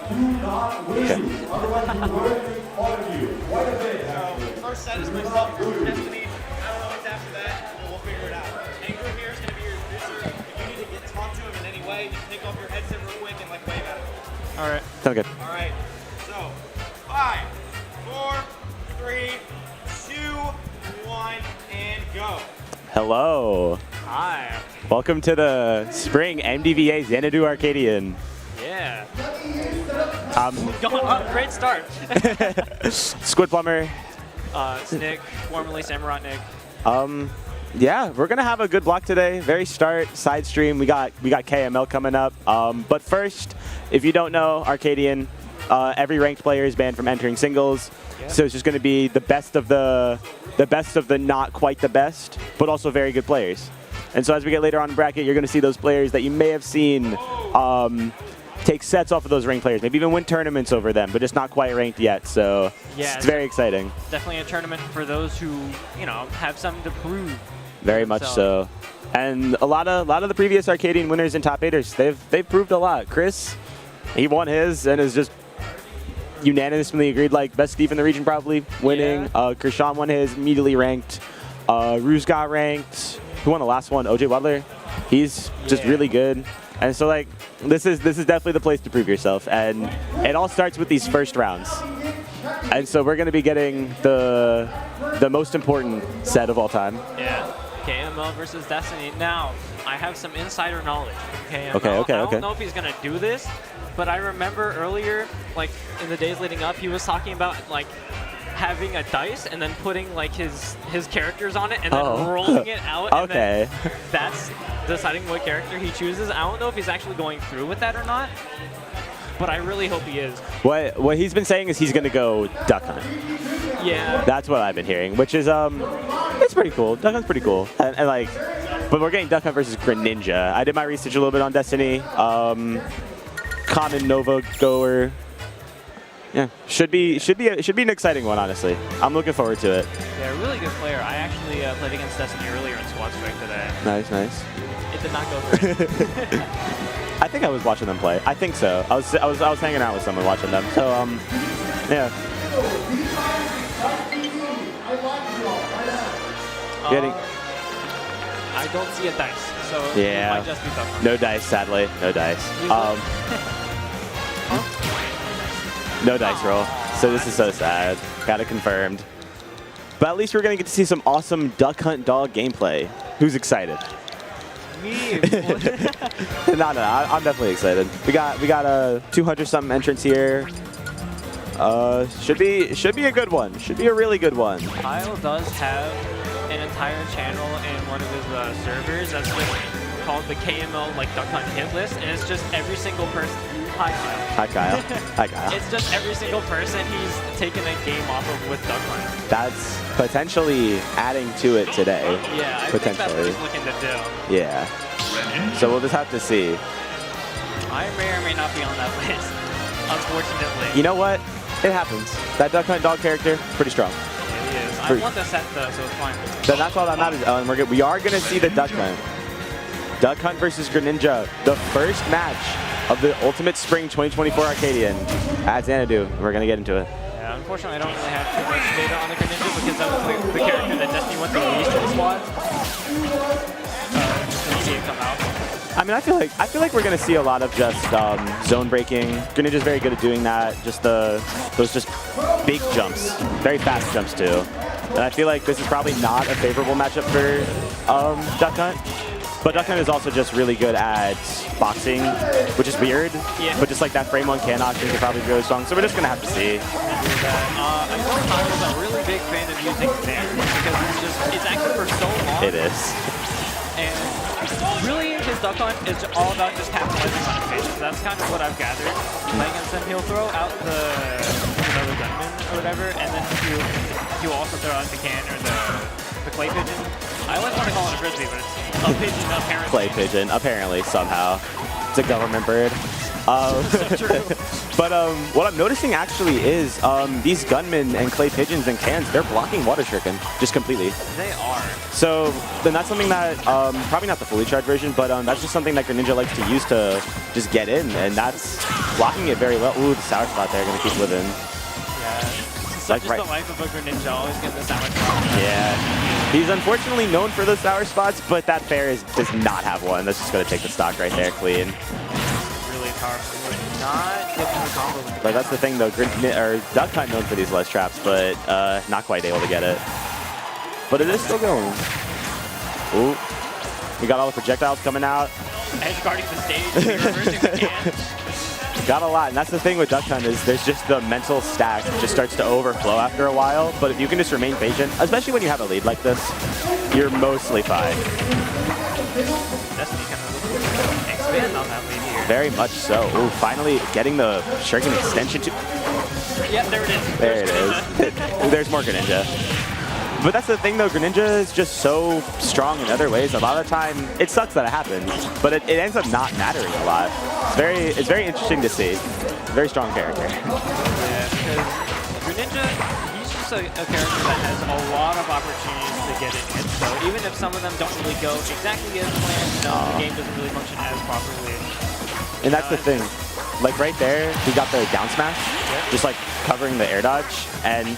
Okay. First set is myself versus Destiny. I don't know what's after that, but we'll figure it out. Anger here is going to be your producer. If you need to get talk to him in any way, just take off your headset real quick and like wave at him. All right. Sounds good. All right. So, 5, 4, 3, 2, 1, and go. Hello. Hi. Welcome to the spring MDVA Xanadu Arcadian. Yeah. Going on, great start. Squid Plumber. Nick, formerly Samurai Nick. Yeah, we're gonna have a good block today. Very side stream. We got KML coming up. But first, if you don't know, Arcadian, every ranked player is banned from entering singles. Yeah. So it's just gonna be the best of the not quite the best, but also very good players. And so as we get later on in the bracket, you're gonna see those players that you may have seen take sets off of those ranked players, maybe even win tournaments over them, but just not quite ranked yet. So yeah, it's very exciting. Definitely a tournament for those who, you know, have something to prove. Very much so. And a lot of the previous Arcadian winners and top 8ers, they've proved a lot. Chris, he won his and is just unanimously agreed like best Steve in the region probably winning. Yeah. Krishan won his, immediately ranked. Ruse got ranked. Who won the last one? OJ Wadler. He's just really good. And so like this is definitely the place to prove yourself. And it all starts with these first rounds. And so we're going to be getting the most important set of all time. Yeah. KML versus Destiny. Now, I have some insider knowledge from KML. Okay. I don't know if he's going to do this, but I remember earlier, like in the days leading up, he was talking about like having a dice and then putting like his characters on it and then rolling it out. And then that's deciding what character he chooses. I don't know if he's actually going through with that or not, but I really hope he is. What he's been saying is he's going to go Duck Hunt. Yeah. That's what I've been hearing, which is it's pretty cool. Duck Hunt's pretty cool. And like, but we're getting Duck Hunt versus Greninja. I did my research a little bit on Destiny. Common Nova goer. Yeah, should be an exciting one, honestly. I'm looking forward to it. Yeah, really good player. I actually played against Destiny earlier in Squad Strike today. Nice. It did not go through. I think I was watching them play. I think so. I was hanging out with someone watching them. So yeah. I don't see a dice, so it might just be Duck Hunt. No dice, sadly. No dice. No dice roll. So this is so sad. Got it confirmed. But at least we're going to get to see some awesome Duck Hunt dog gameplay. Who's excited? Me. No, I'm definitely excited. We got a 200-something entrance here. Should be a good one. Should be a really good one. Kyle does have an entire channel in one of his servers that's just called the KML like Duck Hunt hit list, and it's just every single person. Hi Kyle. Hi Kyle. Hi Kyle. It's just every single person he's taken a game off of with Duck Hunt. That's potentially adding to it today. Yeah, I think that's what he's looking to do. Yeah. So we'll just have to see. I may or may not be on that list, unfortunately. You know what? It happens. That Duck Hunt dog character, pretty strong. Yeah, he is. I want the set though, so it's fine. Then that's all that matters. And we are going to see the Duck Hunt. Duck Hunt versus Greninja, the first match of the Ultimate Spring 2024 Arcadian at Xanadu. We're going to get into it. Yeah, unfortunately, I don't really have too much data on the Greninja because that was the character that Destiny went to release to the squad. Just to see it come out. I mean, I feel like we're going to see a lot of just zone breaking. Greninja's very good at doing that. Just those just big jumps, very fast jumps too. And I feel like this is probably not a favorable matchup for Duck Hunt. But Duck Hunt is also just really good at boxing, which is weird. Yeah. But just like that frame one can option can probably be really strong. So we're just going to have to see. I know Kyle's a really big fan of using Nair because it's active for so long. It is. And really, his Duck Hunt is all about just capitalizing on his faces. That's kind of what I've gathered. Playing against him, he'll throw out the gunman or whatever, and then he'll also throw out the can or the clay pigeon. I always want to call it a frisbee, but it's a pigeon apparently. Clay pigeon, apparently, somehow. It's a government bird. So true. But what I'm noticing actually is these gunmen and clay pigeons and cans, they're blocking water shuriken just completely. They are. So then that's something that, probably not the fully charged version, but that's just something that Greninja likes to use to just get in, and that's blocking it very well. Ooh, the sour spot there, gonna keep living. Yeah. Such Like, is right. the life of a Greninja, always getting the sour spot. Yeah. He's unfortunately known for those sour spots, but that fair does not have one. That's just gonna take the stock right there, clean. Really powerful. Would not get the combo with the But that's the thing though, Duck Hunt known for these less traps, but not quite able to get it. But it is still going. Ooh. We got all the projectiles coming out. Edge guarding the stage, reversing the can. Got a lot, and that's the thing with Duck Hunt is there's just the mental stack just starts to overflow after a while, but if you can just remain patient, especially when you have a lead like this, you're mostly fine. Destiny kind of expand on that lead here. Very much so. Ooh, finally getting the Shuriken extension to... Yeah, there it is. There it is. There's more Greninja. But that's the thing though, Greninja is just so strong in other ways. A lot of the time, it sucks that it happens, but it ends up not mattering a lot. It's very interesting to see. Very strong character. Yeah, because Greninja, he's just a character that has a lot of opportunities to get in hits, so even if some of them don't really go exactly as planned, the game doesn't really function as properly. And that's the thing. Like right there, he got the down smash, just like covering the air dodge, and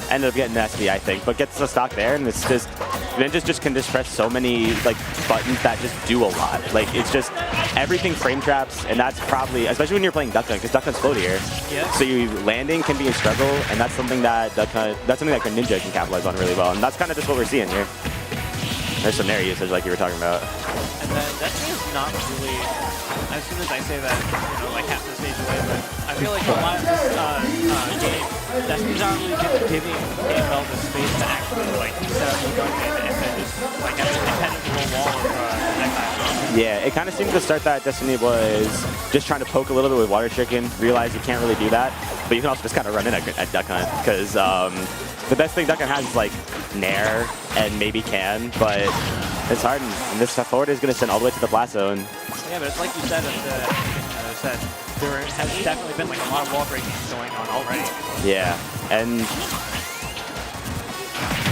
ended up getting the SB, I think, but gets the stock there, and it's just, Ninjas just can just press so many like buttons that just do a lot. Like it's just everything frame traps, and that's probably, especially when you're playing Duck Hunt, because Duck Hunt's floatier. Yeah. So you landing can be a struggle, and that's something that that's something that Ninja can capitalize on really well, and that's kind of just what we're seeing here. There's some nair usage like you were talking about. And then Destiny is not really, as soon as I say that, you know, like half the stage away, but I feel like a lot of this game, Destiny's not really giving AML the space to actually like set up the gun and then just like have an impenetrable wall of projectiles. Yeah, it kind of seemed to start that Destiny was just trying to poke a little bit with Water Chicken, realize you can't really do that, but you can also just kind of run in at Duck Hunt, because the best thing Duck Hunt has is like Nair and maybe Can, but it's hard, and this forward is going to send all the way to the blast zone. Yeah, but it's like you said, there has definitely been like a lot of wall breaking going on already. Yeah, and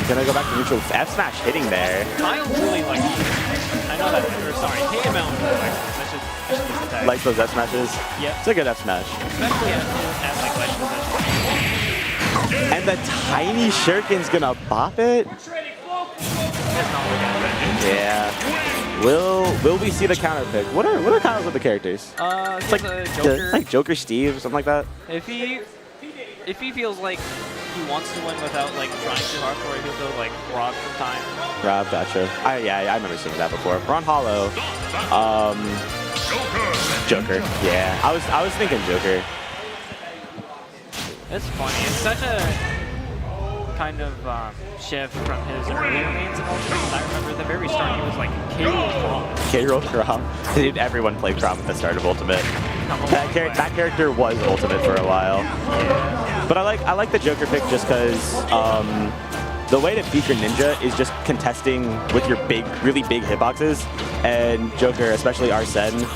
gonna go back to neutral. F smash hitting there. Kyle really like, I know that, or sorry, KML really likes this. I should use the tag. Like those F smashes? Yeah. It's a good F smash. Especially at like ledge position. And the tiny Shuriken's gonna bop it? It's not looking at that. Yeah. Will we see the counter pick? What are Kyle's other characters? It's like a Joker. Like Joker Steve, something like that. If he feels like he wants to win without like trying too hard for it, he'll go like Rob from time. Rob, gotcha. Yeah, I remember seeing that before. Ron Hollow. Joker. Yeah, I was thinking Joker. It's funny. It's such a kind of shift from his earlier names and ultimates. I remember at the very start he was like K-Roll Crom. K-Roll Crom. Dude, everyone played Crom at the start of Ultimate. That character was Ultimate for a while. Yeah. But I like the Joker pick just because the way to feature Ninja is just contesting with your really big hitboxes, and Joker, especially Arsene,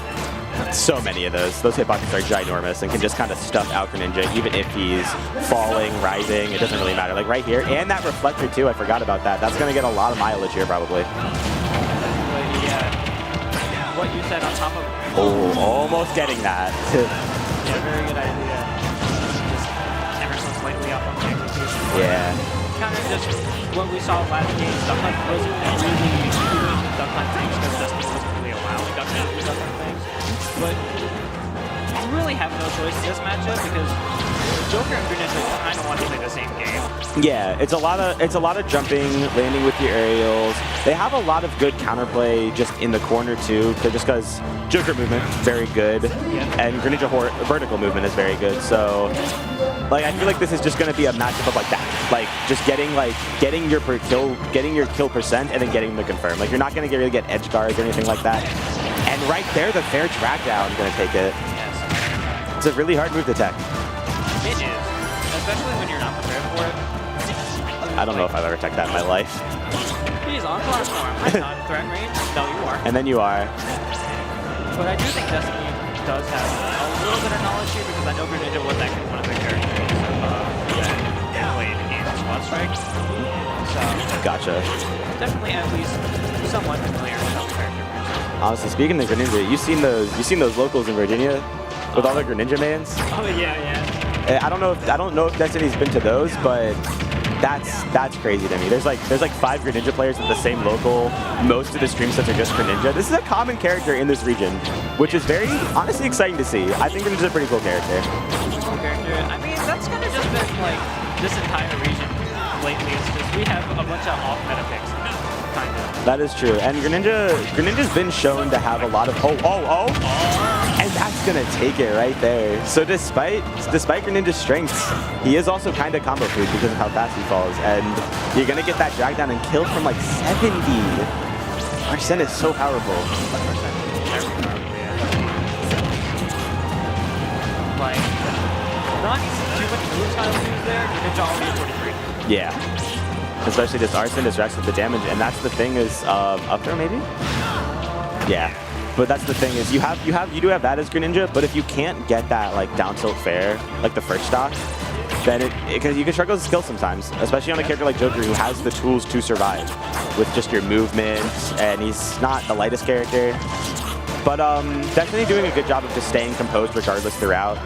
so many of those hitboxes are ginormous and can just kind of stuff out Ninja even if he's falling, rising, it doesn't really matter. Like right here, and that reflector too, I forgot about that. That's going to get a lot of mileage here probably. What you said on top of... Oh, almost getting that. Yeah, very good idea. Just ever so slightly up on the execution. Yeah. Kind of just what we saw last game. Duck Hunt wasn't really doing Duck Hunt things because Destiny wasn't really allowing Duck Hunt to do Duck Hunt things. But you really have no choice in this matchup because Joker and Greninja kind of want to play the same game. Yeah, it's a lot of jumping, landing with your aerials. They have a lot of good counterplay just in the corner too, just because Joker movement very good, and Greninja vertical movement is very good. So, like, I feel like this is just going to be a matchup of like that, like just getting your kill percent, and then getting the confirm. Like you're not going to really get edge guards or anything like that. And right there, the fair drag down is going to take it. Yes. It's a really hard move to tech. It is, especially when you're not prepared for it. I don't know if I've ever teched that in my life. He's on platform. I'm not in threat range. No, you are. And then you are. But I do think Destiny does have a little bit of knowledge here because I know Greninja was actually one of the characters that played in Squad Strike. So Gotcha. definitely at least somewhat familiar with how the character moves. Honestly, speaking of Greninja, you seen those locals in Virginia? with all the Greninja mains. Oh yeah, yeah. I don't know if Destiny's been to those, but that's crazy to me. There's like 5 Greninja players at the same local. Most of the stream sets are just Greninja. This is a common character in this region, which is very honestly exciting to see. I think Greninja's a pretty cool character. Cool character. I mean, that's kind of just been like this entire region lately. It's just we have a bunch of off-meta picks, kind of. That is true. And Greninja's been shown to have a lot of and that's gonna take it right there. So despite Greninja's strengths, he is also kind of combo food because of how fast he falls. And you're gonna get that drag down and kill from like 70. Arsene is so powerful. Like, not too much move time to use there. Greninja already 43. Yeah. Especially this Arsene distracts with the damage, and that's the thing is up there maybe? Yeah. But that's the thing is you do have that as Greninja, but if you can't get that like down tilt fair, like the first stock, then because you can struggle with skill sometimes, especially on a character like Joker who has the tools to survive with just your movement, and he's not the lightest character. But definitely doing a good job of just staying composed regardless throughout,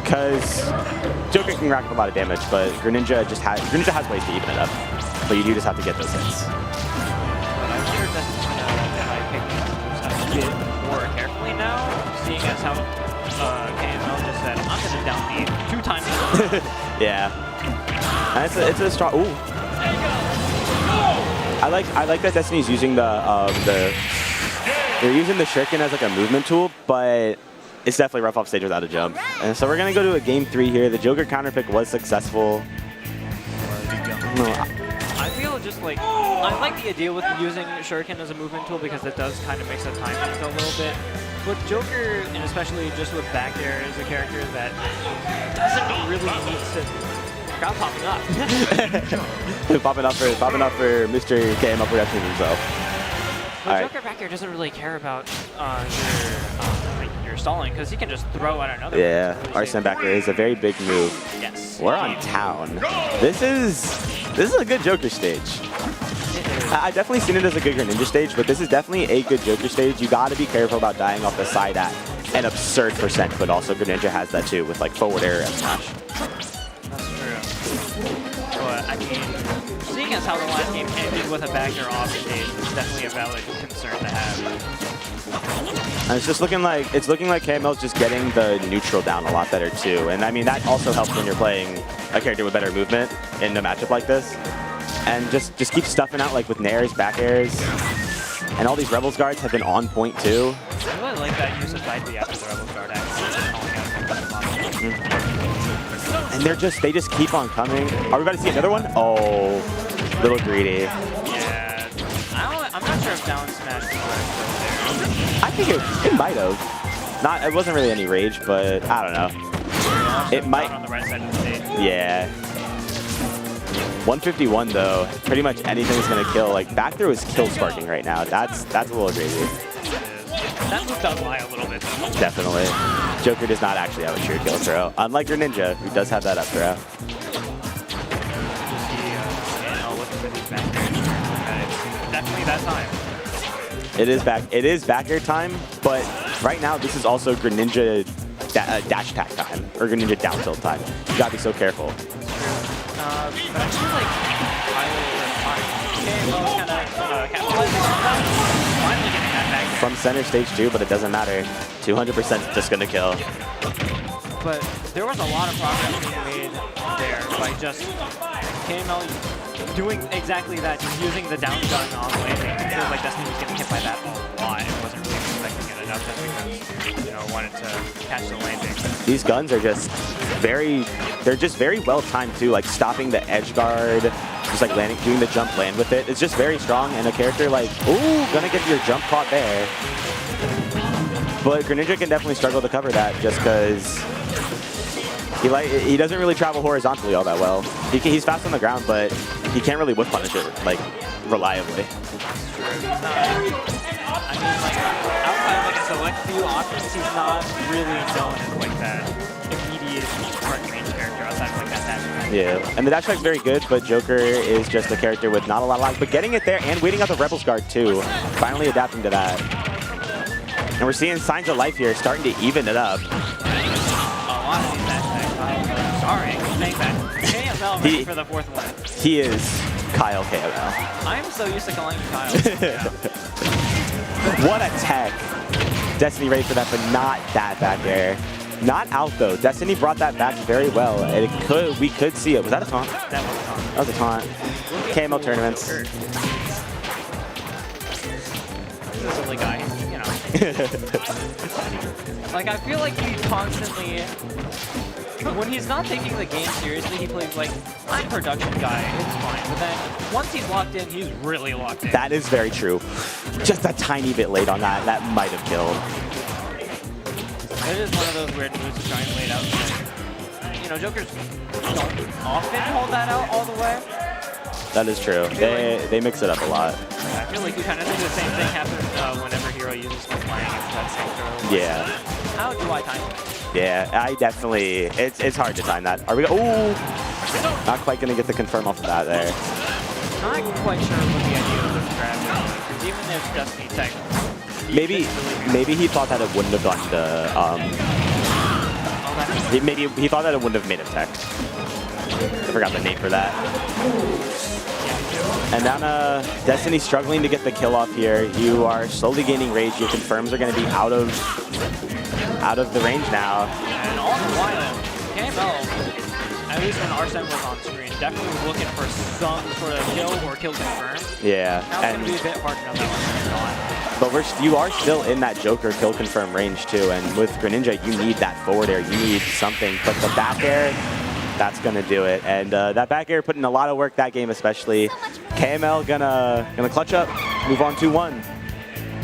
because Joker can rack up a lot of damage, but Greninja has ways to even it up. But you do just have to get those hits. But I'm sure Destiny's gonna pick these moves a bit more carefully now, seeing as how KML just said, I'm gonna down the 2 times. Yeah. And it's a strong. Ooh. I like that Destiny's using they're using the Shuriken as like a movement tool, but it's definitely rough off stage without a jump. And so we're gonna go to a game 3 here. The Joker counter pick was successful. I feel just like, I like the idea with using Shuriken as a movement tool because it does kind of mix the timing a little bit. But Joker, and especially just with back air, is a character that doesn't really need to... Got popping up. popping up for Mr. KML Productions himself. But Joker back air doesn't really care about your stalling because he can just throw out another. Yeah, Arsene back air is a very big move. Yes. We're on town. This is a good Joker stage. I've definitely seen it as a good Greninja stage, but this is definitely a good Joker stage. You got to be careful about dying off the side at an absurd %, but also Greninja has that too with like forward air and smash. That's true. But I mean, seeing as how the last game ended with a back air off stage is definitely a valid concern to have. And it's looking like KML's just getting the neutral down a lot better too. And I mean that also helps when you're playing a character with better movement in a matchup like this. And just keep stuffing out like with nairs, back airs. And all these Rebels guards have been on point too. I really like that use of Tideby after the Rebels guard and they just keep on coming. Are we about to see another one? Oh, little greedy. Yeah. I'm not sure if down smash is still there. I think it might have. It wasn't really any rage, but I don't know. It might. On the right side of the stage. Yeah. 151 though. Pretty much anything's gonna kill. Like back throw is kill sparking right now. That's a little crazy. That move does lie a little bit. Definitely. Joker does not actually have a true kill throw, unlike your ninja, who does have that up throw. Definitely that time. It is back air time, but right now this is also Greninja dash attack time, or Greninja down tilt time. You gotta be so careful. But I feel like KML kind of capitalizing on that. Finally getting that back from center stage too, but it doesn't matter. 200% just gonna kill. But there was a lot of progress being made there by just KML doing exactly that, just using the down gun on landing. It feels like Destiny was getting hit by that a lot and wasn't really expecting it enough just because, you know, wanted to catch the landing. These guns are just very well timed too, like stopping the edge guard, just like landing, doing the jump land with it. It's just very strong, and a character like, ooh, gonna get your jump caught there. But Greninja can definitely struggle to cover that just because he doesn't really travel horizontally all that well. He's fast on the ground, but he can't really whip punish it like reliably. That's true. He's not. I mean, like outside like a select few options, he's not really known as like that immediate front range character outside of like that dash attack. Yeah, and the dash attack's very good, but Joker is just a character with not a lot of lag, but getting it there and waiting out the Rebels guard too. Finally adapting to that. And we're seeing signs of life here, starting to even it up. want to that tech. Sorry, saying that. KML ready for the fourth one. He is Kyle KML. I'm so used to calling you Kyle. What a tech. Destiny ready for that, but not that back air. Not out though. Destiny brought that back very well, and we could see it. Was that a taunt? That was a taunt. That was a taunt. KML tournaments. He's a silly guy, you know. Like, I feel like he constantly, when he's not taking the game seriously, he plays like, I'm a production guy, it's fine. But then, once he's locked in, he's really locked in. That is very true. Just a tiny bit late on that. That might have killed. It is one of those weird moves to try and wait out. But, you know, Jokers don't often hold that out all the way. That is true. They mix it up a lot. I feel like you kind of think the same thing happens whenever Hero uses the flying into that same throw. Yeah. How do I time it? Yeah, I definitely. It's hard to time that. Are we? Oh, not quite gonna get the confirm off of that there. Not quite sure what the idea of this grab is, because even if Destiny Tech. Maybe he thought that it wouldn't have gone to. Maybe he thought that it wouldn't have made a tech. I forgot the name for that. And now Destiny's struggling to get the kill off here. You are slowly gaining rage. Your confirms are going to be out of the range now. And all the while, KML, at least when Arsene was on screen, definitely was looking for some sort of kill or kill confirm. Yeah. Now it's going to be a bit hard to know that but you are still in that Joker kill confirm range too. And with Greninja, you need that forward air. You need something. But the back air, that's going to do it. And that back air put in a lot of work that game especially. KML gonna clutch up, move on 2-1.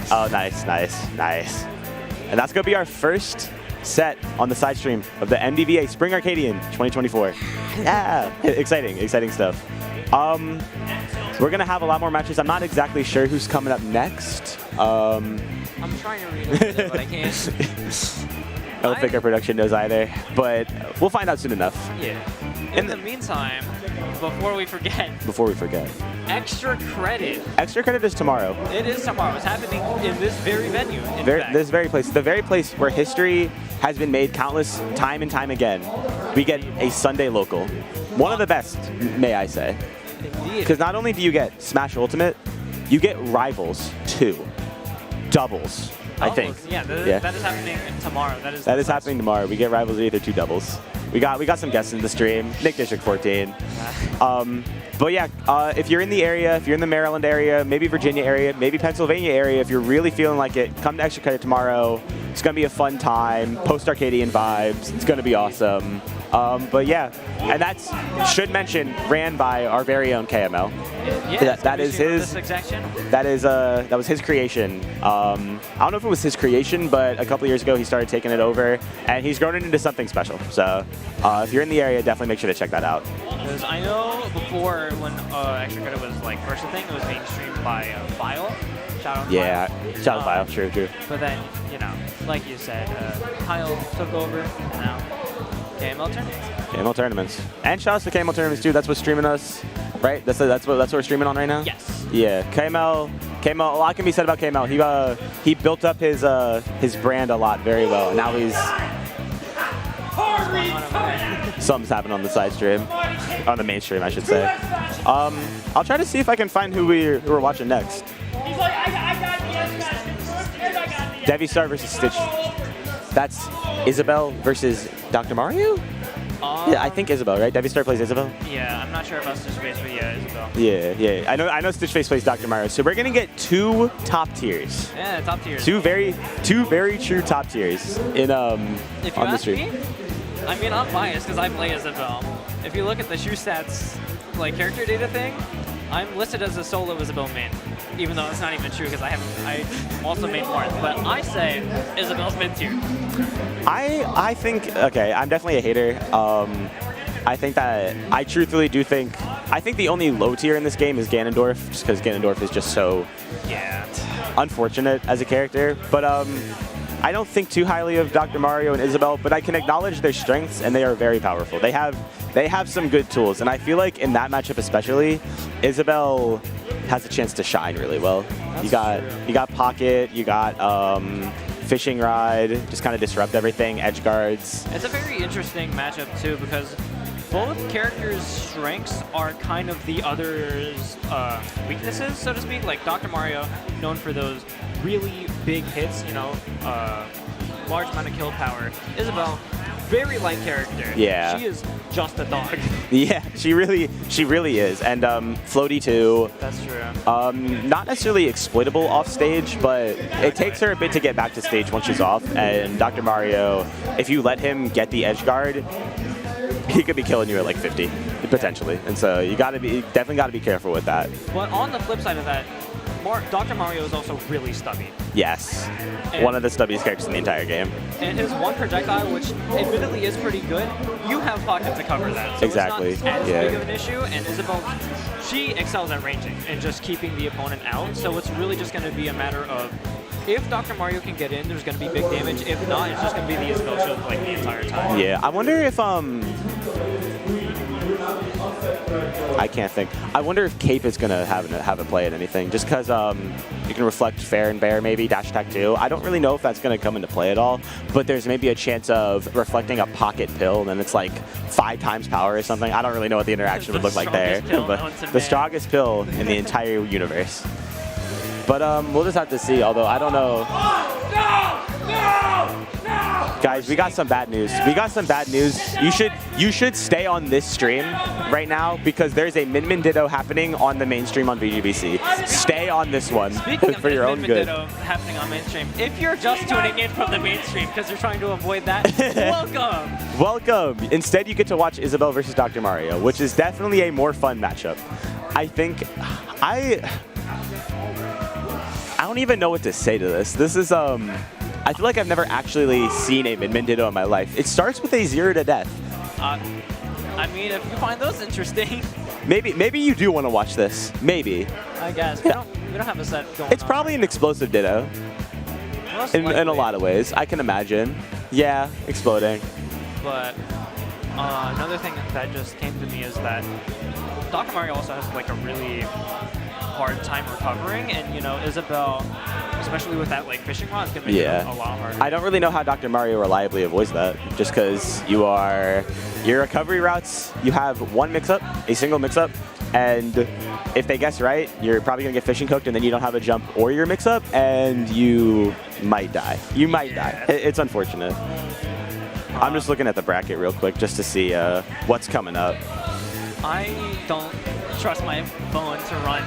Oh, nice. And that's going to be our first set on the side stream of the MDVA Spring Arcadian 2024. Yeah, exciting stuff. We're going to have a lot more matches. I'm not exactly sure who's coming up next. I'm trying to read it, but I can't. I don't think our production knows either, but we'll find out soon enough. Yeah. In the meantime, before we forget. Extra credit. Extra credit is tomorrow. It is tomorrow. It's happening in this very venue. This very place. The very place where history has been made countless time and time again. We get a Sunday local. One of the best, may I say. Indeed. Because not only do you get Smash Ultimate, you get Rivals 2. Doubles, I think. Yeah, that is happening tomorrow. That is happening tomorrow. We get Rivals either 2 doubles. We got some guests in the stream. Nick District 14. But yeah, if you're in the area, if you're in the Maryland area, maybe Virginia area, maybe Pennsylvania area, if you're really feeling like it, come to Extra Credit tomorrow. It's going to be a fun time, post-Arcadian vibes. It's going to be awesome. But yeah, and that's, should mention, ran by our very own KML. Yeah, that was his creation. I don't know if it was his creation, but a couple years ago he started taking it over, and he's grown it into something special. So if you're in the area, definitely make sure to check that out. Because I know before when Extra Credit was like first a thing, it was being streamed by Vile. Shout out Vile, true. But then, you know, like you said, Kyle took over, and now KML tournaments. KML tournaments. And shout out to KML tournaments too. That's what's streaming us, right? That's what we're streaming on right now? Yes. Yeah. KML, a lot can be said about KML. He built up his brand a lot very well. Now he's something's happening on the side stream. On the main stream, I should say. I'll try to see if I can find who we're watching next. He's like, I got the Devi Star versus Stitch. That's Isabelle versus Dr. Mario? Yeah, I think Isabelle, right? Devi Star plays Isabelle? Yeah, I'm not sure about Stitch Face, but yeah, Isabelle. Yeah. I know Stitch Face plays Dr. Mario. So we're gonna get 2 top tiers. Yeah, top tiers. Two very true top tiers in if you on the ask stream. Me, I mean, I'm biased because I play Isabelle. If you look at the shoe stats, like character data thing, I'm listed as a solo Isabelle main, even though it's not even true because I also made Marth. But I say Isabelle's mid tier. I think, okay, I'm definitely a hater. I think that, I truthfully do think, I think the only low tier in this game is Ganondorf, just because Ganondorf is just so unfortunate as a character. But I don't think too highly of Dr. Mario and Isabelle, but I can acknowledge their strengths, and they are very powerful. They have some good tools, and I feel like in that matchup especially, Isabelle has a chance to shine really well. You got Pocket, you got fishing rod, just kind of disrupt everything, edge guards. It's a very interesting matchup too because both characters' strengths are kind of the other's weaknesses, so to speak. Like Dr. Mario, known for those really big hits, you know, large amount of kill power. Isabelle, very light character. Yeah. She is just a dog. Yeah, she really is. And Floaty too. That's true. Not necessarily exploitable off stage, but it takes her a bit to get back to stage once she's off. And Dr. Mario, if you let him get the edge guard, he could be killing you at like 50 potentially. And so you definitely got to be careful with that. But on the flip side of that, Dr. Mario is also really stubby. Yes, And one of the stubbiest characters in the entire game. And his one projectile, which admittedly is pretty good, you have pocket to cover that. So Exactly, it's not as yeah. big of an issue. And Isabelle, she excels at ranging and just keeping the opponent out. So it's really just going to be a matter of if Dr. Mario can get in, there's going to be big damage. If not, it's just going to be the Isabelle show like the entire time. Yeah, I wonder if I can't think. I wonder if Cape is gonna have a play at anything, just because you can reflect Fair and Bear, maybe dash attack too. I don't really know if that's gonna come into play at all, but there's maybe a chance of reflecting a pocket pill, and then it's like 5 times power or something. I don't really know what the interaction would look like there, but the strongest pill in the entire universe. But we'll just have to see. Although I don't know. Guys, we got some bad news. You should stay on this stream right now because there's a Min Ditto happening on the mainstream on VGBC. Stay on this one Speaking for of your own good. Ditto happening on mainstream, if you're just tuning in from the mainstream because you're trying to avoid that, welcome. Welcome. Instead, you get to watch Isabelle versus Dr. Mario, which is definitely a more fun matchup. I think I don't even know what to say to this. This is I feel like I've never actually seen a Min Ditto in my life. It starts with a 0 to death. I mean, if you find those interesting, maybe you do want to watch this. Maybe. I guess we don't have a set going. It's probably an explosive Ditto in a lot of ways. I can imagine. Yeah, exploding. But another thing that just came to me is that Dr. Mario also has like a really hard time recovering, and you know, Isabelle, especially with that like fishing rod, is gonna make it a lot harder. I don't really know how Dr. Mario reliably avoids that, just because your recovery routes, you have one mix-up, a single mix-up, and if they guess right, you're probably gonna get fishing cooked, and then you don't have a jump or your mix-up, and you might die. You might die. It's unfortunate. I'm just looking at the bracket real quick just to see what's coming up. I don't trust my phone to run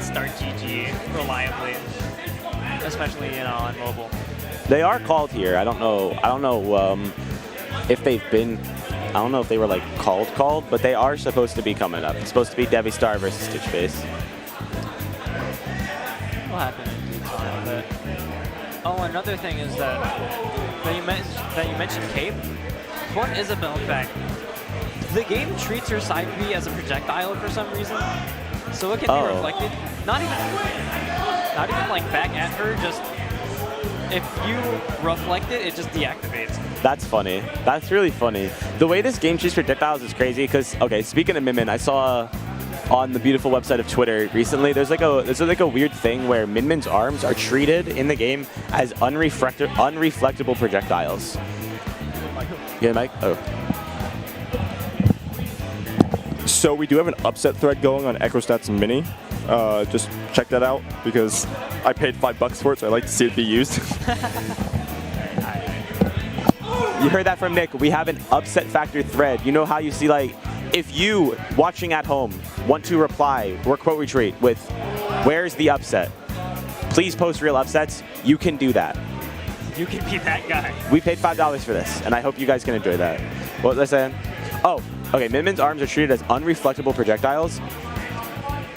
Start GG reliably, especially on mobile. They are called here. I don't know if they've been. I don't know if they were like called, but they are supposed to be coming up. It's supposed to be Devi Star versus Stitch Face. What happened in due time? But another thing is that you mentioned Cape. One Isabelle fact. The game treats her side B as a projectile for some reason, so it can be reflected. Not even like back at her. Just if you reflect it, it just deactivates. That's funny. That's really funny. The way this game treats projectiles is crazy. Because speaking of Min, I saw on the beautiful website of Twitter recently, there's like a weird thing where Min's arms are treated in the game as unreflectable projectiles. Yeah, Mike. Oh. So we do have an upset thread going on EchoStats Mini. Just check that out because I paid $5 for it, so I like to see it be used. You heard that from Nick. We have an upset factor thread. You know how you see, like, if you watching at home want to reply or quote retweet with "Where's the upset?" Please post real upsets. You can do that. You can be that guy. We paid $5 for this, and I hope you guys can enjoy that. What was I saying? Oh. Okay, Min's arms are treated as unreflectable projectiles.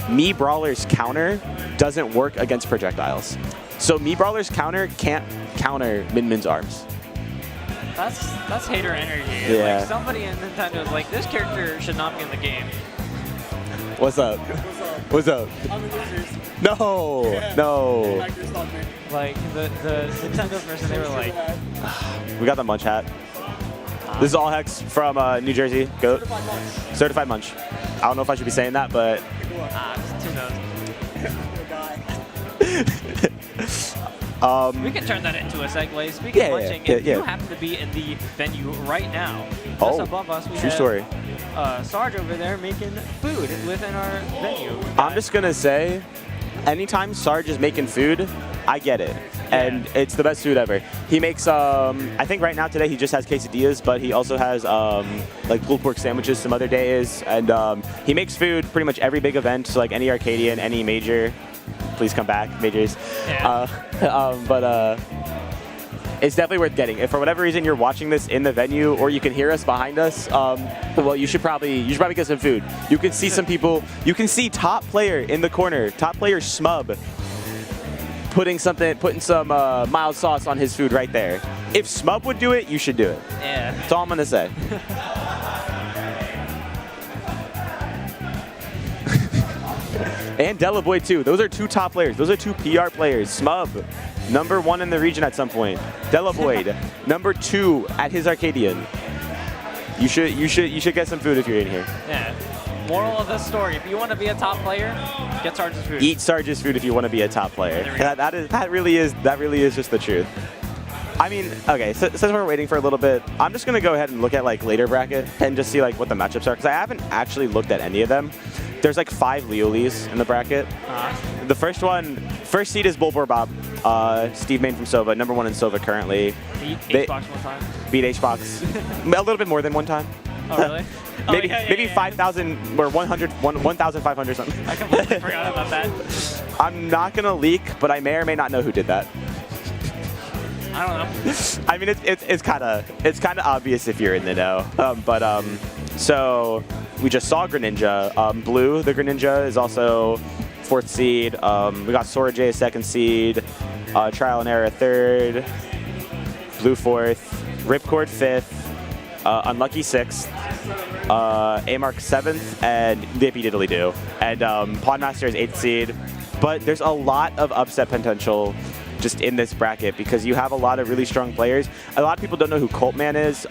Mii Brawler's counter doesn't work against projectiles. So Mii Brawler's counter can't counter Min's arms. That's hater energy. Yeah. Like somebody in Nintendo is like, this character should not be in the game. What's up? What's up? I'm the losers. No, Yeah. no. Like the Nintendo person, they were like, We got the Munch hat. This is All Hex from New Jersey. Goat. Certified Munch. I don't know if I should be saying that, but just who knows. We can turn that into a segue. Speaking of lunching, if you happen to be in the venue right now, just above us, we true have story. Sarge over there making food within our venue. I'm just going to say, anytime Sarge is making food, I get it. And it's the best food ever. He makes, I think right now today he just has quesadillas, but he also has like pulled pork sandwiches some other days. And he makes food pretty much every big event, so like any Arcadian, any major. Please come back, majors. Yeah. But it's definitely worth getting. If for whatever reason you're watching this in the venue or you can hear us behind us, well, you should probably get some food. You can see some people. You can see top player in the corner, top player Smub, putting some mild sauce on his food right there. If Smub would do it, you should do it. Yeah. That's all I'm gonna say. And Delaboy too. Those are two top players. Those are two PR players. Smub, #1 in the region at some point. Delaboy, #2 at his Arcadian. You should get some food if you're in here. Yeah. Moral of this story: if you want to be a top player, get Sarge's food. Eat Sarge's food if you want to be a top player. That really is just the truth. I mean, okay, so since we're waiting for a little bit, I'm just gonna go ahead and look at like later bracket and just see like what the matchups are, because I haven't actually looked at any of them. There's like 5 Leolis in the bracket. The first seed is Bulbor Bob, Steve Main from Sova, #1 in Sova currently. Beat HBox one time. Beat HBox a little bit more than one time. Oh really? Maybe 5,000 or 1,500 something. I completely forgot about that. I'm not gonna leak, but I may or may not know who did that. I don't know. I mean, it's kind of obvious if you're in the know. So we just saw Greninja. Blue, the Greninja, is also 4th seed. We got Sora J, 2nd seed. Trial and Error, 3rd. Blue, 4th. Ripcord, 5th. Unlucky, 6th. Amark, 7th. And Dippy Diddly Doo. And Pondmaster is 8th seed. But there's a lot of upset potential just in this bracket because you have a lot of really strong players. A lot of people don't know who Coltman is.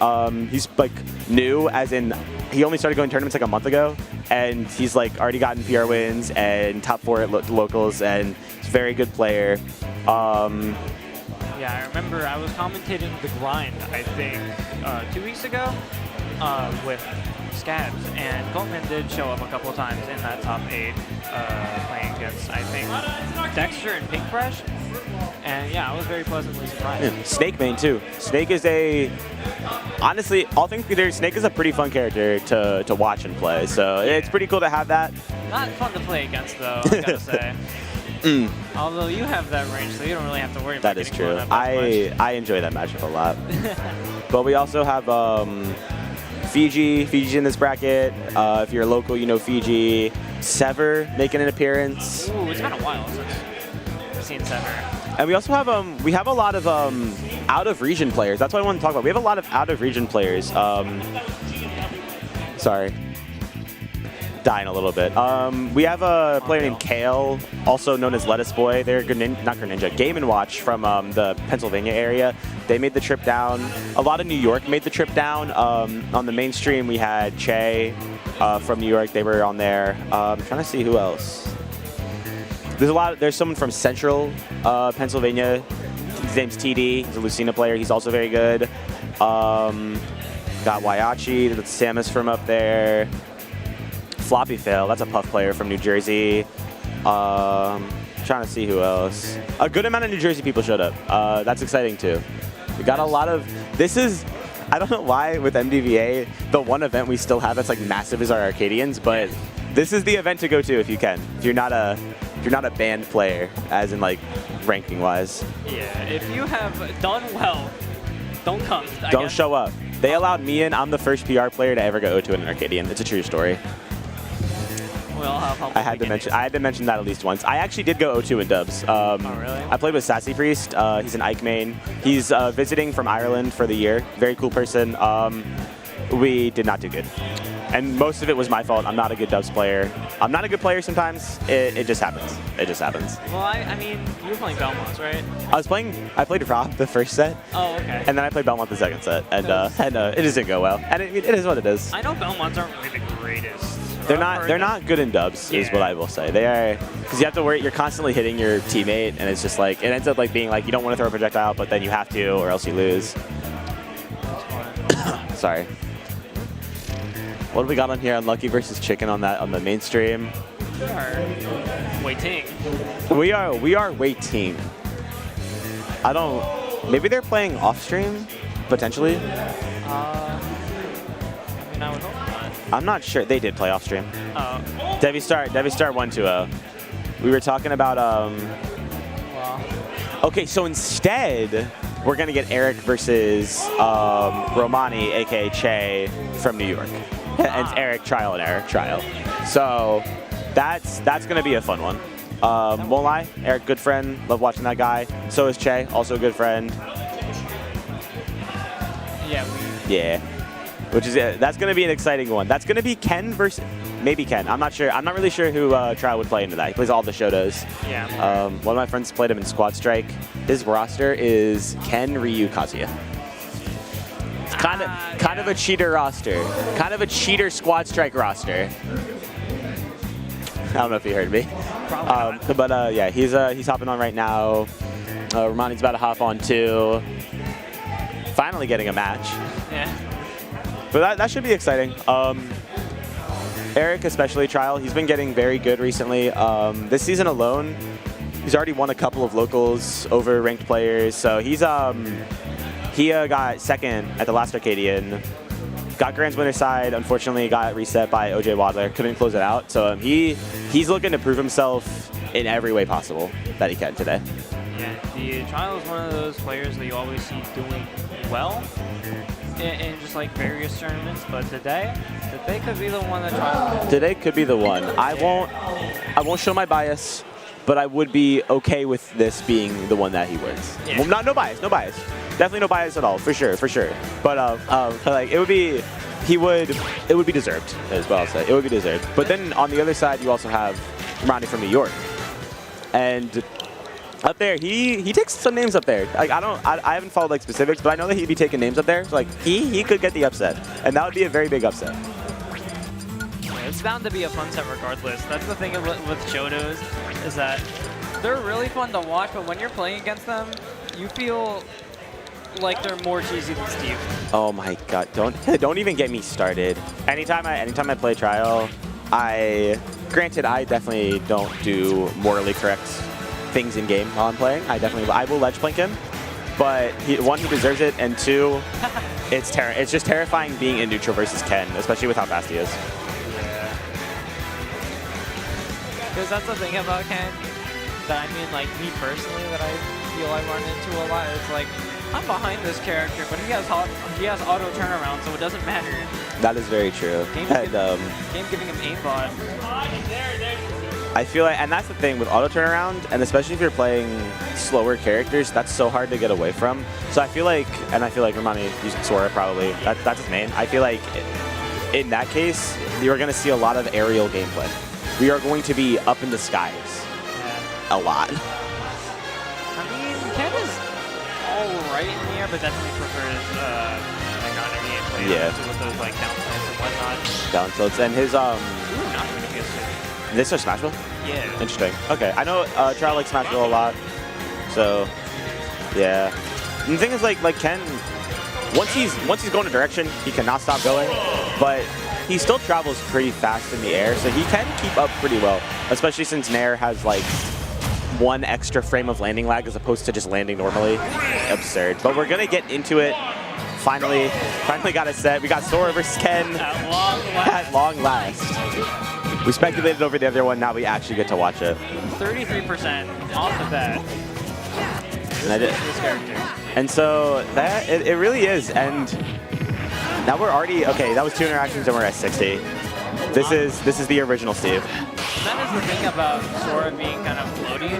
He's like new, as in he only started going tournaments like a month ago, and he's like already gotten PR wins and top 4 at locals, and he's a very good player. Yeah, I remember I was commentating the grind, I think, 2 weeks ago with Scabs, and Coltman did show up a couple times in that top 8 playing against, I think, Dexter and Pink Fresh. And yeah, I was very pleasantly surprised. Yeah. Snake main too. Snake is honestly, all things considered, Snake is a pretty fun character to watch and play. So it's pretty cool to have that. Not fun to play against though, I gotta say. Although you have that range, so you don't really have to worry about that. Is getting true. blown up as much. I enjoy that matchup a lot. But we also have Fiji. Fiji's in this bracket. If you're local, you know Fiji. Sever making an appearance. Ooh, it's been a while since I've seen Sever. And we also have a lot of out of region players. That's what I want to talk about. We have a lot of out of region players. Sorry, dying a little bit. We have a player named Kale, also known as Lettuce Boy. They're not Greninja, Game & Watch from the Pennsylvania area. They made the trip down. A lot of New York made the trip down. On the mainstream, we had Che from New York. They were on there. I'm trying to see who else. There's someone from Central Pennsylvania. His name's TD. He's a Lucina player. He's also very good. Got Waiachi. That's Samus from up there. Floppy Fail. That's a Puff player from New Jersey. Trying to see who else. A good amount of New Jersey people showed up. That's exciting too. We got a lot of. I don't know why with MDVA, the one event we still have that's like massive is our Arcadians, but this is the event to go to if you can. If you're not a banned player, as in like ranking wise. Yeah, if you have done well, don't come. Don't show up. They allowed me in. I'm the first PR player to ever go to an Arcadian. It's a true story. We all have humble I had to mention that at least once. I actually did go 0-2 in dubs. Oh, really? I played with Sassy Priest. He's an Ike main. He's visiting from Ireland for the year. Very cool person. We did not do good. And most of it was my fault. I'm not a good dubs player. I'm not a good player sometimes. It just happens. It just happens. Well, I mean, you were playing Belmonts, right? I played Rob the first set. Oh, okay. And then I played Belmont the second set. And it just didn't go well. And it is what it is. I know Belmonts aren't really the greatest. They're not good in dubs, is what I will say. They are, because you have to worry. You're constantly hitting your teammate, and it's just like it ends up like being like you don't want to throw a projectile, but then you have to, or else you lose. Sorry. What do we got on here? Unlucky versus Chicken on the mainstream. We are waiting. We are waiting. I don't. Maybe they're playing off stream, potentially. I mean, I would hope not. I'm not sure. They did play off stream. Oh. Devi Star 1-2-0. We were talking about Well. Okay, so instead we're gonna get Eric versus Romani, aka Che, from New York. And it's Eric trial and Eric trial. So that's gonna be a fun one. Won't lie, Eric, good friend. Love watching that guy. So is Che, also a good friend. Yeah. Yeah. Which is that's gonna be an exciting one. That's gonna be Ken versus maybe Ken. I'm not sure. I'm not really sure who Trial would play into that. He plays all the Shotos. Yeah. One of my friends played him in Squad Strike. His roster is Ken, Ryu, Kazuya. It's kind of a cheater roster. Kind of a cheater Squad Strike roster. I don't know if you heard me. But yeah, he's hopping on right now. Romani's about to hop on too. Finally getting a match. Yeah. But that should be exciting. Eric, especially Trial, he's been getting very good recently. This season alone, he's already won a couple of locals over ranked players. So he got second at the last Arcadian. Got Grand's winner side. Unfortunately, got reset by OJ Wadler. Couldn't close it out. So he's looking to prove himself in every way possible that he can today. Yeah, the Trial is one of those players that you always see doing well in just like various tournaments, but today could be the one that Trial. Today could be the one. I won't show my bias, but I would be okay with this being the one that he wins. Yeah. Well, no bias. Definitely no bias at all, for sure. But like it would be deserved as well. So it would be deserved. But then on the other side, you also have Ronnie from New York, and up there, he takes some names up there. Like I haven't followed like specifics, but I know that he'd be taking names up there. So like he could get the upset, and that would be a very big upset. It's bound to be a fun set regardless. That's the thing with Shotos, is that they're really fun to watch, but when you're playing against them, you feel like they're more cheesy than Steve. Oh my God! Don't even get me started. Anytime I play Trial, granted I definitely don't do morally correct things in game while I'm playing. I will ledge plank him, but one, he deserves it, and two, it's just terrifying being in neutral versus Ken, especially with how fast he is. Yeah. Because that's the thing about Ken that I mean, like me personally, that I feel I run into a lot. It's like I'm behind this character, but he has auto turnaround, so it doesn't matter. That is very true. Game giving him aimbot. I feel like, and that's the thing with auto turnaround, and especially if you're playing slower characters, that's so hard to get away from. So I feel like Romani using Sora probably, that's his main. I feel like in that case, you're going to see a lot of aerial gameplay. We are going to be up in the skies a lot. I mean, Ken is alright in the air, but definitely prefers like non-air gameplay with those like down tilts and whatnot. Down tilts, and his Ooh, not even a good shit. This is Smashville? Yeah. Interesting. Okay, I know Trial likes Smashville a lot, so yeah. And the thing is, like Ken, once he's going a direction, he cannot stop going, but he still travels pretty fast in the air, so he can keep up pretty well, especially since Nair has like one extra frame of landing lag as opposed to just landing normally. Absurd. But we're gonna get into it. Finally got a set. We got Sora versus Ken at long last. We speculated over the other one, now we actually get to watch it. 33% off the bat. And I did. This character. And so it really is. And now we're already, okay, that was 2 interactions and we're at 60. This is the original Steve. That is the thing about Sora being kind of floaty.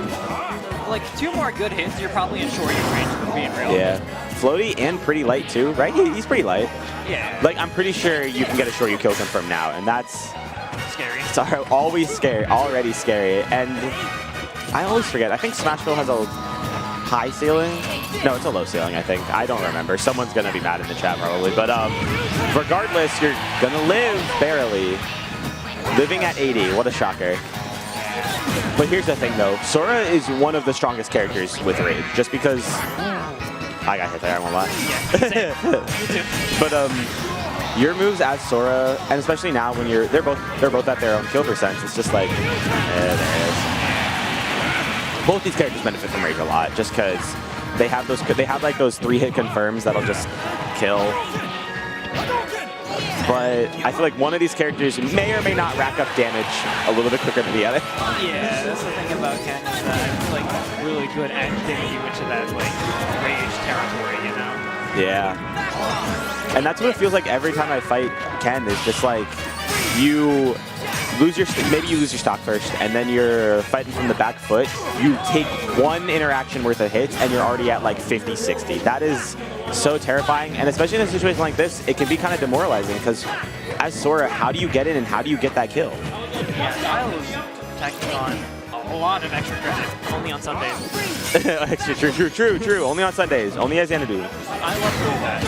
Like 2 more good hits, you're probably in short range for being real. Yeah. Floaty and pretty light too, right? He's pretty light. Yeah. Like I'm pretty sure you can get a short you kill confirm now, and that's scary. It's always scary, already scary. And I always forget. I think Smashville has a high ceiling. No, it's a low ceiling, I think. I don't remember. Someone's going to be mad in the chat probably. But regardless, you're going to live barely. Living at 80. What a shocker. But here's the thing, though. Sora is one of the strongest characters with Rage, just because... I got hit there, I won't lie. But your moves as Sora, and especially now when they're both at their own kill percents, it's just like, there it is. Both these characters benefit from Rage a lot, just because they have those like those 3-hit confirms that'll just kill. But I feel like one of these characters may or may not rack up damage a little bit quicker than the other. Yeah, that's the thing about Ken is that I'm like really good at getting you into that like Rage territory, you know? Yeah. And that's what it feels like every time I fight Ken, is just like you lose your, maybe you lose your stock first, and then you're fighting from the back foot. You take one interaction worth of hits, and you're already at like 50, 60. That is so terrifying, and especially in a situation like this, it can be kind of demoralizing, because as Sora, how do you get in and how do you get that kill? Yeah, I was tacking on a lot of extra credit, only on Sundays. True. Only on Sundays, only as Xanadu. I love doing that.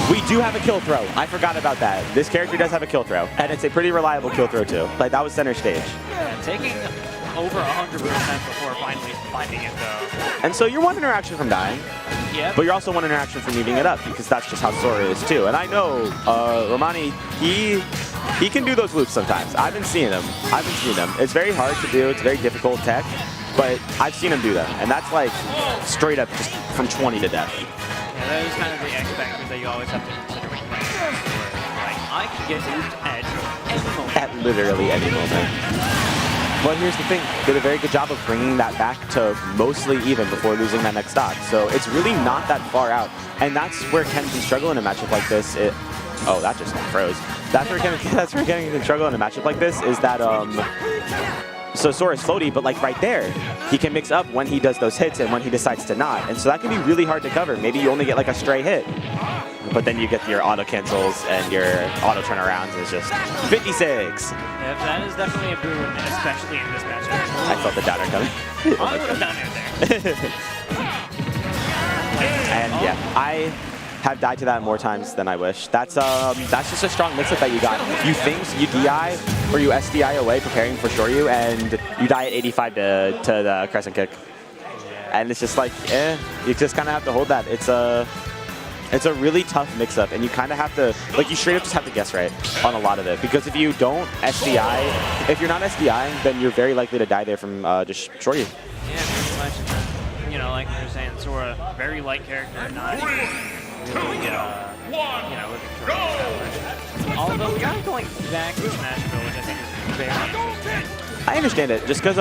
We do have a kill throw. I forgot about that. This character does have a kill throw, and it's a pretty reliable kill throw too. Like, that was center stage. Yeah, taking over 100% before finally finding it though. And so you're one interaction from dying. Yeah. But you're also one interaction from eating it up, because that's just how Sora is too. And I know Romani, he can do those loops sometimes. I've been seeing him. It's very hard to do. It's very difficult tech, but I've seen him do them. And that's like straight up just from 20 to death. Yeah, that is kind of the X factor that you always have to consider when playing Sora. Like, I can get looped at any moment. At literally any moment. But here's the thing, did a very good job of bringing that back to mostly even before losing that next stock. So it's really not that far out. And that's where Ken can struggle in a matchup like this. Oh, that just froze. That's where Ken can struggle in a matchup like this, is that, so Sora's floaty, but like right there, he can mix up when he does those hits and when he decides to not. And so that can be really hard to cover. Maybe you only get like a stray hit, but then you get your auto cancels and your auto turnarounds is just 56. Yeah, that is definitely a boon, especially in this matchup. I felt the downer coming. I would have done it there. And yeah, I have died to that more times than I wish. That's just a strong mix-up that you got. You think you DI or you SDI away preparing for Shoryu, and you die at 85 to the crescent kick. And it's just like, you just kind of have to hold that. It's a really tough mix-up, and you kind of have to, like, you straight up just have to guess right on a lot of it. Because if you don't SDI, if you're not SDIing, then you're very likely to die there from just Shoryu. Yeah, pretty much. You know, like we were saying, Sora, very light character, not really, although we are going back to Smashville, which I think is very interesting. I understand it, just because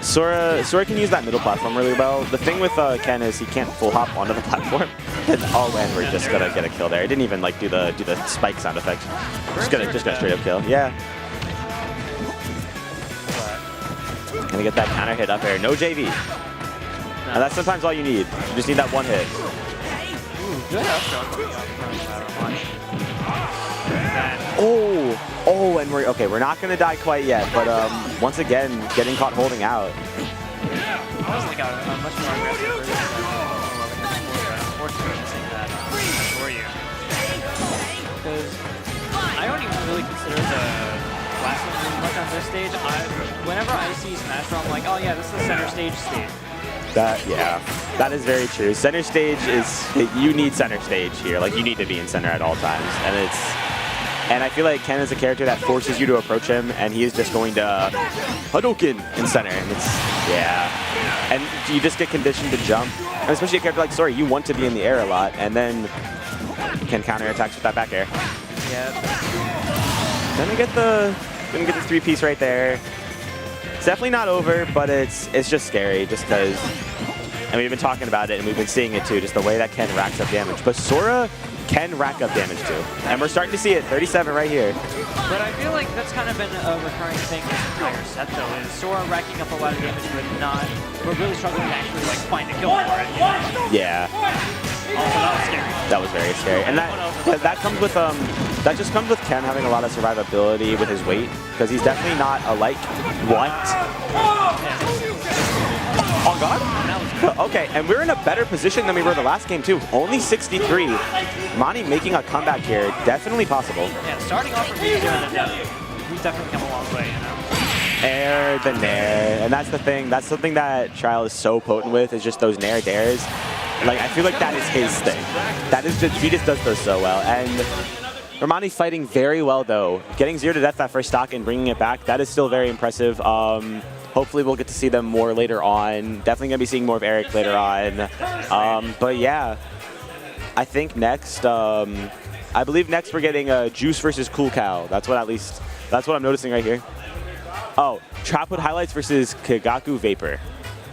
Sora can use that middle platform really well. The thing with Ken is he can't full hop onto the platform, and we're just gonna get a kill there. It didn't even like do the spike sound effect. Just gonna straight up kill. Yeah. Gonna get that counter hit up air. No JV. And that's sometimes all you need. You just need that one hit. Good Oh, and we're not gonna die quite yet, but once again, getting caught holding out. That was like a much more aggressive version of unfortunately missing that for you. Because I don't even really consider the last one really much on this stage. Whenever I see Smash Bros, I'm like, oh yeah, this is the center stage stage. That is very true. Center stage is, you need center stage here. Like, you need to be in center at all times. And I feel like Ken is a character that forces you to approach him, and he is just going to Hadouken in center. And and you just get conditioned to jump. And especially a character like Sora, you want to be in the air a lot, and then can counter attacks with that back air. Yeah. Gonna get the 3-piece right there. It's definitely not over, but it's just scary, just because, and we've been talking about it and we've been seeing it too, just the way that Ken racks up damage. But Sora can rack up damage too, and we're starting to see it. 37 right here. But I feel like that's kind of been a recurring thing this entire set though, is Sora racking up a lot of damage, but really struggling to actually like find a kill for it. Yeah. Also, that was scary. That was very scary, and that comes with that just comes with Ken having a lot of survivability with his weight, because he's definitely not a what? On guard? Okay, and we're in a better position than we were the last game, too. Only 63. Mani making a comeback here. Definitely possible. Yeah, starting off from being there, we've definitely come a long way, you know? Air, the nair, and that's the thing. That's something that Trial is so potent with, is just those nair dares. Like, I feel like that is his thing. That is just, he just does those so well. And Romani fighting very well, though. Getting 0 to death that first stock and bringing it back, that is still very impressive. Hopefully we'll get to see them more later on. Definitely going to be seeing more of Eric later on. But yeah, I think next, I believe next we're getting Juice versus Cool Cow. That's what I'm noticing right here. Oh, Trapwood Highlights versus Kagaku Vapor.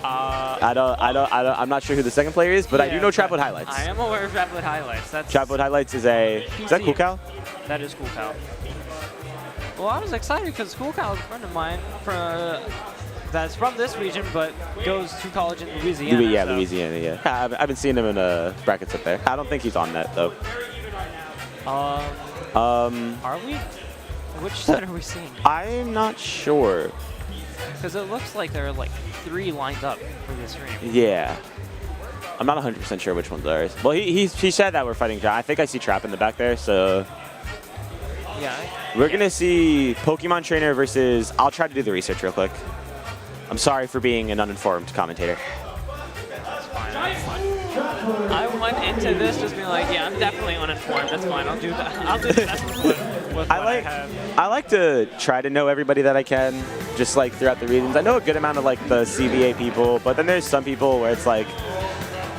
I'm not sure who the second player is, but I do know Trapwood Highlights. I am aware of Trapwood Highlights. Trapwood Highlights is a... Is that Cool Cow? That is Cool Cow. Well, I was excited because Cool Cow is a friend of mine that's from this region, but goes to college in Louisiana. Yeah, so. Louisiana, yeah. I've been seeing him in brackets up there. I don't think he's on net, though. Are we? Which set are we seeing? I'm not sure. Because it looks like there are like 3 lined up for this stream. Yeah. I'm not 100% sure which ones are. Well, he said that we're fighting Trap. I think I see Trap in the back there, so... Yeah. We're going to see Pokemon Trainer versus... I'll try to do the research real quick. I'm sorry for being an uninformed commentator. That's fine. I went into this just being like, yeah, I'm definitely uninformed. That's fine. I'll do that. I'll do the best with what I have. I like to try to know everybody that I can, just like throughout the regions. I know a good amount of like the CVA people, but then there's some people where it's like,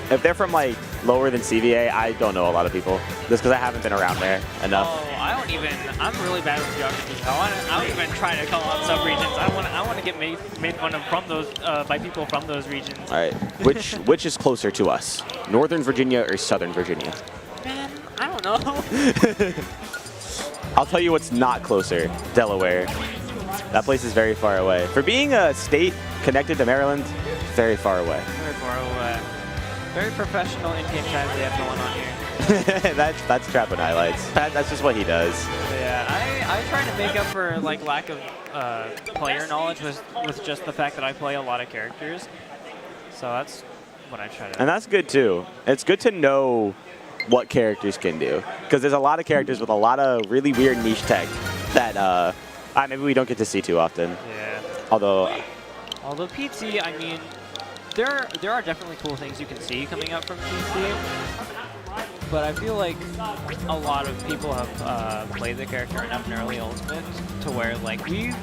if they're from like lower than CVA, I don't know a lot of people, just because I haven't been around there enough. Oh, I'm really bad with geography. I don't even try to call out sub-regions. I want to get made fun of from those, by people from those regions. All right, which is closer to us, Northern Virginia or Southern Virginia? Man, I don't know. I'll tell you what's not closer, Delaware. That place is very far away. For being a state connected to Maryland, very far away. Very far away. Very professional in-game chat they have going on here. that's Trapwood Highlights. That's just what he does. Yeah, I try to make up for like lack of player knowledge with just the fact that I play a lot of characters. So that's what I try to do. And that's good too. It's good to know what characters can do, because there's a lot of characters with a lot of really weird niche tech that maybe we don't get to see too often. Yeah. Although PT, I mean, there are definitely cool things you can see coming up from PT, but I feel like a lot of people have played the character enough in early Ultimate to where like we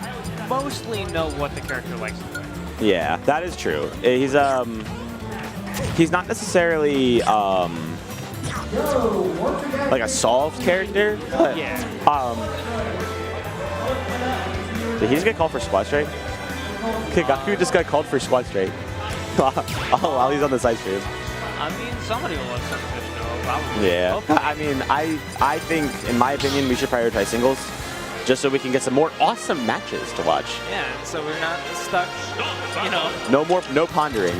mostly know what the character likes to play. Yeah, that is true. He's not necessarily like a solved character, but yeah. Did he just get called for squat straight? Kagaku just got called for squat straight. While he's on the side stream. I mean, somebody will let some fish know, probably. Yeah. Hopefully. I mean, I think, in my opinion, we should prioritize singles, just so we can get some more awesome matches to watch. Yeah, so we're not stuck, you know. No pondering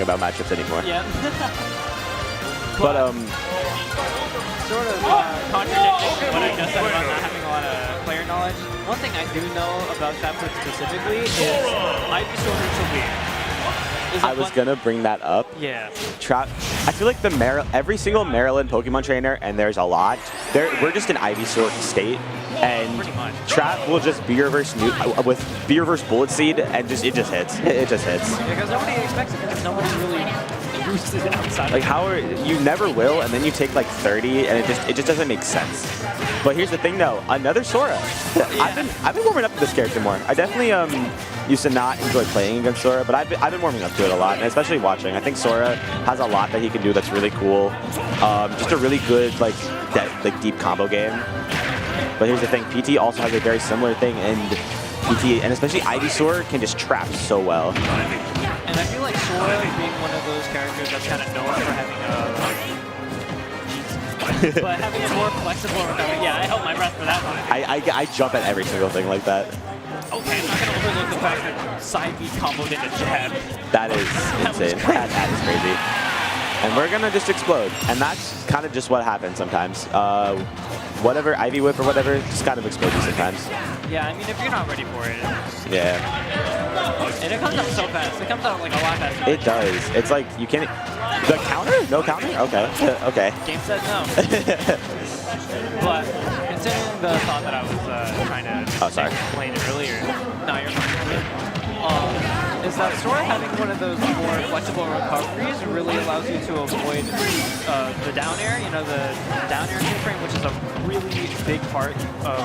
about matchups anymore. Yeah. but sort of contradicting what I just said about not having a lot of player knowledge. One thing I do know about Trapwood specifically is IV Sword Ritual Beam. I was gonna bring that up. Yeah. I feel like every single Maryland Pokemon trainer, and there's a lot. We're just an Ivysaur state, and pretty much. Trap will just be reverse Bullet Seed, and it just hits. It just hits. Yeah, because nobody expects it, because nobody really uses it outside. Like you never will, and then you take like 30, and it just doesn't make sense. But here's the thing, though. Another Sora. Yeah. I've been warming up to this character more. I definitely used to not enjoy playing against Sora, but I've been warming up to it a lot, and especially watching. I think Sora has a lot that he can do that's really cool. Just a really good deep combo game. But here's the thing, PT also has a very similar thing, and PT, and especially Ivysaur, can just trap so well. And I feel like Sora being one of those characters that's kind of known for having but having a more flexible recovery. Yeah, I held my breath for that one. I jump at every single thing like that. Okay, I'm not going to overlook the fact that side B comboed into jab. That is insane. That is crazy. And we're gonna just explode. And that's kind of just what happens sometimes. Whatever, Ivy Whip or whatever, just kind of explodes you sometimes. Yeah, I mean, if you're not ready for it. Yeah. And it comes out so fast. It comes out like a lot faster. It does. It's like, you can't... The counter? No counter? Okay. Okay. Game said no. But considering the thought that I was trying to explain earlier, no, you're fine. Is that Sora having one of those more flexible recoveries really allows you to avoid the down air, you know, the down air frame, which is a really big part of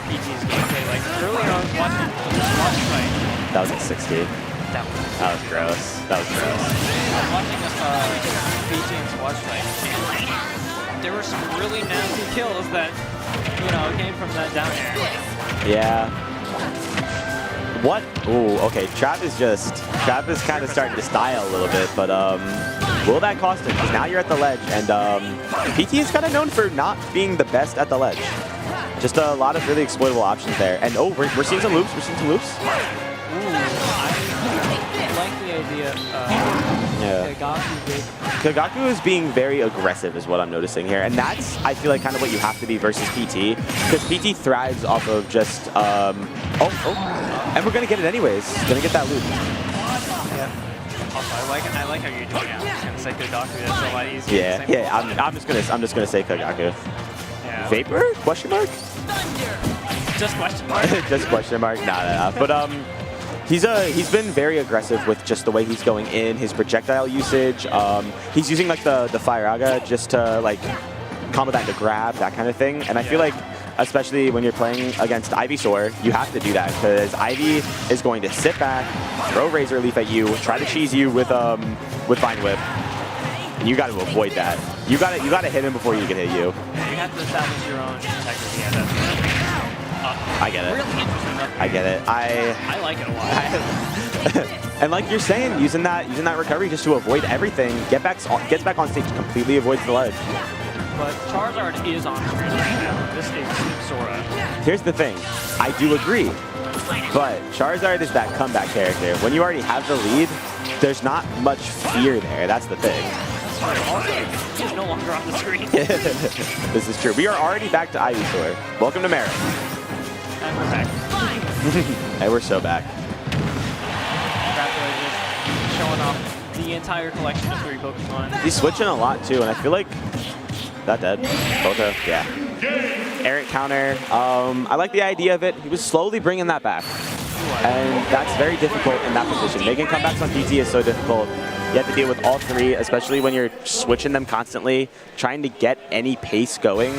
PT's gameplay. Like earlier I was watching Watch Fight. That was at 60. That was gross. That was gross. I was watching PT's Watch Fight. There were some really nasty kills that, you know, came from that down air. Yeah. What? Ooh, okay. Trap is kind of starting to style a little bit, but will that cost him? Because now you're at the ledge, and PT is kind of known for not being the best at the ledge. Just a lot of really exploitable options there. And oh, we're seeing some loops. We're seeing some loops. Ooh, I like the idea of Kagaku is being very aggressive is what I'm noticing here. And that's, I feel like, kind of what you have to be versus PT. Because PT thrives off of just, and we're going to get it anyways. Going to get that loop. Yeah. Also, I like how you're doing it. I'm just going to say Kagaku. That's a lot easier. Yeah, I'm just gonna say Kagaku. Yeah. Vapor? Question mark? Just question mark? Just question mark? Nah. But he's been very aggressive with just the way he's going in, his projectile usage. He's using like the Fire-Aga just to like combo that into grab, that kind of thing. And I feel like, especially when you're playing against Ivysaur, you have to do that because Ivy is going to sit back, throw Razor Leaf at you, try to cheese you with Vine Whip. And you got to avoid that. You got to hit him before he can hit you. You have to establish your own integrity. Yeah, that's I get it. Really interesting. I get it. I like it a lot. And like you're saying, using that recovery just to avoid everything, gets back on stage, completely avoids the ledge. But Charizard is on screen right now. This is Sora. Here's the thing. I do agree. But Charizard is that comeback character. When you already have the lead, there's not much fear there. That's the thing. Also, he's no longer on the screen. This is true. We are already back to Ivysaur. Welcome to Mara. And we're back. Hey, we're so back. Congratulations. Showing off the entire collection of 3 Pokemon. He's switching a lot too, and I feel like that dead. Boto, yeah. Eric counter. I like the idea of it. He was slowly bringing that back, and that's very difficult in that position. Making comebacks on PT is so difficult. You have to deal with all 3, especially when you're switching them constantly, trying to get any pace going.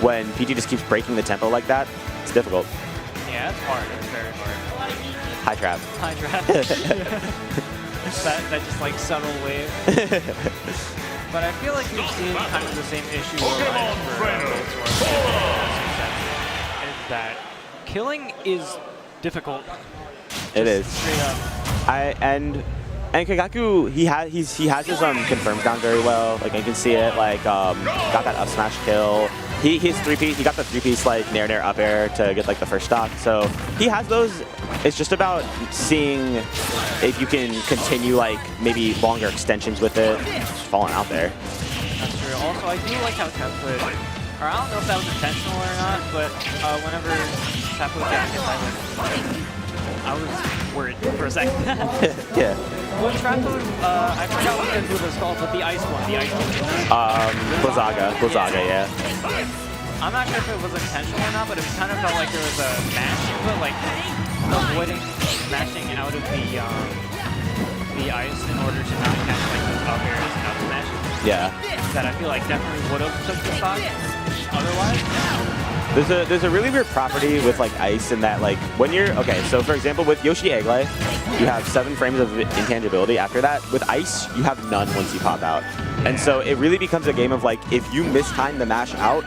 When PT just keeps breaking the tempo like that, it's difficult. Yeah, it's hard. It's very hard. High trap. High trap. that just like subtle wave. But I feel like we've seen kind of the same issue is that killing is difficult. It is. Straight up. And Kagaku, he has his confirms down very well. Like I can see it. Like got that up smash kill. He got the 3-piece like nair up air to get like the first stock. So he has those. It's just about seeing if you can continue like maybe longer extensions with it. Just falling out there. That's true. Also, I do like how Tapwood, or I don't know if that was intentional or not, but whenever Tapwood got hit by I was worried for a second. Yeah. When Tapwood, I forgot what the move was called, but the ice one. Blizzaga, yeah. I'm not sure if it was intentional or not, but it kind of felt like there was a mashing, but like avoiding mashing out of the ice in order to not catch like those up airs and up smashes. Yeah. That I feel like definitely would have took the stock otherwise. There's a really weird property with like ice in that like when you're so for example with Yoshi Egglay, you have 7 frames of intangibility. After that, with ice, you have none once you pop out. And so it really becomes a game of like if you mistime the mash out,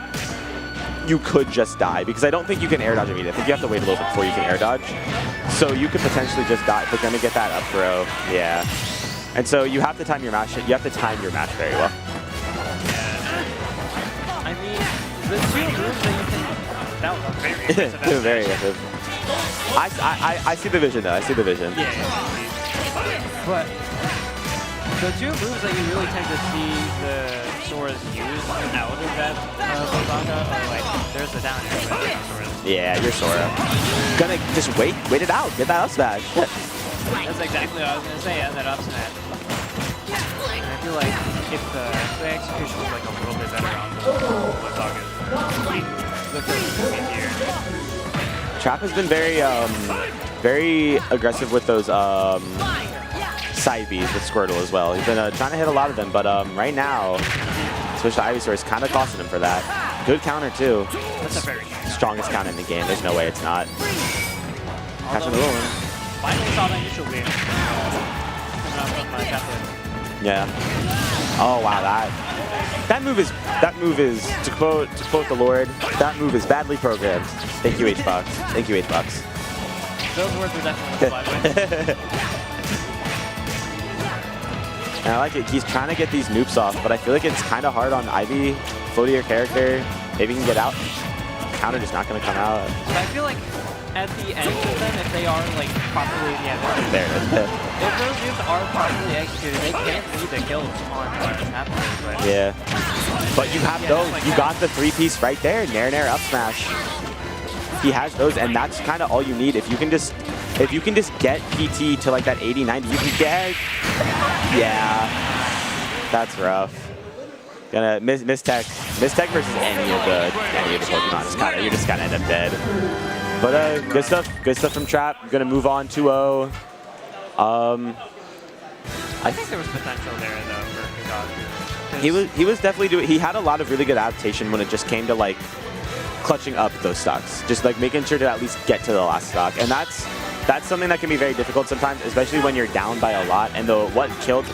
you could just die because I don't think you can air dodge immediately. I think you have to wait a little bit before you can air dodge. So you could potentially just die, but then to get that up throw, yeah. And so you have to time your mash. You have to time your mash very well. I mean, the 2 moves that you can. That was very aggressive. Very aggressive. I see the vision though. I see the vision. Yeah. But The two moves that you really tend to see the Soras use out of that Bozaka are like, there's the down air, but Soras. Yeah, you're Sora. Gonna just wait it out. Get that up smash. That's exactly what I was gonna say. Yeah, that up smash. And I feel like if the execution was like a little bit better on the Bozaka, the first movie here. Trap has been very aggressive with those side Bs with Squirtle as well. He's been trying to hit a lot of them, but right now, switch to Ivysaur is kind of costing him for that. Good counter too. That's a very Strongest counter in the game. There's no way it's not. Catching the one. Finally saw that initial wave. Coming out from Chaplin. Yeah. Oh wow, that move is to quote the Lord, that move is badly programmed. Thank you, H-Box. Thank you, H-Box. Those words are definitely implied. And I like it. He's trying to get these noops off, but I feel like it's kind of hard on Ivy. Flow to your character. Maybe he can get out. Counter just not going to come out. But I feel like at the end of them, if they are like properly, There it is. if those moves are properly executed, they can't lead the kills on happening. But Yeah. But you have those. like You that. got the three-piece right there. Nair up smash. He has those, and that's kind of all you need. If you can just get PT to like that 80, 90, you can get. Yeah. That's rough. Gonna miss tech versus any of the Pokemon. You're just gonna end up dead. But good stuff from Trap. Gonna move on 2-0. I think there was potential there though for Kagaku. He was definitely doing. He had a lot of really good adaptation when it just came to like clutching up those stocks, just like making sure to at least get to the last stock, and that's something that can be very difficult sometimes, especially when you're down by a lot. And what killed.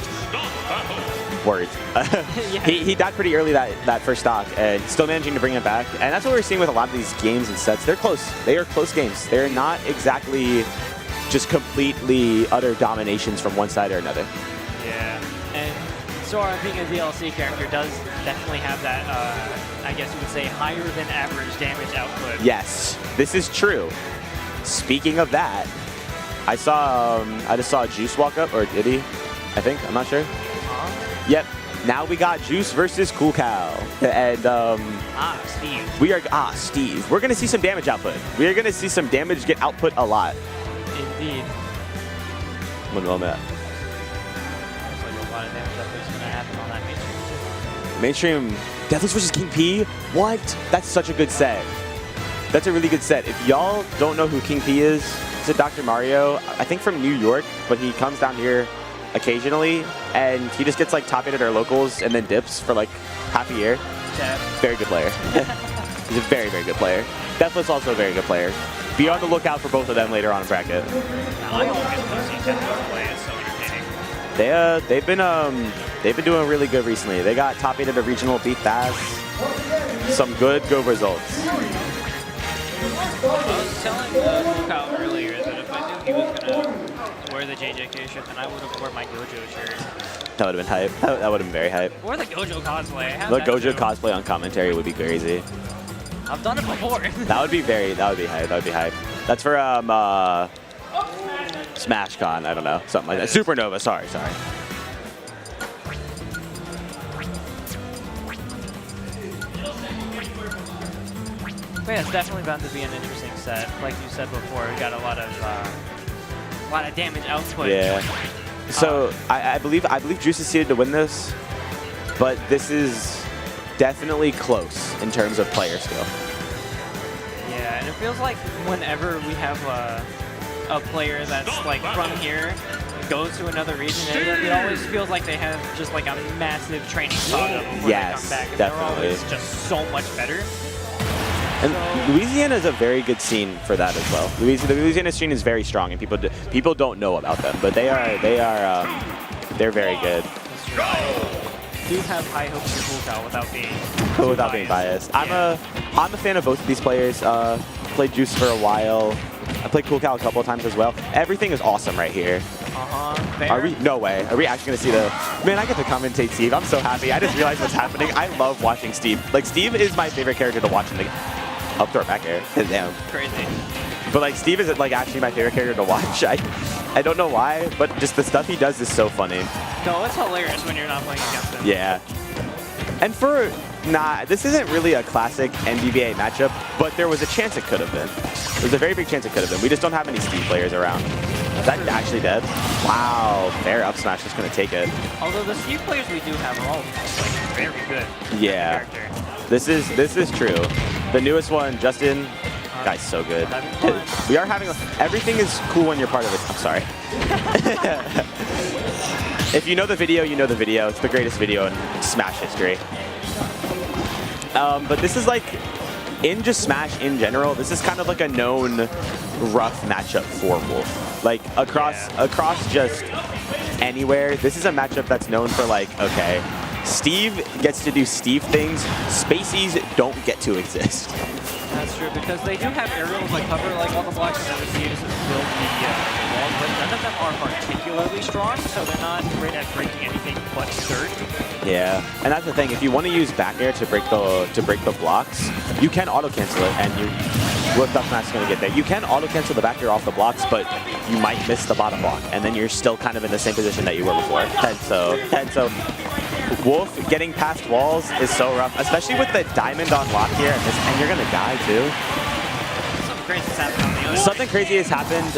Words. He died pretty early that first stock, and still managing to bring it back. And that's what we're seeing with a lot of these games and sets. They're close. They are close games. They're not exactly just completely utter dominations from one side or another. Yeah, and Sora being a DLC character does definitely have that, I guess you would say, higher than average damage output. Yes, this is true. Speaking of that, I just saw Juice walk up, or did he? I think, I'm not sure. Yep. Now we got Juice versus Cool Cow, and Steve. Steve. We're gonna see some damage output. We are gonna see some damage get output a lot. Indeed. One moment. Looks like a lot of damage output is gonna happen on that mainstream. Mainstream Deathless versus King P. What? That's such a good set. That's a really good set. If y'all don't know who King P is, it's a Dr. Mario. I think from New York, but he comes down here occasionally, and he just gets like top 8 at our locals and then dips for like half a year. Yeah. Very good player. He's a very, very good player. Deathless also a very good player. Be on the lookout for both of them later on in bracket. I always get to see Deathless play. It's so entertaining. They've been doing really good recently. They got top 8 at a regional, beat Thaz. Some good results. I was telling Cool Cow earlier that if I knew he was gonna wear the JJK shirt, then I would have worn my Gojo shirt. That would have been hype. That would have been very hype. Or the Gojo cosplay. The Gojo cosplay on commentary would be crazy. I've done it before. That would be hype. That would be hype. That's for SmashCon. I don't know, something like that. Supernova. Sorry. But yeah, it's definitely bound to be an interesting set. Like you said before, we got a lot of damage output. Yeah. So I believe Juice is seeded to win this, but this is definitely close in terms of player skill. Yeah, and it feels like whenever we have a player that's like from here goes to another region, it always feels like they have just like a massive training saga before they come back. And Definitely. They're always just so much better. And Louisiana is a very good scene for that as well. The Louisiana scene is very strong, and people don't know about them, but they're very good. I do have high hopes for Cool Cow without being biased. Yeah. I'm a fan of both of these players. Played Juice for a while. I played Cool Cow a couple of times as well. Everything is awesome right here. Are we? No way. Are we actually gonna see the? Man, I get to commentate Steve. I'm so happy. I just realized what's happening. I love watching Steve. Like, Steve is my favorite character to watch in the game. Up throw back air. Damn. Crazy. But like Steve is like actually my favorite character to watch. I don't know why, but just the stuff he does is so funny. No, it's hilarious when you're not playing against him. Yeah. And for this isn't really a classic MDVA matchup, but there was a chance it could have been. There's a very big chance it could have been. We just don't have any Steve players around. Is that actually dead? Wow, fair up smash just gonna take it. Although the Steve players we do have are all like very good. Yeah. This is true. The newest one, Justin, guy's so good. We are having everything is cool when you're part of it. I'm sorry. If you know the video, you know the video. It's the greatest video in Smash history. But this is like, in just Smash in general, this is kind of like a known rough matchup for Wolf. Like across just anywhere, this is a matchup that's known for like, okay, Steve gets to do Steve things, Spaceys don't get to exist. That's true, because they do have aerials like cover like all the blocks and then the uses build the walls, but none of them are particularly strong, so they're not great at breaking anything but dirt. Yeah, and that's the thing. If you want to use back air to break the blocks, you can auto cancel it, and with up smash is going to get there. You can auto cancel the back air off the blocks, but you might miss the bottom block, and then you're still kind of in the same position that you were before. And so Wolf getting past walls is so rough, especially with the diamond on lock here, and you're gonna die too. Something crazy has happened on the other Something crazy has happened.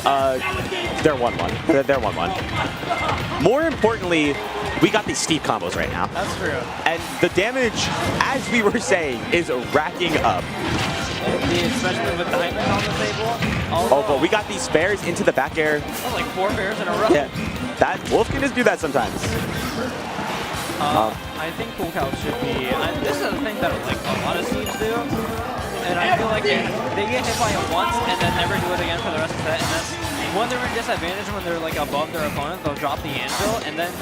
They're 1-1. They're 1-1. More importantly, we got these Steve combos right now. That's true. And the damage, as we were saying, is racking up. Especially with diamond on the table. Oh, but we got these spares into the back air. Oh, like 4 bears in a row. Yeah, that Wolf can just do that sometimes. I think Cool Cow should be. This is the thing that like a lot of teams do, and I feel like they get hit by it once and then never do it again for the rest of the set. And then when they're in disadvantage, when they're like above their opponent, they'll drop the anvil, and then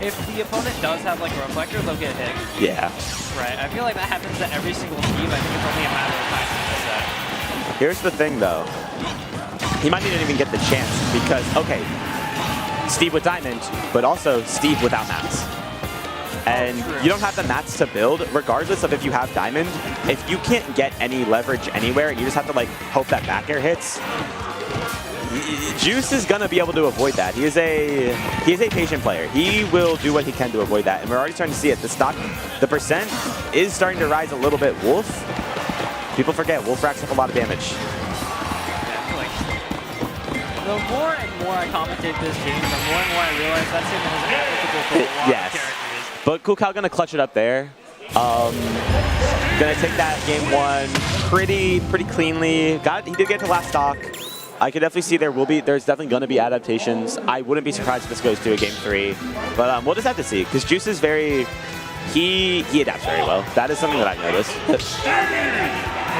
if the opponent does have like a reflector, they'll get hit. Yeah. Right. I feel like that happens to every single team. I think it's only a matter of time to do that. Here's the thing, though. He might not even get the chance because okay, Steve with diamond, but also Steve without mats. And you don't have the mats to build, regardless of if you have diamond. If you can't get any leverage anywhere, and you just have to like hope that back air hits, Juice is gonna be able to avoid that. He is a patient player. He will do what he can to avoid that, and we're already starting to see it. The percent is starting to rise a little bit. Wolf, people forget, Wolf racks up a lot of damage. The more and more I commentate this game, the more and more I realize that's him as applicable for a lot of characters. But Cool Cow gonna clutch it up there. Gonna take that game 1 pretty cleanly. He did get to last stock. I could definitely see there's definitely gonna be adaptations. I wouldn't be surprised if this goes to a game 3. But we'll just have to see, because Juice is he adapts very well. That is something that I've noticed.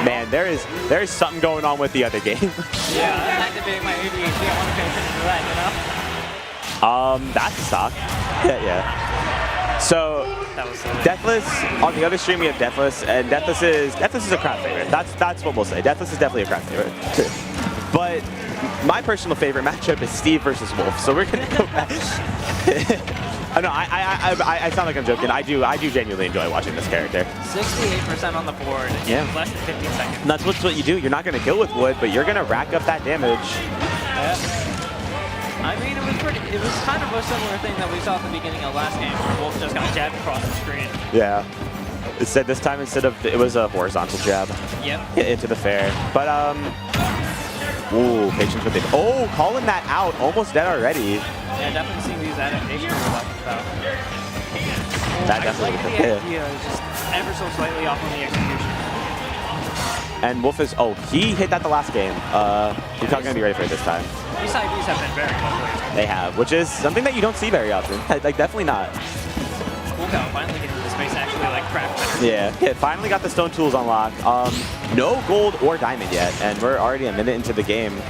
Man, there is something going on with the other game. Yeah, I'm activating my ADHD. I want to pay attention to that, you know? That's a stock. Yeah. So, Deathless, on the other stream we have Deathless, and Deathless is a crowd favorite. That's what we'll say. Deathless is definitely a crowd favorite. But my personal favorite matchup is Steve versus Wolf, so we're gonna go back. I know, I sound like I'm joking. I do genuinely enjoy watching this character. 68% on the board in less than 15 seconds. And that's what you do. You're not gonna kill with wood, but you're gonna rack up that damage. Yeah. I mean, it was kind of a similar thing that we saw at the beginning of last game, where Wolf just got jabbed across the screen. Yeah. Instead, this time it was a horizontal jab. Yep. Into the fair. But ooh, patience with it. Oh, calling that out, almost dead already. Yeah, definitely seeing these adaptations we're talking about. That definitely. The idea is just ever so slightly off on the execution. And Wolf is, he hit that the last game. He's not going to be ready for it this time. These IVs have been very well played. They have, which is something that you don't see very often. Like, definitely not. Cool Cow finally getting the space to actually, like, craft better. Yeah, finally got the stone tools unlocked. No gold or diamond yet, and we're already a minute into the game.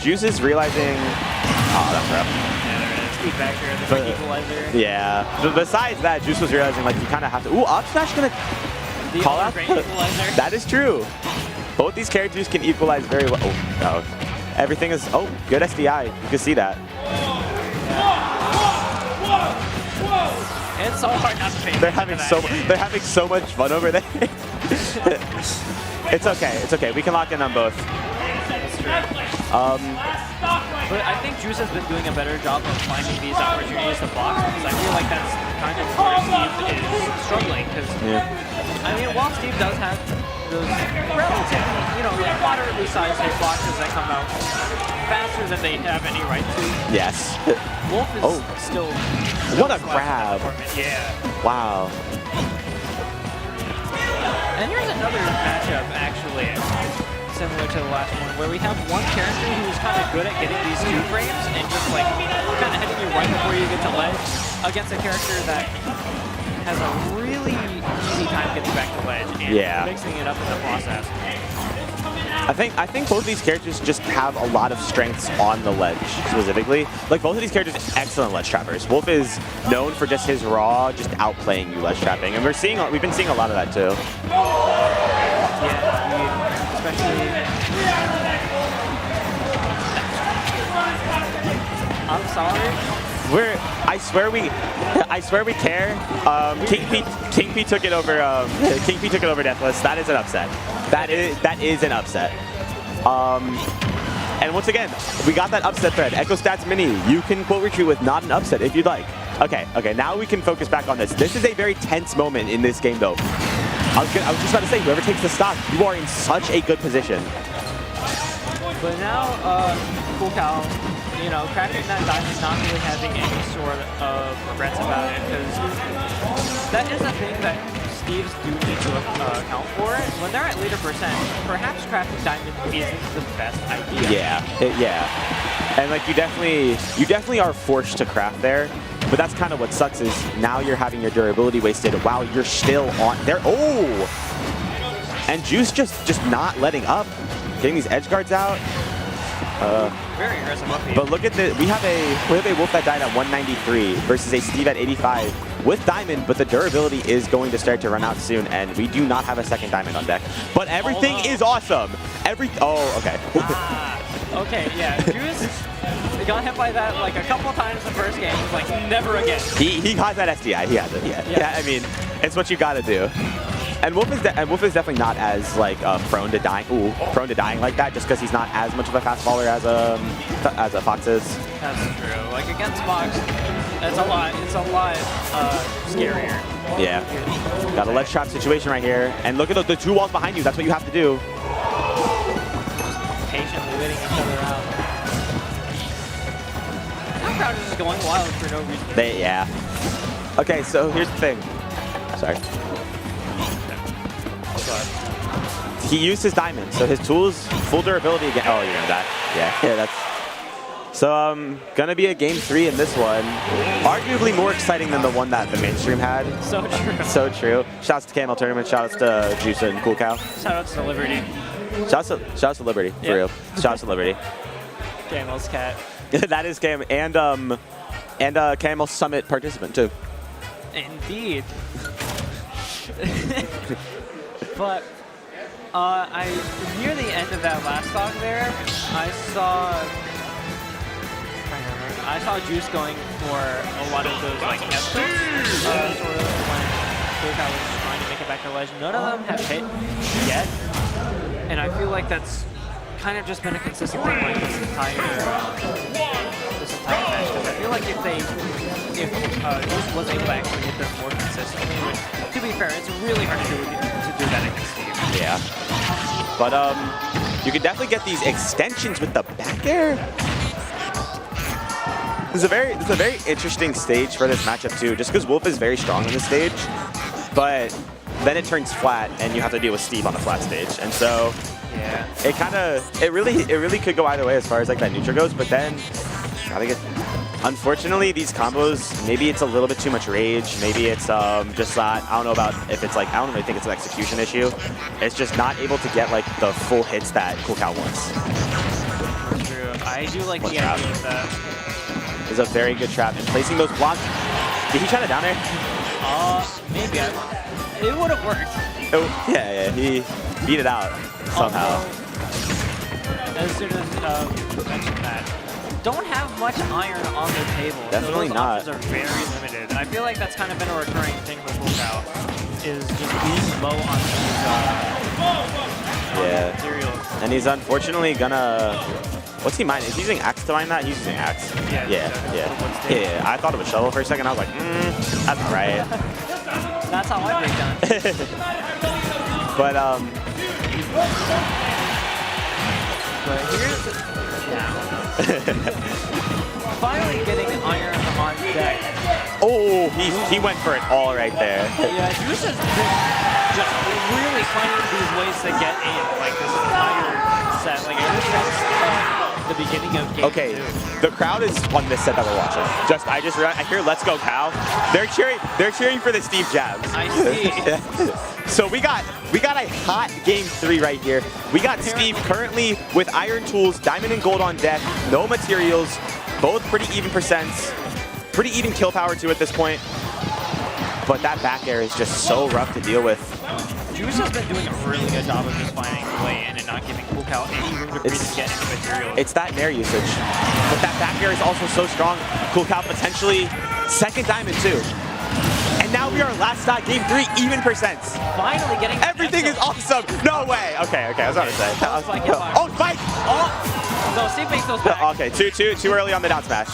Juice is realizing, that's rough. Yeah, there it is. Keep back here, the quick equalizer. Yeah. But besides that, Juice was realizing, like, you kind of have to, up smash gonna call out. That is true. Both these characters can equalize very well. Everything is, good SDI. You can see that. It's so hard not to pay. They're having so much fun over there. It's okay. It's okay. We can lock in on both. That's true. But I think Juice has been doing a better job of finding these opportunities to block, because I feel like that's kind of where Steve is struggling. Because I mean, while Steve does have those relatively, like moderately sized hitboxes that come out faster than they have any right to. Yes. Wolf is still. What a grab! Yeah. Wow. And here's another matchup, actually, similar to the last one, where we have one character who's kind of good at getting these 2 frames and just like kind of hitting you right before you get to ledge, against a character that has a really easy time getting back to ledge and mixing it up in the process. I think both of these characters just have a lot of strengths on the ledge, specifically. Like, both of these characters are excellent ledge trappers. Wolf is known for just his raw, just outplaying you ledge trapping, and we've been seeing a lot of that too. Yeah, especially. I'm sorry. I swear we care. King P took it over. King P took it over Deathless. That is an upset. That is an upset. And once again, we got that upset thread. Echo Stats Mini. You can quote retreat with not an upset if you'd like. Okay. Now we can focus back on this. This is a very tense moment in this game, though. I was just about to say, whoever takes the stock, you are in such a good position. But now, Cool Cow, cracking that diamond, not really having any sort of regrets about it, because that is a thing that Steves do need to account for. When they're at leader percent, perhaps crafting diamond isn't the best idea. Yeah. And like you definitely are forced to craft there. But that's kind of what sucks is now you're having your durability wasted while you're still on there. Oh! And Juice just not letting up. Getting these edge guards out. Very aggressive up here. But look at this. We have a Wolf that died at 193 versus a Steve at 85 with Diamond, but the durability is going to start to run out soon, and we do not have a second Diamond on deck. But everything is awesome. Okay. Okay, yeah. Juice got hit by that like a couple times the first game. He's like, never again. He has that SDI. He has it. Yeah. I mean, it's what you got to do. And Wolf is definitely not as like prone to dying like that, just because he's not as much of a fast faller as a Fox is. That's true. Like against Fox, it's a lot scarier. Yeah. Got a ledge trap situation right here, and look at the 2 walls behind you. That's what you have to do. Just patiently waiting each other out. The crowd is just going wild for no reason. Yeah. Okay, so here's the thing. Sorry. He used his diamond, so his tools, full durability again. Oh, you're gonna die. Yeah, that's. So, gonna be a game 3 in this one. Arguably more exciting than the one that the mainstream had. So true. So true. Shouts to KML Tournament, shoutouts to Juice and Cool Cow. Shoutouts to Liberty. Shouts to Liberty, for real. Shouts to Liberty. KML's cat. That is KM, and KML Summit participant, too. Indeed. But near the end of that last stock there, I saw Juice going for a lot of those like F-tilts, sort of when Coca was trying to make it back to ledge. None of them have hit yet, and I feel like that's kind of just been a consistent thing like this entire match. Because I feel like if Juice was able to actually hit them more consistently, which to be fair, it's really hard to do that against Steve. Yeah. But you can definitely get these extensions with the back air. This is a very interesting stage for this matchup too, just because Wolf is very strong on this stage, but then it turns flat and you have to deal with Steve on the flat stage, and so yeah, it really could go either way as far as like that neutral goes. But then gotta get. Unfortunately, these combos, maybe it's a little bit too much rage. Maybe it's just not, I don't know about if it's like, I don't really think it's an execution issue. It's just not able to get like the full hits that Cool Cow wants. True. I do like the idea of that. It's a very good trap. And placing those blocks, did he try to down air? Maybe. It would have worked. Oh, yeah, he beat it out somehow. As soon as you mentioned that, don't have much iron on their table. Definitely so those not. options are very limited. And I feel like that's kind of been a recurring thing with Cool Cow, is just being low on Yeah. materials. And he's unfortunately gonna. What's he mine? Is he using axe to mine that? He's using axe. Yeah, Yeah. I thought it was shovel for a second. I was like, that's not right. That's how I break down. But But here's finally getting iron on deck. oh, he went for it all right there. Yeah, Juice has been just really finding these ways to get in, like this entire set, like ever since the beginning of game Okay, 2. the crowd is on this set that we're watching. I hear "Let's Go Cal." They're cheering for the Steve jabs. I see. So we got a hot game 3 right here. We got Steve currently with iron tools, diamond and gold on deck, no materials, both pretty even percents, pretty even kill power too at this point. But that back air is just so rough to deal with. Juice has been doing a really good job of just finding the way in and not giving Cool Cow any room to breathe and get into materials. It's that nair usage. But that back air is also so strong. Cool Cow potentially second diamond too. And now we are last stock game 3 even percents. Finally getting Everything is awesome. No way. Okay, I was about to say. Oh, spike. Oh, no, Steve makes those back. Okay, too early on the down smash.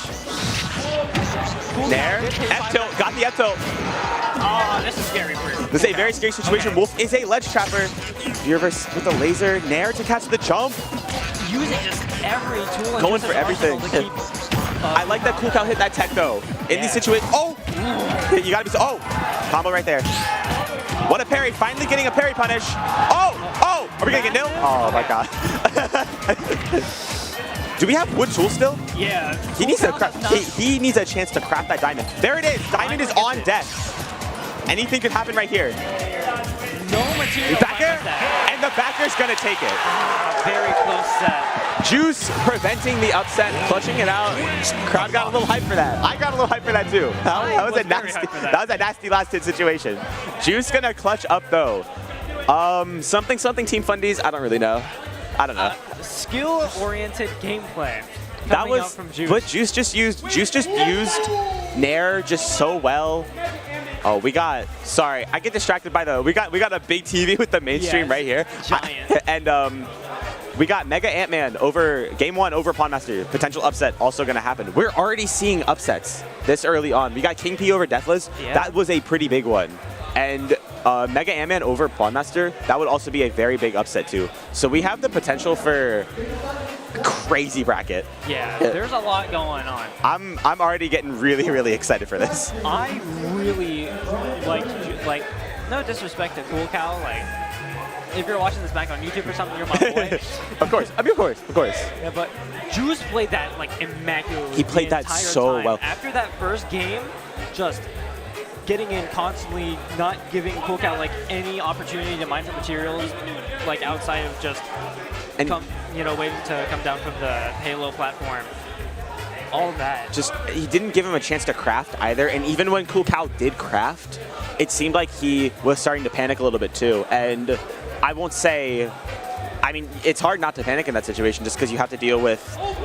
Cool Nair, Cow did hit F tilt, got the F tilt. Oh, this is scary for him. This is a very scary situation. Okay. Wolf is a ledge trapper. Universe with the laser. Nair to catch the jump. Using just every tool. Going for everything. I like that Cool Cow hit that tech though. In these situations. Oh! You gotta be. Oh! Combo right there. What a parry. Finally getting a parry punish. Oh! Oh! Are we gonna get nil? Oh my god. Do we have wood tools still? Yeah. He needs to craft. He needs a chance to craft that diamond. There it is. Diamond is on deck. Anything could happen right here. No material. Back air, and the back air's gonna take it. Very close set. Juice preventing the upset, clutching it out. Crowd got a little hype for that. I got a little hype for that too. That was a nasty last hit situation. Juice gonna clutch up though. Something Team Fundies. I don't really know. I don't know. Skill-oriented gameplay. That was out from Juice. But Juice just used Nair just so well. Oh, sorry, I get distracted by we got a big TV with the mainstream right here. Giant. And we got Mega Ant-Man over game 1 over Pawnmaster. Potential upset also gonna happen. We're already seeing upsets this early on. We got King P over Deathless. Yeah. That was a pretty big one. And Mega Ant-Man over Pawnmaster, that would also be a very big upset too. So we have the potential for crazy bracket. Yeah, there's a lot going on. I'm already getting really excited for this. I really like, no disrespect to Cool Cow, like, if you're watching this back on YouTube or something, you're my boy. Of course. Yeah, but Juice played that, like, immaculately. He played that so well. After that first game, just getting in constantly, not giving Cool Cow, like, any opportunity to mine for materials, like, outside of just waiting to come down from the Halo platform. All that. Just, he didn't give him a chance to craft either. And even when Cool Cow did craft, it seemed like he was starting to panic a little bit too. And I won't say, I mean, it's hard not to panic in that situation just because you have to deal with,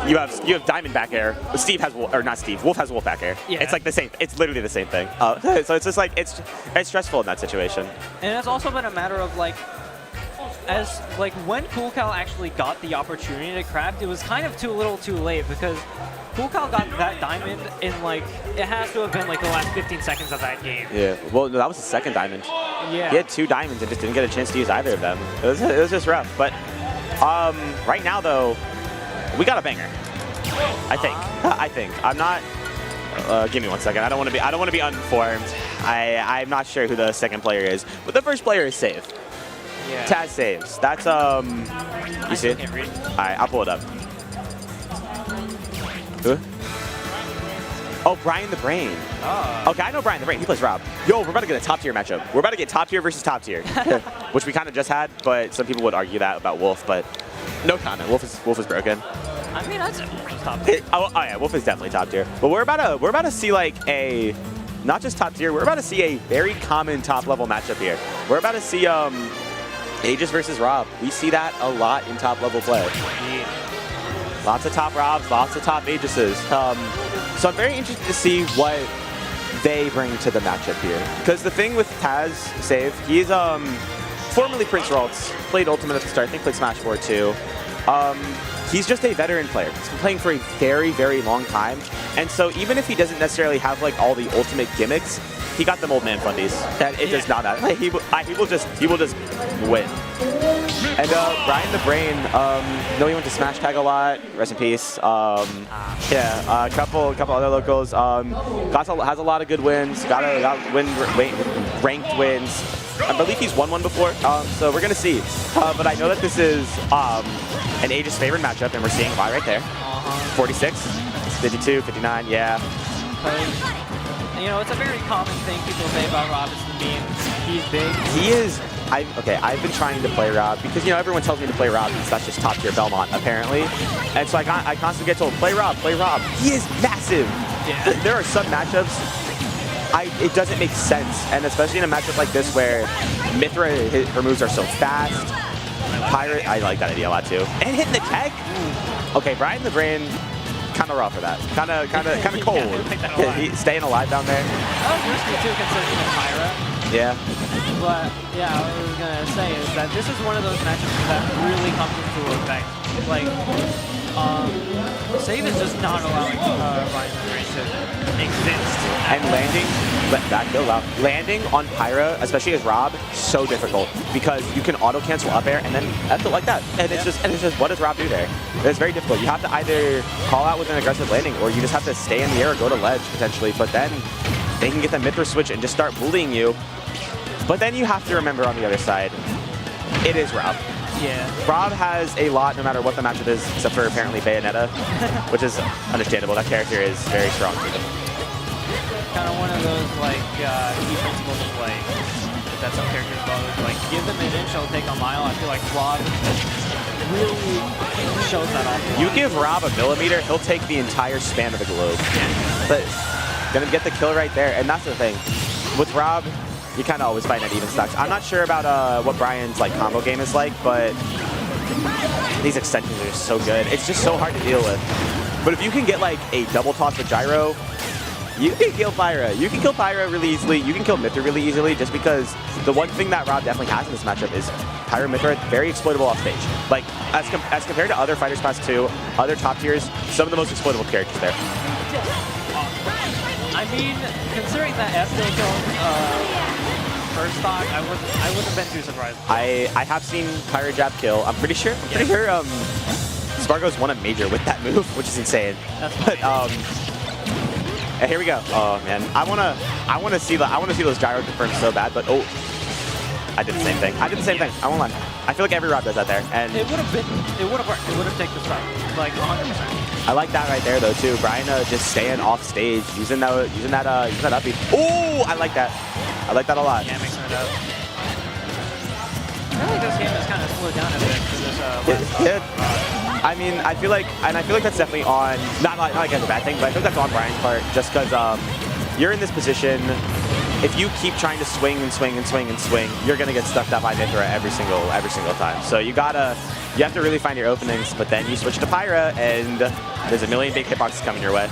you have diamond back air. Steve has, or not Steve, Wolf has wolf back air. Yeah. It's like the same, it's literally the same thing. So it's just like, it's stressful in that situation. And it's also been a matter of like, when Cool Cow actually got the opportunity to craft, it was kind of too little too late because Cool Cow got that diamond in like, it has to have been like the last 15 seconds of that game. Yeah, well, no, that was the second diamond. Yeah. He had 2 diamonds and just didn't get a chance to use either of them. It was just rough. But right now, though, we got a banger. I think. I'm not. Give me 1 second. I don't want to be uninformed. I'm not sure who the second player is, but the first player is Save. Yeah. Taz saves. That's you see it? Can't read. All right, I'll pull it up. Who? Oh, Brian the Brain. Oh. Okay, I know Brian the Brain. He plays Rob. Yo, we're about to get a top tier matchup. We're about to get top tier versus top tier, which we kind of just had, but some people would argue that about Wolf, but no comment. Wolf is broken. I mean, that's top tier. Oh yeah, Wolf is definitely top tier. But we're about to see like a, not just top tier. We're about to see a very common top level matchup here. We're about to see Aegis versus Rob. We see that a lot in top level play. Yeah. Lots of top Robs, lots of top Aegises. So I'm very interested to see what they bring to the matchup here. Because the thing with Taz, Save, he's formerly Prince Ralts, played Ultimate at the start, I think played Smash 4 too. He's just a veteran player. He's been playing for a very, very long time. And so even if he doesn't necessarily have like all the ultimate gimmicks, he got them old man fundies. And it does not matter. Like, he will just win. And Brian the Brain, know he went to Smash Tag a lot. Rest in peace. Yeah, a couple other locals. Has a lot of good wins. Got ranked wins. I believe he's won one before. So we're gonna see. But I know that this is an Aegis favored matchup, and we're seeing why right there. 46, 52, 59. Yeah. You know, it's a very common thing people say about Rob. It's the memes. He's big. He is. I've been trying to play Rob because, you know, everyone tells me to play Rob because that's just top tier Belmont, apparently. And so I constantly get told, play Rob, play Rob. He is massive. Yeah. There are some matchups, it doesn't make sense. And especially in a matchup like this where Mithra, her moves are so fast. Pirate, I like that idea a lot too. And hitting the tech? Okay, Brian the Brain, kind of raw for that. Kind of cold. Yeah, I like that a lot. He's staying alive down there. That was risky too, considering the Pyra. Yeah. But yeah, what I was gonna say is that this is one of those matchups that really comes into effect. Like, Save is just not allowing Ryan to exist. And landing on Pyra, especially as Rob, so difficult because you can auto cancel up air and then that's it like that. And it's just what does Rob do there? It's very difficult. You have to either call out with an aggressive landing or you just have to stay in the air or go to ledge potentially. But then they can get the Mithra switch and just start bullying you. But then you have to remember on the other side, it is Rob. Yeah. Rob has a lot no matter what the matchup is, except for apparently Bayonetta, which is understandable. That character is very strong. Kind of one of those like key principles of play that some characters go with. Like, give them an inch, they'll take a mile. I feel like Rob really shows that off. You give Rob a millimeter, he'll take the entire span of the globe. Yeah. But gonna get the kill right there, and that's the thing. With Rob, you kind of always fight at even stocks. I'm not sure about what Brian's like combo game is like, but these extensions are so good. It's just so hard to deal with. But if you can get like a double toss with gyro, you can kill Pyra. You can kill Pyra really easily. You can kill Mithra really easily just because the one thing that Rob definitely has in this matchup is Pyra Mithra, very exploitable off stage. Like, as compared to other Fighters Class 2, other top tiers, some of the most exploitable characters there. I mean, considering that SD killed first stock, I wouldn't have been too surprised. I have seen Pyra Jab kill. I'm pretty sure Spargo's won a major with that move, which is insane. That's funny. But here we go. Oh man, I wanna see those gyro confirms so bad, but oh, I did the same thing. I won't lie. I feel like every Rob does that there, and it would have worked. It would have taken the start, like 100%. I like that right there though too. Brian just staying off stage, using that uppy. Oh, I like that. I like that a lot. Yeah, mixing it up. I feel like this game has kind of slowed down a bit for this I mean, I feel like that's definitely on, not like as a bad thing, but I think that's on Brian's part, just because you're in this position. If you keep trying to swing and swing and swing and swing, you're gonna get stuck up by Mithra every single time. So you have to really find your openings, but then you switch to Pyra, and there's a million big hitboxes coming your way.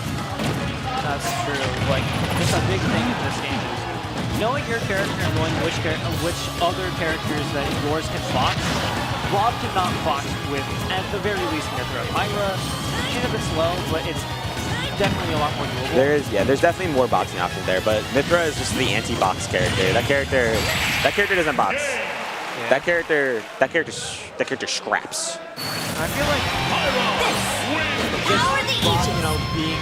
That's true. Like, just a big thing in this game is knowing your character and knowing which other characters that yours can box. Rob cannot box with, at the very least, Mithra. Pyra, she's a bit slow, but it's definitely a lot more doable. There's definitely more boxing options there, but Mithra is just the anti-box character. That character doesn't box. Yeah. That character scraps. I feel like just Rob, being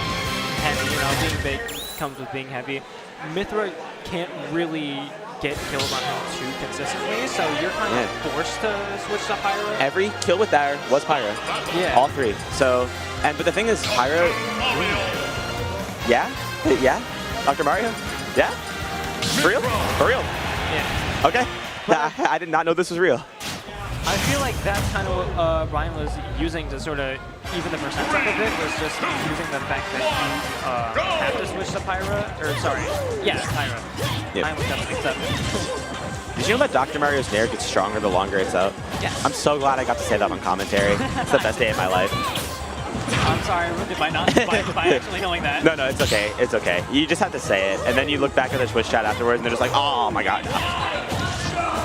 heavy, being big comes with being heavy. Mithra can't really get kills on him too consistently, so you're kind of forced to switch to Pyra. Every kill with that was Pyra. Yeah. All three. So, but the thing is, Pyra. Yeah. Dr. Mario. Yeah. For real? For real. Yeah. Okay. I did not know this was real. I feel like that's kind of what Brian was using to sort of even the percent up a bit, was just using the fact that you have to switch to Pyra, or sorry, Pyra. Yep. I was definitely accepted. Did you know that Dr. Mario's nair gets stronger the longer it's out? Yes. I'm so glad I got to say that on commentary. It's the best day of my life. I'm sorry, I ruined it by actually knowing that. No, it's okay. It's okay. You just have to say it, and then you look back at the Twitch chat afterwards, and they're just like, oh my god.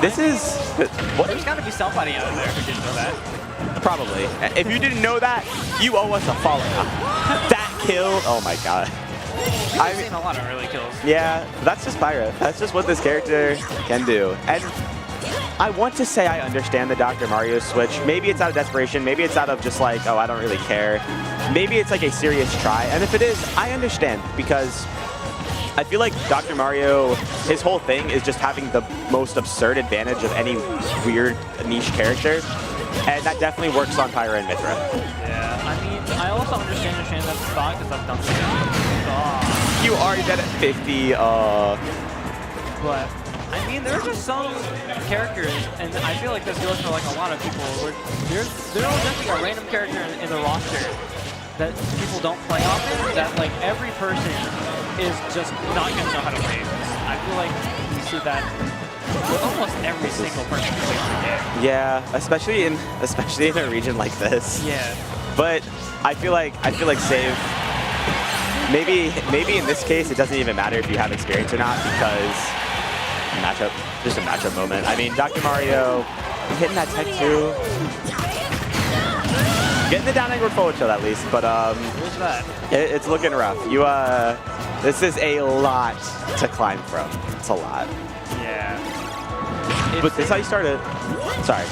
This is what? There's got to be somebody out there who didn't know that. Probably. If you didn't know that, you owe us a follow up. That kill. Oh my god. I've seen a lot of early kills. Yeah, that's just Pyra. That's just what this character can do. And I want to say I understand the Dr. Mario switch. Maybe it's out of desperation. Maybe it's out of just like, oh, I don't really care. Maybe it's like a serious try. And if it is, I understand because I feel like Dr. Mario, his whole thing is just having the most absurd advantage of any weird niche character. And that definitely works on Pyra and Mythra. Yeah, I mean, I also understand that spot because I've done this. You are dead at 50. But I mean, there are just some characters, and I feel like this goes for like a lot of people. Where there's definitely a random character in the roster that people don't play often. That like every person is just not gonna know how to play. I feel like you see that with almost every single person who plays the game. Yeah, especially in a region like this. Yeah. But I feel like Save. Maybe in this case it doesn't even matter if you have experience or not because just a matchup moment. I mean, Dr. Mario hitting that tech too, getting the down angled forward chill at least, but What's that? it's looking rough. This is a lot to climb from. It's a lot. Yeah. But this is how you started. Sorry.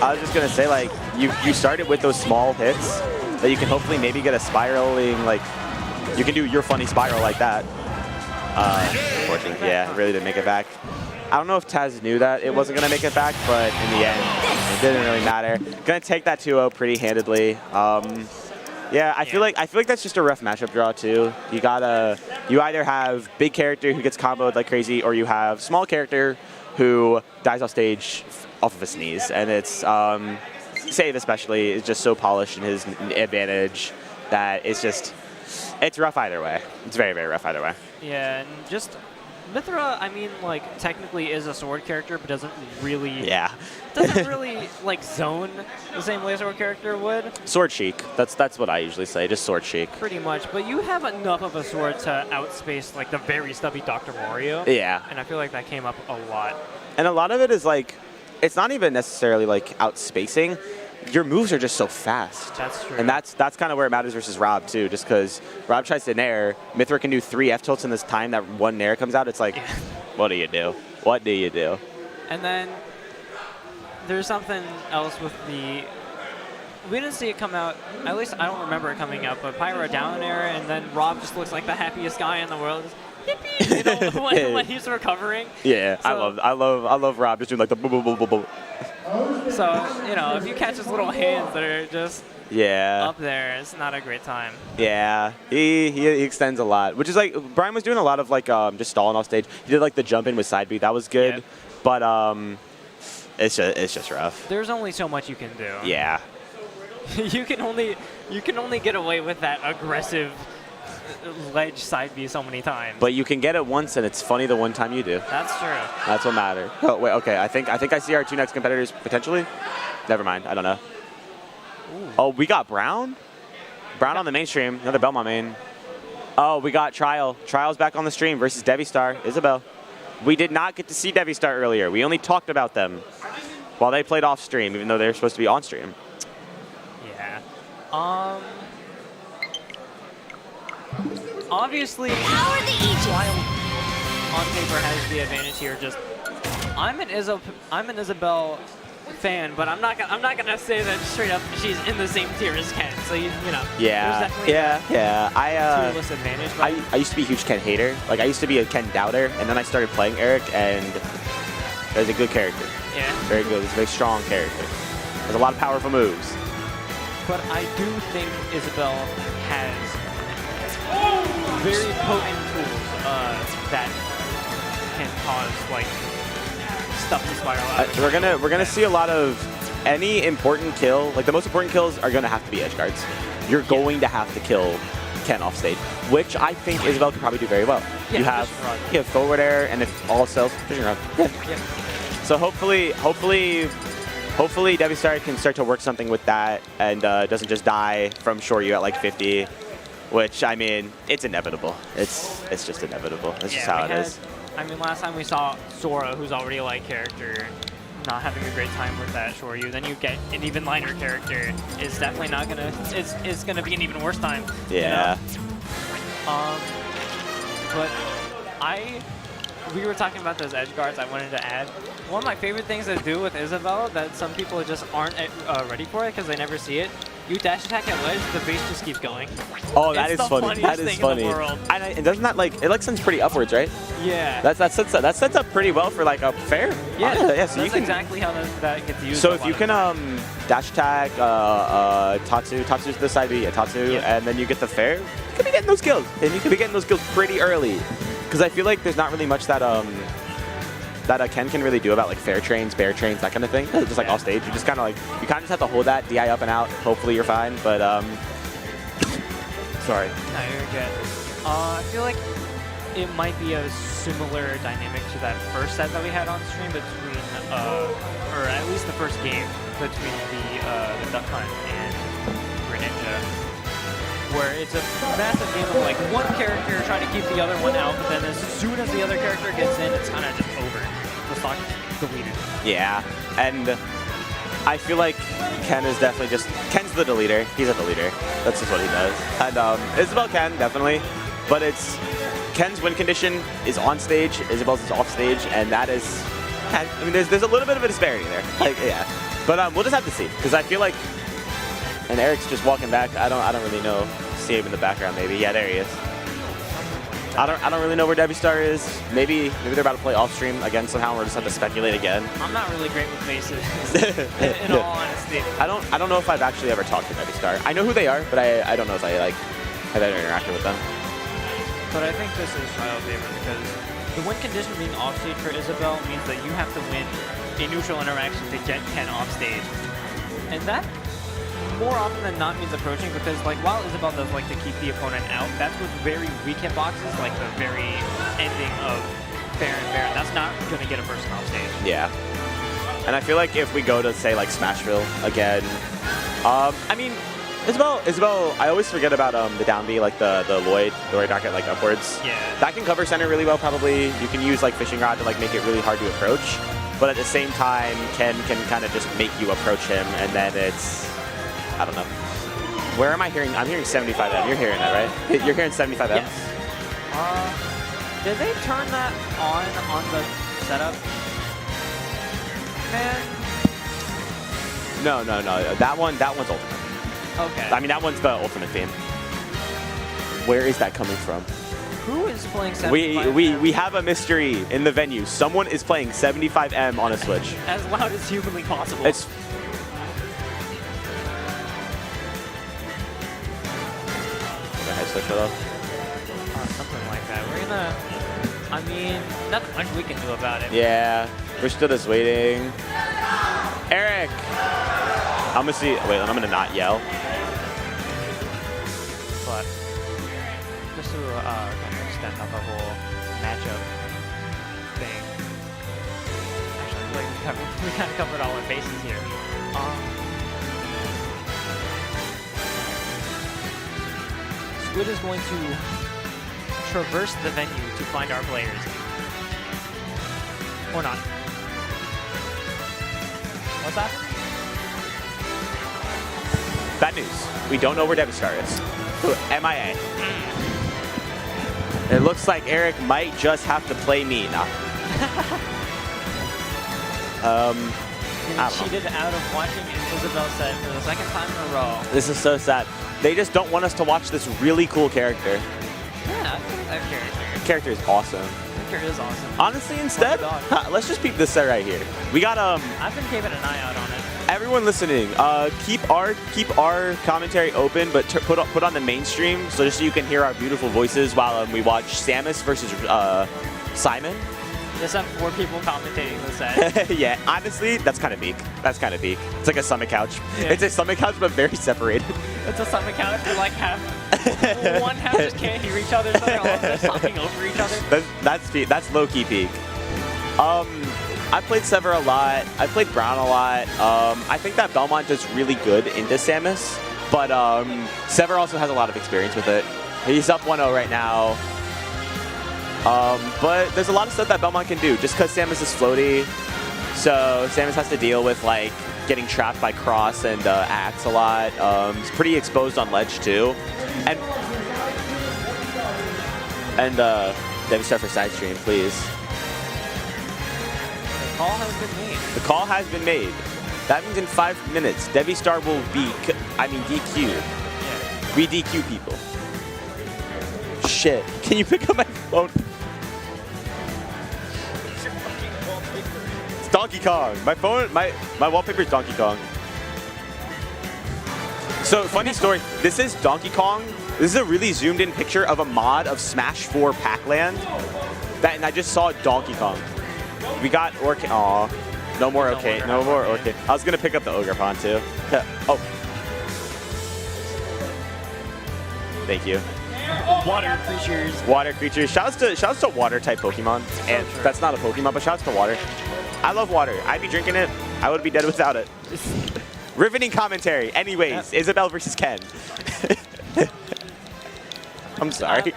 I was just gonna say, like, you started with those small hits that you can hopefully maybe get a spiraling, like, you can do your funny spiral like that. Unfortunately, yeah, it really didn't make it back. I don't know if Taz knew that it wasn't gonna make it back, but in the end, it didn't really matter. Gonna take that 2-0 pretty handedly. Yeah, I feel like that's just a rough matchup draw too. You either have big character who gets comboed like crazy, or you have small character who dies off stage off of a sneeze, and it's Save especially is just so polished in his advantage that it's rough either way. It's very, very rough either way. Yeah, and just Mythra, I mean, like, technically is a sword character, but doesn't really like zone the same way a sword character would. Sword chic. That's what I usually say. Just sword chic. Pretty much, but you have enough of a sword to outspace like the very stubby Dr. Mario. Yeah. And I feel like that came up a lot. And a lot of it is like, it's not even necessarily like outspacing. Your moves are just so fast. That's true. And that's kind of where it matters versus Rob too, just because Rob tries to nair, Mythra can do 3 F tilts in this time that one nair comes out. It's like, what do you do? What do you do? And then there's something else with we didn't see it come out, at least I don't remember it coming out, but Pyra down air, and then Rob just looks like the happiest guy in the world. Yippee! You know, when he's recovering. Yeah, So, I love Rob just doing like the boom, boom, boom, boom, boom. So, you know, if you catch his little hands that are just up there, it's not a great time. Yeah, he extends a lot, which is like, Brian was doing a lot of like just stalling off stage. He did like the jump in with side beat, that was good, but it's just rough. There's only so much you can do. Yeah. you can only get away with that aggressive ledge side B so many times. But you can get it once, and it's funny the one time you do. That's true. That's what matters. Oh wait, okay. I think I see our 2 next competitors potentially. Never mind. I don't know. Ooh. Oh, we got Brown. Brown on the mainstream. Another Belmont main. Oh, we got Trial. Trial's back on the stream versus Devi Star. Isabel. We did not get to see Devi Star earlier. We only talked about them while they played off stream, even though they're supposed to be on stream. Yeah. Obviously, Trial on paper has the advantage here. Just, I'm an Isabel fan, but I'm not gonna say that straight up she's in the same tier as Ken. So you know. Yeah. There's definitely Yeah. tierless advantage. But I used to be a huge Ken hater. Like I used to be a Ken doubter, and then I started playing Eric, and there's a good character. yeah. Very good. He's a very strong character. Has a lot of powerful moves. But I do think Isabel has very potent tools that can cause like stuff to spiral out. We're gonna see a lot of any important kill. Like the most important kills are gonna have to be edge guards. You're going to have to kill Ken off stage, which I think Isabel could probably do very well. Yeah, you have forward air, and if all cells fishing rod. Yeah. Yeah. So hopefully hopefully Devistar can start to work something with that and doesn't just die from Shoryu at like 50, which, I mean, it's inevitable. It's just inevitable. That's just how it is. I mean, last time we saw Sora, who's already a light character, not having a great time with that Shoryu. Then you get an even lighter character. It's definitely not gonna. It's gonna be an even worse time. Yeah. You know? But we were talking about those edge guards. I wanted to add one of my favorite things to do with Isabelle that some people just aren't ready for it because they never see it. You dash attack at ledge, the base just keeps going. Oh, that it's is the funny. That is funniest funny. thing in the world. And doesn't that like it sends pretty upwards, right? Yeah. That sets up pretty well for like a fair. Yeah. Yeah. So that's you can, exactly how that gets used. so a if lot you of can times. dash attack Tatsu to the side B, Tatsu, Yeah. and then you get the fair, you could be getting those kills, and you could be getting those kills pretty early, because I feel like there's not really much that Ken can really do about like fair trains, bear trains, that kind of thing. Just like off stage, you just kind of just have to hold that DI up and out. Hopefully you're fine, but sorry. No, you're good. I feel like it might be a similar dynamic to that first set that we had on stream between, or at least the first game between the Duck Hunt and Greninja, where it's a massive game of like one character trying to keep the other one out, but then as soon as the other character gets in, it's kind of just over. The stock is deleted. Yeah, and I feel like Ken is definitely Ken's the deleter. He's a deleter. That's just what he does. And Isabelle can, definitely. But it's Ken's win condition is on stage, Isabelle's is off stage, and that is, I mean, there's a little bit of a disparity there. Like, yeah. But we'll just have to see, because I feel like, and Eric's just walking back. I don't really know. See him in the background, maybe. Yeah, there he is. I don't really know where Devistar is. Maybe they're about to play off stream again somehow. We're just have to speculate again. I'm not really great with faces, in all honesty. I don't know if I've actually ever talked to Devistar. I know who they are, but I don't know if I have ever interacted with them. But I think this is trial favor because the win condition being off stage for Isabelle means that you have to win a neutral interaction to get Ken off stage, and that more often than not means approaching, because like while Isabelle does like to keep the opponent out, that's with very weak hitboxes, like the very ending of fair and fair. That's not going to get a person off stage. Yeah. And I feel like if we go to say like Smashville again, I mean, Isabelle, I always forget about the down B, like the Lloyd rocket like upwards. Yeah. That can cover center really well probably. You can use like fishing rod to like make it really hard to approach. But at the same time, Ken can kind of just make you approach him, and then it's, I don't know. Where am I hearing? I'm hearing 75M. You're hearing that, right? You're hearing 75M? Yes. Did they turn that on the setup? Man. No. That one's ultimate. Okay. I mean, that one's the ultimate theme. Where is that coming from? Who is playing 75M? We have a mystery in the venue. Someone is playing 75M on a Switch. As loud as humanly possible. It's. Switch it off. Something like that. We're gonna. I mean, nothing much we can do about it. Yeah, we're still just waiting. Eric! I'm gonna see. Wait, I'm gonna not yell. But just to kind of extend out the whole matchup thing. Actually, I feel like we kind of covered all our bases here. Squid is going to traverse the venue to find our players. Or not. What's that? Bad news. We don't know where Devistar is. MIA. It looks like Eric might just have to play me now. Getting cheated out of watching an Isabelle set for the second time in a row. This is so sad. They just don't want us to watch this really cool character. Yeah, I think that character. Character is awesome. Character is awesome. Honestly, instead, let's just peep this set right here. We got I've been keeping an eye out on it. Everyone listening, keep our commentary open, but put on the mainstream so just so you can hear our beautiful voices while we watch Samus versus Simon. Just have 4 people commentating the set. Yeah, honestly, that's kind of meek. That's kind of meek. It's like a summit couch. Yeah. It's a summit couch, but very separated. It's a summit couch where like one half just can't hear each other, so they're all just talking over each other. That's low-key peak. I played Sever a lot. I played Brown a lot. I think that Belmont does really good into Samus, but Sever also has a lot of experience with it. He's up 1-0 right now. But there's a lot of stuff that Belmont can do just because Samus is floaty. So Samus has to deal with like getting trapped by Cross and Axe a lot. He's pretty exposed on ledge too. And Debbie start for side stream, please. The call has been made. The call has been made. That means in 5 minutes, Debbie Star will be, DQ. Yeah. We DQ people. Shit. Can you pick up my phone? It's Donkey Kong. My phone, my wallpaper is Donkey Kong. So, funny story. This is Donkey Kong. This is a really zoomed in picture of a mod of Smash 4 Pac-Land. And I just saw Donkey Kong. We got Orchid. Aw. No more okay. No more okay. I was going to pick up the Ogre Pond too. Oh. Thank you. Water creatures. Water creatures. Shouts to water type Pokemon. And that's not a Pokemon, but shouts to water. I love water. I'd be drinking it. I would be dead without it. Riveting commentary. Anyways, Isabelle versus Ken. I'm sorry.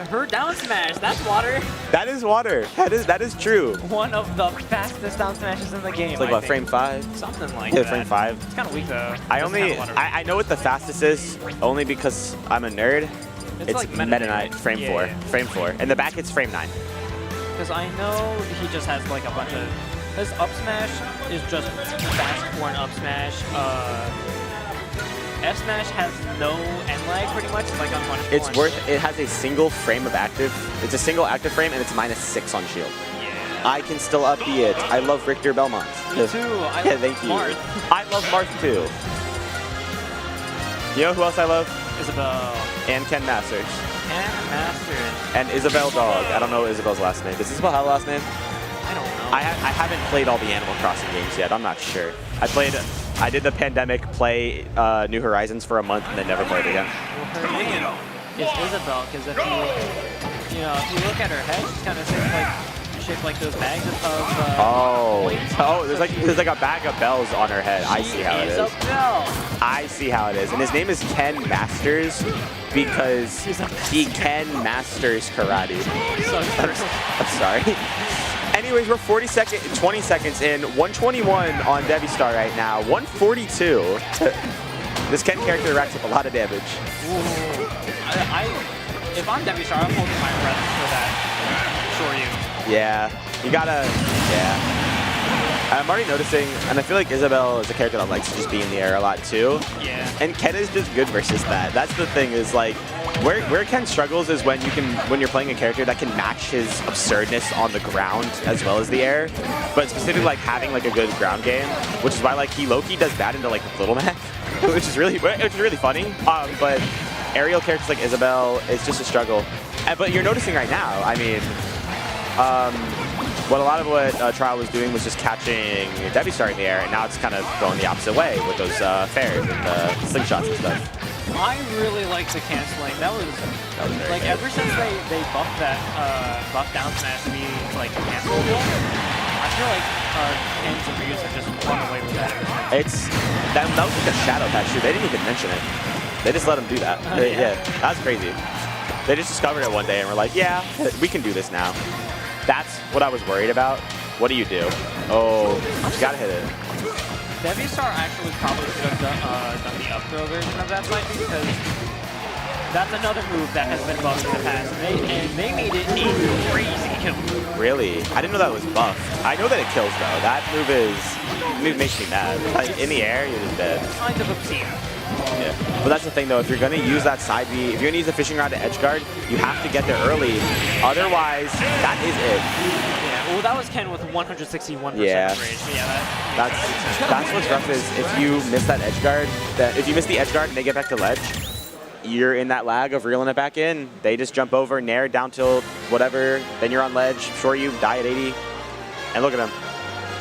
Her down smash, that's water. That is water. That is true. One of the fastest down smashes in the game. It's like what, frame 5? Something like Yeah, that. frame 5. It's kind of weak though. I know what the fastest is only because I'm a nerd. It's like Meta Knight, frame 4. Yeah. Frame 4. In the back, it's frame 9. Because I know he just has like a bunch of. His up smash is just fast for an up smash. F smash has no end lag pretty much. It's like unpunishable. It has a single frame of active. It's a single active frame and it's -6 on shield. Yeah. I can still up B it. I love Richter Belmont. Me too. I Yeah, love thank you. Marth. I love Marth too. You know who else I love? Isabelle. And Ken Masters. And Masters. And Isabelle Dog. I don't know Isabelle's last name. Does Isabelle have a last name? I don't know. I haven't played all the Animal Crossing games yet. I'm not sure. I did the pandemic play New Horizons for a month and then never played again. Well, her name is Isabelle because if you look at her head, she's kind of shaped like those bags of there's like a bag of bells on her head. I see how it is. Isabelle. I see how it is. And his name is Ken Masters because he Ken Masters karate. So true. I'm sorry. Anyways, we're 20 seconds in. 121 on Debbie Star right now. 142. This Ken character racks up a lot of damage. Ooh. If I'm Debbie Star, I'm holding my breath for that. Sure you. Yeah, you gotta, yeah. I'm already noticing, and I feel like Isabelle is a character that likes to just be in the air a lot too. Yeah. And Ken is just good versus that. That's the thing is like, where Ken struggles is when you're playing a character that can match his absurdness on the ground as well as the air. But specifically like having like a good ground game, which is why like he low-key does bad into like the Little Mac, which is really funny. But aerial characters like Isabelle, it's just a struggle. But you're noticing right now, I mean, what Trial was doing was just catching Debbie Star in the air, and now it's kind of going the opposite way with those fairs and slingshots and stuff. I really like the canceling. That was very like good. ever since they buffed that buff down smash to be like cancelable. I feel like Ken's and Ryu's have just run away with that ever since. That was like a shadow patch too. They didn't even mention it. They just let him do that. Yeah, that's crazy. They just discovered it one day and were like, yeah, we can do this now. That's what I was worried about. What do you do? Oh, you gotta hit it. Debbie Star actually probably should have done the up throw version of that fight because that's another move that has been buffed in the past. And they made it a crazy kill. Really? I didn't know that was buffed. I know that it kills though. That move makes me mad. Like in the air, you're just dead. Kind of obscene. Yeah. But that's the thing though, if you're gonna use that side B, if you're gonna use the fishing rod to edge guard, you have to get there early. Otherwise, that is it. Yeah, well that was Ken with 161% Yeah. rage. But yeah, That's what's rough is if you miss that edge guard, if you miss the edge guard and they get back to ledge, you're in that lag of reeling it back in. They just jump over, nair down till whatever, then you're on ledge, short you, die at 80. And look at him.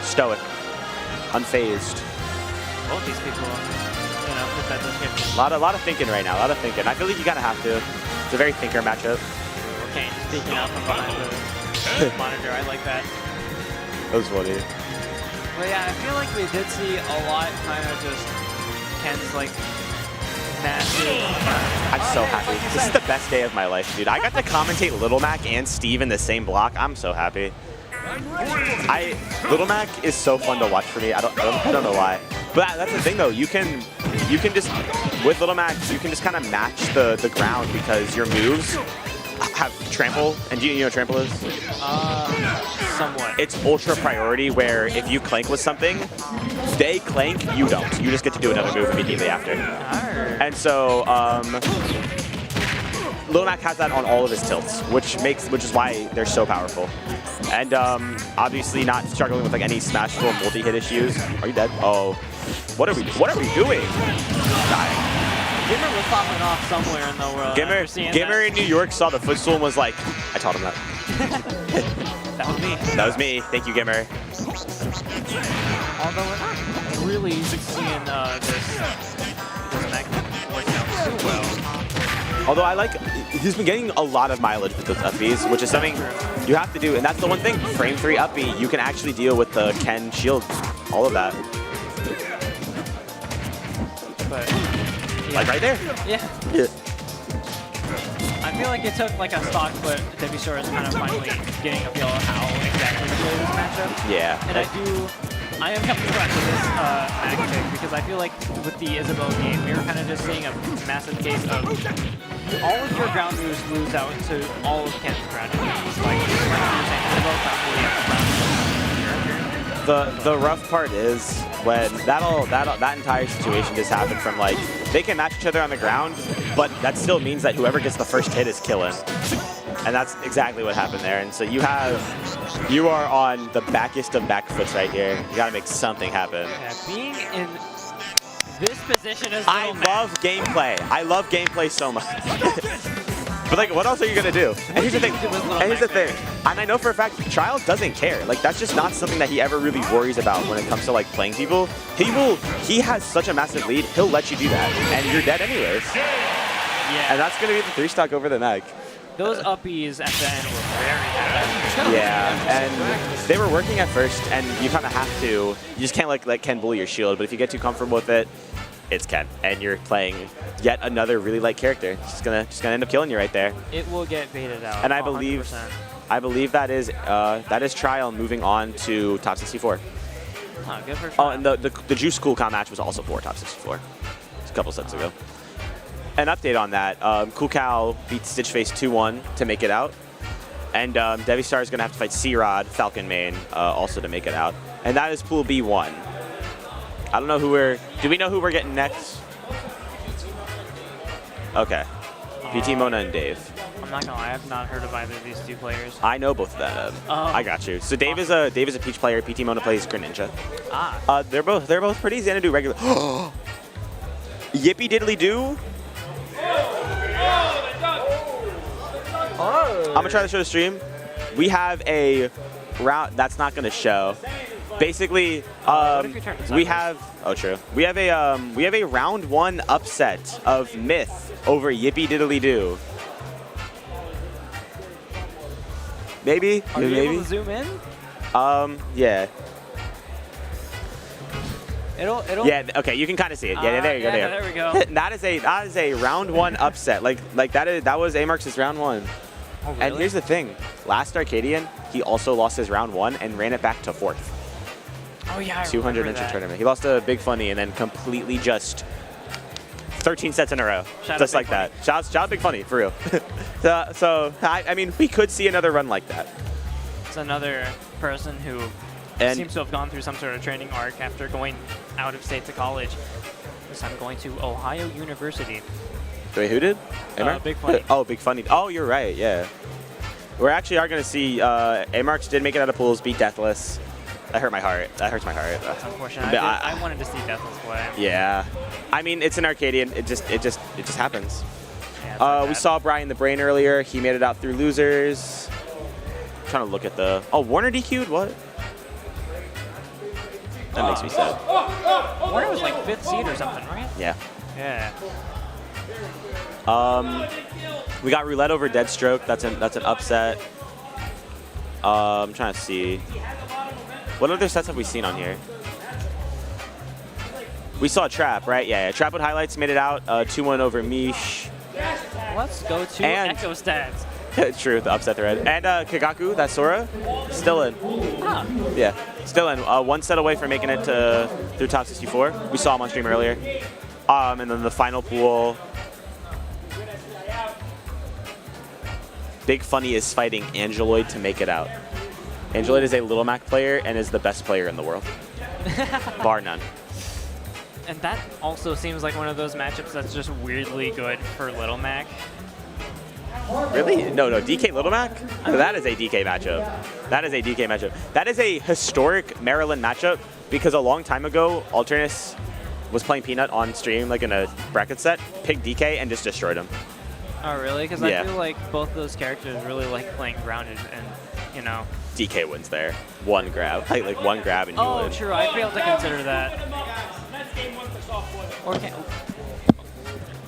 Stoic. Unfazed. both these people, put that this game. A lot of thinking right now, a lot of thinking. I feel like you kind of have to. It's a very thinker matchup. Okay, speaking out from behind the monitor, I like that. That was funny. But yeah, I feel like we did see a lot kind of just Ken's like massive. I'm so happy. This is the best day of my life, dude. I got to commentate Little Mac and Steve in the same block. I'm so happy. Little Mac is so fun to watch for me. I don't know why. But that's the thing though. You can just with Little Mac you can just kind of match the ground because your moves have trample. And do you know what trample is? Somewhat. It's ultra priority where if you clank with something, they clank, you don't. You just get to do another move immediately after. And so Little Mac has that on all of his tilts, which is why they're so powerful. And obviously not struggling with like any smash full multi-hit issues. Are you dead? Oh, what are we doing? Dying. Gimmer was popping off somewhere in the world. Gimmer in New York saw the footstool and was like, I taught him that. That was me. That was me. Thank you, Gimmer. Although we're not really seeing this mech working out too well. Although I like, he's been getting a lot of mileage with those upbeats, which is something you have to do. And that's the one thing, frame 3 upbeat, you can actually deal with the Ken shield, all of that. But, yeah. Like right there. Yeah. I feel like it took like a stock, but Debbie is kind of finally getting a feel of how exactly to play this matchup. Yeah. And I am coming back to this Mac pick because I feel like with the Isabel game, we were kind of just seeing a massive case of all of your ground moves lose out to all of Ken's ground moves. Like you're saying, Isabel's not really a ground character. The rough part is when that entire situation just happened from like they can match each other on the ground, but that still means that whoever gets the first hit is killing. And that's exactly what happened there. And so you are on the backest of back foots right here. You gotta make something happen. Yeah, being in this position is I love gameplay. I love gameplay so much. But like, what else are you gonna do? And here's the thing. And I know for a fact, Child doesn't care. Like, that's just not something that he ever really worries about when it comes to like playing people. He has such a massive lead. He'll let you do that, and you're dead anyways. Yeah. And that's gonna be the 3-stock over the Meg. Those uppies at the end were very bad. Yeah, and they were working at first, and you kind of have to. You just can't let Ken bully your shield, but if you get too comfortable with it, it's Ken, and you're playing yet another really light character. It's just gonna end up killing you right there. It will get baited out. And 100%. I believe that is Trial moving on to top 64. Huh, good for Oh, and the Juice Cool Cow match was also for top 64. It's a couple sets ago. An update on that, Cool Cow beat Stitch Face 2-1 to make it out. And Devi Star is going to have to fight C-Rod, Falcon Main, also to make it out. And that is Pool B1. I don't know do we know who we're getting next? Okay. PT Mona and Dave. I'm not gonna lie, I have not heard of either of these two players. I know both of them. I got you. So Dave is a Peach player, PT Mona plays Greninja. Ah. They're both pretty Xanadu regular. Yippee diddly doo. I'm gonna try to show the stream. We have a round that's not gonna show. Basically, we have We have a round 1 upset of Myth over Yippee Diddly Doo. Maybe. Are you maybe. able to zoom in? Yeah. It'll. Yeah. Okay. You can kind of see it. Yeah. There you go. Yeah, there we go. That is a round 1 upset. Like that was Amarx's round 1. Oh, really? And here's the thing. Last Arcadian, he also lost his round 1 and ran it back to 4th. Oh yeah. I 200 remember inch that. tournament. He lost to Big Funny and then completely just 13 sets in a row, Shout just out like Big that. Shout out Big Funny for real. so I mean, we could see another run like that. It's another person who And seems to have gone through some sort of training arc after going out of state to college. This time going to Ohio University. wait, who did? Amarx? Big Funny. Oh, Big Funny. Oh, you're right. Yeah. We actually are going to see Amarx did make it out of pools, beat Deathless. That hurt my heart. That hurts my heart. That's unfortunate. But I wanted to see Deathless play. Yeah. I mean, it's an Arcadian. It just happens. Yeah, We saw Brian the Brain earlier. He made it out through losers. I'm trying to look at the. Oh, Warner DQ'd? What? That makes me sad. Warner was like 5th seed or something, right? Yeah. Yeah. We got Roulette over Deadstroke. That's an upset. I'm trying to see. What other sets have we seen on here? We saw Trap, right? Yeah. Trap with highlights made it out. 2-1 over Mish. Let's go to And- Echo Stats. True, the upset thread. And Kagaku, that's Sora, still in. Ah, Yeah, still in. One set away from making it through top 64. We saw him on stream earlier. And then the final pool. Big Funny is fighting Angeloid to make it out. Angeloid is a Little Mac player and is the best player in the world. Bar none. and that also seems like one of those matchups that's just weirdly good for Little Mac. Really? No, DK Little Mac? That is a DK matchup. That is a DK matchup. That is a historic Maryland matchup because a long time ago, Alternus was playing Peanut on stream, like in a bracket set, picked DK and just destroyed him. Oh, really? Because Yeah. I feel like both those characters really like playing grounded and, you know. DK wins there. One grab. Like one grab and you Oh, win. true. I failed to consider that. Or can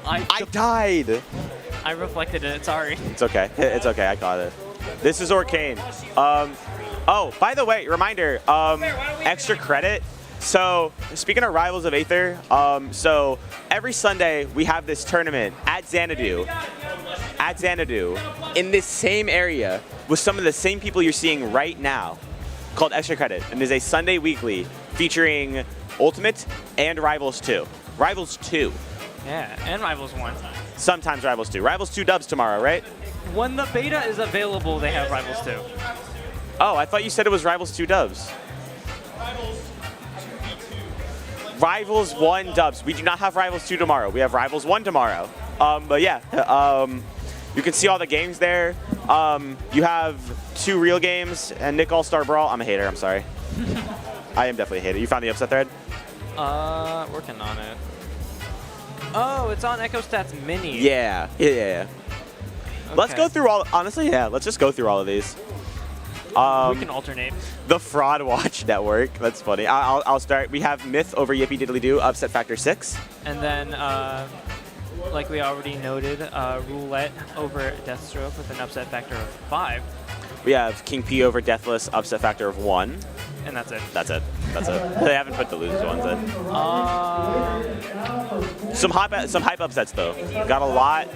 I died! I reflected it. Sorry. It's okay. It's okay. I got it. This is Arcane. Oh, by the way, reminder, extra credit. So, speaking of Rivals of Aether, so every Sunday we have this tournament at Xanadu, in this same area with some of the same people you're seeing right now, called Extra Credit. And it is a Sunday weekly featuring Ultimate and Rivals 2. Rivals 2. Yeah, and Rivals 1. Sometimes Rivals 2. Rivals 2 dubs tomorrow, right? When the beta is available, they have Rivals 2. Oh, I thought you said it was Rivals 2 dubs. Rivals 1 dubs. We do not have Rivals 2 tomorrow. We have Rivals 1 tomorrow. But yeah, you can see all the games there. You have 2 real games and Nick All-Star Brawl. I'm a hater, I'm sorry. I am definitely a hater. You found the upset thread? Working on it. Oh, it's on Echo Stats Mini. Yeah. Let's Okay. go through all, honestly, yeah, let's just go through all of these. We can alternate. The Fraud Watch Network. That's funny. I'll start. We have Myth over Yippee Diddly Doo, upset factor 6. And then, like we already noted, Roulette over Deathstroke with an upset factor of 5. We have King P over Deathless, upset factor of 1. And that's it. That's it. They haven't put the losers ones in. Some hype upsets though. Got a lot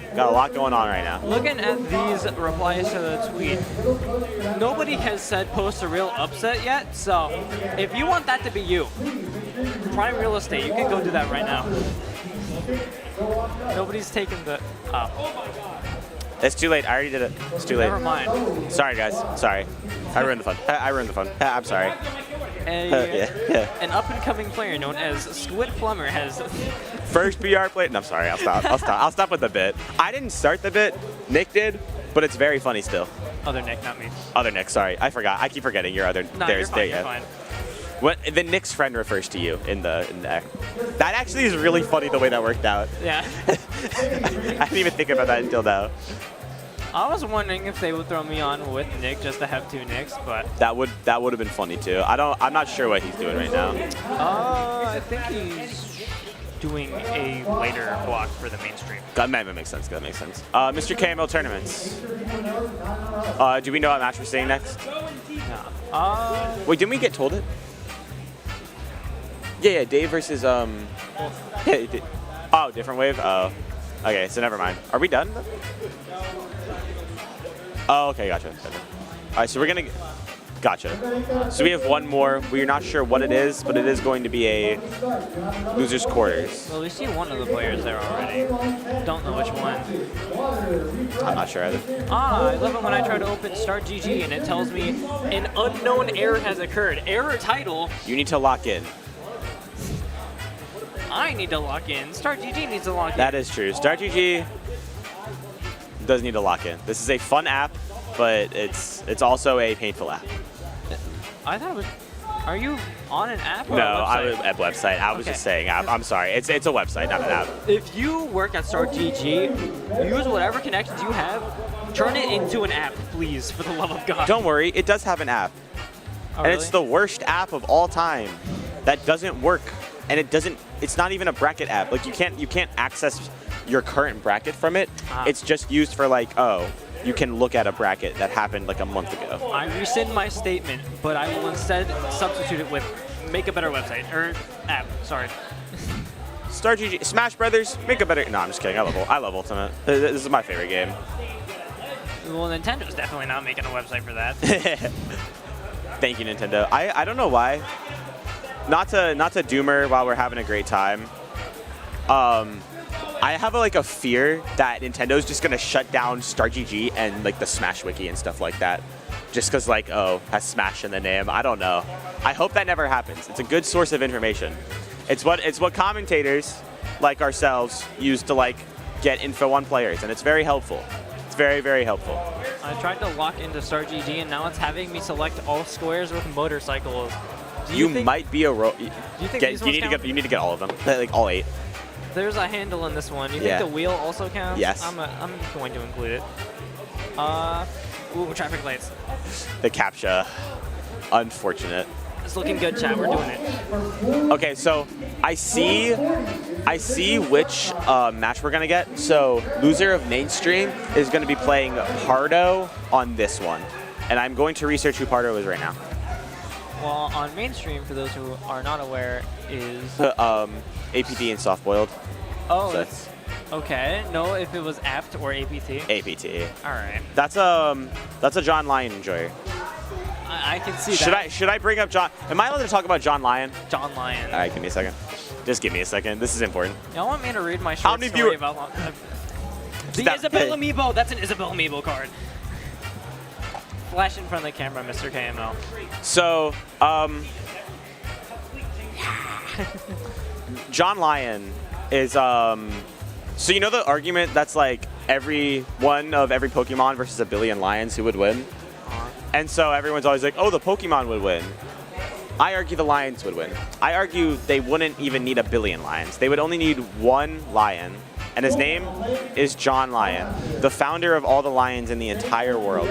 going on right now. Looking at these replies to the tweet, nobody has said post a real upset yet, so if you want that to be you, Prime Real Estate, you can go do that right now. Nobody's taken the... It's too late. I already did it. It's too late. Never mind. Sorry guys. Sorry. I ruined the fun. I'm sorry. An up-and-coming player known as Squid Plumber has... First BR play. No, I'm sorry. I'll stop. I'll stop with the bit. I didn't start the bit. Nick did, but it's very funny still. Other Nick, not me. Other Nick. Sorry, I forgot. I keep forgetting your other. No, you're fine, you're fine. What the Nick's friend refers to you in the act. That actually is really funny the way that worked out. Yeah. I didn't even think about that until now. I was wondering if they would throw me on with Nick just to have 2 Nicks, but... That would have been funny too. I'm not sure what he's doing right now. I think he's doing a later block for the mainstream. That makes sense. Mr. KML tournaments. Do we know what match we're seeing next? Yeah. Wait, didn't we get told it? Yeah, Dave versus Oh, different wave. Oh, okay. So never mind. Are we done? Oh, okay. Gotcha. All right. So we're gonna. Gotcha. So we have one more. We're not sure what it is, but it is going to be a losers quarters. Well, we see one of the players there already. Don't know which one. I'm not sure either. I love it when I try to open Start GG and it tells me an unknown error has occurred. Error title. You need to lock in. I need to lock in. Start GG needs to lock in. That is true. Start GG does need to lock in. This is a fun app, but it's also a painful app. I thought it was... Are you on an app or No, a website? I was at website. I was just saying app. I'm sorry. It's a website, not an app. If you work at Start GG, use whatever connections you have, turn it into an app, please, for the love of God. Don't worry, it does have an app. Oh, And really? it's the worst app of all time that doesn't work. And it's not even a bracket app. Like you can't access your current bracket from it. Ah. It's just used for like, oh, you can look at a bracket that happened like a month ago. I rescind my statement, but I will instead substitute it with make a better website or app. Sorry. Star GG, Smash Brothers, make a better. No, I'm just kidding. I love Ultimate. This is my favorite game. Well, Nintendo's definitely not making a website for that. Thank you, Nintendo. I don't know why. Not to doomer while we're having a great time. I have like a fear that Nintendo's just gonna shut down Star GG and like the Smash Wiki and stuff like that, just because like has Smash in the name. I don't know. I hope that never happens. It's a good source of information. It's what commentators like ourselves use to like get info on players, and it's very helpful. It's very, very helpful. I tried to lock into Star GG, and now it's having me select all squares with motorcycles. You might be a do you think these ones count? You need to get all of them, like all 8. There's a handle in this one. You think the wheel also counts? Yes. I'm going to include it. Ooh, traffic lights. The CAPTCHA. Unfortunate. It's looking good, chat. We're doing it. Okay, so I see which match we're gonna get. So loser of mainstream is gonna be playing Pardo on this one, and I'm going to research who Pardo is right now. Well, on mainstream, for those who are not aware, is APT and Softboiled. oh, So that's okay. No, if it was apt or APT. APT. All right, That's a John Lyon enjoyer. I can see that. Should I bring up John? Am I allowed to talk about John Lyon? John Lyon. All right, give me a second. Just give me a second. This is important. Y'all want me to read my short many story viewer- about the Isabelle Amiibo? That's an Isabelle Amiibo card. Flash in front of the camera, Mr. KML. So, John Lyon is, so you know the argument that's like every Pokemon versus a billion lions, who would win? And so everyone's always like, oh, the Pokemon would win. I argue the lions would win. I argue they wouldn't even need a billion lions. They would only need one lion, and his name is John Lyon, the founder of all the lions in the entire world.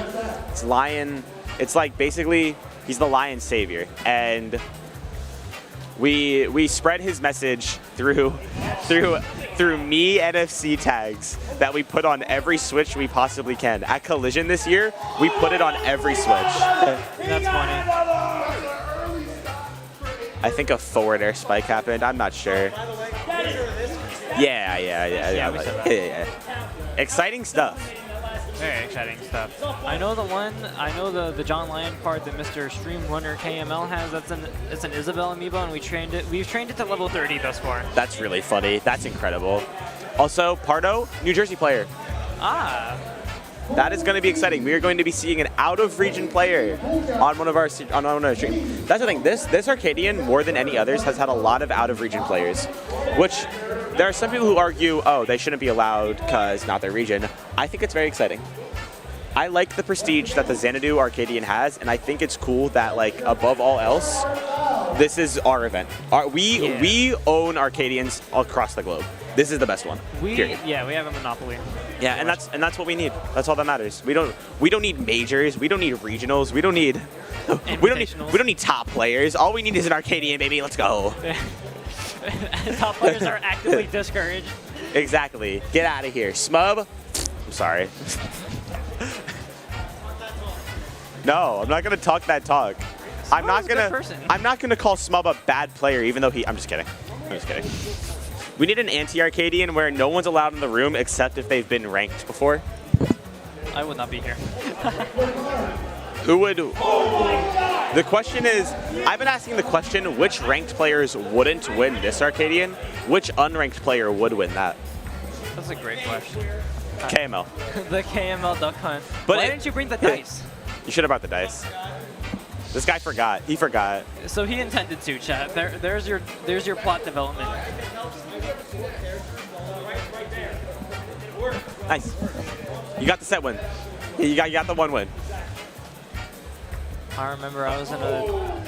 It's like basically he's the lion savior, and we spread his message through me NFC tags that we put on every Switch we possibly can. At Collision this year, we put it on every Switch. That's funny. I think a forward air spike happened. I'm not sure. Yeah. Exciting stuff. Very exciting stuff. I know the John Lyon card that Mr. Streamrunner KML has. It's an Isabelle Amiibo, and we've trained it to level 30 thus far. That's really funny. That's incredible. Also, Pardo, New Jersey player. Ah. That is going to be exciting. We are going to be seeing an out-of-region player on one of our streams. That's the thing. This Arcadian, more than any others, has had a lot of out-of-region players, which there are some people who argue, oh, they shouldn't be allowed because not their region. I think it's very exciting. I like the prestige that the Xanadu Arcadian has, and I think it's cool that, like, above all else, this is our event. We own Arcadians across the globe. This is the best one. We have a monopoly. Yeah, and that's what we need. That's all that matters. We don't need majors. We don't need regionals. We don't need top players. All we need is an Arcadian, baby. Let's go. Top players are actively discouraged. Exactly. Get out of here, Smub. I'm sorry. No, I'm not gonna talk that talk. I'm not gonna call Smub a bad player, even though I'm just kidding. We need an anti-Arcadian where no one's allowed in the room except if they've been ranked before. I would not be here. Who would? The question is, I've been asking the question, which ranked players wouldn't win this Arcadian? Which unranked player would win that? That's a great question. KML. The KML Duck Hunt. But why didn't you bring the dice? You should have brought the dice. This guy forgot. He forgot. So he intended to, chat. There's your plot development. Nice. You got the set win. You got the one win. I remember I was in a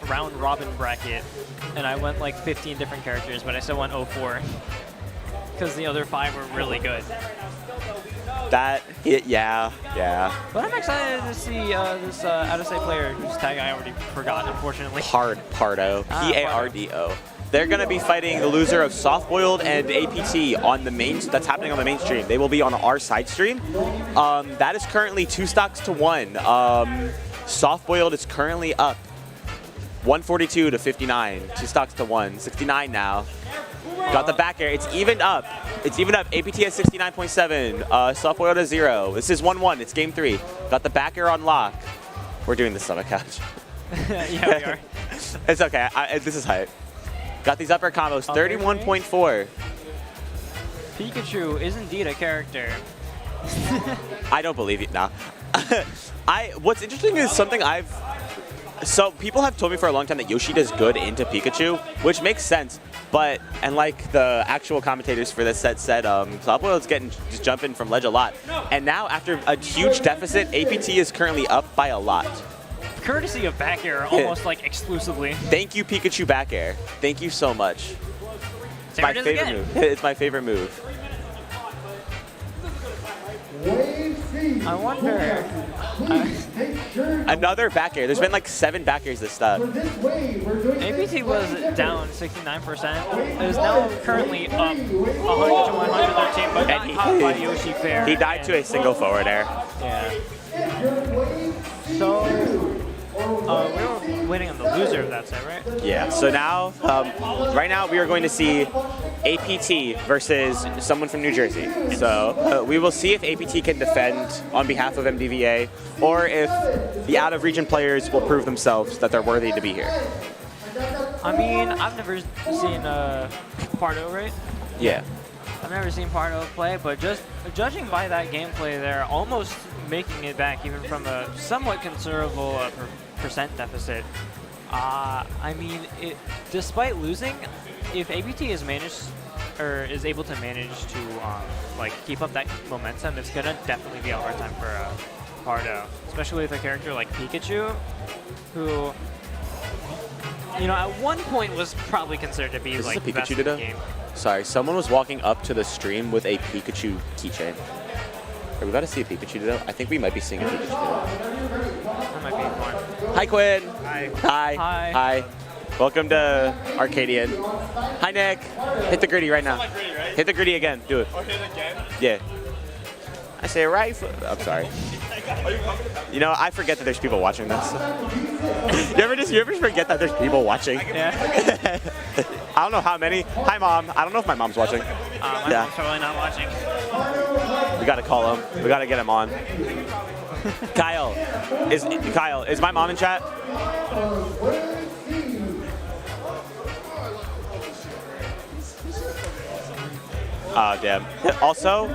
round robin bracket, and I went like 15 different characters, but I still went 0-4 because the other 5 were really good. Yeah. But I'm excited to see this out-of-state player whose tag I already forgot, unfortunately. Pardo. P-A-R-D-O. they're going to be fighting the loser of Soft Boiled and APT on the main. That's happening on the main stream. They will be on our side stream. That is currently 2 stocks to 1. Soft Boiled is currently up 142 to 59. 2 stocks to 1. 69 now. Got the back air. It's evened up. It's evened up. APT has 69.7. Soft Boiled has 0. This is 1-1. It's game 3. Got the back air on lock. We're doing this on a couch. Yeah, we are. It's okay. This is hype. Got these upper combos. 31.4. Pikachu is indeed a character. I don't believe it now. What's interesting is something so people have told me for a long time that Yoshi does good into Pikachu, which makes sense. But, and like the actual commentators for this set said, Softboiled's just jumping from ledge a lot. And now after a huge deficit, APT is currently up by a lot. Courtesy of back air, almost like exclusively. Thank you, Pikachu back air. Thank you so much. It's my favorite move. It's my favorite move. I wonder. Another back air. There's been like 7 back airs this stuff. APT was down 69%. It is now currently up 100 to 113, but not caught by Yoshi fair. He died to a single forward air. Yeah. So, we were waiting on the loser of that set, right? Yeah, so now, right now we are going to see APT versus someone from New Jersey. So we will see if APT can defend on behalf of MDVA, or if the out-of-region players will prove themselves that they're worthy to be here. I mean, I've never seen Pardo, right? Yeah. I've never seen Pardo play, but just judging by that gameplay, they're almost making it back, even from a somewhat considerable percent deficit. I mean, despite losing, if APT is able to manage to like keep up that momentum, it's gonna definitely be a hard time for Pardo, especially with a character like Pikachu, who, you know, at one point was probably considered to be Is like this a best Pikachu in the ditto? game. Sorry, someone was walking up to the stream with a Pikachu keychain. Are we about to see a Pikachu ditto? I think we might be seeing a Pikachu ditto. That might be fun. Hi, Quinn. Hi. Hi. Hi. Hi. Welcome to Arcadian. Hi, Nick. Hit the gritty right now. Like gritty, right? Hit the gritty again. Do it. Oh, hit it again? Yeah. I say right foot. I'm sorry. You know, I forget that there's people watching this. you ever forget that there's people watching? Yeah. I don't know how many. Hi, Mom. I don't know if my mom's watching. My mom's probably not watching. We gotta call him. We gotta get him on. Kyle, is my mom in chat? Oh, damn. Also,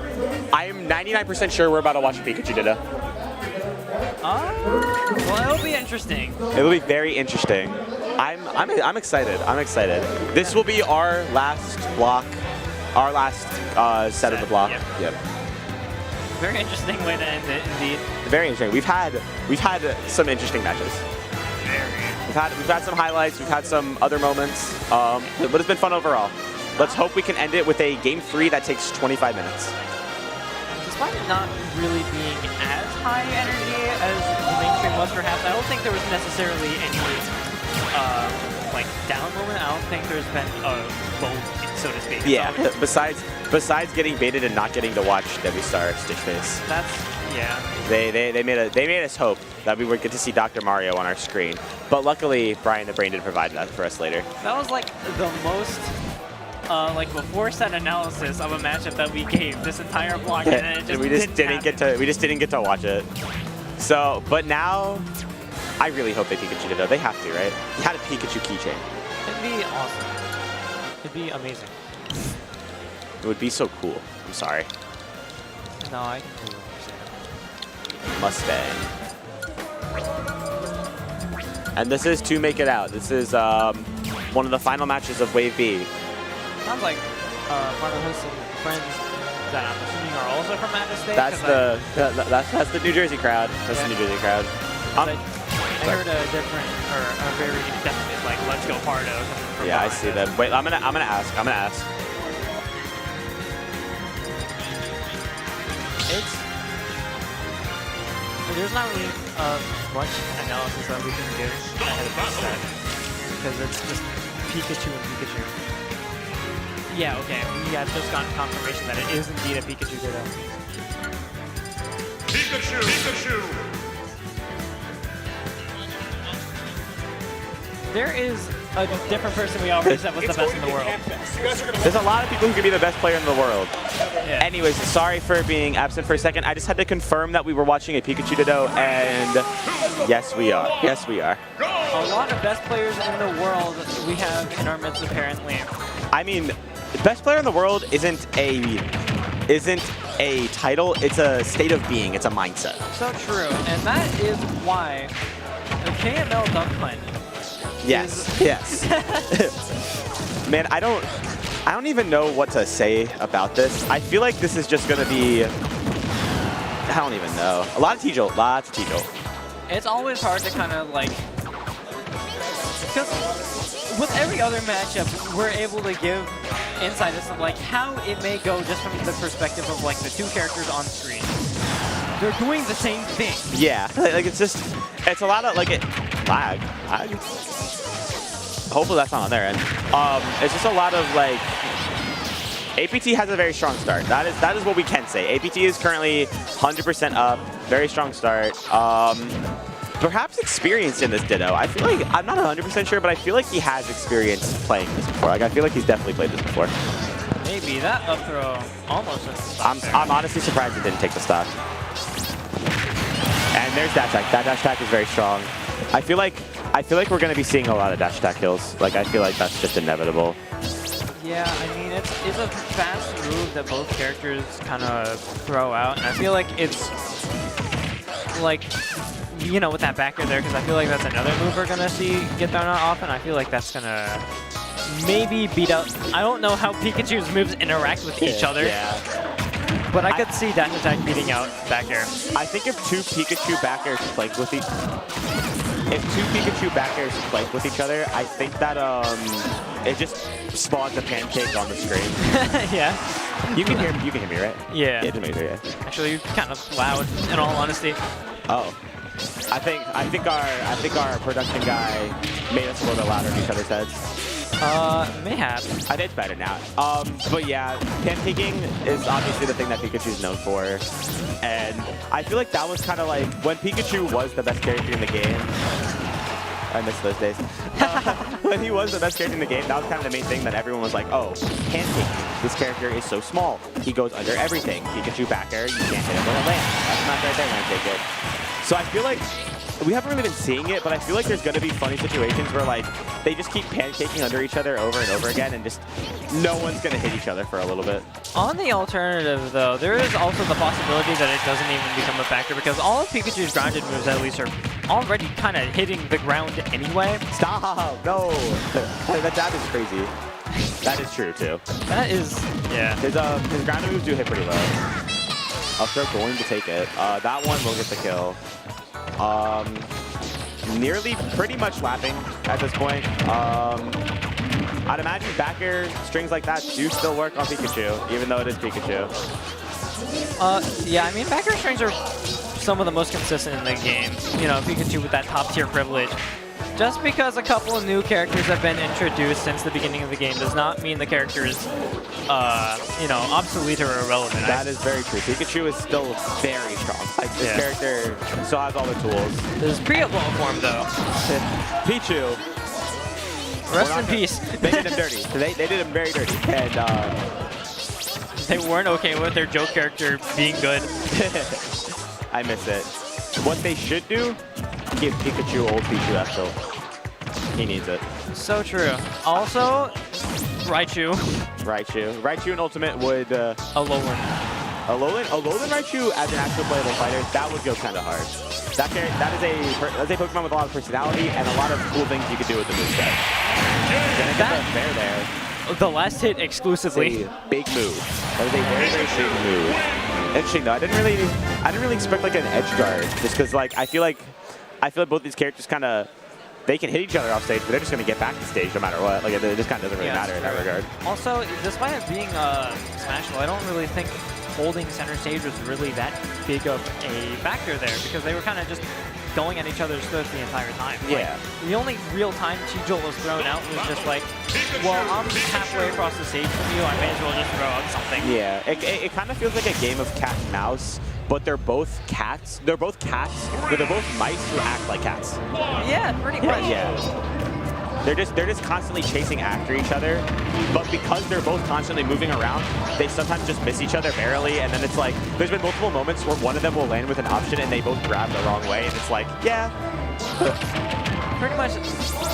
I'm 99% sure we're about to watch a Pikachu ditto. Well, it'll be interesting. It'll be very interesting. I'm excited. I'm excited. This will be our last block, our last set of the block. Yep. Very interesting way to end it, indeed. Very interesting. We've had some interesting matches. We've had some highlights. We've had some other moments. But it's been fun overall. Let's hope we can end it with a game 3 that takes 25 minutes. Despite it not really being as high energy as the mainstream was, perhaps, I don't think there was necessarily any like down moment. I don't think there's been a lull, so to speak. Yeah. Besides getting baited and not getting to watch Debbie Star Stitch Face. That's yeah. They made us hope that we would get to see Dr. Mario on our screen. But luckily, Brian the Brain did provide that for us later. That was like the most like before set analysis of a matchup that we gave this entire block, and then it just we just didn't get to watch it. So, but now, I really hope they Pikachu ditto. They have to, right? You had a Pikachu keychain. It'd be awesome. It'd be amazing. It would be so cool. I'm sorry. No, I completely understand. Mustang. And this is to make it out. This is one of the final matches of Wave B. Sounds like Martin has some friends that I'm assuming are also from out of state. That's the New Jersey crowd. That's the New Jersey crowd. I heard a different, or a very definite, like, let's go Pardo. Yeah, I see that. Wait, I'm gonna ask. There's not really much analysis that we can give ahead of this set, because it's just Pikachu and Pikachu. Yeah, okay. We have just gotten confirmation that it is indeed a Pikachu Ditto. Pikachu! Pikachu! There is a different person we already said was the best in the world. There's a lot of people who could be the best player in the world. Yeah. Anyways, sorry for being absent for a second. I just had to confirm that we were watching a Pikachu Ditto, and yes, we are. Yes, we are. A lot of best players in the world we have in our midst, apparently. I mean, best player in the world isn't a title. It's a state of being. It's a mindset. So true, and that is why the KML Dunk Hunt. Yes. Yes. Man, I don't even know what to say about this. I feel like this is just gonna be. I don't even know. A lot of T-Jolt. Lots of T-Jolt. It's always hard to kind of like, because with every other matchup, we're able to give insight as to like how it may go just from the perspective of like the two characters on screen. They're doing the same thing. Yeah, like it's a lot of like lag. Hopefully that's not on their end. It's just a lot of like, APT has a very strong start. That is what we can say. APT is currently 100% up, very strong start. Perhaps experienced in this Ditto. I feel like, I'm not 100% sure, but I feel like he has experience playing this before. Like I feel like he's definitely played this before. Maybe that up throw almost went to stop there. I'm honestly surprised it didn't take the stock. And there's dash attack. That dash attack is very strong. I feel like we're going to be seeing a lot of dash attack kills. Like I feel like that's just inevitable. Yeah, I mean, it's a fast move that both characters kind of throw out, and I feel like it's like, you know, with that backer there, because I feel like that's another move we're gonna see get thrown out often. I feel like that's gonna maybe beat out. I don't know how Pikachu's moves interact with each other. Yeah. But I could see dash attack beating out back air. I think if two Pikachu backers play with each other, I think that it just spawns a pancake on the screen. Yeah. You can hear me, right? Yeah. Yeah, just make sure, yeah. Actually, kind of loud, in all honesty. Oh. I think our production guy made us a little bit louder in each other's heads. Mayhaps. I think it's better now. But yeah, pancaking is obviously the thing that Pikachu is known for. And I feel like that was kind of like when Pikachu was the best character in the game. I miss those days. When he was the best character in the game, that was kind of the main thing that everyone was like, oh, pancaking. This character is so small. He goes under everything. Pikachu back air, you can't hit him with a land. That's not right there when I take it. So I feel like we haven't really been seeing it, but I feel like there's going to be funny situations where like they just keep pancaking under each other over and over again, and just no one's going to hit each other for a little bit. On the alternative, though, there is also the possibility that it doesn't even become a factor, because all of Pikachu's grounded moves, at least, are already kind of hitting the ground anyway. Stop! No! That is crazy. That is true, too. That is, yeah. His grounded moves do hit pretty low. Up throw going to take it. That one will get the kill. Nearly pretty much lapping at this point. I'd imagine back air strings like that do still work on Pikachu, even though it is Pikachu. Yeah, I mean, back air strings are some of the most consistent in the game. You know, Pikachu with that top tier privilege. Just because a couple of new characters have been introduced since the beginning of the game does not mean the character is, you know, obsolete or irrelevant. That is very true. Pikachu is still very strong. Like, this character still has all the tools. This is pre-evolve form, though. Pichu. Rest in peace. They did him dirty. They did him very dirty. And they weren't okay with their joke character being good. I miss it. What they should do, give Pikachu old Pichu Epsil. He needs it. So true. Also, Raichu. Raichu in Ultimate would... Alolan. Alolan Raichu as an actual playable fighter, that would go kind of hard. That's a Pokemon with a lot of personality and a lot of cool things you could do with the moveset. Gonna get the fair there. The last hit exclusively. Big move. That is a very, very big move. Interesting though. I didn't really expect like an edge guard, just because like I feel like both these characters kind of, they can hit each other off stage, but they're just gonna get back to stage no matter what. Like it just kind of doesn't really matter in that regard. Also, despite it being Smashville, I don't really think holding center stage was really that big of a factor there, because they were kind of just going at each other's throats the entire time. Yeah. Like, the only real time T-Jolt was thrown out was just like, well, I'm halfway across the stage from you, I may as well just throw out something. Yeah, it kind of feels like a game of cat and mouse, but they're both cats. They're both cats, but they're both mice who act like cats. Yeah, pretty much. Yeah. They're just constantly chasing after each other, but because they're both constantly moving around, they sometimes just miss each other barely, and then it's like, there's been multiple moments where one of them will land with an option and they both grab the wrong way, and it's like, yeah. Pretty much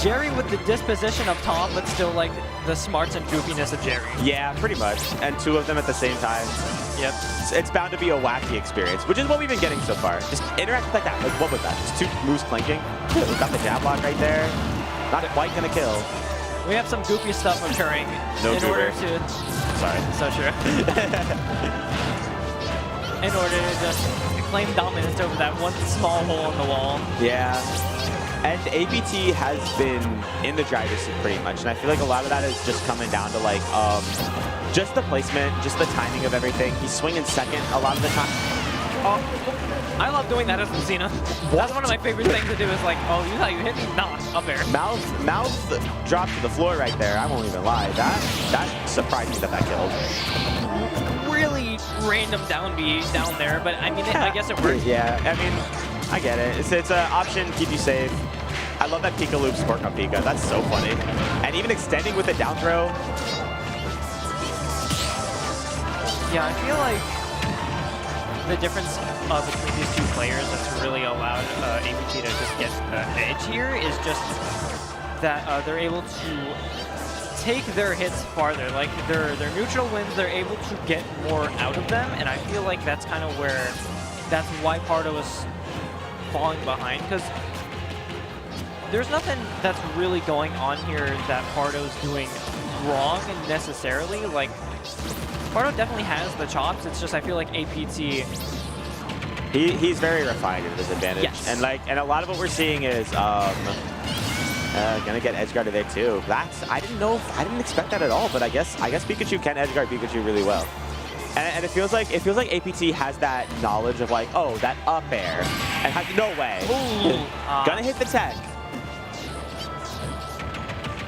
Jerry with the disposition of Tom, but still like the smarts and goofiness of Jerry. Yeah, pretty much, and two of them at the same time. Yep. It's bound to be a wacky experience, which is what we've been getting so far. Just interact like that. Like, what was that? Just two moves clinking. Got the jab block right there. Not quite gonna kill. We have some goofy stuff occurring in order to. Sorry. So true. In order to just claim dominance over that one small hole in the wall. Yeah. And APT has been in the driver's seat pretty much, and I feel like a lot of that is just coming down to like just the placement, just the timing of everything. He's swinging second a lot of the time. Oh, I love doing that as Lucina. That's one of my favorite things to do is like, oh, you thought you hit me? Nah, up there. Mouth dropped to the floor right there. I won't even lie. That surprised me that killed. Really random down B down there, but I mean, I guess it worked. Yeah, I mean, I get it. It's an option, keep you safe. I love that Pika loop sport on Pika. That's so funny. And even extending with the down throw. Yeah, I feel like the difference between these two players that's really allowed APT to just get edge here is just that they're able to take their hits farther. Like their neutral wins, they're able to get more out of them, and I feel like that's kind of where, that's why Pardo is falling behind, because there's nothing that's really going on here that Pardo's doing wrong necessarily. Like, Pardo definitely has the chops, it's just I feel like APT... He's very refined in his advantage. Yes. And a lot of what we're seeing is gonna get edge guarded there too. I didn't expect that at all, but I guess Pikachu can edge guard Pikachu really well. And it feels like APT has that knowledge of like, oh, that up air, and has no way. Gonna hit the tech.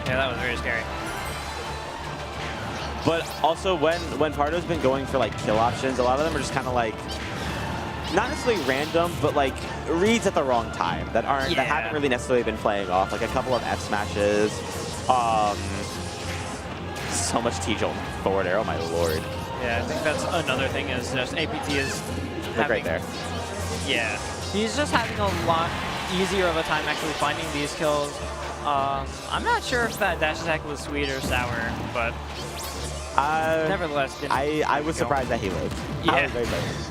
Yeah, that was very scary. But also when Pardo's been going for like kill options, a lot of them are just kind of like, not necessarily random, but like reads at the wrong time that haven't really necessarily been playing off. Like a couple of F smashes, so much T-Jolt forward air. Oh my lord. Yeah, I think that's another thing is just APT is Look right there. Yeah, he's just having a lot easier of a time actually finding these kills. I'm not sure if that dash attack was sweet or sour, but nevertheless, I was surprised that he lived. Yeah. I was very excited.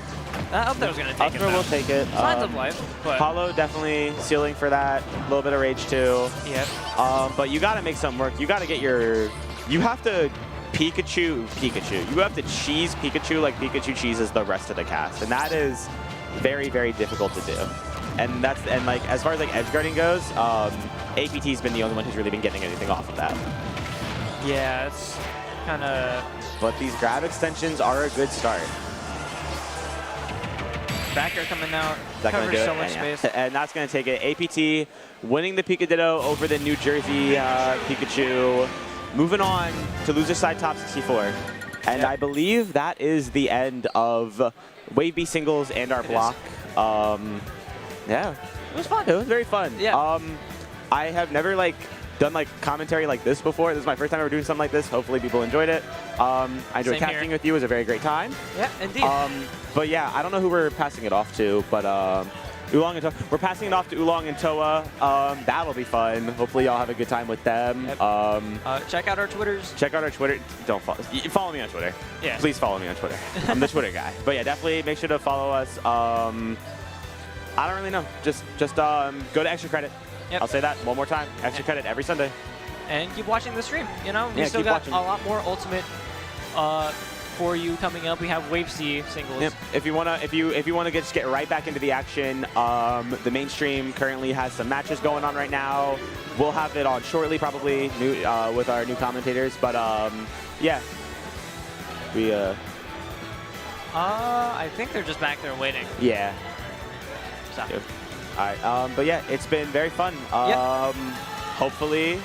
I hope that was going to take him will out. take it. Signs of life, but... Hollow definitely sealing for that. A little bit of rage too. Yep. But you got to make some work. You got to get your... You have to Pikachu. You have to cheese Pikachu like Pikachu cheeses the rest of the cast. And that is very, very difficult to do. And like as far as like edge guarding goes, APT's been the only one who's really been getting anything off of that. Yeah, it's kind of... But these grab extensions are a good start. Back air coming out, That covers do so it? much Yeah. space. And that's going to take it. APT winning the Pika-Ditto over the New Jersey Pikachu. Moving on to loser side top 64. And I believe that is the end of Wave B singles and our block. Yeah. It was fun. It was very fun. Yeah. I have never done commentary like this before. This is my first time ever doing something like this. Hopefully people enjoyed it. I enjoyed Same casting here. with you. It was a very great time. Yeah, indeed. But yeah, I don't know who we're passing it off to, but Oolong and Toa. We're passing it off to Oolong and Toa. That'll be fun. Hopefully y'all have a good time with them. Yep. Check out our Twitters. Check out our Twitter. Don't follow me on Twitter. Yeah. Please follow me on Twitter. I'm the Twitter guy. But yeah, definitely make sure to follow us. I don't really know. Just go to Extra Credit. Yep. I'll say that one more time. Extra Credit every Sunday. And keep watching the stream. You know, we Yeah, still keep got watching. a lot more Ultimate for you coming up. We have Wave C singles. Yep. If you wanna just get right back into the action, the mainstream currently has some matches going on right now. We'll have it on shortly, probably with our new commentators. But yeah, we I think they're just back there waiting. yeah. So. right. But yeah, it's been very fun. Hopefully,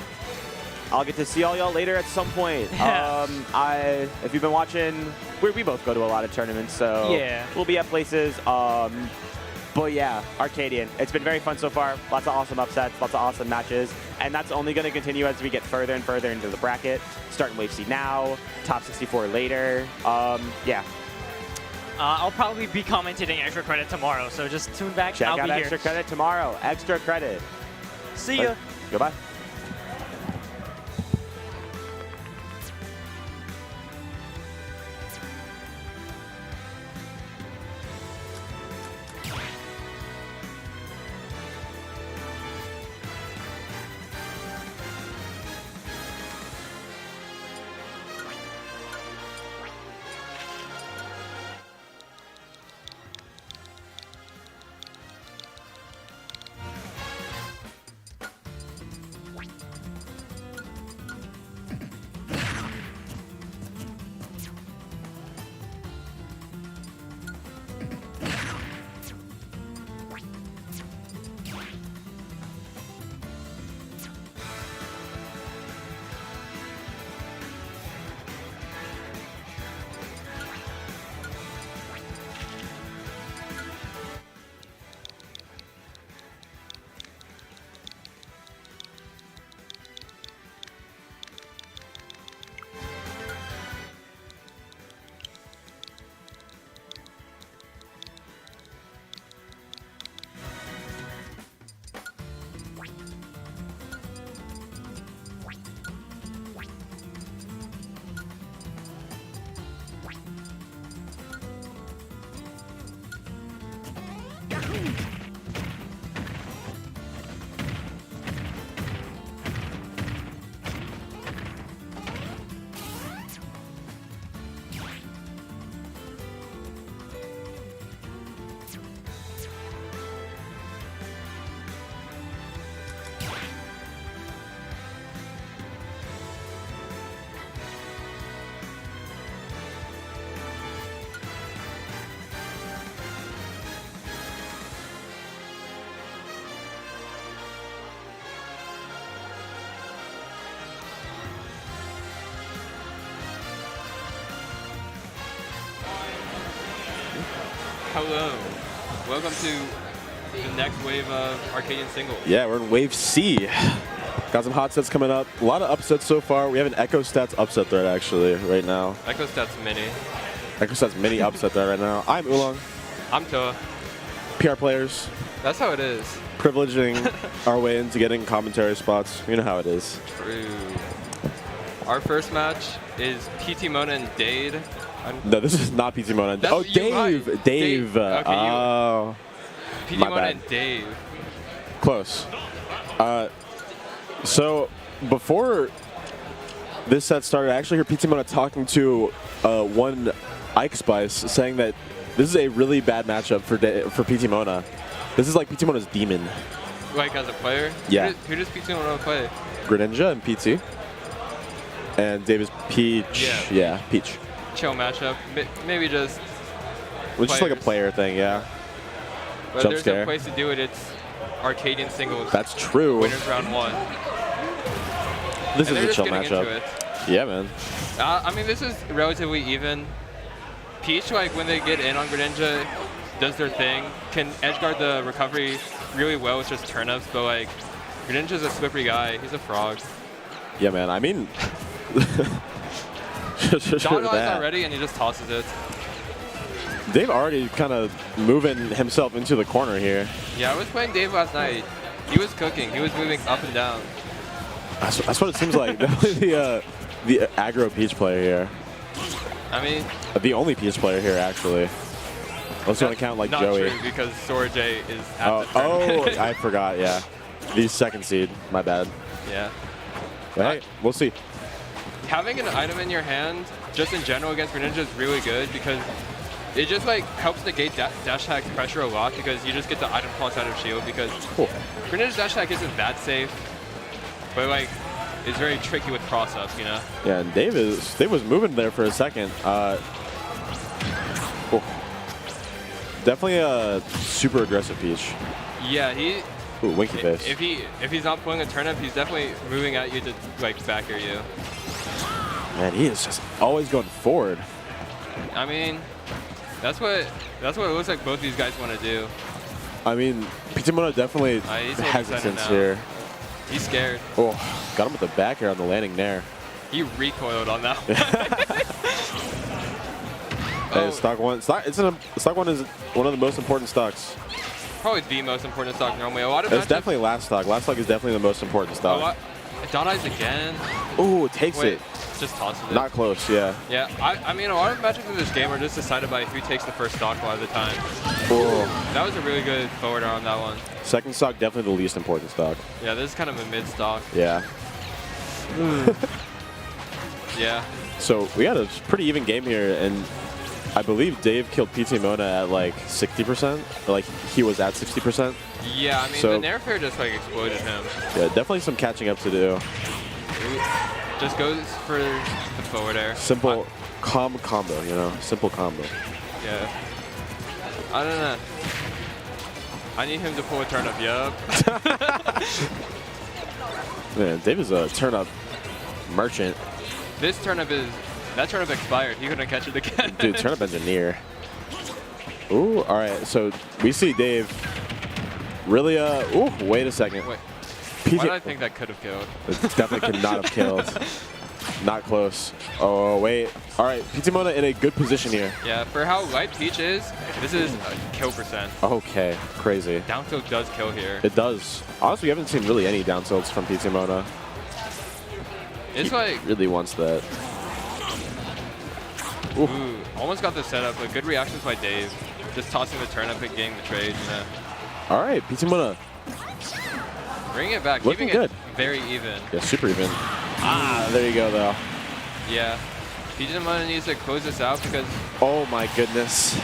I'll get to see all y'all later at some point. Yeah. If you've been watching, we both go to a lot of tournaments, so Yeah. we'll be at places. But yeah, Arcadian, it's been very fun so far. Lots of awesome upsets, lots of awesome matches, and that's only going to continue as we get further and further into the bracket. Starting Wave C now, top 64 later. Yeah. I'll probably be commentating Extra Credit tomorrow, so just tune back. Check I'll out be Extra here. Credit tomorrow. Extra Credit. See ya. Goodbye. Hello. Welcome to the next wave of Arcadian singles. Yeah, we're in Wave C. Got some hot sets coming up. A lot of upsets so far. We have an Echo Stats upset thread actually right now. Echo Stats Mini. Echo Stats mini upset thread right now. I'm Oolong. I'm Toa. PR players, That's how it is. privileging our way into getting commentary spots. You know how it is. True. Our first match is PT Mona and Dade. No, this is not PT Mona. That's- Oh, you're right. Dave. Dave. Okay, you- Oh, PT My Mona bad. and Dave. close. So before this set started, I actually heard PT Mona talking to one Ike Spice saying that this is a really bad matchup for PT Mona. This is like PT Mona's demon. Like as a player? Yeah. Who does PT Mona play? Greninja and PT. And Dave is Peach. Yeah. Peach. Chill matchup. Maybe just Which is like a players. player thing, yeah. But Jump there's scare. a place to do it. It's Arcadian singles. That's true. Winners round 1. This And is they're a just chill getting into matchup. it. Yeah, man. I mean, this is relatively even. Peach, like when they get in on Greninja, does their thing. Can edgeguard the recovery really well with just turnips, but like Greninja's a slippery guy. He's a frog. Yeah, man. I mean, Dog eyes that. already, and he just tosses it. Dave already kind of moving himself into the corner here. Yeah, I was playing Dave last night. He was cooking. He was moving up and down. That's what it seems like. Definitely the aggro Peach player here. I mean, The only Peach player here, actually. Unless you want to count like not Joey. true because Sora J is at Oh, the tournament. I forgot. Yeah, the second seed. My bad. Yeah. But hey, we'll see. Having an item in your hand, just in general against Greninja is really good because it just like helps negate dash attack's pressure a lot because you just get the item toss out of shield because Cool. Greninja's dash attack isn't that safe, but like it's very tricky with cross-ups, you know? Yeah, and Dave was moving there for a second. Definitely a super aggressive Peach. Yeah, he. Ooh, winky face. If he's not pulling a turnip, he's definitely moving at you to like back air you. Man, he is just always going forward. I mean, that's what it looks like both these guys want to do. I mean, Pitimona definitely He's hesitant now. here. He's scared. Oh, got him with the back air on the landing there. He recoiled on that one. Hey, stock one. Stock one is one of the most important stocks. Probably the most important stock normally. A lot of It's matchups- definitely last stock. Last stock is definitely the most important a stock. lot. Dot eyes again. Ooh, takes Wait, it. just tosses it. Not close, yeah. Yeah, I mean, a lot of matchups in this game are just decided by who takes the first stock a lot of the time. Ooh. That was a really good forward air on that one. Second stock, definitely the least important stock. Yeah, this is kind of a mid stock. Yeah. Yeah. So we had a pretty even game here, and I believe Dave killed PT Mona at like 60%. Or like he was at 60%. Yeah, I mean, So- the Nair Fair just like exploded him. Yeah, definitely some catching up to do. Just goes for the forward air. Simple, calm combo, you know? Simple combo. Yeah. I don't know. I need him to pull a turnip, yup. Man, Dave is a turn-up merchant. That turnip expired. He couldn't catch it again. Dude, turn-up engineer. Ooh, all right. So we see Dave really, ooh, wait a second. Wait, PT why did I think that could have killed? It definitely could not have killed. Not close. Oh, wait. All right, PT Mona in a good position here. Yeah, for how light Peach is, this is a kill percent. Okay, crazy. Down tilt does kill here. It does. Honestly, we haven't seen really any down tilts from PT Mona. It's like, Really wants that. ooh, almost got the setup, but good reactions by Dave. Just tossing the turnip and getting the trade, you know. All right, PT Mona. Bringing it back, Looking keeping good. it very even. Yeah, super even. Ah, there you go, though. Yeah. Peach Mona needs to close this out because Oh, my goodness.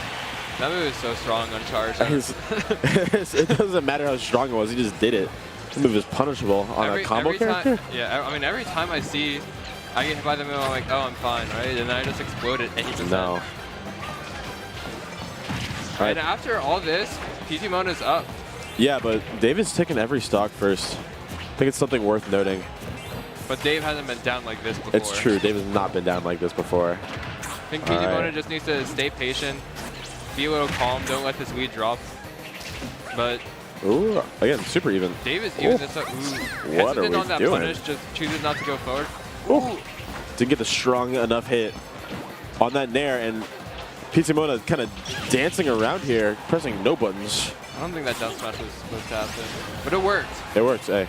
that move is so strong on charge. It doesn't matter how strong it was. He just did it. This move is punishable on a combo character. Yeah, I mean, every time I get hit by the move, I'm like, oh, I'm fine, right? And then I just exploded 80%. No. All right. And after all this, PT Mona's up. Yeah, but David's taking every stock first. I think it's something worth noting. But Dave hasn't been down like this before. It's true. David's not been down like this before. I think PT All right. Mona just needs to stay patient, be a little calm, don't let this lead drop. But Ooh, again, super even. Dave is even Ooh. this up. Ooh, What are hesitant we on that doing? punish, just chooses not to go forward. Ooh. Didn't get the strong enough hit on that nair, and PT Mona kind of dancing around here, pressing no buttons. I don't think that down smash was supposed to happen, but it worked. It works, hey.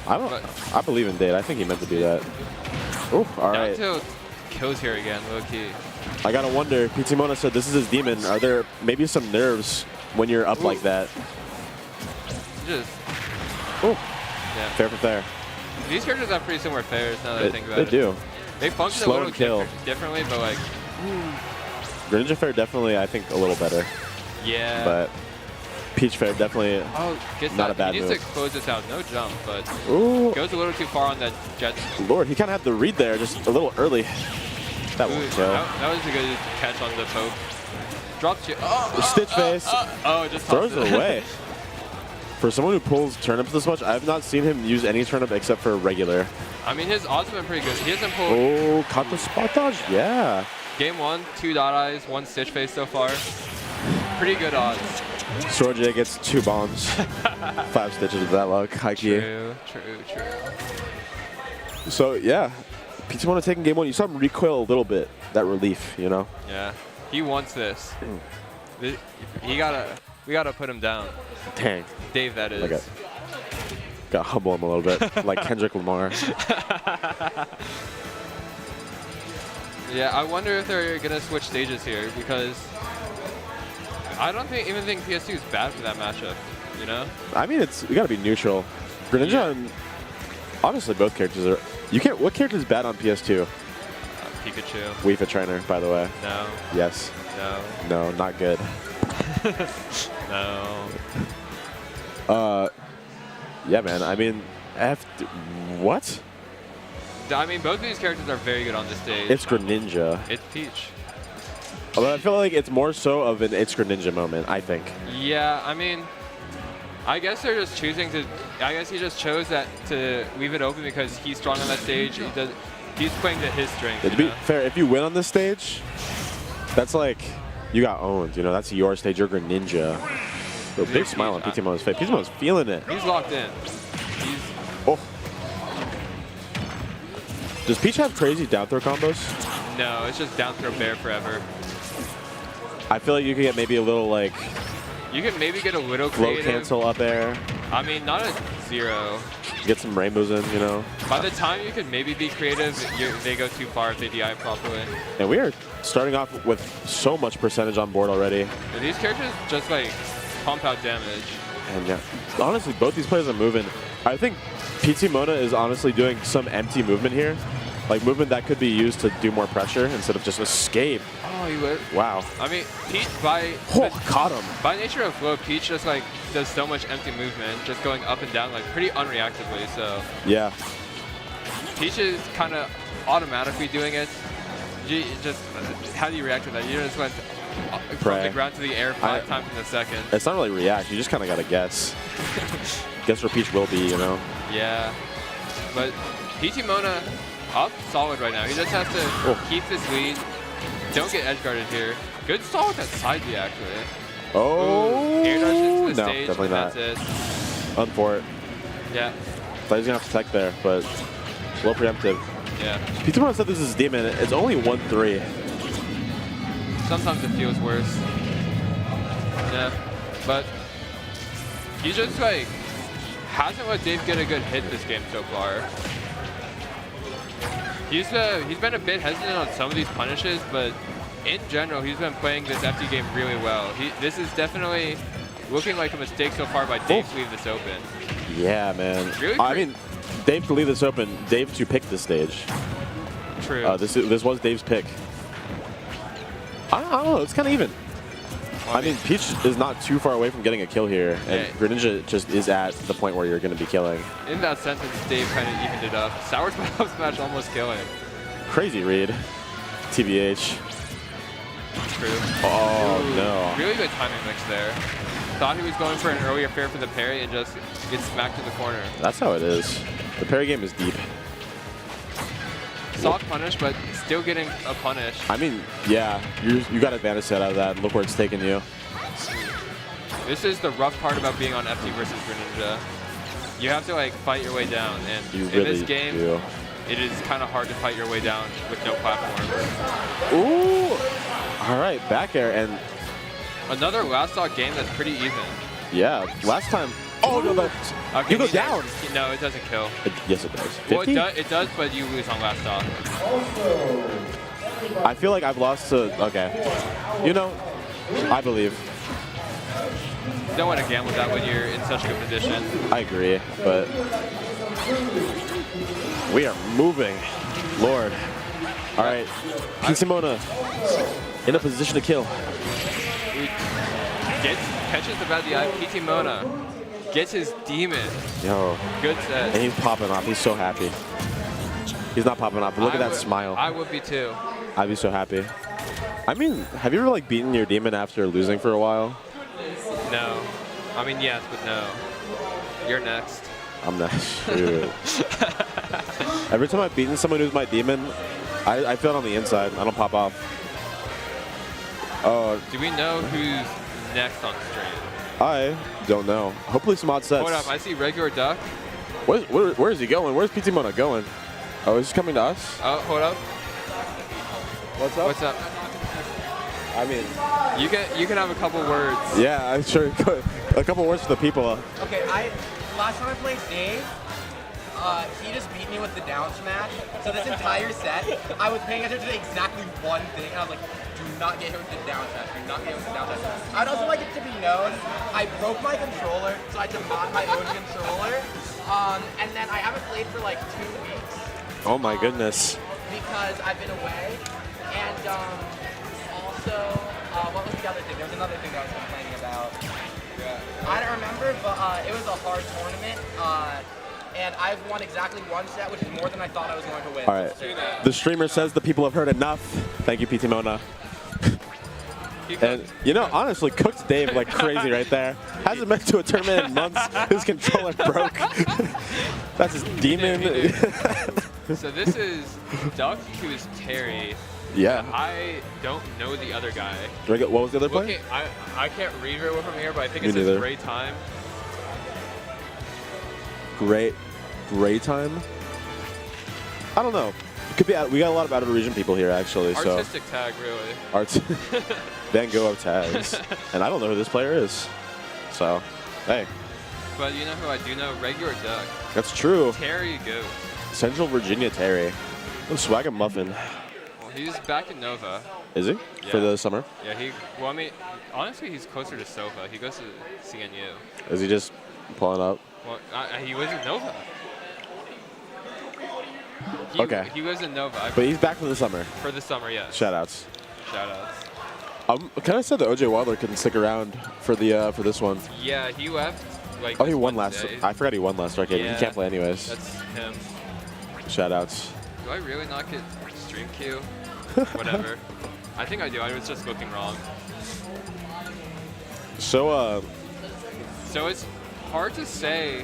I believe in Dave. I think he meant to do that. Ooh, all Down right. tilt kills here again, low key. I gotta wonder, PT Mona said this is his demon. Are there maybe some nerves when you're up like that? Just, Ooh, yeah. fair for fair. These characters have pretty similar fairs now that I think about it. They do. They function Slow a little and kill. differently, but like, Greninja Fair definitely, I think, a little better. yeah. But Peach Fair definitely Oh, gets not that. a bad he needs move. to close this out. No jump, but Ooh, goes a little too far on that jet. Lord, he kind of had the read there, just a little early. That Ooh, won't kill. that was a good catch on the poke. Drops you. Oh, Stitch face. Oh, just Throws tossed it away. For someone who pulls turnips this much, I have not seen him use any turnip except for regular. I mean, his odds have been pretty good. He hasn't pulled Oh, caught the spot dodge? Yeah. game 1, 2 dot eyes, 1 stitch face so far. Pretty good odds. Sorja gets 2 bombs. 5 stitches with that luck. High key. True. So, yeah. PT Mona taking game 1. You saw him recoil a little bit. That relief, you know? Yeah, he wants this. We gotta put him down. Dang. Dave, that is. Okay. Gotta humble him a little bit. Like Kendrick Lamar. Yeah, I wonder if they're gonna switch stages here because I don't even think PS2 is bad for that matchup. You know? I mean, we gotta be neutral. Greninja and honestly, both characters are. You can't. What character is bad on PS2? Pikachu. Wii Fit Trainer, by the way. No. Yes. No. No, not good. No. Yeah, man. I mean, what? I mean, both of these characters are very good on this stage. It's Greninja. It's Peach. But I feel like it's more so of an It's Greninja moment, I think. Yeah, I mean, I guess they're just choosing to. I guess he just chose that to leave it open because he's strong on that stage. He's playing to his strength. To be fair, if you win on this stage, that's like you got owned. You know, that's your stage. You're Greninja. A big smile on PTMO's face. PTMO's feeling it. He's locked in. Oh. Does Peach have crazy down throw combos? No, it's just down throw bear forever. I feel like you could get maybe a little like You can maybe get a little float creative. cancel up air. I mean, not a 0. Get some rainbows in, you know. By the time you could maybe be creative, they go too far if they DI properly. And we are starting off with so much percentage on board already. And these characters just like pump out damage. And yeah, honestly, both these players are moving. I think PT Mona is honestly doing some empty movement here. Like movement that could be used to do more pressure instead of just escape. Oh, he would. Wow. I mean, Peach by Caught him. by nature of flow, Peach just like does so much empty movement, just going up and down like pretty unreactively. So Yeah. Peach is kind of automatically doing it. You just how do you react to that? You just went from Pray. the ground to the air 5 times in a second. It's not really react. You just kind of got to guess. Guess where Peach will be, you know? Yeah, but PT Mona up solid right now. He just has to keep this lead. Don't get edge guarded here. Good stall with that side B actually. Oh, Ooh, air dodge into the no, stage, definitely and not. that's it. Up for it. Yeah, Thought he was going to have to tech there, but a little preemptive. yeah. PT Mona said this is Demon. It's only 1-3. Sometimes it feels worse. Yeah, but he just like hasn't let Dave get a good hit this game so far. He's been a bit hesitant on some of these punishes, but in general, he's been playing this FD game really well. This is definitely looking like a mistake so far by Dave to leave this open. Yeah, man. Really I mean, Dave to leave this open. Dave to pick this stage. True. This was Dave's pick. I don't know. It's kind of even. I mean, Peach is not too far away from getting a kill here, and Greninja just is at the point where you're going to be killing. In that sentence, Dave kind of evened it up. Sour's up smash almost killing. Crazy read. TBH. True. Oh, Ooh, no. Really good timing mix there. Thought he was going for an earlier fair for the parry and just gets smacked in the corner. That's how it is. The parry game is deep. Soft punish, but still getting a punish. I mean, yeah, you got advantage set out of that. Look where it's taken you. This is the rough part about being on FD versus Greninja. You have to like fight your way down, and You in really this game, do. it is kind of hard to fight your way down with no platform. Ooh! All right, back air, and Another last stock game that's pretty even. yeah, last time. Oh, no, but Okay, you go down. No, it doesn't kill. Yes, it does. 50? Well, it does, but you lose on last stock. I feel like I've lost to, okay. You know, I believe. You don't want to gamble that when you're in such a good position. I agree, but we are moving. Lord. All right, Simona in a position to kill. Catches the bad DI. PT Mona gets his demon. Yo. Good set. And he's popping off. He's so happy. He's not popping off, but look at that smile. I would be too. I'd be so happy. I mean, have you ever like beaten your demon after losing for a while? No. I mean, yes, but no. You're next. I'm not sure. Every time I've beaten someone who's my demon, I feel it on the inside. I don't pop off. Do we know who's next on stream? I don't know. Hopefully some odd sets. Hold up, I see regular duck. Where is he going? Where's PT Mona going? Oh, is he coming to us? Oh, hold up. What's up? What's up? I mean, You can have a couple words. yeah, I'm sure. A couple words for the people. Okay, last time I played Dave, he just beat me with the down smash. So this entire set, I was paying attention to exactly one thing, and I was like, do not get hit with the down smash. Do not get hit with the down smash. I'd also like it to be known, I broke my controller, so I had to mod my own controller. And then I haven't played for like 2 weeks. Oh my goodness. Because I've been away. And also, what was the other thing? There was another thing that I was complaining about. I don't remember, but it was a hard tournament. And I've won exactly 1 set, which is more than I thought I was going to win. All right. The streamer says the people have heard enough. Thank you, PT Mona. And, you know, honestly, cooked Dave like crazy right there. Hasn't been to a tournament in months. His controller broke. That's his demon. So this is Duck, who is Terry. Yeah. I don't know the other guy. What was the other play? Okay, I can't read very well from here, but I think Me it says neither. Great Time. Great time. I don't know. It could be. We got a lot of out of the region people here actually. Artistic tag, really. So arts. Van Gogh of tags, and I don't know who this player is. So, hey, But you know who I do know? Regular Duck. that's true. Terry Goat. Central Virginia Terry. Oh, Swag and Muffin. Well, he's back in Nova. Is he? For Yeah. the summer? Yeah, well, I mean, honestly, he's closer to Sofa. He goes to CNU. Is he just pulling up? Well, he was in Nova. Okay. He was in Nova. But he's back for the summer. For the summer, yeah. Shoutouts. Shoutouts. I'm kind of sad that OJ Wilder couldn't stick around for the for this one. Yeah, he left. Like, Oh, he this won last. Wednesday. I forgot he won last arcade. Yeah. He can't play anyways. That's him. Shoutouts. Do I really not get stream queue? Whatever. I think I do. I was just looking wrong. So So it's hard to say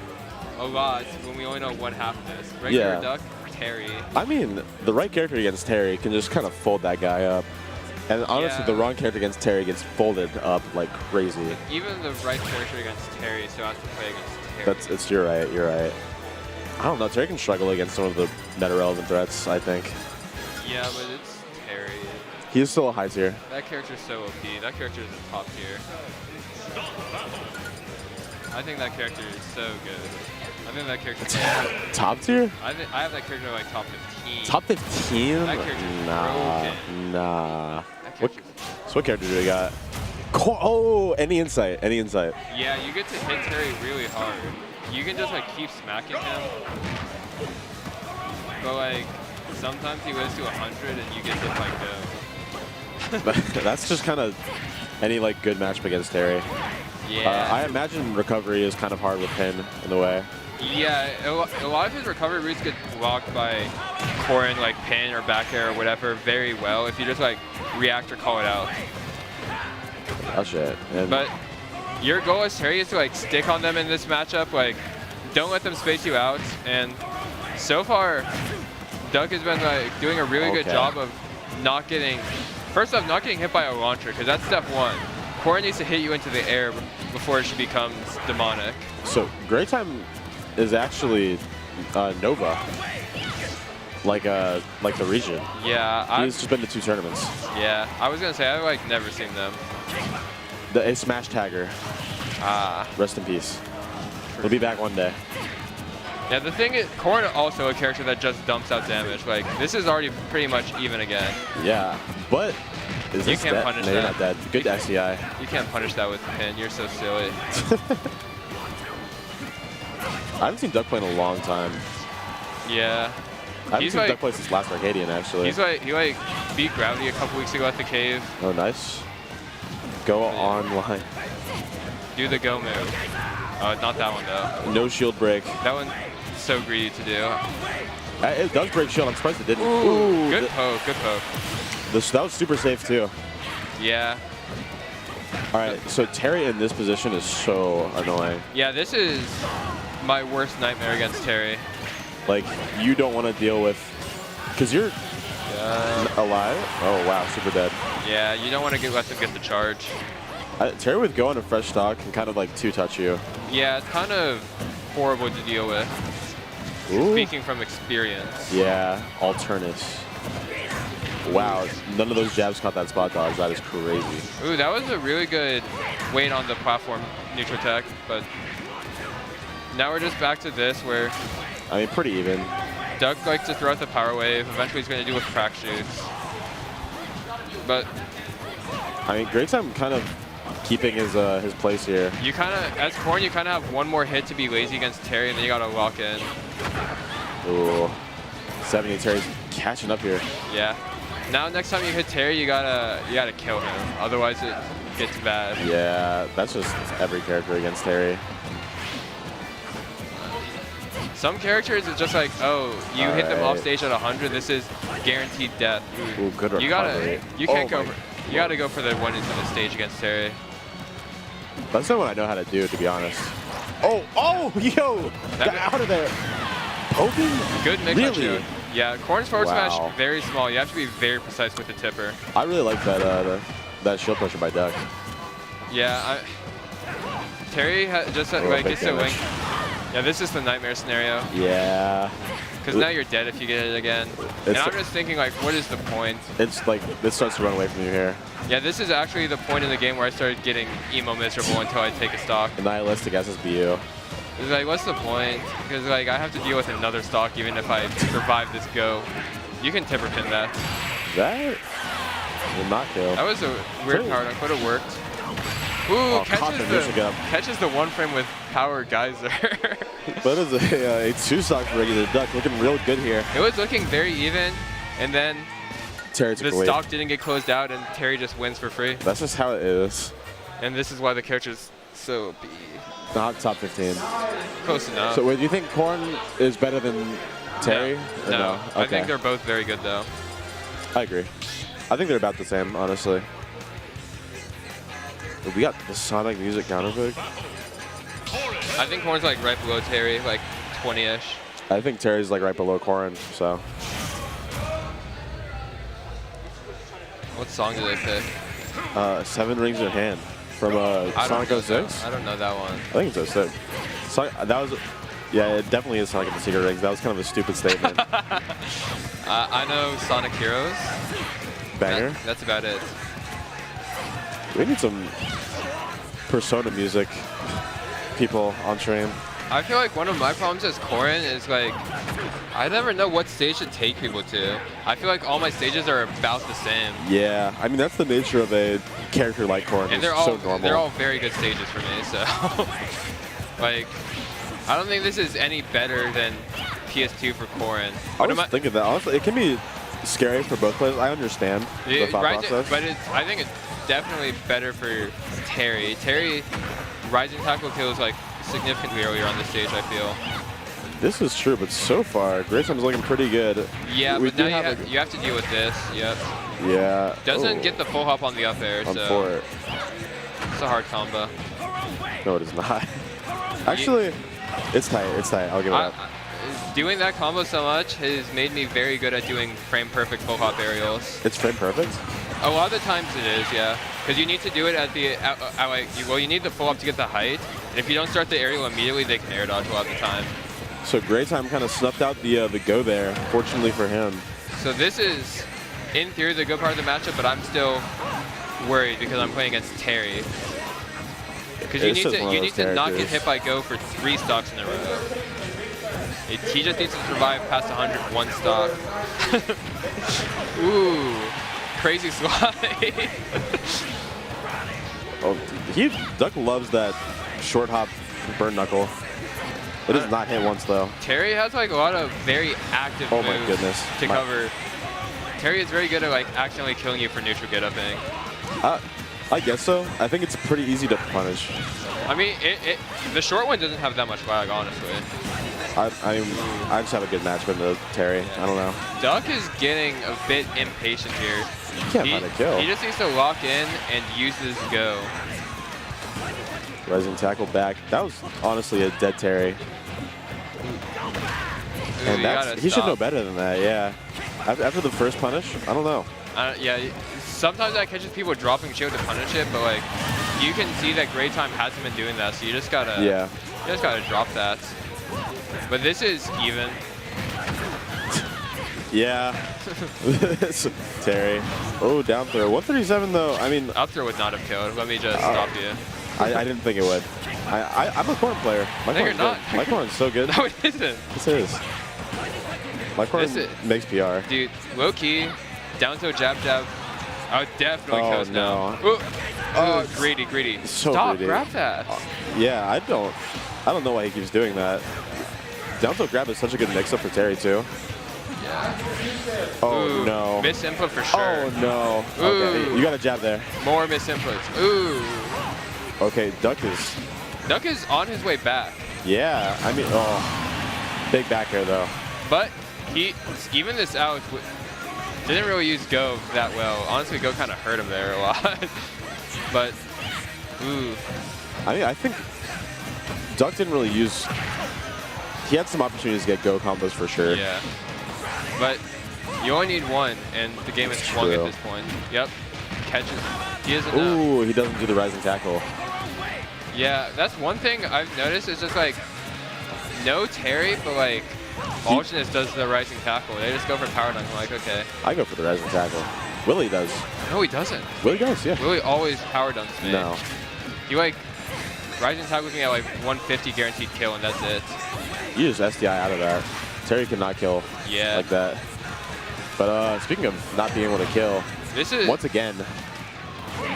a lot when we only know one half of this. Regular Yeah. Duck, Terry. I mean, the right character against Terry can just kind of fold that guy up. And honestly, Yeah. the wrong character against Terry gets folded up like crazy. Even the right character against Terry, so has to play against Terry. You're right. You're right. I don't know. Terry can struggle against some of the meta relevant threats. I think Yeah, but it's Terry. he's still a high tier. That character's so OP. That character is a top tier. I think that character is so good. I think that character. Top tier? I have that character like top 15. Top 15? That character's Nah. broken. Nah. That What, character's- so what character do we got? Oh, any insight? Any insight? Yeah, you get to hit Terry really hard. You can just like keep smacking him. But like sometimes he goes to 100 and you get to like go. That's just kind of any like good matchup against Terry. Yeah. I imagine recovery is kind of hard with Pin in the way. Yeah, a lot of his recovery routes get blocked by Corin, like pin or back air or whatever, very well if you just like react or call it out. Oh shit. And But your goal as Terry is to like stick on them in this matchup, like don't let them space you out. And so far, Duck has been like doing a really good Okay. job of not getting, first off, not getting hit by a launcher, because that's step one. Corin needs to hit you into the air before she becomes demonic. so Great Time is actually Nova, like the region. Yeah, He's just been to 2 tournaments. I was gonna say I've like never seen them. A Smash Tagger. Rest in peace. He'll be back one day. Yeah, the thing is, Corin also a character that just dumps out damage. Like this is already pretty much even again. Yeah, but is You this can't dead? punish No, you're that. not dead. Good SDI. You can't punish that with pin. You're so silly. I haven't seen Duck play in a long time. Yeah. I haven't He's seen like- Duck play since last Arcadian, actually. He like beat Gravity a couple weeks ago at the cave. Oh, nice. Go online. Do the go move. Not that one though. No shield break. That one's so greedy to do. It does break shield. I'm surprised it didn't. Ooh, good th- poke, good poke. that was super safe, too. Yeah. All right, so Terry in this position is so annoying. Yeah, this is my worst nightmare against Terry. Like, you don't want to deal with... Because you're alive. Oh, wow, super dead. Yeah, you don't want to let them get the charge. Terry with Go on a fresh stock can kind of like 2-touch you. Yeah, it's kind of horrible to deal with. Ooh. Speaking from experience. Yeah, Alternus. Wow, none of those jabs caught that spot dodge. That is crazy. Ooh, that was a really good weight on the platform neutral tech, but now we're just back to this where I mean, pretty even. Duck likes to throw out the power wave. Eventually he's going to do with crack shoots. But I mean, Great Time kind of keeping his place here. you kind of, as Corn, you kind of have one more hit to be lazy against Terry, and then you got to lock in. Ooh, 70 Terry's catching up here. Yeah. Now next time you hit Terry, you gotta kill him. Otherwise it gets bad. Yeah, that's just every character against Terry. Some characters it's just like, oh, you hit them off stage at 100. This is guaranteed death. Ooh, good recovery. You can't go. You got to go for the 1 into the stage against Terry. That's not what I know how to do, to be honest. Oh, yo! Got out of there. Poking? Good mix Really? shield. Yeah, Corn's forward Wow. smash, very small. You have to be very precise with the tipper. I really like that that shield pressure by Duck. Yeah, Terry just Oh, like big gets the damage. wing. Yeah, this is the nightmare scenario. Yeah. Because now you're dead if you get it again. And I'm just thinking, like, what is the point? It's like, this starts to run away from you here. Yeah, this is actually the point in the game where I started getting emo miserable until I take a stock. The nihilistic SSBU. It's like, what's the point? Because, like, I have to deal with another stock even if I survive this go. You can tipper pin that. That will not kill. That was a weird Pretty- power dunk. Would have worked. Ooh, caught the Michigan. catches the 1 frame with power geyser. That is a 2-stock for regular Duck. Looking real good here. It was looking very even, and then Terry took the the lead. stock didn't get closed out, and Terry just wins for free. That's just how it is. And this is why the character's so B. Not top 15. Close enough. So wait, do you think Corn is better than Terry? Or No. I Okay. think they're both very good, though. I agree. I think they're about the same, honestly. We got the Sonic music counterpick. I think Corn's like right below Terry, like 20-ish. I think Terry's like right below Corn, so. What song did they pick? 7 Rings in Hand from I Sonic don't know 06. that. I don't know that one. I think it's 06. That was, yeah, it definitely is Sonic and the Secret Rings. That was kind of a stupid statement. I know Sonic Heroes. Banger. That's about it. We need some Persona music people on stream. I feel like one of my problems as Corrin is like, I never know what stage to take people to. I feel like all my stages are about the same. Yeah, I mean that's the nature of a character like Corrin. And It's so normal. they're all very good stages for me, so like I don't think this is any better than PS2 for Corrin. I was thinking that honestly, it can be scary for both players. I understand the thought process. But I think it's definitely better for Terry. Terry, rising tackle kills like significantly earlier on the stage, I feel. This is true, but so far, Great Time's looking pretty good. Yeah, We but now do have you have to deal with this. Yep. Yeah. Doesn't Oh, get the full hop on the up air, I'm so for it. it's a hard combo. No, it is not. Actually, it's tight. It's tight. I'll give it up. Doing that combo so much has made me very good at doing frame perfect full hop aerials. It's frame perfect. A lot of the times it is, yeah. Because you need to do it at the, you need the full hop to get the height. And if you don't start the aerial immediately, they can air dodge a lot of the time. So Great Time kind of snuffed out the go there, fortunately for him. So this is, in theory, the good part of the matchup, but I'm still worried because I'm playing against Terry. Because you It's just one of need those to not get characters. hit by go for 3 stocks in a row. He just needs to survive past 101 stock. Ooh, crazy slide. Oh, Duck loves that short hop burn knuckle. It does not hit once though. Terry has like a lot of very active Oh moves my goodness. to cover. Terry is very good at like accidentally killing you for neutral get upping. I guess so. I think it's pretty easy to punish. I mean, the short one doesn't have that much lag, honestly. I just have a good match with Terry. I don't know. Duck is getting a bit impatient here. He can't find a kill. He just needs to lock in and use his go. Rising tackle back. That was honestly a dead Terry. Ooh, And you he should stop. know better than that, yeah. After the first punish, I don't know. Yeah, sometimes that catches people dropping shield to punish it, but like you can see that Great Time hasn't been doing that, so you just gotta drop that. But this is even. Yeah. Terry. Oh, down throw. 137 though. I mean, Up throw would not have killed. Let me just stop you. I didn't think it would. I'm a corn player. My No, you're corn's not. good. My corn's so good. No, it isn't. This is. My corn This is- makes PR. Dude, low key, down to a jab. Oh, definitely Oh, kills no. now. Ooh. Oh, greedy. So Stop, greedy. grab that. Yeah, I don't know why he keeps doing that. Down throw grab is such a good mix-up for Terry too. Yeah. Oh Ooh, no. Miss input for sure. Oh no. Ooh. Okay, you got a jab there. More miss inputs. Ooh. Okay, Duck is on his way back. Yeah, I mean, oh, big back air though. But he even this out. Didn't really use Go that well. Honestly, Go kind of hurt him there a lot. But, ooh. I mean, I think Duck didn't really use. He had some opportunities to get Go combos for sure. Yeah. But you only need one, and the game is swung at this point. Yep. Catches. He isn't. Ooh, he doesn't do the rising tackle. Yeah, that's one thing I've noticed is just like, no Terry, but like, Alternate does the rising tackle. They just go for power dunk. I'm like, okay. I go for the rising tackle. Willie does. No, he doesn't. Willie does, yeah. Willie always power dunks me. No. You like, rising tackle looking at like 150 guaranteed kill, and that's it. You just SDI out of that. Terry cannot kill like that. But speaking of not being able to kill, this is once again,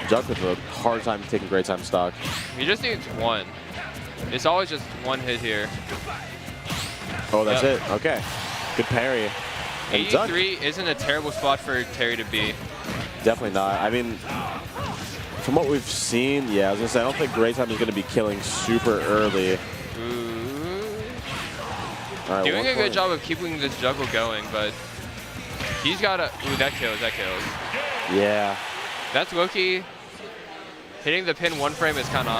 Duck with a hard time taking great time stock. He just needs one. It's always just one hit here. Oh, that's it. Okay. Good parry. And Duck, 83 isn't a terrible spot for Terry to be. definitely not. I mean, from what we've seen, yeah, I was going to say, I don't think great time is going to be killing super early. Ooh. All right, Doing a good job of keeping this juggle going, but he's got a... Ooh, that kills, that kills. Yeah. That's Loki. Hitting the pin one frame is kind of...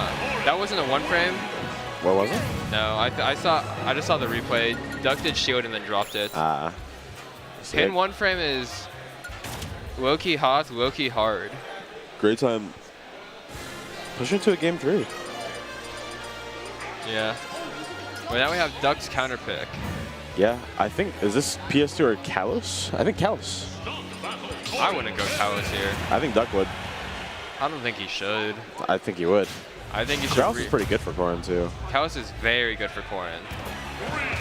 That wasn't a one frame. What was it? No, I just saw the replay. Duck did shield and then dropped it. Pin one frame is low-key hot, low-key hard. Great time. Push into a game 3. Yeah. Well, now we have Duck's counter pick. Yeah, I think, is this PS2 or Kalos? I think Kalos. I wouldn't go Kalos here. I think Duck would. I don't think he should. I think he would. I think he should. Kalos is pretty good for Korin, too. Kalos is very good for Korin.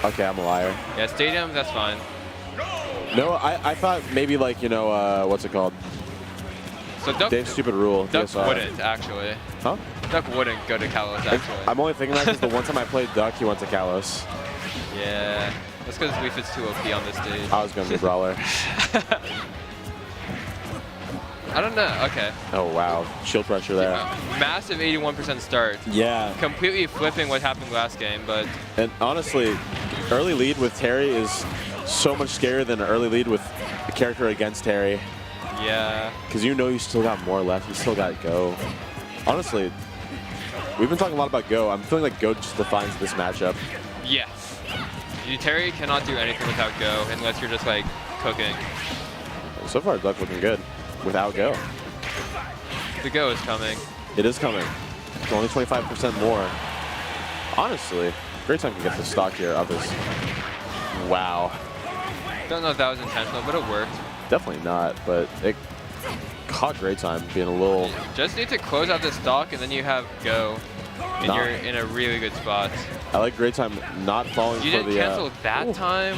Okay, I'm a liar. Yeah, Stadium, that's fine. No, I thought maybe like, you know, what's it called? So Duck, Dave's stupid rule. Duck DSR. wouldn't, actually. Huh? Duck wouldn't go to Kalos, actually. I'm only thinking that because the one time I played Duck, he went to Kalos. Yeah. That's because Leaf is too OP on this stage. I was going to be Brawler. I don't know. Okay. Oh, wow. Shield pressure there. Massive 81% start. Yeah. Completely flipping what happened last game, but... And honestly, early lead with Terry is so much scarier than an early lead with a character against Terry. Yeah. Because you know you still got more left. You still got Go. Honestly, we've been talking a lot about Go. I'm feeling like Go just defines this matchup. Yes. Terry cannot do anything without Go unless you're just like cooking. So far, Duck looking good without Go. The Go is coming. It is coming. It's only 25% more. Honestly, great time to get the stock here of this. Wow. Don't know if that was intentional, but it worked. Definitely not, but it caught great time being a little... Just need to close out the stock, and then you have Go, and you're in a really good spot. I like great time not falling You for didn't the... cancel that time.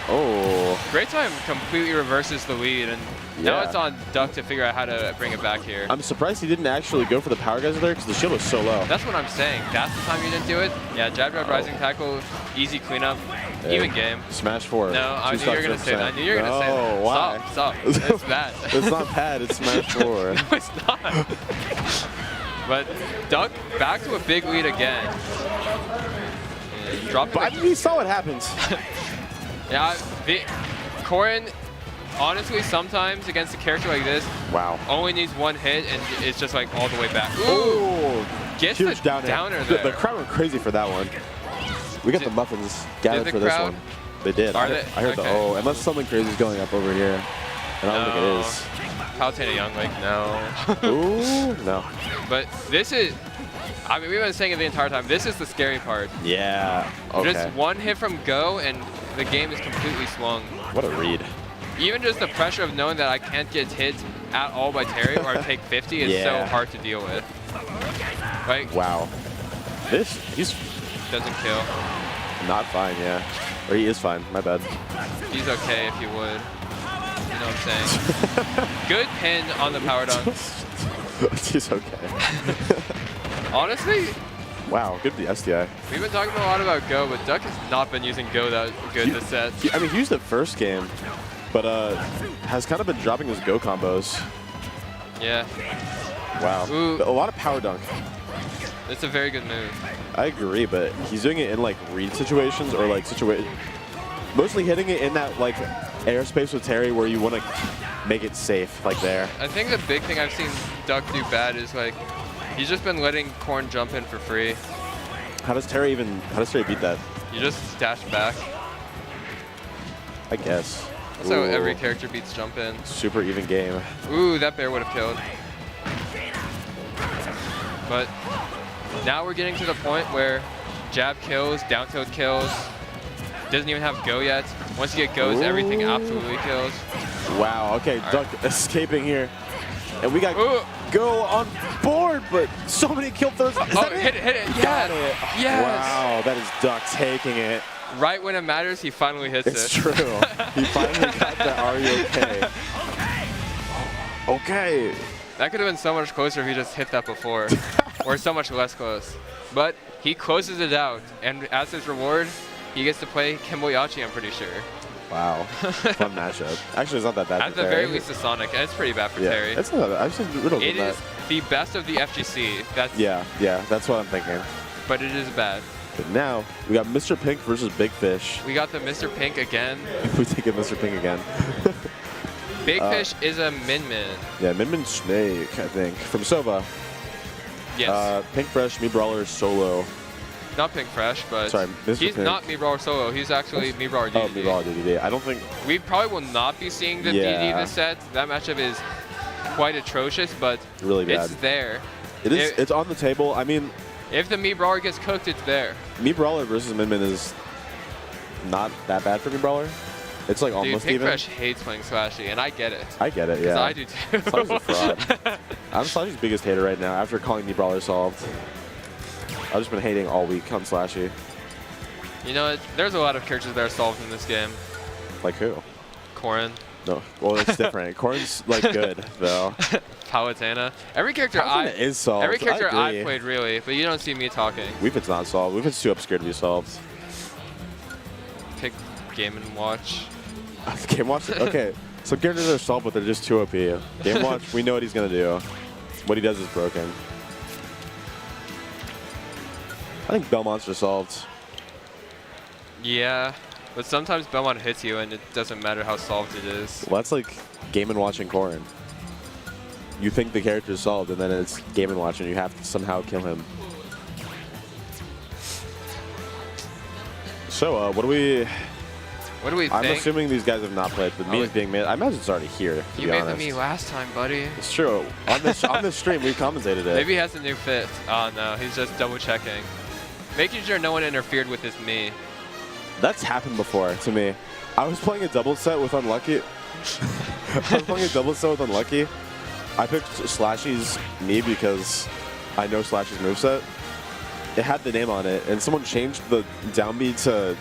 Oh. Great time completely reverses the lead, and now Yeah. it's on Duck to figure out how to bring it back here. I'm surprised he didn't actually go for the power geyser there because the shield was so low. That's what I'm saying. That's the time you didn't do it. Yeah, jab, rising tackle, easy cleanup, even game. Smash 4. No, I knew you were going to say that. I knew you were going to say that. No, why? Stop. It's bad. It's not bad. It's Smash 4. No, it's not. But Duck back to a big lead again. Dropped But I mean, he saw what happens. Yeah, Korin, honestly, sometimes against a character like this, Wow. only needs one hit and it's just like all the way back. Ooh! Oh, Gets huge the downer there. The crowd went crazy for that one. We got the muffins gathered the for this crowd? one. They did. Are I they? heard the Okay. oh, unless something crazy is going up over here. And I don't think it is. Palutena Young, like, no. Ooh, no. But this is, I mean, we've been saying it the entire time, this is the scary part. Yeah. Okay. Just one hit from Go and the game is completely swung. What a read. Even just the pressure of knowing that I can't get hit at all by Terry or I take 50 is so hard to deal with. Like, Wow. He's doesn't kill. not fine, yeah. Or he is fine, my bad. He's okay if you would. You know what I'm saying? Good pin on the power dunk. He's okay. Honestly, Wow, good the SDI. we've been talking a lot about Go, but Duck has not been using Go that good this set. I mean, he used it first game, but has kind of been dropping his Go combos. Yeah, Wow. Ooh. A lot of power dunk. it's a very good move. I agree, but he's doing it in like read situations or like mostly hitting it in that like airspace with Terry where you want to make it safe, like there. I think the big thing I've seen Duck do bad is like he's just been letting Corn jump in for free. How does Terry beat that? You just dash back. I guess. That's how Ooh, every character beats jump in. super even game. Ooh, that bear would have killed. But now we're getting to the point where jab kills, down tilt kills. Doesn't even have go yet. Once you get goes, everything absolutely kills. Wow, okay, Duck escaping here. And we got Ooh. go on board, but so many kill throws. Is that Hit it, hit it. Got Yes. it. Yes. Wow, that is Duck taking it. Right when it matters, he finally hits It's it. true. He finally got the "Are you okay?" Okay. That could have been so much closer if he just hit that before. Or so much less close. But he closes it out, and as his reward, he gets to play Kimboyachi, I'm pretty sure. Wow. Fun matchup. Actually, it's not that bad. At for the very Terry. least, it's Sonic, and it's pretty bad for Yeah, Terry. it's not. I've seen riddles It with is that. the best of the FGC. That's Yeah, that's what I'm thinking. But it is bad. But now we got Mr. Pink versus Big Fish. We got the Mr. Pink again. We take it Mr. Pink again. Big Fish is a Min Min. Yeah, Min Snake, I think, from Sova. Yes. Pink Fresh, Me Brawler, Solo. Not Pink Fresh, but Sorry, Mr. he's Pink. not Me Brawler Solo. He's actually Me Brawler Oh, DDD. Me Brawler DDD. I don't think. We probably will not be seeing the Yeah. DD this set. That matchup is quite atrocious, but Really bad. it's there. It is. If- It's on the table. I mean, If the Me Brawler gets cooked, it's there. Me Brawler versus Min Min is not that bad for Me Brawler. It's like Dude, almost Pink even. Fresh hates playing Slashy, and I get it. I get it. Because Yeah. I do too. Slashy's a fraud. I'm Slashy's biggest hater right now after calling Me Brawler solved. I've just been hating all week on Slashy. You know, there's a lot of characters that are solved in this game. Like who? Corrin, No. Well, it's different. Corn's like good though. Palutena. Every character Palutena is solved. Every character I agree. I've played really, but you don't see me talking. Weepit's not solved. Weepit's too obscure to be solved. Pick Game & Watch. Game Watch? Okay. Some characters are solved, but they're just too OP. Game Watch, we know what he's going to do. What he does is broken. I think Belmont's solved. Yeah, but sometimes Belmont hits you and it doesn't matter how solved it is. Well, that's like Game & Watch and Corrin. You think the character is solved, and then it's Game & Watch, and you have to somehow kill him. So, what do we... What do we I'm think? assuming these guys have not played. The meme's being made. I imagine it's already here, to You be made honest. the me last time, buddy. It's true. On this on this stream, we commentated it. Maybe he has a new fit. Oh no, he's just double checking. Making sure no one interfered with his me. That's happened before to me. I was playing a double set with Unlucky. I was playing a double set with Unlucky. I picked Slashy's me because I know Slashy's moveset. It had the name on it, and someone changed the down B to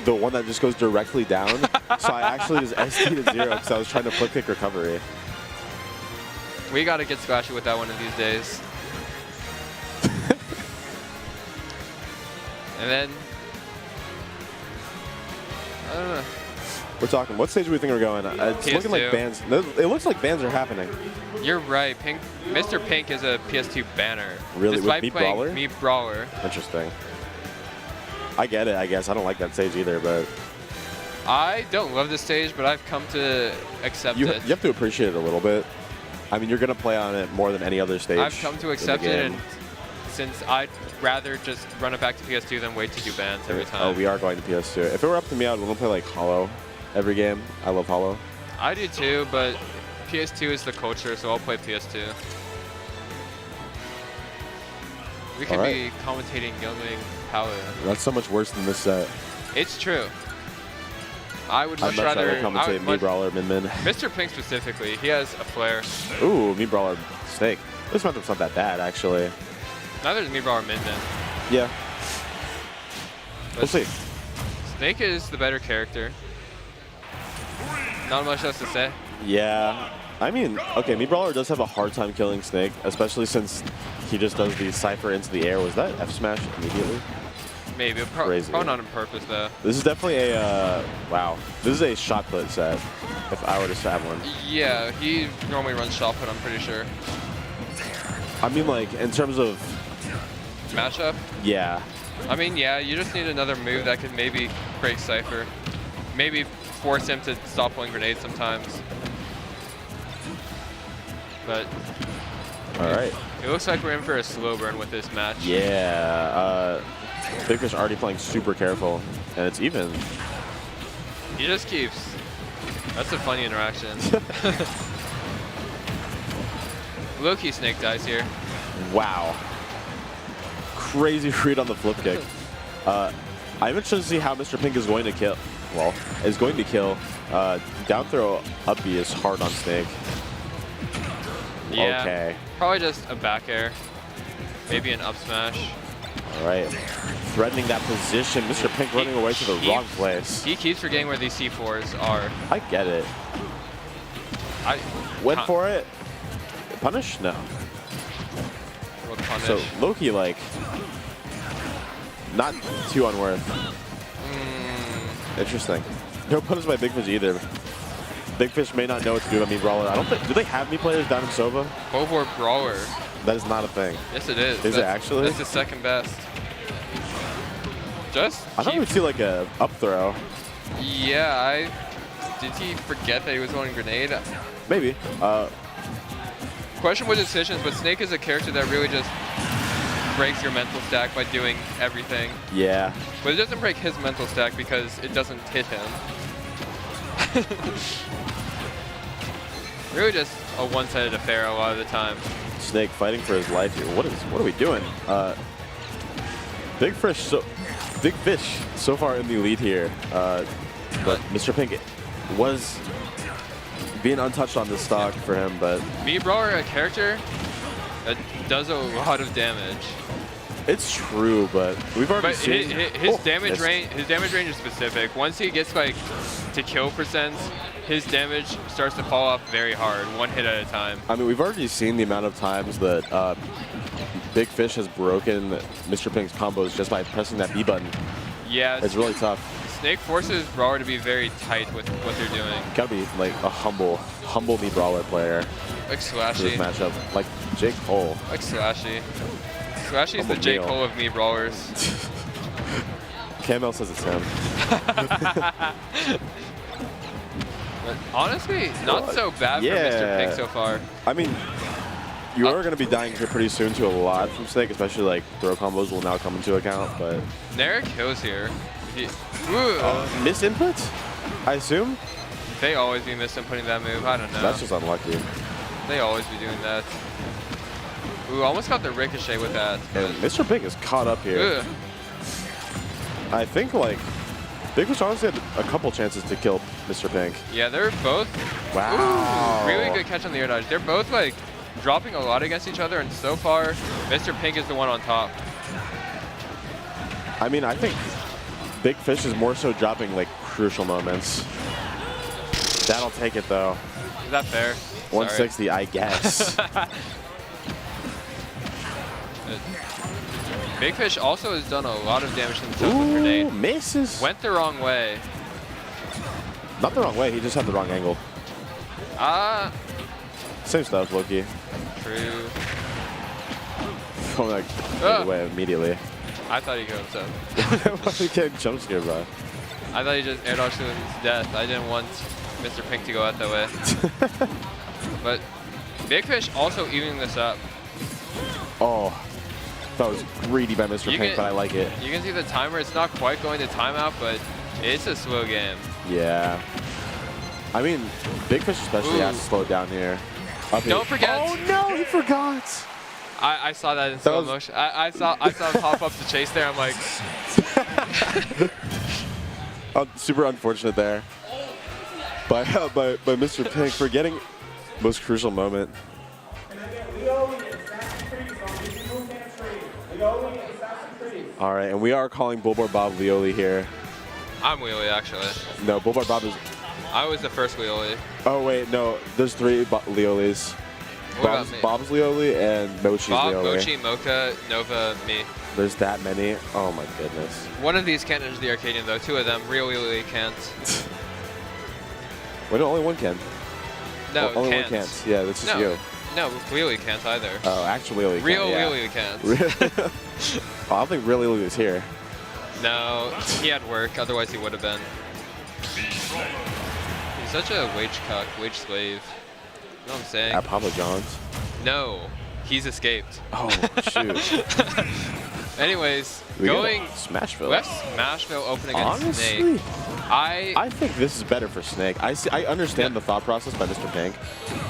the one that just goes directly down. So I actually just SD to 0 because I was trying to flip kick recovery. We gotta get Splashy with that one of these days. And then, I don't know. We're talking. What stage do we think we're going? It's looking like PS2. bans. No, it looks like bans are happening. You're right. Mr. Pink is a PS2 banner. Really? With Despite Me playing Brawler? Me Brawler. Interesting. I get it, I guess. I don't like that stage either, but I don't love this stage, but I've come to accept you it. have to appreciate it a little bit. I mean, you're going to play on it more than any other stage. I've come to in the accept it, game. and since I'd rather just run it back to PS2 than wait to do bans every time. Oh, we are going to PS2. If it were up to me, I would want to play like Hollow every game. I love Hollow. I do too, but PS2 is the culture, so I'll play PS2. We could Alright. be commentating Youngling Paladin. That's so much worse than this set. It's true. I would I'd much much rather rather commentate Me Brawler, Min Min. Mr. Pink specifically, he has a flair. Ooh, Me Brawler, Snake. This matchup's not that bad, actually. Neither is Me Brawler Min Min. Yeah. But We'll see. Snake is the better character. Not much else to say. Yeah. I mean, okay, Me Brawler does have a hard time killing Snake, especially since he just does the Cypher into the air. Was that F smash immediately? Maybe. Crazy. Probably not on purpose, though. This is definitely a, wow. This is a shot put set, if I were to have one. Yeah, he normally runs shot put, I'm pretty sure. I mean, like, in terms of, Matchup? yeah. I mean, yeah, you just need another move that could maybe break Cypher. Maybe force him to stop pulling grenades sometimes. But All right. it looks like we're in for a slow burn with this match. Yeah. Big Fish already playing super careful, and it's even. He just keeps. That's a funny interaction. Low-key Snake dies here. Wow. Crazy read on the flip kick. I'm interested to see how Mr. Pink is going to kill. Well, is going to kill. Down throw up B is hard on Snake. Yeah, Okay. probably just a back air. Maybe an up smash. All right. Threatening that position. Mr. Pink running away to the wrong place. He keeps forgetting where these C4s are. I get it. Went for it. Punish? No. We'll punish. So Loki, like, not too unworth. Interesting. No punish by Big Fish either. Big Fish may not know what to do. I mean, Brawler. I don't think. Do they have any players down in Sova? Over Brawler. That is not a thing. Yes, it is. Is it actually? That's the second best. Just. I thought we'd see like a up throw. Yeah, did he forget that he was throwing a grenade? Maybe. Questionable decisions, but Snake is a character that really just breaks your mental stack by doing everything. Yeah. But it doesn't break his mental stack because it doesn't hit him. Really just a one-sided affair a lot of the time. Snake fighting for his life here. What are we doing? Big Fish so far in the lead here. But Mr. Pink was being untouched on this stock for him, but Me Brawler, a character that does a lot of damage. it's true. But we've already But seen his damage missed. range. His damage range is specific. Once he gets like to kill percents, his damage starts to fall off very hard, one hit at a time. I mean, we've already seen the amount of times that Big Fish has broken Mr. Pink's combos just by pressing that B button. Yeah, It's really tough. Snake forces Brawler to be very tight with what they're doing. Gotta be like a humble me Brawler player Like for this Slashy. matchup. Like Jake Cole. Like Slashy. Slashy's the Humble J. meal. Cole of me Brawlers. KML says it's him. But honestly, not so bad for Mr. Pink so far. I mean, you are going to be dying here pretty soon to a lot from Snake, especially like throw combos will now come into account. But Nair kills here. misinput, I assume. They always be misinputting that move. I don't know. That's just unlucky. They always be doing that. Ooh, almost got the ricochet with that. And Mr. Pink is caught up here. Ugh. I think like Big Fish honestly had a couple chances to kill Mr. Pink. Yeah, they're both. Wow. Ooh, really good catch on the air dodge. They're both like dropping a lot against each other, and so far, Mr. Pink is the one on top. I mean, I think Big Fish is more so dropping like crucial moments. That'll take it though. Is that fair? 160, I guess. Big Fish also has done a lot of damage to himself with grenade. Misses. Went the wrong way. Not the wrong way, he just had the wrong angle. Same stuff, Loki. True. Going like the other way immediately. I thought he killed himself. He can't jump scare, bro. I thought he just air dodged to his death. I didn't want Mr. Pink to go out that way. But Big Fish also evening this up. Oh, that was greedy by Mr. Pink, but I like it. You can see the timer. It's not quite going to timeout, but it's a slow game. Yeah. I mean, Big Fish especially has to slow it down here. Up Don't here. forget. Oh no, he forgot. I saw that in slow was- motion. I saw him pop up to chase there. I'm like, Super unfortunate there. By Mr. Pink forgetting most crucial moment. All right, and we are calling Bullboard Bob Leoli here. I'm Wheelie actually. No, Bullboard Bob is. I was the first Wheelie. Oh wait, no. There's three Leolis. What about me? Bob's Leoli and Mochi's Bob, Leoli. Mochi, Mocha, Nova, me. There's that many. Oh my goodness. One of these can't enter the Arcadian though. Two of them, real Wheelie can't. Wait, no, only one can. No, only can't. one can't. Yeah, this is No, you. no, Wheelie can't either. Oh, actual Leoli Real can, yeah. Wheelie can't. Oh, I don't think Real Leoli is here. No, he had work, otherwise he would have been. He's such a wage cuck, wage slave. what I'm saying? At Papa John's. No, he's escaped. Oh, shoot. Anyways, We got going Smashville. West Smashville open against Honestly, Snake. I think this is better for Snake. I understand the thought process by Mr. Pink,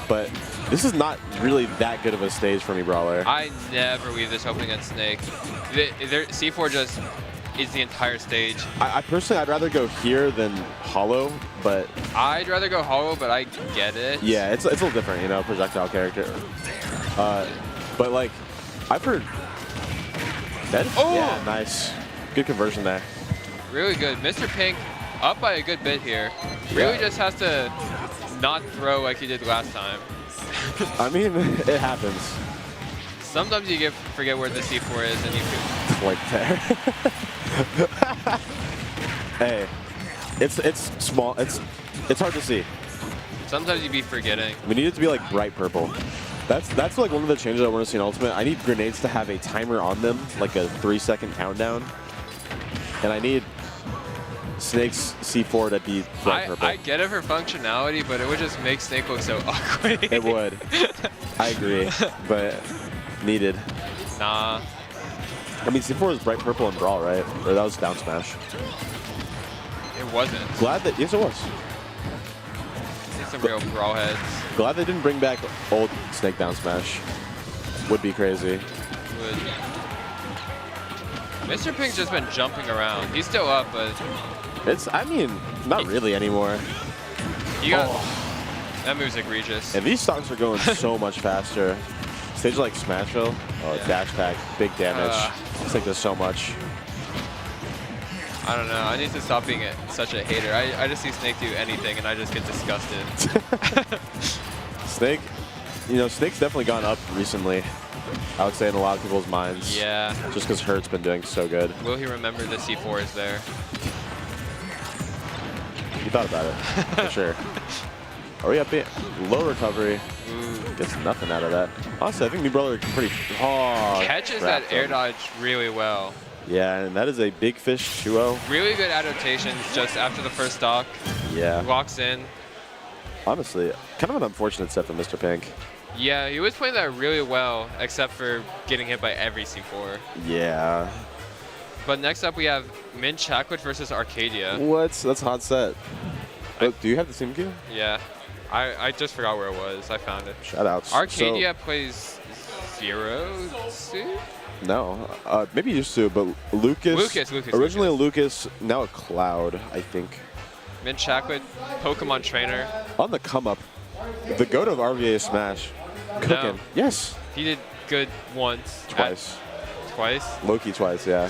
but this is not really that good of a stage for me, Brawler. I never leave this open against Snake. C4 just is the entire stage. I personally, I'd rather go here than Hollow, but I'd rather go Hollow, but I get it. yeah, it's a little different, you know, projectile character. But like, I've heard. Oh! Yeah, nice. Good conversion there. Really good. Mr. Pink up by a good bit here. Really just has to not throw like he did last time. I mean, it happens. Sometimes you forget where the C4 is and you can... Like there. Hey, it's small. It's hard to see. Sometimes you be forgetting. We need it to be like bright purple. That's like one of the changes I want to see in Ultimate. I need grenades to have a timer on them, like a 3-second countdown. And I need Snake's C4 to be bright purple. I get it for functionality, but it would just make Snake look so awkward. It would. I agree, but needed. Nah. I mean, C4 was bright purple in Brawl, right? Or that was down smash. It wasn't. Glad that, yes it was. See some real brawl heads. Glad they didn't bring back old Snake down smash. Would be crazy. Would. Mr. Pink's just been jumping around. He's still up, but It's, I mean, not really anymore. you got that move's egregious. And these stocks are going so much faster. Stage like Smashville, Yeah. dash attack, big damage. It's like this so much. I don't know. I need to stop being such a hater. I just see Snake do anything, and I just get disgusted. Snake, you know, Snake's definitely gone up recently. I would say in a lot of people's minds. Yeah. Just because Hurt's been doing so good. Will he remember the C4 is there? You thought about it, for sure. Are we up here? Low recovery. Ooh. Gets nothing out of that. Honestly, I think New Brother pretty. Oh, Catches crap, that air though. dodge really well. Yeah, and that is a big fish 2-0. Really good adaptations just after the first stock. Yeah. Walks in. Honestly, kind of an unfortunate set for Mr. Pink. Yeah, he was playing that really well, except for getting hit by every C4. Yeah. But next up we have Mint Chocolate versus Arcadia. What? That's a hot set. Oh, do you have the Steam queue? Yeah. I just forgot where it was. I found it. Shout outs. Arcadia plays 0 2? No, maybe used to, but Lucas. Originally a Lucas, now a Cloud, I think. Mint Chocolate, Pokemon trainer. On the come up, the GOAT of RVA Smash, cooking. No. Yes. He did good once. Twice. Twice? Loki twice, yeah.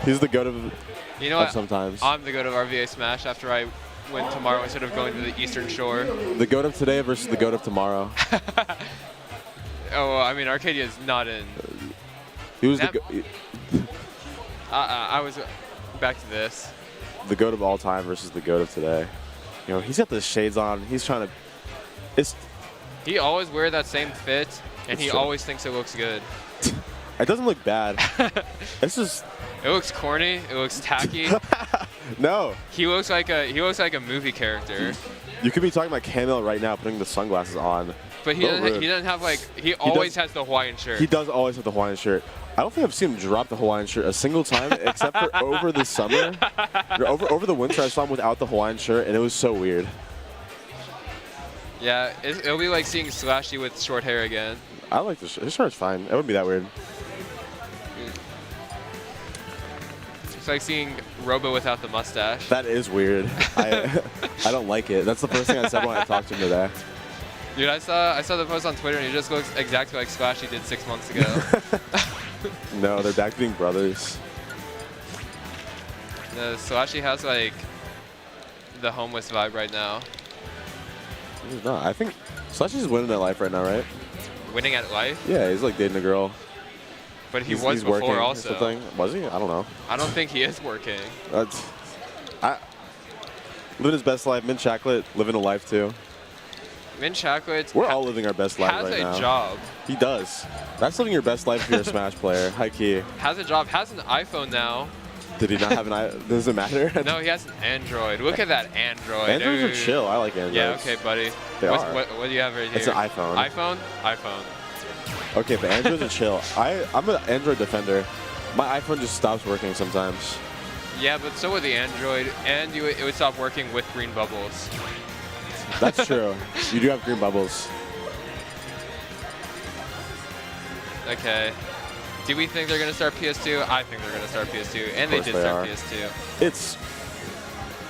He's the GOAT of, You know what? sometimes. I'm the GOAT of RVA Smash after I went tomorrow instead of going to the Eastern Shore. The GOAT of today versus the GOAT of tomorrow. Oh, well, I mean, Arcadia's not in. He was That- the I was back to this. GOAT of all time versus the GOAT of today. You know, he's got the shades on. He's trying to. It's. He always wears that same fit, and It's he true. always thinks it looks good. It doesn't look bad. It's just. It looks corny. It looks tacky. No. He looks like a movie character. You could be talking about Camille right now, putting the sunglasses on. But he doesn't have like he always has the Hawaiian shirt. He does always have the Hawaiian shirt. I don't think I've seen him drop the Hawaiian shirt a single time, except for over the summer. Over the winter, I saw him without the Hawaiian shirt, and it was so weird. Yeah, it'll be like seeing Slashy with short hair again. I like this. His shirt's fine. It wouldn't be that weird. It's like seeing Robo without the mustache. That is weird. I don't like it. That's the first thing I said when I talked to him today. Dude, I saw the post on Twitter and he just looks exactly like Splashy did 6 months ago. No, they're back to being brothers. No, Splashy has like the homeless vibe right now. He's not. I think Slashy's winning at life right now, right? Winning at life, Yeah, he's like dating a girl. but he He's was working before or also. something. Was he? I don't know. I don't think he is working. Living his best life. Mint Chocolate living a life too. Mint Chocolate We're all living our best life has right a now. job. He does. That's living your best life if you're a Smash player. High key. Has a job. Has an iPhone now. Did he not have an eye? Does it matter? No, he has an Android. Look at that Android. Androids are Ooh. chill. I like Androids. Yeah, okay, buddy. They are. What do you have right here? It's an iPhone. iPhone? iPhone. Okay, but Androids are chill. I'm an Android defender. My iPhone just stops working sometimes. Yeah, but so would the Android, and it would stop working with green bubbles. That's true. You do have green bubbles. Okay. Do we think they're going to start PS2? I think they're going to start PS2, and they course did they start are. PS2. It's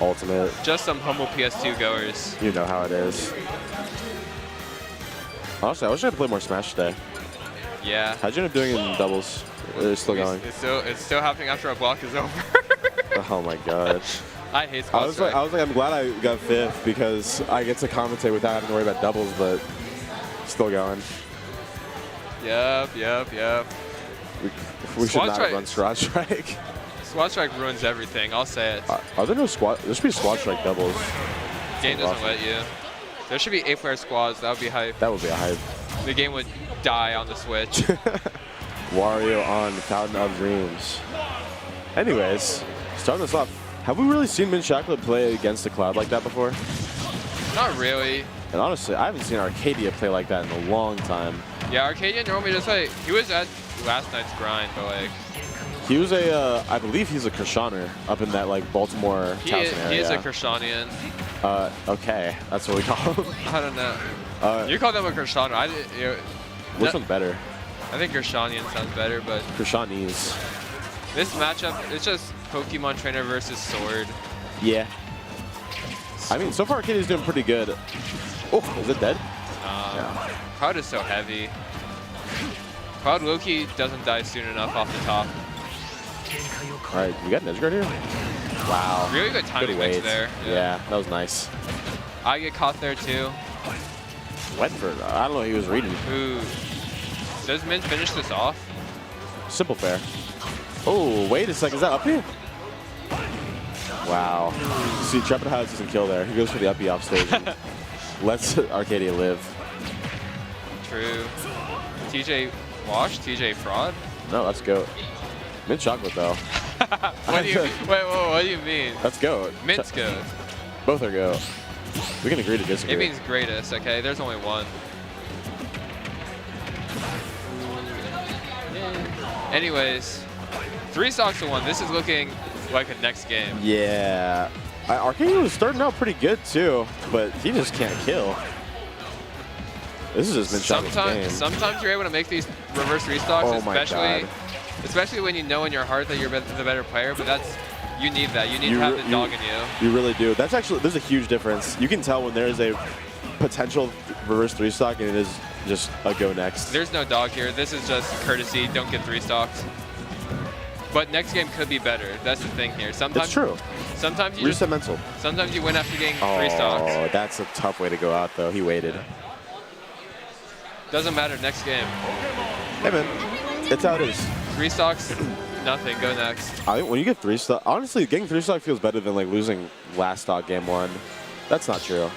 ultimate. Just some humble PS2 goers. You know how it is. Honestly, I wish I could play more Smash today. Yeah. How'd you end up doing in doubles? It's still going. It's still happening after our block is over. Oh my god. I hate I Squad was like, I'm glad I got 5th because I get to commentate without having to worry about doubles, but still going. Yep. We should Squad not Strike- run Squad Strike. Squad Strike ruins everything, I'll say it. Are there no squad? There should be Squad Strike doubles. Game doesn't let you. There should be 8-player squads, that would be hype. That would be a hype. The game would die on the Switch. Wario on Fountain of Dreams. Anyways, starting this off, have we really seen Mint Chocolate play against the Cloud like that before? Not really. And honestly, I haven't seen Arcadia play like that in a long time. Yeah, Arcadian normally just like, he was at last night's grind, but like, He was I believe he's a Krishaner up in that like Baltimore he Towson is area. a Krishanian. Okay, that's what we call him. I don't know. You call them a Krishaner. Which one's better? I think Krishanian sounds better, but Krishanese. this matchup, it's just Pokemon Trainer versus Sword. Yeah. I mean, so far Arcadia's doing pretty good. Oh, is it dead? Cloud is so heavy. Cloud Loki doesn't die soon enough off the top. All right, we got an edge guard here. Wow. Really good timing mix weight. there. Yeah, that was nice. I get caught there too. Wetford, I don't know what he was reading. Ooh. Does Mint finish this off? Simple fair. Oh, wait a second, is that up here? Wow. See, Trepid House doesn't kill there. He goes for the uppy off stage and lets Arcadia live. True. TJ Wash? TJ Fraud? No, let's go. Mint Chocolate, though. What do you what do you mean? Let's go. Mint's good. Both are go. We can agree to disagree. It means greatest, okay? There's only one. Anyways, 3 stocks to 1. This is looking like a next game. Yeah. Arcadia was starting out pretty good, too, but he just can't kill. This is just Mint Chocolate's game. Sometimes you're able to make these reverse restocks, Oh my God. especially when you know in your heart that you're the better player, but you need that. You need to have the dog in you. You really do. There's a huge difference. You can tell when there is a potential reverse 3-stock and it is just a go next. There's no dog here. This is just courtesy. Don't get 3 stocks. But next game could be better. That's the thing here. Sometimes It's true. Sometimes you Reset mental. sometimes you win after getting 3 Oh, stocks. that's a tough way to go out, though. He waited. Doesn't matter. Next game. Hey, man. It's how it is. 3 stocks. Nothing. Go next. I think when you get 3-stock, honestly, getting 3-stock feels better than like losing last stock game 1. That's not true.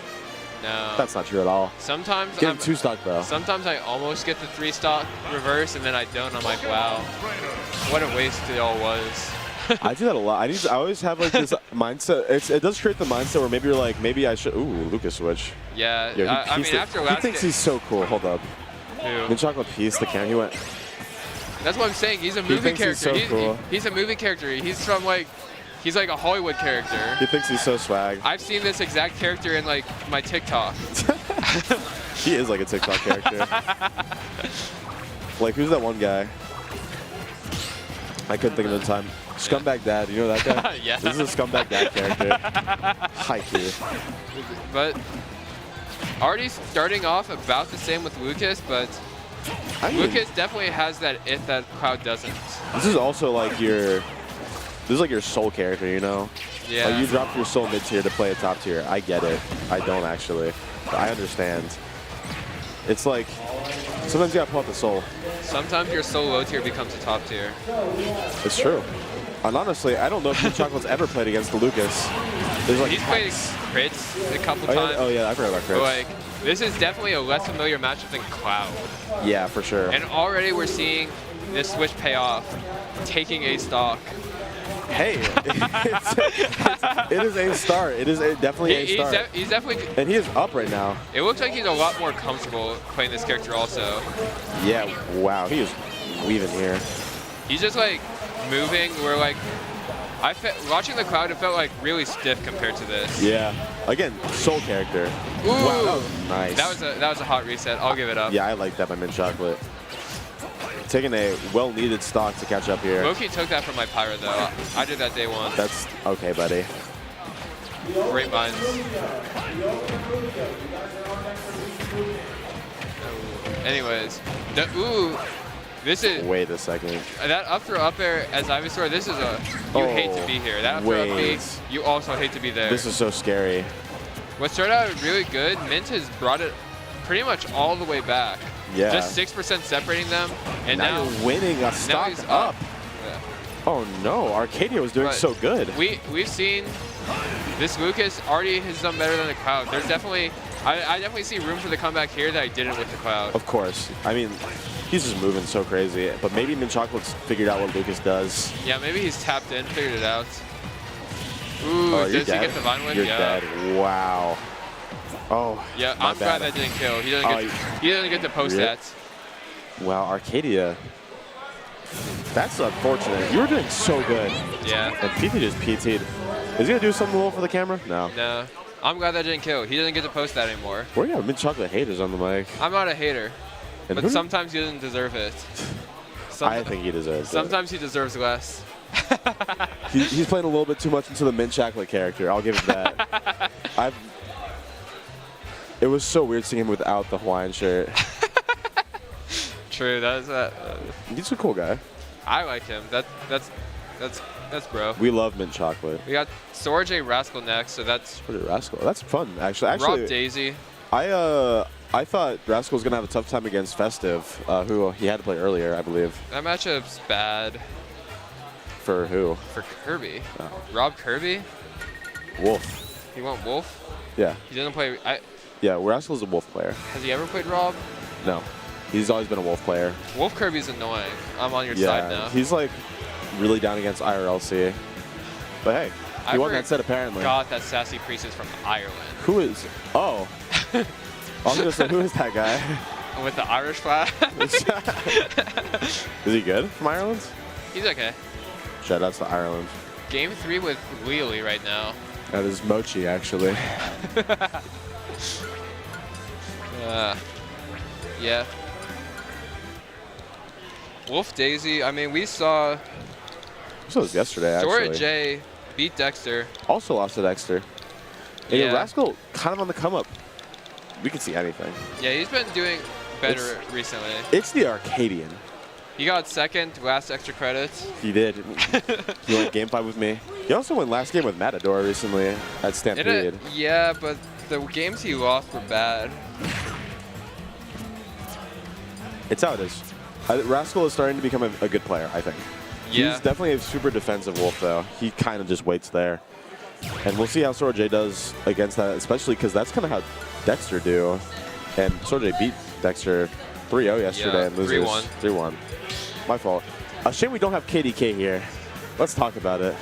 No. That's not true at all. Sometimes Getting 2-stock though. Sometimes I almost get the 3-stock reverse, and then I don't. I'm like, wow, what a waste it all was. I do that a lot. I always have like this mindset. It does create the mindset where maybe you're like, maybe I should. Ooh, Lucas switch. Yeah. Yo, I mean, after last he thinks game, he's so cool. Hold up. Who? Mint Chocolate piece the camera. He went. That's what I'm saying. He's a movie thinks he's character. so cool. He's a movie character. He's from like, he's like a Hollywood character. He thinks he's so swag. I've seen this exact character in like my TikTok. He is like a TikTok character. Like, who's that one guy? I couldn't think of it in time. Scumbag Dad. You know that guy? Yeah. This is a Scumbag Dad character. Haiku. But already starting off about the same with Lucas, but I mean, Lucas definitely has that it that Cloud doesn't. this is also like your. This is like your soul character, you know? Yeah. Like you dropped your soul mid tier to play a top tier. I get it. I don't actually. But I understand. It's like sometimes you gotta pull out the soul. Sometimes your soul low tier becomes a top tier. It's true. And honestly, I don't know if Mint Chocolate's ever played against the Lucas. There's like He's played crits a couple oh, times. yeah, oh yeah, I forgot about But crits. like, this is definitely a less familiar matchup than Cloud. Yeah, for sure. And already we're seeing this switch pay off, taking a stock. Hey, it is a star. It is definitely a star. He's definitely. And he is up right now. It looks like he's a lot more comfortable playing this character also. Yeah, wow, he is weaving here. He's just like moving where like watching the Cloud, it felt like really stiff compared to this. Yeah, again, soul character. Ooh, wow, that was nice. That was a hot reset. I'll give it up. Yeah, I like that by Mint Chocolate. Taking a well-needed stock to catch up here. Loki took that from my Pyro though. I did that day one. That's okay, buddy. Great minds. Anyways, this is. Wait a second. That up throw up air as Ivysaur, this is a. You hate to be here. That up throw up B, you also hate to be there. This is so scary. What started out really good, Mint has brought it pretty much all the way back. Yeah. Just 6% separating them, and now you're winning a stock he's up. Yeah. Oh no, Arcadia was doing But so good. We've seen this Lucas already has done better than the Cloud. There's definitely I definitely see room for the comeback here that I didn't with the Cloud. Of course. I mean, he's just moving so crazy. But maybe Mint Chocolate's figured out what Lucas does. Yeah, maybe he's tapped in, figured it out. Ooh, Oh, does you're he dead. get the Vine Whip? You're Yeah. dead. Wow. Oh. Yeah, my I'm glad bad. that didn't kill. He doesn't get to post Yeah. that. Wow, Arcadia. That's unfortunate. You were doing so good. Yeah. And PT just PT'd. Is he gonna do something little for the camera? No. No. I'm glad that didn't kill. He doesn't get to post that anymore. Where you got Mint Chocolate haters on the mic? I'm not a hater, And but who- sometimes he doesn't deserve it. I think he deserves it. Sometimes he deserves less. He's playing a little bit too much into the Mint Chocolate character. I'll give him that. It was so weird seeing him without the Hawaiian shirt. True. That's that. He's a cool guy. I like him. That's bro. We love Mint Chocolate. We got Sora J Rascal next, so that's Pretty Rascal. That's fun, actually. Rob Daisy. I thought Rascal was gonna have a tough time against Festive, who he had to play earlier, I believe. That matchup's bad For who? for Kirby. Oh. Rob Kirby? Wolf. He went Wolf? Yeah. He doesn't play. Yeah, Rascal's a Wolf player. Has he ever played Rob? No. He's always been a Wolf player. Wolf Kirby's annoying. I'm on your Yeah. side now. He's like really down against IRLC. But hey, he I won that set apparently. forgot that Sassy Priest is from Ireland. Who is? Oh. I was gonna say, who is that guy? With the Irish flag. Is he good from Ireland? He's okay. Shout outs to Ireland. Game 3 with Wheelie right now. That is Mochi, actually. Yeah. Wolf Daisy, I mean, we saw This was yesterday, Sora actually. J beat Dexter. Also lost to Dexter. And Yeah. Rascal kind of on the come up. We can see anything. Yeah, he's been doing better recently. It's the Arcadian. He got second, last extra credits. He did. He went game 5 with me. He also went last game with Matador recently at Stampede. Yeah, but the games he lost were bad. It's how it is. Rascal is starting to become a good player, I think. Yeah. He's definitely a super defensive Wolf, though. He kind of just waits there. And we'll see how Sora J does against that, especially because that's kind of how Dexter do. And Sora J beat Dexter 3-0 yesterday Yeah, and loses 3-1. 3-1. My fault. A shame we don't have KDK here. Let's talk about it.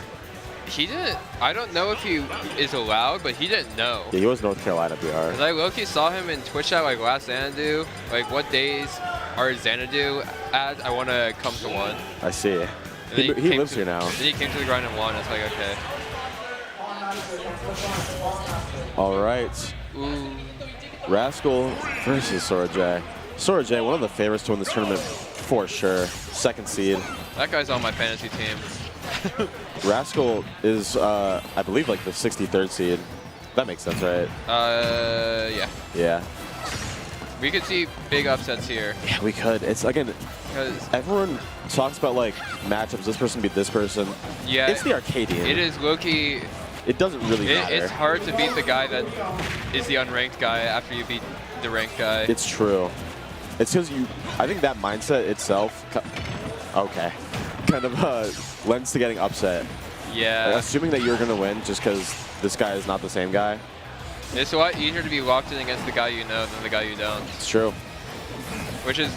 He didn't, I don't know if he is allowed, but he didn't know. Yeah, he was North Carolina BR. Cause I low-key saw him in Twitch chat like last Xanadu, like what days are Xanadu at? I want to come to one. I see. And He then came lives to- here now. Then he came to the grind and won. It's like, okay. All right. Ooh. Rascal versus Sora J. Sora J, one of the favorites to win this tournament for sure. Second seed. That guy's on my fantasy team. Rascal is, I believe, like the 63rd seed. That makes sense, right? Yeah. Yeah. We could see big upsets here. Yeah, we could. It's, again, Because, everyone talks about, like, matchups. This person beat this person. yeah, It's the Arcadian. it is low-key. It doesn't really matter. It's hard to beat the guy that is the unranked guy after you beat the ranked guy. It's true. It's because I think that mindset itself, okay, kind of lends to getting upset. Yeah. Like, assuming that you're going to win just because this guy is not the same guy. It's a lot easier to be locked in against the guy you know than the guy you don't. It's true. Which is,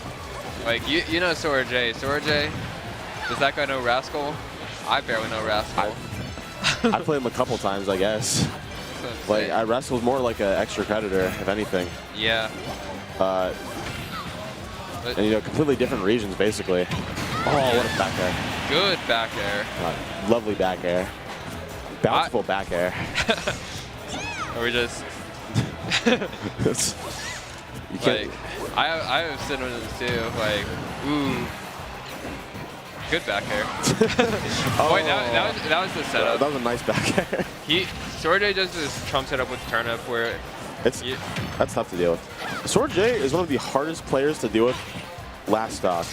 like, you know Sora J. Sora J, does that guy know Rascal? I barely know Rascal. I played him a couple times, I guess. That's Like, insane. Rascal's more like an extra creditor, if anything. Yeah. And, you know, completely different regions, basically. Oh, what a back air. Good back air. Lovely back air. Bountiful back air. Or we just You can't. like I have cinnamons too. Like ooh, good back air. Oh, Wait, that was the setup. That was a nice back air. Sword does this trump setup with turnip where That's tough to deal with. Sword J is one of the hardest players to deal with last stock.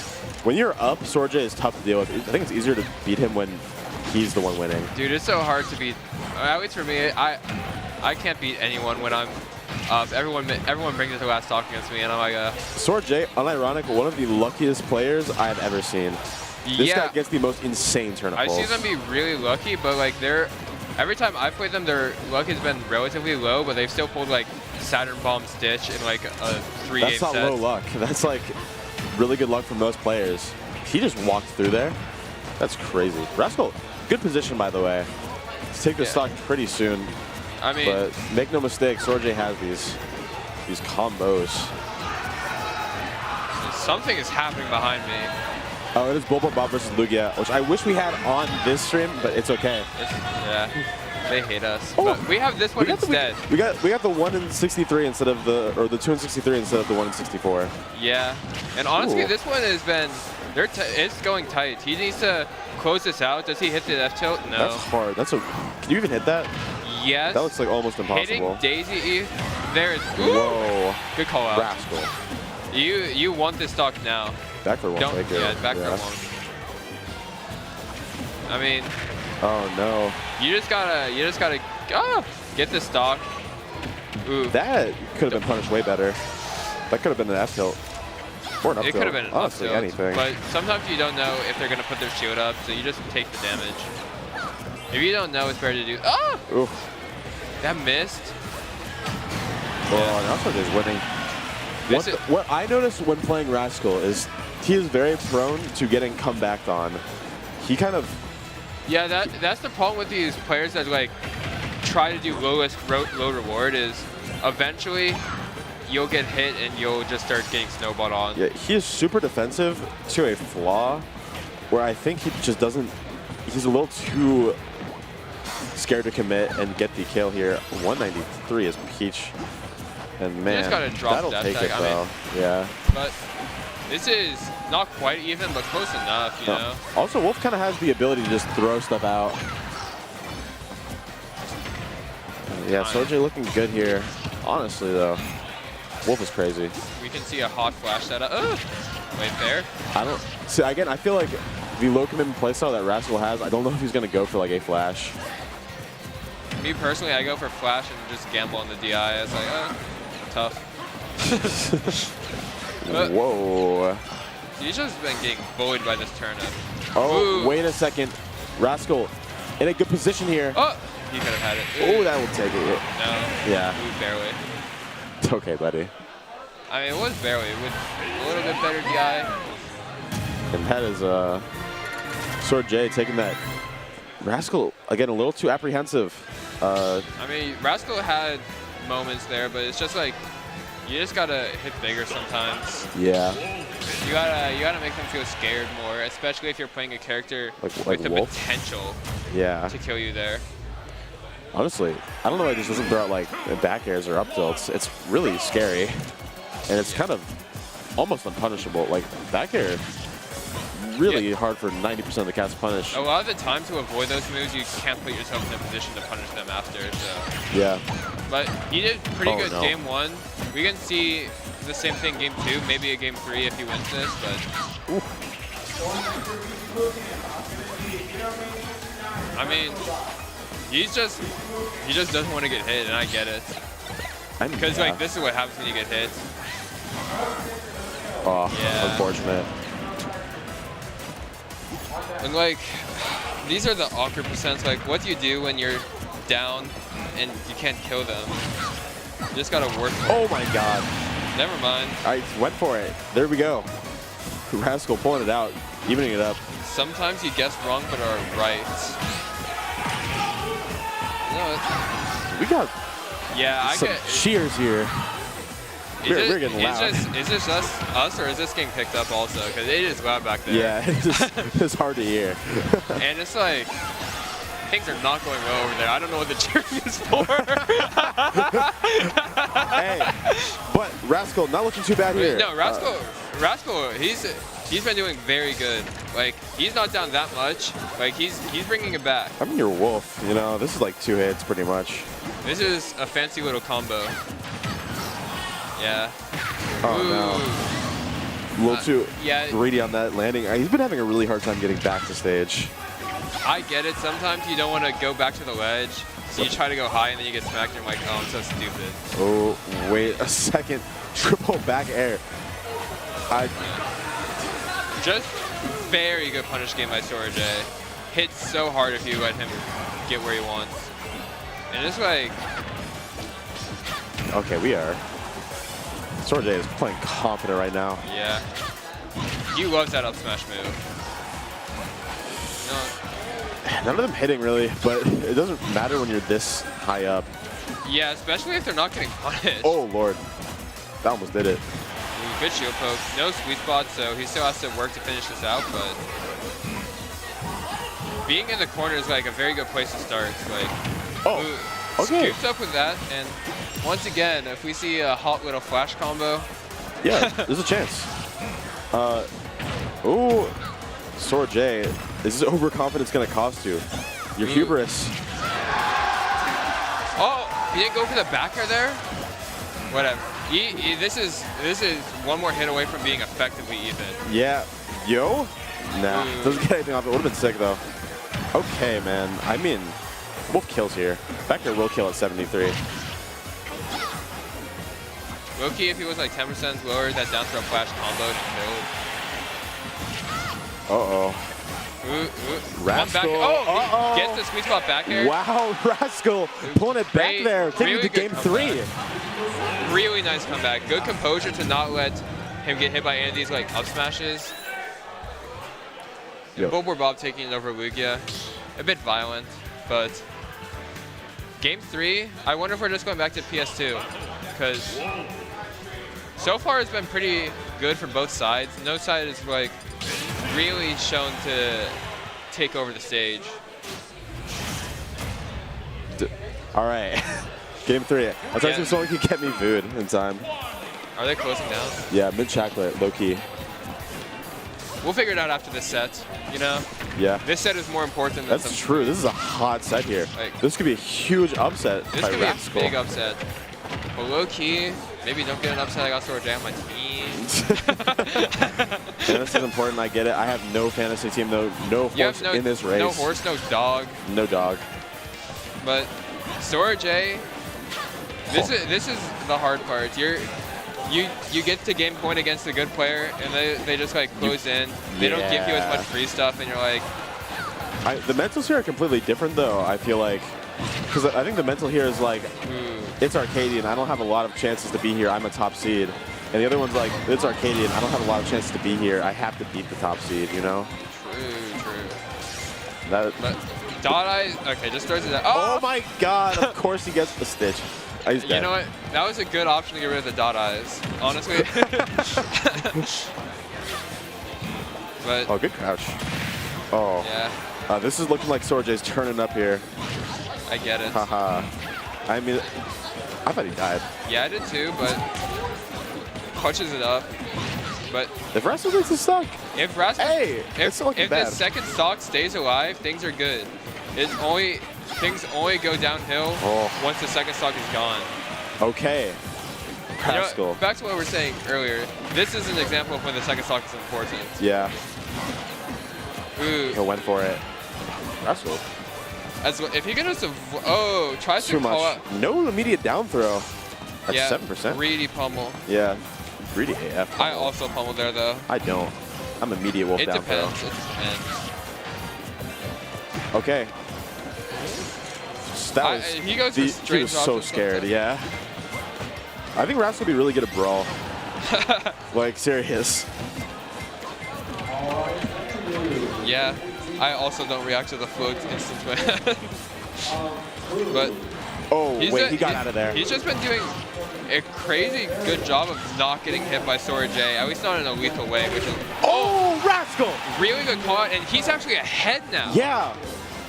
When you're up, Sword J is tough to deal with. I think it's easier to beat him when he's the one winning. dude, it's so hard to beat. At least for me, I can't beat anyone when I'm up. Everyone brings it to last stock against me, and I'm like, Sword J, unironic, one of the luckiest players I've ever seen. This guy gets the most insane turnip I pulls. see them be really lucky, but like every time I've played them, their luck has been relatively low, but they've still pulled like Saturn Bomb Stitch in like a 3-game That's not set. low luck. That's like really good luck from most players. He just walked through there. That's crazy. Rascal, good position, by the way. Let's take this stock pretty soon. I mean, But make no mistake, Sword J has these combos. something is happening behind me. Oh, it is Bobo Bob versus Lugia, which I wish we had on this stream, but it's okay. Yeah, they hate us. Oh, but we have this one instead. We got the 1 in 63 instead of the 2 in 63 instead of the 1 in 64. Yeah, and honestly, Ooh. this one has been. It's going tight. He needs to close this out. Does he hit the F tilt? No. That's hard. Can you even hit that? Yes. That looks like almost impossible. Hitting Daisy E. There is. Whoa. Good call out. Rascal. You want this stock now. Back for one Don't. take it. Yeah, back for one. I mean, Oh no. you just gotta get the stock. Ooh. That could have been punished way better. That could have been an F tilt. Or an up It tilt. could have been an up Honestly, tilt, anything. but sometimes you don't know if they're gonna put their shield up, so you just take the damage. If you don't know, it's better to do. Ah! Oof. That missed. Oh, now Sword is winning. This is- What I noticed when playing Rascal is he is very prone to getting come back on. He kind of Yeah, that's the problem with these players that like try to do low risk, low reward is eventually you'll get hit and you'll just start getting snowballed on. Yeah, he is super defensive to a flaw where I think he just doesn't, he's a little too scared to commit and get the kill here. 193 is Peach. And man, just gotta drop that'll that take tag. it I mean- though. Yeah. But this is not quite even, but close enough, you know? Also, Wolf kind of has the ability to just throw stuff out. Yeah, Sword J looking good here. Honestly though, Wolf is crazy. We can see a hot flash setup. Wait, fair? I don't see. Again, I feel like the low commitment playstyle that Rascal has, I don't know if he's gonna go for like a flash. Me personally, I go for flash and just gamble on the DI. It's like, tough. Whoa. He's just been getting bullied by this turnip. Oh, Ooh. wait a second. Rascal in a good position here. Oh, he could have had it. Oh, that will take it. No. Yeah. Ooh, barely. It's okay, buddy. I mean, it was barely. With a little bit better DI. And that is Sword J taking that. Rascal, again, a little too apprehensive. I mean, Rascal had moments there, but it's just like, you just gotta hit bigger sometimes. Yeah. You gotta make them feel scared more, especially if you're playing a character Like with the Wolf? potential Yeah. to kill you there. Honestly, I don't know why he just doesn't throw out like back airs or up tilts. It's really scary. And it's kind of almost unpunishable. Like back air, really hard for 90% of the cast to punish. A lot of the time to avoid those moves, you can't put yourself in a position to punish them after. So. Yeah. But he did pretty Oh, good no. game 1. We can see the same thing game 2, maybe a game 3 if he wins this, but I mean, he just doesn't want to get hit, and I get it. Because like this is what happens when you get hit. Oh, Yeah. unfortunate. And like, these are the awkward percents. Like, what do you do when you're down and you can't kill them? You just gotta work for it. Oh my god. Never mind. I went for it. There we go. Rascal pulling it out. evening it up. Sometimes you guess wrong but are right. No, We got yeah, I some get. cheers here. We're getting loud. Is this us, or is this getting picked up also? Because it is loud back there. Yeah, it's hard to hear. And it's like, things are not going well over there. I don't know what the cheering is for. Hey, but Rascal not looking too bad here. No, Rascal, he's been doing very good. Like, he's not down that much. Like, he's bringing it back. I mean, you're Wolf. You know, this is like 2 hits pretty much. This is a fancy little combo. Yeah. Oh no. A little too yeah. greedy on that landing. He's been having a really hard time getting back to stage. I get it. Sometimes you don't want to go back to the ledge, so you try to go high and then you get smacked and you're like, oh, I'm so stupid. Oh, wait a second. Triple back air. Just very good punish game by Storage. Hits so hard if you let him get where he wants. And it's like... Okay, we are. Sorge is playing confident right now. Yeah. He loves that up smash move. None of them hitting really, but it doesn't matter when you're this high up. Yeah, especially if they're not getting punished. Oh, Lord. That almost did it. Ooh, good shield poke. No sweet spot, so he still has to work to finish this out, but... Being in the corner is like a very good place to start. Like, oh, okay. Scoops up with that, and once again, if we see a hot little flash combo... Yeah, there's a chance. Ooh, Sorge, is this overconfidence going to cost you? Your hubris. Oh, he didn't go for the back air there? Whatever. This is one more hit away from being effectively even. Yeah. Yo? Nah, doesn't get anything off it. Would have been sick, though. Okay, man. I mean, Wolf kills here. Back air will kill at 73. Loki, if he was like 10% lower, that down throw flash combo killed. Uh-oh. Rascal. Oh, he gets the sweet spot back air. Wow, Rascal pulling it back there, taking really it to game 3. Really nice comeback. Good composure to not let him get hit by any of these like up smashes. Yep. Billboard Bob taking it over Lugia. A bit violent, but game 3, I wonder if we're just going back to PS2, because so far it's been pretty good for both sides. No side is like really shown to take over the stage. All right, game 3. I was trying to see if someone could get me food in time. Are they closing down? Yeah, mid chocolate, low key. We'll figure it out after this set, you know? Yeah. This set is more important than That's some... true. This is a hot set here. Like, this could be a huge upset This by could Rascal. be a big upset. But low key, maybe don't get an upset. I got Sword Jam on my team. Fantasy is important. I get it. I have no fantasy team, though. No horse in this race. No horse, no dog. No dog. But Sora J, this is the hard part. You get to game point against a good player, and they just like close in. They don't give you as much free stuff, and you're like. The mentals here are completely different, though. I feel like, because I think the mental here is like, it's Arcadian. I don't have a lot of chances to be here. I'm a top seed. And the other one's like, it's Arcadian. I don't have a lot of chances to be here. I have to beat the top seed, you know? True. But Dot Eyes, okay, just throws it out. Oh my god, of course he gets the Stitch. He's dead. You know what? That was a good option to get rid of the Dot Eyes, honestly. But oh, good crouch. Oh. Yeah. This is looking like Sorge's turning up here. I get it. Haha. I mean, I thought he died. Yeah, I did too, but clutches it up. But if Rascal takes a stock, if Rascal, it's looking if bad. the second stock stays alive, things are good. Things only go downhill once the second stock is gone. Okay. Rascal. You know, back to what we were saying earlier. This is an example of when the second stock is important. Yeah. Ooh. He went for it. Rascal. As well, if he gets a tries Too to call much. out. No immediate down throw. That's Yeah, 7%. greedy pummel. Yeah. Greedy AF. I also pummeled there though. I don't. I'm immediate wolf It down depends. throw. It depends. Okay. That was, He goes for he straight was drops so or scared, something. yeah. I think Rascal will be really good at Brawl. Like, serious. Yeah, I also don't react to the float instant win. But Oh, he's wait, he got out of there. He's just been doing a crazy good job of not getting hit by Sora J, at least not in a lethal way, which is Oh, Rascal! really good call out, and he's actually ahead now. Yeah.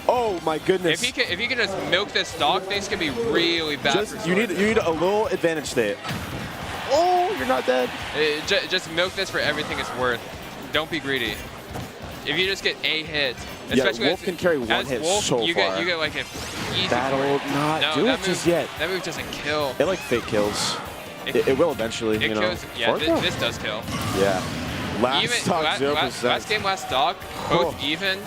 Oh my goodness. If he can just milk this stock, things can be really bad for you Sora. need a little advantage state. Oh, you're not dead. Just milk this for everything it's worth. Don't be greedy. If you just get a hit, Yeah, especially Wolf can carry one as hit Wolf, so you far. get like an easy. That'll not no, do that it just yet. That move doesn't kill. It like fake kills. It will eventually, It you know. kills. Yeah, this does kill. Yeah. Last Even stock, 0%. last game, last stock, both Oh. even.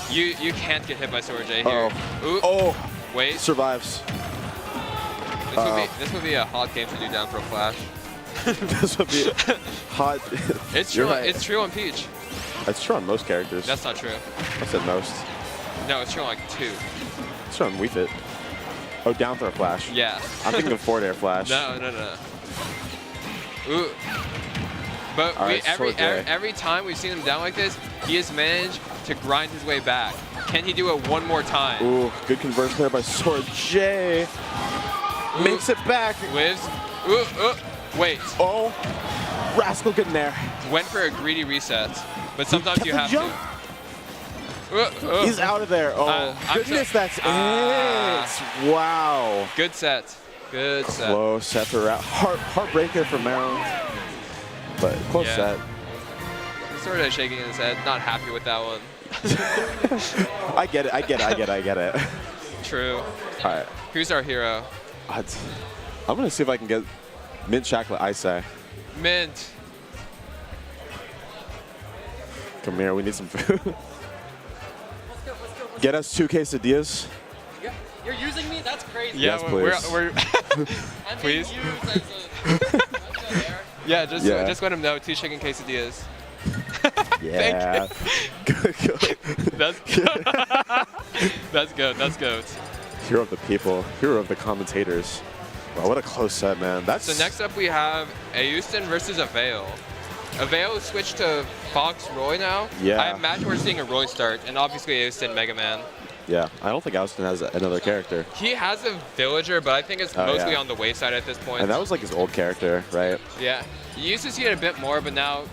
You can't get hit by Sora J here. Ooh, Oh, wait. survives. This would be a hot game to do down for a flash. This would be hot. It's You're true. right. It's true on Peach. It's true on most characters. That's not true. I said most. No, it's true on like 2. It's true on Wii Fit. Oh, down throw flash. Yeah. I'm thinking of forward air flash. No. Ooh. But All right, Sword J. every time we've seen him down like this, he has managed to grind his way back. Can he do it one more time? Ooh, good conversion there by Sword J. Ooh. Makes it back. Lives. Ooh, wait. Oh, Rascal getting there. Went for a greedy reset, but sometimes kept you the have jump. to. He's out of there. Oh, I'm goodness, so- that's it. Wow. Good set. Good set. Close set for heartbreaker for Maryland. But close Yeah. set. He's sort of shaking his head, not happy with that one. I get it. True. All right. Who's our hero? I'm going to see if I can get mint chocolate ice. Mint. Come here, we need some food. Get us 2 quesadillas. You're using me? That's crazy. Yeah, Yes, we're I'm please. being used as a... Yeah, Yeah. just let him know. 2 chicken quesadillas. Yeah. Good. That's that's good. That's good. Hero of the people. Hero of the commentators. Wow, what a close set, man. That's So next up we have Houston versus Avail. Avail switched to Fox Roy now. Yeah. I imagine we're seeing a Roy start, and obviously Houston Mega Man. Yeah, I don't think Austin has another character. He has a villager, but I think it's Oh, mostly yeah. on the wayside at this point. And that was like his old character, right? Yeah. You used to see it a bit more, but now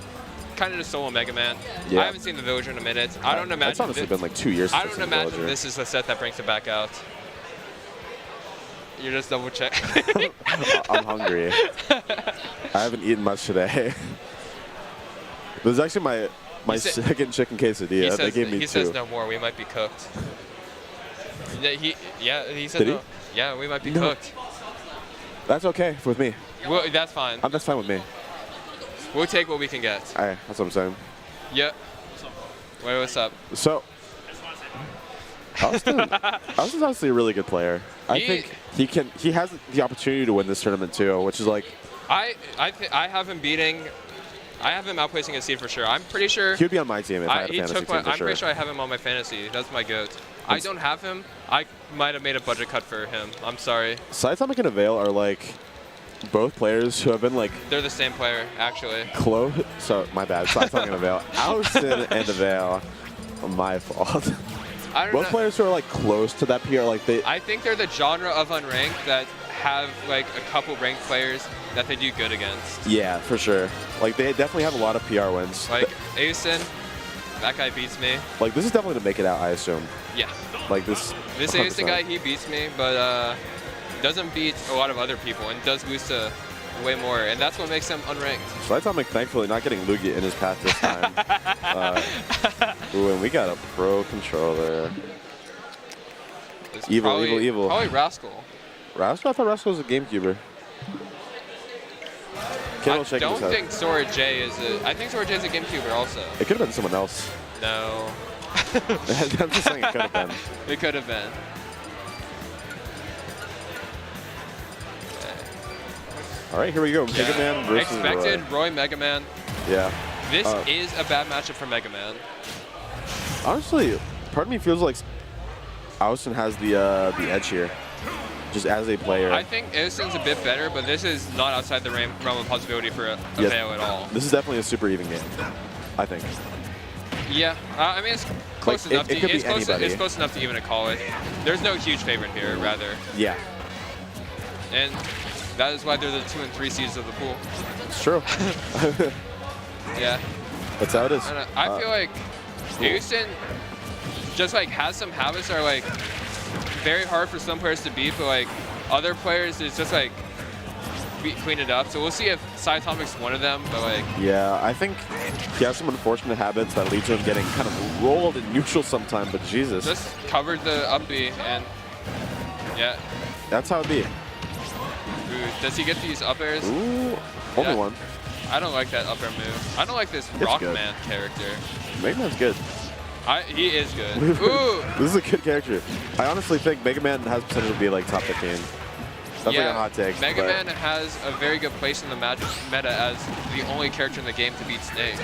kind of just solo Mega Man. Yeah. I haven't seen the villager in a minute. I don't imagine It's honestly thi- been like 2 years I since don't I've seen imagine Villager. this is the set that brings it back out. You're just double check. I'm hungry. I haven't eaten much today. This is actually my He said- second chicken quesadilla. They gave me he 2. says no more. We might be cooked. He said Did he? no. Yeah, we might be No. cooked. That's okay with me. Well, that's fine. That's fine with me. We'll take what we can get. All right, that's what I'm saying. Yeah. Wait, what's up? So, Austin's honestly a really good player. I think he has the opportunity to win this tournament too, which is like I have him beating. I have him outplacing his seed for sure. I'm pretty sure. he would be on my team if I had a he fantasy took team my, for I'm sure. pretty sure I have him on my fantasy. That's my goat. I don't have him. I might have made a budget cut for him. I'm sorry. Cytomic and Avail are like both players who have been like They're the same player, actually. close. So my bad. Cytomic and Avail. Austin and Avail. My fault. I don't Both know. players who are like close to that PR, like they. I think they're the genre of unranked that have like a couple ranked players that they do good against. Yeah, for sure. Like they definitely have a lot of PR wins. Like Asen, that guy beats me. Like this is definitely to make it out, I assume. Yeah. Like this. This 100%. Asen guy, he beats me, but doesn't beat a lot of other people and does lose to way more, and that's what makes him unranked. Cytomic thankfully not getting Lugia in his path this time. Ooh, and we got a pro controller. It's Evil, evil. Probably Rascal. Rascal? I thought Rascal was a GameCuber. I Kendall shaking don't his head. think Sora J is a. I think Sora J is a GameCuber also. It could have been someone else. No. I'm just saying it could have been. It could have been. All right, here we go. Mega Man versus Expected Roy. Roy Mega Man. Yeah. This is a bad matchup for Mega Man. Honestly, part of me feels like Austin has the edge here, just as a player. I think Asen's a bit better, but this is not outside the realm of possibility for Avail at all. This is definitely a super even game, I think. Yeah, I mean it's close Like, enough. it could be It's close anybody. enough to even call it. There's no huge favorite here, rather, Yeah, and that is why they're the 2 and 3 seeds of the pool. it's true. Yeah, That's how it is. I feel like Houston just like has some habits that are like very hard for some players to beat, but like other players it's just like clean it up. So we'll see if Sciatomic's one of them, but like Yeah, I think he has some unfortunate habits that lead to him getting kind of rolled in neutral sometime, but Jesus. just covered the up B and yeah. That's how it be. Ooh, does he get these up airs? Ooh, only Yeah. one. I don't like that up air move. I don't like this good. Rockman character. Mega Man's good. He is good. Ooh! This is a good character. I honestly think Mega Man has potential to be like top 15. That's like a hot take. Mega but Man has a very good place in the meta as the only character in the game to beat Snake.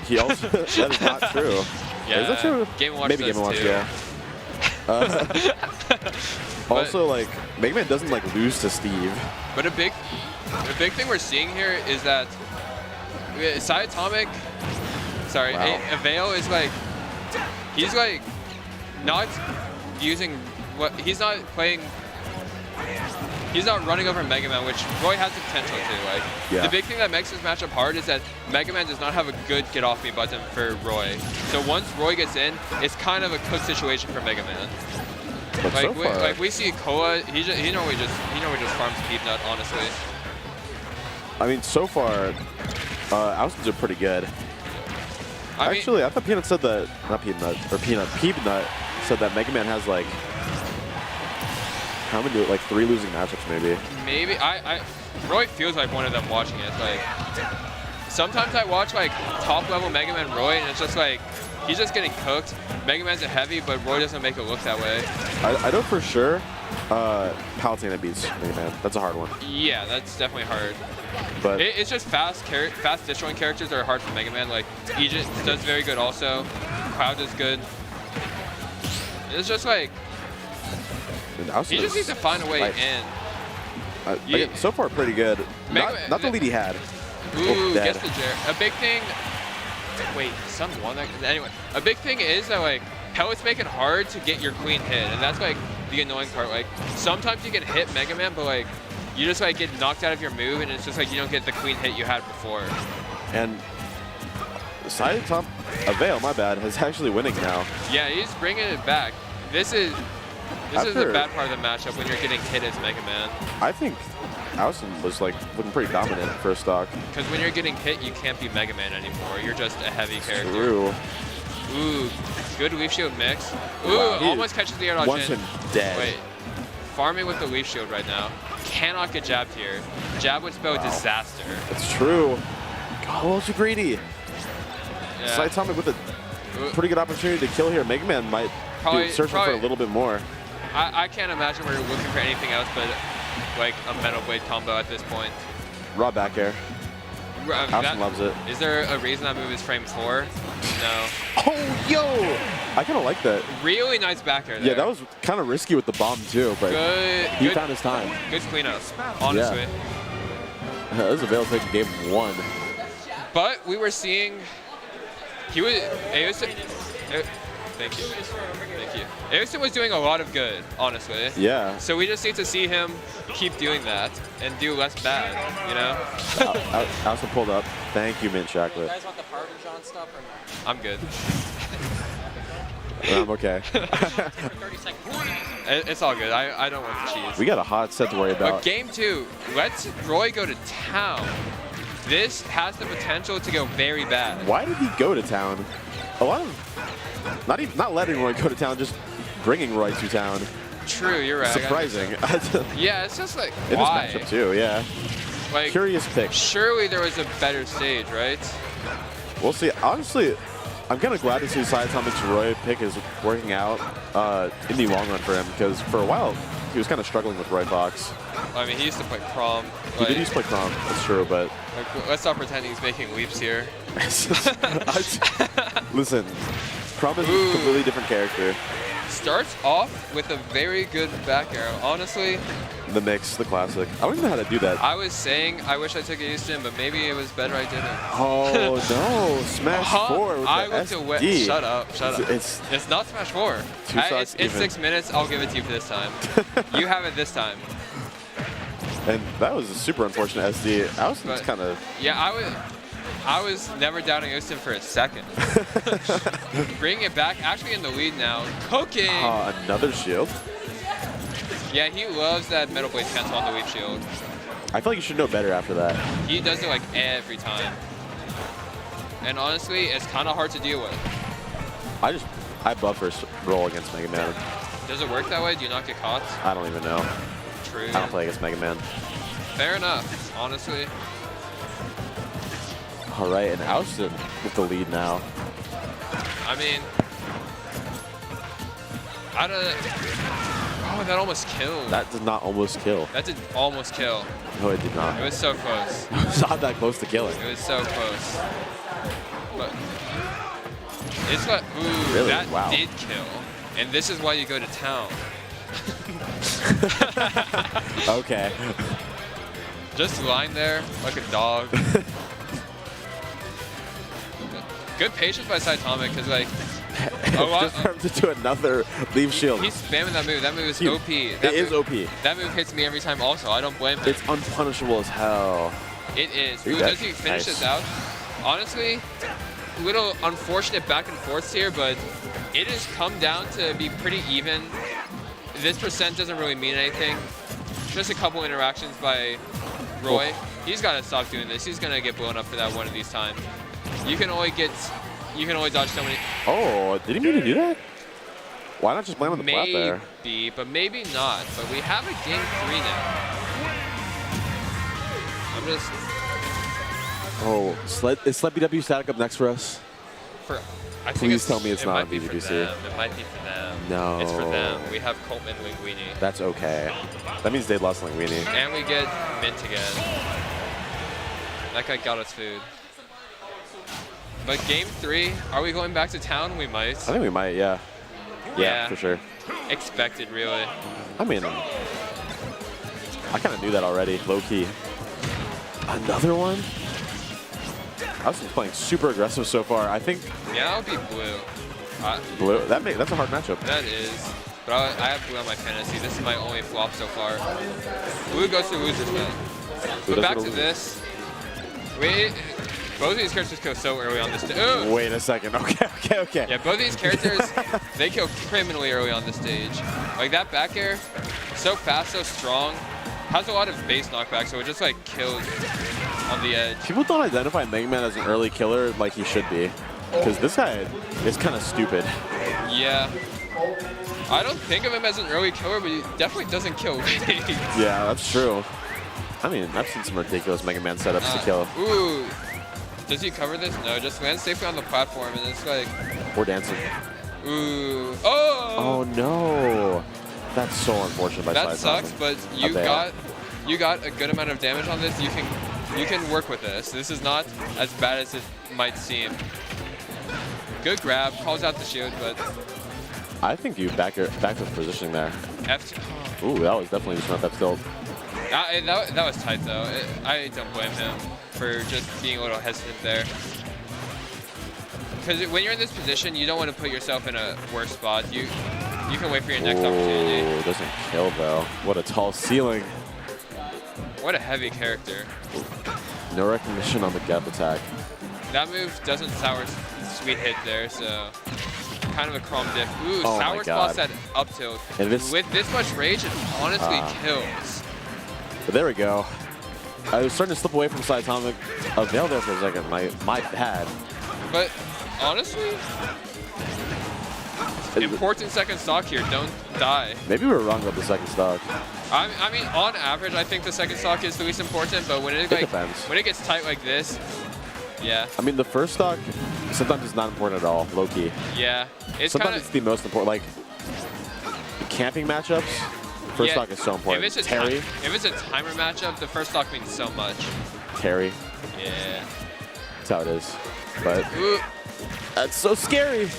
He also, that is not true. Yeah, Is that true? Game & Watch Maybe does Game & Watch, too. yeah. Also, like, Mega Man doesn't like lose to Steve. But a big thing we're seeing here is that Sciatomic, sorry, Wow. Avail is like, he's like not using he's not playing. He's not running over Mega Man, which Roy has the potential to. Like, Yeah. the big thing that makes this matchup hard is that Mega Man does not have a good get off me button for Roy. So once Roy gets in, it's kind of a cooked situation for Mega Man. But so far, We see Koa, he normally just farms Peanut, honestly. I mean, so far, ousteds are pretty good. I mean, Actually, I thought Peanut said that, not Peanut, or Peanut said that Mega Man has like, how many, like 3 losing matchups maybe. maybe Roy feels like one of them watching it. Like, sometimes I watch like top level Mega Man Roy, and it's just like he's just getting cooked. Mega Man's a heavy, but Roy doesn't make it look that way. I know for sure Palutena beats Mega Man. That's a hard one. Yeah, that's definitely hard. But It's just fast destroying characters that are hard for Mega Man. Like Aegis does very good also. Cloud is good. It's just like and Ousted he just is- needs to find a way like, in. again, so far pretty good. Mega Not the lead he had. Ooh, dead. gets the Jer. A big thing. Wait, Sun won that. Anyway, a big thing is that like pellets make it hard to get your queen hit, and that's like the annoying part. Like sometimes you can hit Mega Man, but like you just like get knocked out of your move, and it's just like you don't get the queen hit you had before. And side top Avail, my bad, is actually winning now. Yeah, he's bringing it back. This is the After- bad part of the matchup when you're getting hit as Mega Man. I think Ousted was like looking pretty dominant for stock. Because when you're getting hit, you can't be Mega Man anymore. You're just a heavy character. True. Ooh, good leaf shield mix. Ooh, Wow, he almost catches the air dodge Wants in. him dead. Wait, farming with the leaf shield right now. Cannot get jabbed here. Jab would spell disaster. It's true. God, a little too greedy. Yeah. Sciatomic with a Ooh, pretty good opportunity to kill here. Mega Man might Probably- be searching for probably- a little bit more. I can't imagine we're looking for anything else but like a Metal Blade combo at this point. Raw back air. Austin loves it. Is there a reason that move is frame 4? No. Oh, yo! I kind of like that. Really nice back air there. Yeah, that was kind of risky with the bomb too, but good. he Good, found his time. good cleanup, honestly. This is Avail taking game 1. But we were seeing he was thank you. Thank you. Aosin was doing a lot of good, honestly. Yeah. So we just need to see him keep doing that and do less bad, you know? Austin pulled up. Thank you, Mint Chocolate. guys want the Parmesan stuff or not? I'm good. I'm okay. For 30 seconds. It's all good. I don't want the cheese. We got a hot set to worry But about. game 2, let's Roy go to town. This has the potential to go very bad. Why did he go to town? A lot of not letting Roy go to town, just bringing Roy to town. True, you're right. Surprising. Yeah, it's just like, In why? this matchup too, yeah. Like, Curious pick. surely there was a better stage, right? We'll see. Honestly, I'm kind of glad to see Sciatomic's Roy pick is working out in the long run for him, because for a while he was kind of struggling with Roy Fox. I mean, he used to play prom. He did use to play Crom, that's true, but Like, let's not pretend he's making leaps here. listen, Crom is a Ooh. completely different character. starts off with a very good back arrow. Honestly, The mix, the classic. I don't even know how to do that. I was saying I wish I took it used to him, but maybe it was better I didn't. Oh no! Smash 4 with I the went to SD. Shut up! Shut up! It's It's not Smash 4. Two stocks It's even. 6 minutes. I'll give it to you for this time. You have it this time. and that was a super unfortunate SD. I was But- kind of. Yeah, I was never doubting Austin for a second. Bringing it back, actually in the lead now. Cooking! Another shield. Yeah, he loves that Metal Blade cancel on the lead shield. I feel like you should know better after that. He does it like every time. And honestly, it's kind of hard to deal with. I buff first roll against Mega Man. Does it work that way? Do you not get caught? I don't even know. True. I don't play against Mega Man. Fair enough, honestly. All right, and Austin with the lead now. I mean, I don't. Oh, that almost killed. That did not almost kill. That did almost kill. No, it did not. It was so close. It's not that close to killing. It was so close. But it's like, ooh, Really? that Wow. did kill. And this is why you go to town. Okay. Just lying there like a dog. Good patience by Saitama, because like, Just for him to do another leave shield. he's spamming that move. That move is He- OP. It That is move, OP. That move hits me every time also. I don't blame him. It's unpunishable as hell. It is. Dude, Ooh, that's does he finish nice. this out? Honestly, little unfortunate back and forths here, but it has come down to be pretty even. This percent doesn't really mean anything. Just a couple interactions by Roy. He's got to stop doing this. He's gonna get blown up for that one of these times. You can only dodge so many. Oh, did he mean to do that? Why not just blame on the plat there? Maybe, but maybe not. But we have a game 3 now. I'm just Oh, is Sled BW static up next for us? for. I think Please tell me it's it not might on be for BGBC. them. It might be for them. No. It's for them. We have Coltman Linguini. That's okay. That means they lost Linguini. And we get Mint again. That guy got us food. But game 3, are we going back to town? We might. I think we might, yeah. Yeah, for sure. Expected, really. I mean, I kind of knew that already, low key. Another one? Austin's playing super aggressive so far. I think Yeah, that would be blue. blue. That's a hard matchup. That is. But I have blue on my fantasy. This is my only flop so far. Blue goes to losers then. Blue But back does to go to this. Both of these characters kill so early on this stage. Wait a second. Okay. Yeah, both of these characters, they kill criminally early on the stage. Like that back air, so fast, so strong, has a lot of base knockback, so it just like kills on the edge. People don't identify Mega Man as an early killer like he should be. Because this guy is kind of stupid. Yeah. I don't think of him as an early killer, but he definitely doesn't kill waves. Yeah, that's true. I mean, I've seen some ridiculous Mega Man setups to kill. Ooh. Does he cover this? No, just lands safely on the platform, and it's like, We're dancing. ooh. Oh! Oh no. That's so unfortunate by That Saitama. sucks, but you got a good amount of damage on this. You can work with this. This is not as bad as it might seem. Good grab, calls out the shield, but I think you back with positioning there. F2. Ooh, that was definitely just not that tilt. That was tight though. I don't blame him for just being a little hesitant there. Because when you're in this position, you don't want to put yourself in a worse spot. You can wait for your next opportunity. Ooh, doesn't kill though. What a tall ceiling. What a heavy character. No recognition on the gap attack. That move doesn't sour sweet hit there, so kind of a chrome diff. Ooh, Oh my sour God. spots at up tilt. And this- With this much rage, it honestly kills. But there we go. I was starting to slip away from Saitama. A veil there for a second. My bad. But honestly, important second stock here. Don't die. Maybe we were wrong about the second stock. I mean, on average, I think the second stock is the least important. But when it depends. when it gets tight like this, yeah, I mean, the first stock sometimes is not important at all, low key. yeah, it's Sometimes kind it's of. the most important. Like camping matchups, first stock is so important. If it's a timer matchup, the first stock means so much. Terry, Yeah. that's how it is. But Ooh. That's so scary.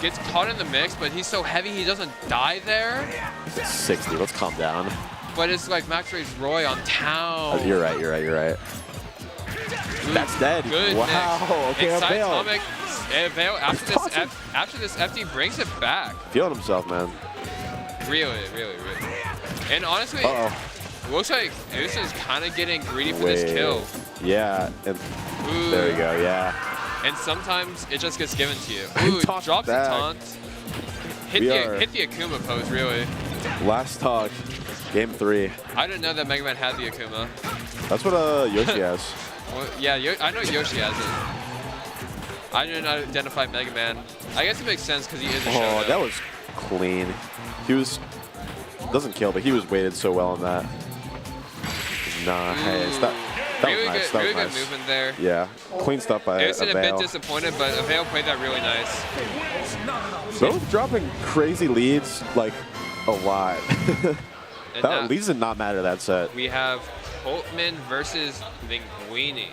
Gets caught in the mix, but he's so heavy he doesn't die there. It's 60. Let's calm down. But it's like Max Ray's Roy on town. You're right. Ooh, That's dead. Good Wow. mix. Okay, Veil. Atomic. Veil after this FD brings it back. Feeling himself, man. Really. And honestly, looks like Goose is kind of getting greedy for this kill. Yeah. And Ooh. there you go. Yeah. And sometimes it just gets given to you. Ooh, Tossed drops the back. taunt. Hit the Akuma pose, really. Last talk. Game 3. I didn't know that Mega Man had the Akuma. That's what Yoshi has. Well, yeah, I know Yoshi has it. I didn't identify Mega Man. I guess it makes sense because he is a Shoto. Oh, that was clean. He was doesn't kill, but he was weighted so well on that. Nice. That really was nice. good, really good movement there. Yeah, clean stuff by It was a bit Avail. disappointed, but Avail played that really nice. Both dropping crazy leads like a lot. And That leads did not matter that set. we have Holtman versus Linguini.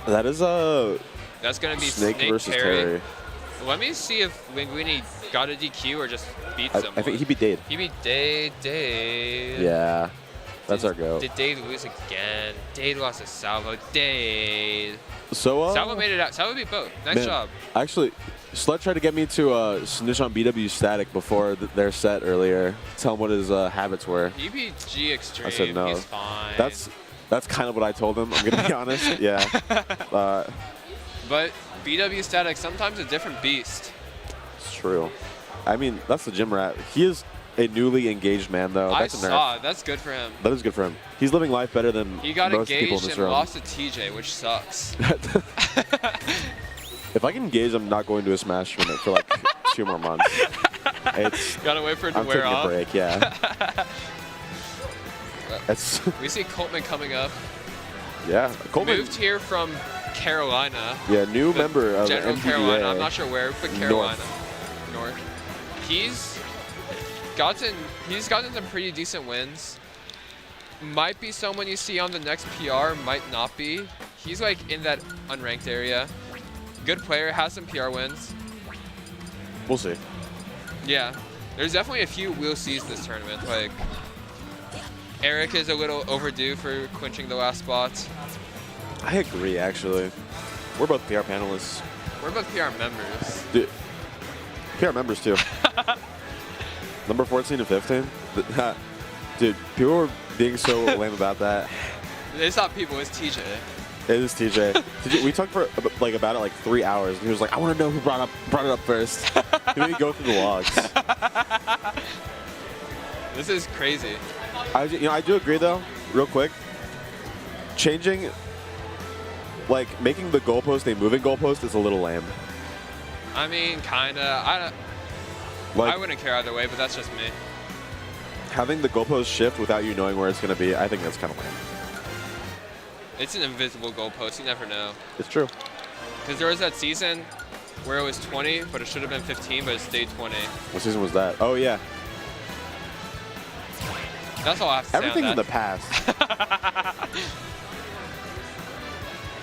That is That's going to be Snake versus Terry. Terry. Let me see if Linguini got a DQ or just beat someone. I think he beat Dade. He beat Dade. Yeah, that's our go. Did Dade lose again? Dade lost to Salvo. Dade. So Salvo made it out. Salvo beat both. Nice job. Actually, Slut tried to get me to snitch on BW Static before their set earlier. Tell him what his habits were. He beat G Extreme. I said no. He's fine. That's kind of what I told him. I'm gonna be honest. Yeah. But BW Static, sometimes a different beast. It's true. I mean, that's the gym rat. He is a newly engaged man, though. I That's a nerf. saw. That's good for him. That is good for him. He's living life better than He got most people in engaged this and room. lost to TJ, which sucks. If I get engaged, I'm not going to a Smash tournament for like 2 more months. Gotta wait for it to I'm wear taking off. a break, yeah. That's We see Coltman coming up. yeah. Coleman, Moved here from Carolina. yeah, new The member of General MDVA. Carolina. I'm not sure where, but Carolina. North. He's gotten some pretty decent wins. Might be someone you see on the next PR, might not be. He's like in that unranked area. Good player, has some PR wins. We'll see. Yeah, there's definitely a few we'll sees this tournament. Like Eric is a little overdue for clinching the last spot. I agree, actually. We're both PR panelists. We're both PR members. Dude, PR members, too. Number 14 and 15? Dude, people were being so lame about that. It's not people, it's TJ. It is TJ. We talked for about it like 3 hours, and he was like, "I want to know who brought it up first." He made me go through the logs. This is crazy. I do agree though. Real quick, changing, like making the goalpost a moving goalpost is a little lame. I mean, kinda. Like I wouldn't care either way, but that's just me. having the goalpost shift without you knowing where it's going to be. I think that's kind of lame. It's an invisible goalpost. You never know. It's true. Because there was that season where it was 20, but it should have been 15, but it stayed 20. What season was that? Oh yeah. That's all I have to say Everything on in the that. past.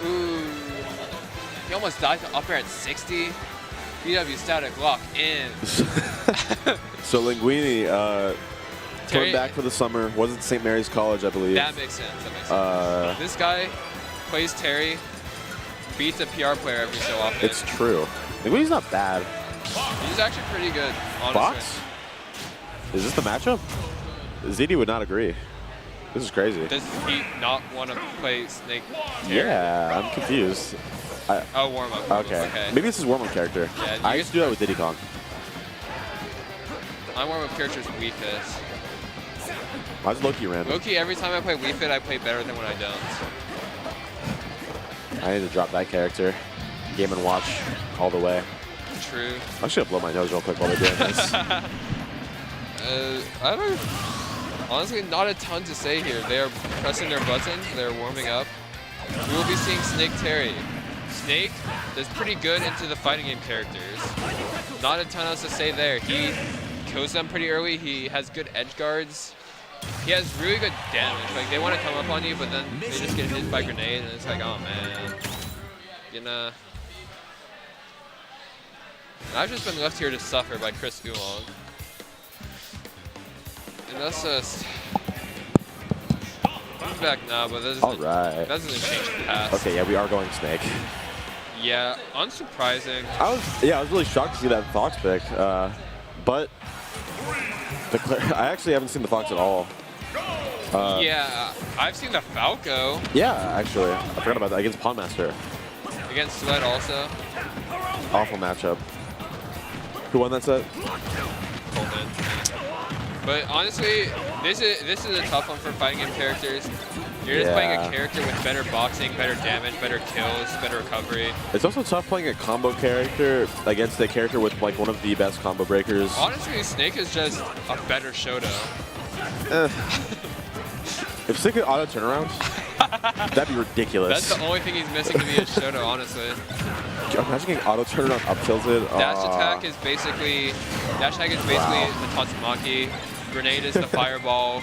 Ooh. He almost died to up air at 60. BW Static lock in. So Linguini Terry- coming back for the summer. Was at St. Mary's College, I believe. That makes sense. That makes sense. This guy plays Terry, beats a PR player every so often. It's true. Linguini's not bad. He's actually pretty good, honestly. Fox? Is this the matchup? ZD would not agree. This is crazy. Does he not want to play Snake Terry? Yeah, I'm confused. Oh, warm-up. Okay. Maybe this is warm-up character. Yeah, I you used to do that with Diddy Kong. My warm-up character is Wii Fit. Mine's Loki random. Loki, every time I play Wii Fit, I play better than when I don't. I need to drop that character. Game & Watch all the way. True. I'm just going to blow my nose real quick while they're doing this. I don't... Honestly, not a ton to say here. They are pressing their buttons. They're warming up. We will be seeing Snake Terry. Snake is pretty good into the fighting game characters. Not a ton else to say there. He kills them pretty early. He has good edge guards. He has really good damage. Like, they want to come up on you, but then they just get hit by grenades, and it's like, oh man. You know. And I've just been left here to suffer by Chris Oolong. And that's just... He's back now, but that All right. that doesn't change the past. Okay, yeah, we are going Snake. Yeah, unsurprising. I was really shocked to see that Fox pick, but I actually haven't seen the Fox at all. Yeah, I've seen the Falco Yeah, actually, I forgot about that against Pondmaster. against Sled also. Awful matchup. Who won that set? Coleman. But honestly, this is a tough one for fighting game characters. You're just playing a character with better boxing, better damage, better kills, better recovery. It's also tough playing a combo character against a character with like one of the best combo breakers. Honestly, Snake is just a better Shoto. If Snake could auto turnaround, that'd be ridiculous. That's the only thing he's missing to be a Shoto, honestly. Imagine getting auto turnaround up tilted. Dash attack is basically the Tatsumaki. Grenade is the fireball.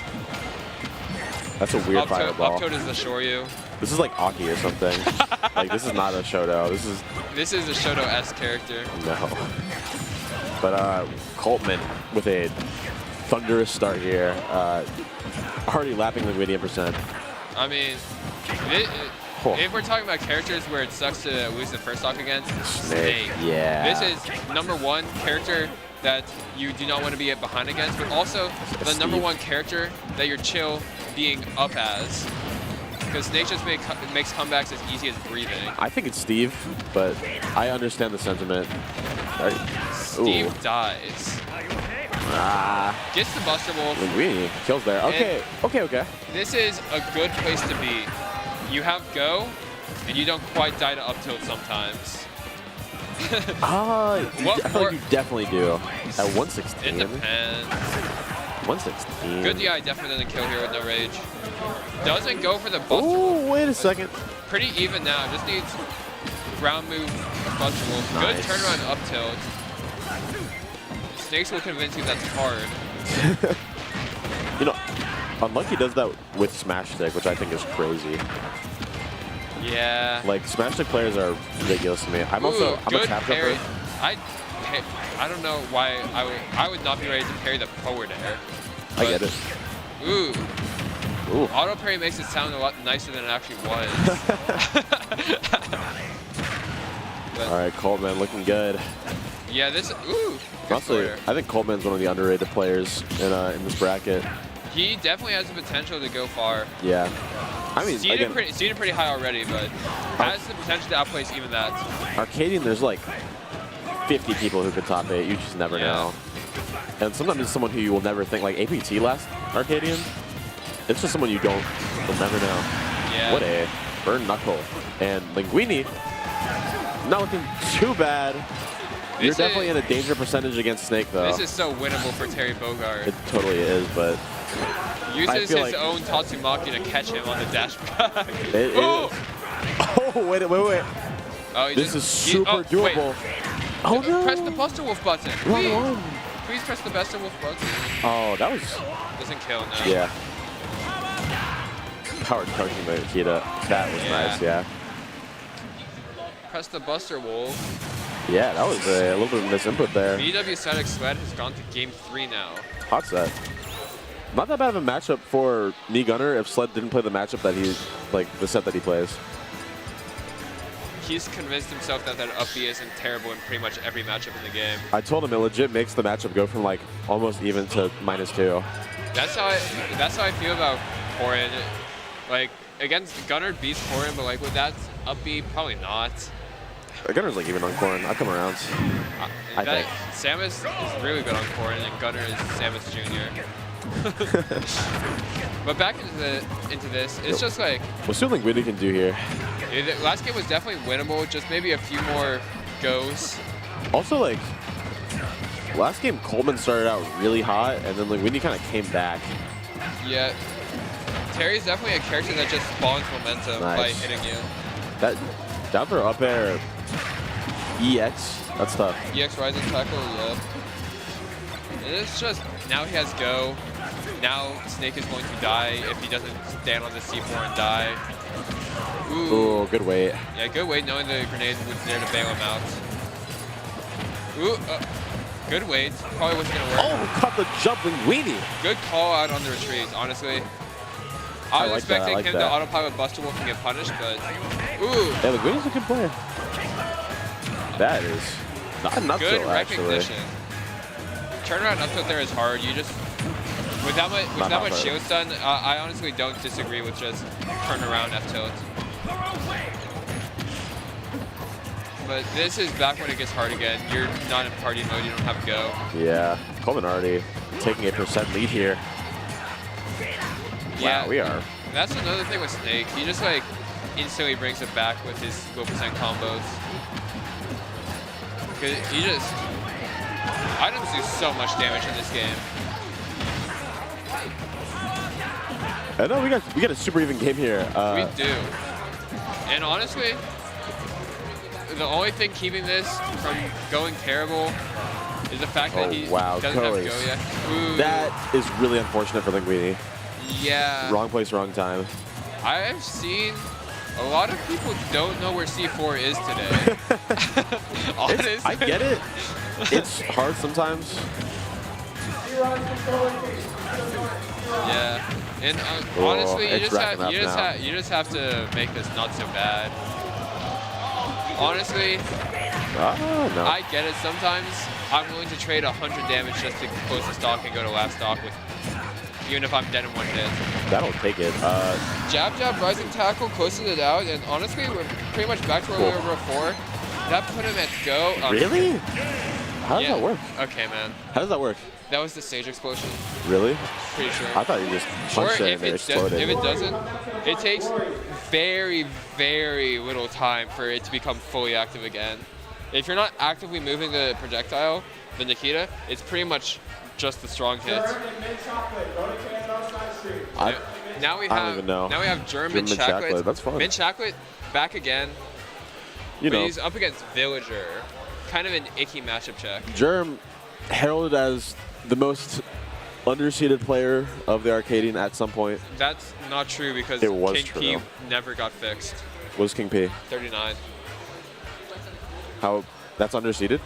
That's a weird fireball. Up tilt is the Shoryu. This is like Aki or something. Like this is not a Shoto. This is a Shoto-esque character. No. But Coltman with a thunderous start here. Already lapping the medium percent. I mean, if we're talking about characters where it sucks to lose the first stock against, Snake. Yeah. This is #1 character that you do not want to be behind against, but also the #1 character that you're chill being up as. Because Snake just makes comebacks as easy as breathing. I think it's Steve, but I understand the sentiment. Steve dies. Gets the Buster Wolf. Linguini kills there. Okay, okay. This is a good place to be. You have go, and you don't quite die to up tilt sometimes. I feel like you definitely do. At 116. It depends. 116. Good DI definitely doesn't kill here with no rage. Doesn't go for the Buster Oh, Wolf. wait a second. Pretty even now. Just needs ground move Buster Wolf. Nice. Good turnaround up tilt. Snakes will convince you that's hard. You know, Unlucky does that with Smash Stick, which I think is crazy. Yeah. Like, Smash Stick players are ridiculous to me. I'm a tap parry. jumper. I don't know why I would not be ready to parry the forward air. I get it. Ooh. Ooh. Auto parry makes it sound a lot nicer than it actually was. All right, Coleman looking good. Yeah, this. Ooh. Honestly, I think Coleman's one of the underrated players in this bracket. He definitely has the potential to go far. Yeah. I mean, seeded pretty high already, but has the potential to outplace even that. Arcadian, there's like 50 people who could top 8. You just never know. And sometimes it's someone who you will never think, like APT last Arcadian. It's just someone you'll never know. Yeah. What a burn knuckle. And Linguini, not looking too bad. You're definitely in a danger percentage against Snake, though. This is so winnable for Terry Bogard. It totally is, but uses his own Tatsumaki to catch him on the dash back. Oh, wait. Oh, this is super doable. Oh, no. Press the Buster Wolf button. Please press the Buster Wolf button. Oh, that was... Doesn't kill now. Yeah. Powered charging by Akita. That was nice, yeah. Press the Buster Wolf. Yeah, that was a little bit of misinput there. BW Static Sled has gone to game 3 now. Hot set. Not that bad of a matchup for Knee Gunner if Sled didn't play the matchup that he, like, the set that he plays. He's convinced himself that up B isn't terrible in pretty much every matchup in the game. I told him it legit makes the matchup go from, like, almost even to -2. That's how I feel about Korin. Like, against Gunner beats Korin, but like with that up B, probably not. Gunner's like even on Korin. I come around. I think. Samus is really good on Korin, and Gunner is Samus Jr. But back into this, it's just like... What's what Linguini can do here? The last game was definitely winnable, just maybe a few more goes. Also, like, last game Coleman started out really hot, and then Linguini kind of came back. Yeah. Terry's definitely a character that just spawns momentum by hitting you. That down throw up air EX, that's tough. EX rising tackle, yeah. And it's just, now he has go. Now Snake is going to die if he doesn't stand on the C4 and die. Ooh. Ooh, good wait. Yeah, good wait knowing the grenade was there to bail him out. Ooh, good weight. Probably wasn't going to work. Oh, caught the jumping weenie. Good call out on the retreats, honestly. I was like that, I expecting like him that. to autopilot Buster Wolf and get punished, but ooh, Yeah, the Weenie's a good player. That is not good so actually. recognition. Turnaround up tilt there is hard. You just with that much hard. shield stun, I honestly don't disagree with just turnaround F tilt. But this is back when it gets hard again. You're not in party mode. You don't have a go. Yeah, Coleman already taking a % lead here. Yeah, Wow, we are. That's another thing with Snake. He just like instantly brings it back with his low percent combos. 'Cause he just items do so much damage in this game. I know we got a super even game here. We do. And honestly, the only thing keeping this from going terrible is the fact that he doesn't have to go yet. Ooh. That is really unfortunate for Linguini. Yeah. Wrong place, wrong time. I've seen a lot of people don't know where C4 is today. Honestly. I get it. It's hard sometimes. Yeah. And Oh, honestly, you it's just, racking up now. you just have to make this not so bad. Honestly, No. I get it. Sometimes I'm willing to trade 100 damage just to close the stock and go to last stock with, even if I'm dead in one hit. That'll take it. Jab, jab, rising tackle, closes it out, and honestly, we're pretty much back to where we were before. That put him at go. Really? How does Yeah. that work? Okay, man. How does that work? That was the stage explosion. Really? Pretty sure. I thought you just Or punched it if and it it, exploded. if it doesn't, it takes very, very little time for it to become fully active again. If you're not actively moving the projectile, the Nikita, it's pretty much just the strong hits. Now we I don't have even know. now we have German German chocolate. chocolate, that's fun. Mint chocolate back again, You but know, he's up against Villager. Kind of an icky matchup check. Germ heralded as the most underseeded player of the Arcadian at some point. That's not true because It was King true, P though. never got fixed. Was King P? 39. How? That's underseeded?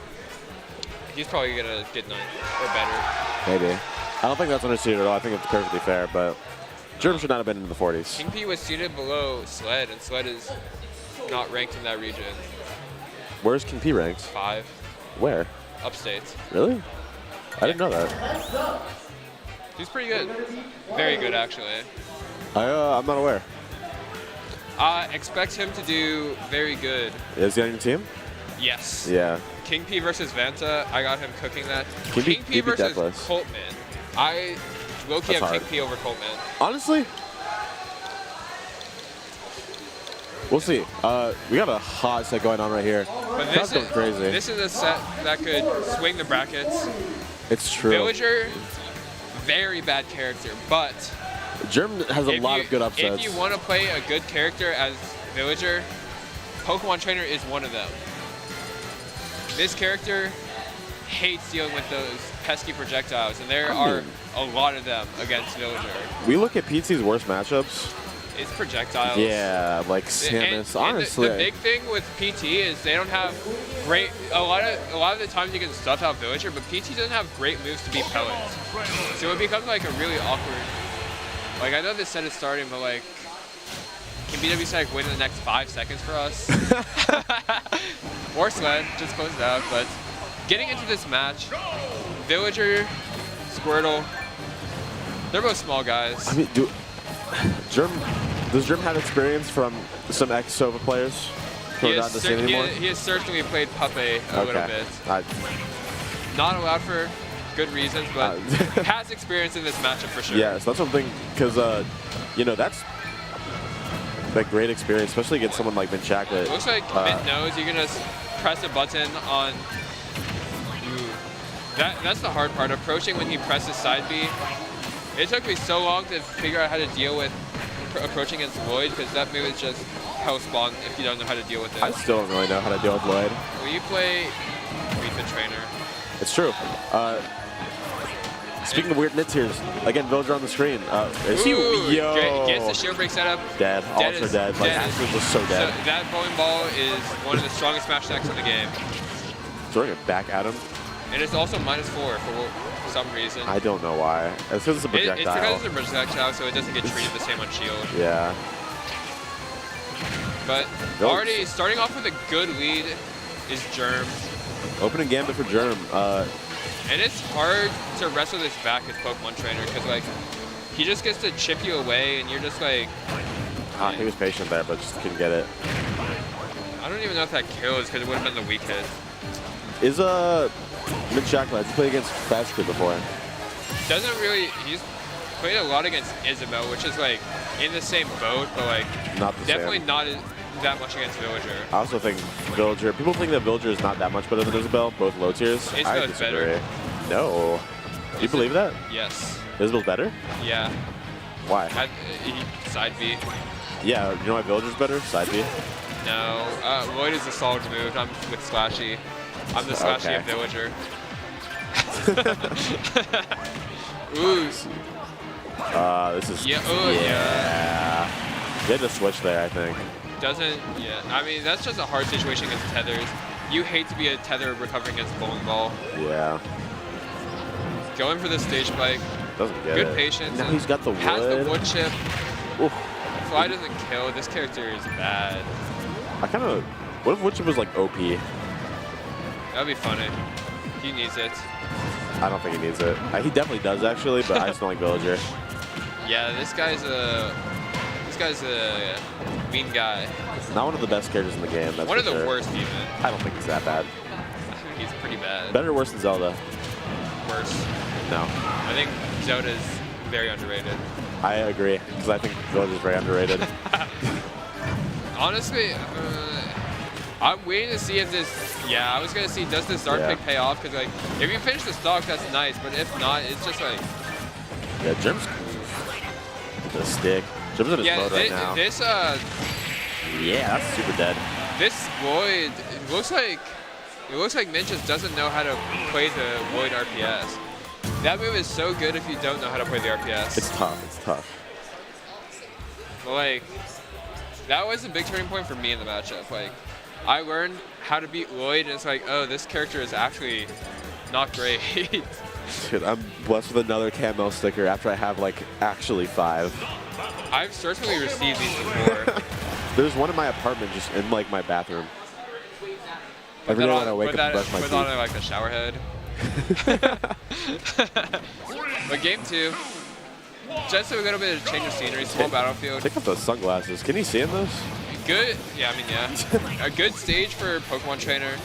He's probably gonna get 9 or better. Maybe. I don't think that's underseeded at all. I think it's perfectly fair, but Germ should not have been in the 40s. King P was seated below Sled, and Sled is not ranked in that region. Where's King P ranked? 5, Where? upstate. Really? I didn't know that. He's pretty good. Very good, actually. I'm not aware. Expect him to do very good. Is he on your team? Yes. Yeah. King P versus Vanta, I got him cooking that. King P beat versus Deathless. Coltman. I low-key That's have hard. King P over Coltman. Honestly, we'll see. We got a hot set going on right here. But That's going crazy. This is a set that could swing the brackets. It's true. Villager, very bad character, but Germ has a lot of good upsets. if you want to play a good character as Villager, Pokemon Trainer is one of them. This character hates dealing with those pesky projectiles, and there are a lot of them against Villager. We look at PT's worst matchups. It's projectiles. Yeah, like Samus. Honestly, the big thing with PT is they don't have great. A lot of the times you can stuff out Villager, but PT doesn't have great moves to beat pellets. So it becomes like a really awkward. Like I know this set is starting, but like, can BWC like win in the next 5 seconds for us? Or Sled, just close it out. But getting into this match, Villager, Squirtle, they're both small guys. I mean, does Germ have experience from some ex-Sova players who are not in the scene anymore? He has certainly played Puppet a little bit. Not allowed for good reasons, but has experience in this matchup for sure. Yes, that's something, because, you know, that's like great experience, especially against someone like Mint Chocolate. It looks like Mint knows you're going to press a button on... Ooh. That's the hard part, approaching when he presses side B. It took me so long to figure out how to deal with approaching against Lloyd, because that move is just hell spawn if you don't know how to deal with it. I still don't really know how to deal with Lloyd. Will you play Read the Trainer? It's true. Speaking of weird nits here, again, Villager on the screen. Is he? Yo! Gets the shield break setup. Dead. Also dead. Like, actually just so dead. So that bowling ball is one of the strongest smash attacks in the game. throwing it back at him. And it's also -4 for some reason. I don't know why. It's because it's a projectile. It's because it's a projectile, so it doesn't get treated the same on shield. Yeah. But already starting off with a good lead is Germ. Opening gambit for Germ. And it's hard to wrestle this back as Pokemon trainer because like he just gets to chip you away and you're just like. He was patient there, but just couldn't get it. I don't even know if that kills because it would have been the weak hit. Is Mint Shacklet, he's played against Fast Kid before. Doesn't really. He's played a lot against Isabel, which is like in the same boat, but like Not the definitely same. not that much against Villager. I also think Villager. People think that Villager is not that much better than Isabel, both low tiers. I Isabel's disagree. better. No. Do you believe that? Yes. Isabel's better? Yeah. Why? Side B. Yeah, you know why Villager's better? Side B? No. Lloyd is a solid move. I'm with Slashy. I'm the Slashy Okay. of Villager. Ooh. This is... Yeah. Oh, yeah. You had to switch there, I think. Doesn't. Yeah. I mean, that's just a hard situation against tethers. You hate to be a tether recovering against bowling ball. Yeah. Going for the stage spike. Doesn't get Good it. patience. Now and he's got the wood. Has the wood chip. Oof. Fly doesn't kill. This character is bad. I kind of... What if wood chip was like OP? That'd be funny. He needs it. I don't think he needs it. He definitely does, actually, but I just don't like Villager. Yeah, this guy's a mean guy. Not one of the best characters in the game, that's One of for the sure. worst even. I don't think he's that bad. He's pretty bad. Better or worse than Zelda? Worse. No. I think Zelda's very underrated. I agree, because I think Villager's very underrated. Honestly, I'm waiting to see if this. Yeah, I was gonna see does this Dark pick pay off? Because like, if you finish the stock, that's nice. But if not, it's just like. Yeah, Germ's the stick. Germ's in his mode right now. This Yeah, that's super dead. this Void, it looks like Mint just doesn't know how to play the Void RPS. That move is so good if you don't know how to play the RPS. It's tough. It's tough. But like, that was a big turning point for me in the matchup. Like, I learned how to beat Lloyd, and it's like, oh, this character is actually not great. Dude, I'm blessed with another camo sticker after I have like actually 5. I've certainly received these before. There's one in my apartment, just in like my bathroom. Every day when I wake up and brush my put teeth. on like a shower head. But game 2, just a little bit of change of scenery, small battlefield. Take off those sunglasses. Can you see in those? Good, yeah, I mean, yeah. A good stage for Pokemon Trainer.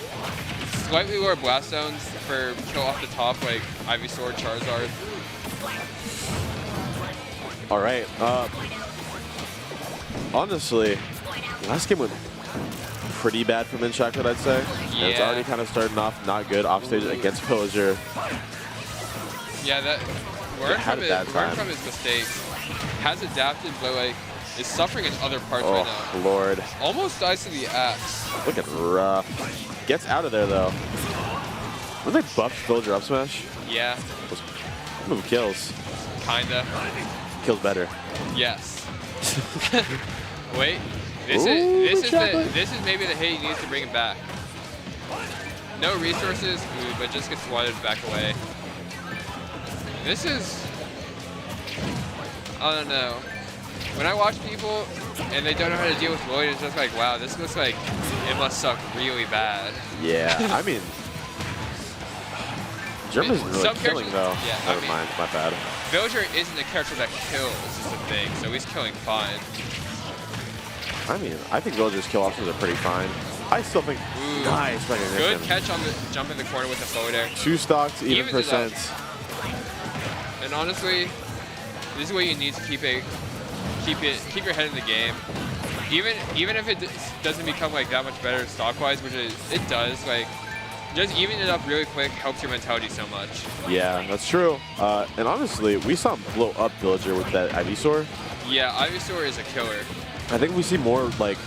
Slightly lower blast zones for kill off the top, like Ivysaur, Charizard. All right. Honestly, last game went pretty bad for Mint Shacklet, I'd say. Yeah. It's already kind of starting off not good off stage against Villager. Yeah, that learned had from, a bad learned time. from his mistakes. Has adapted, but like is suffering in other parts right Oh, now. Lord. Almost dies to the axe. Looking rough. Gets out of there, though. When they buffed Villager up smash, Yeah, move kills. kinda. Kills better. Yes. Wait, Ooh, this is maybe the hit he needs to bring him back. No resources, ooh, but just gets swatted back away. This is, I don't know. When I watch people and they don't know how to deal with Lloyd, it's just like, wow, this looks like it must suck really bad. Yeah, I mean, Germ isn't really Some killing, characters- though. yeah, I Never mean- mind, my bad. Villager isn't a character that kills, is the thing, so he's killing fine. I mean, I think Villager's kill options are pretty fine. I still think, Ooh, nice recognition. good catch on the jump in the corner with the forward air. 2 stocks, even Evens it up. percent. And honestly, this is what you need to keep your head in the game. Even if it doesn't become like that much better stock-wise, which it does, like just evening it up really quick helps your mentality so much. Yeah, that's true. And honestly, we saw him blow up Villager with that Ivysaur. Yeah, Ivysaur is a killer. I think we see more like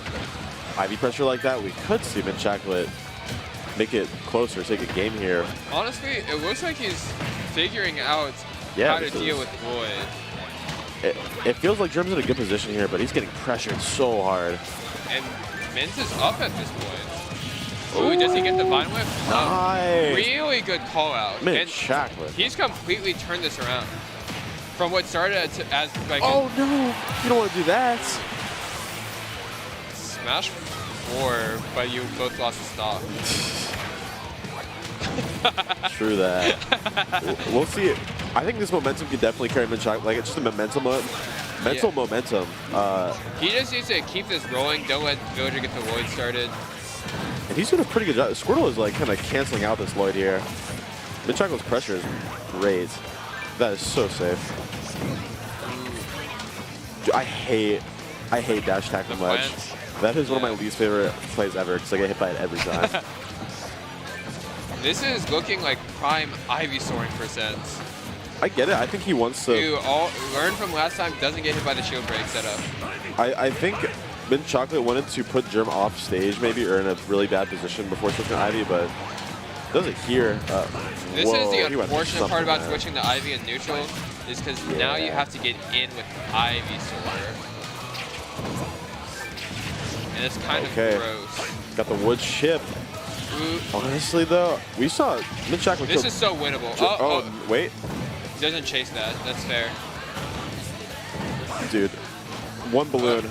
Ivy pressure like that. We could see Mint Shacklet make it closer, take a game here. Honestly, it looks like he's figuring out Yeah, how to this deal is- with Void. It feels like Germ's in a good position here, but he's getting pressured so hard. And Mint is up at this point. Ooh, does he get the Vine Whip? Nice. Really good call out. Mint And chocolate. he's completely turned this around. From what started as like Oh no, you don't want to do that. Smash 4, but you both lost the stock. True that. We'll see it. I think this momentum can definitely carry Mint chocolate. Like it's just a momentum. Mental momentum. He just needs to keep this rolling. Don't let Villager get the Lloyd started. And he's doing a pretty good job. Squirtle is like kind of canceling out this Lloyd here. Mint chocolate's pressure is great. That is so safe. Dude, I hate dash attack from ledge. That is one of my least favorite plays ever because I get hit by it every time. This is looking like prime Ivysaur percents. I get it. I think he wants to. You all learn from last time. Doesn't get hit by the shield break setup. I think Mint Chocolate wanted to put Germ off stage maybe or in a really bad position before switching to Ivy, but does it here. This Whoa, is he the went for unfortunate part something about there. switching to Ivy and neutral is because now you have to get in with Ivysaur. And it's kind of gross. Got the wood chip. Ooh. Honestly, though, we saw Mint Chocolate. This is so winnable. Oh, wait. Doesn't chase that. That's fair. Dude. One balloon.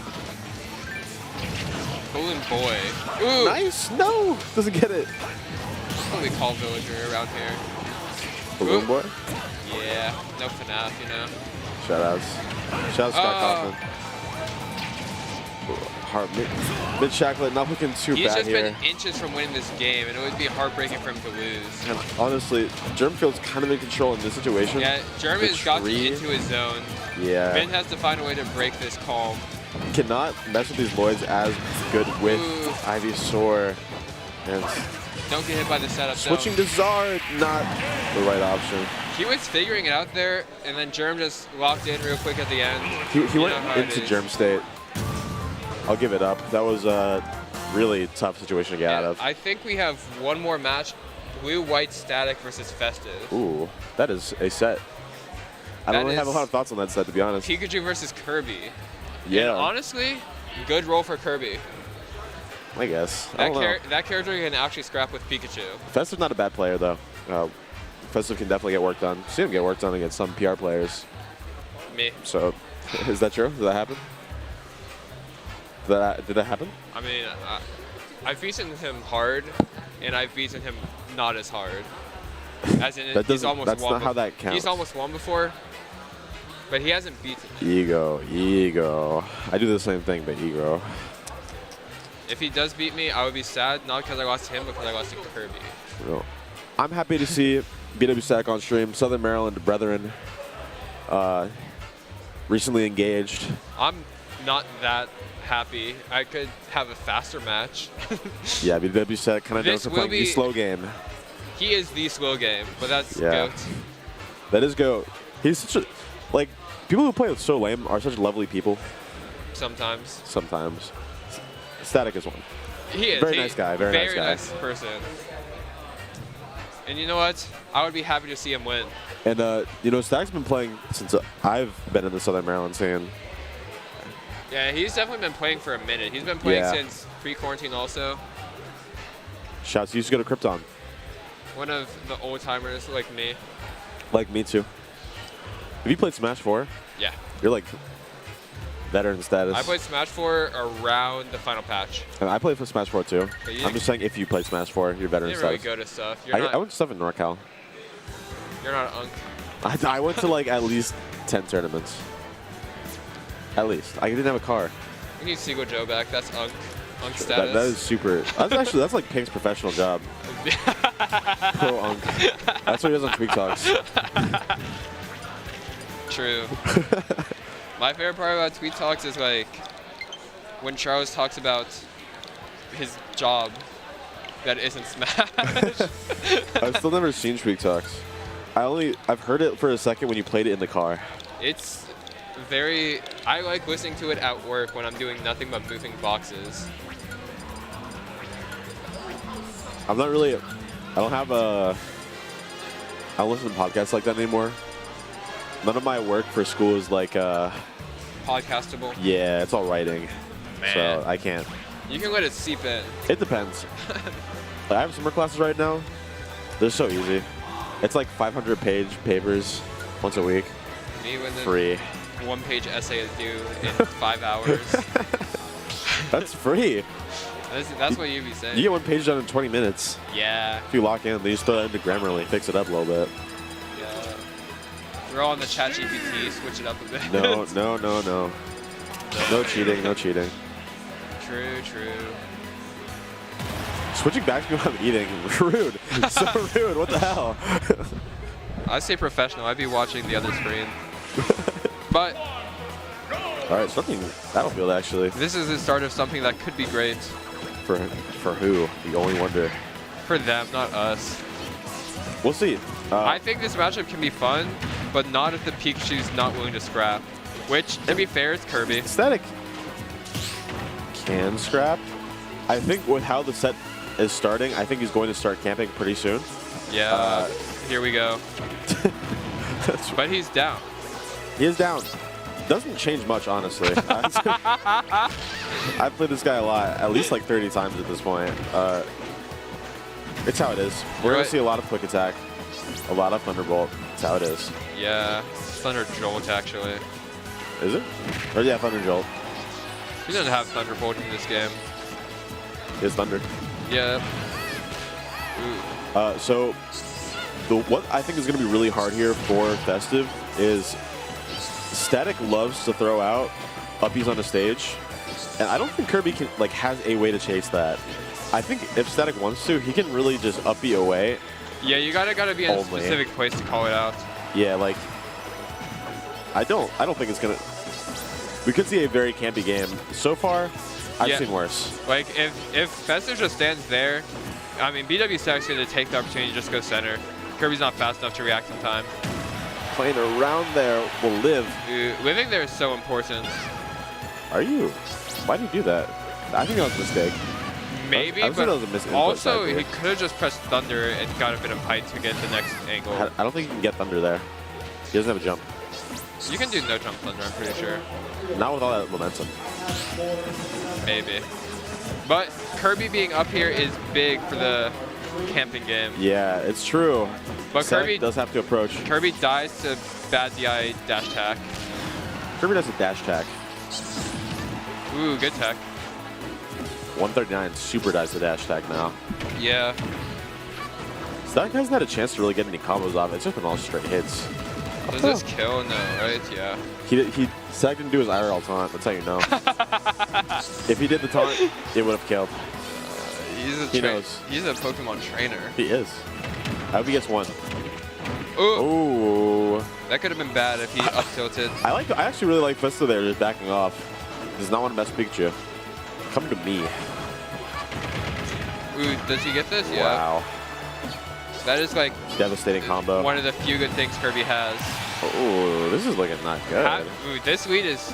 Balloon boy. Ooh. Nice. No. Doesn't get it. That's what we call Villager around here. Balloon Ooh. boy. Yeah. No FNAF, you know. Shoutouts. Shoutouts Scott Kaufman. Mint Chocolate not looking too He's bad just here. been inches from winning this game, and it would be heartbreaking for him to lose. And honestly, Germ feels kind of in control in this situation. Yeah, Germ The has got tree- into his zone. Yeah. Vin has to find a way to break this calm. Cannot mess with these Lloyds as good with Ooh. Ivysaur. And Don't get hit by the setup, switching to Zard, not the right option. He was figuring it out there, and then Germ just locked in real quick at the end. He You went know how it into is. Germ state. I'll give it up. That was a really tough situation to get out And of. I think we have one more match. Blue-White Static versus Festive. Ooh, that is a set. I don't That really have a is lot of thoughts on that set, to be honest. Pikachu versus Kirby. Yeah. And honestly, good roll for Kirby. I guess. I don't know. That character can actually scrap with Pikachu. Festive's not a bad player, though. Festive can definitely get work done. See him get work done against some PR players. Me. So, is that true? Did that happen? Did that happen? I mean, I've beaten him hard, and I've beaten him not as hard. As in, That he's doesn't- almost that's won. not how that He's counts. almost won before, but he hasn't beaten me. Ego. I do the same thing, but ego. If he does beat me, I would be sad, not because I lost to him, but because I lost to Kirby. No. I'm happy to see BW Stack on stream. Southern Maryland brethren recently engaged. I'm not that happy. I could have a faster match. Yeah, BW Stack kind of known This for will playing the be- slow game. He is the slow game, but that's Yeah. GOAT. That is GOAT. He's such a, like, people who play with So Lame are such lovely people Sometimes. sometimes. Static is one. He is. Very nice guy, very nice guy. nice person. And you know what? I would be happy to see him win. And, you know, Stack's been playing since I've been in the Southern Maryland scene. Yeah, he's definitely been playing for a minute. He's been playing Yeah. since pre-quarantine also. Shouts, he used to go to Krypton. One of the old-timers like me. Like me, too. Have you played Smash 4? Yeah. You're, like, veteran status. I played Smash 4 around the final patch. And I played for Smash 4, too. But you I'm just saying if you played Smash 4, you're You veteran didn't really status. go to stuff. You're I not, went to stuff in NorCal. you're not an unk. I went to, like, at least 10 tournaments. At least. I didn't have a car. We need Seagull Joe back. That's unk. Unk status. That is super. That's like Pink's professional job. Pro Unk. That's what he does on Tweak Talks. True. My favorite part about Tweet Talks is like when Charles talks about his job that isn't Smash. I've still never seen Tweak Talks. I've heard it for a second when you played it in the car. It's very. I like listening to it at work when I'm doing nothing but moving boxes. I'm not really. I don't have a. I don't listen to podcasts like that anymore. None of my work for school is like. Podcastable. Yeah, it's all writing. Man. So I can't. You can let it seep in. It depends. I have summer classes right now. They're so easy. It's like 500-page papers once a week. Me with Free. a one-page essay is due in 5 hours. That's free. That's what you'd be saying. You get one page done in 20 minutes. Yeah. If you lock in, then you just throw that into Grammarly, fix it up a little bit. Yeah. We're all on the ChatGPT, switch it up a bit. No. No cheating, no cheating. True. Switching back to what I'm eating, rude. So rude, what the hell? I'd say professional. I'd be watching the other screen. But All right, something Battlefield actually. this is the start of something that could be great For who? You only wonder. for them, not us. We'll see. I think this matchup can be fun, but not if the Pikachu's not willing to scrap. Which, to be fair, is Kirby. Static can scrap. I think with how the set is starting, I think he's going to start camping pretty soon. Yeah, here we go. But he's down. He is down. Doesn't change much, honestly. I've played this guy a lot, at least like 30 times at this point. It's how it is. We're going to see a lot of quick attack, a lot of Thunderbolt. It's how it is. Yeah, Thunder Jolt, actually. Is it? Or yeah, Thunder Jolt. He doesn't have Thunderbolt in this game. Is Thunder. Yeah. Ooh. So what I think is going to be really hard here for Festive is Static loves to throw out uppies on the stage, and I don't think Kirby has a way to chase that. I think if Static wants to, he can really just uppie away. Yeah, you gotta be in a Only. specific place to call it out. Yeah, like I don't think it's gonna. We could see a very campy game. So far, I've seen worse. Like if Festive just stands there, I mean BW Static's gonna take the opportunity to just go center. Kirby's not fast enough to react in time. Playing around there will live. Living there is so important. Are you? Why do you do that? I think that was a mistake. Maybe, I would say but that was a misinput also side he here. could have just pressed Thunder and got a bit of height to get the next angle. I don't think you can get Thunder there. He doesn't have a jump. You can do no jump Thunder, I'm pretty sure. Not with all that momentum. Maybe. But Kirby being up here is big for the camping game. Yeah, it's true. But Static Kirby does have to approach. Kirby dies to bad DI dash tack. Kirby does a dash tack. Ooh, good tech. 139 super dies the dash tack now. Yeah. Static hasn't had a chance to really get any combos off. It's just been all straight hits. Does this kill? No, right? Yeah. Static didn't do his IRL taunt. That's how you know. If he did the taunt, it would have killed. He knows. He's a Pokemon trainer. He is. I hope he gets one. Ooh. Ooh. That could have been bad if he up tilted. I actually really like Fisto there, just backing off. Does not want to mess Pikachu. Come to me. Ooh, does he get this? Yeah. Wow. That is like Devastating combo. one of the few good things Kirby has. Oh, this is looking not good. Ooh, this lead is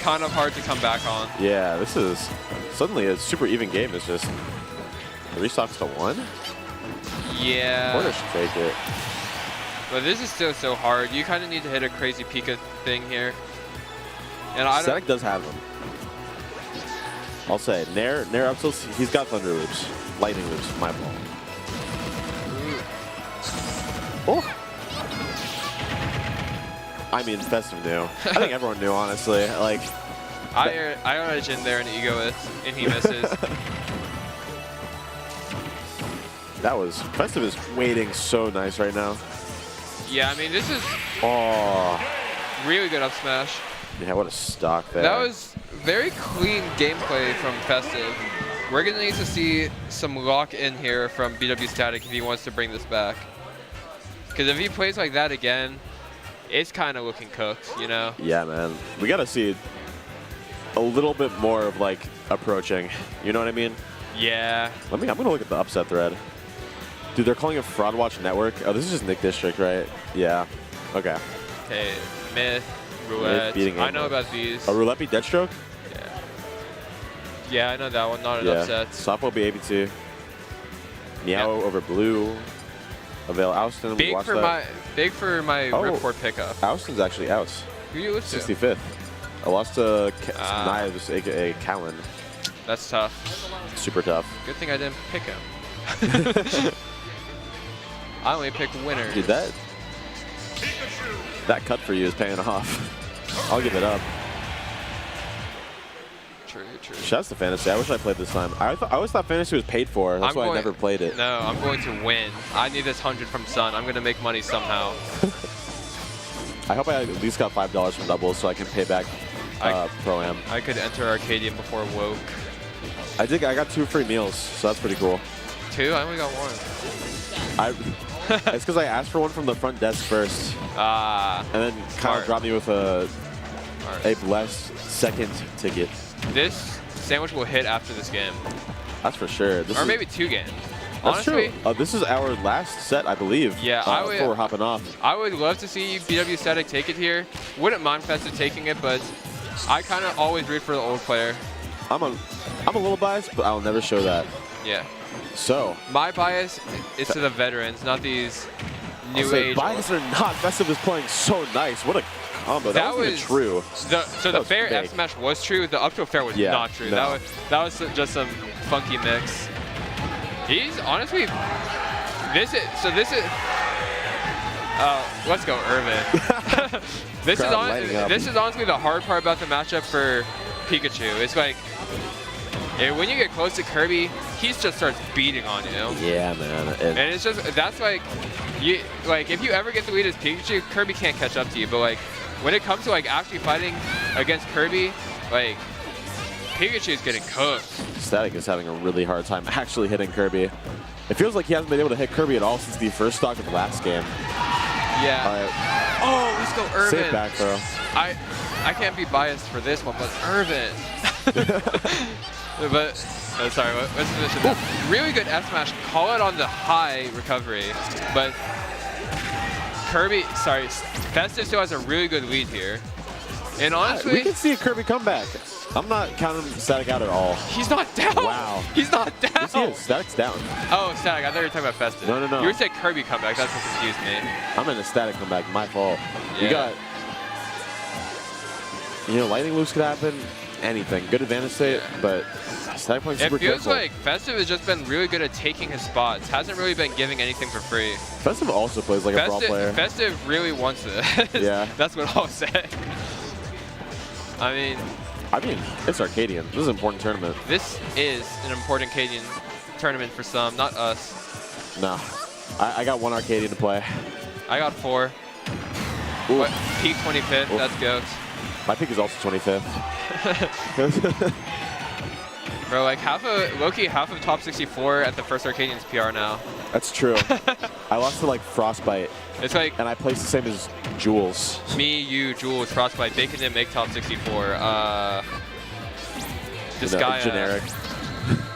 kind of hard to come back on. Yeah, this is suddenly a super even game. It's just 3 stocks to 1. Yeah. Corner should take it. But this is still so hard. You kind of need to hit a crazy Pika thing here. And I don't. Static does have them. I'll say Nair up tilts. He's got Thunder Loops, Lightning Loops. My fault. Oh. I mean, Festive knew. I think everyone knew, honestly. Like, I edge in there an egoist, and he misses. that was Festive is waiting so nice right now. Yeah, I mean, this is Oh, really good up smash. yeah, what a stock there. That was very clean gameplay from Festive. We're going to need to see some lock in here from BW Static if he wants to bring this back. Because if he plays like that again, it's kind of looking cooked, you know? Yeah, man. We got to see a little bit more of, like, approaching. You know what I mean? Yeah. I'm going to look at the upset thread. Dude, they're calling it Fraud Watch Network. Oh, this is just Nick District, right? Yeah. Okay. Okay, Myth, Roulette. beating I know Amber. about these. A Roulette beat Deathstroke? Yeah. Yeah, I know that one. Not an Yeah. upset. Softball be AB2. Meow over Blue. Avail Ouston. Big for my Oh. Ripcord pickup. Ouston's actually out. Who you lose to? 65th. I lost to Knives, aka Cowan. That's tough. Super tough. Good thing I didn't pick him. I only pick winners. Dude, that cut for you is paying off. I'll give it up. True, true. Shouts to Fantasy. I wish I played this time. I always thought Fantasy was paid for. That's why I never played it. No, I'm going to win. I need this 100 from Sun. I'm going to make money somehow. I hope I at least got $5 from doubles so I can pay back Pro-Am. I could enter Arcadian before woke. I got 2 free meals, so that's pretty cool. 2? I only got 1. It's because I asked for one from the front desk first. And then Kyle Smart. dropped me with a blessed second ticket. This sandwich will hit after this game. That's for sure. Or maybe 2 games. That's Honestly, true. This is our last set, I believe. Yeah, before we're hopping off. I would love to see BW Static take it here. Wouldn't mind Festive taking it, but I kind of always root for the old player. I'm a little biased, but I'll never show that. Yeah. So My bias is to the veterans, not these new age. bias or not, Festive is playing so nice. What a combo. That wasn't even true. The fair F smash was true. The up to fair was not true. No. That was just some funky mix. He's honestly, this is. Let's go, Irvin. This is honestly the hard part about the matchup for Pikachu. It's like, when you get close to Kirby, he just starts beating on you. Yeah, man. And it's just, that's like, if you ever get the lead as Pikachu, Kirby can't catch up to you. But like, when it comes to like actually fighting against Kirby, like, Pikachu is getting cooked. Static is having a really hard time actually hitting Kirby. It feels like he hasn't been able to hit Kirby at all since the first stock of the last game. Yeah. All right. Oh, let's go Irvin. Safe back throw. I can't be biased for this one, but Irvin. But, sorry, let's finish it up. Really good F smash. Call it on the high recovery. But Festive still has a really good lead here. And honestly, we can see a Kirby comeback. I'm not counting Static out at all. he's not down. Wow. He's not down. Yes, he is. Static's down. Oh, Static. I thought you were talking about Festive. No. You were saying Kirby comeback. That's what confused me. I'm in a Static comeback. My fault. Yeah. You got, lightning loops could happen. Anything. Good advantage state, but Static playing super It feels careful. like Festive has just been really good at taking his spots. Hasn't really been giving anything for free. Festive also plays like a brawl player. Festive really wants it. Yeah. That's what I'll say. I mean, it's Arcadian. This is an important tournament. this is an important Arcadian tournament for some, not us. No. I got 1 Arcadian to play. I got 4. Ooh. What, peak 25th, Oof. that's goat. My pick is also 25th. Bro, like half of top 64 at the first Arcadian's PR now. That's true. I lost to like Frostbite, It's like and I placed the same as Jules. me, you, Jules, Frostbite, Bacon didn't make top 64. This guy, generic.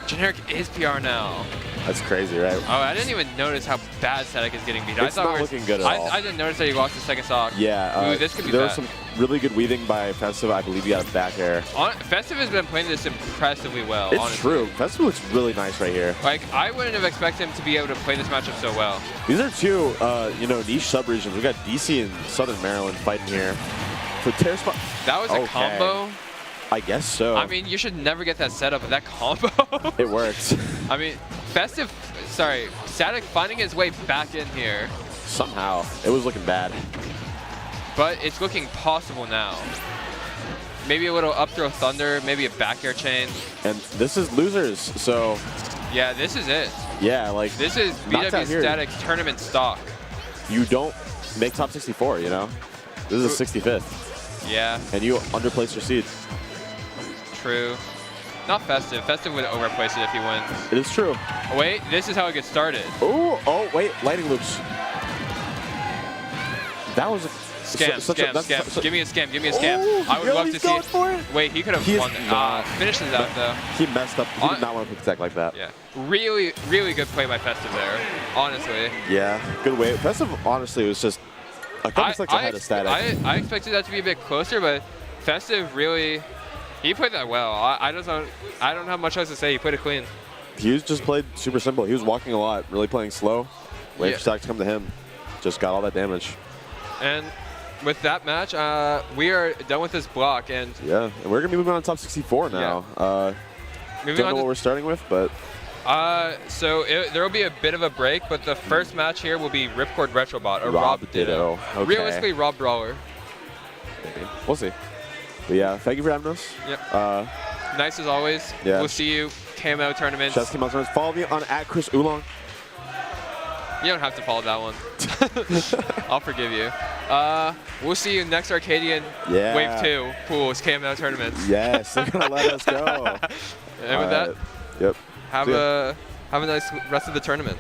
Generic is PR now. That's crazy, right? Oh, I didn't even notice how bad Static is getting beat. It's not looking good at all. I didn't notice that he lost the second stock. Yeah. Ooh, this could be there bad. was some really good weaving by Festive. I believe he got a back air. Festive has been playing this impressively well, It's honestly. true. Festive looks really nice right here. Like, I wouldn't have expected him to be able to play this matchup so well. These are 2, niche subregions. We got DC and Southern Maryland fighting here for Terra Spot. That was a combo. I guess so. I mean, you should never get that setup, but that combo. It works. I mean, Static finding his way back in here. Somehow. It was looking bad. But it's looking possible now. Maybe a little up throw thunder, maybe a back air chain. And this is losers, so Yeah, this is it. yeah, like This is Knocked out BW here. Static's tournament stock. you don't make top 64, This is a 65th, Yeah, and you underplace your seed. true. Not Festive. Festive would overplace it if he wins. It is true. Oh, wait, this is how it gets started. Oh, wait, lightning loops. That was a Scam. Give me a scam. Oh, I would love to see going it. for it. Wait, he could have He is won. not. Finishes out though. He messed up. He did not want to pick tech like that. Yeah, really, really good play by Festive there. Honestly, Yeah, good way. Festive, honestly, was just a couple seconds ahead of Static. I expected that to be a bit closer, but Festive really, he played that well. I don't have much else to say. He played it clean. He was just played super simple. He was walking a lot, really playing slow. Wait for Static to come to him. Just got all that damage. And with that match, we are done with this block. And Yeah, and we're going to be moving on to top 64 now. moving Don't on know to what we're starting with, but So there will be a bit of a break, but the first match here will be Ripcord Retrobot, or Rob Rob Ditto. Okay. Realistically, Rob Brawler. Maybe. We'll see. But yeah, thank you for having us. Yep. Nice as always. Yeah. We'll see you KMO tournaments. Chess Team tournaments. Follow me on @ChrisOolong. You don't have to follow that one. I'll forgive you. We'll see you next Arcadian Yeah. Wave 2 pools KMO tournaments. Yes, they're gonna let us go. And with that, Yep. have See ya. a nice rest of the tournament.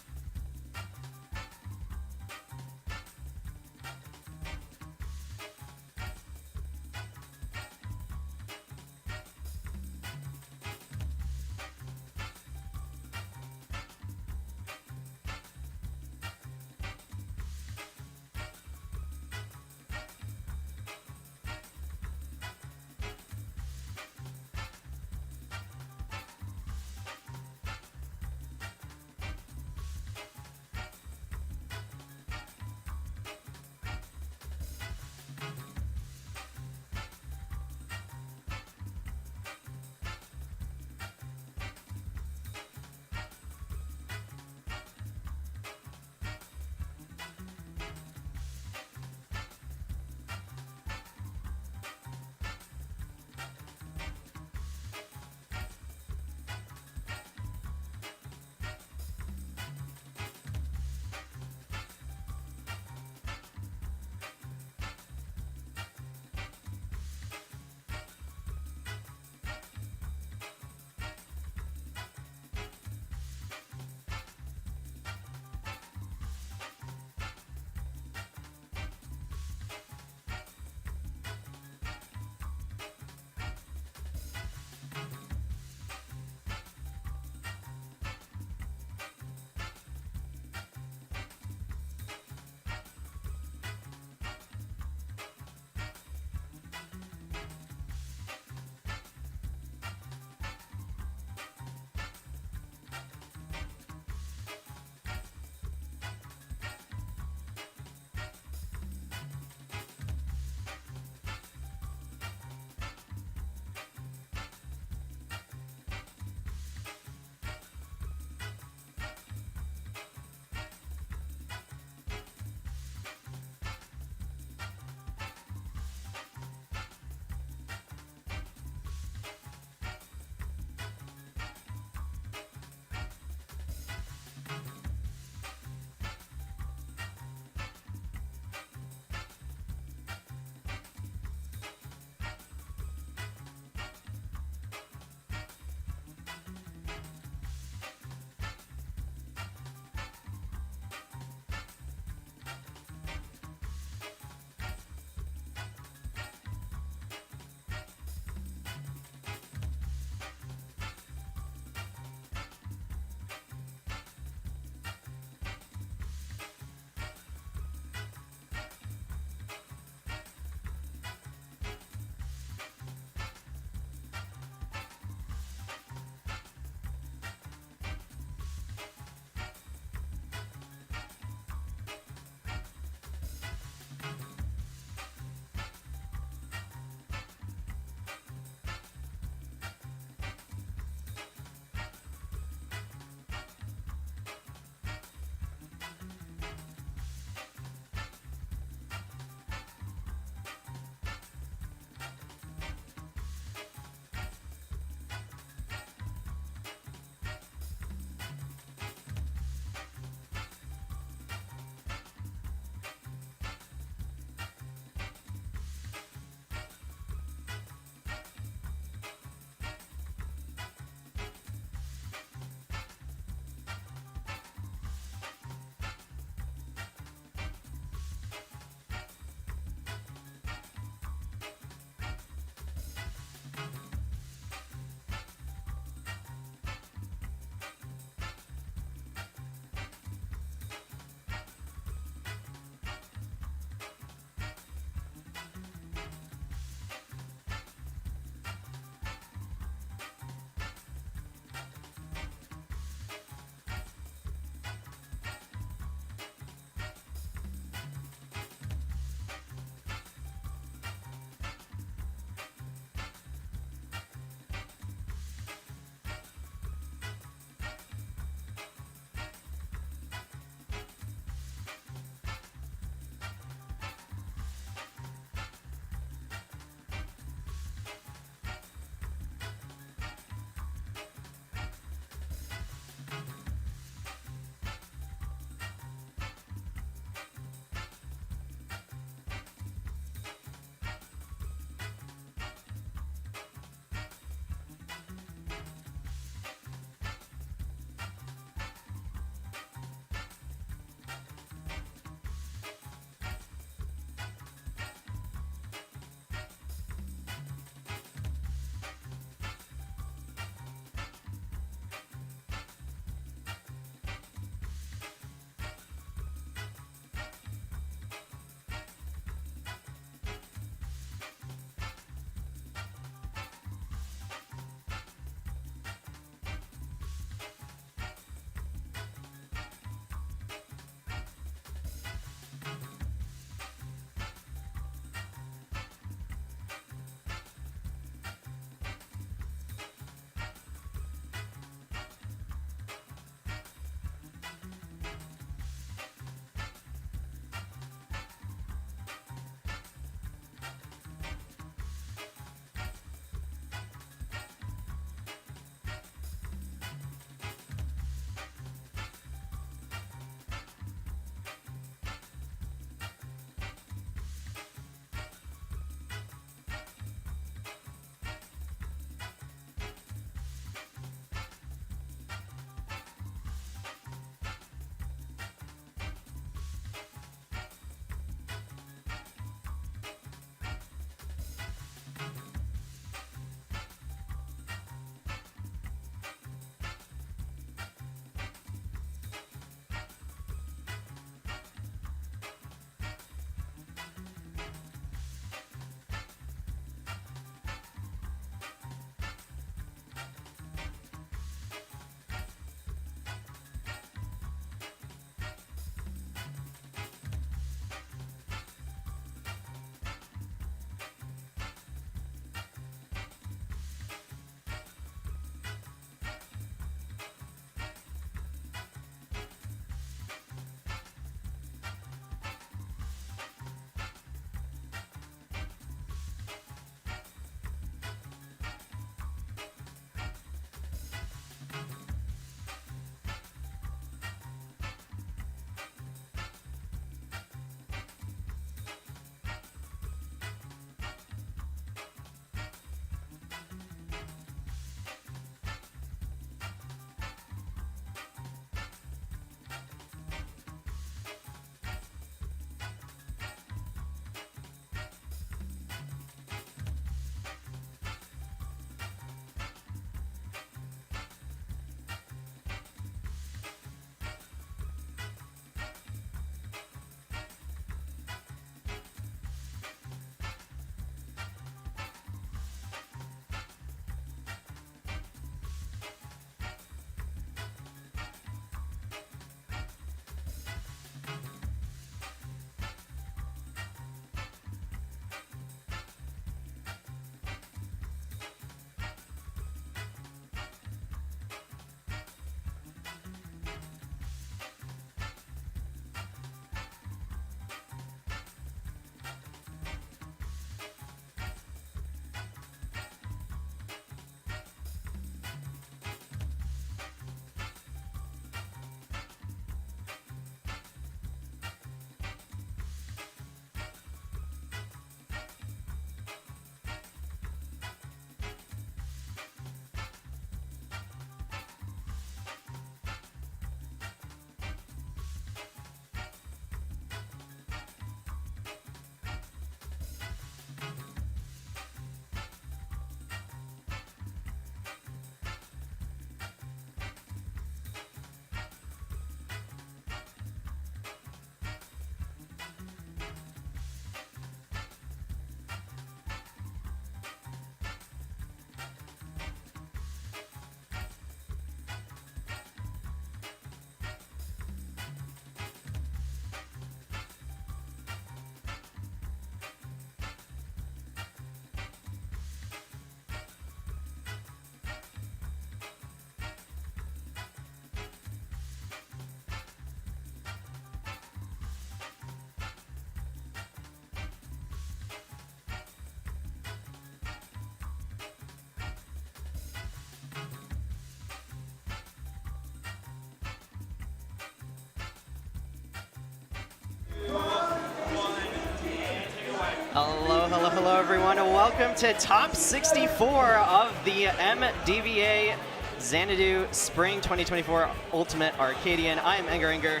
Hello, everyone, and welcome to Top 64 of the MDVA Xanadu Spring 2024 Ultimate Arcadian. I am Enger,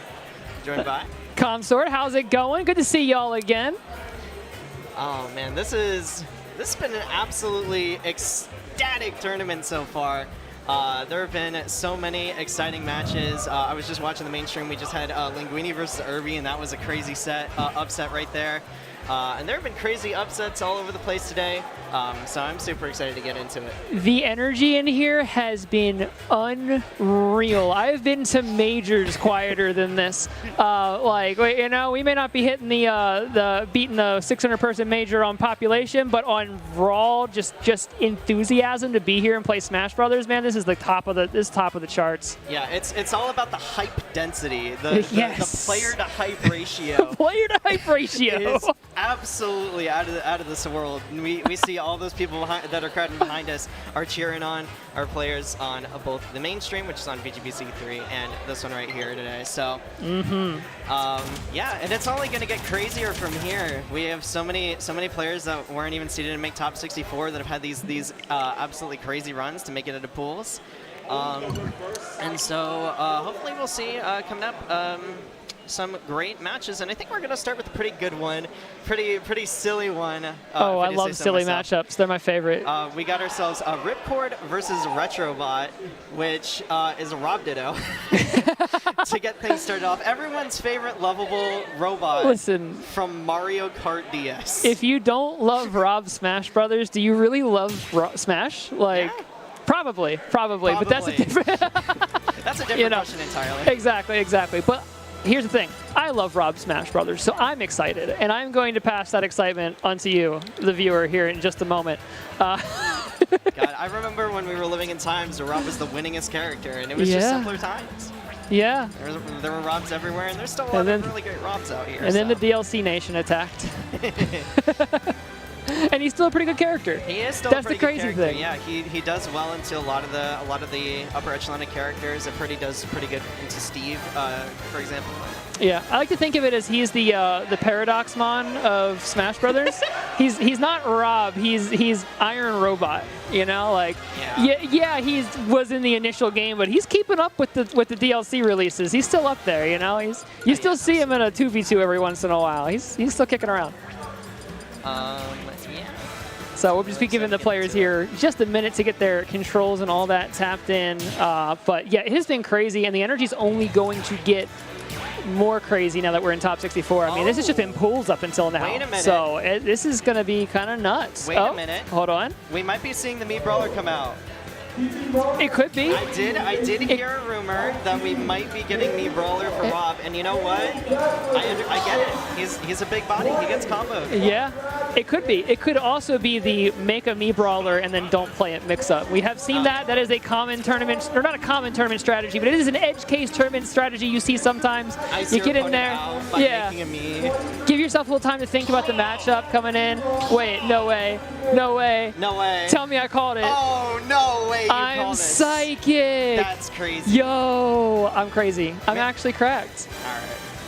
joined by Consort. How's it going? Good to see y'all again. Oh man, this has been an absolutely ecstatic tournament so far. There have been so many exciting matches. I was just watching the mainstream. We just had Linguini versus Irby, and that was a crazy upset right there. And there have been crazy upsets all over the place today, so I'm super excited to get into it. The energy in here has been unreal. I've been to majors quieter than this. We may not be hitting beating the 600-person major on population, but on raw, just enthusiasm to be here and play Smash Brothers, man. This is top of the charts. Yeah, it's all about the hype density, the player to hype ratio. Player to hype ratio. Is absolutely out of this world. We see all those people that are crowding behind us are cheering on our players on both the mainstream, which is on VGBC3, and this one right here today. So, yeah, and it's only going to get crazier from here. We have so many players that weren't even seeded to make top 64 that have had these absolutely crazy runs to make it into pools. And so hopefully we'll see coming up some great matches, and I think we're going to start with a pretty good one, pretty silly one. I love silly matchups. They're my favorite. We got ourselves Ripcord versus Retrobot, which is a Rob Ditto. To get things started off, everyone's favorite lovable robot from Mario Kart DS. If you don't love Rob Smash Brothers, do you really love Smash? Like, yeah. Probably, but that's a different that's a different question entirely. Exactly. But here's the thing. I love Rob Smash Brothers, so I'm excited, and I'm going to pass that excitement onto you, the viewer, here in just a moment. God, I remember when we were living in times where Rob was the winningest character, and it was just simpler times. Yeah. There were Robs everywhere, and there's still a lot of really great Robs out here. And then the DLC Nation attacked. And he's still a pretty good character. He is still That's a pretty the crazy good character. thing. Yeah, he does well into a lot of the upper echelon characters. It does pretty good into Steve, for example. Yeah, I like to think of it as he's the Paradoxmon of Smash Brothers. he's not Rob. He's Iron Robot. You know, like he was in the initial game, but he's keeping up with the DLC releases. He's still up there. You know, you still see him in a 2v2 every once in a while. He's still kicking around. So we'll just be giving the players here just a minute to get their controls and all that tapped in. But yeah, it has been crazy, and the energy's only going to get more crazy now that we're in top 64. I mean, this has just been pools up until now. Wait a minute. So this is going to be kind of nuts. Wait a minute. Hold on. We might be seeing the Mii Brawler come out. It could be. I did hear a rumor that we might be getting Mii Brawler for Rob, and you know what? I get it. He's a big body. He gets comboed. Yeah, it could be. It could also be the make a Mii Brawler and then don't play it mix up. We have seen that. That is a common tournament, or not a common tournament strategy, but it is an edge case tournament strategy you see sometimes. You get in there, making a Mii. Give yourself a little time to think about the matchup coming in. Wait, no way. Tell me I called it. Oh, no way. I'm psychic. That's crazy. Yo, I'm crazy. I'm actually cracked.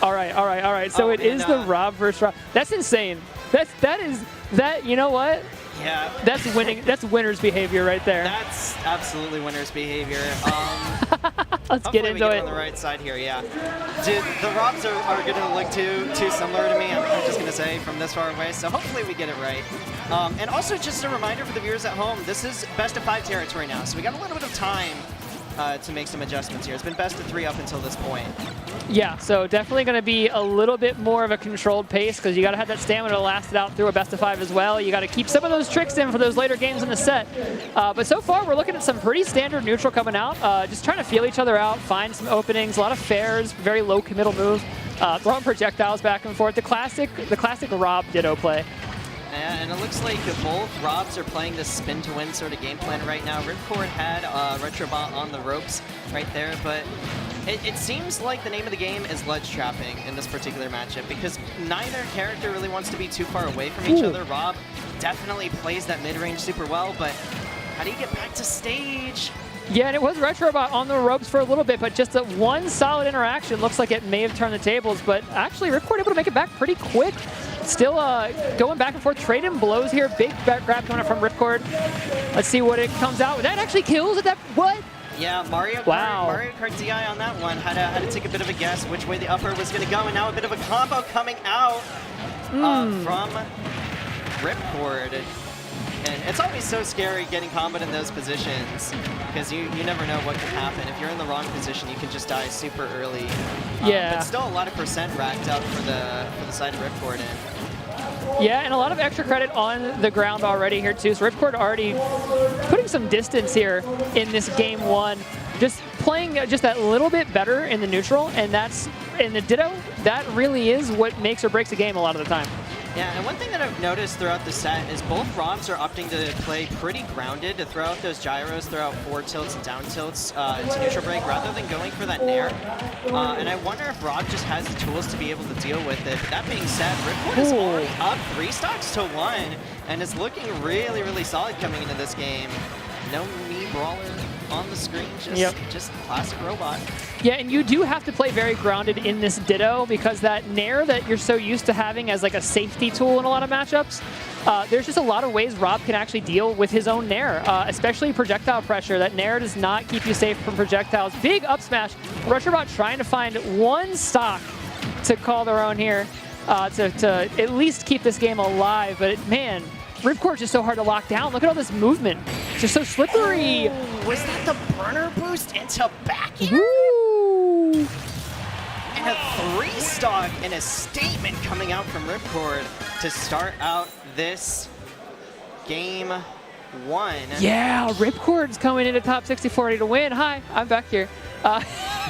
All right. So it is the Rob versus Rob. That's insane. That you know what? Yeah. That's winning. That's winner's behavior right there. That's absolutely winner's behavior. Let's get into it. On the right side here, yeah. Dude, the Robs are going to look too similar to me. I'm just going to say from this far away. So hopefully we get it right. And also just a reminder for the viewers at home, this is best of 5 territory now. So we got a little bit of time to make some adjustments here. It's been best of 3 up until this point. Yeah, so definitely going to be a little bit more of a controlled pace because you got to have that stamina to last it out through a best of 5 as well. You got to keep some of those tricks in for those later games in the set. But so far, we're looking at some pretty standard neutral coming out. Just trying to feel each other out, find some openings, a lot of fairs, very low committal moves, throwing projectiles back and forth. The classic Rob Ditto play. And it looks like both Robs are playing this spin-to-win sort of game plan right now. Ripcord had Retrobot on the ropes right there, but it seems like the name of the game is ledge trapping in this particular matchup because neither character really wants to be too far away from each other. Rob definitely plays that mid-range super well, but how do you get back to stage? Yeah, and it was Retrobot on the ropes for a little bit, but just a one solid interaction looks like it may have turned the tables, but actually Ripcord able to make it back pretty quick still going back and forth, trading blows here. Big grab coming up from Ripcord. Let's see what it comes out with. That actually kills at that. What? Yeah, Mario Kart DI on that one. Had to take a bit of a guess which way the upper was going to go, and now a bit of a combo coming out from Ripcord. And it's always so scary getting comboed in those positions because you never know what can happen. If you're in the wrong position, you can just die super early. Yeah. But still a lot of percent racked up for the side of Ripcord. Yeah, and a lot of extra credit on the ground already here too. So Ripcord already putting some distance here in this game one. Just playing just that little bit better in the neutral, and that's in the Ditto. That really is what makes or breaks a game a lot of the time. Yeah, and one thing that I've noticed throughout the set is both Robs are opting to play pretty grounded, to throw out those gyros, throw out forward tilts and down tilts to neutral break rather than going for that nair. And I wonder if Rob just has the tools to be able to deal with it. But that being said, Ripcord is already up 3 stocks to 1 and is looking really, really solid coming into this game. No me brawler on the screen, just classic robot. Yeah, and you do have to play very grounded in this Ditto because that nair that you're so used to having as like a safety tool in a lot of matchups, there's just a lot of ways Rob can actually deal with his own nair, especially projectile pressure. That nair does not keep you safe from projectiles. Big up smash. Rusherbot trying to find one stock to call their own here to at least keep this game alive. But man, Ripcord's just so hard to lock down. Look at all this movement. It's just so slippery. Was that the burner boost into back air? Woo! And a 3-stock and a statement coming out from Ripcord to start out this game 1. Yeah, Ripcord's coming into top 60-40 to win. Hi, I'm back here. I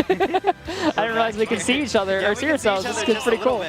didn't realize we could see each other or see ourselves. This is pretty cool.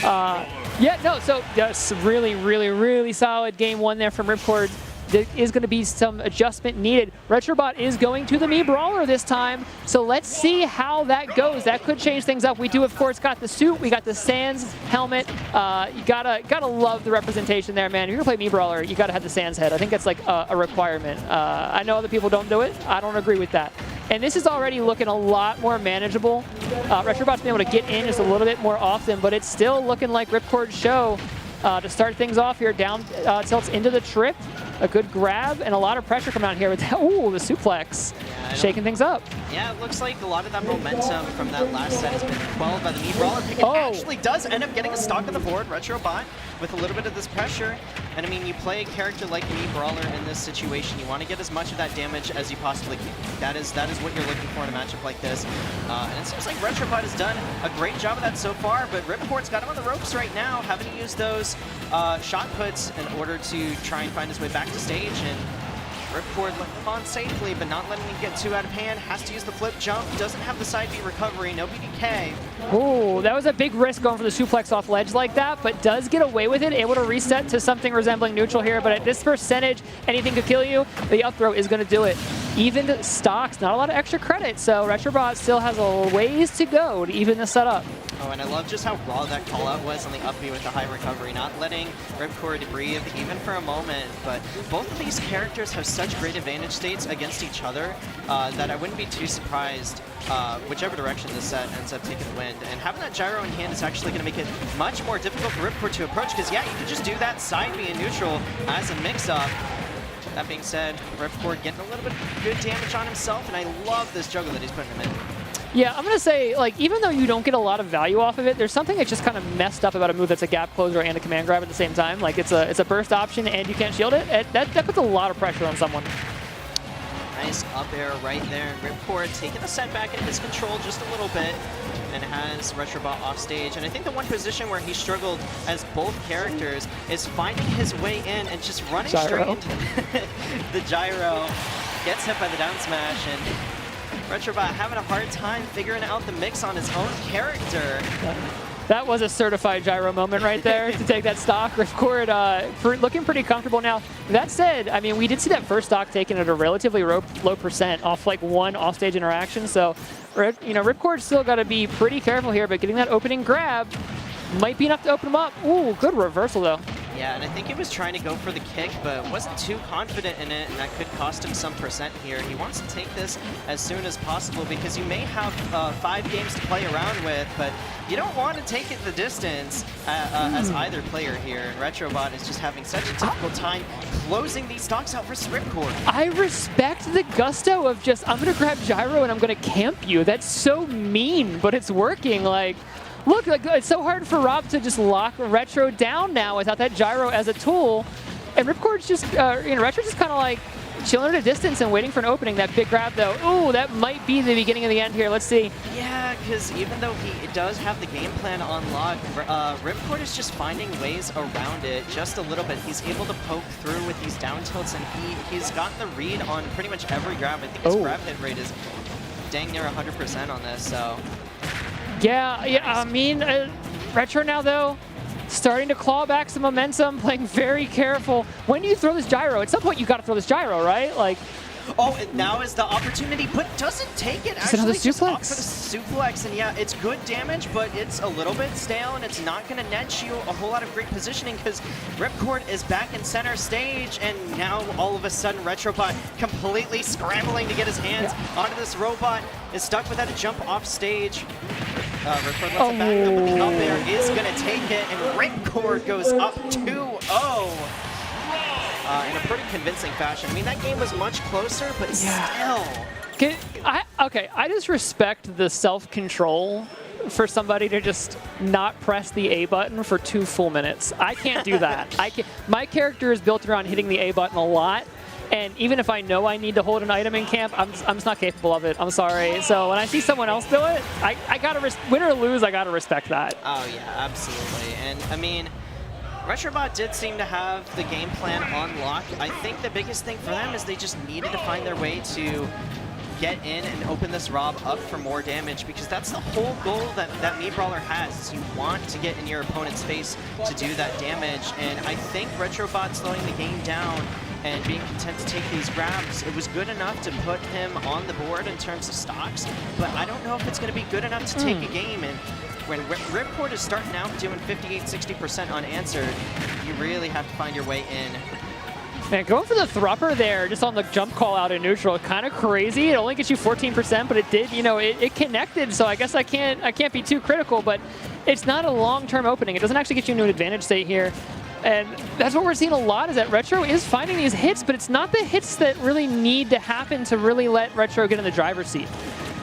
Yeah, no, so yes, really, really, really solid game 1 there from Ripcord. There is going to be some adjustment needed. Retrobot is going to the Mii Brawler this time, so let's see how that goes. That could change things up. We do, of course, got the suit. We got the Sans helmet. You gotta love the representation there, man. If you're going to play Mii Brawler, you got to have the Sans head. I think that's like a requirement. I know other people don't do it. I don't agree with that. And this is already looking a lot more manageable. Retrobot's been able to get in just a little bit more often, but it's still looking like Ripcord's show to start things off here. Down tilts into the trip. A good grab and a lot of pressure coming out here with that. Ooh, the suplex. Yeah, shaking things up. Yeah, it looks like a lot of that momentum from that last set has been quelled by the Mii Brawler pick. It actually does end up getting a stock on the board, Retrobot, with a little bit of this pressure. And I mean, you play a character like Mii Brawler in this situation, you want to get as much of that damage as you possibly can. That is what you're looking for in a matchup like this. And it seems like Retrobot has done a great job of that so far, but Ripcord's got him on the ropes right now, having to use those shot puts in order to try and find his way back to stage. And Ripcord letting him on safely, but not letting him get too out of hand. Has to use the flip jump. Doesn't have the side B recovery. No BDK. Ooh, that was a big risk going for the suplex off ledge like that, but does get away with it. Able to reset to something resembling neutral here, but at this percentage, anything could kill you. The up throw is going to do it. Even stocks, not a lot of extra credit, so Retrobot still has a ways to go to even this setup. Oh, and I love just how raw that call out was on the up B with the high recovery, not letting Ripcord breathe even for a moment. But both of these characters have such great advantage states against each other that I wouldn't be too surprised whichever direction this set ends up taking the wind. And having that gyro in hand is actually going to make it much more difficult for Ripcord to approach, because yeah, you can just do that side B in neutral as a mix-up. That being said, Ripcord getting a little bit of good damage on himself, and I love this juggle that he's putting him in. Yeah, I'm going to say, like, even though you don't get a lot of value off of it, there's something that's just kind of messed up about a move that's a gap closer and a command grab at the same time. Like, it's a burst option and you can't shield it. That puts a lot of pressure on someone. Nice up air right there. Ripcord taking the setback in his control just a little bit and has Retrobot off stage. And I think the one position where he struggled as both characters is finding his way in and just running straight into the gyro. Gets hit by the down smash, and Retrobot having a hard time figuring out the mix on his own character. That was a certified gyro moment right there to take that stock. Ripcord looking pretty comfortable now. That said, I mean, we did see that first stock taken at a relatively low percent off like one offstage interaction. So, Ripcord's still got to be pretty careful here, but getting that opening grab might be enough to open him up. Ooh, good reversal though. Yeah, and I think he was trying to go for the kick, but wasn't too confident in it, and that could cost him some percent here. He wants to take this as soon as possible because you may have 5 games to play around with, but you don't want to take it the distance as either player here. And Retrobot is just having such a difficult time closing these stocks out for Ripcord. I respect the gusto of just, I'm going to grab Gyro and I'm going to camp you. That's so mean, but it's working. Like, look, like, it's so hard for Rob to just lock Retro down now without that Gyro as a tool. And Ripcord's just, Retro's just kind of like chilling at a distance and waiting for an opening. That big grab, though, ooh, that might be the beginning of the end here. Let's see. Yeah, because even though he does have the game plan unlocked, Ripcord is just finding ways around it just a little bit. He's able to poke through with these down tilts, and he's got the read on pretty much every grab. I think his grab hit rate is dang near 100% on this, so. Yeah, I mean, Retro now, though, starting to claw back some momentum, playing very careful. When do you throw this Gyro? At some point, you got to throw this Gyro, right? Like. Oh, now is the opportunity, but doesn't take it. Actually, just opt for the suplex, and yeah, it's good damage, but it's a little bit stale, and it's not going to net you a whole lot of great positioning because Ripcord is back in center stage, and now all of a sudden Retrobot completely scrambling to get his hands onto this robot, is stuck without a jump off stage. Ripcord lets it back up, but the up there is going to take it, and Ripcord goes up 2-0. In a pretty convincing fashion. I mean, that game was much closer, but still. I just respect the self-control for somebody to just not press the A button for 2 full minutes. I can't do that. My character is built around hitting the A button a lot, and even if I know I need to hold an item in camp, I'm just not capable of it. I'm sorry. So when I see someone else do it, I gotta win or lose, I gotta respect that. Oh yeah, absolutely. And I mean, Retrobot did seem to have the game plan on lock. I think the biggest thing for them is they just needed to find their way to get in and open this Rob up for more damage, because that's the whole goal that Meat Brawler has, is you want to get in your opponent's face to do that damage. And I think Retrobot slowing the game down and being content to take these grabs, it was good enough to put him on the board in terms of stocks, but I don't know if it's going to be good enough to take a game. And when Ripcord is starting out doing 58-60% unanswered, you really have to find your way in. Man, going for the Thrupper there, just on the jump call out in neutral, kind of crazy. It only gets you 14%, but it did, it connected. So I guess I can't be too critical, but it's not a long-term opening. It doesn't actually get you into an advantage state here. And that's what we're seeing a lot, is that Retro is finding these hits, but it's not the hits that really need to happen to really let Retro get in the driver's seat.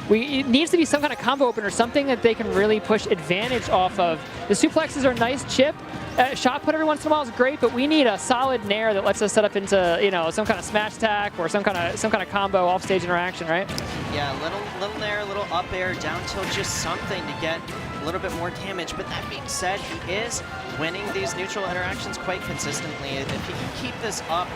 It needs to be some kind of combo opener, something that they can really push advantage off of. The suplexes are nice chip. Shot put every once in a while is great, but we need a solid nair that lets us set up into some kind of smash attack or some kind of combo off-stage interaction, right? Yeah, little nair, little up air, down tilt, just something to get a little bit more damage. But that being said, he is winning these neutral interactions quite consistently. If he can keep this up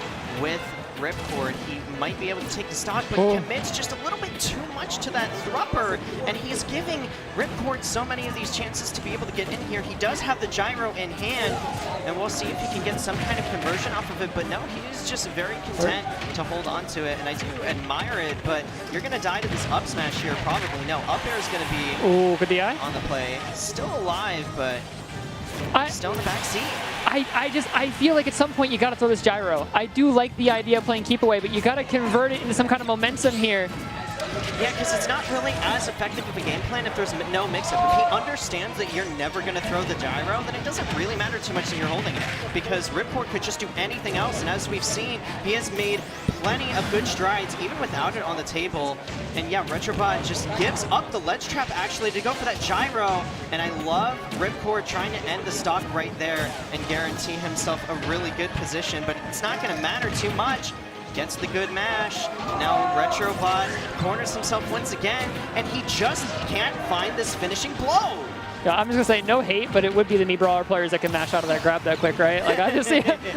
with Ripcord, he might be able to take the stock, but he commits just a little bit too much to that Thrupper, and he's giving Ripcord so many of these chances to be able to get in here. He does have the Gyro in hand, and we'll see if he can get some kind of conversion off of it, but no, he is just very content to hold on to it, and I do admire it, but you're going to die to this up smash here, probably. No, up air is going to be good DI on the play. Still alive, but still in the back seat. I feel like at some point you got to throw this Gyro. I do like the idea of playing keep away, but you got to convert it into some kind of momentum here. Yeah, because it's not really as effective of a game plan if there's no mix-up. If he understands that you're never going to throw the Gyro, then it doesn't really matter too much that you're holding it, because Ripcord could just do anything else, and as we've seen, he has made plenty of good strides, even without it on the table. And yeah, Retrobot just gives up the ledge trap, actually, to go for that Gyro, and I love Ripcord trying to end the stock right there and guarantee himself a really good position, but it's not going to matter too much. Gets the good mash. Now Retrobot corners himself once again, and he just can't find this finishing blow. Yeah, I'm just gonna say no hate, but it would be the Meat Brawler players that can mash out of that grab that quick, right? Like I just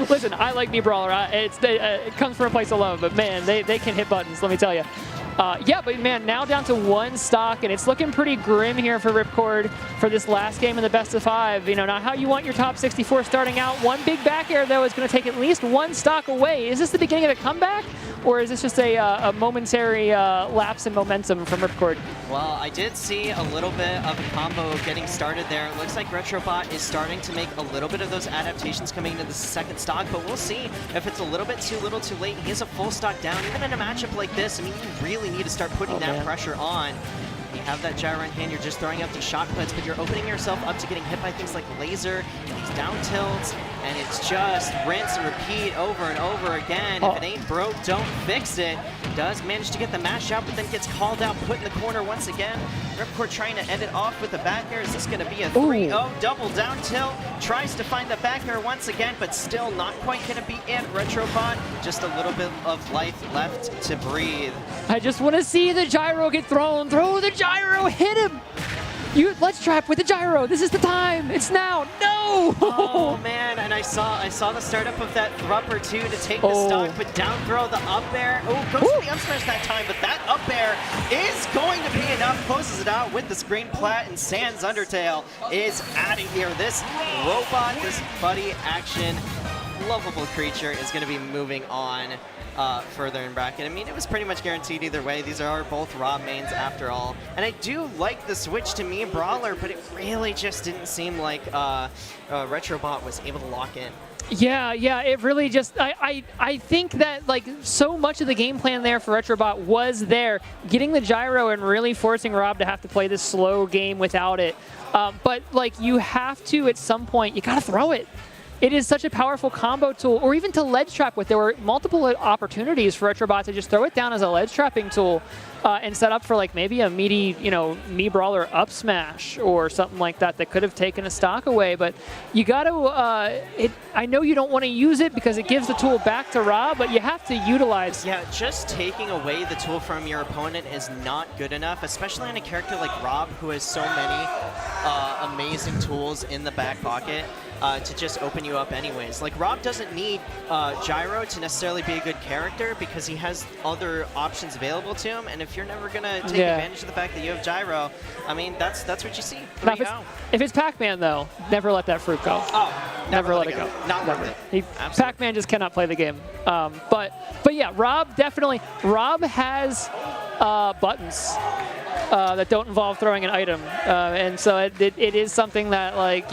listen, I like Meat Brawler. It comes from a place of love, but man, they can hit buttons. Let me tell you. Yeah, but man, now down to 1 stock, and it's looking pretty grim here for Ripcord for this last game in the best of 5. You know, not how you want your top 64 starting out. One big back air, though, is going to take at least 1 stock away. Is this the beginning of a comeback, or is this just a momentary lapse in momentum from Ripcord? Well, I did see a little bit of a combo getting started there. It looks like Retrobot is starting to make a little bit of those adaptations coming into the second stock, but we'll see if it's a little bit too little too late. He is a full stock down. Even in a matchup like this, I mean, you really need to start putting that pressure on. You have that gyro in hand, you're just throwing out these shot puts, but you're opening yourself up to getting hit by things like laser and these down tilts, and it's just rinse and repeat over and over again. If it ain't broke, don't fix it. Does manage to get the mash out, but then gets called out, put in the corner once again. Ripcord trying to end it off with the back air. Is this going to be a 3-0 double down tilt? Tries to find the back air once again, but still not quite going to be it. Retrobot, just a little bit of life left to breathe. I just want to see the gyro get thrown. Throw the gyro, hit him. Let's trap with the gyro. This is the time. It's now. No. Oh man, and I saw the startup of that thrupper too to take the stock, but down throw the up air. Oh, goes to the up smash that time, but that up air is going to be enough. Closes it out with the screen plat, and Sans Undertale is out of here. This robot, this buddy action, lovable creature is going to be moving on further in bracket. I mean, it was pretty much guaranteed either way. These are both Rob mains after all. And I do like the switch to me Brawler, but it really just didn't seem like Retrobot was able to lock in. Yeah, it really just, I think that like so much of the game plan there for Retrobot was there, getting the gyro and really forcing Rob to have to play this slow game without it. But like you have to, at some point, you gotta throw it. It is such a powerful combo tool, or even to ledge trap with. There were multiple opportunities for Retrobot to just throw it down as a ledge trapping tool and set up for like maybe a meaty, me brawler up smash or something like that that could have taken a stock away. But you got to, I know you don't want to use it because it gives the tool back to Rob, but you have to utilize. Yeah, just taking away the tool from your opponent is not good enough, especially on a character like Rob who has so many amazing tools in the back pocket. To just open you up anyways. Like, Rob doesn't need Gyro to necessarily be a good character because he has other options available to him, and if you're never going to take advantage of the fact that you have Gyro, I mean, that's what you see. If it's Pac-Man, though, never let that fruit go. Oh, never let it go. Not worth it. Pac-Man just cannot play the game. But yeah, Rob definitely, Rob has buttons that don't involve throwing an item, and so it is something that, like,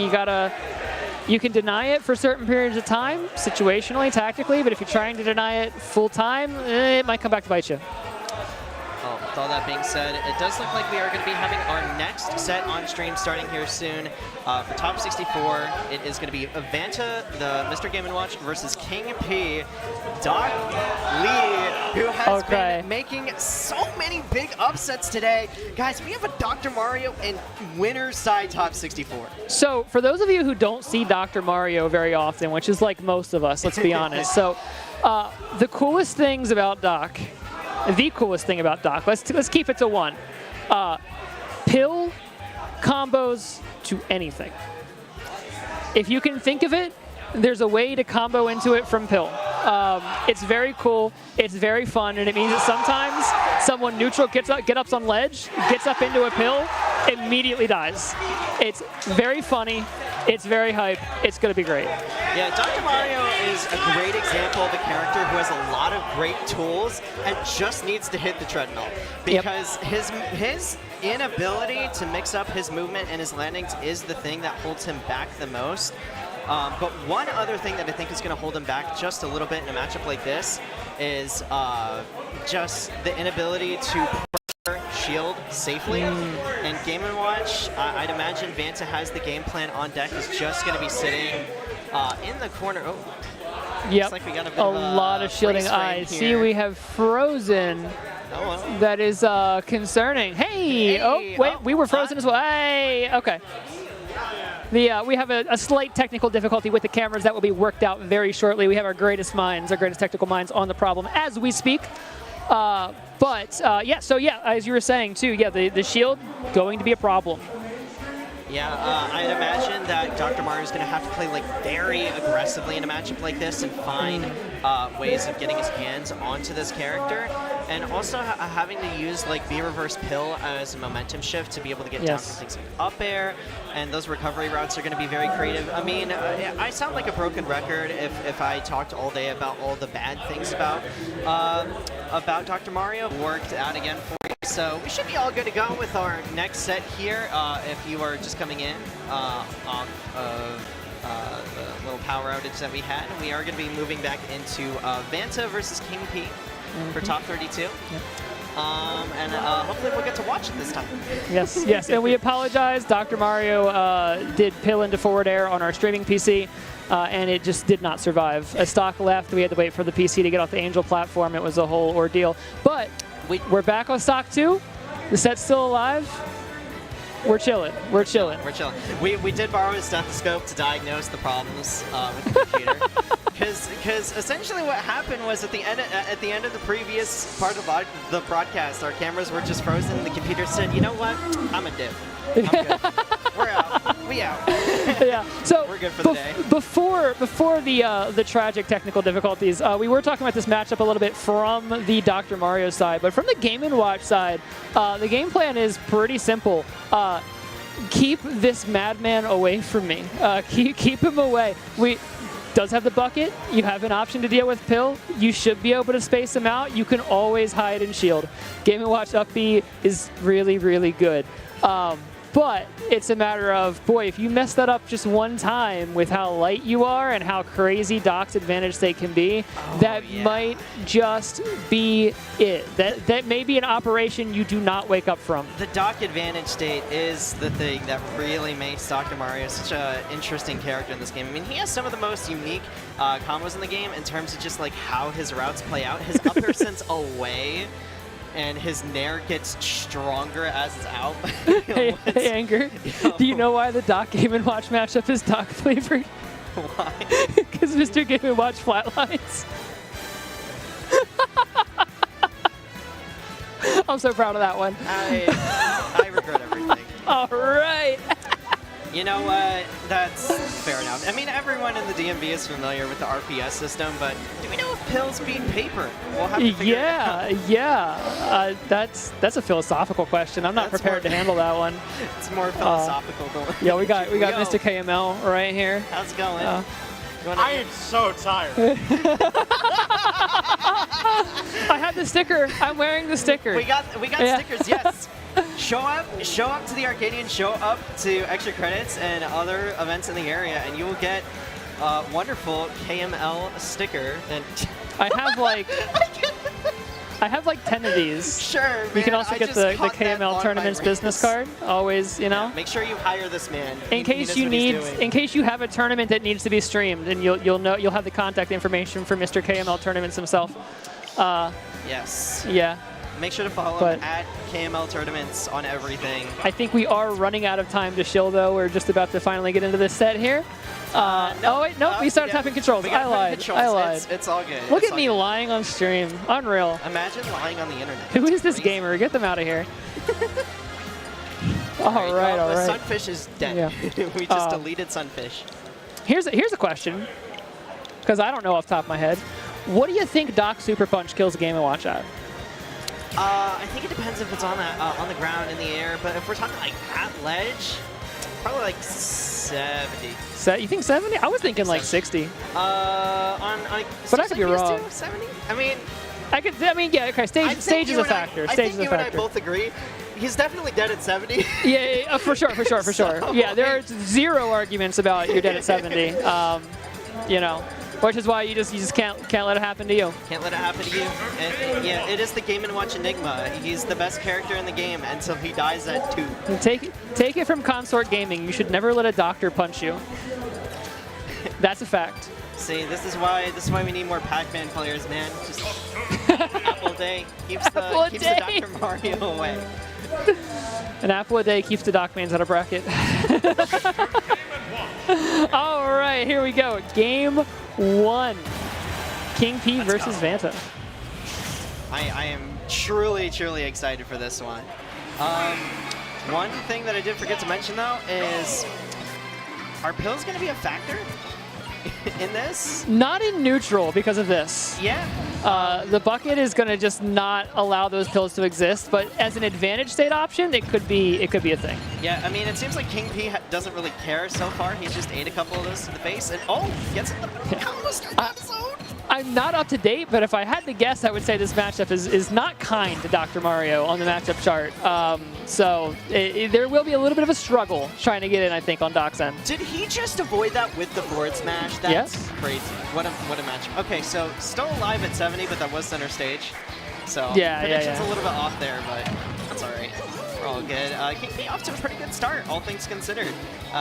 you can deny it for certain periods of time, situationally, tactically, but if you're trying to deny it full time, it might come back to bite you. With all that being said, it does look like we are going to be having our next set on stream starting here soon. For top 64, it is going to be Avanta, the Mr. Game & Watch, versus King P. Doc Lee, who has been making so many big upsets today. Guys, we have a Dr. Mario in winner's side top 64. So for those of you who don't see Dr. Mario very often, which is like most of us, let's be honest. So the coolest things about Doc, the coolest thing about Doc, let's keep it to one. Pill combos to anything. If you can think of it, there's a way to combo into it from Pill. It's very cool, it's very fun, and it means that sometimes someone neutral gets ups on ledge, gets up into a Pill, immediately dies. It's very funny, it's very hype, it's going to be great. Yeah, Dr. Mario is a great example of a character who has a lot of great tools and just needs to hit the treadmill. Because his inability to mix up his movement and his landings is the thing that holds him back the most. But one other thing that I think is going to hold him back just a little bit in a matchup like this is just the inability to shield safely. And Game & Watch, I'd imagine Vanta has the game plan on deck, is just going to be sitting in the corner. Oh, yep, like we got a lot of shielding. I see we have Frozen. Oh, well. That is concerning. Hey! Oh, wait, we were frozen as well. Hey! Okay. We have a slight technical difficulty with the cameras that will be worked out very shortly. We have our greatest technical minds on the problem as we speak. As you were saying too, the shield going to be a problem. Yeah, I'd imagine that Dr. Mario is going to have to play like very aggressively in a matchup like this and find ways of getting his hands onto this character. and also having to use like B reverse pill as a momentum shift to be able to get down to things like up air, and those recovery routes are going to be very creative. I mean, I sound like a broken record if I talked all day about all the bad things about Dr. Mario. Worked out again for you, so we should be all good to go with our next set here. If you are just coming in off of the little power outage that we had, we are going to be moving back into Vanta versus King P for top 32. Yep. And hopefully we'll get to watch it this time. Yes, yes, and we apologize. Dr. Mario did pill into forward air on our streaming PC, and it just did not survive. A stock left. We had to wait for the PC to get off the Angel platform. It was a whole ordeal. But we're back on stock 2. The set's still alive. We're chilling. We're chilling. We're chilling. We did borrow a stethoscope to diagnose the problems with the computer. Because essentially what happened was at the end of the previous part of the broadcast, our cameras were just frozen, and the computer said, "You know what? I'm a dip. I'm good. We're out. We out." Yeah. So we're good for the day. Before the tragic technical difficulties, we were talking about this matchup a little bit from the Dr. Mario side, but from the Game & Watch side, the game plan is pretty simple. Keep this madman away from me. Keep him away. Does have the bucket. You have an option to deal with pill. You should be able to space him out. You can always hide and shield. Game & Watch up B is really, really good. But it's a matter of, boy, if you mess that up just one time with how light you are and how crazy Doc's advantage state can be, that might just be it. That may be an operation you do not wake up from. The Doc advantage state is the thing that really makes Dr. Mario such an interesting character in this game. I mean, he has some of the most unique combos in the game in terms of just like how his routes play out. His up air sends away, and his nair gets stronger as it's out. Hey, Anger, do you know why the Doc Game & Watch matchup is Doc flavored? Why? Because Mr. Game & Watch flatlines. I'm so proud of that one. I regret everything. All right. You know what? That's fair enough. I mean, everyone in the DMV is familiar with the RPS system, but do we know if pills beat paper? We'll have to figure it out. Yeah. That's a philosophical question. I'm not prepared to handle that one. It's more philosophical. Yeah, we got Mr. KML right here. How's it going? I am so tired. I have the sticker. I'm wearing the sticker. We got stickers. Yes. Show up to the Arcadian, show up to Extra Credits and other events in the area, and you will get a wonderful KML sticker. And I have like 10 of these. Sure, man. You can also get the KML tournaments business card. Always, you know. Yeah, make sure you hire this man. In case you have a tournament that needs to be streamed, and you'll have the contact information for Mr. KML Tournaments himself. Yes. Yeah. Make sure to follow him at KML Tournaments on everything. I think we are running out of time to shill, though. We're just about to finally get into this set here. We started tapping controls. I lied. It's all good. Look at me lying on stream. Unreal. Imagine lying on the internet. Who is this gamer? Get them out of here. all right. Sunfish is dead. Yeah. We just deleted Sunfish. Here's a question, because I don't know off the top of my head. What do you think Doc Super Punch kills a Game & Watch at? I think it depends if it's on the ground, in the air, but if we're talking like at ledge, probably like 70. You think 70? I was thinking like 60. But I could be wrong. 70? I mean, yeah, okay, stage is a factor. I think you and I both agree. He's definitely dead at 70. Yeah, for sure. So, yeah, there are zero arguments about you're dead at 70. You know. Which is why you just can't let it happen to you. Can't let it happen to you. And yeah, it is the Game & Watch enigma. He's the best character in the game until he dies at 2. Take it from Consort Gaming. You should never let a doctor punch you. That's a fact. See, this is why we need more Pac-Man players, man. Just apple a day keeps the Dr. Mario away. An apple a day keeps the Docmans out of bracket. All right, here we go. Game 1. King P versus Vanta. I am truly excited for this one. One thing that I did forget to mention, though, is are pills going to be a factor? in this? Not in neutral because of this. Yeah. The bucket is going to just not allow those pills to exist, but as an advantage state option, it could be a thing. Yeah, I mean, it seems like King P doesn't really care so far. He's just ate a couple of those to the face, and gets the combo start on his own. I'm not up to date, but if I had to guess, I would say this matchup is not kind to Dr. Mario on the matchup chart. So there will be a little bit of a struggle trying to get in, I think, on Doc's end. Did he just avoid that with the forward smash? That's Yes. crazy. What a match. Okay, so still alive at 70, but that was center stage. So Yeah, prediction's yeah. a little bit off there, but that's all right. We're all good. King P off to a pretty good start, all things considered.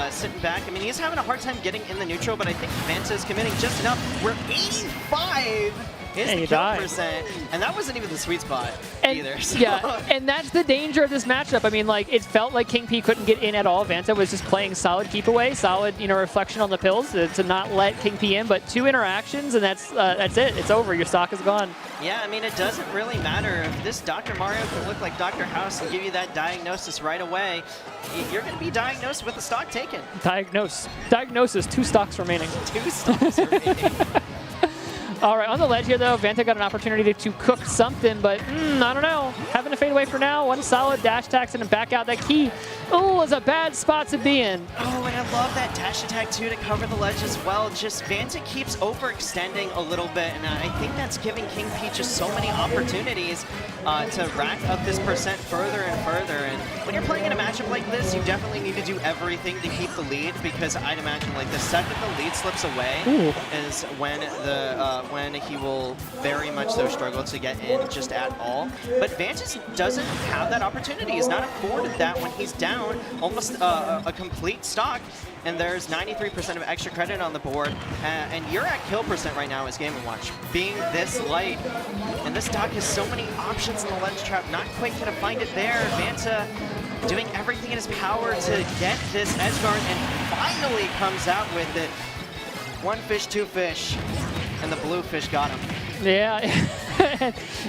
Sitting back, I mean, he's having a hard time getting in the neutral, but I think Vanta is committing just enough. We're 85 is And the he kill died. percent, and that wasn't even the sweet spot either. So. Yeah, and that's the danger of this matchup. I mean, like, it felt like King P couldn't get in at all. Vanta was just playing solid keep away, solid, reflection on the pills to not let King P in, but 2 interactions, and that's it. It's over. Your stock is gone. Yeah, I mean, it doesn't really matter. If this Dr. Mario can look like Dr. House and give you that diagnosis right away, you're going to be diagnosed with a stock taken. Diagnosis, 2 stocks remaining. 2 stocks remaining. All right, on the ledge here, though, Vanta got an opportunity to cook something, but I don't know. Having to fade away for now. One solid dash attack and back out. That key, is a bad spot to be in. Oh, and I love that dash attack, too, to cover the ledge as well. Just Vanta keeps overextending a little bit, and I think that's giving King P just so many opportunities to rack up this percent further and further. And when you're playing in a matchup like this, you definitely need to do everything to keep the lead, because I'd imagine, like, the second the lead slips away is when when he will very much so struggle to get in just at all. But Vanta doesn't have that opportunity. He's not afforded that when he's down almost a complete stock, and there's 93% of extra credit on the board, and you're at kill percent right now as Game & Watch. Being this light, and this Doc has so many options in the ledge trap, not quite gonna find it there. Vanta doing everything in his power to get this edge guard, and finally comes out with it. 1 fish, 2 fish. And the blue fish got him. Yeah.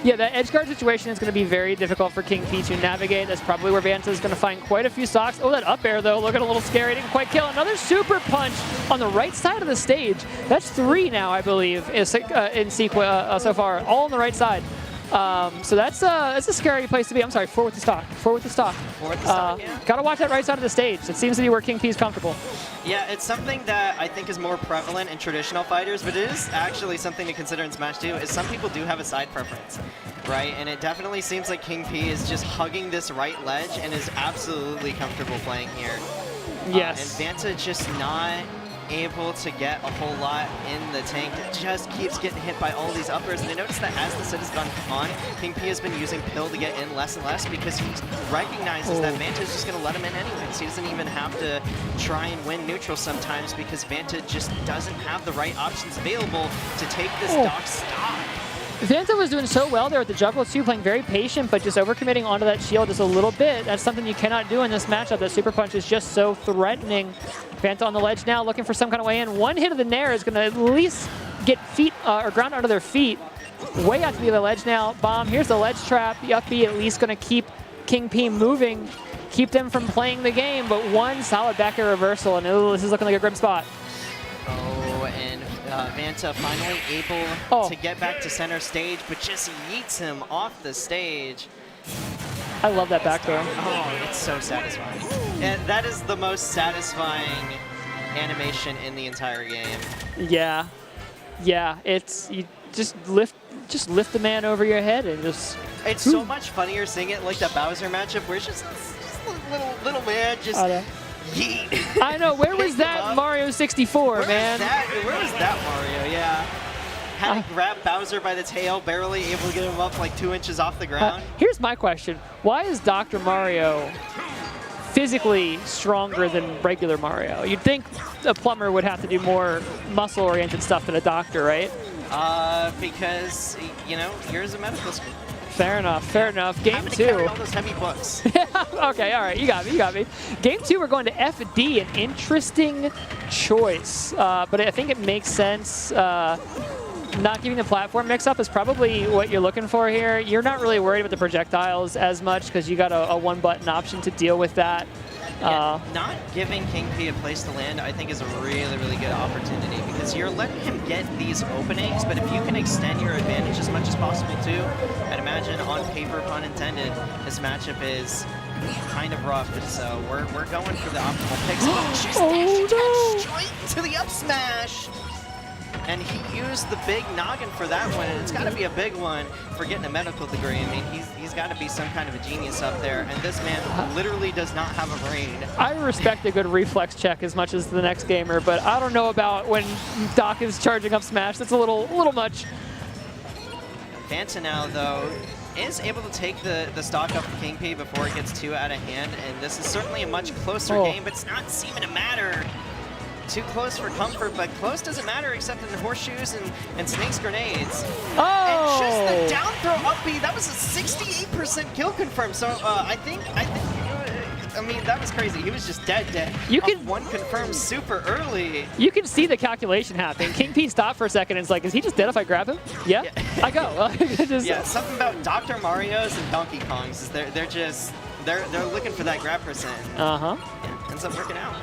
Yeah, that edge guard situation is going to be very difficult for King P to navigate. That's probably where Vanta is going to find quite a few stocks. Oh, that up air, though, looking a little scary. Didn't quite kill. Another super punch on the right side of the stage. That's 3 now, I believe, in sequence so far, all on the right side. So that's a scary place to be. I'm sorry, 4 with the stock. 4 with the stock. 4 with the stock, yeah. Gotta watch that right side of the stage. It seems to be where King P is comfortable. Yeah, it's something that I think is more prevalent in traditional fighters, but it is actually something to consider in Smash 2, is some people do have a side preference, right? And it definitely seems like King P is just hugging this right ledge and is absolutely comfortable playing here. Yes. And Vanta just not able to get a whole lot in the tank. It just keeps getting hit by all these uppers. And I noticed that as the set has gone on, King P has been using Pill to get in less and less, because he recognizes that Vanta is just going to let him in anyways. He doesn't even have to try and win neutral sometimes, because Vanta just doesn't have the right options available to take this Doc stock. Vanta was doing so well there at the jugglers too, playing very patient, but just overcommitting onto that shield just a little bit. That's something you cannot do in this matchup. That super punch is just so threatening. Vanta on the ledge now, looking for some kind of way in. One hit of the Nair is going to at least get feet or ground under their feet. Way out to the other ledge now. Bomb. Here's the ledge trap. The up B at least going to keep King P moving, keep them from playing the game. But one solid back air reversal, and this is looking like a grim spot. Oh, and Vanta finally able to get back to center stage, but just yeets him off the stage. I love that back throw. Oh, it's so satisfying. And that is the most satisfying animation in the entire game. Yeah. Yeah, it's, you just lift the man over your head and just... It's so much funnier seeing it like that Bowser matchup where it's just little man just yeet. I know, where was that Mario 64, man? Where was that Mario, yeah. Had to grab Bowser by the tail, barely able to get him up like 2 inches off the ground. Here's my question. Why is Dr. Mario physically stronger than regular Mario? You'd think a plumber would have to do more muscle-oriented stuff than a doctor, right? Because, you know, you're a medical school. Fair enough, fair enough. Game 2. Carry all those heavy books. Okay, all right, you got me. Game 2, we're going to FD, an interesting choice, but I think it makes sense. Not giving the platform mix-up is probably what you're looking for here. You're not really worried about the projectiles as much because you got a one-button option to deal with that. Yeah, not giving King P a place to land, I think, is a really, really good opportunity because you're letting him get these openings, but if you can extend your advantage as much as possible too, I'd imagine on paper, pun intended, this matchup is kind of rough. So we're going for the optimal picks. Oh, just straight to the up smash. And he used the big noggin for that one, and it's got to be a big one for getting a medical degree. I mean, he's got to be some kind of a genius up there, and this man literally does not have a brain. I respect a good reflex check as much as the next gamer, but I don't know about when Doc is charging up smash. That's a little much. Vanta now, though, is able to take the stock up from King P before it gets too out of hand, and this is certainly a much closer game, but it's not seeming to matter. Too close for comfort, but close doesn't matter except in horseshoes and Snake's grenades. Oh! And just the down throw up B, that was a 68% kill confirm. So I mean, that was crazy. He was just dead. You can one confirmed super early. You can see the calculation happening. King P stopped for a second and it's like, is he just dead if I grab him? Yeah, I go. Yeah, something about Dr. Mario's and Donkey Kong's is they're looking for that grab percent. Yeah, ends up working out.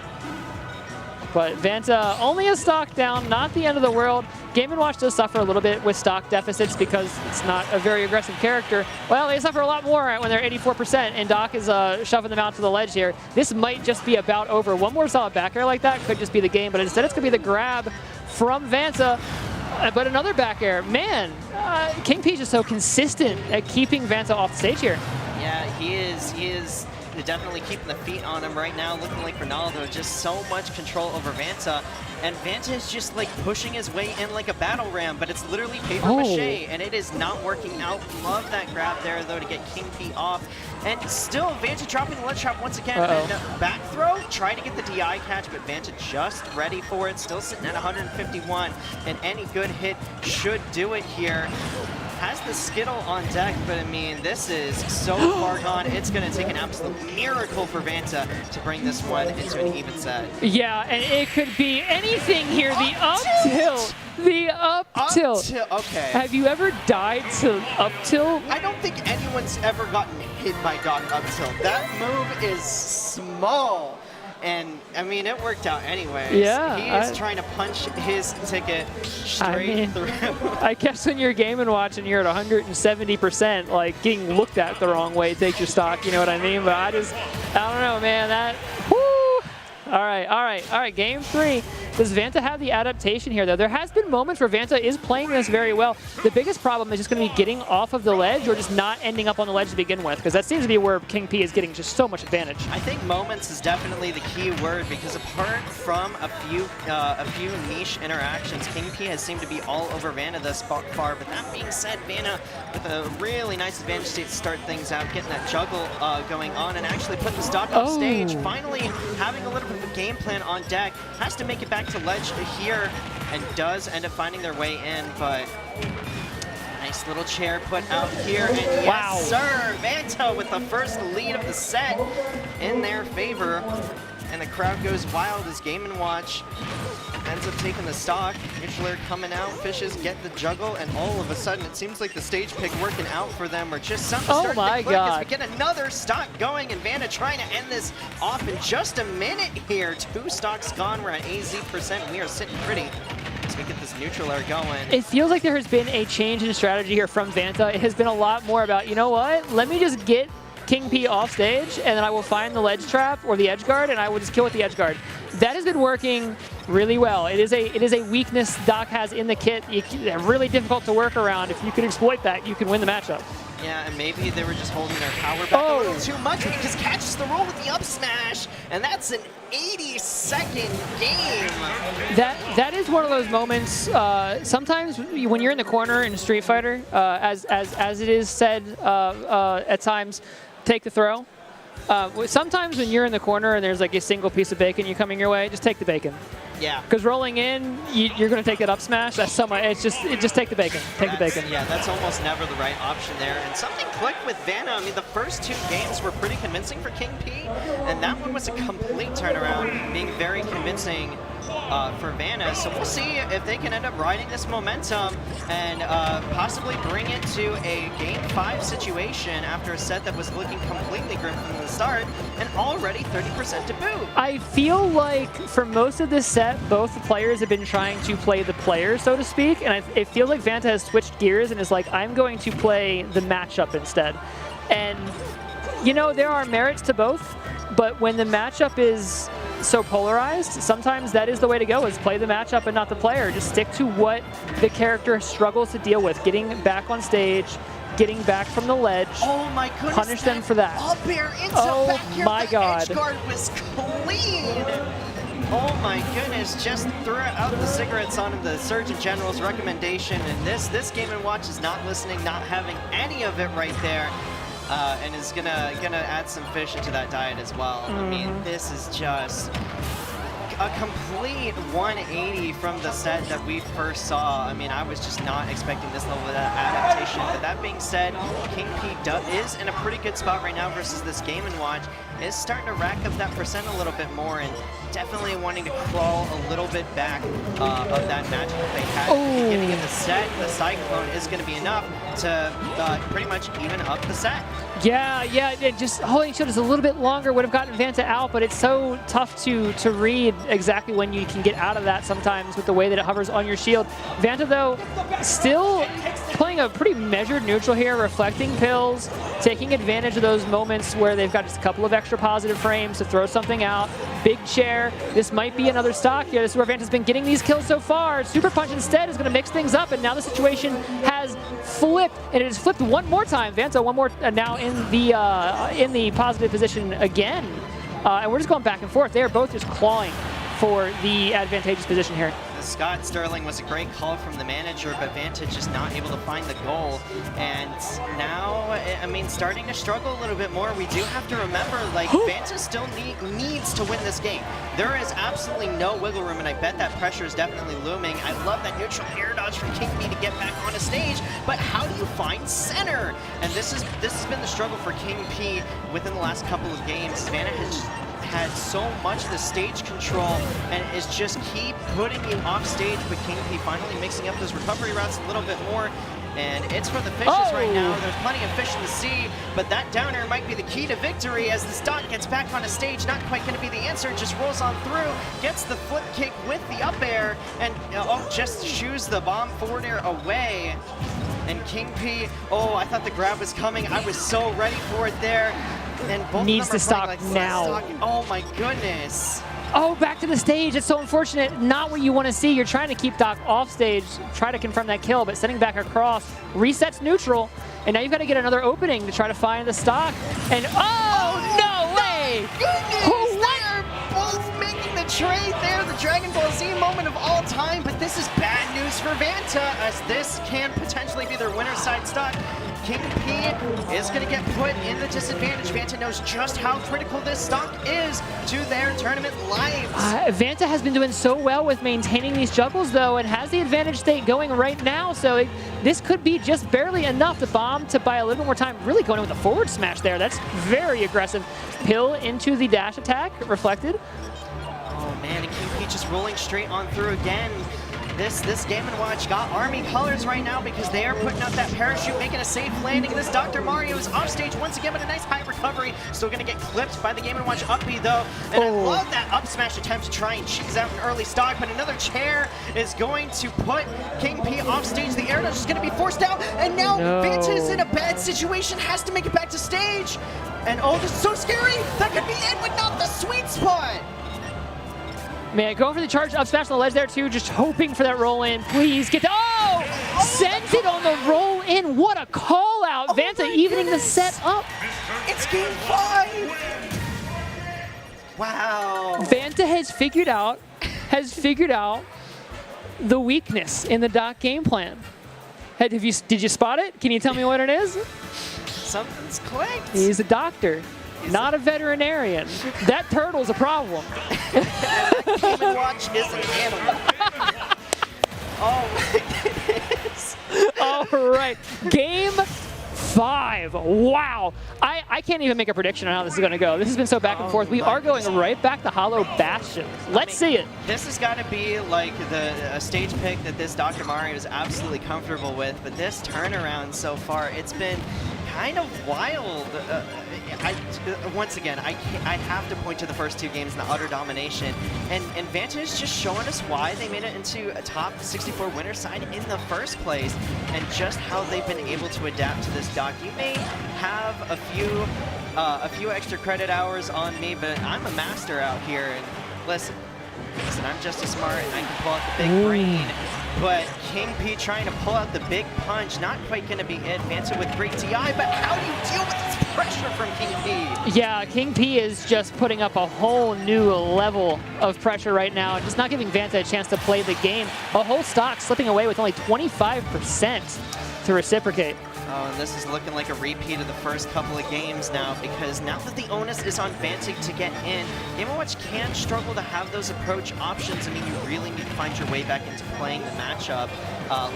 But Vanta only a stock down, not the end of the world. Game & Watch does suffer a little bit with stock deficits because it's not a very aggressive character. Well, they suffer a lot more when they're 84%, and Doc is shoving them out to the ledge here. This might just be about over. One more solid back air like that could just be the game, but instead it's going to be the grab from Vanta. But another back air. Man, King P is just so consistent at keeping Vanta off the stage here. Yeah, he is definitely keeping the feet on him right now, looking like Ronaldo, just so much control over Vanta. And Vanta is just like pushing his way in like a battle ram, but it's literally paper mache, and it is not working out. Love that grab there, though, to get King P off. And still, Vanta dropping the ledge trap once again. And back throw, trying to get the DI catch, but Vanta just ready for it. Still sitting at 151, and any good hit should do it here. Has the Skittle on deck, but I mean, this is so far gone. It's going to take an absolute miracle for Vanta to bring this one into an even set. Yeah, and it could be anything here. The up tilt. The up tilt. Okay. Have you ever died to up tilt? I don't think anyone's ever gotten hit by Doc up tilt. That move is small. And, I mean, it worked out anyways. Yeah. He is trying to punch his ticket straight through. I guess when you're Game & Watch and you're at 170%, like, getting looked at the wrong way takes your stock, you know what I mean? But I don't know, man. All right, game 3. Does Vanta have the adaptation here, though? There has been moments where Vanta is playing this very well. The biggest problem is just going to be getting off of the ledge or just not ending up on the ledge to begin with, because that seems to be where King P is getting just so much advantage. I think moments is definitely the key word, because apart from a few niche interactions, King P has seemed to be all over Vanta thus far. But that being said, Vanta with a really nice advantage state to start things out, getting that juggle going on, and actually putting the stock on stage. Finally having a little bit of a game plan on deck, has to make it back to ledge here, and does end up finding their way in, but nice little chair put out here, and yes, sir, Vanta with the first lead of the set in their favor, and the crowd goes wild as Game & Watch ends up taking the stock. Neutral Air coming out, Fishes get the juggle, and all of a sudden it seems like the stage pick working out for them, or just something starting to click as we get another stock going, and Vanta trying to end this off in just a minute here. 2 stocks gone, we're at AZ%, we are sitting pretty as we get this Neutral Air going. It feels like there has been a change in strategy here from Vanta. It has been a lot more about, you know what, let me just get King P off stage, and then I will find the ledge trap or the edge guard, and I will just kill with the edge guard. That has been working really well. It is a weakness Doc has in the kit. Really difficult to work around. If you can exploit that, you can win the matchup. Yeah, and maybe they were just holding their power back a little too much, because catches the roll with the up smash, and that's an 80-second game. That is one of those moments. Sometimes when you're in the corner in Street Fighter, as it is said at times, take the throw. Sometimes when you're in the corner and there's like a single piece of bacon coming your way, just take the bacon. Yeah. Because rolling in, you're going to take that up smash. That's so much. Just take the bacon. Take the bacon. Yeah, that's almost never the right option there. And something clicked with Vanta. I mean, the first 2 games were pretty convincing for King P, and that one was a complete turnaround, being very convincing for Vanta. So we'll see if they can end up riding this momentum and possibly bring it to a Game 5 situation after a set that was looking completely grim from the start. and already 30% to boot. I feel like for most of this set, both the players have been trying to play the player, so to speak, and it feels like Vanta has switched gears and is like, I'm going to play the matchup instead. And, you know, there are merits to both, but when the matchup is so polarized, sometimes that is the way to go, is play the matchup and not the player. Just stick to what the character struggles to deal with, getting back on stage, getting back from the ledge. Oh my goodness. Punish them for that. Up air into Oh back here. my God. Edge guard was clean. Oh my goodness, just threw out the cigarettes on the Surgeon General's recommendation, and this Game & Watch is not listening, not having any of it right there. And is gonna add some fish into that diet as well. I mean, this is just a complete 180 from the set that we first saw. I mean, I was just not expecting this level of adaptation. But that being said, King P is in a pretty good spot right now versus this Game & Watch. Is starting to rack up that percent a little bit more, and definitely wanting to crawl a little bit back of that match that they had at the beginning of the set. The Cyclone is going to be enough to pretty much even up the set. Yeah, just holding shield is a little bit longer, would have gotten Vanta out, but it's so tough to read exactly when you can get out of that sometimes with the way that it hovers on your shield. Vanta, though, still playing a pretty measured neutral here, reflecting pills, taking advantage of those moments where they've got just a couple of extra positive frames to throw something out. Big chair. This might be another stock. Yeah, this is where Vanta's been getting these kills so far. Super Punch instead is going to mix things up, and now the situation has flipped, and it has flipped one more time. Vanta, one more now in the positive position again. And we're just going back and forth. They are both just clawing for the advantageous position here. Scott Sterling was a great call from the manager, but Vanta just not able to find the goal. And now, I mean, starting to struggle a little bit more. We do have to remember, like, Vanta still needs to win this game. There is absolutely no wiggle room, and I bet that pressure is definitely looming. I love that neutral air dodge from King P to get back on a stage, but how do you find center? And this has been the struggle for King P within the last couple of games. Vanta has just had so much of the stage control and is just keep putting you off stage, but King P finally mixing up those recovery routes a little bit more. And it's for the fishes right now. There's plenty of fish in the sea, but that down air might be the key to victory as the stock gets back on a stage. Not quite going to be the answer, just rolls on through, gets the flip kick with the up air, and just shoos the bomb forward air away. And King P, I thought the grab was coming. I was so ready for it there. And both needs of them to stop like now. Oh my goodness. Oh, back to the stage. It's so unfortunate. Not what you want to see. You're trying to keep Doc off stage, try to confirm that kill, but sending back across resets neutral. And now you've got to get another opening to try to find the stock. And no way! Goodness, they are both making the trade there. The Dragon Ball Z moment of all time, but this is bad news for Vanta, as this can potentially be their winner's side stock. King P is going to get put in the disadvantage. Vanta knows just how critical this stock is to their tournament lives. Vanta has been doing so well with maintaining these juggles, though, and has the advantage state going right now, so this could be just barely enough to bomb to buy a little bit more time. Really going in with a forward smash there. That's very aggressive. Pill into the dash attack, reflected. Oh man, and King P just rolling straight on through again. This Game & Watch got Army colors right now because they are putting out that parachute, making a safe landing. This Dr. Mario is off stage once again with a nice high recovery. Still going to get clipped by the Game & Watch up B though. And I love that up smash attempt to try and cheese out an early stock, but another chair is going to put King P off stage. The air dodge is going to be forced out, and now Vanta is in a bad situation, has to make it back to stage. And this is so scary. That could be it, but not the sweet spot. Man, going for the charge up smash on the ledge there too, just hoping for that roll in. Please get sends it on the roll in. What a call out. Vanta evening the set up. It's game 5. Wow. Vanta has figured out the weakness in the Doc game plan. Did you spot it? Can you tell me what it is? Something's clicked. He's a doctor. Not a veterinarian. That turtle's a problem. That Game & Watch is an animal. Oh my goodness. All right, game 5. Wow. I can't even make a prediction on how this is going to go. This has been so back and forth. We are going right back to Hollow Bastion. Let's see it. This has got to be like a stage pick that this Dr. Mario is absolutely comfortable with, but this turnaround so far, it's been kind of wild. Once again, I have to point to the first 2 games and the utter domination. And Vanta is just showing us why they made it into a top 64 winner side in the first place, and just how they've been able to adapt to this dock. You may have a few extra credit hours on me, but I'm a master out here. And listen, I'm just as smart and I can pull out the big brain. But King P trying to pull out the big punch, not quite going to be it. Vanta with great DI, but how do you deal with this pressure from King P? Yeah, King P is just putting up a whole new level of pressure right now, and just not giving Vanta a chance to play the game. A whole stock slipping away with only 25% to reciprocate. Oh, and this is looking like a repeat of the first couple of games now, because now that the onus is on Vanta to get in, Game & Watch can struggle to have those approach options. I mean, you really need to find your way back into playing the matchup.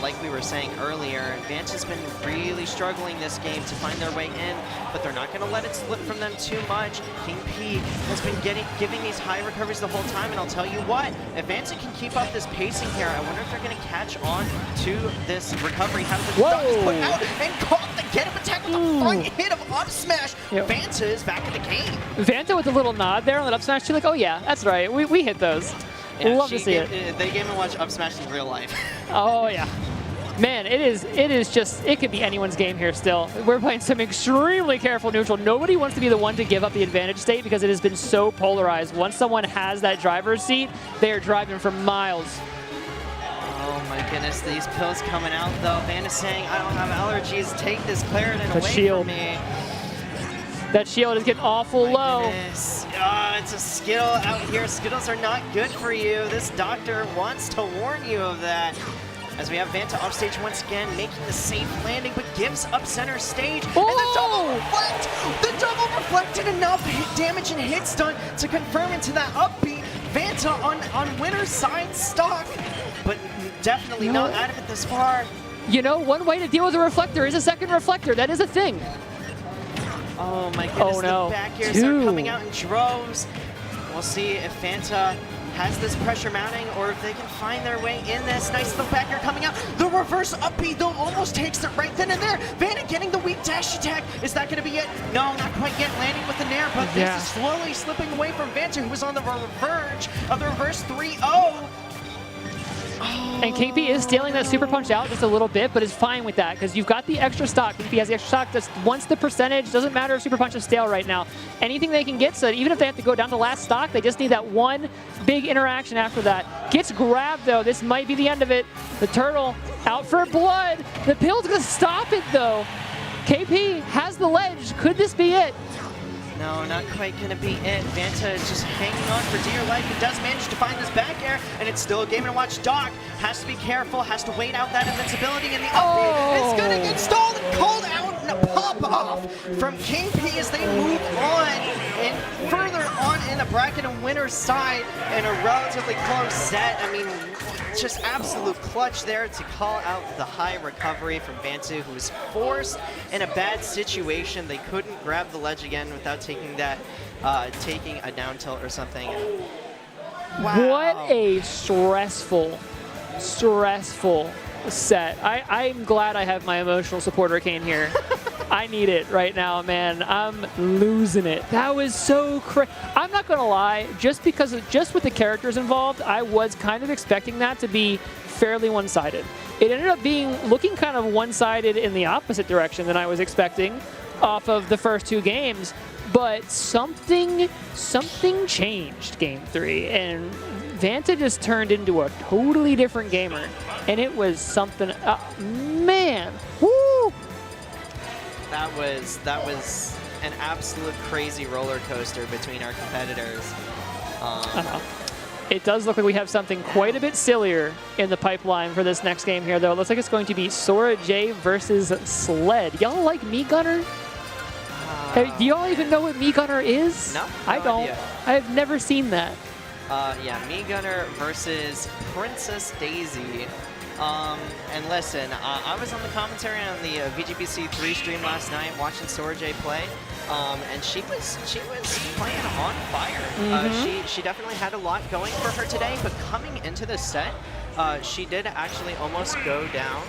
Like we were saying earlier, Vanta's been really struggling this game to find their way in, but they're not going to let it slip from them too much. King P has been giving these high recoveries the whole time, and I'll tell you what, if Vanta can keep up this pacing here, I wonder if they're going to catch on to this recovery. How does the stock is put out and caught the get-up attack with the front hit of up smash. Yep. Vanta is back in the game. Vanta with a little nod there on that up smash. She's like, oh yeah, that's right. We hit those. Yeah, love to see it. They Game & Watch up smash in real life. Oh yeah. Man, it is just, it could be anyone's game here still. We're playing some extremely careful neutral. Nobody wants to be the one to give up the advantage state because it has been so polarized. Once someone has that driver's seat, they are driving for miles. Oh my goodness, these pills coming out though. Vanta's saying, I don't have allergies, take this Claritin away from me. That shield is getting awful low. Goodness. It's a Skittle out here. Skittles are not good for you. This doctor wants to warn you of that. As we have Vanta off stage once again, making the safe landing, but gives up center stage. Oh! And the double reflect! The double reflected enough damage and hits done to confirm into that upbeat. Vanta on winner's side stock, but definitely not out of it this far. You know, one way to deal with a reflector is a second reflector. That is a thing. Oh my goodness, the back airs are coming out in droves. We'll see if Vanta has this pressure mounting or if they can find their way in this. Nice little back air coming out. The reverse up B though almost takes it right then and there. Vanta getting the weak dash attack. Is that going to be it? No, not quite yet. Landing with the nair, but this is slowly slipping away from Vanta, who was on the verge of the reverse 3-0. And King P is stealing that super punch out just a little bit, but is fine with that because you've got the extra stock. King P has the extra stock. Just once the percentage, doesn't matter if super punch is stale right now. Anything they can get, so that even if they have to go down to last stock, they just need that one big interaction after that. Gets grabbed though. This might be the end of it. The turtle out for blood. The pill's gonna stop it though. KP has the ledge. Could this be it? No, not quite going to be it. Vanta is just hanging on for dear life. He does manage to find this back air, and it's still a Game & Watch dock. Has to be careful, has to wait out that invincibility in the upbeat. It's going to get stalled and called out and a pop-off from King P as they move on and further on in the bracket and winner's side in a relatively close set. I mean, just absolute clutch there to call out the high recovery from Vanta, who was forced in a bad situation. They couldn't grab the ledge again without taking that, taking a down tilt or something. Wow. What a stressful set. I'm glad I have my emotional support Arcane here. I need it right now, man. I'm losing it. That was so crazy. I'm not gonna lie, just with the characters involved, I was kind of expecting that to be fairly one-sided. It ended up looking kind of one-sided in the opposite direction than I was expecting off of the first 2 games, but something changed game 3, and Vanta just turned into a totally different gamer, and it was something, man, woo! That was an absolute crazy roller coaster between our competitors. It does look like we have something quite a bit sillier in the pipeline for this next game here, though. It looks like it's going to be Sora J versus Sled. Y'all like Me Gunner? Do y'all even know what Me Gunner is? No, I don't. Idea. I've never seen that. Yeah, Me Gunner versus Princess Daisy. And listen, I was on the commentary on the VGBC 3 stream last night watching Sora J play, and she was playing on fire. She definitely had a lot going for her today, but coming into the set, she did actually almost go down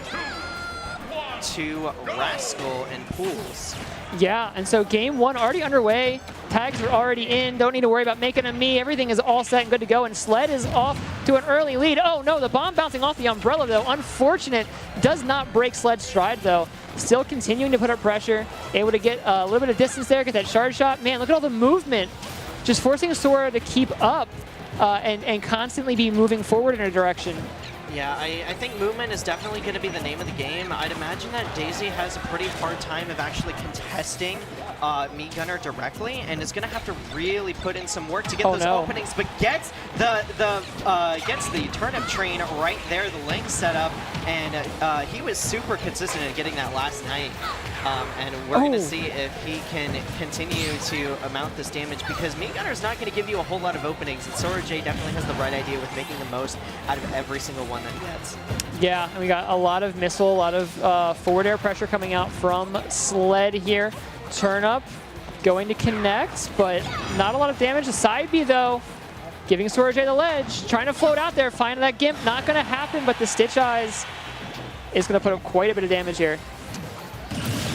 to Rascal and Pools. Yeah, and so game one already underway. Tags are already in. Don't need to worry about making a me. Everything is all set and good to go. And Sled is off to an early lead. Oh no, the bomb bouncing off the umbrella though. Unfortunate. Does not break Sled's stride though. Still continuing to put up pressure. Able to get a little bit of distance there. Get that shard shot. Man, look at all the movement. Just forcing Sora to keep up and constantly be moving forward in a direction. Yeah, I think movement is definitely going to be the name of the game. I'd imagine that Daisy has a pretty hard time of actually contesting Meat Gunner directly, and is going to have to really put in some work to get those openings, but gets the turnip train right there, the link set up, and he was super consistent in getting that last night. And we're going to see if he can continue to mount this damage, because Meat Gunner is not going to give you a whole lot of openings, and Sora J definitely has the right idea with making the most out of every single one that he gets. Yeah, and we got a lot of missile, a lot of forward air pressure coming out from Sled here. Turn up, going to connect, but not a lot of damage. The side B though, giving Sora J the ledge, trying to float out there, finding that Gimp, not going to happen, but the Stitch Eyes is going to put up quite a bit of damage here.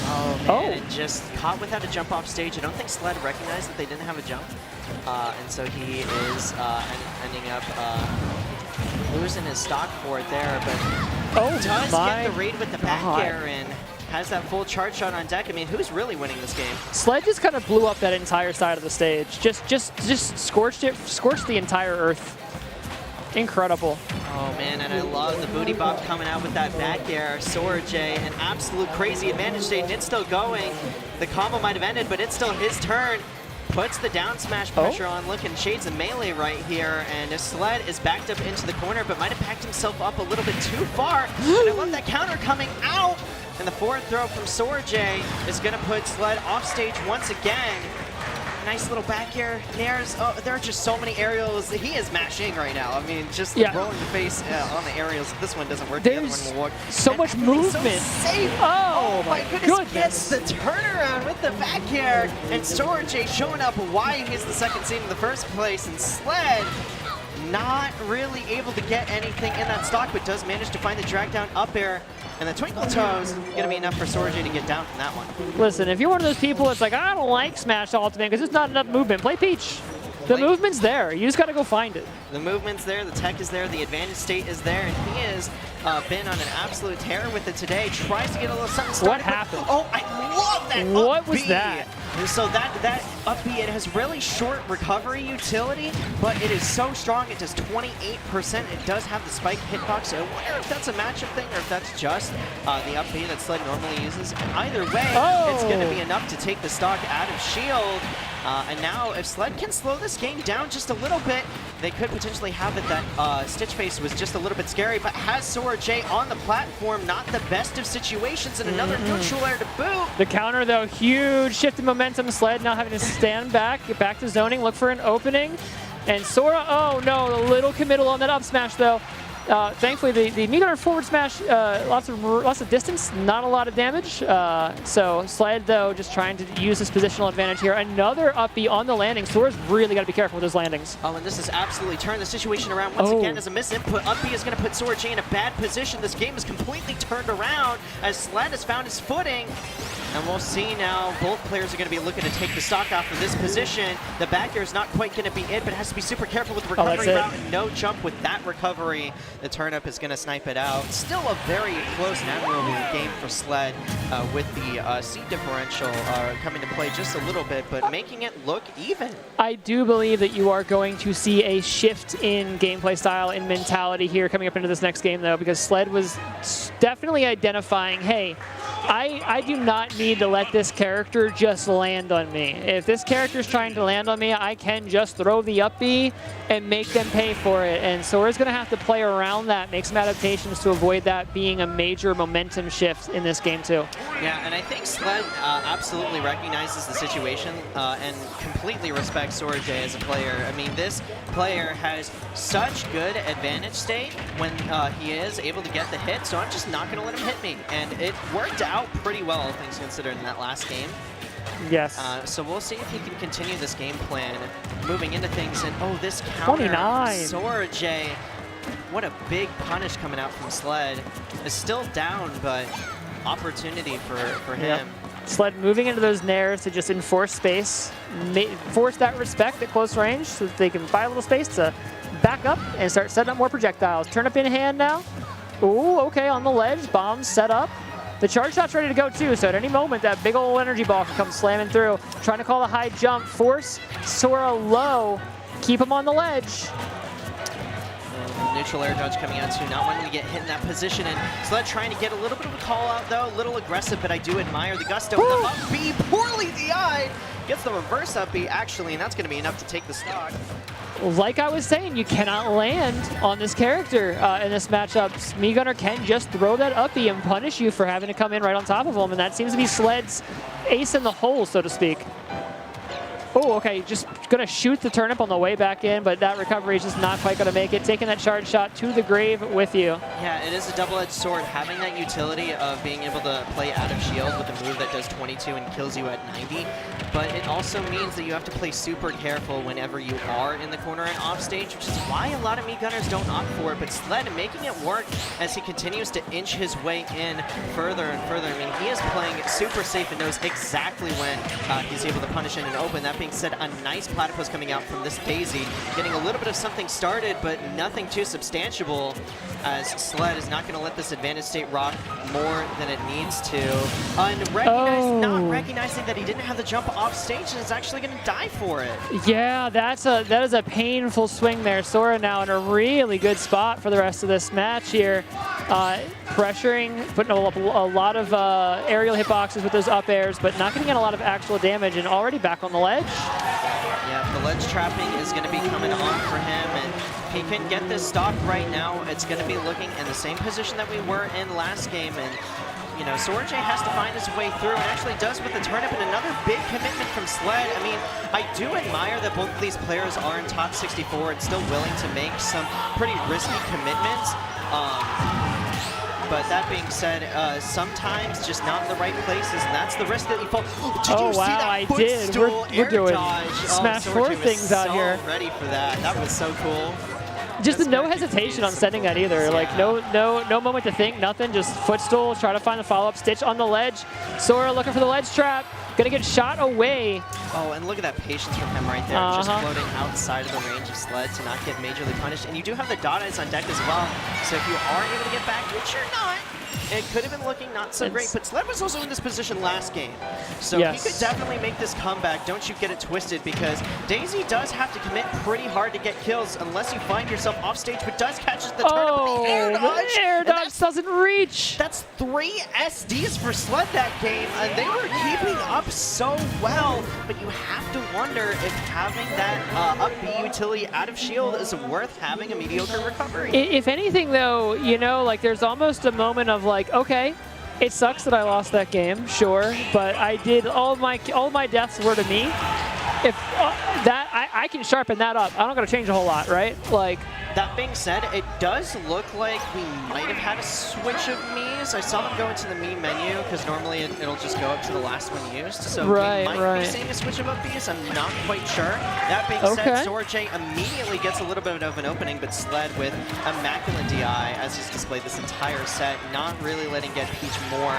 Oh man, and just caught without a jump off stage. I don't think Sled recognized that they didn't have a jump, and so he is ending up losing his stock for it there, but does get the raid with the back air and has that full charge shot on deck. I mean, who's really winning this game? Sled just kind of blew up that entire side of the stage. Just scorched the entire earth. Incredible. Oh man, and I love the booty bop coming out with that back air. Sora J, an absolute crazy advantage state, and it's still going. The combo might have ended, but it's still his turn. Puts the down smash pressure on, looking shades of melee right here, and Sled is backed up into the corner, but might have packed himself up a little bit too far. And I love that counter coming out. And the forward throw from Sora J is going to put Sled off stage once again. Nice little back air. Nairs. Oh, there are just so many aerials. He is mashing right now. I mean, just rolling the face on the aerials. This one doesn't work. The other one will work. So much movement. So safe. Oh my goodness. Gets the turnaround with the back air. And Sora J showing up why he's the second seed in the first place. And Sled not really able to get anything in that stock, but does manage to find the drag down up air. And the Twinkle Toes going to be enough for Sora J to get down from that one. Listen, if you're one of those people that's like, I don't like Smash Ultimate because there's not enough movement, play Peach. The movement's there. You just got to go find it. The movement's there, the tech is there, the advantage state is there, and he has been on an absolute tear with it today. Tries to get a little something started. What happened? Oh, I love that What up was B. that? So that up B, it has really short recovery utility, but it is so strong. It does 28%. It does have the spike hitbox, so I wonder if that's a matchup thing or if that's just the up B that Sled normally uses. And either way, it's going to be enough to take the stock out of shield. And now, if Sled can slow this game down just a little bit, they could potentially have it that Stitch Face was just a little bit scary, but has Sora J on the platform, not the best of situations, and another neutral air to boot. The counter, though, huge shift in momentum. Sled now having to stand back, get back to zoning, look for an opening. And Sora, oh no, a little committal on that up smash, though. Thankfully, the Meat Gunner forward smash, lots of distance, not a lot of damage. So Sled, though, just trying to use his positional advantage here. Another up B on the landing. Sora's really got to be careful with his landings. Oh, and this has absolutely turned the situation around once again as a misinput. Up B is going to put Sora J in a bad position. This game is completely turned around as Sled has found his footing. And we'll see now, both players are going to be looking to take the stock off of this position. The back air is not quite going to be it, but has to be super careful with the recovery route. And no jump with that recovery. The turnip is going to snipe it out. Still a very close and admirable game for Sled with the seed differential coming to play just a little bit, but making it look even. I do believe that you are going to see a shift in gameplay style and mentality here coming up into this next game, though, because Sled was definitely identifying, hey, I do not need to let this character just land on me. If this character is trying to land on me, I can just throw the up B and make them pay for it. And Sora's going to have to play around that, make some adaptations to avoid that being a major momentum shift in this game too. Yeah, and I think Sled absolutely recognizes the situation and completely respects Sora J as a player. I mean, this player has such good advantage state when he is able to get the hit, so I'm just not going to let him hit me. And it worked out pretty well, all things considered, in that last game. Yes. So we'll see if he can continue this game plan moving into things. And oh, this counter, 29. Sora J, what a big punish coming out from Sled. Is still down, but opportunity for him. Sled moving into those nairs to just enforce space, force that respect at close range so that they can buy a little space to back up and start setting up more projectiles. Turnip in hand now. Ooh, okay, on the ledge, bombs set up. The charge shot's ready to go too, so at any moment that big old energy ball can come slamming through. Trying to call a high jump, force Sora low, keep him on the ledge. Neutral air dodge coming out too, not wanting to get hit in that position, and Sled trying to get a little bit of a call out though, a little aggressive, but I do admire the gusto. The up B, poorly DI'd, gets the reverse up B actually, and that's going to be enough to take the stock. Like I was saying, you cannot land on this character in this matchup. Me Gunner can just throw that up B and punish you for having to come in right on top of him, and that seems to be Sled's ace in the hole, so to speak. Oh, okay, just gonna shoot the turnip on the way back in, but that recovery is just not quite gonna make it. Taking that charge shot to the grave with you. Yeah, it is a double-edged sword. Having that utility of being able to play out of shield with a move that does 22 and kills you at 90, but it also means that you have to play super careful whenever you are in the corner and off stage, which is why a lot of me gunners don't opt for it, but Sled making it work as he continues to inch his way in further and further. I mean, he is playing super safe and knows exactly when he's able to punish in and open. That being said, a nice platypus coming out from this Daisy, getting a little bit of something started, but nothing too substantial, as Sled is not going to let this advantage state rock more than it needs to. And not recognizing that he didn't have the jump off stage and is actually going to die for it. Yeah, that is a painful swing there. Sora now in a really good spot for the rest of this match here. Pressuring, putting a lot of aerial hitboxes with those up airs, but not getting in a lot of actual damage, and already back on the ledge. Yeah, the ledge trapping is going to be coming on for him, and if he can get this stock right now, it's going to be looking in the same position that we were in last game, and you know, Sorge has to find his way through, and actually does with the turnip, and another big commitment from Sled. I mean, I do admire that both of these players are in top 64 and still willing to make some pretty risky commitments. But that being said, sometimes just not in the right places, and that's the risk that you fall. Did you see that I did. We're doing Smash 4 things out here. Ready for that. That was so cool. Just no hesitation on sending that either. Yeah. Like no moment to think, nothing. Just footstool, try to find the follow-up stitch on the ledge. Sora looking for the ledge trap. Gonna get shot away. Oh, and look at that patience from him right there. Just floating outside of the range of Sled to not get majorly punished. And you do have the dot eyes on deck as well. So if you are able to get back, which you're not, it could have been looking not so great. But Sled was also in this position last game. So he could definitely make this comeback. Don't you get it twisted, because Daisy does have to commit pretty hard to get kills unless you find yourself off stage, but does catch the turnip with the air dodge. The air dodge doesn't reach. That's 3 SDs for Sled that game, and they were keeping up so well, but you have to wonder if having that up B utility out of shield is worth having a mediocre recovery. If anything, though, you know, like there's almost a moment of like, okay, it sucks that I lost that game, sure, but I did all my deaths were to me. If I can sharpen that up, I'm not gonna change a whole lot, right? Like. That being said, it does look like we might have had a switch of Mii's. I saw them go into the Mii menu, because normally it'll just go up to the last one used. So we might be seeing a switch of up B's. I'm not quite sure. That being said, Sorge immediately gets a little bit of an opening, but Sled with immaculate DI as he's displayed this entire set, not really letting get Peach more,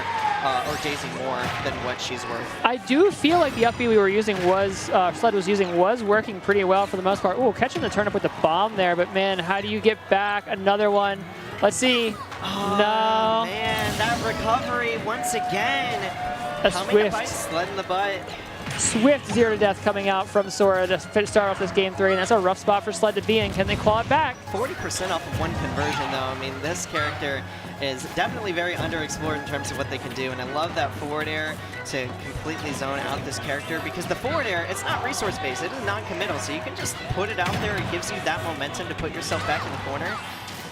or Daisy more than what she's worth. I do feel like the up B we were using Sled was using was working pretty well for the most part. Ooh, catching the turnip with the bomb there, but man, how do you get back? Another one. Let's see. Oh, no. Man, that recovery once again. Coming to bite Sled in the butt. Swift 0 to death coming out from Sora to start off this game 3, and that's a rough spot for Sled to be in. Can they claw it back? 40% off of one conversion, though. I mean, this character is definitely very underexplored in terms of what they can do, and I love that forward air to completely zone out this character, because the forward air, it's not resource-based, it is non-committal, so you can just put it out there. It gives you that momentum to put yourself back in the corner.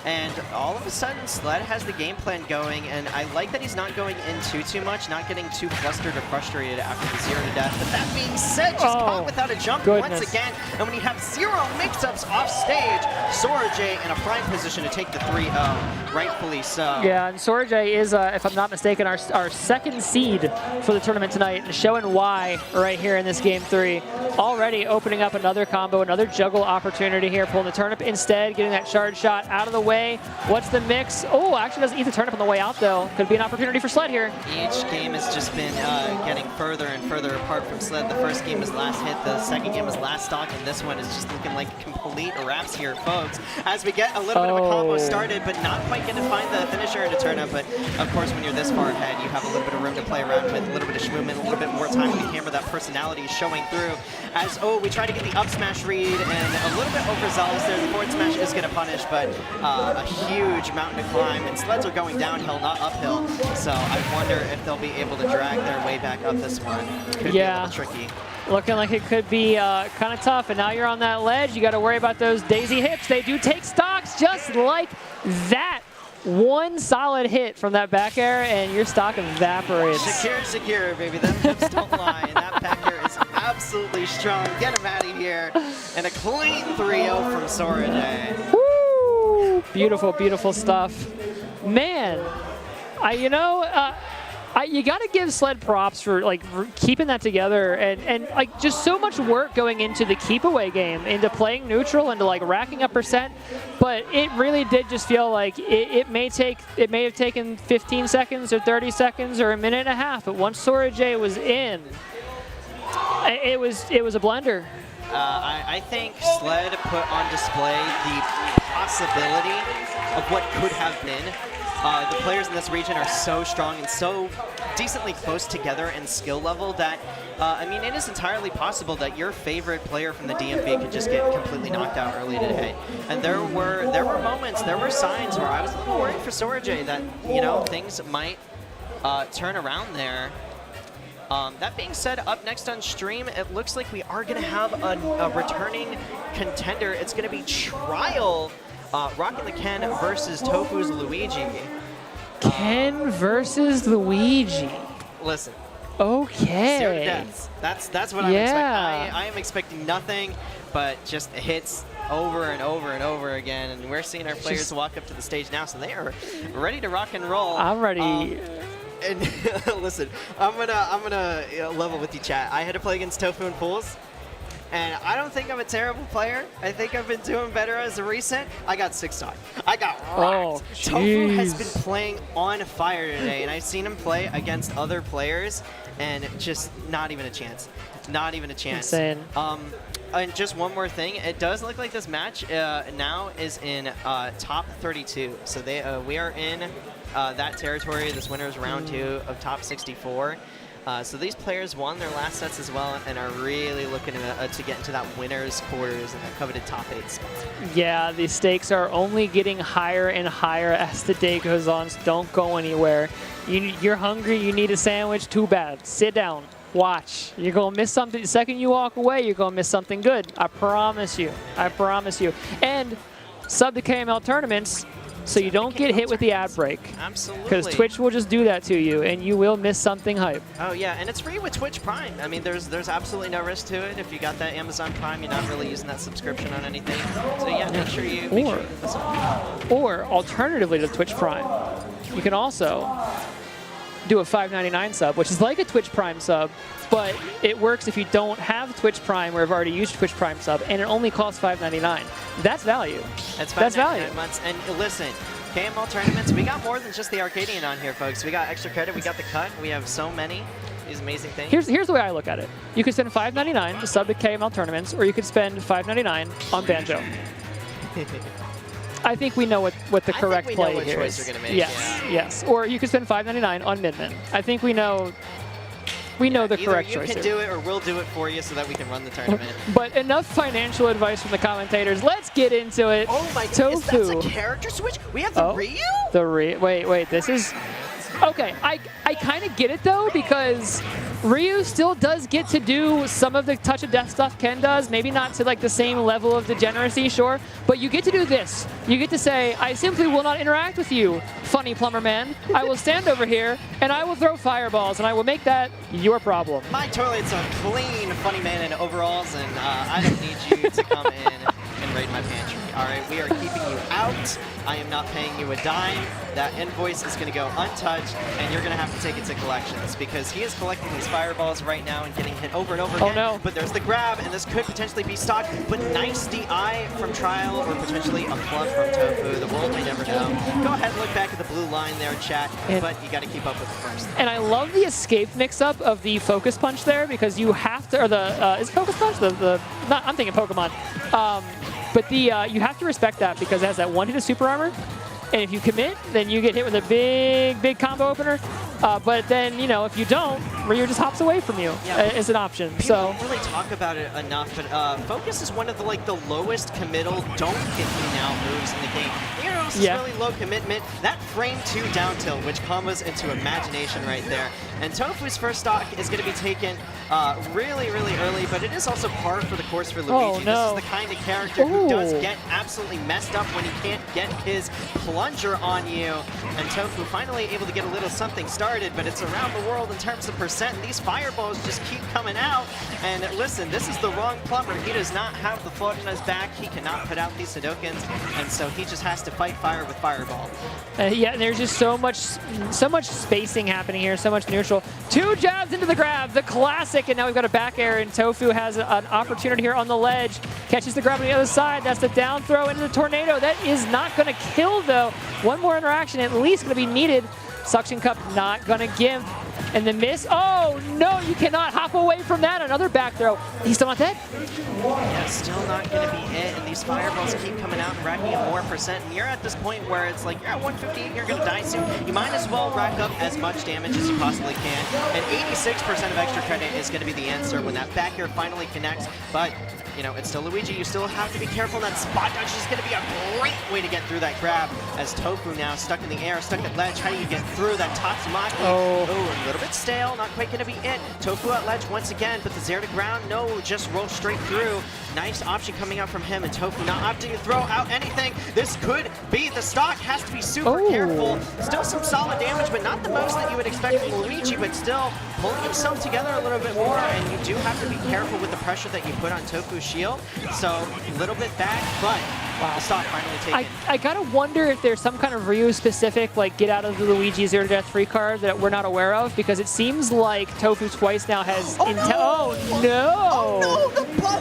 And all of a sudden, Sled has the game plan going, and I like that he's not going in too much, not getting too flustered or frustrated after the 0 to death. But that being said, just caught without a jump once again. And when you have 0 mix-ups off stage, Sorge in a prime position to take the 3-0, rightfully so. Yeah, and Sorge is, if I'm not mistaken, our second seed for the tournament tonight, and showing why right here in this game 3. Already opening up another combo, another juggle opportunity here, pulling the turnip instead, getting that charge shot out of the way. way. What's the mix? Oh, actually doesn't eat the turnip on the way out, though. Could be an opportunity for Sled here. Each game has just been getting further and further apart from Sled. The first game was last hit, the second game was last stock, and this one is just looking like complete wraps here, folks. As we get a little bit of a combo started, but not quite going to find the finisher into turnip. But of course, when you're this far ahead, you have a little bit of room to play around with, a little bit of movement, a little bit more time to hammer. That personality is showing through. As we try to get the up smash read, and a little bit overzealous there. The forward smash is going to punish, but a huge mountain to climb, and Sleds are going downhill, not uphill. So I wonder if they'll be able to drag their way back up this one. Could be a little tricky. Looking like it could be kind of tough, and now you're on that ledge. You got to worry about those daisy hips. They do take stocks just like that. One solid hit from that back air, and your stock evaporates. Secure, baby. Them hips don't lie, and that back air is absolutely strong. Get him out of here. And a clean 3-0 from Sorajay. Woo! Beautiful, beautiful stuff. Man, you got to give Sled props for keeping that together and just so much work going into the keep away game, into playing neutral, into racking up percent. But it really did just feel like it may have taken 15 seconds or 30 seconds or a minute and a half. But once Sorajay was in, it was a blender. I think Sled put on display the possibility of what could have been. The players in this region are so strong and so decently close together in skill level that, it is entirely possible that your favorite player from the DMV could just get completely knocked out early today. And there were moments, there were signs where I was a little worried for Sorajay that, things might turn around there. That being said, up next on stream, it looks like we are going to have a returning contender. It's going to be Trial. Rockin' the Ken versus Tofu's Luigi. Ken versus Luigi. Listen. Okay. Zero to deaths. That's what I'm expecting. I am expecting nothing but just hits over and over and over again, and we're seeing our players walk up to the stage now, so they are ready to rock and roll. I'm ready. And listen, I'm gonna level with you, chat. I had to play against Tofu in pools. And I don't think I'm a terrible player. I think I've been doing better as of recent. I got 6-star. I got rocked. Tofu has been playing on fire today, and I've seen him play against other players, and just not even a chance. Not even a chance. Insane. And just one more thing. It does look like this match now is in top 32. So we are in that territory. This winner is round 2 of top 64. So these players won their last sets as well and are really looking to get into that winner's quarters and that coveted top 8 spot. Yeah, the stakes are only getting higher and higher as the day goes on, so don't go anywhere. You're hungry, you need a sandwich, too bad. Sit down, watch. You're going to miss something. The second you walk away, you're going to miss something good. I promise you. I promise you. And sub to KML tournaments, so you don't get hit with the ad break. Absolutely. Because Twitch will just do that to you, and you will miss something hype. Oh yeah, and it's free with Twitch Prime. I mean, there's absolutely no risk to it. If you got that Amazon Prime, you're not really using that subscription on anything. So yeah, make sure you listen. Or alternatively to Twitch Prime, you can also do a $5.99 sub, which is like a Twitch Prime sub, but it works if you don't have Twitch Prime or have already used Twitch Prime sub, and it only costs $5.99. That's value. That's value. Months. And listen, KML tournaments, we got more than just the Arcadian on here, folks. We got extra credit, we got the cut, we have so many these amazing things. Here's the way I look at it. You could spend $5.99 to sub to KML tournaments, or you could spend $5.99 on Banjo. I think we know what the correct play here is. We're gonna make, yes. Or you could spend $5.99 on Midman. I think we know the correct choice. You can do it, or we'll do it for you so that we can run the tournament. But enough financial advice from the commentators. Let's get into it. Oh my Tofu. goodness, that's a character switch? We have the Ryu? Wait, this is... Okay, I kind of get it though, because Ryu still does get to do some of the touch of death stuff Ken does, maybe not to the same level of degeneracy, sure, but you get to do this. You get to say, I simply will not interact with you, funny plumber man. I will stand over here, and I will throw fireballs, and I will make that your problem. My toilet's a clean funny man in overalls, and I don't need you to come in and raid my pantry. all right, we are keeping you out. I am not paying you a dime. That invoice is going to go untouched, and you're going to have to take it to collections because he is collecting these fireballs right now and getting hit over and over again. no. But there's the grab, and this could potentially be stocked, but nice DI from Trial or potentially a fluff from Tofu. The world may never know. Go ahead and look back at the blue line there, chat, but you got to keep up with the first. And I love the escape mix-up of the focus punch there because you have to, or the, is it focus punch? Not, I'm thinking Pokemon. But the you have to respect that because it has that 1-hit of super armor. And if you commit, then you get hit with a big combo opener. But then, you know, if you don't, Ryu just hops away from you as an option. People So don't really talk about it enough, but Focus is one of the lowest committal don't hit me now moves in the game. You know, this is really low commitment. That frame 2 down tilt, which combos into imagination right there. And Tofu's first stock is going to be taken really early, but it is also par for the course for Luigi. Oh, no. This is the kind of character who does get absolutely messed up when he can't get his plunger on you. And Tofu finally able to get a little something started, but it's around the world in terms of percent. And these fireballs just keep coming out. And listen, this is the wrong plumber. He does not have the float in his back. He cannot put out these Hadokens, and so he just has to fight fire with fireball. yeah, and there's just so much spacing happening here, so much neutral. 2 jabs into the grab, the classic, and now we've got a back air, and Tofu has an opportunity here on the ledge. Catches the grab on the other side. That's the down throw into the tornado. That is not going to kill, though. One more interaction at least going to be needed. Suction Cup not going to give. And the miss. Oh, no, you cannot hop away from that. Another back throw. He's still not dead. Yeah, still not going to be it, and these fireballs keep coming out and racking up more percent. And you're at this point where it's like, you're at 158, you're going to die soon. You might as well rack up as much damage as you possibly can. And 86% of extra credit is going to be the answer when that back air finally connects. But you know, it's still Luigi. You still have to be careful. That spot dodge is going to be a great way to get through that grab. As Tofu now stuck in the air, stuck at ledge. How do you get through that Tatsumaki? Oh, a little bit stale. Not quite going to be it. Tofu at ledge once again, but the Zero to ground, no, just roll straight through. Nice option coming out from him, and Tofu not opting to throw out anything. This could be the stock. Has to be super careful. Still some solid damage, but not the most that you would expect from Luigi, but still pulling himself together a little bit more, and you do have to be careful with the pressure that you put on Tofu's shield. So a little bit back, but the stock finally taken. I gotta wonder if there's some kind of Ryu-specific, like, get out of the Luigi Zero to Death free card that we're not aware of, because it seems like Tofu twice now has the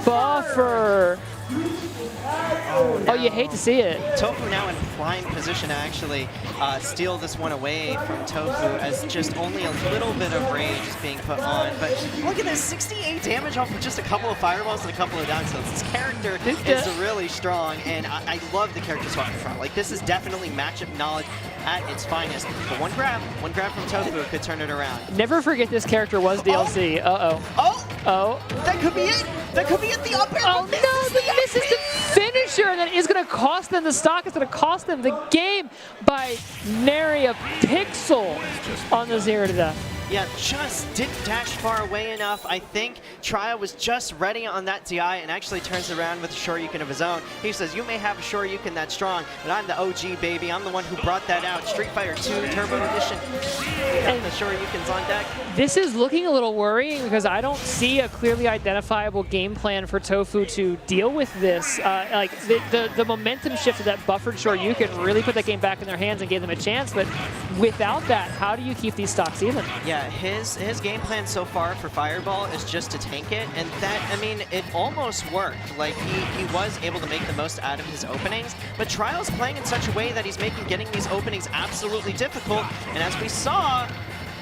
buffer. Oh, you hate to see it. Tofu now in prime position to actually steal this one away from Tofu, as just only a little bit of rage is being put on. But look at this, 68 damage off of just a couple of fireballs and a couple of down tilts. This character is really strong, and I love the character swap in front. Like, this is definitely matchup knowledge at its finest. But one grab from Tofu could turn it around. Never forget this character was DLC. That could be it. That could be it. The up air. Oh no, this is the finisher, and that is going to cost them the stock. It's going to cost them the game by nary a pixel on the Zero to Death. Yeah, just didn't dash far away enough. I think Trial was just ready on that DI and actually turns around with a Shoryuken of his own. He says, you may have a Shoryuken that's strong, but I'm the OG, baby. I'm the one who brought that out. Street Fighter 2 Turbo Edition. And the Shoryuken's on deck. This is looking a little worrying because I don't see a clearly identifiable game plan for Tofu to deal with this. Like, the momentum shift of that buffered Shoryuken really put that game back in their hands and gave them a chance, but without that, how do you keep these stocks even? Yeah, his game plan so far for Fireball is just to tank it, and that, I mean, it almost worked. Like, he was able to make the most out of his openings, but Trial's playing in such a way that he's making getting these openings absolutely difficult, and as we saw,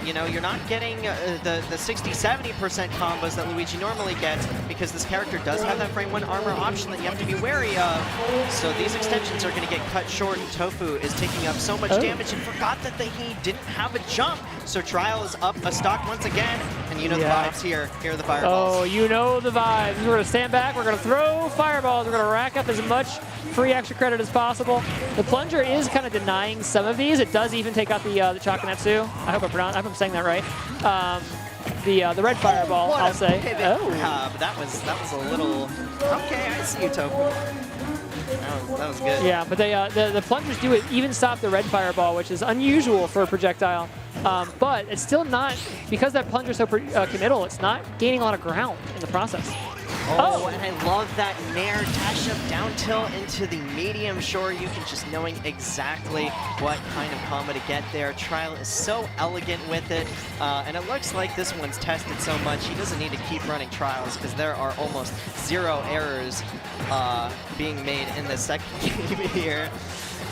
you know, you're not getting the 60-70% combos that Luigi normally gets, because this character does have that frame 1 armor option that you have to be wary of. So these extensions are going to get cut short, and Tofu is taking up so much damage and forgot that he didn't have a jump. So Trial is up a stock once again, and you know the vibes here. Here are the fireballs. Oh, you know the vibes. We're going to stand back. We're going to throw fireballs. We're going to rack up as much free extra credit as possible. The plunger is kind of denying some of these. It does even take out the Chakanetsu. I hope I'm saying that right. The red fireball, I'll say. But that was a little. Okay, I see you, Tofu. That was good. Yeah, but the plungers do even stop the red fireball, which is unusual for a projectile. But it's still not, because that plunger is so committal, it's not gaining a lot of ground in the process. Oh, and I love that nair dash up down tilt into the medium shore. You can just knowing exactly what kind of combo to get there. Trial is so elegant with it, and it looks like this one's tested so much he doesn't need to keep running trials because there are almost 0 errors being made in the second game here.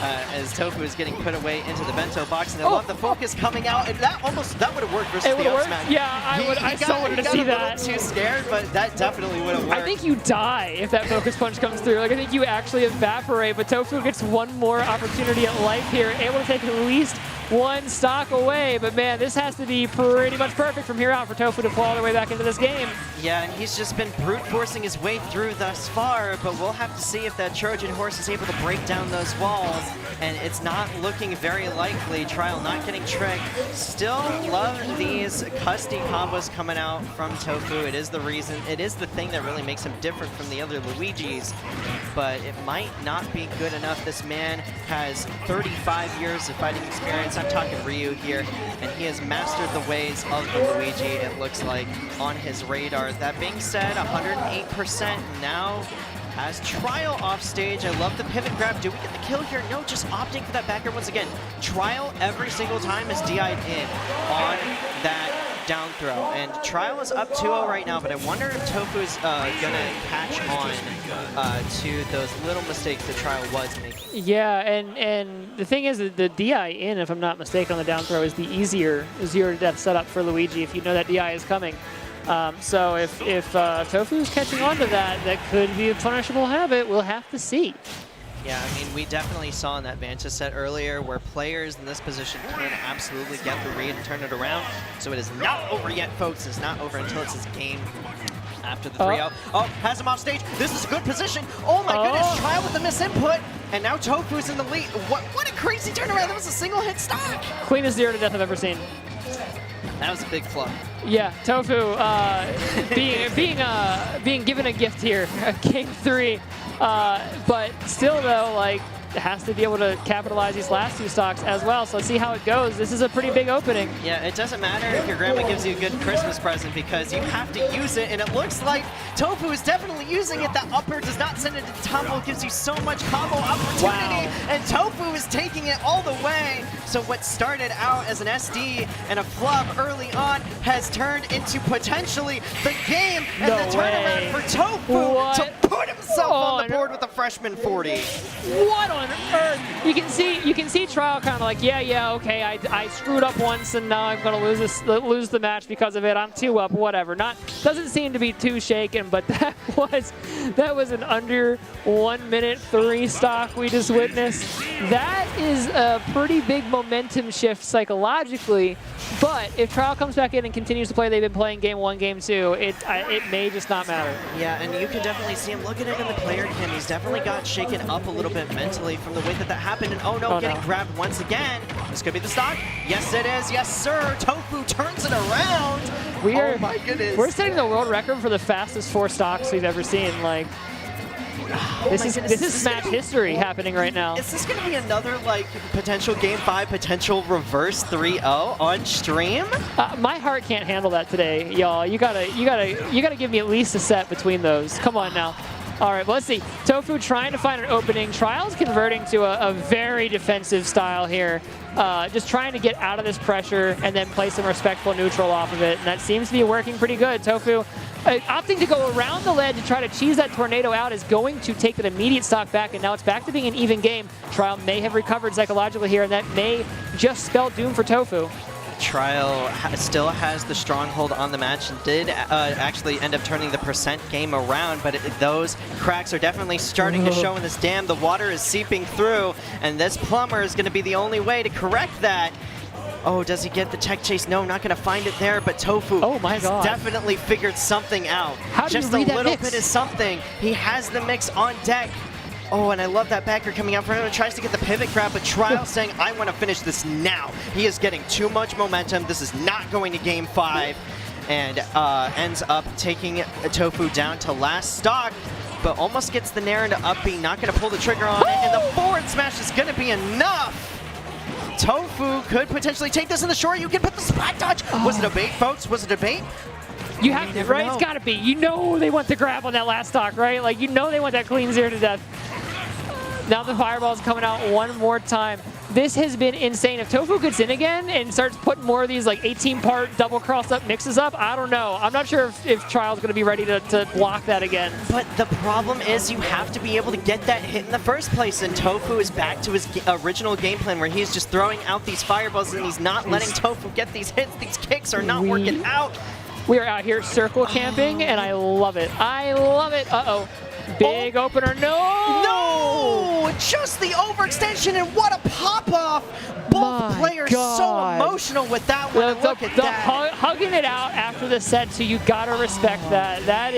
As Tofu is getting put away into the bento box, and I love the focus coming out, and that would have worked versus the up smash. Yeah, I so wanted to see that. Too scared, but that definitely would have worked. I think you die if that focus punch comes through. Like, I think you actually evaporate, but Tofu gets one more opportunity at life here, able to take at least 1 stock away. But man, this has to be pretty much perfect from here out for Tofu to pull all the way back into this game. Yeah, and he's just been brute forcing his way through thus far, but we'll have to see if that Trojan horse is able to break down those walls, and it's not looking very likely. Trial not getting tricked. Still love these custy combos coming out from Tofu. It is the reason, it is the thing that really makes him different from the other Luigis, but it might not be good enough. This man has 35 years of fighting experience. I'm talking Ryu here, and he has mastered the ways of the Luigi, it looks like, on his radar. That being said, 108% now has Trial off stage. I love the pivot grab. Do we get the kill here? No, just opting for that back air once again. Trial every single time is DI'd in on that down throw. And Trial is up 2-0 right now, but I wonder if Tofu's gonna catch on to those little mistakes that Trial was making. Yeah, and the thing is that the DI in, if I'm not mistaken, on the down throw is the easier zero-to-death setup for Luigi if you know that DI is coming. So if Tofu's catching on to that, that could be a punishable habit. We'll have to see. Yeah, I mean, we definitely saw in that Vanta set earlier where players in this position can absolutely get the read and turn it around. So it is not over yet, folks. It's not over until it's his game after the 3-0. Oh, has him off stage. This is a good position. Oh my goodness, Trial with the misinput. And now Tofu's in the lead. What a crazy turnaround. That was a single hit stock. Cleanest zero-to-death I've ever seen. That was a big flub. Yeah, Tofu being given a gift here, game 3. But still, though, like, has to be able to capitalize these last 2 stocks as well. So let's see how it goes. This is a pretty big opening. Yeah, it doesn't matter if your grandma gives you a good Christmas present because you have to use it, and it looks like Tofu is definitely using it. That upper does not send it to tumble, gives you so much combo opportunity, and Tofu is taking it all the way. So what started out as an SD and a flub early on has turned into potentially the game and the turnaround for Tofu to put himself on the board with a freshman 40. What on earth? You can see Trial kind of like, yeah, okay, I screwed up once and now I'm gonna lose the match because of it. I'm 2 up, whatever. Doesn't seem to be too shaken, but that was an under 1 minute 3 stock we just witnessed. That is a pretty big momentum shift psychologically. But if Trial comes back in and continues to play, they've been playing game 1, game 2, it may just not matter. Yeah, and you can definitely see him looking at him in the player cam. He's definitely got shaken up a little bit mentally from the way that happened. And oh no, getting grabbed once again. This could be the stock. Yes, it is. Yes, sir. Tofu turns it around. Oh my goodness. We're setting the world record for the fastest 4 stocks we've ever seen. Like, this is Smash history happening right now. Is this going to be another like potential game 5, potential reverse 3-0 on stream? My heart can't handle that today, y'all. You gotta give me at least a set between those. Come on now. All right, well, let's see. Tofu trying to find an opening. Trial's converting to a very defensive style here. Just trying to get out of this pressure and then play some respectful neutral off of it. And that seems to be working pretty good. Tofu opting to go around the ledge to try to cheese that tornado out is going to take that immediate stock back, and now it's back to being an even game. Trial may have recovered psychologically here, and that may just spell doom for Tofu. Trial still has the stronghold on the match and did actually end up turning the percent game around, but those cracks are definitely starting to show in this dam. The water is seeping through, and this plumber is going to be the only way to correct that. Oh, does he get the tech chase? No, not going to find it there, but Tofu has definitely figured something out. How do you read that mix? Just a little bit of something. He has the mix on deck. Oh, and I love that backer coming out for him and tries to get the pivot grab, but Trial saying, I want to finish this now. He is getting too much momentum. This is not going to game 5, and ends up taking Tofu down to last stock, but almost gets the nair into up B, not going to pull the trigger on it, and the forward smash is going to be enough. Tofu could potentially take this in the short. You can put the splat dodge. Was it a bait, folks? Was it a bait? You have to, never right? know. It's got to be. You know they want the grab on that last stock, right? Like, you know they want that clean 0 to death. Now the fireball's coming out one more time. This has been insane. If Tofu gets in again and starts putting more of these like 18-part double cross up mixes up, I don't know. I'm not sure if Trial's going to be ready to block that again. But the problem is you have to be able to get that hit in the first place, and Tofu is back to his original game plan where he's just throwing out these fireballs and he's not letting Tofu get these hits. These kicks are not working out. We are out here circle camping, and I love it. I love it. Uh-oh. Big opener. No! No! Just the overextension, and what a pop-off! Both players so emotional with that one. Look at that. Hugging it out after the set, so you gotta respect that. That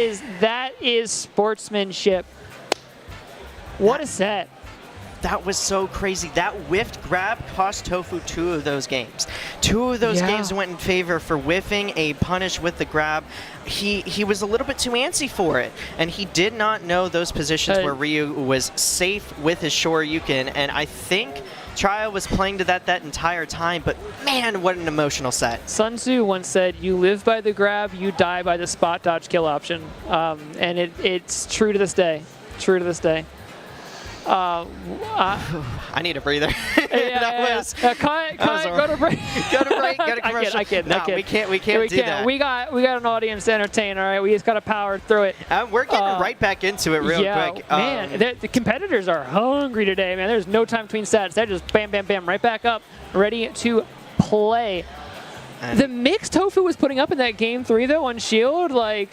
is sportsmanship. What a set. That was so crazy. That whiffed grab cost Tofu 2 of those games. 2 of those games went in favor for whiffing a punish with the grab. He was a little bit too antsy for it, and he did not know those positions where Ryu was safe with his Shoryuken, and I think Trial was playing to that entire time, but man, what an emotional set. Sun Tzu once said, you live by the grab, you die by the spot dodge kill option. And it's true to this day. True to this day. I need a breather. Cut, go to break. Go to break, go to commercial. I kid. We can't do that. We got an audience to entertain, all right? We just got to power through it. We're getting right back into it real quick. Man, the competitors are hungry today, man. There's no time between sets. They're just bam, bam, bam, right back up, ready to play. The mix Tofu was putting up in that game 3, though, on Shield, like,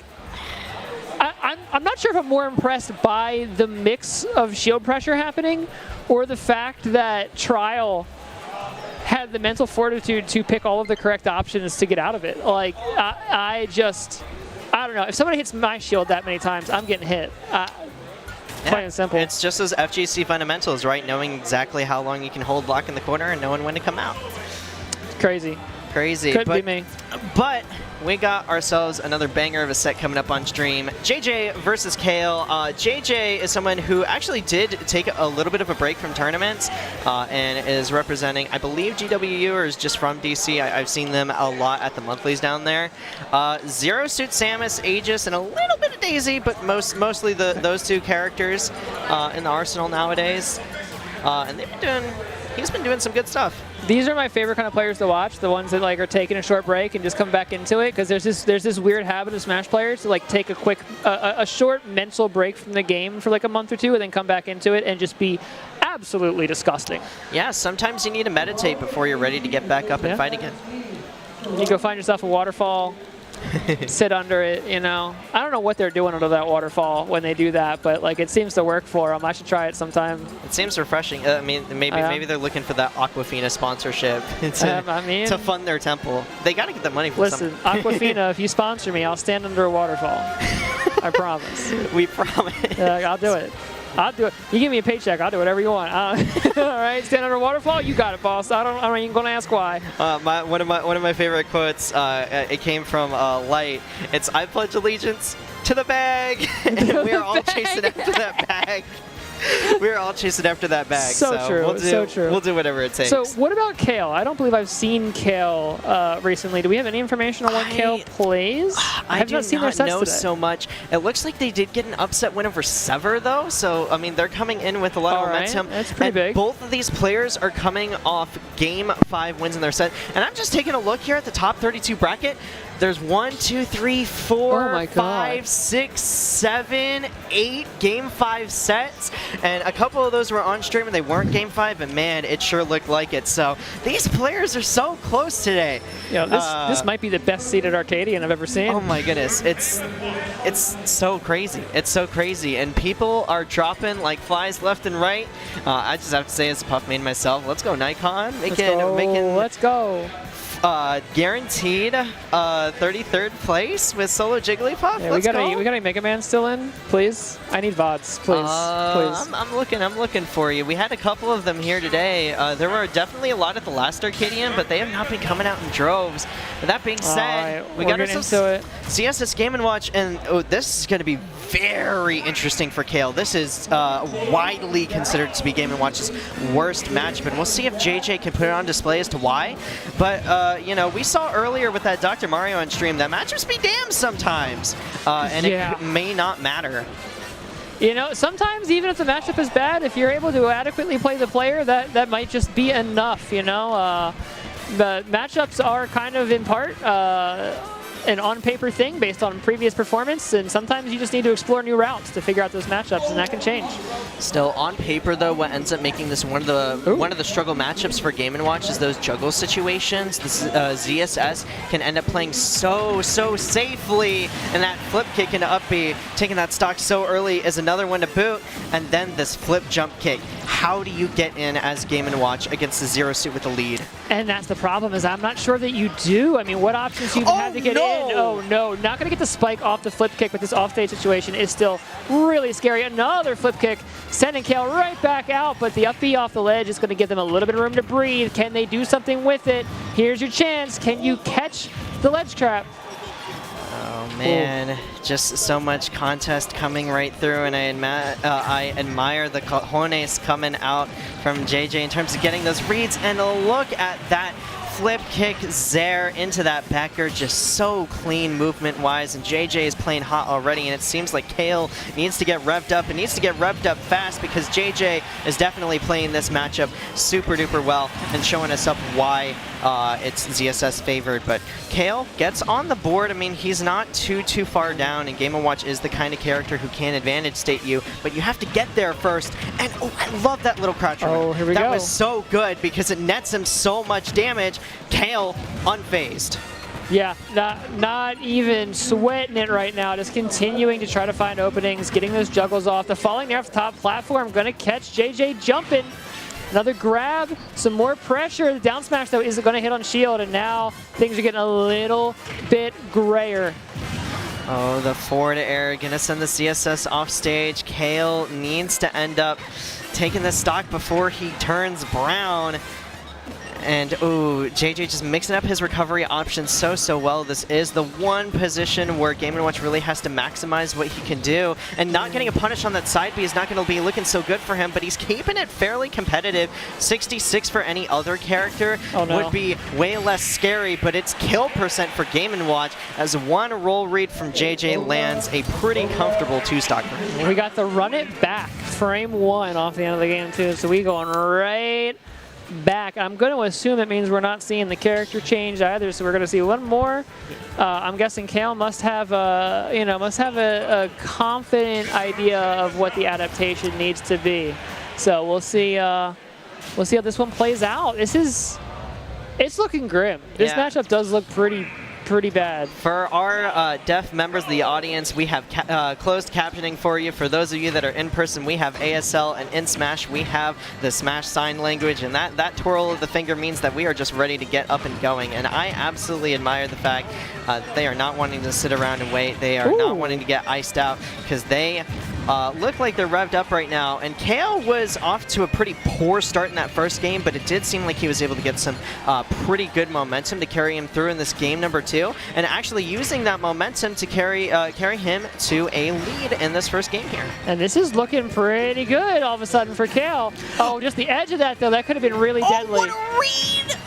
I'm not sure if I'm more impressed by the mix of shield pressure happening or the fact that Trial had the mental fortitude to pick all of the correct options to get out of it. Like, I don't know. If somebody hits my shield that many times, I'm getting hit. Plain and simple. It's just those FGC fundamentals, right? Knowing exactly how long you can hold block in the corner and knowing when to come out. It's crazy. Could be me. But we got ourselves another banger of a set coming up on stream. JJ versus Kale. JJ is someone who actually did take a little bit of a break from tournaments and is representing, I believe, GWU, or is just from DC. I've seen them a lot at the monthlies down there. Zero Suit Samus, Aegis, and a little bit of Daisy, but mostly those 2 characters in the arsenal nowadays. And he's been doing some good stuff. These are my favorite kind of players to watch, the ones that like are taking a short break and just come back into it, because there's this weird habit of Smash players to like take a short mental break from the game for like a month or 2 and then come back into it and just be absolutely disgusting. Yeah, sometimes you need to meditate before you're ready to get back up and fight again. You go find yourself a waterfall, sit under it, you know. I don't know what they're doing under that waterfall when they do that, but like it seems to work for them. I should try it sometime. It seems refreshing. I mean, maybe they're looking for that Aquafina sponsorship to fund their temple. They got to get the money from Listen, Aquafina, if you sponsor me, I'll stand under a waterfall. I promise. We promise. I'll do it. I'll do it. You give me a paycheck, I'll do whatever you want. All right, stand under a waterfall. You got it, boss. I'm not even gonna ask why. One of my favorite quotes. It came from Light. It's "I pledge allegiance to the bag," and we are all chasing after that bag. We're all chasing after that bag. So true. So true. We'll do whatever it takes. So what about Kale? I don't believe I've seen Kale recently. Do we have any information on what Kale plays? I have not seen their sets know today. so much. It looks like they did get an upset win over Sever, though. So, I mean, they're coming in with a lot of momentum. That's pretty big. Both of these players are coming off Game 5 wins in their set. And I'm just taking a look here at the top 32 bracket. There's 1, 2, 3, 4, 5, 6, 7, 8 Game 5 sets. And a couple of those were on stream and they weren't Game 5, and man, it sure looked like it. So these players are so close today. Yeah, this might be the best seated Arcadian I've ever seen. Oh my goodness, it's so crazy. It's so crazy, and people are dropping like flies left and right. I just have to say, as a Puff main myself, let's go Nikon. Let's go. Guaranteed 33rd place with Solo Jigglypuff. Yeah, we got any Mega Man still in, please. I need VODs, please. Please. I'm looking for you. We had a couple of them here today. There were definitely a lot at the last Arcadian, but they have not been coming out in droves. With that being said, we got ourselves CSS Game & Watch, and this is going to be very interesting for Kale. This is widely considered to be Game & Watch's worst matchup, and we'll see if JJ can put it on display as to why. But you know, we saw earlier with that Dr. Mario on stream that matchups be damned sometimes, and Yeah. it may not matter. You know, sometimes even if the matchup is bad, if you're able to adequately play the player, that might just be enough, you know? The matchups are kind of in part an on-paper thing based on previous performance, and sometimes you just need to explore new routes to figure out those matchups, and that can change. Still, on paper though, what ends up making this one of the struggle matchups for Game & Watch is those juggle situations. This ZSS can end up playing so safely, and that flip kick into up B, taking that stock so early is another one to boot, and then this flip jump kick. How do you get in as Game & Watch against the Zero Suit with the lead? And that's the problem, is I'm not sure that you do. I mean, what options do you have to get in? Oh no, not gonna get the spike off the flip kick, but this offstage situation is still really scary. Another flip kick, sending Kale right back out, but the up B off the ledge is gonna give them a little bit of room to breathe. Can they do something with it? Here's your chance. Can you catch the ledge trap? Oh man, just so much contest coming right through, and I admire the cojones coming out from JJ in terms of getting those reads, and look at that flip kick there into that backer, just so clean movement-wise, and JJ is playing hot already, and it seems like Kale needs to get revved up, and needs to get revved up fast, because JJ is definitely playing this matchup super-duper well, and showing us up why it's ZSS favored. But Kale gets on the board. I mean, he's not too far down, and Game & Watch is the kind of character who can advantage state you, but you have to get there first, and oh, I love that little crouch. Oh, here we go. That was so good, because it nets him so much damage. Kale unfazed. Yeah, not even sweating it right now, just continuing to try to find openings, getting those juggles off. The falling there off the top platform, gonna catch JJ jumping. Another grab, some more pressure. The down smash, though, isn't going to hit on shield, and now things are getting a little bit grayer. Oh, the forward air, gonna send the CSS off stage. Kale needs to end up taking the stock before he turns brown. And ooh, JJ just mixing up his recovery options so well. This is the one position where Game & Watch really has to maximize what he can do. And not getting a punish on that side B is not going to be looking so good for him, but he's keeping it fairly competitive. 66 for any other character would be way less scary, but it's kill percent for Game & Watch as one roll read from JJ lands a pretty comfortable two-stock for him. We got the run it back, frame one off the end of the game, too. So we going right back. I'm going to assume it means we're not seeing the character change either, so we're going to see one more. I'm guessing Kale must have a confident idea of what the adaptation needs to be. So we'll see how this one plays out. It's looking grim. This matchup does look pretty bad. For our deaf members of the audience, we have closed captioning for you. For those of you that are in person, we have ASL, and in Smash, we have the Smash sign language, and that twirl of the finger means that we are just ready to get up and going. And I absolutely admire the fact that they are not wanting to sit around and wait. They are not wanting to get iced out, because they look like they're revved up right now. And Kale was off to a pretty poor start in that first game, but it did seem like he was able to get some pretty good momentum to carry him through in this game number 2, and actually using that momentum to carry him to a lead in this first game here. And this is looking pretty good all of a sudden for Kale. Oh, just the edge of that, though, that could have been really deadly. What a read!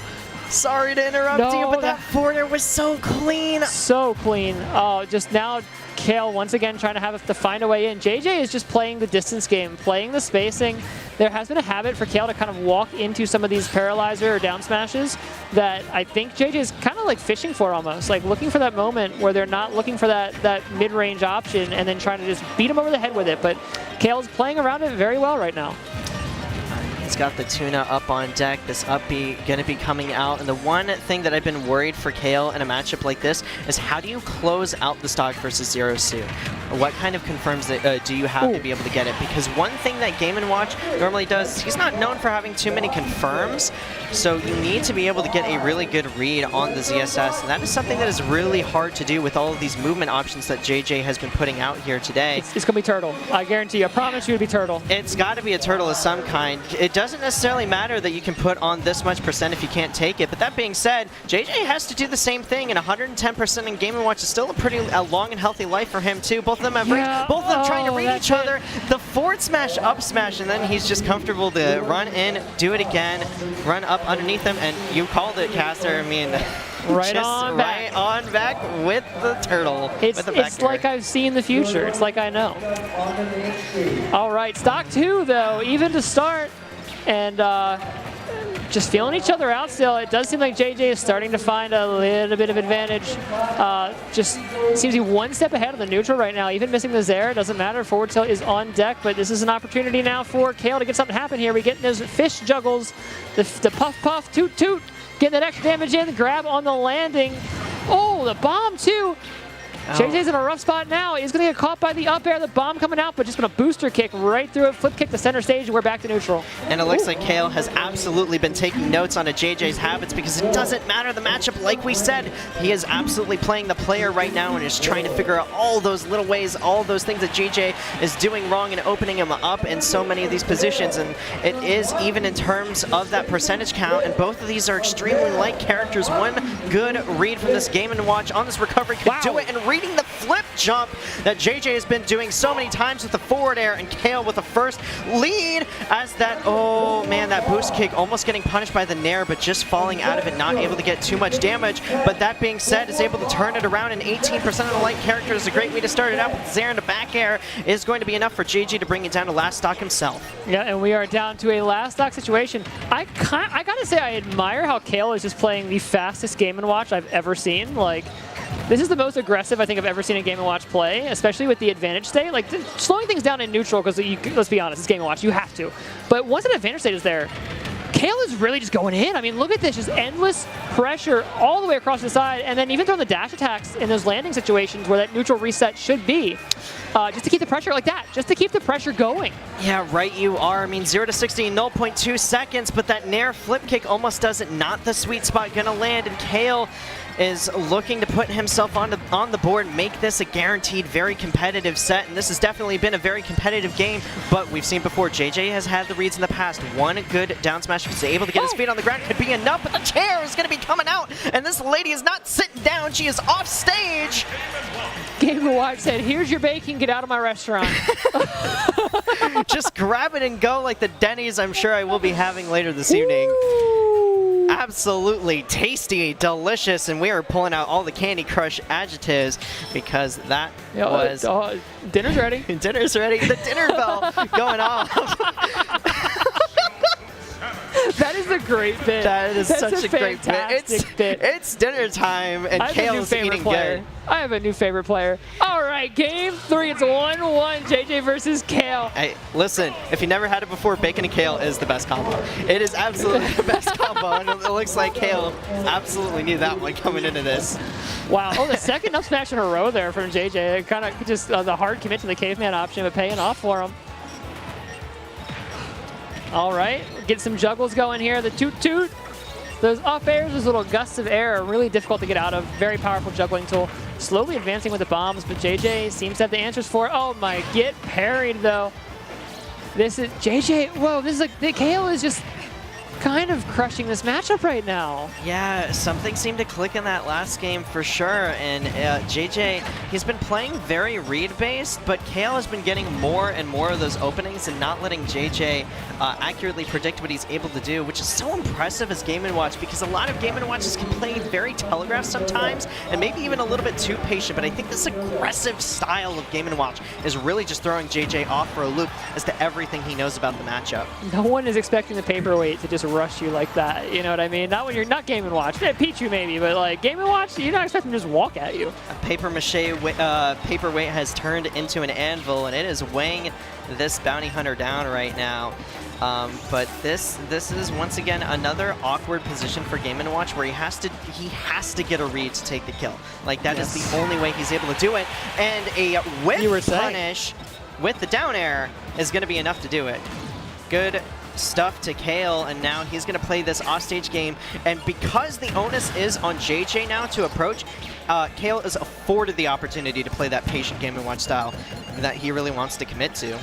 Sorry to interrupt you, but that forward air was so clean. So clean. Oh, just now Kale once again trying to find a way in. JJ is just playing the distance game, playing the spacing. There has been a habit for Kale to kind of walk into some of these paralyzer or down smashes that I think JJ is kind of like fishing for almost, like looking for that moment where they're not looking for that mid-range option and then trying to just beat him over the head with it. But Kale's playing around it very well right now. He's got the tuna up on deck. This up B going to be coming out. And the one thing that I've been worried for Kale in a matchup like this is how do you close out the stock versus Zero Suit? What kind of confirms that do you have to be able to get it? Because one thing that Game & Watch normally does, he's not known for having too many confirms. So you need to be able to get a really good read on the ZSS. And that is something that is really hard to do with all of these movement options that JJ has been putting out here today. It's going to be Turtle. I guarantee you. I promise you it'll be Turtle. It's got to be a Turtle of some kind. It doesn't necessarily matter that you can put on this much percent if you can't take it. But that being said, JJ has to do the same thing, and 110% in Game & Watch is still a pretty long and healthy life for him too. Both of them have both of them trying to read each other. The forward smash, up smash, and then he's just comfortable to run in, do it again, run up underneath him, and you called it, Caster. I mean, right on back with the turtle. It's like I've seen the future. It's like I know. All right, stock 2 though, even to start, and just feeling each other out still. It does seem like JJ is starting to find a little bit of advantage. Just seems to be one step ahead of the neutral right now. Even missing the Zair, doesn't matter. Forward tilt is on deck, but this is an opportunity now for Kale to get something happen here. We get those fish juggles, the puff puff, toot toot, getting that extra damage in, grab on the landing. Oh, the bomb too. JJ's in a rough spot now. He's going to get caught by the up air, the bomb coming out, but just going to booster kick right through it, flip kick to center stage, and we're back to neutral. And it looks like Kale has absolutely been taking notes on JJ's habits, because it doesn't matter the matchup, like we said. He is absolutely playing the player right now and is trying to figure out all those little ways, all those things that JJ is doing wrong and opening him up in so many of these positions. And it is even in terms of that percentage count, and both of these are extremely light characters. One good read from this Game & Watch on this recovery could do it, and reading the flip jump that JJ has been doing so many times with the forward air, and Kale with the first lead as that, oh man, that boost kick almost getting punished by the Nair, but just falling out of it, not able to get too much damage. But that being said, is able to turn it around, and 18% of the light character is a great way to start it out. With Zair in the back air is going to be enough for JJ to bring it down to last stock himself. Yeah, and we are down to a last stock situation. I gotta say, I admire how Kale is just playing the fastest Game & Watch I've ever seen. Like, this is the most aggressive I think I've ever seen a Game & Watch play, especially with the advantage state. Like, slowing things down in neutral, because let's be honest, it's Game & Watch, you have to. But once an advantage state is there, Kale is really just going in. I mean, look at this, just endless pressure all the way across the side, and then even throwing the dash attacks in those landing situations where that neutral reset should be, just to keep the pressure like that, just to keep the pressure going. Yeah, right you are. I mean, 0 to 60 in 0.2 seconds, but that Nair flip kick almost does it. Not the sweet spot gonna land, and Kale is looking to put himself on the board, make this a guaranteed, very competitive set. And this has definitely been a very competitive game, but we've seen before, JJ has had the reads in the past. One good down smash, he's able to get his feet on the ground, could be enough, but the chair is going to be coming out, and this lady is not sitting down, she is off stage. Game & Watch said, here's your bacon, get out of my restaurant. Just grab it and go, like the Denny's I'm sure I will be having later this evening. Absolutely tasty, delicious, and we are pulling out all the Candy Crush adjectives, because that was... dinner's ready. Dinner's ready. The dinner bell going off. That is a great bit. That's such a great bit. It's dinner time, and Kale's eating good. I have a new favorite player. All right, game 3. It's 1-1, JJ versus Kale. Hey, listen, if you never had it before, bacon and Kale is the best combo. It is absolutely the best combo, and it looks like Kale absolutely knew that one coming into this. Wow. Oh, the second up smash in a row there from JJ. Kind of just the hard commit to the caveman option, but paying off for him. All right, get some juggles going here. The toot toot. Those up airs, those little gusts of air are really difficult to get out of. Very powerful juggling tool. Slowly advancing with the bombs, but JJ seems to have the answers for it. Oh my, get parried though. This is JJ. Whoa, this is like Kale is just kind of crushing this matchup right now. Yeah, something seemed to click in that last game for sure, and JJ, he's been playing very read-based, but Kale has been getting more and more of those openings and not letting JJ accurately predict what he's able to do, which is so impressive as Game & Watch, because a lot of Game & Watches can play very telegraphed sometimes, and maybe even a little bit too patient, but I think this aggressive style of Game & Watch is really just throwing JJ off for a loop as to everything he knows about the matchup. No one is expecting the paperweight to just rush you like that, you know what I mean? Not when you're not Game & Watch. Pichu maybe, but like Game & Watch, you're not expecting to just walk at you. A paper mache paperweight has turned into an anvil, and it is weighing this bounty hunter down right now. But this is once again another awkward position for Game & Watch, where he has to get a read to take the kill. Like that is the only way he's able to do it, and a whip punish with the down air is going to be enough to do it. Good stuff to Kale, and now he's going to play this offstage game, and because the onus is on JJ now to approach, Kale is afforded the opportunity to play that patient Game & Watch style that he really wants to commit to.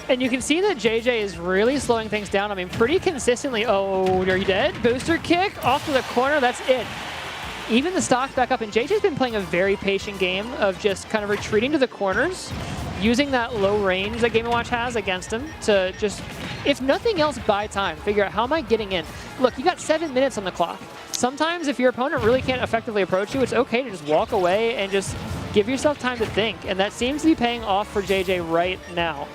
And you can see that JJ is really slowing things down. I mean, pretty consistently. Oh, are you dead? Booster kick off to the corner. That's it. Even the stock's back up, and JJ's been playing a very patient game of just kind of retreating to the corners, using that low range that Game & Watch has against him to just, if nothing else, buy time. Figure out, how am I getting in? Look, you got 7 minutes on the clock. Sometimes if your opponent really can't effectively approach you, it's okay to just walk away and just give yourself time to think. And that seems to be paying off for JJ right now.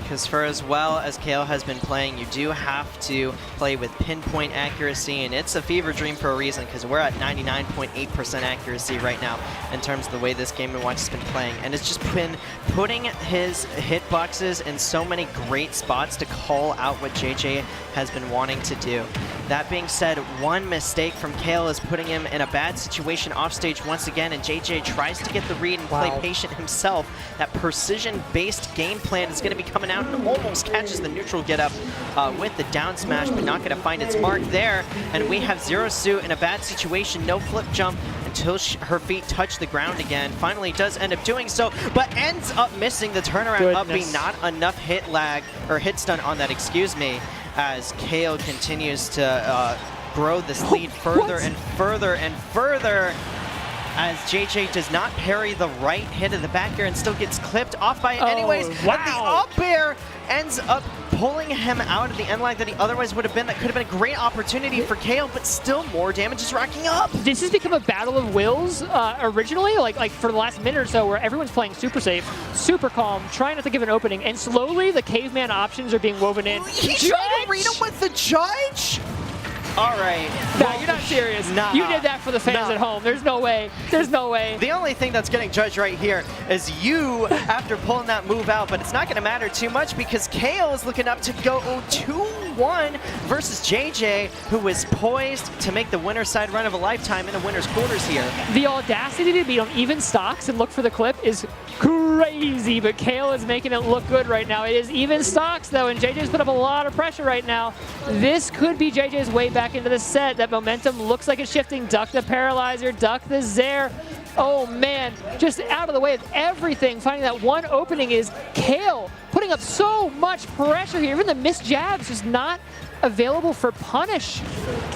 Because for as well as Kale has been playing, you do have to play with pinpoint accuracy, and it's a fever dream for a reason, because we're at 99.8% accuracy right now in terms of the way this Game & Watch has been playing. And it's just been putting his hitboxes in so many great spots to call out what JJ has been wanting to do. That being said, one mistake from Kale is putting him in a bad situation offstage once again, and JJ tries to get the read and play patient himself. That precision-based game plan is going to be coming out and almost catches the neutral get up with the down smash, but not going to find its mark there. And we have Zero Suit in a bad situation, no flip jump until her feet touch the ground again. Finally does end up doing so, but ends up missing the turnaround up being not enough hit lag, or hit stun on that, excuse me, as Kale continues to grow this lead further and further and further, as JJ does not parry the right hit of the back air and still gets clipped off by it anyways. Wow. And the up air ends up pulling him out of the end lag that he otherwise would have been. That could have been a great opportunity for Kale, but still more damage is racking up. This has become a battle of wills originally, like for the last minute or so, where everyone's playing super safe, super calm, trying not to give an opening, and slowly the caveman options are being woven in. He tried to read him with the judge? All right. Nah, you're not serious. Nah. You did that for the fans at home. There's no way. There's no way. The only thing that's getting judged right here is you after pulling that move out, but it's not going to matter too much because Kale is looking up to go 2-1 versus JJ, who is poised to make the winner's side run of a lifetime in the winner's quarters here. The audacity to be on even stocks and look for the clip is crazy, but Kale is making it look good right now. It is even stocks, though, and JJ's put up a lot of pressure right now. This could be JJ's way back into the set. That momentum looks like it's shifting. Duck the Paralyzer, duck the Zair. Oh man, just out of the way of everything. Finding that one opening is Kale putting up so much pressure here. Even the missed jabs just not available for punish.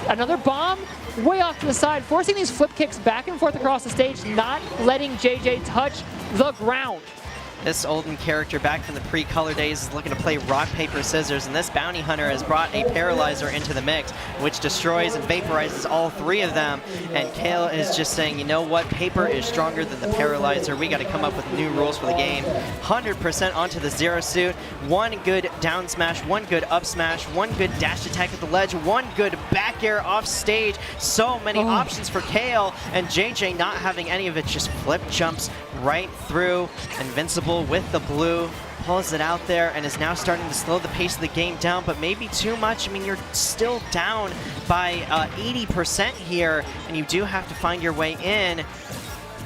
Another bomb way off to the side, forcing these flip kicks back and forth across the stage, not letting JJ touch the ground. This olden character back from the pre-color days is looking to play rock, paper, scissors, and this bounty hunter has brought a paralyzer into the mix, which destroys and vaporizes all three of them. And Kale is just saying, you know what, paper is stronger than the paralyzer. We got to come up with new rules for the game. 100% onto the Zero Suit. One good down smash, one good up smash, one good dash attack at the ledge, one good back air off stage. So many options for Kale, and JJ not having any of it, just flip jumps right through. Invincible with the blue, pulls it out there and is now starting to slow the pace of the game down, but maybe too much. I mean, you're still down by 80% here, and you do have to find your way in.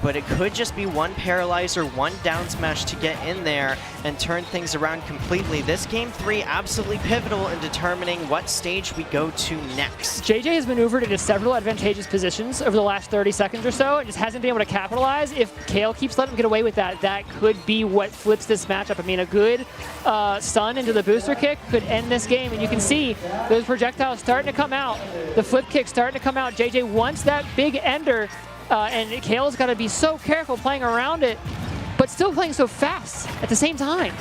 But it could just be one paralyzer, one down smash to get in there and turn things around completely. This game 3 absolutely pivotal in determining what stage we go to next. JJ has maneuvered into several advantageous positions over the last 30 seconds or so and just hasn't been able to capitalize. If Kale keeps letting him get away with that, that could be what flips this matchup. I mean, a good stun into the booster kick could end this game, and you can see those projectiles starting to come out. The flip kick starting to come out. JJ wants that big ender. And Kale's got to be so careful playing around it, but still playing so fast at the same time.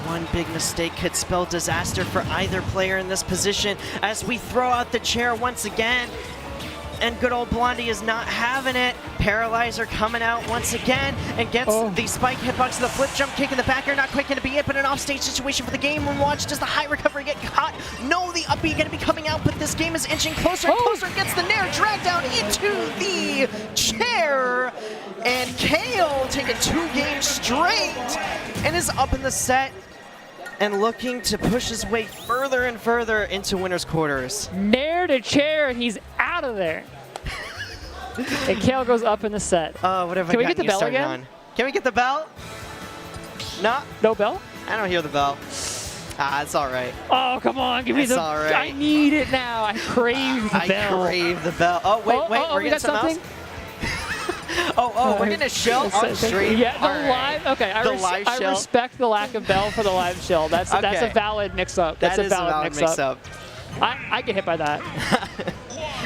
One big mistake could spell disaster for either player in this position as we throw out the chair once again. And good old Blondie is not having it. Paralyzer coming out once again and gets the spike hitbox, the flip jump kick in the back air. Not quite going to be it, but an offstage situation for the game. And watch, does the high recovery get caught? No, the up B going to be coming out, but this game is inching closer and closer. And gets the nair dragged down into the chair. And Kale taking 2 games straight and is up in the set and looking to push his way further and further into winner's quarters. Nair to chair, and he's out of there. And Kale goes up in the set. What have Can I we get the gotten you bell started again? on? Can we get the bell? No? No bell? I don't hear the bell. It's all right. Oh, come on, give me It's the. all right. I need it now. I crave the bell. I crave the bell. Oh, wait, we we're getting got something something. else? We're gonna shell on stream. Yeah, the All right. live. Okay, live I shell. respect the lack of bell for the live shell. That's a Okay. valid mix-up. That's That is a valid mix-up. I get hit by that.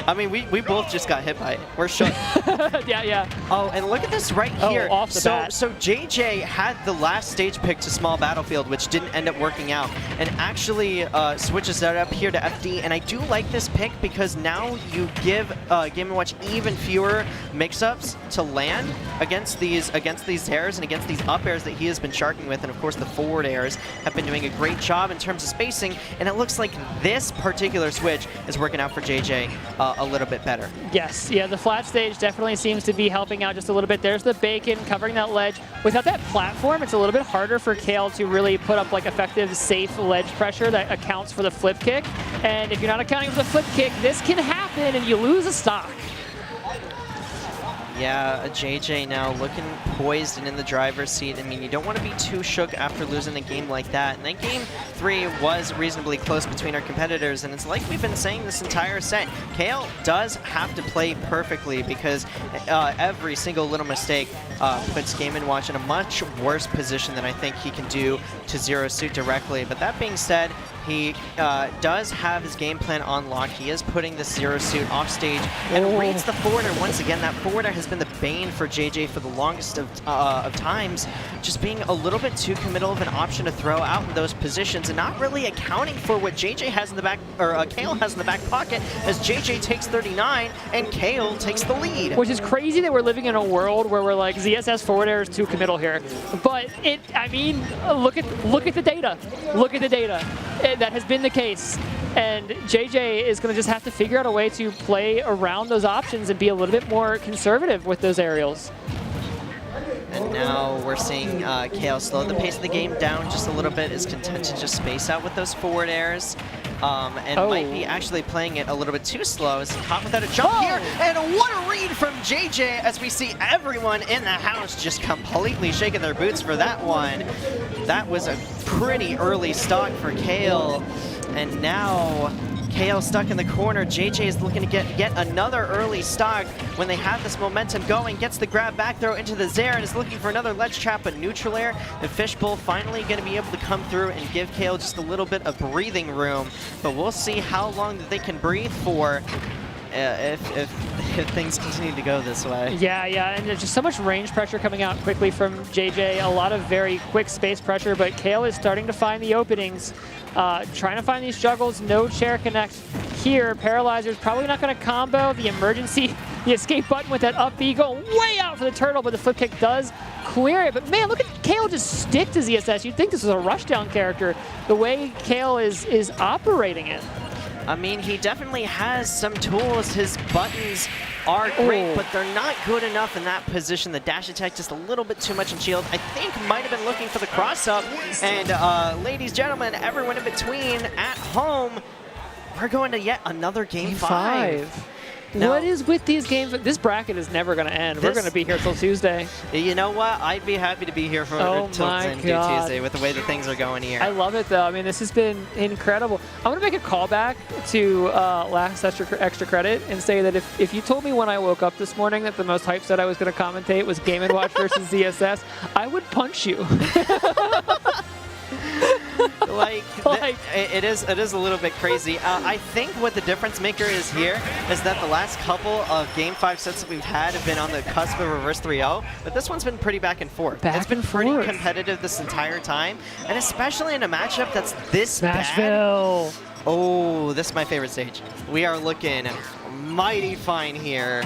I mean, we both just got hit by it. We're shook. yeah. Oh, and look at this right Oh, here. off the bat. So JJ had the last stage pick to small battlefield, which didn't end up working out, and actually switches that up here to FD. And I do like this pick because now you give Game & Watch even fewer mix-ups to land against these airs and against these up airs that he has been sharking with. And of course, the forward airs have been doing a great job in terms of spacing. And it looks like this particular switch is working out for JJ a little bit better. Yes, yeah, the flat stage definitely seems to be helping out just a little bit. There's the bacon covering that ledge. Without that platform, it's a little bit harder for Kale to really put up like effective, safe ledge pressure that accounts for the flip kick. And if you're not accounting for the flip kick, this can happen and you lose a stock. Yeah, JJ now looking poised and in the driver's seat. I mean, you don't want to be too shook after losing a game like that. And then game 3 was reasonably close between our competitors. And it's like we've been saying this entire set, Kale does have to play perfectly because every single little mistake puts Game & Watch in a much worse position than I think he can do to zero suit directly. But that being said, he does have his game plan on lock. He is putting the zero suit off stage and reads the forwarder. Once again, that forwarder has been the bane for JJ for the longest of times, just being a little bit too committal of an option to throw out in those positions and not really accounting for what JJ has in the back, or Kale has in the back pocket, as JJ takes 39 and Kale takes the lead. Which is crazy that we're living in a world where we're like, ZSS forward air is too committal here. But I mean, look at the data. Look at the data. That has been the case. And JJ is going to just have to figure out a way to play around those options and be a little bit more conservative with those aerials. And now we're seeing Kale slow the pace of the game down just a little bit, is content to just space out with those forward airs. And might be actually playing it a little bit too slow. Is caught without a jump here. And what a read from JJ as we see everyone in the house just completely shaking their boots for that one. That was a pretty early stock for Kale. And now Kale stuck in the corner. JJ is looking to get yet another early stock when they have this momentum going. Gets the grab back throw into the Zair and is looking for another ledge trap, but neutral air. The fishbowl finally going to be able to come through and give Kale just a little bit of breathing room. But we'll see how long that they can breathe for if things continue to go this way. Yeah, and there's just so much range pressure coming out quickly from JJ. A lot of very quick space pressure, but Kale is starting to find the openings. Trying to find these juggles, no chair connect here. Paralyzer's probably not going to combo. The escape button with that up B going way out for the turtle, but the flip kick does clear it. But man, look at Kale just stick to ZSS. You'd think this was a rushdown character, the way Kale is operating it. I mean, he definitely has some tools. His buttons are great, but they're not good enough in that position. The dash attack just a little bit too much in shield. I think might have been looking for the cross-up. And ladies, gentlemen, everyone in between at home, we're going to yet another game 5. Now, what is with these games? This bracket is never going to end. We're going to be here till Tuesday. You know what? I'd be happy to be here for till Tuesday with the way that things are going here. I love it, though. I mean, this has been incredible. I want to make a callback to last extra credit and say that if you told me when I woke up this morning that the most hype set I was going to commentate was Game & Watch versus ZSS, I would punch you. It is a little bit crazy. I think what the difference maker is here is that the last couple of Game 5 sets that we've had have been on the cusp of reverse 3-0, but this one's been pretty back and forth. It's been pretty competitive this entire time, and especially in a matchup that's this Smashville. bad. Oh, this is my favorite stage. We are looking mighty fine here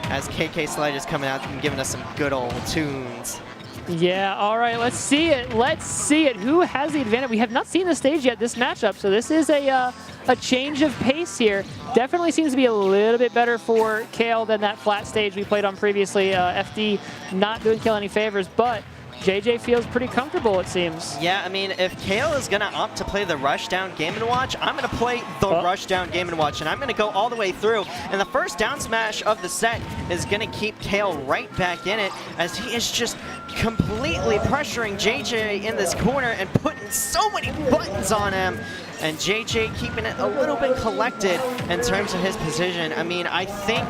as KK Slide is coming out and giving us some good old tunes. Yeah, all right, let's see it. Let's see it. Who has the advantage? We have not seen the stage yet, this matchup, so this is a change of pace here. Definitely seems to be a little bit better for Kale than that flat stage we played on previously. FD not doing Kale any favors, but JJ feels pretty comfortable, it seems. Yeah, I mean, if Kale is going to opt to play the rushdown Game & Watch, I'm going to play the rushdown Game & Watch, and I'm going to go all the way through. And the first down smash of the set is going to keep Kale right back in it, as he is just completely pressuring JJ in this corner and putting so many buttons on him. and JJ keeping it a little bit collected in terms of his position. I mean, I think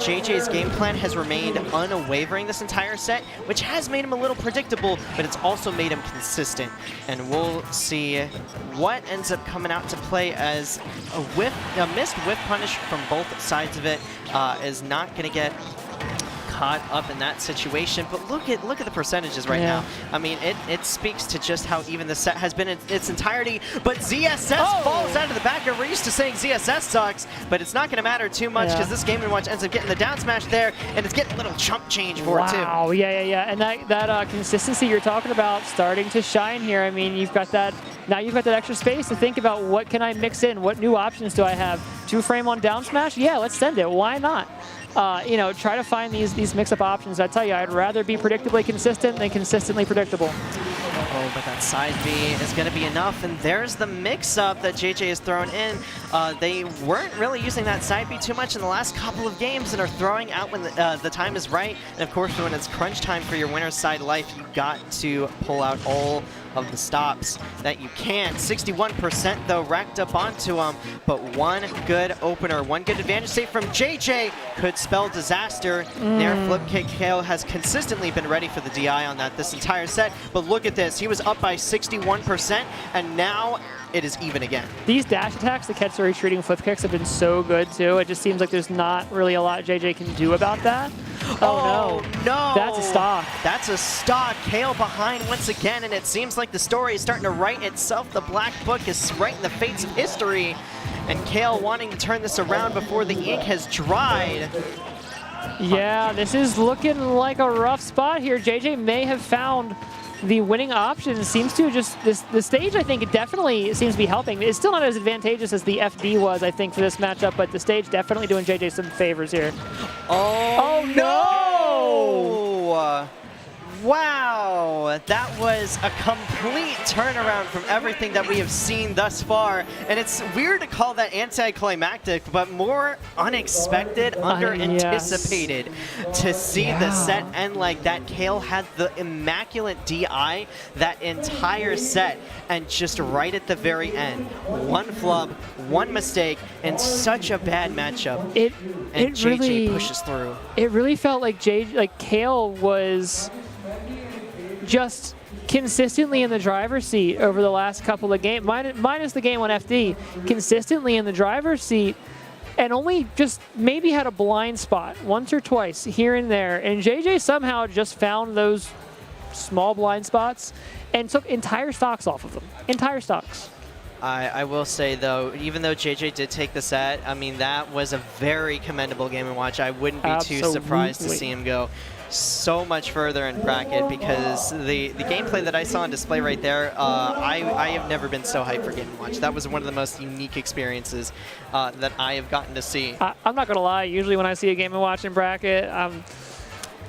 JJ's game plan has remained unwavering this entire set, which has made him a little predictable, but it's also made him consistent. And we'll see what ends up coming out to play, as a missed whiff punish from both sides of it is not going to get caught up in that situation. But look at the percentages right now. I mean, it speaks to just how even the set has been in its entirety. But ZSS falls out of the back. We're used to saying ZSS sucks, but it's not going to matter too much because this Game & Watch ends up getting the down smash there, and it's getting a little chump change for it too. Wow, yeah. And that consistency you're talking about starting to shine here. I mean, you've got that extra space to think about what can I mix in, what new options do I have. 2-frame on down smash? Yeah, let's send it. Why not? Try to find these mix-up options. I tell you, I'd rather be predictably consistent than consistently predictable. Oh, but that side B is going to be enough, and there's the mix-up that JJ has thrown in. They weren't really using that side B too much in the last couple of games and are throwing out when the time is right. And of course, when it's crunch time for your winner's side life, you got to pull out all of the stops that you can. 61% though racked up onto him, but one good opener, one good advantage save from JJ could spell disaster. Nair flip kick. KO has consistently been ready for the DI on that this entire set, but look at this. He was up by 61%, and now it is even again. These dash attacks that catch the retreating flip kicks have been so good too. It just seems like there's not really a lot JJ can do about that. Oh no. That's a stock. That's a stock. KO behind once again, and it seems like the story is starting to write itself. The black book is writing the fates of history, and Kale wanting to turn this around before the ink has dried. Yeah, this is looking like a rough spot here. JJ may have found the winning option. Seems to just, the stage, I think, it definitely seems to be helping. It's still not as advantageous as the FD was, I think, for this matchup, but the stage definitely doing JJ some favors here. Oh no! Wow, that was a complete turnaround from everything that we have seen thus far. And it's weird to call that anticlimactic, but more unexpected, under-anticipated to see the set end like that. Kale had the immaculate DI that entire set, and just right at the very end, one flub, one mistake, and such a bad matchup. And JJ really pushes through. It really felt like Kale was just consistently in the driver's seat over the last couple of games, minus the game on FD, consistently in the driver's seat, and only just maybe had a blind spot once or twice here and there. And JJ somehow just found those small blind spots and took entire stocks off of them. Entire stocks. I will say, though, even though JJ did take the set, I mean, that was a very commendable Game & Watch. I wouldn't be too surprised to see him go so much further in bracket, because the gameplay that I saw on display right there, I have never been so hyped for Game & Watch. That was one of the most unique experiences that I have gotten to see. I'm not going to lie. Usually when I see a Game & Watch in bracket, I'm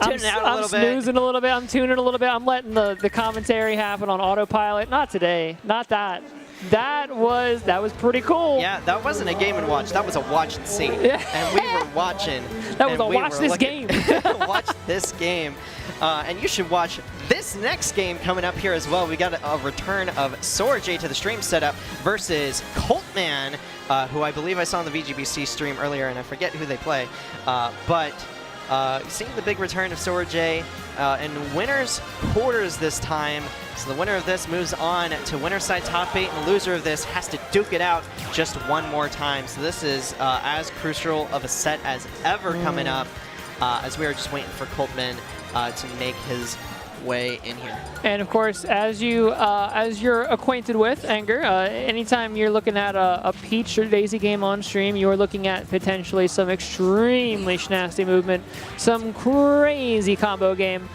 snoozing a little bit. I'm tuning a little bit. I'm letting the commentary happen on autopilot. Not today. Not that. That was pretty cool. Yeah, that wasn't a Game & Watch. That was a watch and see. Yeah. And we were watching. That was a watch this game. Watch this game. And you should watch this next game coming up here as well. We got a return of SoraJ to the stream setup versus Coltman, who I believe I saw on the VGBC stream earlier, and I forget who they play. But seeing the big return of SoraJ in winners quarters this time. So the winner of this moves on to winner side top 8, and the loser of this has to duke it out just one more time. So this is as crucial of a set as ever coming up, as we are just waiting for Coltman to make his way in here. And of course, as you're acquainted with, Anger, anytime you're looking at a Peach or Daisy game on stream, you're looking at potentially some extremely nasty movement, some crazy combo game.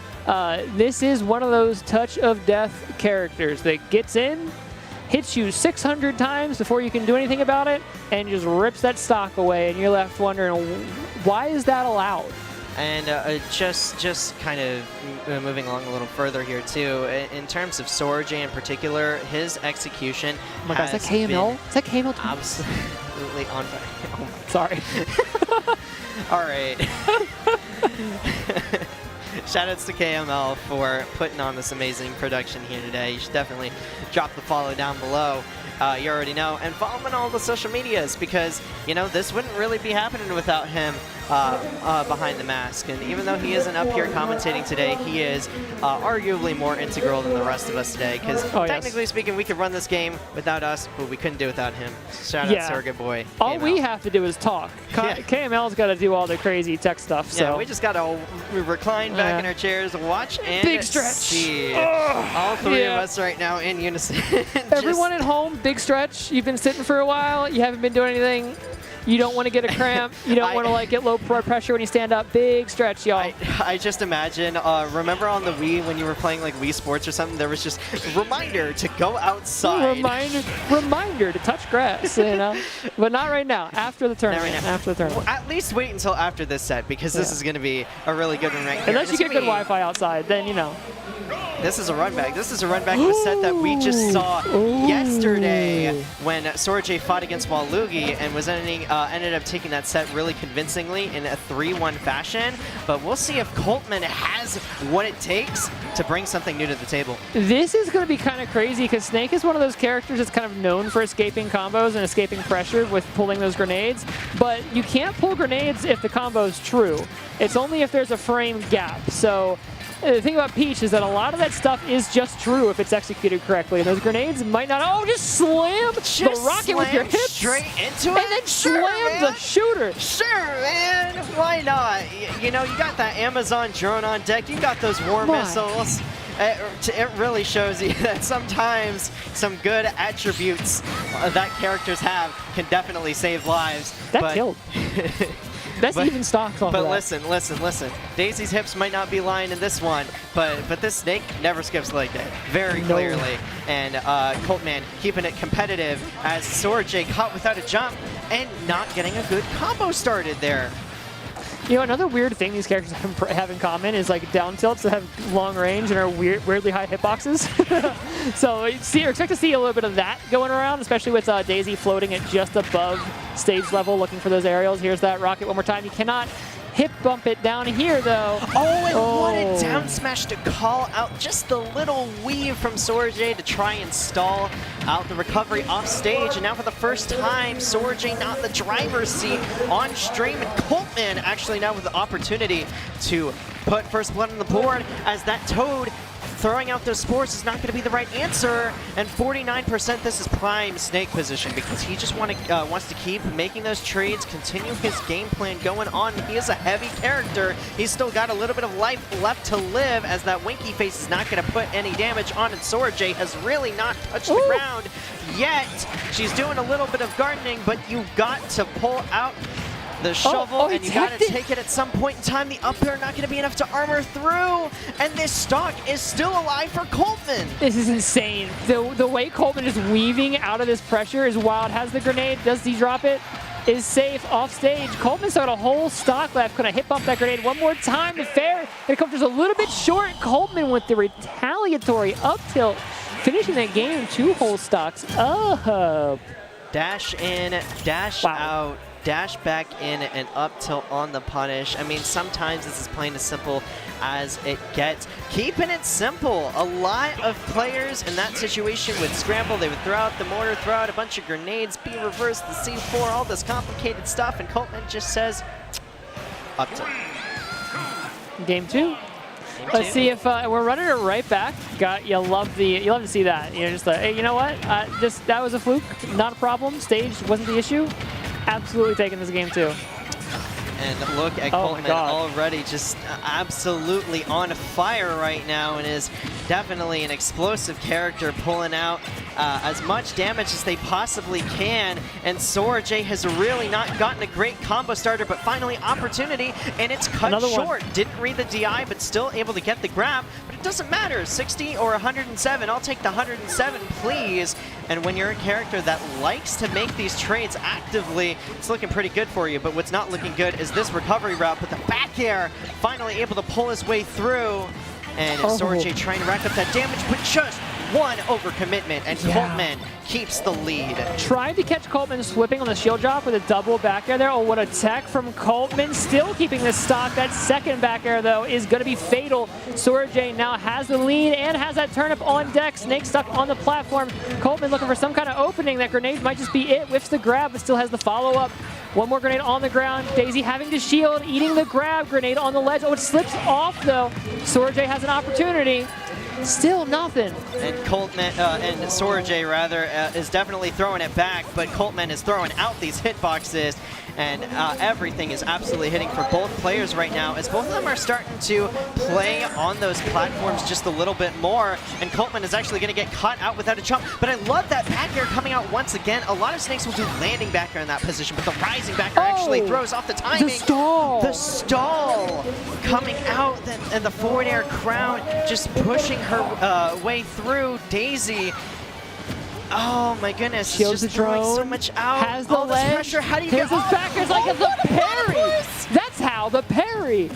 This is one of those touch of death characters that gets in, hits you 600 times before you can do anything about it, and just rips that stock away, and you're left wondering, why is that allowed? And just kind of moving along a little further here too, in terms of SoraJ in particular, his execution oh my God, is that KML? Is that KML? Absolutely on fire. Oh my. Sorry. All right. Shoutouts to KML for putting on this amazing production here today. You should definitely drop the follow down below. you already know, and follow him on all the social medias because, you know, this wouldn't really be happening without him behind the mask. And even though he isn't up here commentating today, he is arguably more integral than the rest of us today because technically speaking, we could run this game without us, but we couldn't do it without him. Shout out Surrogate Boy. All we have to do is talk. KML's got to do all the crazy tech stuff. So. Yeah, we just got to recline back in our chairs, watch, and big stretch. See. All three of us right now in unison. Everyone at home, big stretch. You've been sitting for a while. You haven't been doing anything. You don't want to get a cramp. You don't want to like get low blood pressure when you stand up. Big stretch, y'all. I just imagine, remember on the Wii when you were playing like Wii Sports or something, there was just a reminder to go outside. Reminder to touch grass, you know? But not right now, after the tournament. After the tournament. Well, at least wait until after this set because this is going to be a really good one right here. Unless you get good Wi-Fi outside, then you know. This is a run back. This is a run back of a set that we just saw yesterday when Sorajay fought against Waluigi and was ended up taking that set really convincingly in a 3-1 fashion. But we'll see if Coltman has what it takes to bring something new to the table. This is going to be kind of crazy because Snake is one of those characters that's kind of known for escaping combos and escaping pressure with pulling those grenades. But you can't pull grenades if the combo is true. It's only if there's a frame gap. So the thing about Peach is that a lot of that stuff is just true if it's executed correctly. Those grenades might not. Oh, just slam the rocket with your hips straight into it, and then slam the shooter. Sure, man. Why not? You know, you got that Amazon drone on deck. You got those war missiles. It really shows you that sometimes some good attributes that characters have can definitely save lives. That killed. That's even stocks off of that. But listen. Daisy's hips might not be lying in this one, but this Snake never skips leg day, very clearly. And Coltman keeping it competitive as Sorajay caught without a jump and not getting a good combo started there. You know, another weird thing these characters have in common is like down tilts that have long range and are weirdly high hitboxes. So expect to see a little bit of that going around, especially with Daisy floating at just above stage level, looking for those aerials. Here's that rocket one more time. You cannot hip bump it down here, though. What a down smash to call out just the little weave from Sorajay to try and stall out the recovery off stage. And now for the first time, Sorajay not in the driver's seat on stream, and Coltman actually now with the opportunity to put first blood on the board as that Toad throwing out those spores is not going to be the right answer, and 49% this is prime Snake position because he just wants to keep making those trades, continue his game plan going on. He is a heavy character. He's still got a little bit of life left to live as that Winky face is not going to put any damage on, and Sorajay has really not touched the ground yet. She's doing a little bit of gardening, but you got to pull out the shovel, and you gotta take it at some point in time. The up air not gonna be enough to armor through, and this stock is still alive for Coltman. This is insane. The way Coltman is weaving out of this pressure is wild. Has the grenade, does he drop it? Is safe off stage. Coltman's got a whole stock left. Gonna hit bump that grenade one more time. The fair, it comes just a little bit short. Coltman with the retaliatory up tilt, finishing that game 2 whole stocks up. Dash in, dash out. Dash back in and up tilt on the punish. I mean, sometimes this is plain as simple as it gets. Keeping it simple. A lot of players in that situation would scramble. They would throw out the mortar, throw out a bunch of grenades, B reverse, the C4, all this complicated stuff, and Coltman just says, up tilt. Game 2. Let's see if we're running it right back. You love to see that. You know, just like, hey, you know what? That was a fluke, not a problem. Stage wasn't the issue. Absolutely taking this game too. And look at Coltman already just absolutely on fire right now, and is definitely an explosive character, pulling out as much damage as they possibly can. And Sorajay has really not gotten a great combo starter, but finally opportunity, and it's cut short. Didn't read the DI, but still able to get the grab. But it doesn't matter, 60 or 107. I'll take the 107, please. And when you're a character that likes to make these trades actively, it's looking pretty good for you. But what's not looking good is this recovery route, but the back air finally able to pull his way through. And Sorajay trying to rack up that damage, but just one overcommitment, and Coltman keeps the lead. Trying to catch Coltman slipping on the shield drop with a double back air there. Oh, what a tech from Coltman. Still keeping the stock. That second back air, though, is going to be fatal. Sorajay now has the lead and has that turnip on deck. Snake stuck on the platform. Coltman looking for some kind of opening. That grenade might just be it. Whiffs the grab, but still has the follow-up. One more grenade on the ground. Daisy having to shield, eating the grab. Grenade on the ledge. Oh, it slips off, though. Sorajay has an opportunity. Still nothing. And Coltman, and Sorajay rather, is definitely throwing it back, but Coltman is throwing out these hitboxes, and everything is absolutely hitting for both players right now, as both of them are starting to play on those platforms just a little bit more, and Coltman is actually going to get caught out without a jump. But I love that back air coming out once again. A lot of Snakes will do landing back air in that position, but the rising back air actually throws off the timing. The stall! The stall coming out, and the forward air crown just pushing her way through. Daisy, oh my goodness, Shields just the drone, throwing so much out. has the all this ledge. pressure. How do you Here's get his backers like the parry. That's how the parry.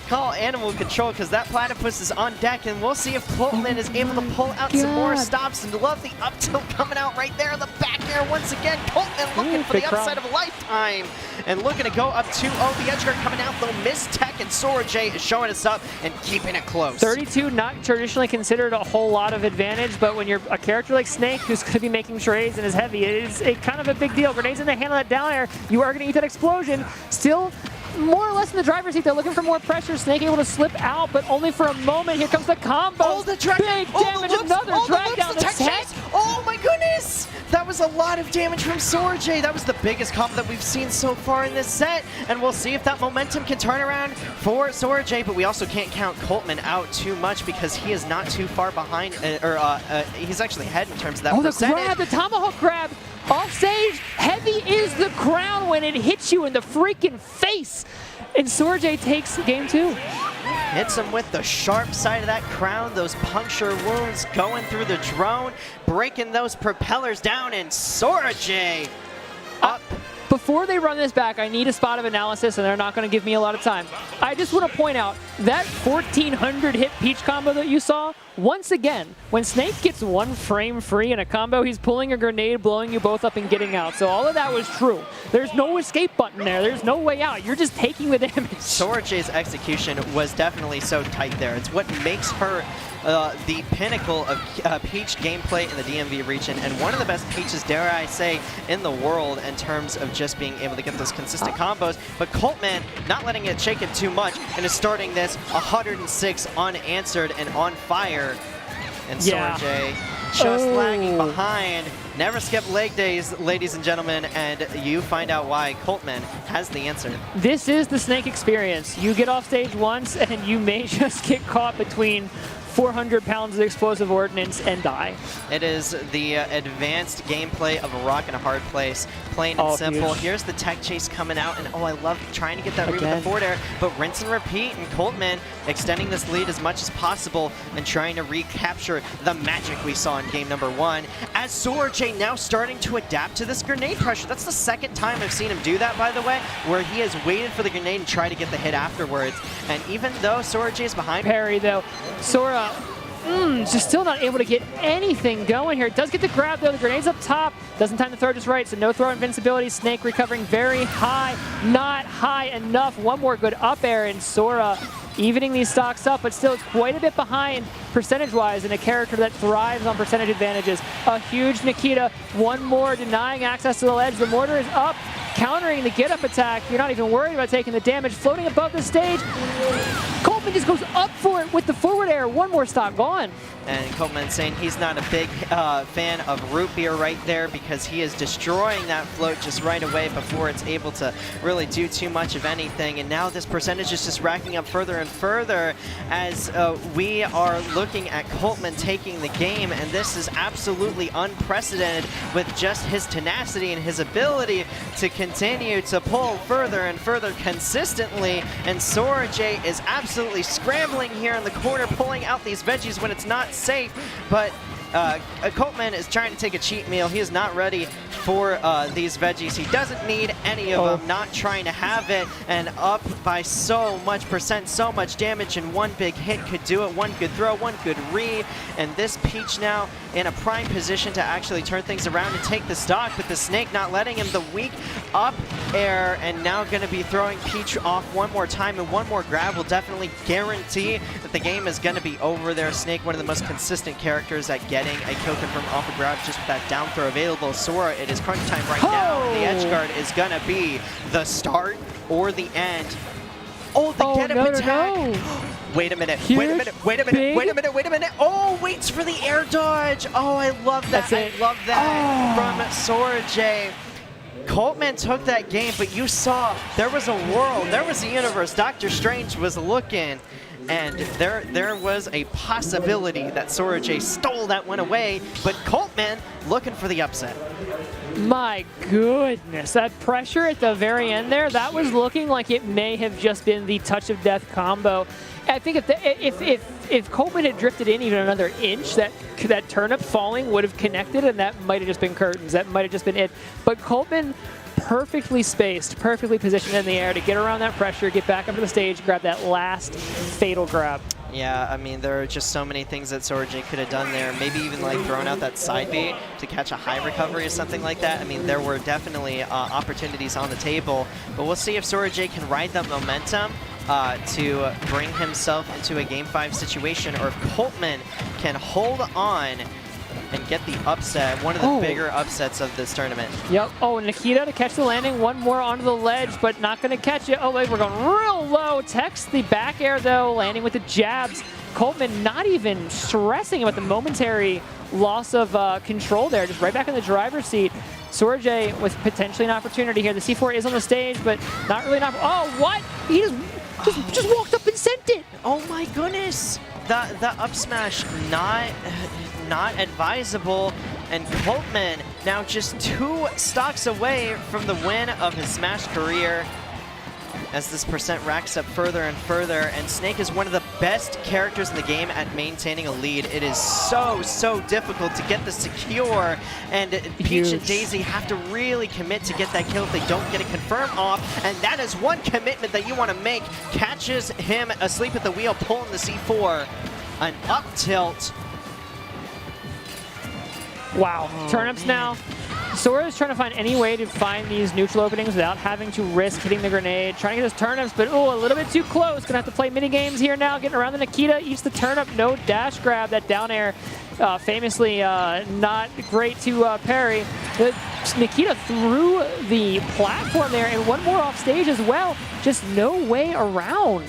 Call animal control, because that platypus is on deck, and we'll see if Coltman is able to pull out some more stops. And love the up tilt coming out right there. The back air once again. Coltman looking for the upside of a lifetime and looking to go up 2-0. The edge guard coming out though, missed tech, and Sorajay is showing us up and keeping it close. 32, not traditionally considered a whole lot of advantage, but when you're a character like Snake who's going to be making trades and is heavy, it is a kind of a big deal. Grenades in the handle that down air. You are going to eat that explosion. Still more or less in the driver's seat. They're looking for more pressure. Snake able to slip out, but only for a moment. Here comes the combo. Oh, the drag. Big damage. Another drag down the tech. Oh my goodness! That was a lot of damage from Sorajay. That was the biggest combo that we've seen so far in this set, and we'll see if that momentum can turn around for Sorajay. But we also can't count Coltman out too much, because he is not too far behind, he's actually ahead in terms of that percentage. The grab, the tomahawk grab. Off stage, heavy is the crown when it hits you in the freaking face. And Sorajay takes game 2. Hits him with the sharp side of that crown, those puncture wounds going through the drone, breaking those propellers down, and Sorajay up. Before they run this back, I need a spot of analysis, and they're not going to give me a lot of time. I just want to point out that 1400 hit Peach combo that you saw, once again, when Snake gets one frame free in a combo, he's pulling a grenade, blowing you both up and getting out. So all of that was true. There's no escape button there. There's no way out. You're just taking the damage. Sorajay's execution was definitely so tight there. It's what makes her the pinnacle of Peach gameplay in the DMV region, and one of the best Peaches, dare I say, in the world in terms of just being able to get those consistent combos. But Coltman not letting it shake it too much, and is starting this 106 unanswered and on fire. And Sorajay just lagging behind. Never skip leg days, ladies and gentlemen, and you find out why Coltman has the answer. This is the Snake experience. You get off stage once, and you may just get caught between 400 pounds of explosive ordnance and die. It is the advanced gameplay of a rock in a hard place. Plain and simple. Huge. Here's the tech chase coming out, and I love trying to get that read with the forward air, but rinse and repeat, and Coltman extending this lead as much as possible and trying to recapture the magic we saw in game number 1. As Sorajay now starting to adapt to this grenade pressure. That's the second time I've seen him do that, by the way, where he has waited for the grenade and tried to get the hit afterwards. And even though Sorajay is behind parry, though, Sora just still not able to get anything going here. Does get the grab, though. The grenade's up top. Doesn't time to throw just right, so no throw invincibility. Snake recovering very high. Not high enough. One more good up air, and Sora evening these stocks up, but still quite a bit behind percentage-wise in a character that thrives on percentage advantages. A huge Nikita. One more denying access to the ledge. The mortar is up, countering the get-up attack. You're not even worried about taking the damage. Floating above the stage. Coltman just goes up for it with the forward air. One more stock gone. And Coltman saying he's not a big fan of root beer right there, because he is destroying that float just right away before it's able to really do too much of anything. And now this percentage is just racking up further and further as we are looking at Coltman taking the game. And this is absolutely unprecedented with just his tenacity and his ability to continue to pull further and further consistently. And Sorajay is absolutely scrambling here in the corner, pulling out these veggies when it's not safe, but Coltman is trying to take a cheat meal. He is not ready for these veggies. He doesn't need any of them, not trying to have it, and up by so much percent, so much damage, and one big hit could do it. One good throw, one good read, and this Peach now in a prime position to actually turn things around and take the stock, but the Snake not letting him. The weak up air, and now going to be throwing Peach off one more time, and one more grab will definitely guarantee that the game is going to be over there. Snake, one of the most consistent characters at getting a kill confirm off a grab just with that down throw available. Sora, it is crunch time right now. The edge guard is going to be the start or the end. Oh, the get him attack. Wait a minute, wait a minute, wait a minute, wait a minute, wait a minute. Oh, waits for the air dodge. Oh, I love that. I love that from Sora J. Coltman took that game, but you saw there was a world, there was a universe. Dr. Strange was looking, and there was a possibility that Sora J stole that one away, but Coltman looking for the upset. My goodness, that pressure at the very end there, that was looking like it may have just been the touch of death combo. I think if Coltman had drifted in even another inch, that turnip falling would have connected, and that might have just been curtains. That might have just been it. But Coltman perfectly spaced, perfectly positioned in the air to get around that pressure, get back up to the stage, grab that last fatal grab. Yeah, I mean, there are just so many things that Sora J could have done there. Maybe even like throwing out that side B to catch a high recovery or something like that. I mean, there were definitely opportunities on the table, but we'll see if Sora J can ride that momentum to bring himself into a Game 5 situation, or if Coltman can hold on and get the upset, one of the bigger upsets of this tournament. Yep. Oh, Nikita to catch the landing. One more onto the ledge, but not going to catch it. Oh, wait, we're going real low. Tex the back air, though, landing with the jabs. Coltman not even stressing about the momentary loss of control there, just right back in the driver's seat. Sora J with potentially an opportunity here. The C4 is on the stage, but not really enough. Oh, what? He just walked up and sent it. Oh my goodness. The up smash not advisable, and Coltman now just 2 stocks away from the win of his Smash career as this percent racks up further and further, and Snake is one of the best characters in the game at maintaining a lead. It is so difficult to get the secure, and Peach and Daisy have to really commit to get that kill if they don't get it confirmed off, and that is one commitment that you want to make. Catches him asleep at the wheel, pulling the C4. An up tilt. Wow. Turnips now. Sora is trying to find any way to find these neutral openings without having to risk hitting the grenade. Trying to get his turnips, but a little bit too close. Gonna have to play mini games here now. Getting around the Nikita, eats the turnip, no dash grab. That down air, famously not great to parry. Nikita threw the platform there, and one more off stage as well. Just no way around.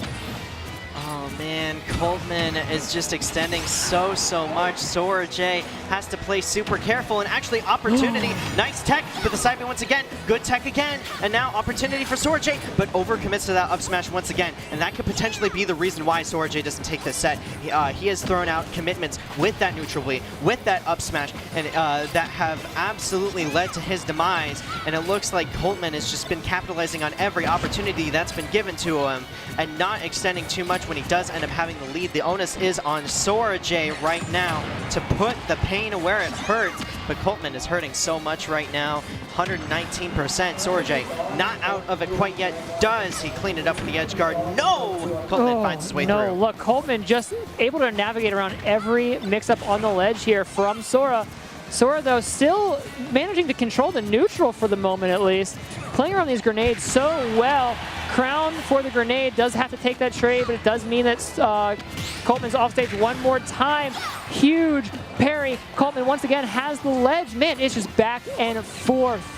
Oh man, Coltman is just extending so much. Sora J has to play super careful, and actually opportunity. Nice tech, but the side B once again. Good tech again, and now opportunity for Sora J, but overcommits to that up smash once again, and that could potentially be the reason why Sora J doesn't take this set. He has thrown out commitments with that neutral B, with that up smash, and that have absolutely led to his demise, and it looks like Coltman has just been capitalizing on every opportunity that's been given to him, and not extending too much when he does end up having the lead. The onus is on Sora J right now to put the pain where it hurts, but Coltman is hurting so much right now. 119%. Sora J not out of it quite yet. Does he clean it up with the edge guard? No! Coltman finds his way through. No, look, Coltman just able to navigate around every mix-up on the ledge here from Sora. Sora, though, still managing to control the neutral for the moment, at least. Playing around these grenades so well. Crown for the grenade does have to take that trade, but it does mean that Coltman's off stage one more time. Huge parry. Coltman once again has the ledge. Man, it's just back and forth.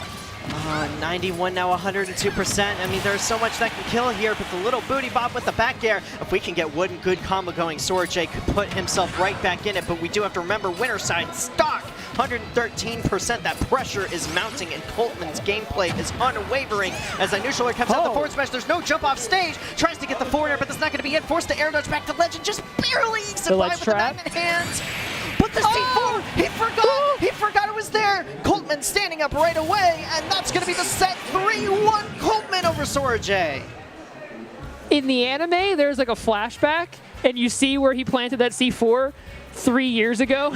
91 now, 102%. I mean, there's so much that can kill here, but the little booty bob with the back air, if we can get one good combo going, Sora J could put himself right back in it, but we do have to remember winner side stock. 113%. That pressure is mounting, and Coltman's gameplay is unwavering as a neutral air comes out the forward smash. There's no jump off stage. Tries to get the forward air, but that's not going to be it. Forced to air dodge back to ledge and just barely survive with the magnet hands. But the C4, he forgot it was there. Coltman standing up right away, and that's going to be the set. 3-1 Coltman over Sora J. in the anime, there's like a flashback, and you see where he planted that C4 3 years ago,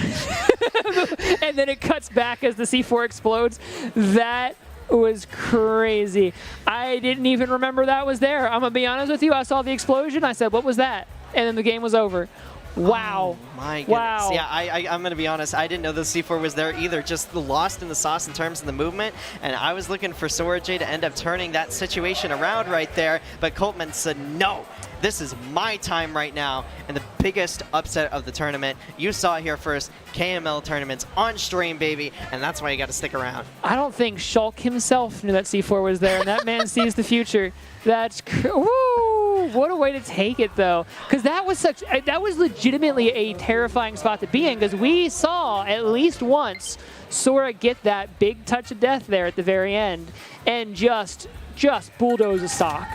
and then it cuts back as the C4 explodes. That was crazy. I didn't even remember that was there. I'm gonna be honest with you. I saw the explosion. I said, "What was that?" And then the game was over. Wow. Oh my goodness. Wow. Yeah, I'm going to be honest. I didn't know the C4 was there either. Just lost in the sauce in terms of the movement. And I was looking for Sora J to end up turning that situation around right there. But Coltman said, no, this is my time right now. And the biggest upset of the tournament. You saw it here first. KML tournaments on stream, baby. And that's why you got to stick around. I don't think Shulk himself knew that C4 was there. And that man sees the future. That's woo! What a way to take it, though, because that was legitimately a terrifying spot to be in. Because we saw at least once Sora get that big touch of death there at the very end, and just bulldoze a stock.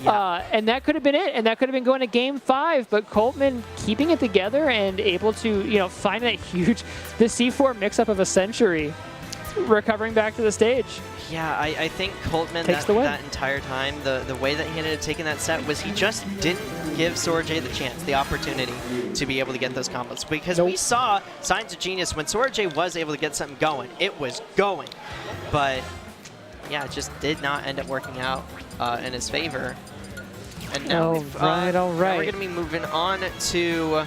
Yeah. And that could have been it, and that could have been going to Game 5. But Coltman keeping it together and able to find that huge the C4 mix-up of a century, recovering back to the stage. Yeah, I think Coltman that entire time, the way that he ended up taking that set was he just didn't give Sora J the chance, the opportunity to be able to get those combos. Because we saw signs of genius when Sora J was able to get something going. It was going. But yeah, it just did not end up working out in his favor. And now all right. now we're going to be moving on to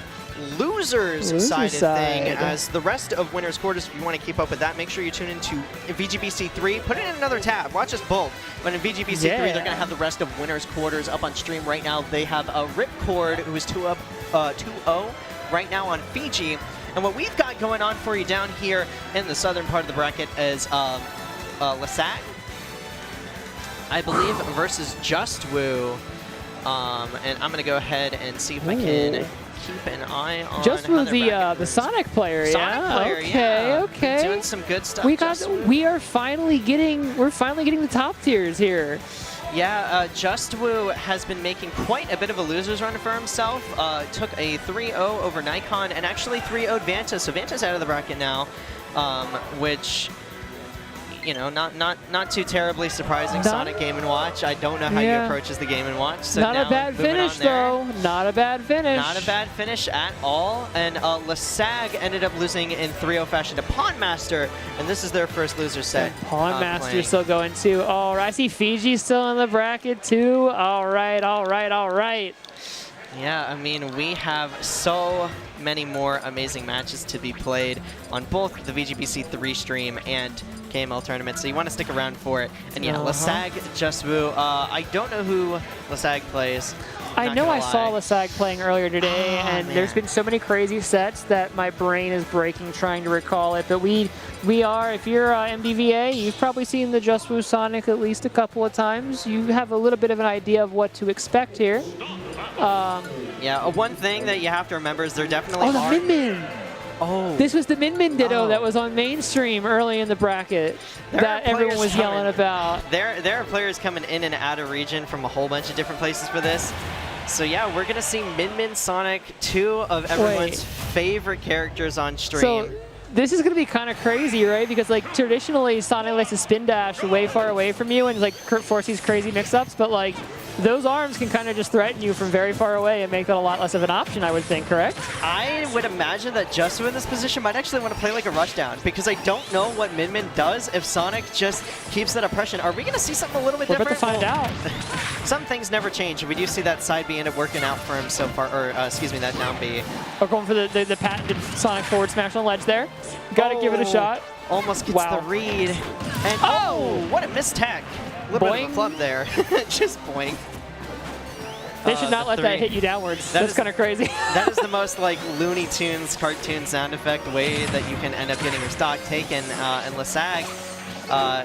losers side of thing, as the rest of winners quarters. If you want to keep up with that, make sure you tune into VGBC 3. Put it in another tab. Watch us both. But in VGBC 3, they're going to have the rest of winners quarters up on stream right now. They have a Ripcord, who is 2-0 right now on Fiji. And what we've got going on for you down here in the southern part of the bracket is Lasag, I believe, versus Just Woo. And I'm going to go ahead and see if I can keep an eye on Just Woo, the Sonic player, okay. Doing some good stuff. We are finally getting the top tiers here. Yeah, Just Woo has been making quite a bit of a loser's run for himself. Took a 3-0 over Nikon and actually 3-0'd Vanta. So Vanta's out of the bracket now, which, not too terribly surprising. Sonic Game & Watch. I don't know how he approaches the Game & Watch. So not a bad finish, though. Not a bad finish. Not a bad finish at all. And Lasag ended up losing in 3-0 fashion to Pawnmaster, and this is their first loser set. Pawnmaster still going, too. Oh, I see Fiji still in the bracket, too. All right. Yeah, I mean, we have so many more amazing matches to be played on both the VGBC 3 stream and KML tournament, so you want to stick around for it. And yeah, Lasag, Just Woo. I don't know who Lasag plays. I know I saw Lasag playing earlier today, and there's been so many crazy sets that my brain is breaking trying to recall it. But we are, if you're MDVA, you've probably seen the Just Woo Sonic at least a couple of times. You have a little bit of an idea of what to expect here. Yeah, one thing that you have to remember is there definitely are... the Min Min! Oh. This was the Min Min Ditto that was on mainstream early in the bracket that everyone was yelling about. There are players coming in and out of region from a whole bunch of different places for this. So yeah, we're going to see Min Min Sonic, 2 of everyone's favorite characters on stream. So this is going to be kind of crazy, right? Because like traditionally Sonic likes to spin dash way far away from you and like force these crazy mix-ups, but like those arms can kind of just threaten you from very far away and make that a lot less of an option, I would think, correct? I would imagine that Just Woo in this position might actually want to play like a rushdown, because I don't know what Min Min does if Sonic just keeps that oppression. Are we going to see something a little bit different? We're about to find out. Some things never change. We do see that side B end up working out for him so far, or excuse me, that down B. We're going for the patented Sonic forward smash on ledge there. Got to give it a shot. Almost gets the read. And what a missed tech. A little bit of a flub there. Just boing. They should not let that hit you downwards. That's kind of crazy. That is the most like Looney Tunes cartoon sound effect way that you can end up getting your stock taken. And Lasag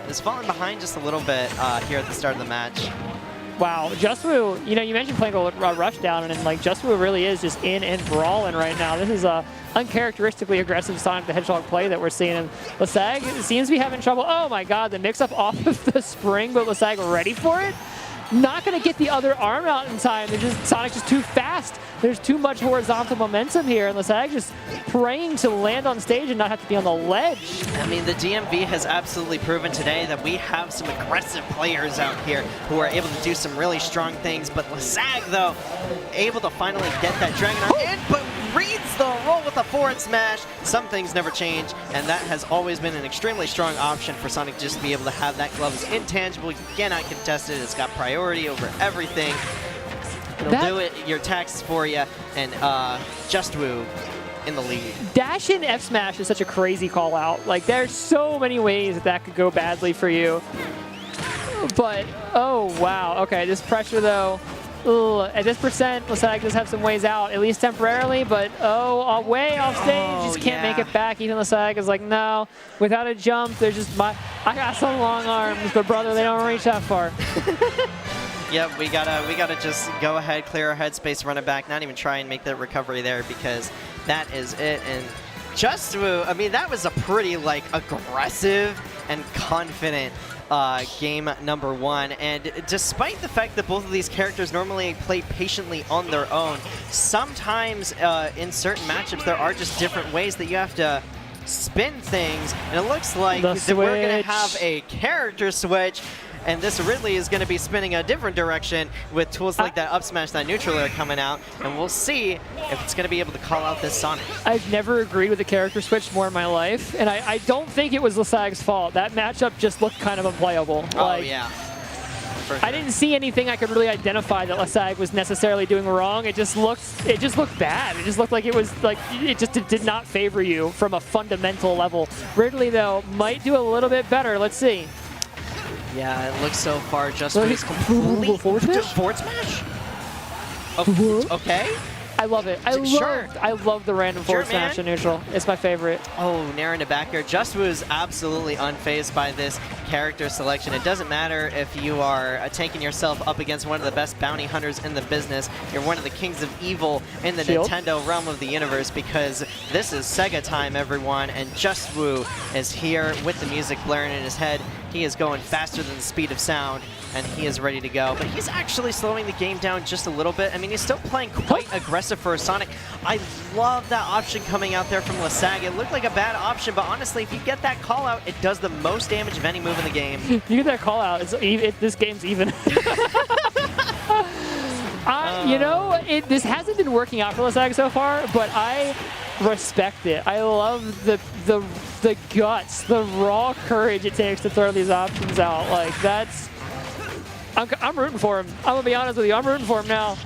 is falling behind just a little bit here at the start of the match. Wow, Just Woo, you mentioned playing a rushdown, and like Just Woo really is just in and brawling right now. This is a uncharacteristically aggressive Sonic the Hedgehog play that we're seeing. And Lasag seems to be having trouble. Oh my god, the mix-up off of the spring, but Lasag ready for it. not going to get the other arm out in time. Sonic's just too fast. There's too much horizontal momentum here, and Lasag just praying to land on stage and not have to be on the ledge. I mean, the DMV has absolutely proven today that we have some aggressive players out here who are able to do some really strong things, but Lasag, though, able to finally get that Dragon Arm in, but reads the roll with a forward smash. Some things never change, and that has always been an extremely strong option for Sonic just to be able to have that glove as intangible. You cannot contest it. It's got priority over everything. It'll do it, your attacks for you, and Just Woo in the lead. Dash in F smash is such a crazy call out. Like, there's so many ways that could go badly for you. But, oh, wow. Okay, this pressure, though. Ugh, at this percent, Lasag does have some ways out, at least temporarily, but way off stage, just can't make it back. Even Lasag is like, no, without a jump, there's just I got some long arms, but brother, they don't reach that far. Yep, we gotta just go ahead, clear our headspace, run it back, not even try and make that recovery there, because that is it. And Just Woo, I mean, that was a pretty like aggressive and confident game number 1, and despite the fact that both of these characters normally play patiently on their own, sometimes in certain matchups there are just different ways that you have to spin things, and it looks like that we're going to have a character switch, and this Ridley is going to be spinning a different direction with tools like that up smash, that neutral air coming out, and we'll see if it's going to be able to call out this Sonic. I've never agreed with the character switch more in my life, and I don't think it was Lasag's fault. That matchup just looked kind of unplayable. Oh, yeah. I didn't see anything I could really identify that Lasag was necessarily doing wrong. It just looked bad. It just looked like it was like it just did not favor you from a fundamental level. Ridley, though, might do a little bit better. Let's see. Yeah, it looks so far just for his complete forward smash? Okay. I love it. I love the random forward smash in neutral. It's my favorite. Oh, Nair in the back air. Just was absolutely unfazed by this character selection. It doesn't matter if you are taking yourself up against one of the best bounty hunters in the business. You're one of the kings of evil in the Nintendo realm of the universe, because this is Sega time, everyone, and Just Woo is here with the music blaring in his head. He is going faster than the speed of sound, and he is ready to go. But he's actually slowing the game down just a little bit. I mean, he's still playing quite aggressive for a Sonic. I love that option coming out there from Lasag. It looked like a bad option, but honestly, if you get that call out, it does the most damage of any move in the game. You get that call out, this game's even. You know, this hasn't been working out for Lasag so far, but I respect it. I love the guts, the raw courage it takes to throw these options out. Like, that's... I'm rooting for him. I'm gonna be honest with you. I'm rooting for him now.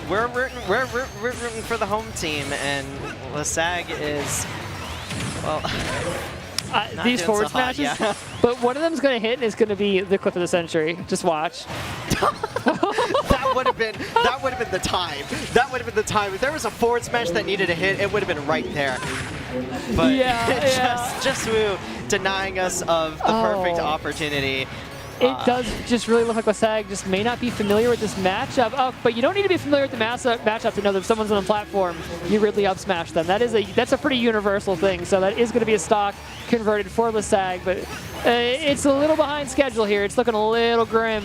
We're rooting for the home team, and Lasag is, well, these forward smashes. Yeah. But one of them's gonna hit, and it's gonna be the clip of the century. Just watch. That would have been the time. That would have been the time. If there was a forward smash that needed a hit, it would have been right there. But just Woo denying us of the perfect opportunity. It does just really look like Lasag just may not be familiar with this matchup. But you don't need to be familiar with the matchup to know that if someone's on the platform, you Ridley up smash them. That's a pretty universal thing. So that is going to be a stock converted for Lasag, but it's a little behind schedule here. It's looking a little grim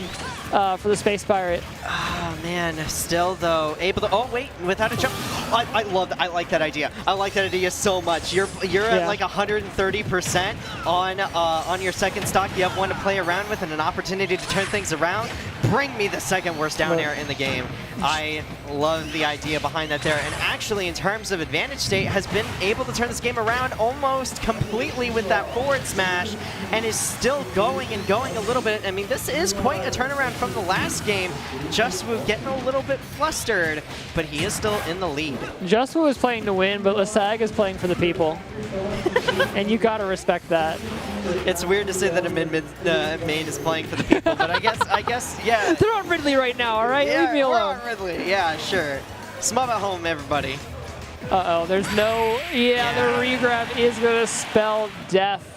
for the Space Pirate. Oh man, still though able to. Oh wait, without a jump. I love that. I like that idea. I like that idea so much. You're at like 130% on your second stock. You have one to play around with and an opportunity to turn things around. Bring me the second worst down air in the game. I love the idea behind that there. And actually, in terms of advantage state, has been able to turn this game around almost completely with that forward smash, and is still going and going a little bit. I mean, this is quite a turnaround from the last game. Just Woo getting a little bit flustered, but he is still in the lead. Just Woo is playing to win, but Lasag is playing for the people. And you gotta respect that. It's weird to say that a main is playing for the people, but I guess, yeah. They're on Ridley right now, all right? Yeah, leave me alone. We're on Ridley. Yeah, sure. Smub at home, everybody. Uh-oh, there's no... Yeah, the regrab is going to spell death.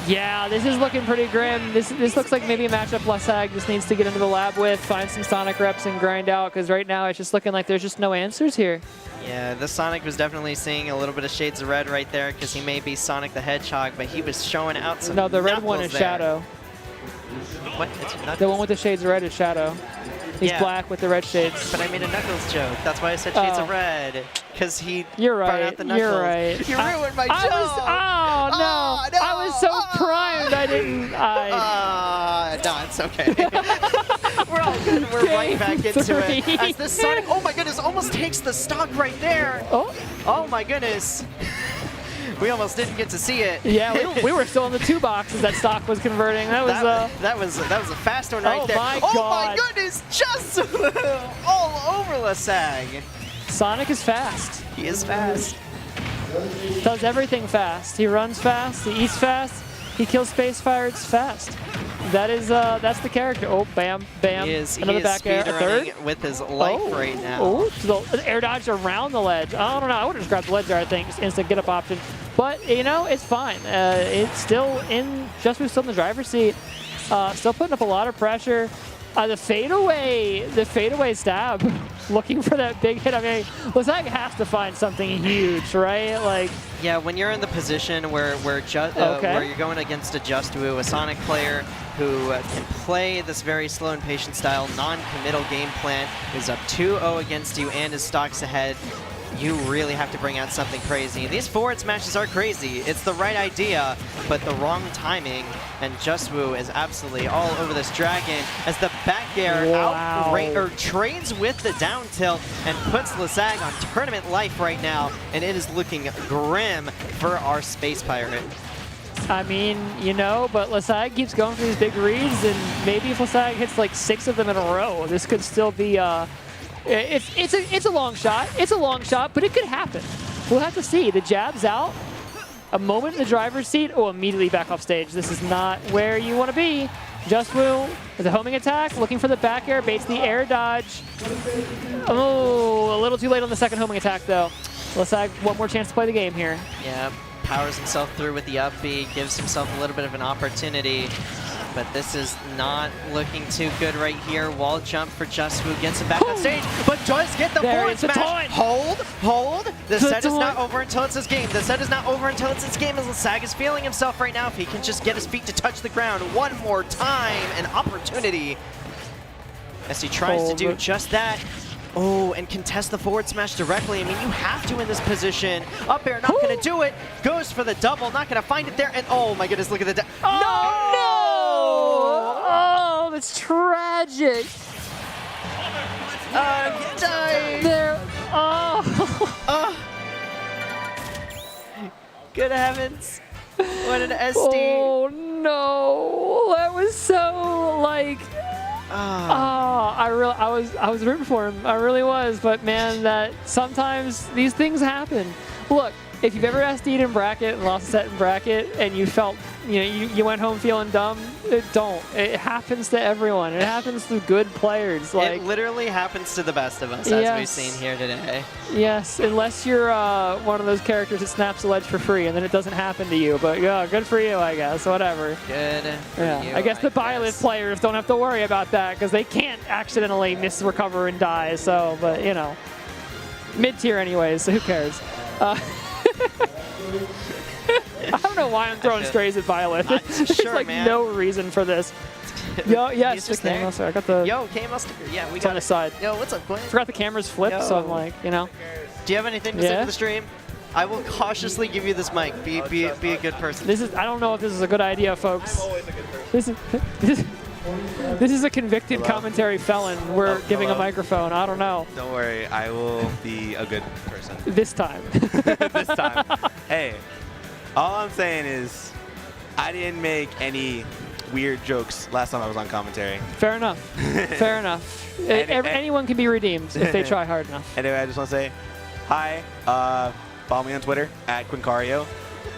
Yeah, this is looking pretty grim. This looks like maybe a matchup Lasag just needs to get into the lab with, find some Sonic reps and grind out, because right now it's just looking like there's just no answers here. Yeah, this Sonic was definitely seeing a little bit of shades of red right there, because he may be Sonic the Hedgehog, but he was showing out some No, the red one is there. Shadow. What? It's Knuckles? The one with the shades of red is Shadow. He's Yeah. black with the red shades. But I made a Knuckles joke. That's why I said shades Oh. of red. Because he You're brought right. out the Knuckles. You're right. You ruined my joke. Oh, no. no. I was so primed. I didn't. No, it's okay. We're all good. We're right back into it. Game As this Sonic, oh my goodness, almost takes the stock right there. Oh, Oh my goodness. We almost didn't get to see it. yeah. We were still in the 2 boxes that stock was converting. That was. That was a fast one right Oh there. my Oh God. my goodness, just all over Lasag. Sonic is fast. He is fast. Does everything fast. He runs fast. He eats fast. He kills space pirates fast. That is that's the character. Oh, bam, bam. Another back air. A third. Speedrunning with his life right now. Oh, the air dodge around the ledge. I don't know. I would have just grabbed the ledge there, I think. Just instant get up option. But, you know, it's fine. It's still in, just still in the driver's seat. Still putting up a lot of pressure. The fadeaway stab, looking for that big hit. I mean, Lasag has to find something huge, right? Like, yeah, when you're in the position where where you're going against a Just Woo, a Sonic player who can play this very slow and patient style, non-committal game plan, is up 2-0 against you and his stocks ahead. You really have to bring out something crazy. These forward smashes are crazy. It's the right idea, but the wrong timing. And Just Woo is absolutely all over this dragon as the back air trades with the down tilt and puts Lasag on tournament life right now. And it is looking grim for our Space Pirate. I mean, you know, but Lasag keeps going for these big reads, and maybe if Lasag hits like 6 of them in a row, this could still be it's a long shot. It's a long shot, but it could happen. We'll have to see. The jab's out. A moment in the driver's seat. Oh, immediately back off stage. This is not where you want to be. Just Woo with a homing attack, looking for the back air, baits the air dodge. Oh, a little too late on the second homing attack, though. Lasag, one more chance to play the game here. Yeah, powers himself through with the up B, gives himself a little bit of an opportunity. But this is not looking too good right here. Wall jump for Just Woo, gets him back on stage, but does get the forward smash. Hold. The set is not over until it's his game. The set is not over until it's his game as Lasag is feeling himself right now. If he can just get his feet to touch the ground one more time, an opportunity as he tries to do just that. Oh, and contest the forward smash directly. I mean, you have to in this position. Up air, not going to do it. Goes for the double, not going to find it there. And oh my goodness, look at the No! Oh, that's tragic. There. Oh. Good heavens. What an SD. Oh no. That was so like. I was rooting for him. I really was. But man, that sometimes these things happen. Look, if you've ever SD'd in bracket and lost a set in bracket and you felt, you went home feeling dumb, don't. It happens to everyone. It happens to good players. Like, it literally happens to the best of us, as we've seen here today. Yes, unless you're one of those characters that snaps the ledge for free and then it doesn't happen to you. But yeah, good for you, I guess. Whatever. Good for you, I guess the Byleth players don't have to worry about that because they can't accidentally misrecover and die. So, but mid-tier anyways, so who cares? I don't know why I'm throwing strays at Byleth. There's like no reason for this. Yo, yes, the camera. Sorry, I got the. Yo, KML sticker. Yeah, we got on the side. Yo, what's up, Glenn? Forgot the cameras flipped, so I'm like, Do you have anything to say to the stream? I will cautiously give you this mic. Be a good person. I don't know if this is a good idea, folks. I'm always a good person. This is a convicted commentary felon. We're giving a microphone. I don't know. Don't worry, I will be a good person. This time. This time. Hey, all I'm saying is I didn't make any weird jokes last time I was on commentary. Fair enough. Fair enough. Anyone can be redeemed if they try hard enough. Anyway, I just want to say hi. Follow me on Twitter at Quincario.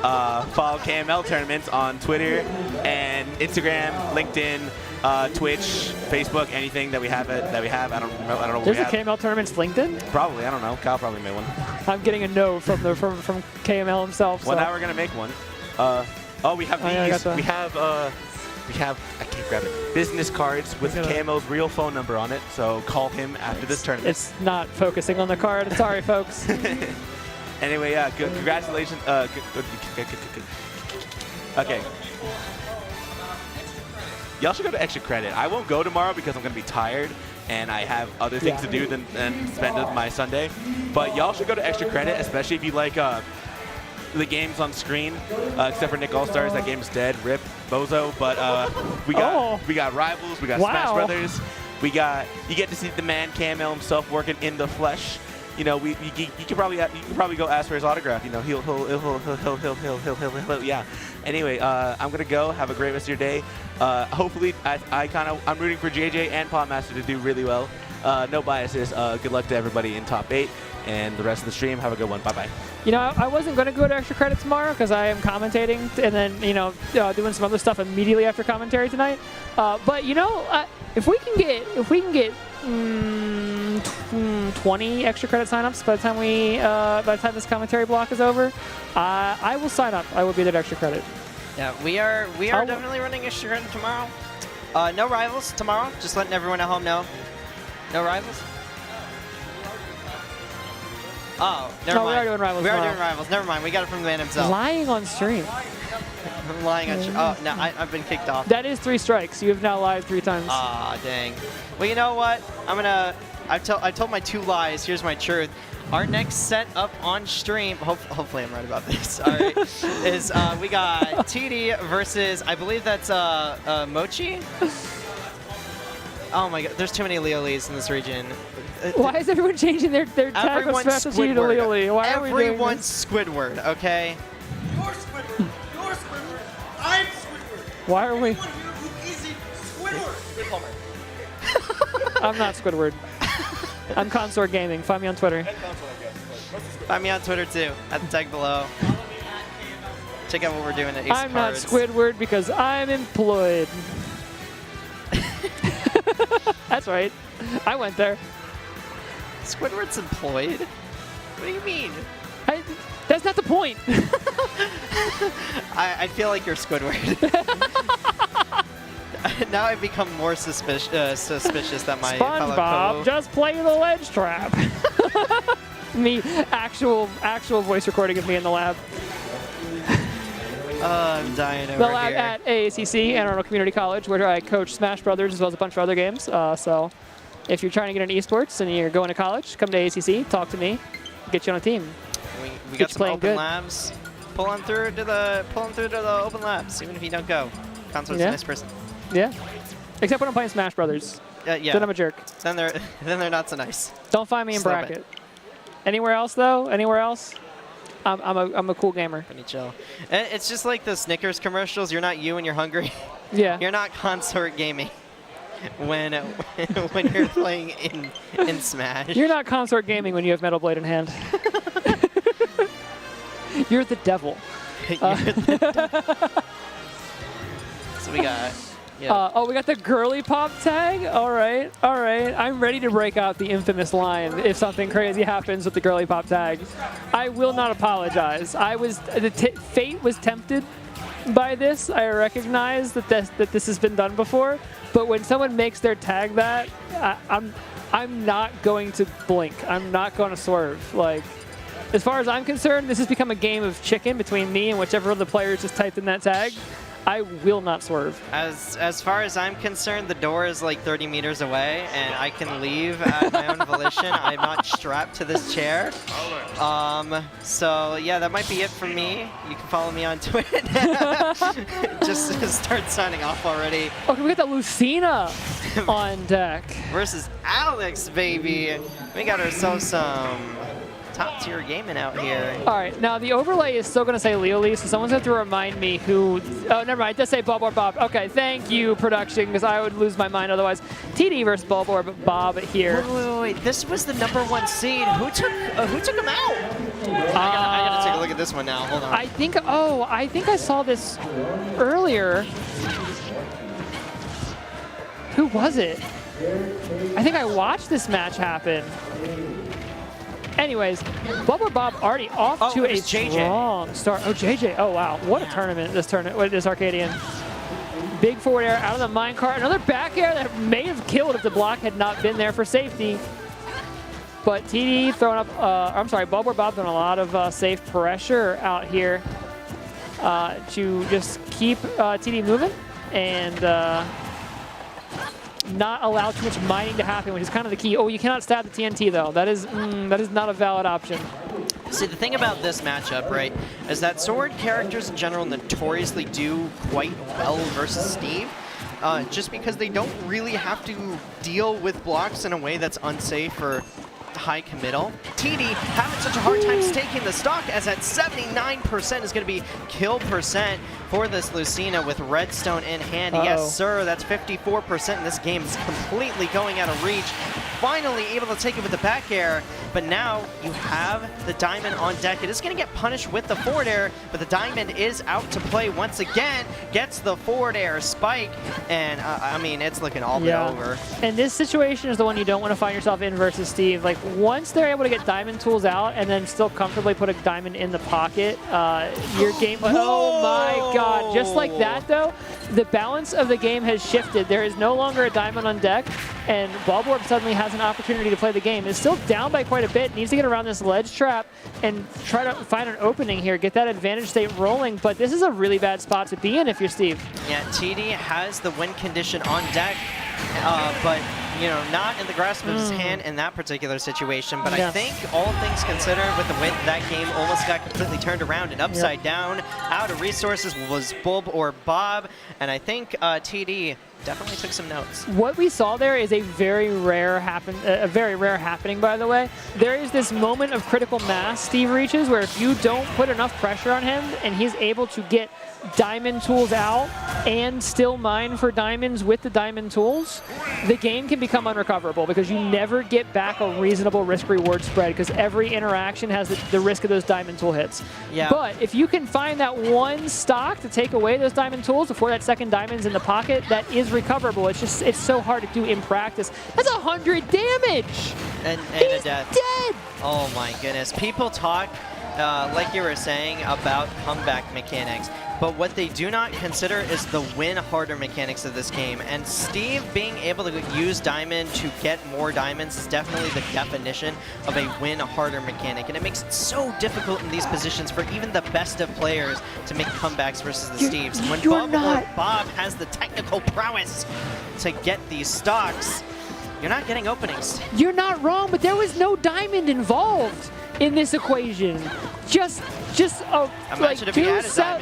Follow KML Tournaments on Twitter and Instagram, LinkedIn, Twitch, Facebook, anything that we have. I don't know. What There's a KML Tournaments LinkedIn? Probably. I don't know. Kyle probably made one. I'm getting a no from KML himself. Well, so. now we're gonna make one. We have these. We have I can't grab it. Business cards with KML's real phone number on it. So call him after this tournament. It's not focusing on the card. Sorry, folks. Anyway, yeah, good. Congratulations. Good. Okay. y'all should go to Extra Credit. I won't go tomorrow because I'm going to be tired and I have other things to do than spend my Sunday. But y'all should go to Extra Credit, especially if you like the games on screen, except for Nick All-Stars. That game's dead. RIP, Bozo. But we got Rivals. We got Smash Brothers. You get to see the man Camel himself working in the flesh. You know, you can probably go ask for his autograph. You know, he'll yeah. Anyway, I'm gonna go. Have a great rest of your day. Hopefully, I'm rooting for JJ and Podmaster to do really well. No biases. Good luck to everybody in top 8 and the rest of the stream. Have a good one. Bye bye. You know, I wasn't going to go to Extra Credit tomorrow because I am commentating and then, you know, doing some other stuff immediately after commentary tonight. But, you know, if we can get 20 Extra Credit signups by the time this commentary block is over, I will sign up. I will be there at Extra Credit. Yeah, we are definitely running Extra Credit tomorrow. No rivals tomorrow. Just letting everyone at home know. No rivals. Oh, never mind. We are doing rivals. We are doing rivals. Never mind. We got it from the man himself. Lying on stream. I'm lying on stream. Oh, no, I've been kicked off. That is 3 strikes. You have now lied 3 times. Aw, dang. Well, you know what? I told my 2 lies. Here's my truth. Our next set up on stream, hopefully I'm right about this, all right, is we got TD versus, I believe that's Mochi? Oh my god, there's too many Leolis in this region. Why is everyone changing their tag from Smash to Leoli? Why are we doing Everyone's this? Squidward, okay? You're Squidward. You're Squidward. I'm Squidward. Why are we? Anyone here who isn't Squidward? I'm not Squidward. I'm Consort Gaming. Find me on Twitter. Find me on Twitter too, at the tag below. Check out what we're doing at Ace I'm not Cards. Squidward because I'm employed. That's right. I went there. Squidward's employed? What do you mean? That's not the point. I feel like you're Squidward. Now I've become more suspicious that my fellow SpongeBob, just play the ledge trap. Me, actual voice recording of me in the lab. I'm dying over The lab here. at AACC, Anne Arundel Community College, where I coach Smash Brothers as well as a bunch of other games. So if you're trying to get into esports and you're going to college, come to AACC, talk to me, get you on a team. We Get got you some playing open good. labs. Pull on through to the open labs, even if you don't go. Consort's a nice person. Yeah. Except when I'm playing Smash Brothers. Yeah. Then I'm a jerk. Then they're not so nice. Don't find me in Slow bracket. Anywhere else though? Anywhere else? I'm a cool gamer. Pretty chill. It's just like the Snickers commercials. You're not you when you're hungry. Yeah. You're not Consort Gaming when you're playing in Smash. You're not Consort Gaming when you have Metal Blade in hand. You're the devil. So we got. Yeah. We got the girly pop tag. All right. I'm ready to break out the infamous line if something crazy happens with the girly pop tag. I will not apologize. Fate was tempted by this. I recognize that this has been done before, but when someone makes their tag that, I'm not going to blink. I'm not going to swerve. Like, as far as I'm concerned, this has become a game of chicken between me and whichever of the players just typed in that tag. I will not swerve. As far as I'm concerned, the door is like 30 meters away, and I can leave at my own volition. I'm not strapped to this chair. So yeah, that might be it for me. You can follow me on Twitter. Just start signing off already. Okay, we got the Lucina on deck. Versus Alex, baby. We got ourselves some top tier gaming out here. All right, now the overlay is still going to say Leoli, so someone's going to have to remind me who. Oh, never mind. It does say Bob or Bob. Okay, thank you, production, because I would lose my mind otherwise. TD versus Bob or Bob here. Wait. This was the #1 seed. Who took him out? I gotta take a look at this one now. Hold on. I think I saw this earlier. Who was it? I think I watched this match happen. Anyways, Bob or Bob already off to a strong start. Oh, JJ. Oh, wow. What a tournament this Arcadian. Big forward air out of the minecart. Another back air that may have killed if the block had not been there for safety. But TD throwing up, Bob or Bob throwing a lot of safe pressure out here to just keep TD moving. And not allow too much mining to happen, which is kind of the key. Oh, you cannot stab the TNT though. That is not a valid option. See, the thing about this matchup, right, is that sword characters in general notoriously do quite well versus Steve. Just because they don't really have to deal with blocks in a way that's unsafe or high committal. TD having such a hard time staking the stock, as at 79% is going to be kill percent for this Lucina with redstone in hand. Yes, sir, that's 54%, and this game is completely going out of reach. Finally able to take it with the back air, but now you have the diamond on deck. It is going to get punished with the forward air, but the diamond is out to play once again. Gets the forward air spike, and I mean, it's looking all but over. And this situation is the one you don't want to find yourself in versus Steve. Like, once they're able to get diamond tools out and then still comfortably put a diamond in the pocket, your game, oh my god, just like that though, the balance of the game has shifted. There is no longer a diamond on deck, and Bulborb suddenly has an opportunity to play the game. It's still down by quite a bit, needs to get around this ledge trap and try to find an opening here, get that advantage state rolling, but this is a really bad spot to be in if you're Steve. Yeah, TD has the win condition on deck, but you know, not in the grasp of his hand in that particular situation. But I think all things considered, with the way that game almost got completely turned around and upside down, out of resources was Bulb or Bob, and I think TD definitely took some notes. What we saw there is a very rare happening, by the way. There is this moment of critical mass Steve reaches where if you don't put enough pressure on him and he's able to get diamond tools out and still mine for diamonds with the diamond tools, the game can become unrecoverable because you never get back a reasonable risk-reward spread because every interaction has the risk of those diamond tool hits. Yeah. But if you can find that one stock to take away those diamond tools before that second diamond's in the pocket, that is recoverable. It's just, it's so hard to do in practice. That's 100 damage! And He's a death. Dead! Oh my goodness. People talk, like you were saying, about comeback mechanics. But what they do not consider is the win harder mechanics of this game. And Steve being able to use diamond to get more diamonds is definitely the definition of a win harder mechanic. And it makes it so difficult in these positions for even the best of players to make comebacks versus the Steves. And when Bob has the technical prowess to get these stocks, you're not getting openings. You're not wrong, but there was no diamond involved in this equation. Just like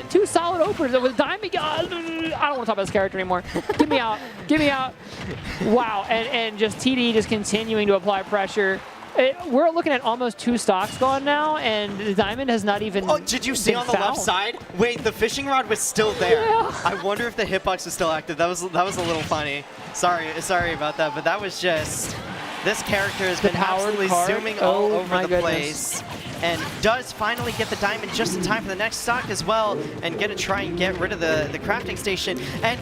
two solid openers with diamond. I don't want to talk about this character anymore. Get me out. Get me out. Wow. And just TD just continuing to apply pressure. We're looking at almost 2 stocks gone now, and the diamond has not even. Oh, did you see on the left side? Wait, the fishing rod was still there. Yeah. I wonder if the hitbox is still active. That was a little funny. Sorry about that, but that was just. This character has been absolutely zooming all over the place, and does finally get the diamond just in time for the next stock as well, and try and get rid of the crafting station. And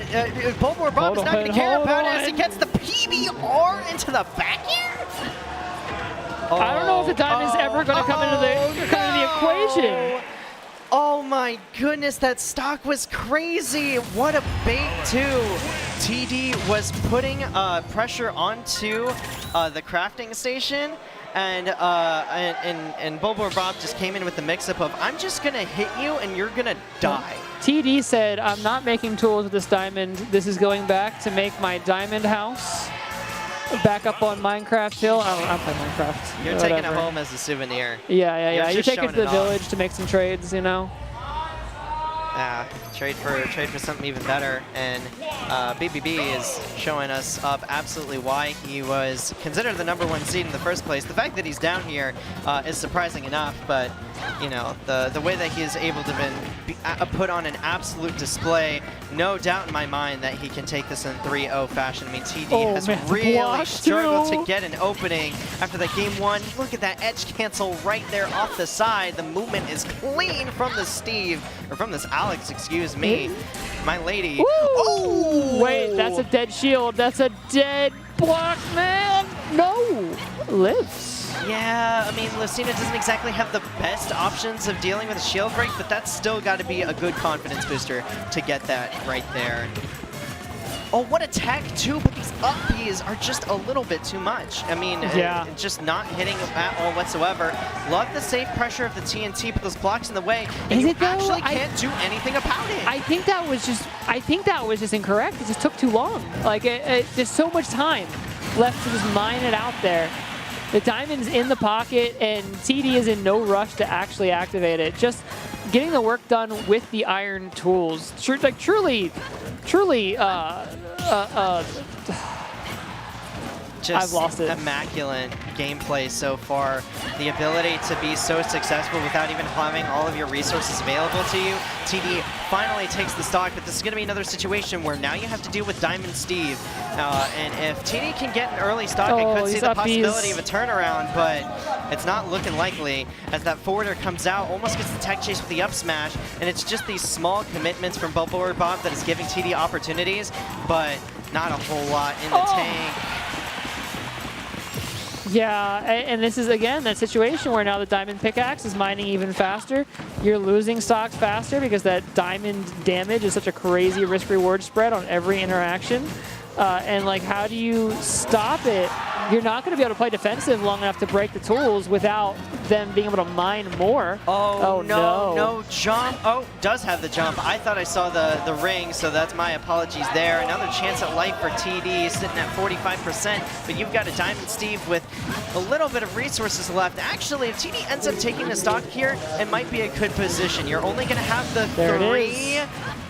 Bulborb Bob is not going to care about it as he gets the PBR into the back air. I don't know if the diamond's ever going to come into the equation. Oh my goodness, that stock was crazy. What a bait too. TD was putting pressure onto the crafting station, and Bulborb Bob just came in with the mix-up of, I'm just gonna hit you and you're gonna die. TD said, I'm not making tools with this diamond. This is going back to make my diamond house. Back up on Minecraft Hill. I don't play Minecraft. You're taking it home as a souvenir. Yeah. You take it to the village to make some trades, you know? Trade for something even better. And BBB is showing us up absolutely why he was considered the #1 seed in the first place. The fact that he's down here is surprising enough, but you know, the way that he is able to put on an absolute display, no doubt in my mind that he can take this in 3-0 fashion. I mean, TD has really struggled to get an opening after that game 1. Look at that edge cancel right there off the side. The movement is clean from the Steve, or from this Alex, excuse me. My lady. Oh! Wait, that's a dead shield. That's a dead block, man. No. Lives. Yeah, I mean, Lucina doesn't exactly have the best options of dealing with a shield break, but that's still got to be a good confidence booster to get that right there. Oh, what a tech too, but these up Bs are just a little bit too much. I mean, just not hitting at all whatsoever. Love the safe pressure of the TNT, but those blocks in the way, and you actually can't do anything about it. I think that was just incorrect. It just took too long. Like, there's so much time left to just mine it out there. The diamond's in the pocket, and TD is in no rush to actually activate it. Just getting the work done with the iron tools. Truly, just I've lost it. Immaculate gameplay so far. The ability to be so successful without even having all of your resources available to you. TD finally takes the stock, but this is going to be another situation where now you have to deal with Diamond Steve. And if TD can get an early stock, I could see the possibility of a turnaround, but it's not looking likely as that forwarder comes out, almost gets the tech chase with the up smash, and it's just these small commitments from Bubble Bob that is giving TD opportunities, but not a whole lot in the tank. Yeah, and this is, again, that situation where now the diamond pickaxe is mining even faster. You're losing stocks faster because that diamond damage is such a crazy risk-reward spread on every interaction. And, like, how do you stop it? You're not going to be able to play defensive long enough to break the tools without them being able to mine more. Oh no, jump. Oh, does have the jump. I thought I saw the ring, so that's my apologies there. Another chance at life for TD, sitting at 45%, but you've got a Diamond Steve with a little bit of resources left. Actually, if TD ends up taking the stock here, it might be a good position. You're only going to have the 3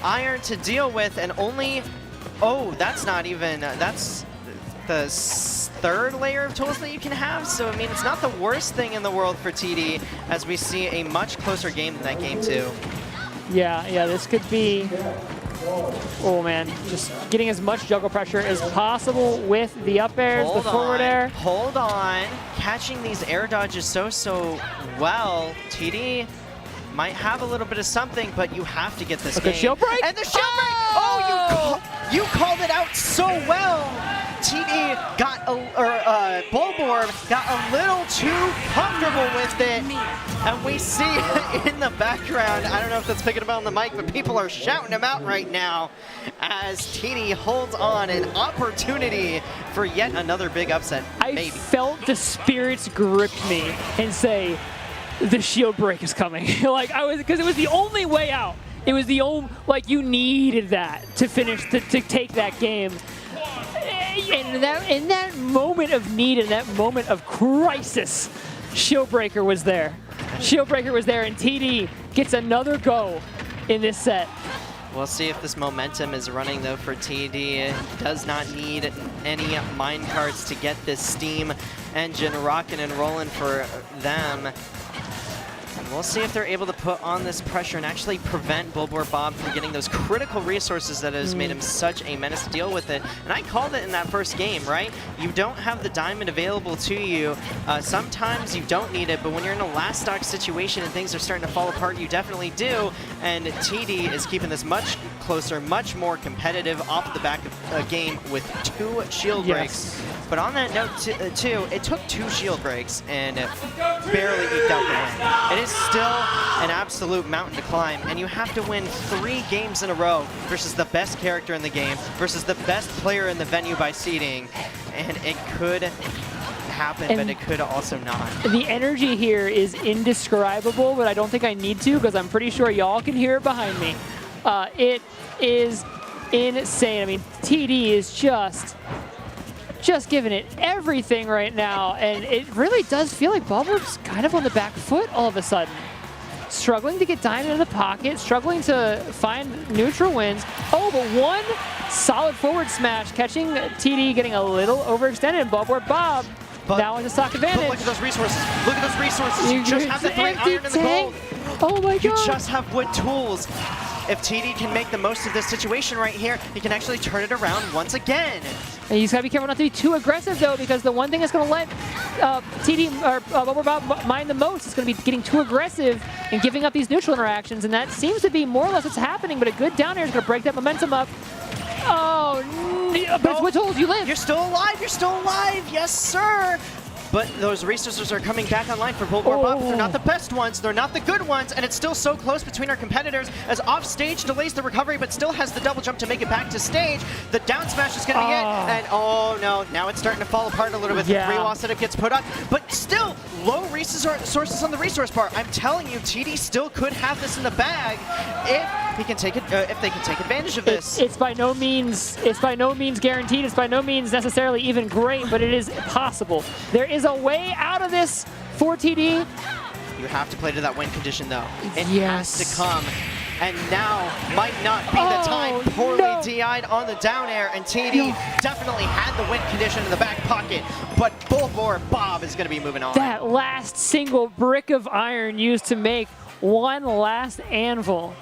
iron to deal with, and only... Oh, that's not even... that's the 3rd layer of tools that you can have. So, I mean, it's not the worst thing in the world for TD as we see a much closer game than that game, too. Yeah, this could be... Oh, man. Just getting as much juggle pressure as possible with the up airs, the forward air. Hold on. Catching these air dodges so well. TD might have a little bit of something, but you have to get this game. The shield break? And the shield break! Oh, you called it out so well! TD got Bulborb got a little too comfortable with it, and we see in the background, I don't know if that's picking up on the mic, but people are shouting him out right now as TD holds on an opportunity for yet another big upset. I felt the spirits grip me and say, the shield break is coming. Because it was the only way out. It was the only, you needed that to finish, to take that game. And in that moment of need, in that moment of crisis, Shieldbreaker was there. Shieldbreaker was there, and TD gets another go in this set. We'll see if this momentum is running, though, for TD. It does not need any minecarts to get this steam engine rocking and rolling for them. And we'll see if they're able to put on this pressure and actually prevent Bulbor Bob from getting those critical resources that has made him such a menace to deal with it. And I called it in that first game, right? You don't have the diamond available to you. Sometimes you don't need it, but when you're in a last stock situation and things are starting to fall apart, you definitely do. And TD is keeping this much closer, much more competitive off the back of a game with 2 shield breaks. But on that note, too, it took 2 shield breaks and barely eked out the win. It is still an absolute mountain to climb, and you have to win 3 games in a row versus the best character in the game, versus the best player in the venue by seeding, and it could happen, but it could also not. The energy here is indescribable, but I don't think I need to because I'm pretty sure y'all can hear it behind me. It is insane. I mean, TD is just giving it everything right now, and it really does feel like Bulbor's kind of on the back foot all of a sudden. Struggling to get Diamond in the pocket, struggling to find neutral wins. Oh, but one solid forward smash, catching TD getting a little overextended, and Bulbor Bob now has a stock advantage. But look at those resources. Look at those resources. You just have the 3 iron and the gold. Oh my god. You just have wood tools. If TD can make the most of this situation right here, he can actually turn it around once again. And he's got to be careful not to be too aggressive, though, because the one thing that's going to let TD or Bulbor Bob mine the most is going to be getting too aggressive and giving up these neutral interactions, and that seems to be more or less what's happening, but a good down air is going to break that momentum up. Oh, but it's with tools, you live. You're still alive, yes sir. but those resources are coming back online for Bolt War Bob. They're not the best ones, they're not the good ones, and it's still so close between our competitors as off stage delays the recovery, but still has the double jump to make it back to stage. The down smash is going to be it, and oh no, now it's starting to fall apart a little bit. The 3 wall setup gets put on, but still low resources on the resource bar. I'm telling you, TD still could have this in the bag if he can take it, if they can take advantage of this. It's by no means guaranteed. It's by no means necessarily even great, but it is possible. There is a way out of this for TD. You have to play to that win condition though. It Yes. has to come. And now might not be the time. Poorly DI'd on the down air, and TD definitely had the win condition in the back pocket, but Bolt War Bob is going to be moving on. That last single brick of iron used to make one last anvil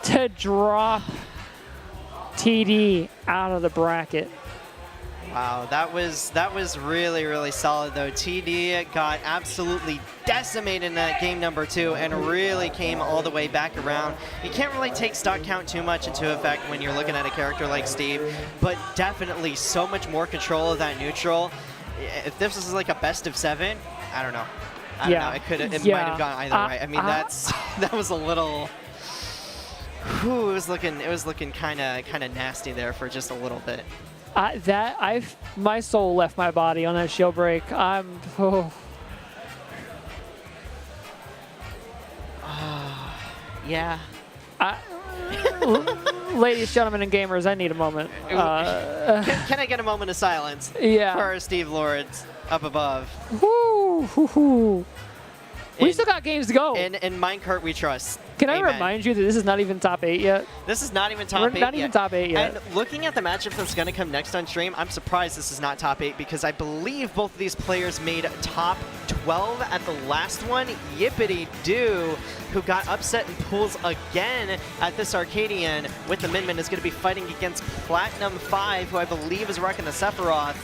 to drop TD out of the bracket. Wow, that was really, really solid though. TD got absolutely decimated in that game number 2 and really came all the way back around. You can't really take stock count too much into effect when you're looking at a character like Steve, but definitely so much more control of that neutral. If this was like a best of 7, I don't know. I don't know. It might have gone either way. I mean, that was a little. Whew, it was looking kind of nasty there for just a little bit. My soul left my body on that shield break. Yeah. Ladies, gentlemen, and gamers, I need a moment. Can I get a moment of silence? Yeah. For our Steve Lords up above. Woo. We still got games to go. In Minecart we trust. Can I remind you that this is not even top 8 yet? This is not even top 8 We're not even top 8 yet. And looking at the matchup that's going to come next on stream, I'm surprised this is not top 8 because I believe both of these players made top 12 at the last one. Yippity Doo, who got upset in pools again at this Arcadian with the Minmin, is going to be fighting against Platinum 5, who I believe is rocking the Sephiroth.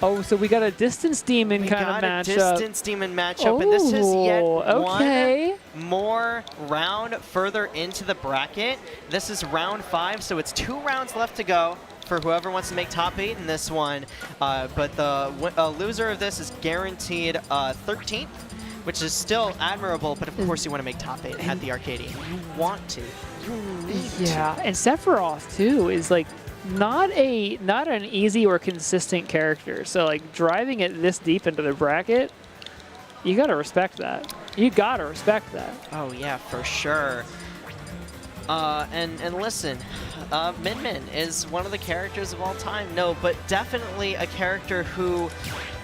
Oh, so we got a distance demon kind of matchup. Distance demon matchup, and this is yet one more round further into the bracket. This is round 5, so it's 2 rounds left to go for whoever wants to make top 8 in this one. But the loser of this is guaranteed 13th, which is still admirable. But of course, you want to make top 8 at the Arcadian. You want to. You need to. Yeah, and Sephiroth too is like not an easy or consistent character. So like driving it this deep into the bracket, you gotta respect that. You gotta respect that. Oh yeah, for sure. And listen, Min is one of the characters of all time. No, but definitely a character who,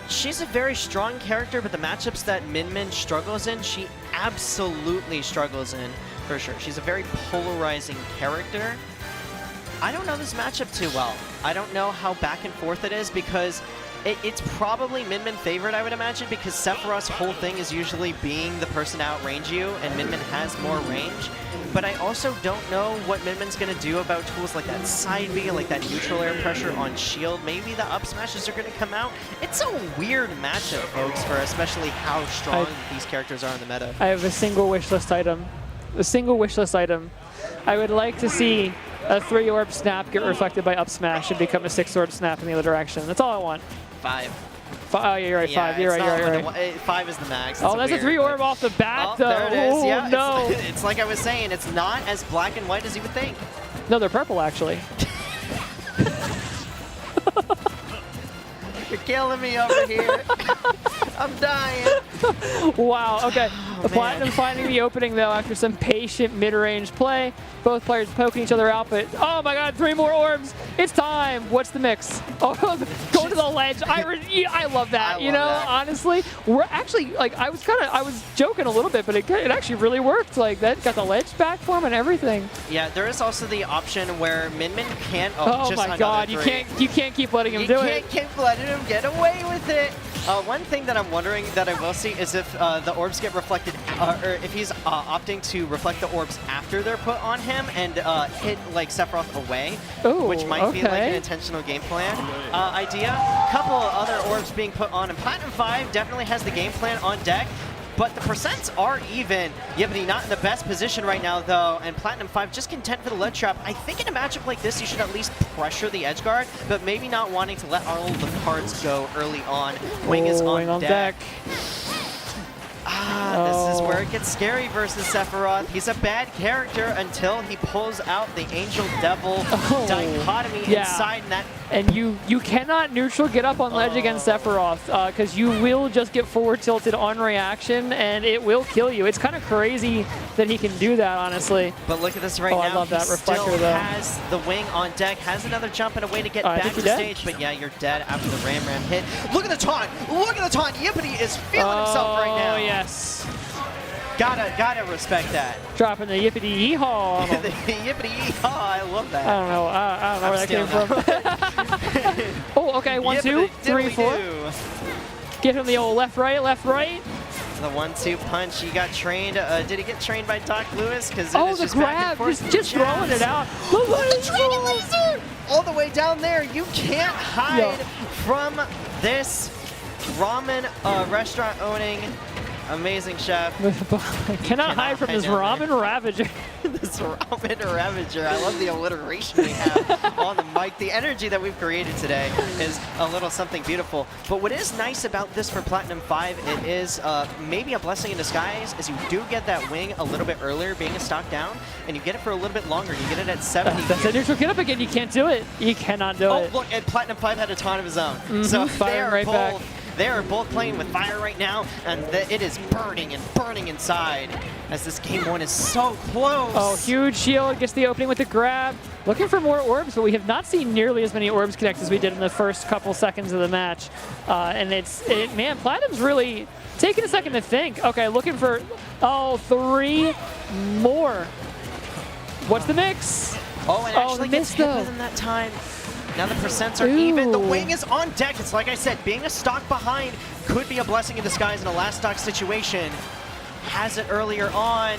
she's a very strong character, but the matchups that Min struggles in, she absolutely struggles in, for sure. She's a very polarizing character. I don't know this matchup too well. I don't know how back and forth it is because it's probably Min favorite, I would imagine, because Sephiroth's whole thing is usually being the person to outrange you, and Min has more range. But I also don't know what Min's going to do about tools like that side B, like that neutral air pressure on shield. Maybe the up smashes are going to come out. It's a weird matchup, folks, for especially how strong these characters are in the meta. I have a single wishlist item. I would like to see a 3-orb snap get reflected by up smash and become a 6-orb snap in the other direction. That's all I want. 5. Oh, you're right, yeah, 5. You're right. 5 is the max. Oh, that's a 3-orb off the bat, though. There it is. Yeah, no. It's like I was saying, it's not as black and white as you would think. No, they're purple, actually. You're killing me over here. I'm dying. Wow, okay. The Platinum finding the opening, though, after some patient mid-range play. Both players poking each other out, but oh my god, 3 more orbs. It's time. What's the mix? Oh, go to the ledge. I love that. Honestly, we're actually, like, I was joking a little bit, but it actually really worked. Like, that got the ledge back for him and everything. Yeah, there is also the option where Min can't. Oh my god, you can't keep letting him do it. You can't keep letting him get away with it. One thing that I'm wondering that I will see is if the orbs get reflected, or if he's opting to reflect the orbs after they're put on him and hit like Sephiroth away, which might be like an intentional game plan idea. A couple of other orbs being put on, and Platinum 5 definitely has the game plan on deck. but the percents are even. Yippity not in the best position right now, though, and Platinum 5 just content for the ledge trap. I think in a matchup like this, you should at least pressure the edge guard, but maybe not wanting to let all the cards go early on. Wing is on deck. This is where it gets scary versus Sephiroth. He's a bad character until he pulls out the Angel Devil dichotomy inside that. And you cannot neutral get up on ledge against Sephiroth because you will just get forward tilted on reaction and it will kill you. It's kind of crazy that he can do that, honestly. But look at this right now. I love that reflector, still though. Has the wing on deck, has another jump and a way to get back to stage. But yeah, you're dead after the Ram hit. Look at the taunt. Look at the taunt. Yippity is feeling himself right now. Oh, yes. Gotta respect that. Dropping the yippity yeehaw. The yippity yeehaw, I love that. I don't know. I don't know where that came from. Oh, okay. 1, 2, 3, 4. Give him the old left, right, left, right. The 1-2 punch. He got trained. Did he get trained by Doc Lewis? Because the just grab. Just throwing it out. The Dragon Laser! All the way down there. You can't hide from this ramen restaurant owning amazing chef. Cannot hide from this ramen ravager. This ramen ravager. I love the alliteration we have on the mic. The energy that we've created today is a little something beautiful. But what is nice about this for Platinum 5, it is maybe a blessing in disguise, is you do get that wing a little bit earlier, being a stock down, and you get it for a little bit longer. You get it at 70. That's a neutral get up again. You can't do it. You cannot do it. Oh, look, and Platinum 5 had a taunt of his own. So they are both playing with fire right now, and it is burning and burning inside as this game one is so close. Oh, huge shield, gets the opening with the grab. Looking for more orbs, but we have not seen nearly as many orbs connect as we did in the first couple seconds of the match. And man, Platinum's really taking a second to think. Okay, looking for, 3 more. What's the mix? Oh, and actually gets hit within that time. Now the percents are even. The wing is on deck. It's like I said, being a stock behind could be a blessing in disguise in a last stock situation. Has it earlier on,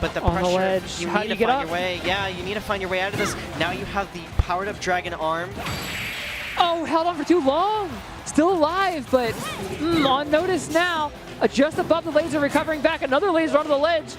but the pressure, the ledge. you How need do to you get find your way. Yeah, you need to find your way out of this. Now you have the powered up dragon arm. Oh, held on for too long. Still alive, but on notice now. Just above the laser, recovering back. Another laser onto the ledge.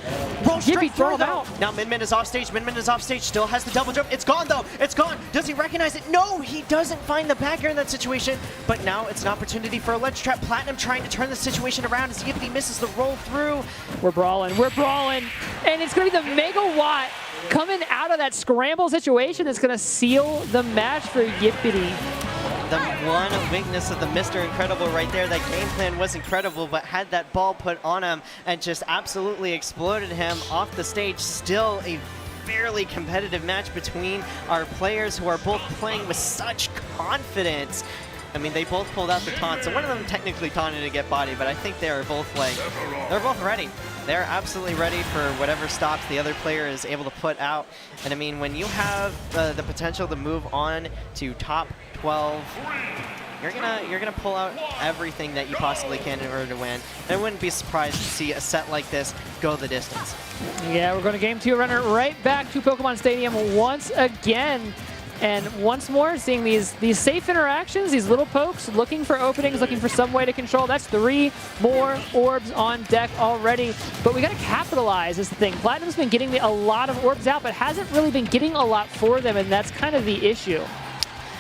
Roll straight throw through, him out. Now Min Min is off stage. Min Min is off stage. Still has the double jump. It's gone, though. It's gone. Does he recognize it? No, he doesn't find the back air in that situation. But now it's an opportunity for a ledge trap. Platinum trying to turn the situation around as Yippity misses the roll through. We're brawling. We're brawling. And it's going to be the Megawatt coming out of that scramble situation that's going to seal the match for Yippity. The one weakness of the Mr. Incredible right there, that game plan was incredible, but had that ball put on him and just absolutely exploded him off the stage. Still a fairly competitive match between our players who are both playing with such confidence. I mean, they both pulled out the taunt, so one of them technically taunted to get body, but I think they're both ready. They're absolutely ready for whatever stops the other player is able to put out. And I mean, when you have the potential to move on to top 12, you're gonna pull out everything that you possibly can in order to win. And I wouldn't be surprised to see a set like this go the distance. Yeah, we're going to game 2, runner right back to Pokemon Stadium once again. And once more, seeing these safe interactions, these little pokes, looking for openings, looking for some way to control. That's 3 more orbs on deck already. But we got to capitalize is the thing. Platinum's been getting a lot of orbs out, but hasn't really been getting a lot for them, and that's kind of the issue.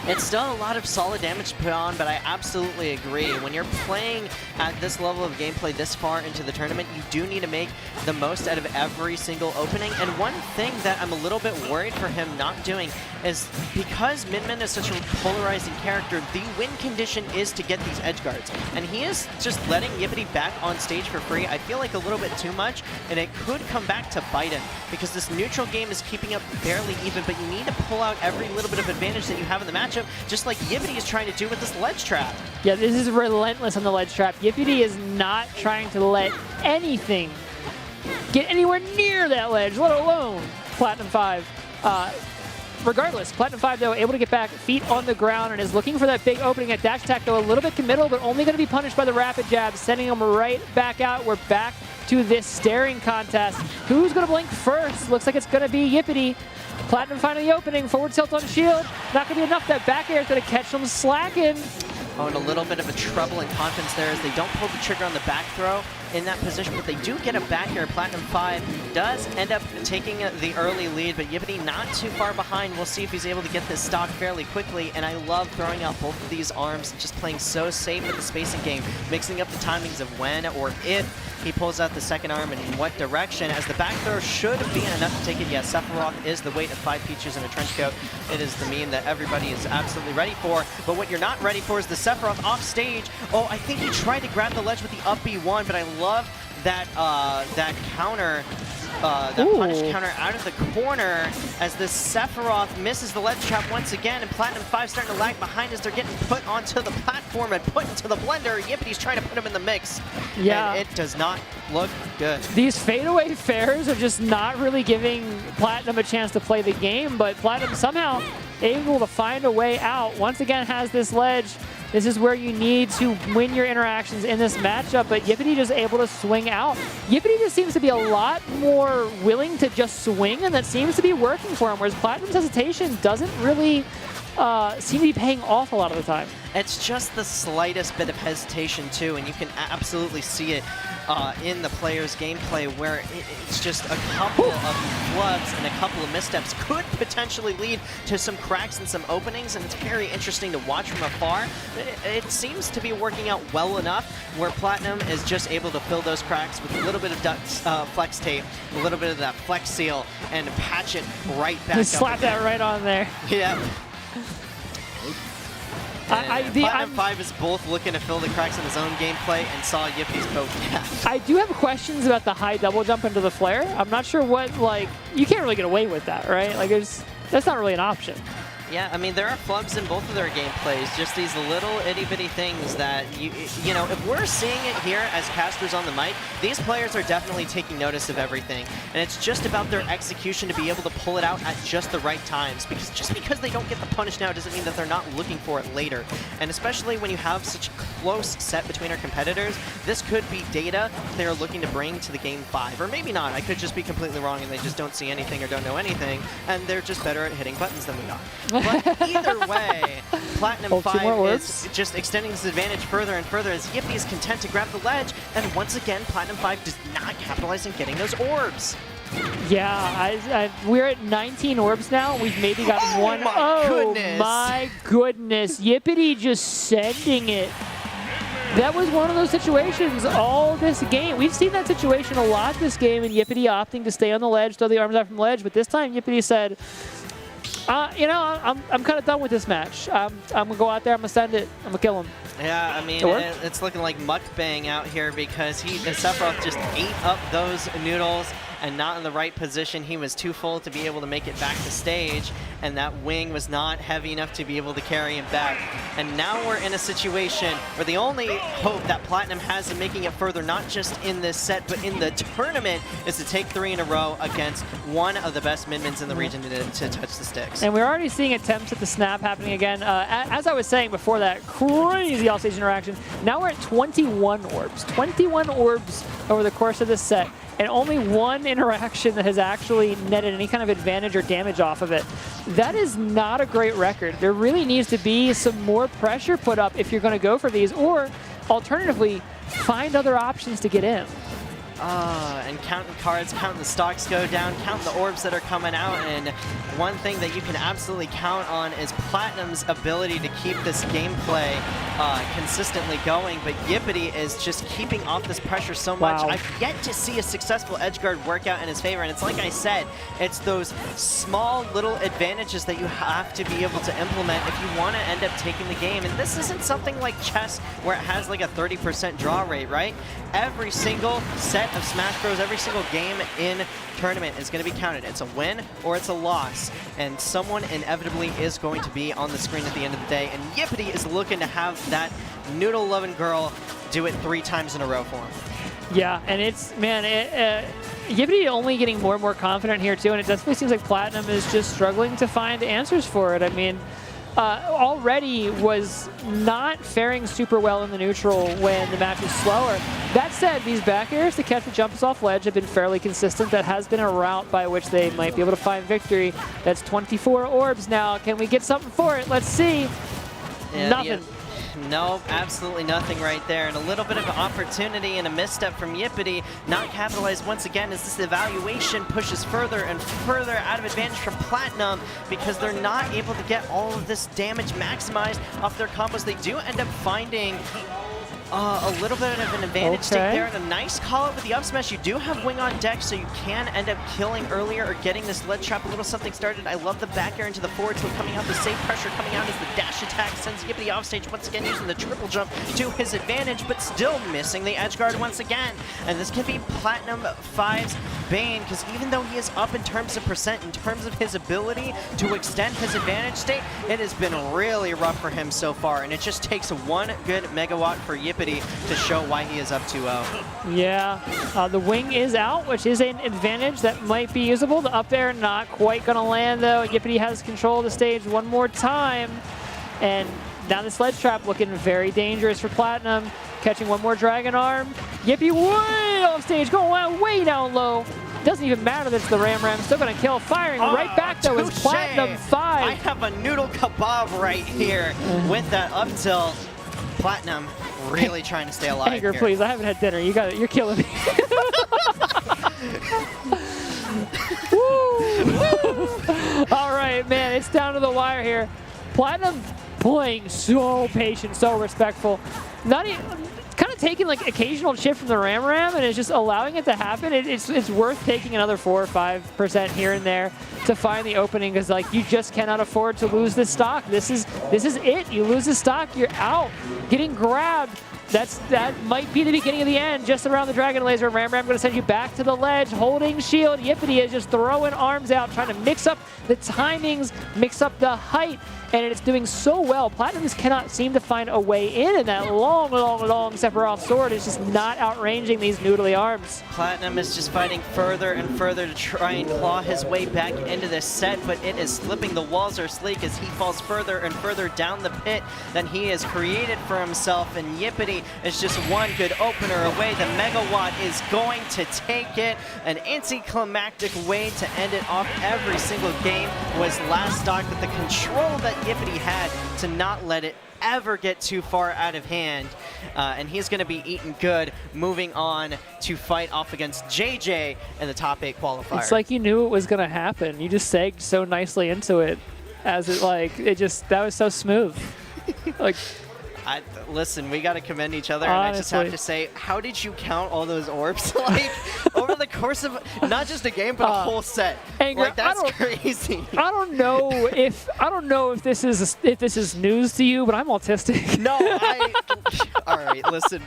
It's still a lot of solid damage to put on, but I absolutely agree. When you're playing at this level of gameplay this far into the tournament, you do need to make the most out of every single opening. And one thing that I'm a little bit worried for him not doing is because Min Min is such a polarizing character, the win condition is to get these edge guards. And he is just letting Yippity back on stage for free. I feel like a little bit too much, and it could come back to bite him because this neutral game is keeping up barely even, but you need to pull out every little bit of advantage that you have in the matchup, just like Yippity is trying to do with this ledge trap. Yeah, this is relentless on the ledge trap. Yippity is not trying to let anything get anywhere near that ledge, let alone Platinum 5. Regardless, Platinum 5, though, able to get back, feet on the ground, and is looking for that big opening at dash attack, though a little bit committal, but only going to be punished by the rapid jab, sending him right back out. We're back to this staring contest. Who's going to blink first? Looks like it's going to be Yippity. Platinum finding the opening, forward tilt on shield. Not going to be enough. That back air is going to catch him slacking. Oh, and a little bit of a trouble in confidence there as they don't pull the trigger on the back throw in that position, but they do get a back air. Platinum 5 does end up taking the early lead, but Yippity not too far behind. We'll see if he's able to get this stock fairly quickly, and I love throwing out both of these arms and just playing so safe with the spacing game, mixing up the timings of when or if he pulls out the second arm and in what direction, as the back throw should be enough to take it. Yes, Sephiroth is the weight of 5 Peaches in a trench coat. It is the meme that everybody is absolutely ready for, but what you're not ready for is the Sephiroth off stage. Oh, I think he tried to grab the ledge with the up B1, but I love that that counter, that punish counter out of the corner as the Sephiroth misses the ledge trap once again, and Platinum 5 starting to lag behind as they're getting put onto the platform and put into the blender. Yippity's trying to put him in the mix, Yeah. and it does not look good. These fadeaway fairs are just not really giving Platinum a chance to play the game, but Platinum somehow able to find a way out. Once again has this ledge. This is where you need to win your interactions in this matchup, but Yippity just able to swing out. Yippity just seems to be a lot more willing to just swing, and that seems to be working for him, whereas Platinum's hesitation doesn't really seem to be paying off a lot of the time. It's just the slightest bit of hesitation too, and you can absolutely see it in the player's gameplay, where it's just a couple of flubs and a couple of missteps could potentially lead to some cracks and some openings, and it's very interesting to watch from afar. It seems to be working out well enough where Platinum is just able to fill those cracks with a little bit of flex tape, a little bit of that flex seal, and patch it right back up. Slap that right on there. Yeah. Platinum 5 5 is both looking to fill the cracks in his own gameplay and saw Yippity's poke. I do have questions about the high double jump into the flare. I'm not sure what, like, you can't really get away with that, right? Like, that's not really an option. Yeah, I mean, there are flubs in both of their gameplays, just these little itty-bitty things that, you know, if we're seeing it here as casters on the mic, these players are definitely taking notice of everything. And it's just about their execution to be able to pull it out at just the right times. Because just because they don't get the punish now doesn't mean that they're not looking for it later. And especially when you have such a close set between our competitors, this could be data they're looking to bring to the game 5. Or maybe not. I could just be completely wrong and they just don't see anything or don't know anything, and they're just better at hitting buttons than we are. But either way, Platinum 5 is just extending this advantage further and further as Yippity is content to grab the ledge, and once again, Platinum 5 does not capitalize on getting those orbs. Yeah, we're at 19 orbs now. We've maybe got one. Oh my goodness. Yippity just sending it. That was one of those situations all this game. We've seen that situation a lot this game, and Yippity opting to stay on the ledge, throw the arms out from the ledge, but this time Yippity said, you know, I'm kind of done with this match. I'm going to go out there, I'm going to send it, I'm going to kill him. Yeah, I mean, it's looking like mukbang out here because Sephiroth just ate up those noodles and not in the right position. He was too full to be able to make it back to stage, and that wing was not heavy enough to be able to carry him back. And now we're in a situation where the only hope that Platinum has in making it further, not just in this set, but in the tournament, is to take 3 in a row against one of the best mid-mins in the region to touch the sticks. And we're already seeing attempts at the snap happening again. As I was saying before that, crazy offstage interaction. Now we're at 21 orbs. 21 orbs over the course of this set, and only one interaction that has actually netted any kind of advantage or damage off of it. That is not a great record. There really needs to be some more pressure put up if you're going to go for these, or alternatively, find other options to get in. And counting cards, counting the stocks go down, counting the orbs that are coming out, and one thing that you can absolutely count on is Platinum's ability to keep this gameplay consistently going, but Yippity is just keeping off this pressure so much. Wow. I've yet to see a successful edge guard work out in his favor, and it's like I said, it's those small little advantages that you have to be able to implement if you want to end up taking the game. And this isn't something like chess where it has like a 30% draw rate, right? Every single set of Smash Bros, every single game in tournament is going to be counted. It's a win or it's a loss, and someone inevitably is going to be on the screen at the end of the day, and Yippity is looking to have that noodle-loving girl do it 3 times in a row for him. Yeah, and it's, man, Yippity only getting more and more confident here too, and it definitely seems like Platinum is just struggling to find answers for it. I mean, already was not faring super well in the neutral when the match was slower. That said, these back airs to catch the jumps off ledge have been fairly consistent. That has been a route by which they might be able to find victory. That's 24 orbs now. Can we get something for it? Let's see. Yeah, Nothing. No, absolutely nothing right there. And a little bit of an opportunity and a misstep from Yippity. Not capitalized once again as this evaluation pushes further and further out of advantage from Platinum because they're not able to get all of this damage maximized off their combos. They do end up finding a little bit of an advantage stick there, and a nice call out with the up smash. You do have Wing on deck, so you can end up killing earlier or getting this lead trap a little something started. I love the back air into the forward tilt coming out, the safe pressure coming out as the dash attack sends Yippity off stage once again using the triple jump to his advantage, but still missing the edge guard once again. And this can be Platinum 5's bane, because even though he is up in terms of percent, in terms of his ability to extend his advantage state, it has been really rough for him so far, and it just takes one good megawatt for Yippity to show why he is up 2-0. Yeah, the wing is out, which is an advantage that might be usable. The up air not quite going to land, though. Yippity has control of the stage one more time. And now the sledge trap looking very dangerous for Platinum. Catching one more Dragon Arm. Yippy way off stage, going way down low. Doesn't even matter that it's the Ram Ram. Still going to kill. Firing right back, though, is Platinum 5. I have a noodle kebab right here with that up tilt. Platinum really trying to stay alive. Anger, here. please. I haven't had dinner. You got it. You're killing me. All right, man. It's down to the wire here. Platinum playing so patient, so respectful. Not even kind of taking like occasional chip from the Ram Ram, and it's just allowing it to happen. It's worth taking another 4 or 5% here and there to find the opening, because like you just cannot afford to lose this stock. This is it. You lose the stock, you're out. Getting grabbed. That might be the beginning of the end. Just around the Dragon Laser, Ram Ram going to send you back to the ledge, holding shield. Yippity is just throwing arms out, trying to mix up the timings, mix up the height, and it's doing so well. Platinum just cannot seem to find a way in, and that long Sephiroth sword is just not outranging these noodly arms. Platinum is just fighting further and further to try and claw his way back into this set, but it is slipping. The walls are sleek as he falls further and further down the pit than he has created for himself, and Yippity is just one good opener away. The megawatt is going to take it. An anticlimactic way to end it off every single game was last stock, but the control that Yippity had to not let it ever get too far out of hand. And he's going to be eaten good, moving on to fight off against JJ in the top 8 qualifier. It's like you knew it was going to happen. You just segged so nicely into it, as that was so smooth. Like, listen, we got to commend each other, and I just have to say, how did you count all those orbs like over the course of not just a game but a whole set? Anger, like that's crazy. I don't know if this is news to you, but I'm autistic. No, all right, listen.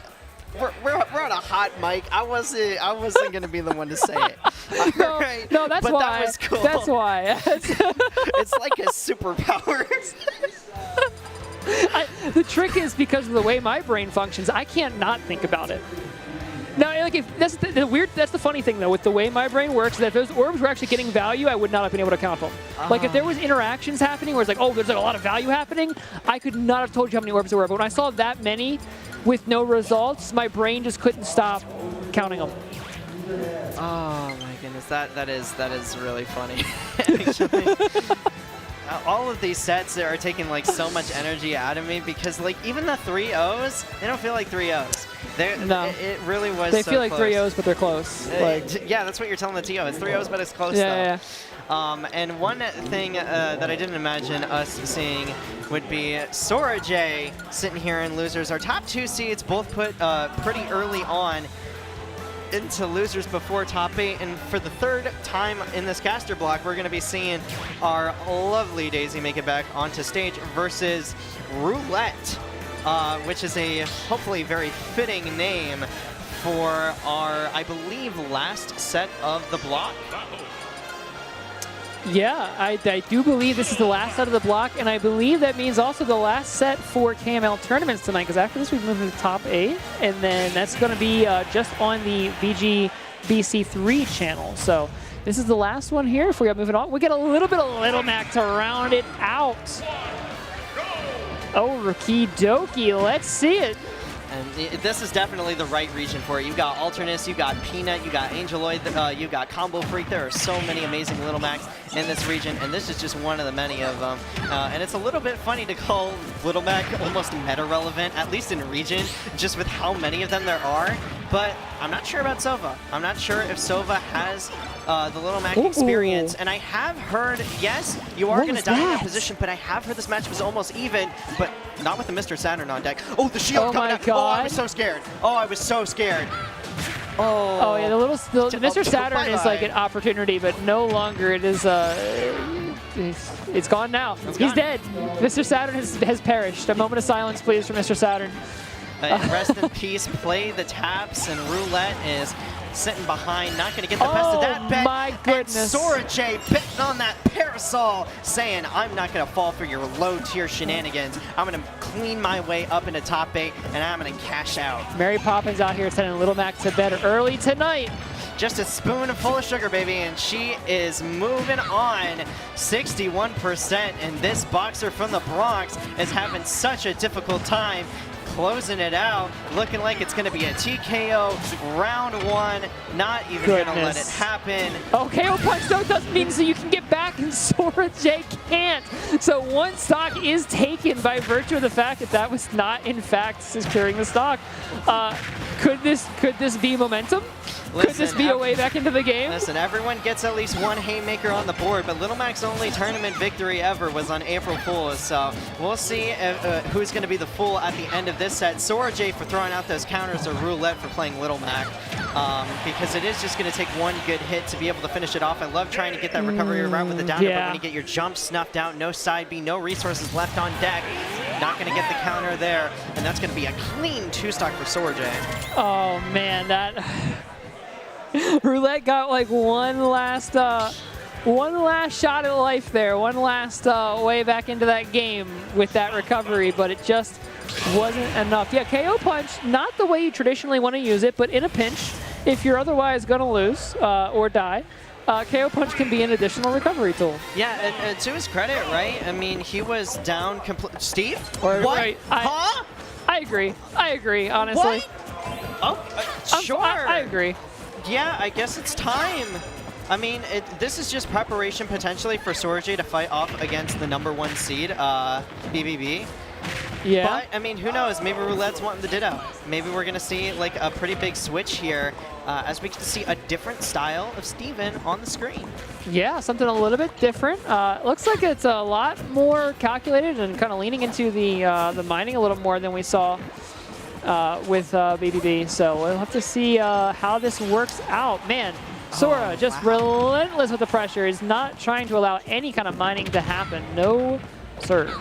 We're on a hot mic. I wasn't gonna be the one to say it. No, right? no, that's but why. That was cool. That's why. It's like a superpower. The trick is because of the way my brain functions, I can't not think about it. Now, like that's the funny thing though with the way my brain works. That if those orbs were actually getting value, I would not have been able to count them. Like if there was interactions happening where it's like, oh, there's like a lot of value happening, I could not have told you how many orbs there were. But when I saw that many with no results, my brain just couldn't stop counting them. Oh my goodness, that is really funny. Actually. All of these sets are taking like so much energy out of me, because like even the 3-0s, they don't feel like 3-0s. No. It really was They so feel like close. 3-0s, but they're close. Yeah, that's what you're telling the TO. It's 3-0s, but it's close though. Yeah. And one thing that I didn't imagine us seeing would be Sora J sitting here in losers. Our top 2 seeds both put pretty early on into losers before top 8, and for the 3rd time in this caster block, we're going to be seeing our lovely Daisy make it back onto stage versus Roulette, which is a hopefully very fitting name for our, I believe, last set of the block. Yeah, I do believe this is the last set of the block, and I believe that means also the last set for KML tournaments tonight, because after this we move to the top 8, and then that's going to be just on the VGBC3 channel. So this is the last one here. If we are moving on, we get a little bit of Little Mac to round it out. Oh, Okie dokie, let's see it. And this is definitely the right region for it. You got Alternus, you got Peanut, you got Angeloid, you got Combo Freak. There are so many amazing Little Macs in this region, and this is just one of the many of them. And it's a little bit funny to call Little Mac almost meta-relevant, at least in region, just with how many of them there are. But I'm not sure about Sova. I'm not sure if Sova has the Little Mac experience. And I have heard, yes, you are going to die in that position, but I have heard this match was almost even, but not with the Mr. Saturn on deck. Oh, the shield coming out. Oh, I was so scared. Oh, I was so scared. Oh, yeah, the Mr. Saturn is like an opportunity, but no longer. It is. It's gone now. He's dead. Mr. Saturn has perished. A moment of silence, please, for Mr. Saturn. Rest in peace. Play the taps, and Roulette is sitting behind, not going to get the best of that bet. Oh my goodness. And Sora J betting on that parasol, saying, I'm not going to fall for your low-tier shenanigans. I'm going to clean my way up into top 8, and I'm going to cash out. Mary Poppins out here sending Little Mac to bed early tonight. Just a spoonful of sugar, baby, and she is moving on. 61%, and this boxer from the Bronx is having such a difficult time closing it out, looking like it's going to be a TKO round 1. Not even going to let it happen. Oh, KO punch though doesn't mean so you can get back, and Sora J can't. So one stock is taken by virtue of the fact that that was not in fact securing the stock. Could this be momentum? Could this be a way back into the game? Listen, everyone gets at least one haymaker on the board, but Little Mac's only tournament victory ever was on April Fool's, so we'll see who's going to be the fool at the end of this set. Sora J for throwing out those counters, or Roulette for playing Little Mac, because it is just going to take one good hit to be able to finish it off. I love trying to get that recovery around with the down, but when you get your jump snuffed out, no side B, no resources left on deck, not going to get the counter there, and that's going to be a clean 2-stock for Sora J. Oh man, that... Roulette got like one last shot at life there, one last way back into that game with that recovery, but it just wasn't enough. Yeah, KO punch, not the way you traditionally want to use it, but in a pinch, if you're otherwise going to lose or die, KO punch can be an additional recovery tool. Yeah, and to his credit, right? I mean, he was down Steve? What? Right. Huh? I agree, honestly. What? Oh, sure. I agree. Yeah, I guess it's time. I mean, this is just preparation potentially for Sora J to fight off against the #1 seed, BBB. Yeah. But, I mean, who knows? Maybe Roulette's wanting the Ditto. Maybe we're going to see, like, a pretty big switch here as we get to see a different style of Steven on the screen. Yeah, something a little bit different. Looks like it's a lot more calculated and kind of leaning into the mining a little more than we saw with BBB. So we'll have to see how this works out. Man, Sora just relentless with the pressure. Is not trying to allow any kind of mining to happen. No, sir.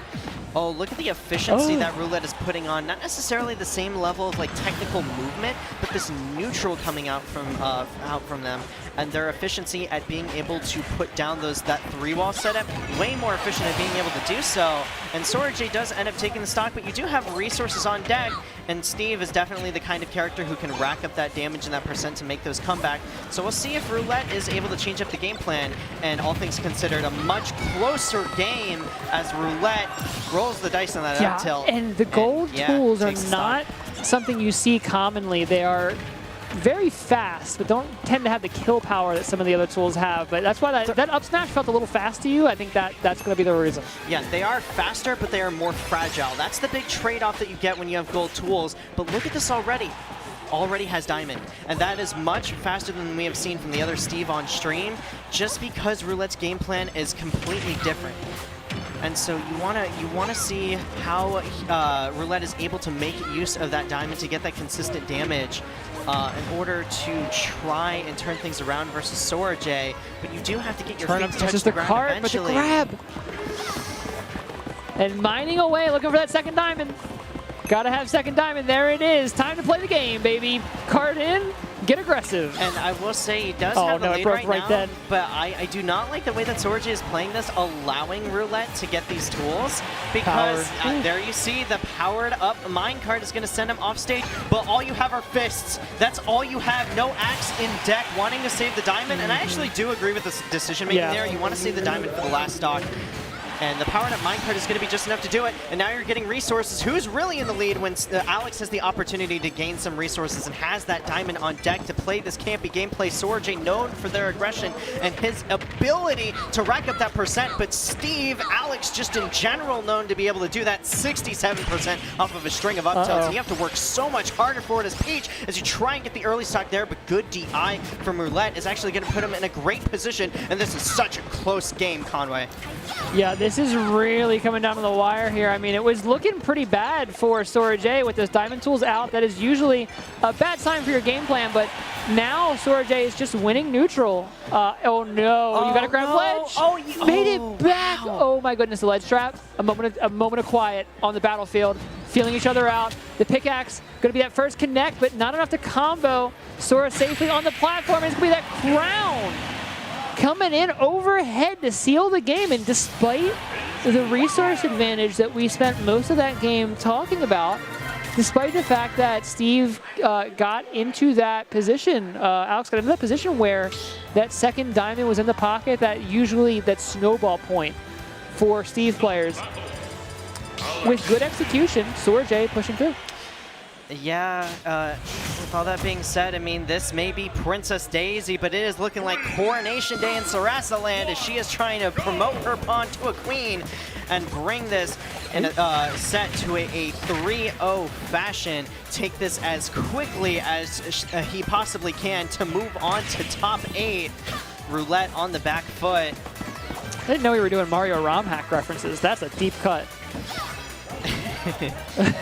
Oh, look at the efficiency that Roulette is putting on. Not necessarily the same level of like technical movement, but this neutral coming out from them, and their efficiency at being able to put down that 3-wall setup, way more efficient at being able to do so. And Sora J does end up taking the stock, but you do have resources on deck, and Steve is definitely the kind of character who can rack up that damage and that percent to make those comeback. So we'll see if Roulette is able to change up the game plan, and all things considered, a much closer game as Roulette rolls the dice on that up tilt. And the gold tools are not something you see commonly. They are very fast, but don't tend to have the kill power that some of the other tools have. But that's why that up smash felt a little fast to you. I think that's going to be the reason. Yeah, they are faster, but they are more fragile. That's the big trade-off that you get when you have gold tools. But look at this already. Already has diamond, and that is much faster than we have seen from the other Steve on stream, just because Roulette's game plan is completely different. And so you wanna see how Roulette is able to make use of that diamond to get that consistent damage in order to try and turn things around versus Sora J. But you do have to get your feet to touch the ground eventually. But the grab. And mining away, looking for that second diamond. Gotta have second diamond. There it is. Time to play the game, baby. Card in. Get aggressive. And I will say he does have the lead right now, then. but I do not like the way that Sora J is playing this, allowing Roulette to get these tools, because there you see the powered up minecart is going to send him off stage, but all you have are fists. That's all you have. No axe in deck, wanting to save the diamond, and I actually do agree with this decision making there. You want to save the diamond for the last stock. and the powered up minecart is going to be just enough to do it. And now you're getting resources. Who's really in the lead when Alex has the opportunity to gain some resources and has that diamond on deck to play this campy gameplay? Soraj, known for their aggression and his ability to rack up that percent, but Steve, Alex just in general known to be able to do that. 67% off of a string of up tilts. So you have to work so much harder for it as Peach as you try and get the early stock there, but good DI from Roulette is actually going to put him in a great position, and this is such a close game, Conway. Yeah, this is really coming down to the wire here. I mean, it was looking pretty bad for Soraj with those diamond tools out. That is usually a bad sign for your game plan, but now Soraj is just winning neutral. Oh no, you got a ground ledge. Oh, you made it back. Wow. Oh my goodness, the ledge trap. A moment of quiet on the battlefield, feeling each other out. The pickaxe going to be that first connect, but not enough to combo Sora safely on the platform. It's going to be that crown coming in overhead to seal the game. And despite the resource advantage that we spent most of that game talking about, despite the fact that Steve got into that position, Alex got into that position where that second diamond was in the pocket, that snowball point for Steve players. With good execution, Soraj pushing through. Yeah, with all that being said, I mean, this may be Princess Daisy, but it is looking like Coronation Day in Sarasa Land as she is trying to promote her pawn to a queen and bring this in a set to a 3-0 fashion. Take this as quickly as he possibly can to move on to top 8. Roulette on the back foot. I didn't know we were doing Mario ROM hack references. That's a deep cut.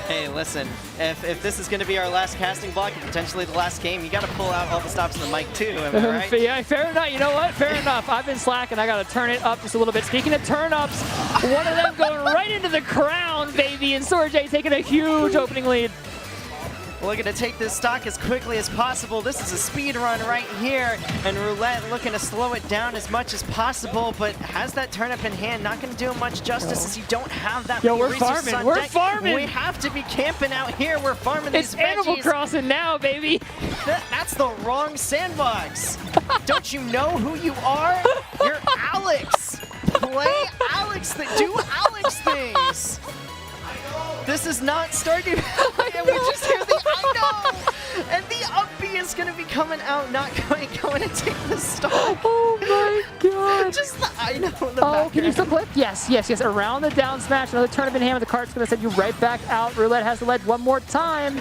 Hey, listen, if this is going to be our last casting block and potentially the last game, you got to pull out all the stops in the mic too, am I right? Yeah, fair enough. You know what? Fair enough. I've been slacking. I got to turn it up just a little bit. Speaking of turn-ups, one of them going right into the crown, baby, and Soraj taking a huge opening lead. Looking to take this stock as quickly as possible. This is a speed run right here, and Roulette looking to slow it down as much as possible, but has that turnip in hand. Not going to do much justice as you don't have that many resources on deck. Farming. We have to be camping out here. We're farming these veggies. It's Animal Crossing now, baby. That's the wrong sandbox. Don't you know who you are? You're Alex. Play Alex. Do Alex things. This is not Stardew Valley, and we just hear the I know! And the up B is going to be coming out, not going to take the stock. Oh my god. Just the I know in the Oh, can you background. still clip? Yes, yes, yes. Around the down smash, another turnip in hand. The cart's going to send you right back out. Roulette has the ledge one more time.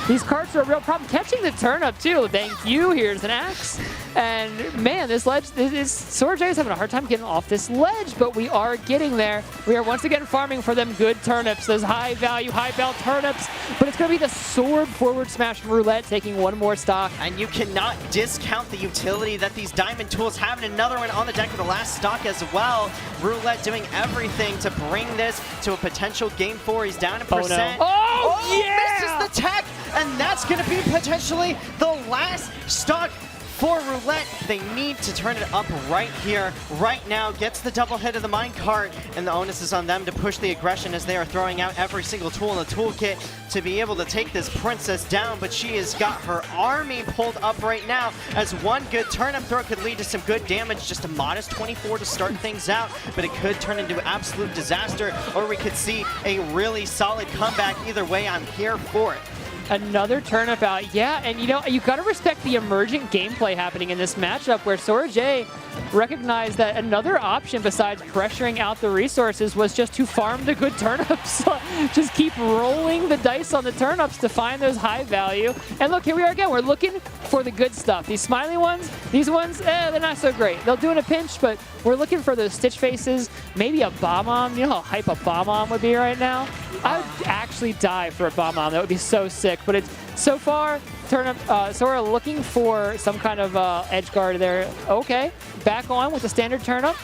These carts are a real problem. Catching the turnip, too. Thank you. Here's an axe. And, man, this ledge, Soraj is having a hard time getting off this ledge, but we are getting there. We are once again farming for them good turnips, those high-value, high-bell turnips. But it's going to be the sword forward smash from Roulette taking one more stock. And you cannot discount the utility that these diamond tools have. And another one on the deck for the last stock as well. Roulette doing everything to bring this to a potential game 4. He's down in percent. Oh, yeah! Misses the tech, and that's going to be potentially the last stock for Roulette. They need to turn it up right here, right now. Gets the double hit of the minecart, and the onus is on them to push the aggression as they are throwing out every single tool in the toolkit to be able to take this princess down, but she has got her army pulled up right now as one good turnip throw could lead to some good damage. Just a modest 24 to start things out, but it could turn into absolute disaster, or we could see a really solid comeback. Either way, I'm here for it. Another turnip out. Yeah, and you know, you got to respect the emergent gameplay happening in this matchup where Soraj recognized that another option besides pressuring out the resources was just to farm the good turnips. Just keep rolling the dice on the turnips to find those high value. And look, here we are again. We're looking for the good stuff. These smiley ones, these ones, they're not so great. They'll do in a pinch, but we're looking for those stitch faces, maybe a bomb-on. You know how hype a bomb-on would be right now? I would actually die for a bomb-on. That would be so sick. But it's so far, turnip, Sora looking for some kind of edge guard there. Okay, back on with the standard turnip.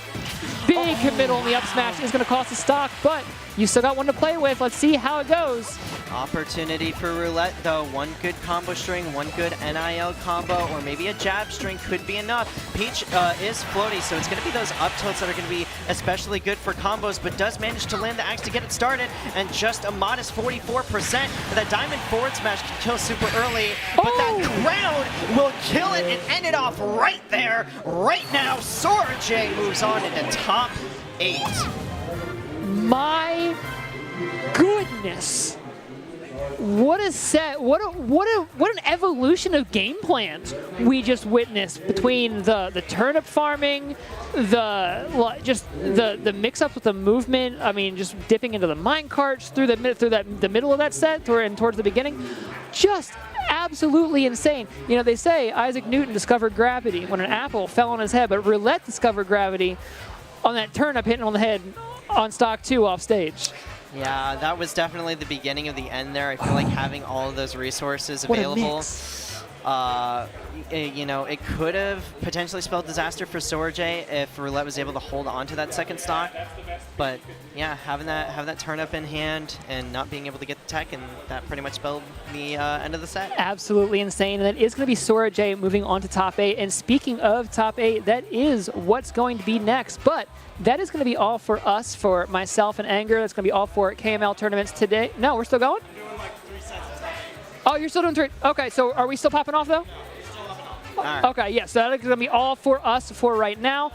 Big committal in the up smash is going to cost a stock, but you still got one to play with. Let's see how it goes. Opportunity for Roulette, though. One good combo string, one good NIL combo, or maybe a jab string could be enough. Peach is floaty, so it's going to be those up tilts that are going to be especially good for combos, but does manage to land the axe to get it started, and just a modest 44%. That diamond forward smash can kill super early, but that crowd will kill it and end it off right there, right now. Soraj moves on into top 8. My goodness. What a set! What an evolution of game plans we just witnessed between the turnip farming, the mix-ups with the movement. I mean, just dipping into the mine carts through the middle of that set and towards the beginning, just absolutely insane. You know, they say Isaac Newton discovered gravity when an apple fell on his head, but Roulette discovered gravity on that turnip hitting on the head on stock 2 off stage. Yeah, that was definitely the beginning of the end there. I feel like having all of those resources available, you know, it could have potentially spelled disaster for Sorajay if Roulette was able to hold on to that second stock. But yeah, having that turnip in hand and not being able to get the tech, and that pretty much spelled the end of the set. Absolutely insane. And that is going to be Sorajay moving on to top 8. And speaking of top 8, that is what's going to be next. But that is going to be all for us, for myself and Anger. That's going to be all for KML tournaments today. No, we're still going? We're doing like 3 sets of 10. Oh, you're still doing 3. Okay, so are we still popping off, though? Right. Okay, yes, so that's going to be all for us for right now.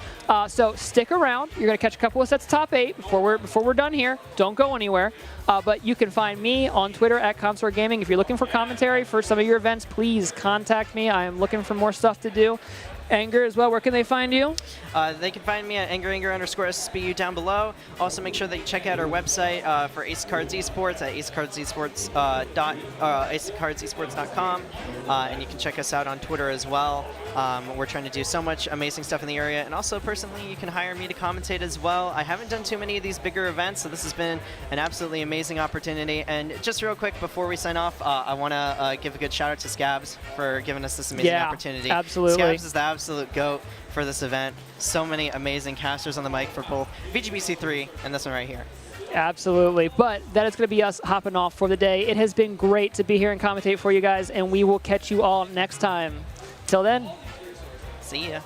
So stick around. You're going to catch a couple of sets of top 8 before we're done here. Don't go anywhere. But you can find me on Twitter at Consort Gaming. If you're looking for commentary for some of your events, please contact me. I am looking for more stuff to do. Anger as well, where can they find you? They can find me at anger_SBU down below. Also, make sure that you check out our website for Ace Cards Esports at acecardsesports.com. And you can check us out on Twitter as well. We're trying to do so much amazing stuff in the area. And also, personally, you can hire me to commentate as well. I haven't done too many of these bigger events, so this has been an absolutely amazing opportunity. And just real quick, before we sign off, I want to give a good shout out to Scabs for giving us this amazing opportunity. Absolutely. Scabs is the absolute GOAT for this event. So many amazing casters on the mic for both VGBC3 and this one right here. Absolutely. But that is going to be us hopping off for the day. It has been great to be here and commentate for you guys, and we will catch you all next time. Till then. See ya.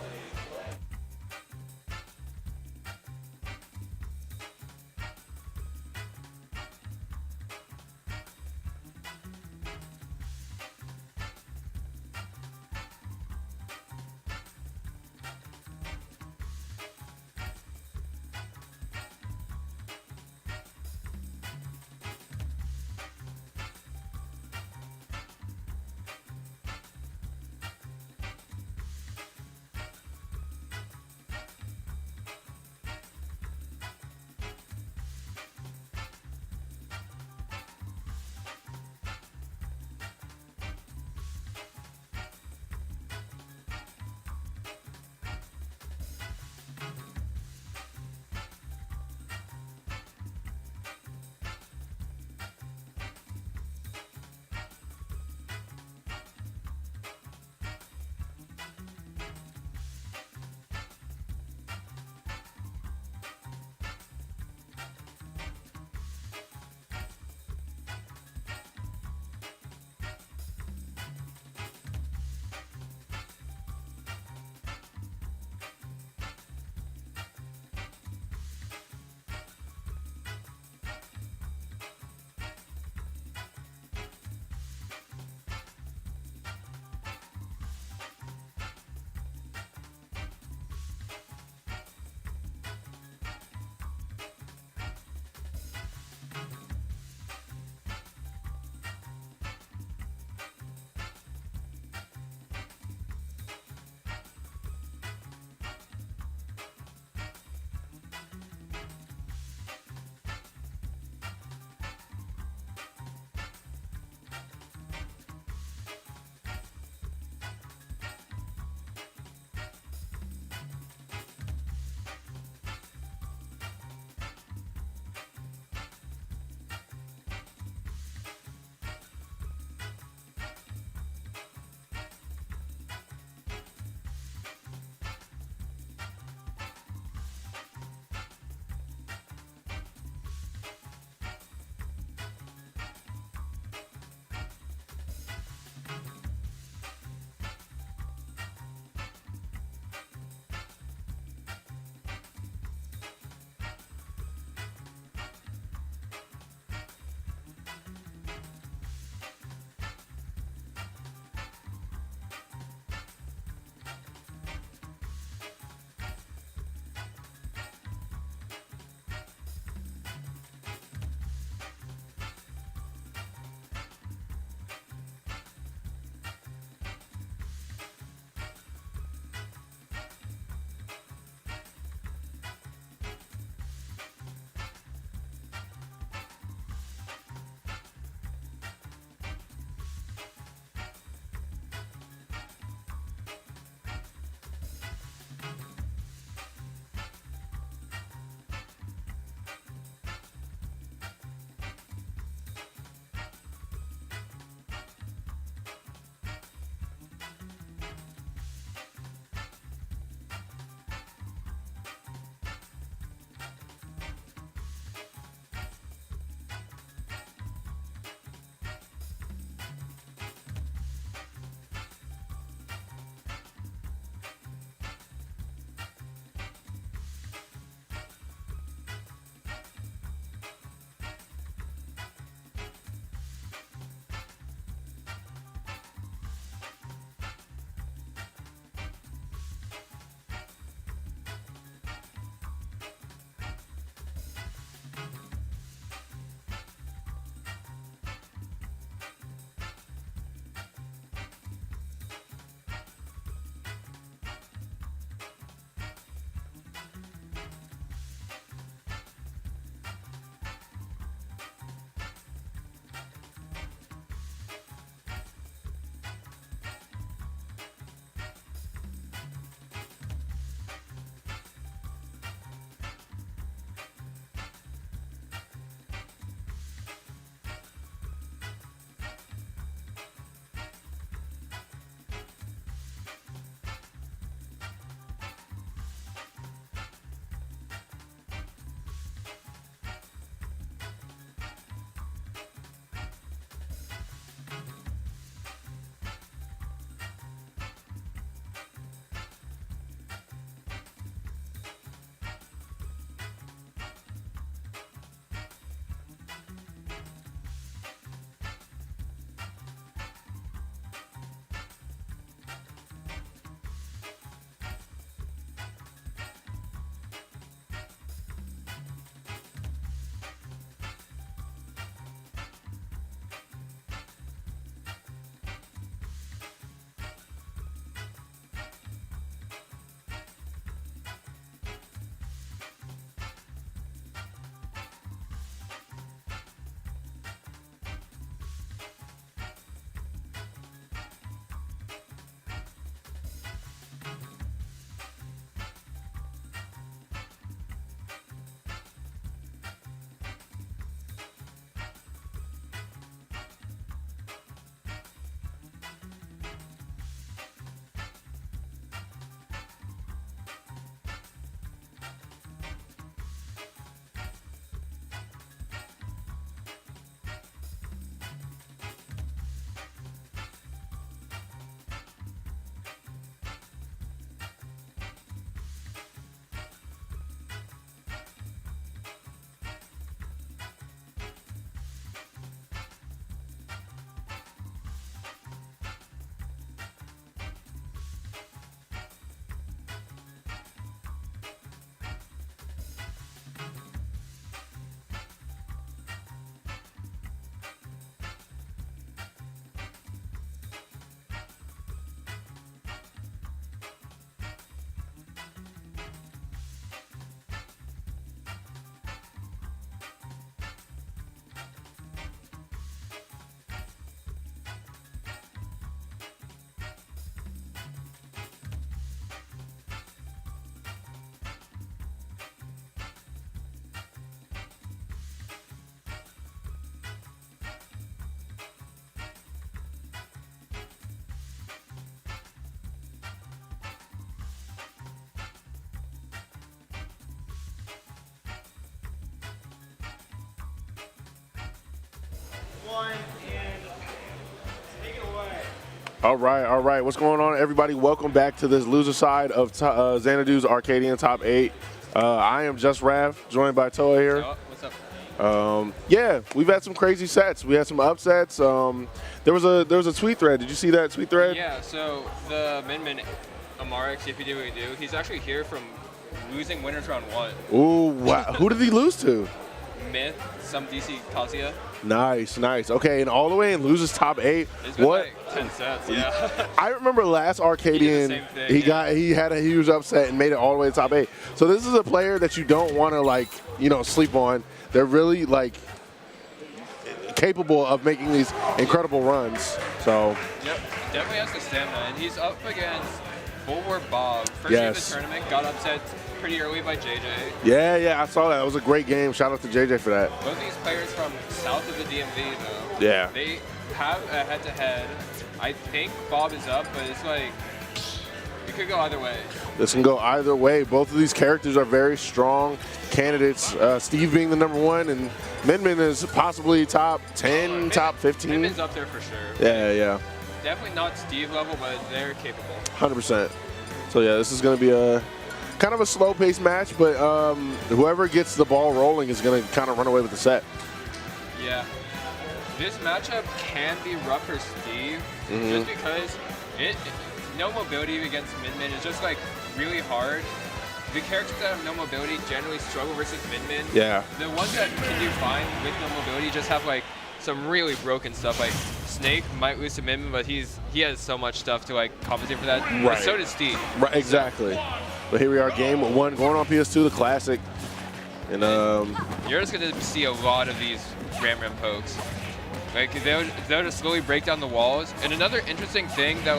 one and take it away. All right. What's going on, everybody? Welcome back to this loser side of Xanadu's Arcadian Top 8. I am Just Rav, joined by Toa here. What's up? Yeah, we've had some crazy sets. We had some upsets. There was a tweet thread. Did you see that tweet thread? Yeah, so the Min Amarix, if you do what you do, he's actually here from losing winners round 1. Ooh, wow. Who did he lose to? Myth, some DC Kazuya. Nice. Okay, and all the way and loses top 8. It's been What? like 10 sets, yeah. I remember last Arcadian, He did the same thing, he had a huge upset and made it all the way to top 8. So this is a player that you don't want to sleep on. They're really capable of making these incredible runs. So Yep, definitely has the stamina, and he's up against Bulwark Bob. First game of Yes. the tournament, got upset pretty early by JJ. yeah, I saw that. It was a great game. Shout out to JJ for that. Both these players from south of the DMV, though. Yeah. They have a head-to-head. I think Bob is up, but it's like, it could go either way. This can go either way. Both of these characters are very strong candidates. Steve being the number 1, and Min is possibly top 10, top 15. Minmin's up there for sure. Yeah, Definitely not Steve level, but they're capable. 100%. So yeah, this is going to be a kind of a slow-paced match, but whoever gets the ball rolling is going to kind of run away with the set. Yeah. This matchup can be rough for Steve, Mm-hmm. just because no mobility against Min is just really hard. The characters that have no mobility generally struggle versus Min. Yeah. The ones that can do fine with no mobility just have some really broken stuff. Like Snake might lose to Min, but he has so much stuff to compensate for that. Right. But so does Steve. Right, exactly. But here we are, game 1, going on PS2, the classic. And You're just gonna see a lot of these Ram pokes. They'll just slowly break down the walls. And another interesting thing that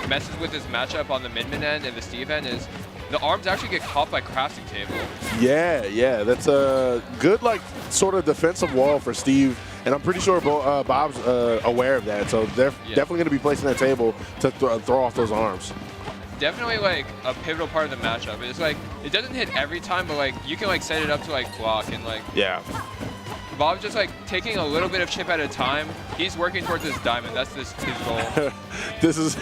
messes with this matchup on the Min end and the Steve end is the arms actually get caught by crafting table. yeah, that's a good sort of defensive wall for Steve. And I'm pretty sure Bob's aware of that. So they're definitely going to be placing that table to throw off those arms. Definitely a pivotal part of the matchup. It's it doesn't hit every time, but you can set it up to block and Yeah. Bob's just taking a little bit of chip at a time. He's working towards his diamond. That's his goal. This is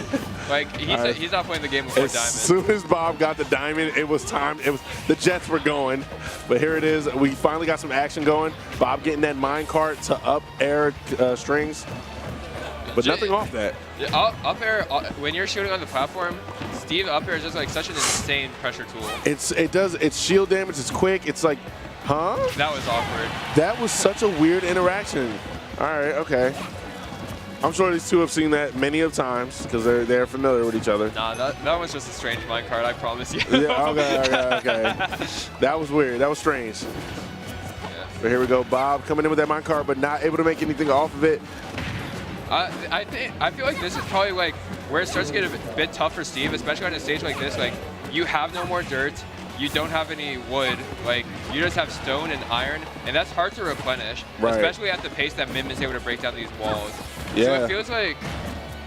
He's not playing the game before as diamond. soon as Bob got the diamond, it was time. The Jets were going, but here it is. We finally got some action going. Bob getting that minecart to up air strings, but nothing off that. Up air, when you're shooting on the platform, Steve up air is just such an insane pressure tool. It's shield damage. It's quick. It's huh? That was awkward. That was such a weird interaction. All right, okay. I'm sure these two have seen that many of times because they're familiar with each other. Nah, that was just a strange minecart, I promise you. Yeah, okay. That was weird. That was strange. Yeah. But here we go. Bob coming in with that minecart, but not able to make anything off of it. I feel like this is probably where it starts to get a bit tough for Steve, especially on a stage like this. You have no more dirt. You don't have any wood, you just have stone and iron, and that's hard to replenish, right. Especially at the pace that Min is able to break down these walls. Yeah. So it feels like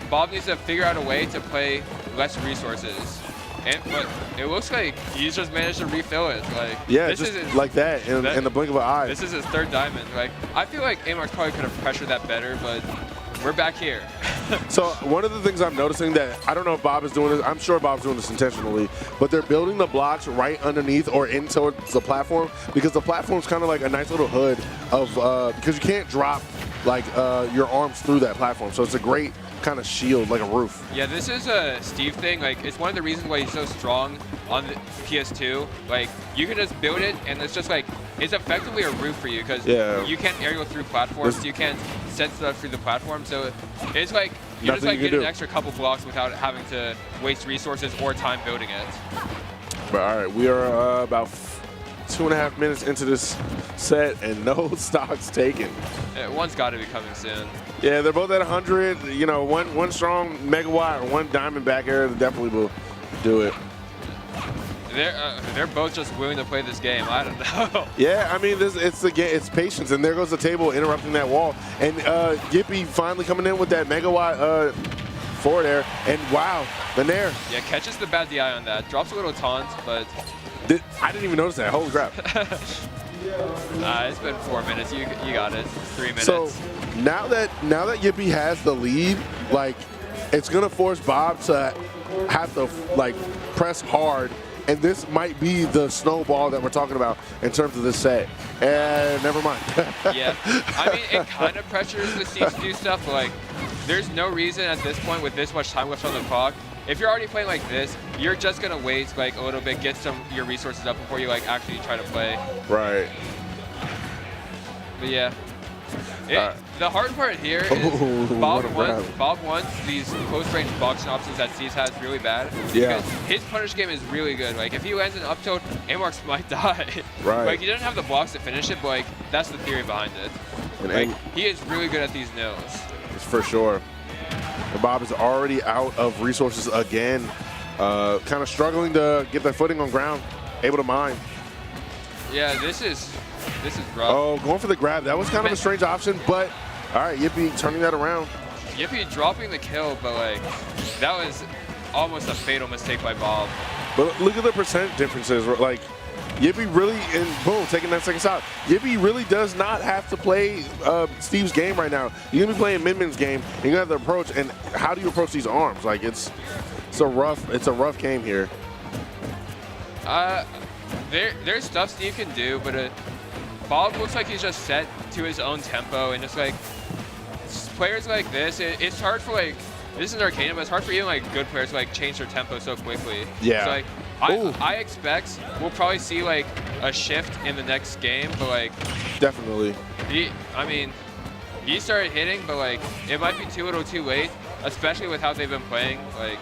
Bob needs to figure out a way to play less resources. But it looks like he's just managed to refill it. Yeah, this just is like that in the blink of an eye. This is his 3rd diamond. I feel like Amarx probably could have pressured that better, but we're back here. So one of the things I'm noticing that I don't know if Bob is doing this, I'm sure Bob's doing this intentionally, but they're building the blocks right underneath or in towards the platform because the platform's kind of like a nice little hood of because you can't drop your arms through that platform. So it's a great kind of shield, like a roof. Yeah, this is a Steve thing. It's one of the reasons why he's so strong on the PS2. You can just build it, and it's just it's effectively a roof for you because you can't aerial through platforms. You can't set stuff through the platform. So it's you just get an extra couple blocks without having to waste resources or time building it. But all right, we are about 2.5 minutes into this set, and no stocks taken. One's got to be coming soon. Yeah, they're both at 100. One strong megawatt or one diamond back air definitely will do it. They're both just willing to play this game. I don't know. Yeah, I mean, it's patience, and there goes the table interrupting that wall, and Gippy finally coming in with that megawatt forward air, and wow, the nair. Yeah, catches the bad DI on that. Drops a little taunt, but I didn't even notice that. Holy crap. It's been 4 minutes. You got it. 3 minutes. So now that Yippee has the lead, like it's gonna force Bob to have to like press hard, and this might be the snowball that we're talking about in terms of this set. And never mind. Yeah, I mean it kind of pressures the Steve to do stuff, but like there's no reason at this point with this much time left on the clock. If you're already playing like this, you're just gonna wait like a little bit, get your resources up before you like actually try to play. Right. But yeah. The hard part here is Bob wants these close-range boxing options that Steve has really bad. Yeah. Because his punish game is really good. Like, if he lands an up tilt, Amarks might die. Right. Like, he doesn't have the blocks to finish it, but, like, that's the theory behind it. And like, he is really good at these nils. For sure. And Bob is already out of resources again. Kind of struggling to get their footing on ground. Able to mine. Yeah, this is rough. Oh, going for the grab. That was kind of a strange option, but all right, Yippee turning that around. Yippee dropping the kill, but like that was almost a fatal mistake by Bob. But look at the percent differences. Like Yippee really, and boom, taking that second shot. Yippee really does not have to play Steve's game right now. You're gonna be playing Min-Min's game. And you're gonna have to approach. And how do you approach these arms? Like it's a rough game here. There's stuff Steve can do, but Bob looks like he's just set to his own tempo, and just like players like this, it's hard for like this is Arcadian, but it's hard for even like good players to like change their tempo so quickly. Yeah. So like I expect we'll probably see like a shift in the next game, but like definitely. He started hitting, but like it might be too little, too late, especially with how they've been playing. Like.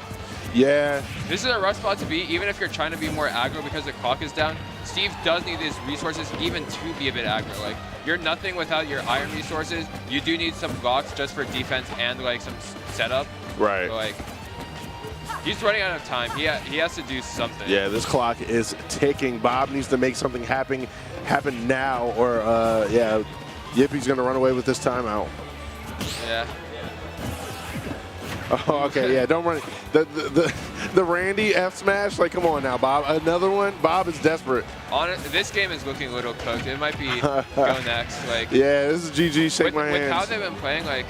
Yeah. This is a rough spot to be, even if you're trying to be more aggro because the clock is down. Steve does need his resources even to be a bit aggro. Like, you're nothing without your iron resources. You do need some blocks just for defense and, like, some setup. Right. So, like, he's running out of time. He has to do something. Yeah, this clock is ticking. Bob needs to make something happen now, or, yeah, Yippie's going to run away with this timeout. Yeah. Oh, okay, yeah, don't run. The Randy F smash, like, come on now, Bob. Another one? Bob is desperate. This game is looking a little cooked. It might be go next. Like, yeah, this is GG. Shake my hands. With how they've been playing, like,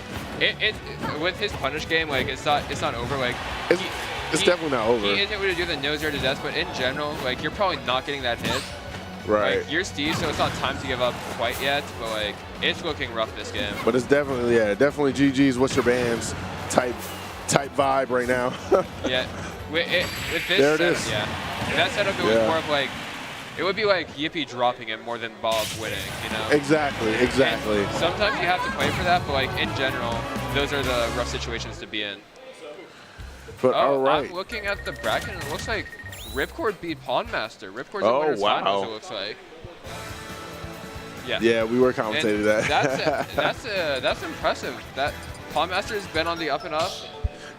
with his punish game, like, it's not over. Like, it's definitely not over. He isn't able to do the nose air to death, but in general, like, you're probably not getting that hit. Right. Like, you're Steve, so it's not time to give up quite yet, but like, it's looking rough this game. But it's definitely, yeah, definitely GG's. What's your bands type vibe right now. Yeah, with this there it setup, is. yeah. If that setup, it was more of like, it would be like Yippee dropping it more than Bob winning, you know? Exactly. And sometimes you have to play for that, but like in general, those are the rough situations to be in. But all right. I'm looking at the bracket, and it looks like Ripcord beat Pawnmaster. Ripcord's in winner's finals, it looks like. Yeah. Yeah, we were commentating that. That's impressive. That Pawnmaster's been on the up and up.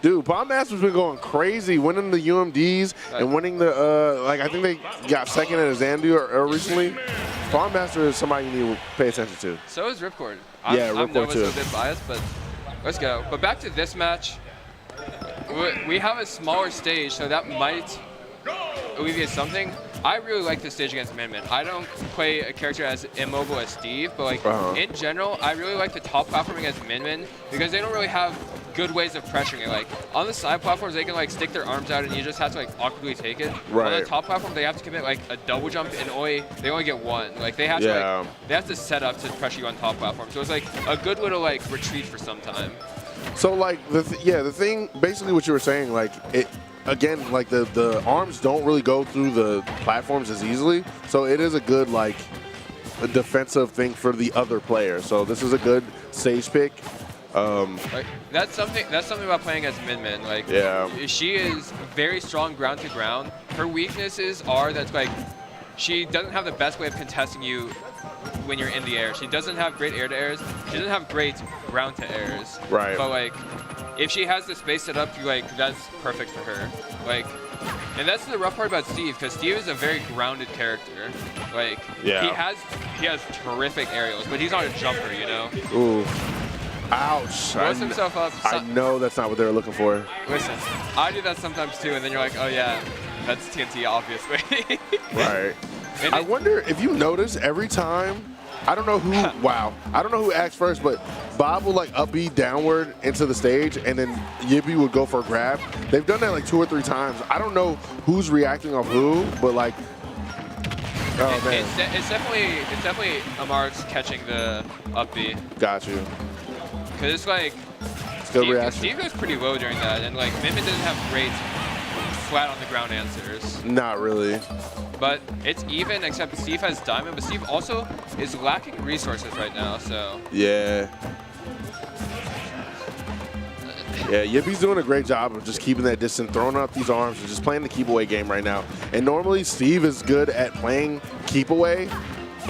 Dude, Pawnmaster's been going crazy, winning the UMDs and winning the, like, I think they got second at Xanadu recently. Pawnmaster is somebody you need to pay attention to. So is Ripcord. Yeah, I'm Ripcord too. a bit biased, but let's go. But back to this match. We have a smaller stage, so that might alleviate something. I really like this stage against Min-Min. I don't play a character as immobile as Steve, but like in general, I really like the top platform against Min-Min because they don't really have good ways of pressuring it. Like on the side platforms, they can like stick their arms out and you just have to like awkwardly take it. Right. On the top platform, they have to commit like a double jump and they only get one. Like they have to set up to pressure you on top platform. So it's like a good little like retreat for some time. So like the thing, basically what you were saying, like it. Again, like the arms don't really go through the platforms as easily, so it is a good like a defensive thing for the other player. So this is a good stage pick. Like, that's something about playing as Min-Min. Like she is very strong ground to ground. Her weaknesses are that like she doesn't have the best way of contesting you when you're in the air. She doesn't have great air to airs. She doesn't have great ground to airs. Right. But like, if she has the space set up, like that's perfect for her. Like, and that's the rough part about Steve, because Steve is a very grounded character. Like, he has terrific aerials, but he's not a jumper, you know. Ooh. Ouch. Blows himself up. I know that's not what they were looking for. Listen, I do that sometimes too, and then you're like, oh yeah, that's TNT, obviously. Right. I wonder if you notice every time I don't know who, wow. I don't know who acts first, but Bob will like up B downward into the stage, and then Yippee would go for a grab. They've done that like 2 or 3 times. I don't know who's reacting off who, but like, oh man. It's definitely Amar's catching the up B. Got you. Because it's like, Good reaction. Steve goes pretty low during that, and like Min Min doesn't have great flat on the ground answers. Not really. But it's even, except Steve has diamond, but Steve also is lacking resources right now, so. Yeah. Yeah, Yippie's doing a great job of just keeping that distance, throwing out these arms, and just playing the keep away game right now. And normally Steve is good at playing keep away,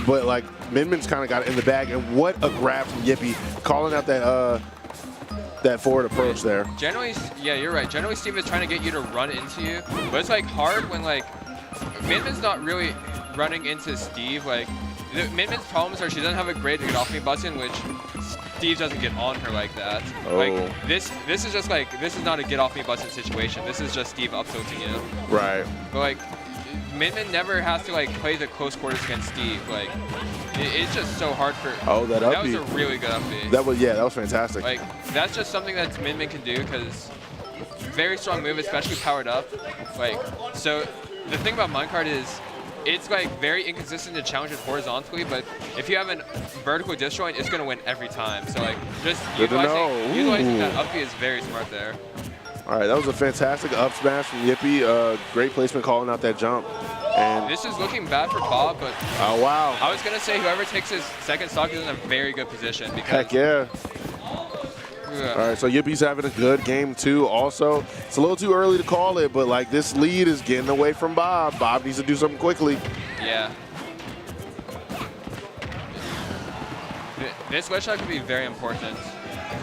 but like Min Min's kind of got it in the bag. And what a grab from Yippie, calling out that forward approach there. Generally, yeah, you're right. Generally, Steve is trying to get you to run into you, but it's like hard when like Min Min's not really running into Steve. Like Min Min's problems are she doesn't have a great get off me button, which Steve doesn't get on her like that. Oh. Like this is just like, this is not a get off me button situation. This is just Steve up tilting you. Right. But like Min Min never has to like play the close quarters against Steve. Like it's just so hard for. Oh, that up was B. a really good up B. That was fantastic. Like that's just something that Min Min can do, because very strong move, especially powered up. Like so, the thing about minecart is it's like very inconsistent to challenge it horizontally, but if you have a vertical disjoint, it's gonna win every time. So like just utilizing that up B is very smart there. All right, that was a fantastic up smash from Yippee. Great placement calling out that jump. And this is looking bad for Bob, but oh wow! I was gonna say whoever takes his second stock is in a very good position, because heck yeah. All right, so Yippie's having a good game too. Also, it's a little too early to call it, but like this lead is getting away from Bob. Bob needs to do something quickly. Yeah. This ledge shot could be very important.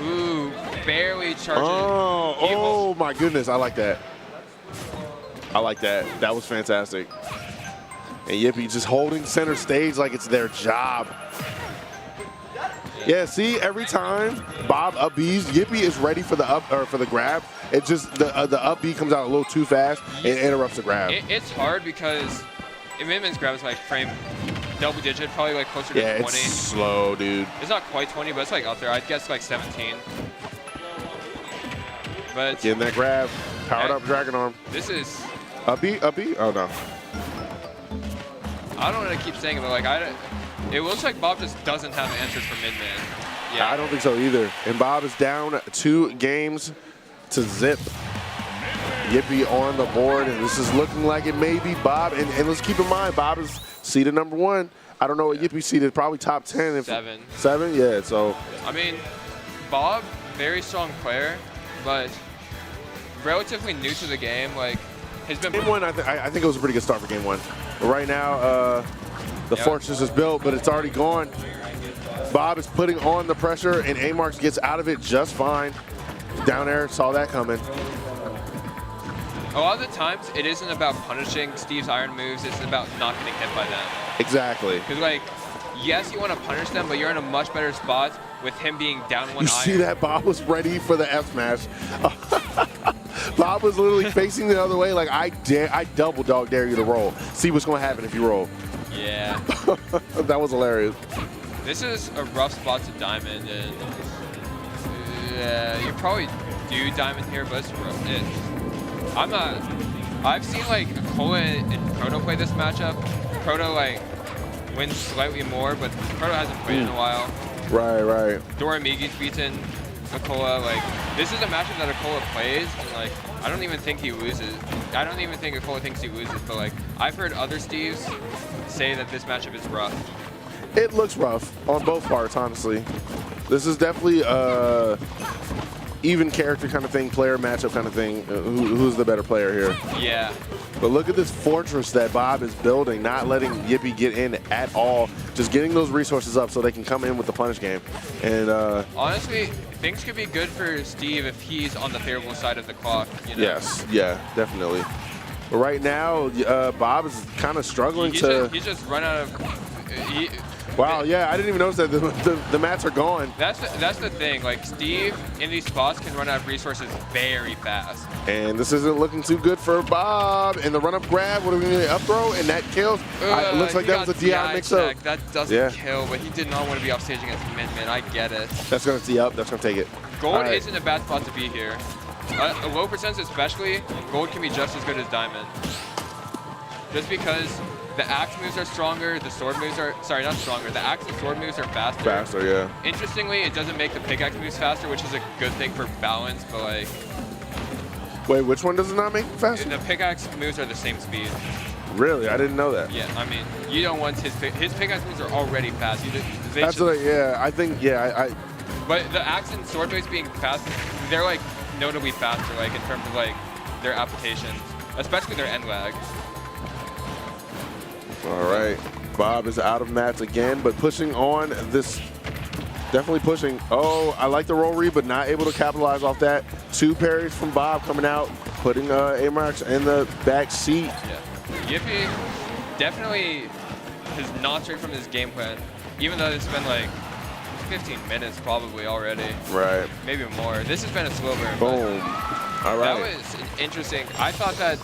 Ooh, barely charging. Oh my goodness, I like that. I like that. That was fantastic. And Yippee just holding center stage like it's their job. Yeah, see, every time Bob up B's, Yippee is ready for the up or for the grab. It just the up B comes out a little too fast and interrupts the grab. It's hard because Min Min's grab is like frame double digit, probably like closer to 20. Yeah, it's slow, dude. It's not quite 20, but it's like up there. I'd guess like 17. But getting that grab, powered up dragon arm. This is up B, up B. Oh no. I don't want to keep saying it, but like it looks like Bob just doesn't have answers for Min Min. Yeah, I don't think so either. And Bob is down 2 games to zip. Yippee on the board, and this is looking like it may be Bob. And let's keep in mind, Bob is seeded #1. I don't know what Yippee seeded, probably top 10. 7. 7, yeah. So I mean, Bob, very strong player, but relatively new to the game. Like, has been. Game 1, I think it was a pretty good start for Game 1. But right now, the fortress is built, but it's already gone. Bob is putting on the pressure, and A-Marks gets out of it just fine. Down air, saw that coming. A lot of the times, it isn't about punishing Steve's iron moves. It's about not getting hit by them. Exactly. Because, like, yes, you want to punish them, but you're in a much better spot with him being down 1 iron. You see that? Bob was ready for the F smash. Bob was literally facing the other way, like, I double dog dare you to roll. See what's going to happen if you roll. Yeah. That was hilarious. This is a rough spot to diamond, and you probably do diamond here, but it's rough. I've seen like Cola and Proto play this matchup. Proto like wins slightly more, but Proto hasn't played in a while. Right. Doramigi's beaten Akola. Like, this is a matchup that Akola plays, and like I don't even think he loses. I don't even think Akola thinks he loses, but like I've heard other Steves say that this matchup is rough. It looks rough on both parts, honestly. This is definitely even character kind of thing, player matchup kind of thing. Who's the better player here? Yeah. But look at this fortress that Bob is building, not letting Yippee get in at all, just getting those resources up so they can come in with the punish game. And honestly, things could be good for Steve if he's on the favorable side of the clock. You know? Yes, yeah, definitely. But right now, Bob is kind of struggling He's just run out of. Wow, yeah, I didn't even notice that the mats are gone. That's the thing. Like Steve in these spots can run out of resources very fast. And this isn't looking too good for Bob. And the run-up grab, what are we going to up throw? And that kills. It looks like that was a DI mix-up. That doesn't kill, but he did not want to be off stage against Min Min. I get it. That's going to tee up. That's going to take it. Gold isn't a bad spot to be here. A low percent especially, gold can be just as good as diamond. Just because the axe moves are stronger, the sword moves are, sorry, not stronger, the axe and sword moves are faster. Faster, yeah. Interestingly, it doesn't make the pickaxe moves faster, which is a good thing for balance, but like... Wait, which one does it not make faster? The pickaxe moves are the same speed. Really? I didn't know that. Yeah, I mean, you don't want his pickaxe moves are already fast. That's what, yeah, I think, yeah, But the axe and sword moves being fast, they're like notably faster, like in terms of like their applications, especially their end lag. All right, Bob is out of mats again, but pushing on this, definitely pushing. Oh, I like the roll read, but not able to capitalize off that. 2 parries from Bob coming out, putting Amarex in the back seat. Yeah, Yippee definitely has not strayed from his game plan, even though it's been like 15 minutes probably already. Right. Maybe more. This has been a slow burn. Boom. All right. That was interesting. I thought that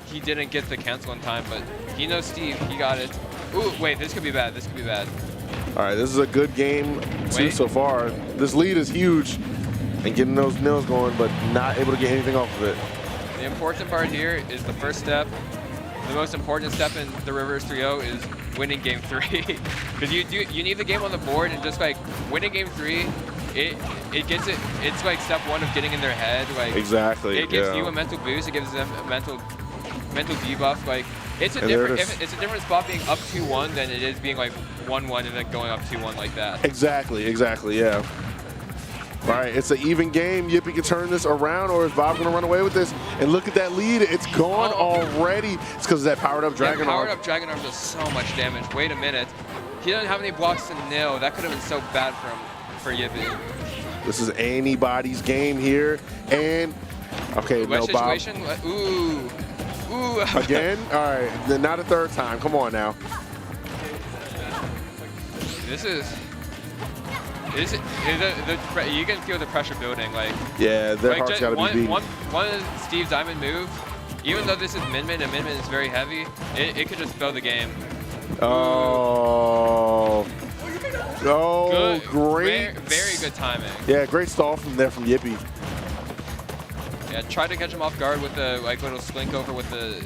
he didn't get the cancel in time, but he knows Steve. He got it. Ooh, wait, this could be bad. This could be bad. All right, this is a good game too so far. This lead is huge and getting those nails going, but not able to get anything off of it. The important part here is the first step. The most important step in the reverse 3-0 is winning game 3. Because you need the game on the board, and just like winning game 3, it's like step 1 of getting in their head. Like exactly. It gives you a mental boost. It gives them a mental debuff. Like it's a different spot being up 2-1 than it is being like 1-1 and then going up 2-1 like that. Exactly, yeah. All right, it's an even game. Yippee can turn this around, or is Bob going to run away with this? And look at that lead. It's gone already. It's because of that powered-up Dragon Arm. Powered-up Dragon Arm does so much damage. Wait a minute. He doesn't have any blocks to nail. That could have been so bad for Yippee. This is anybody's game here. And, okay, no, Bob. Ooh. Ooh. Again? All right, then not a third time. Come on now. You can feel the pressure building. Like yeah, their heart's got to be beating. One Steve's diamond move, even though this is Min Min and Min Min is very heavy, it could just spell the game. Oh. Oh, great. Very good timing. Yeah, great stall from there from Yippee. Yeah, try to catch him off guard with the like little slink over with the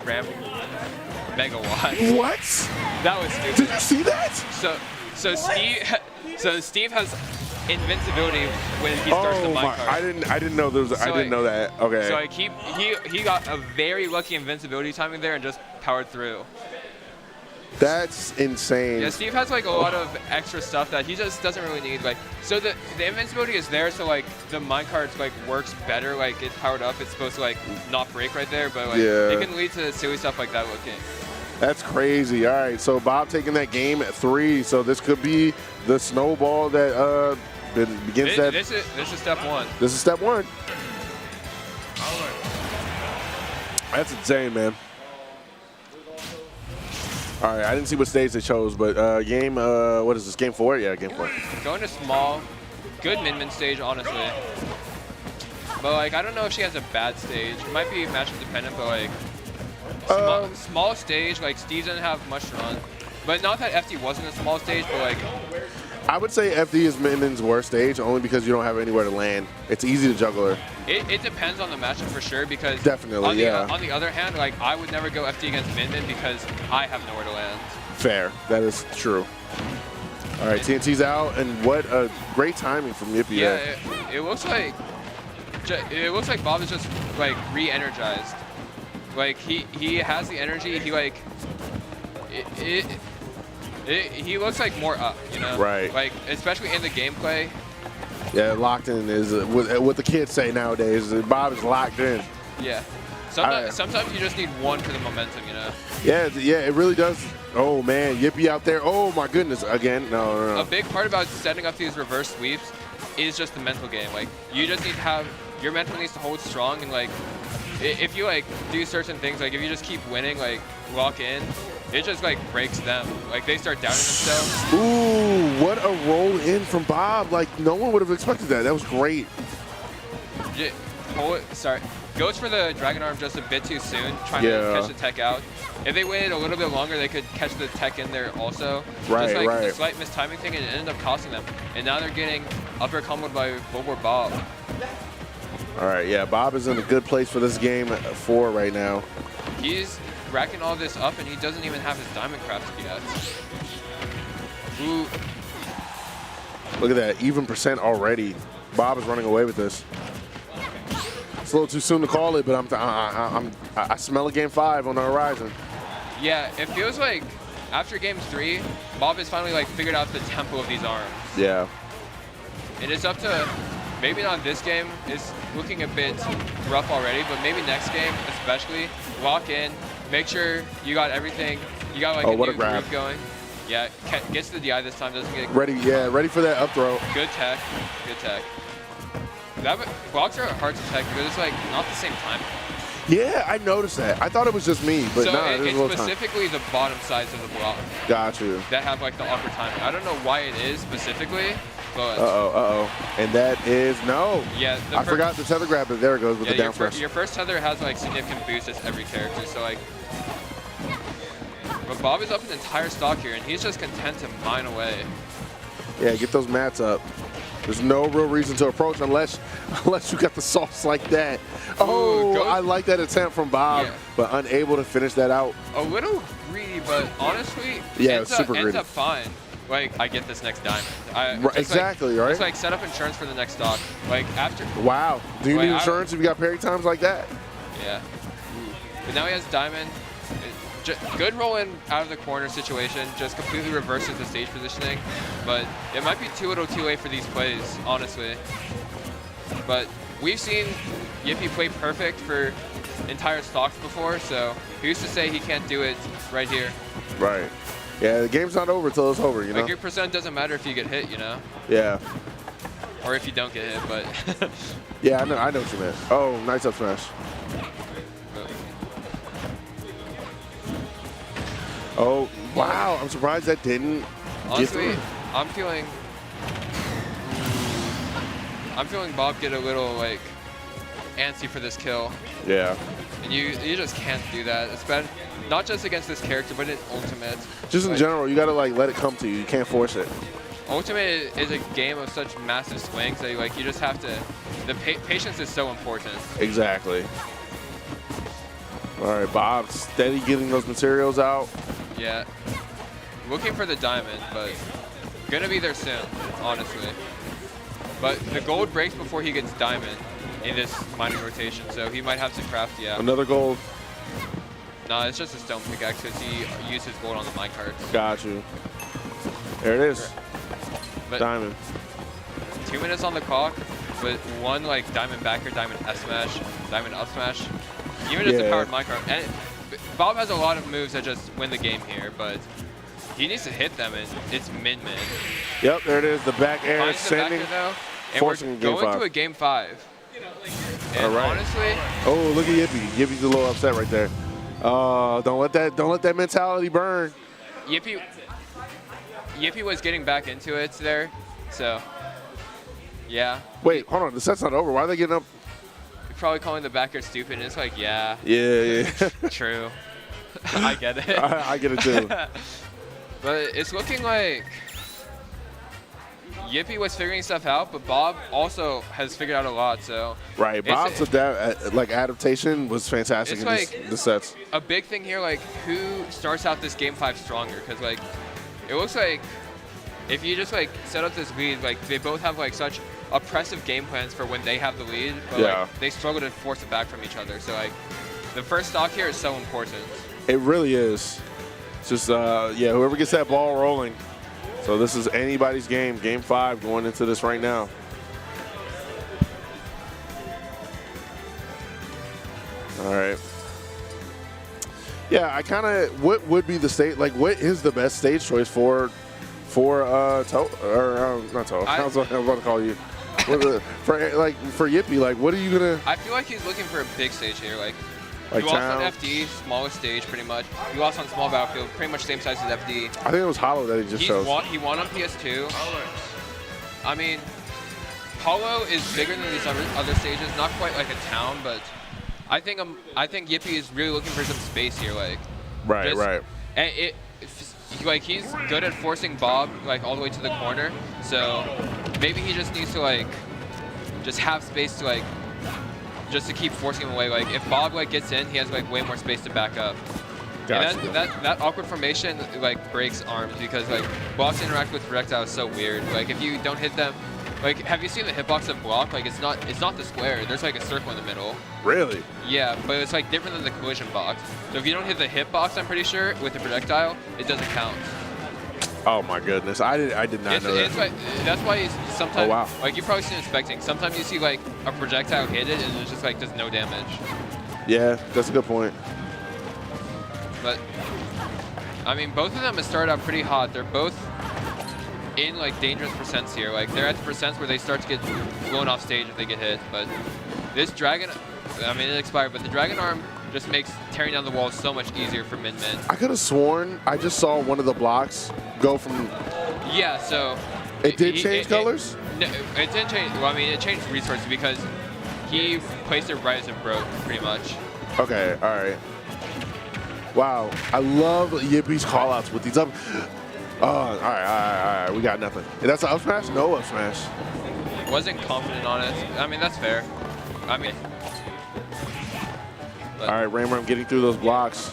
ram megawatt. What? That was stupid. Did you see that? So Steve has invincibility when he starts the minecart. I didn't know there was. I didn't know that. Okay. So like he got a very lucky invincibility timing there and just powered through. That's insane. Yeah, Steve has like a lot of extra stuff that he just doesn't really need. Like, so the invincibility is there, so like the minecart like works better. Like it's powered up, it's supposed to like not break right there, but like it can lead to silly stuff like that looking. That's crazy. All right, so Bob taking that game at 3. So this could be the snowball that begins that. This is step 1. This is step 1. That's insane, man. All right, I didn't see what stage they chose, but game, what is this, game 4? Yeah, game 4. Going to small, good Min Min stage, honestly. But like, I don't know if she has a bad stage. It might be matchup dependent, but like, small stage, like Steve doesn't have much to run. But not that FD wasn't a small stage, but like, I would say FD is Min Min's worst stage only because you don't have anywhere to land. It's easy to juggle her. It depends on the matchup for sure because definitely, on the other hand, like I would never go FD against Min Min because I have nowhere to land. Fair, that is true. All right, TNT's out, and what a great timing from Yippee. Yeah, it looks like Bob is just like re-energized. Like he has the energy. He like he looks like more up, you know? Right. Like especially in the gameplay. Yeah, locked in is what the kids say nowadays. Bob is locked in. Yeah. Sometimes you just need one for the momentum, you know? Yeah, it really does. Oh, man, Yippee out there. Oh, my goodness. Again, no. A big part about setting up these reverse sweeps is just the mental game. Like, you just need to have, your mental needs to hold strong and, like, if you like do certain things, like if you just keep winning, like walk in, it just like breaks them. Like they start doubting themselves. Ooh, what a roll in from Bob. Like no one would have expected that. That was great. Sorry. Goes for the Dragon Arm just a bit too soon, trying to catch the tech out. If they waited a little bit longer, they could catch the tech in there also. Right, just like right. a slight mistiming thing, and it ended up costing them. And now they're getting upper comboed by Bulbor Bob. All right, yeah, Bob is in a good place for this game 4 right now. He's racking all this up, and he doesn't even have his Diamond Craft yet. Ooh. Look at that, even percent already. Bob is running away with this. It's a little too soon to call it, but I smell a game 5 on the horizon. Yeah, it feels like after game 3, Bob has finally like figured out the tempo of these arms. Yeah. And it's up to, maybe not this game, it's looking a bit rough already, but maybe next game especially, lock in, make sure you got everything, you got like a new groove going. Yeah, gets the DI this time, doesn't get ready. Yeah, ready for that up throw. Good tech, good tech. That blocks are hard to tech because it's like not the same time. Yeah, I noticed that. I thought it was just me, but so no, it is a it's little specifically the bottom sides of the block. Got you. That have like the awkward timing. I don't know why it is specifically, but. And that is no. Yeah. I forgot the tether grab, but there it goes with the down press. Your first tether has like significant boost as every character, so like. But Bob is up an entire stock here, and he's just content to mine away. Yeah, get those mats up. There's no real reason to approach unless you got the sauce like that. Oh, I like that attempt from Bob, but unable to finish that out. A little greedy, but honestly, ends up fine. Like, I get this next diamond. Exactly, right? It's like set up insurance for the next stock. Like, after. Wow. Do you need insurance if you got parry times like that? Yeah. But now he has diamond. Good roll in out of the corner situation, just completely reverses the stage positioning, but it might be too little too late for these plays, honestly. But we've seen Yippee play perfect for entire stocks before, so who's to say he can't do it right here? Right. Yeah, the game's not over until it's over, you know? Like your percent doesn't matter if you get hit, you know? Yeah. Or if you don't get hit, but... Yeah, I know what you meant. Oh, nice up smash. Oh, wow. I'm surprised that didn't. Honestly, I'm feeling Bob get a little, like, antsy for this kill. Yeah. And you just can't do that. It's bad, not just against this character, but in Ultimate. Just in general, you got to, like, let it come to you. You can't force it. Ultimate is a game of such massive swings that, like, you just have to, the patience is so important. Exactly. All right, Bob, steady getting those materials out. Yeah. Looking for the diamond, but gonna be there soon, honestly. But the gold breaks before he gets diamond in this mining rotation, so he might have to craft, yeah. Another gold. Nah, it's just a stone pickaxe because he used his gold on the minecarts. Got you. There it is. But diamond. 2 minutes on the clock, but one like diamond backer, diamond S smash, diamond up smash. Even just a powered minecart. And Bob has a lot of moves that just win the game here, but he needs to hit them, and it's min-min. Yep, there it is. The back air sending, forcing we're going to a game 5. And honestly, oh, look at Yippee. Yippie's a little upset right there. Don't let that mentality burn. Yippee was getting back into it there, so yeah. Wait, hold on. The set's not over. Why are they getting up? Probably calling the backer stupid, and it's like, yeah. Yeah. True. I get it. I get it too. But it's looking like Yippee was figuring stuff out, but Bob also has figured out a lot. So right, Bob's adaptation was fantastic in the sets. A big thing here, like who starts out this game 5 stronger? Because like it looks like if you just like set up this lead, like they both have like such oppressive game plans for when they have the lead, but like, they struggle to force it back from each other. So like the first stock here is so important. It really is. It's just yeah, whoever gets that ball rolling. So this is anybody's game, game 5 going into this right now. All right. Yeah, I kind of, what would be the stage, like what is the best stage choice for not Toe, I was about to call you. for Yippee, like, what are you gonna? I feel like he's looking for a big stage here. Like Like you lost on Towns? FD, smallest stage pretty much. You lost on small battlefield, pretty much same size as FD. I think it was Hollow that he just chose. He won on PS2. I mean, Hollow is bigger than these other stages. Not quite like a town, but I think Yippee is really looking for some space here. Like Right. And like he's good at forcing Bob like all the way to the corner. So maybe he just needs to like just have space to like just to keep forcing him away. Like if Bob like gets in, he has like way more space to back up. Gotcha. And that awkward formation like breaks arms because like blocks interact with projectile is so weird. Like if you don't hit them, like have you seen the hitbox of block? Like it's not the square. There's like a circle in the middle. Really? Yeah, but it's like different than the collision box. So if you don't hit the hitbox, I'm pretty sure with the projectile, it doesn't count. Oh my goodness, I did not know that. It's like, that's why he's sometimes, Oh, wow. like you've probably seen inspecting. Sometimes you see like a projectile hit it and it just like does no damage. Yeah, that's a good point. But I mean, both of them have started out pretty hot. They're both in like dangerous percents here. Like they're at the percents where they start to get blown off stage if they get hit. But this dragon, I mean it expired, but the dragon arm just makes tearing down the wall so much easier for Min. I could have sworn I just saw one of the blocks go from. Yeah, so It did change colors? No, it didn't change. Well, I mean, it changed resources because he placed it right as it broke, pretty much. Okay, all right. Wow, I love Yippie's callouts with these up. Oh, all right. We got nothing. And that's an up smash? No up smash. Wasn't confident on it. I mean, that's fair. I mean. All right, Rammer, I'm getting through those blocks.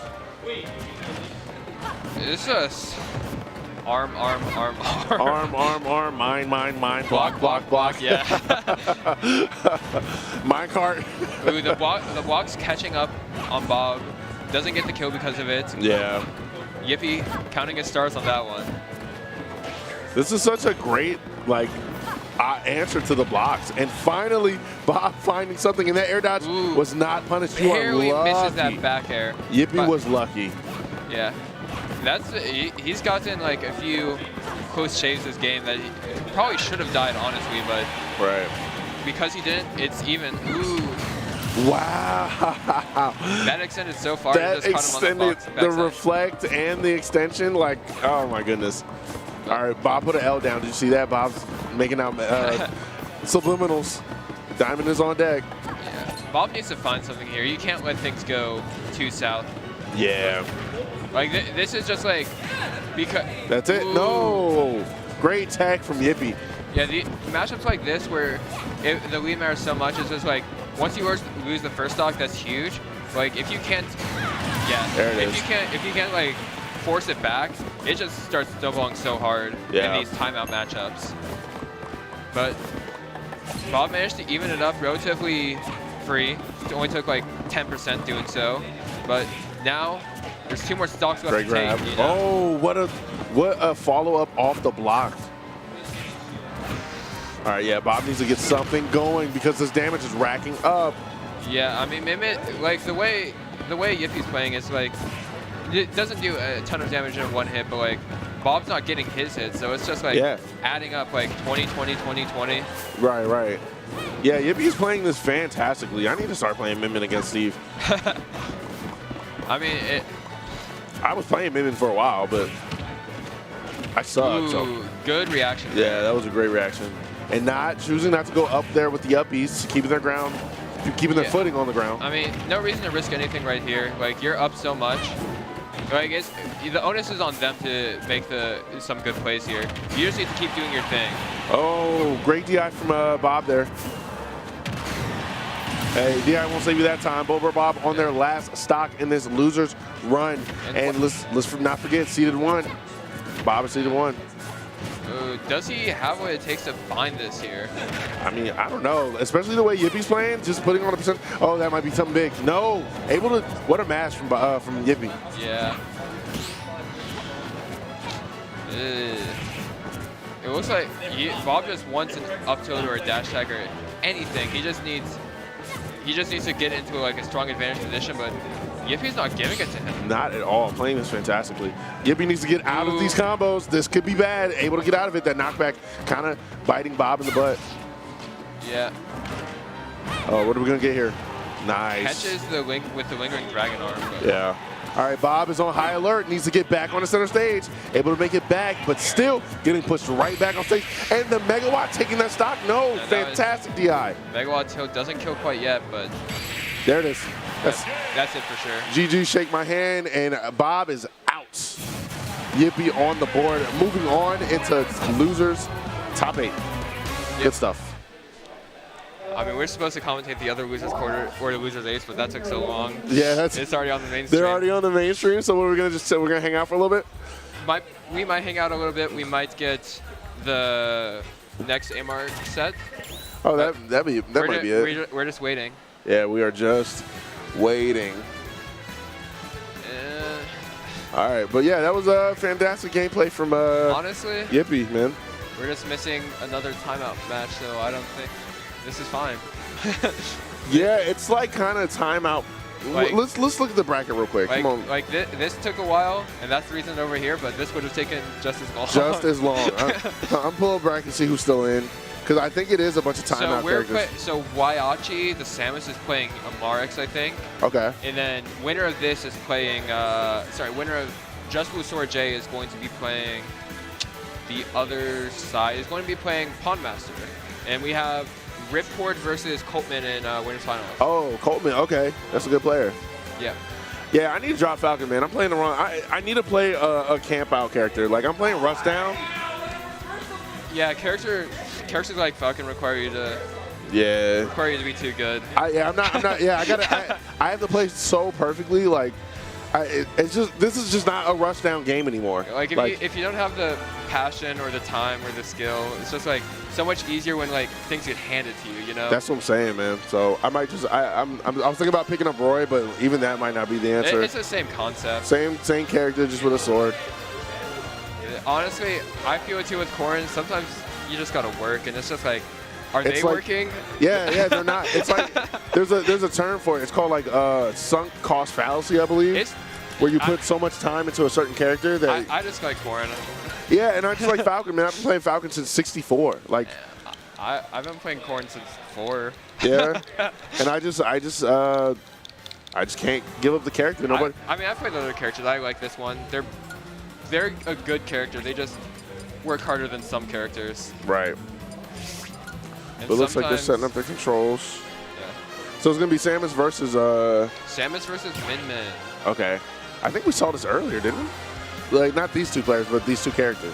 It's just arm, mine, block. Yeah. Mine cart. Ooh, the block's catching up on Bob. Doesn't get the kill because of it. Yeah. Yippee counting his stars on that one. This is such a great answer to the blocks, and finally Bob finding something, and that air dodge was not punished. You are Barely lucky. misses that back air. Yippee was lucky. Yeah, he's gotten like a few close shaves this game that he probably should have died honestly, but because he didn't, it's even. Ooh. Wow. That extended so far. That it just caught him on extended the reflect and the extension. Like, oh my goodness. All right, Bob put an L down. Did you see that? Bob's making out subliminals. Diamond is on deck. Yeah. Bob needs to find something here. You can't let things go too south. Yeah. Like this is just like because. That's it. Ooh. No. Great tag from Yippee. Yeah, the matchups like this where the lead matters so much is just like once you lose the first stock, that's huge. Like if you can't, if you can't like force it back, it just starts snowballing so hard in these timeout matchups. But Bob managed to even it up relatively free. It only took like 10% doing so, but now there's 2 more stocks left to take. You know? Oh, what a follow up off the block. All right, yeah, Bob needs to get something going because this damage is racking up. Yeah, I mean, Mimit, like the way Yippie's playing is like, it doesn't do a ton of damage in one hit, but like Bob's not getting his hits, so it's just like adding up like 20, 20, 20, 20. Right. Yeah, Yippie's playing this fantastically. I need to start playing Mimit against Steve. I mean, I was playing Mimit for a while, but I sucked. So. Good reaction. Yeah, that was a great reaction. And choosing not to go up there with the uppies, keeping their ground, keeping their footing on the ground. I mean, no reason to risk anything right here. Like, you're up so much. Like, the onus is on them to make some good plays here. You just need to keep doing your thing. Oh, great DI from Bob there. Hey, DI won't save you that time. Bober Bob on their last stock in this loser's run. And let's not forget, seeded 1. Bob is seeded 1. Does he have what it takes to find this here? I mean, I don't know. Especially the way Yippie's playing, just putting on a percent. Oh, that might be something big. No, able to. What a match from Yippie. Yeah. It looks like Bob just wants an up tilt or a dash tag or anything. He just needs to get into like a strong advantage position, but Yippie's not giving it to him. Not at all. Playing this fantastically. Yippie needs to get out of these combos. This could be bad. Able to get out of it. That knockback kind of biting Bob in the butt. Yeah. Oh, what are we going to get here? Nice. Catches the with the lingering dragon arm. But Yeah. All right, Bob is on high alert. Needs to get back on the center stage. Able to make it back, but still getting pushed right back on stage. And the Megawatt taking that stock. No, fantastic DI. Megawatt tilt doesn't kill quite yet, but There it is. that's it for sure. GG, shake my hand, and Bob is out. Yippee on the board. Moving on into losers, top 8. Good stuff. I mean, we're supposed to commentate the other losers quarter or the losers ace, but that took so long. Yeah, it's already on the main stream. They're already on the mainstream, so we're gonna just we're gonna hang out for a little bit. We might hang out a little bit. We might get the next AMR set. Oh, that might be it. We're just waiting. Yeah, we are just waiting. All right, but yeah, that was a fantastic gameplay from honestly, Yippee, man. We're just missing another timeout match, so I don't think this is fine. Yeah, it's like kind of timeout. Like, let's look at the bracket real quick. Come on. Like this took a while, and that's the reason over here. But this would have taken just as long. Just as long. I'm pulling bracket to see who's still in, because I think it is a bunch of timeout characters. So Waiachi, the Samus, is playing Amarix, I think. Okay. And then winner of this is playing. Winner of Just Blue Sword J is going to be playing. The other side is going to be playing Pondmaster, and we have Ripcord versus Coltman in winners finals. Oh, Coltman. Okay, that's a good player. Yeah. Yeah, I need to drop Falcon, man. I'm playing the wrong. I need to play a camp out character. Like I'm playing Rust Down. Yeah, characters like Falcon require you to be too good. I'm not. Yeah, I have to play so perfectly. Like, this is just not a Rush Down game anymore. Like if you don't have the passion or the time or the skill, it's just like so much easier when like things get handed to you. You know. That's what I'm saying, man. So I might just. I was thinking about picking up Roy, but even that might not be the answer. It's the same concept. Same character, just with a sword. Honestly, I feel it too with Corrin. Sometimes you just gotta work, and it's just like, are they working? Yeah, they're not. It's like there's a term for it. It's called like sunk cost fallacy, I believe. Where you put so much time into a certain character that I just like Corrin. Yeah, and I just like Falcon, man. I've been playing Falcon since '64. Like, I've been playing Corrin since 4. Yeah, and I just can't give up the character. Nobody. I mean, I've played other characters. I like this one. They're a good character. They just work harder than some characters. Right. But it looks like they're setting up their controls. Yeah. So it's gonna be Samus versus Samus versus Min Min. Okay. I think we saw this earlier, didn't we? Like not these two players, but these two characters.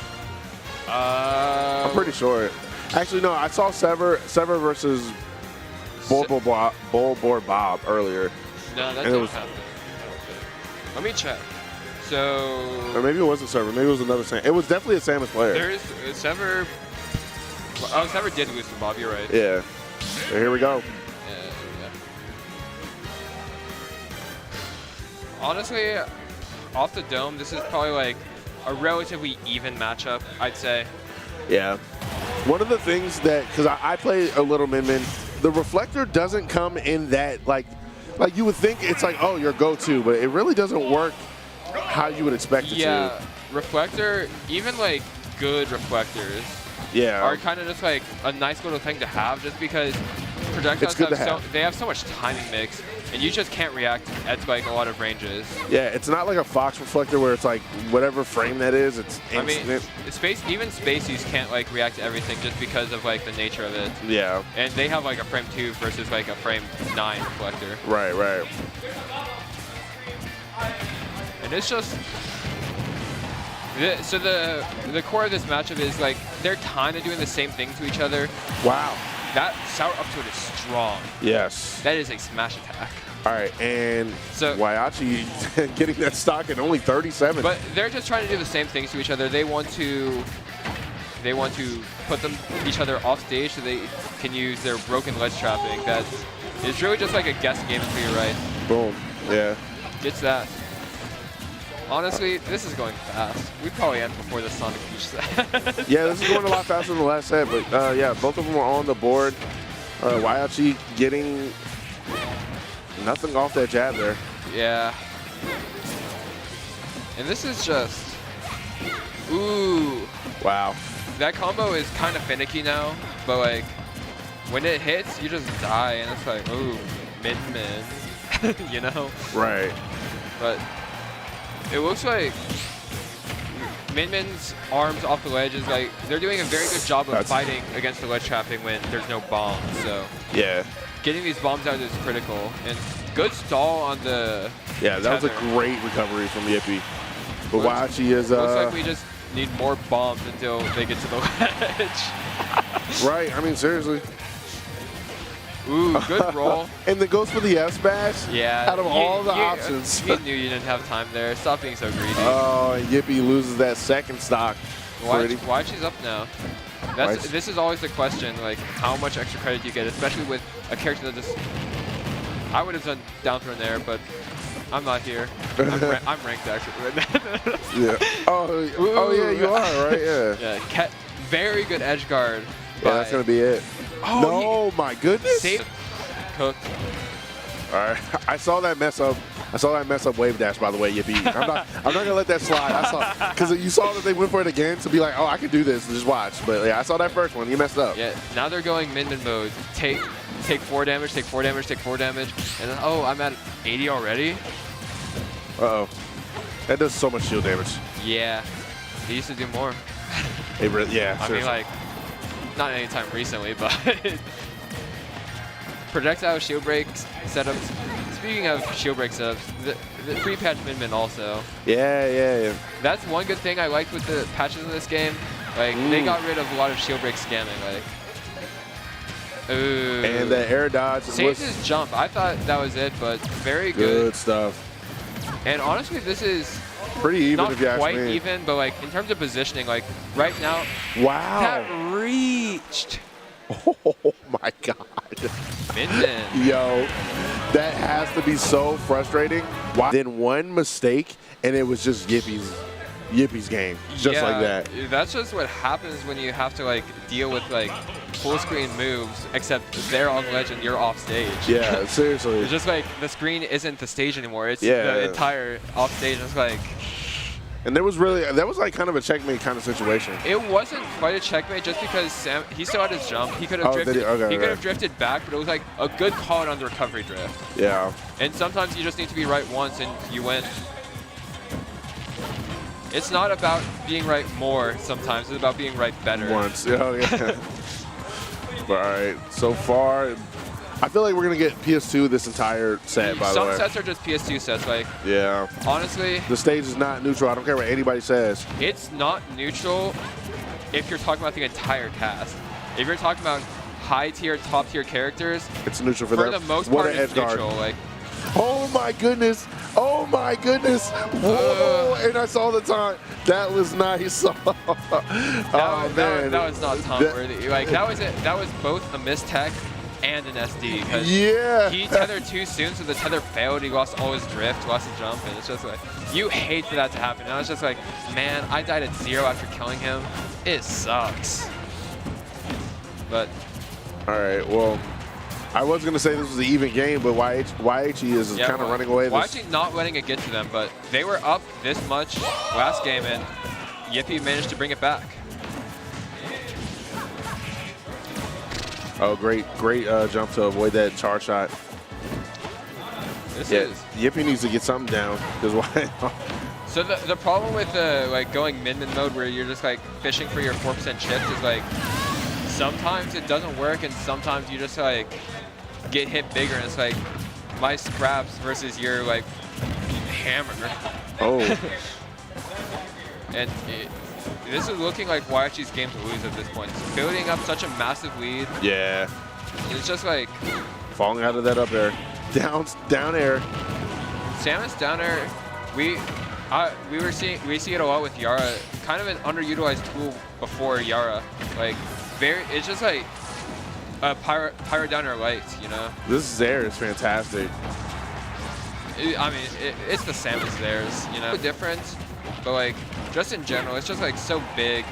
I'm pretty sure. Actually, no. I saw Sever versus Bullboard Bob earlier. No, that didn't happen. Let me check. So. Or maybe it wasn't Sever. Maybe it was another Samus. It was definitely a Samus player. There is Sever. Oh, Sever did lose to Bob. You're right. Yeah. So here we go. Yeah. Honestly, off the dome, this is probably like a relatively even matchup, I'd say. Yeah. One of the things that, because I play a little Min Min, the reflector doesn't come in that, like you would think it's like, oh, your go-to, but it really doesn't work how you would expect it to. Yeah, reflector, even like good reflectors are kind of just like a nice little thing to have just because projectiles have so much timing mix and you just can't react at like a lot of ranges. Yeah, it's not like a Fox reflector where it's like whatever frame that is, it's instant. I mean, even Spaceys can't like react to everything just because of like the nature of it. Yeah. And they have like a frame 2 versus like a frame 9 reflector. Right. And it's just so the core of this matchup is like they're kind of doing the same thing to each other. Wow. That sour up to it is strong. Yes. That is a smash attack. All right, and so Waiachi getting that stock in only 37. But they're just trying to do the same things to each other. They want to put each other off stage so they can use their broken ledge trapping. That is really just like a guess game until you're right. Boom. Yeah. Gets that. Honestly, this is going fast. We probably end before the Sonic Peach set. Yeah, this is going a lot faster than the last set, but yeah, both of them are on the board. Waiachi getting nothing off that jab there. Yeah. And this is just, ooh. Wow. That combo is kind of finicky now, but like, when it hits, you just die, and it's like, ooh, Min-Min, you know? Right. But it looks like Min-Min's arms off the ledge is like, they're doing a very good job of fighting against the ledge trapping when there's no bombs, so. Yeah. Getting these bombs out is critical, and good stall on the Yeah, that was a tether. great recovery from Yippee. But Waiachi is... Looks like we just need more bombs until they get to the ledge. Right, I mean, seriously. Ooh, good roll. And then goes for the S-Bash? Yeah. Out of all the options. You knew you didn't have time there. Stop being so greedy. Oh, and Yippee loses that second stock. Why she's up now? This is always the question, like, how much extra credit do you get, especially with a character that just... I would have done down throw there, but I'm not here. I'm ranked, actually, right now. Yeah. Oh, yeah, you are, right? Yeah. Yeah, very good edge guard. Yeah, that's going to be it. Oh, no, my goodness. Safe. Cooked. All right. I saw that mess up. Wave dash, by the way, Yippee. I'm not gonna let that slide. I saw, because you saw that they went for it again to be like, oh, I can do this. Just watch. But yeah, I saw that first one. You messed up. Yeah. Now they're going Min-Min mode. Take 4 damage. Take 4 damage. Take 4 damage. And then, oh, I'm at 80 already. Uh-oh. That does so much shield damage. Yeah. He used to do more. It really, yeah. I mean, like, not anytime recently, but projectile shield break setups. Speaking of shield break setups, the free patch Min-Min also. Yeah. That's one good thing I liked with the patches in this game. Like, they got rid of a lot of shield break scamming. Like, ooh. And the air dodge saved his jump. I thought that was it, but very good. Good stuff. And honestly, this is pretty even, not if you ask quite me. even, but like in terms of positioning, like right now, wow, that reached. Oh my God. Min-Min. Yo, that has to be so frustrating. Then one mistake, and it was just Yippie's game, just like that. That's just what happens when you have to like deal with like full screen moves, except they're on the ledge and you're off stage. Yeah, seriously. It's just like the screen isn't the stage anymore. It's Yeah. the entire off stage. It's like. And that was like kind of a checkmate kind of situation. It wasn't quite a checkmate just because Sam, he still had his jump. He could have drifted. He could have drifted back, but it was like a good call on the recovery drift. Yeah. And sometimes you just need to be right once and you win. It's not about being right more sometimes. It's about being right better. Once. Oh, yeah. All right. So far, I feel like we're going to get PS2 this entire set, by the way. Some sets are just PS2 sets. Like, yeah. Honestly, the stage is not neutral. I don't care what anybody says. It's not neutral if you're talking about the entire cast. If you're talking about high tier, top tier characters, it's neutral for them. For the most part, it's neutral. Like, oh my goodness! Oh my goodness! Whoa! And I saw the time. That was nice. That was not Tom worthy. Like that was it. That was both a mistech and an SD. Yeah. He tethered too soon, so the tether failed. He lost all his drift, lost his jump, and it's just like you hate for that to happen. And I was just like, man, I died at 0 after killing him. It sucks. But all right, well. I was going to say this was an even game, but YHE is kind of running away. YHE not letting it get to them, but they were up this much last game, and Yippee managed to bring it back. Oh, great jump to avoid that charge shot. Yippee needs to get something down. So the problem with like going Min-Min mode where you're just like fishing for your 4% chips is like sometimes it doesn't work, and sometimes you just like get hit bigger, and it's like my scraps versus your like hammer. Oh. And this is looking like YHE's game to lose at this point. It's building up such a massive lead. Yeah. It's just like falling out of that up air, down air. Samus down air. We see it a lot with Yara. Kind of an underutilized tool before Yara. Like. It's just like a pyro down air lights, you know? This air is fantastic. I mean, it's the Samus theirs, you know? Different, but like, just in general, it's just like so big.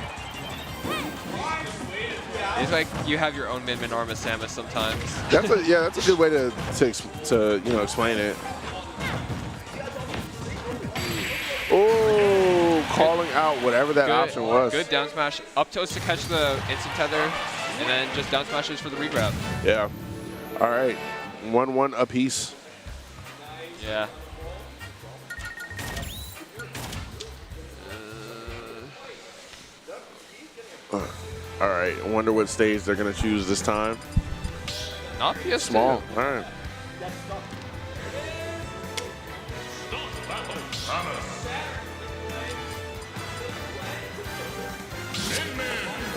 It's like you have your own Min-Min arm as Samus sometimes. That's a good way to explain it. Oh, calling out whatever that option was. Good down smash. Up toast to catch the instant tether. and then just down smashes for the regrab. Yeah. All right. 1-1 apiece. Yeah. All right. I wonder what stage they're going to choose this time. Not PS2. Small. All right.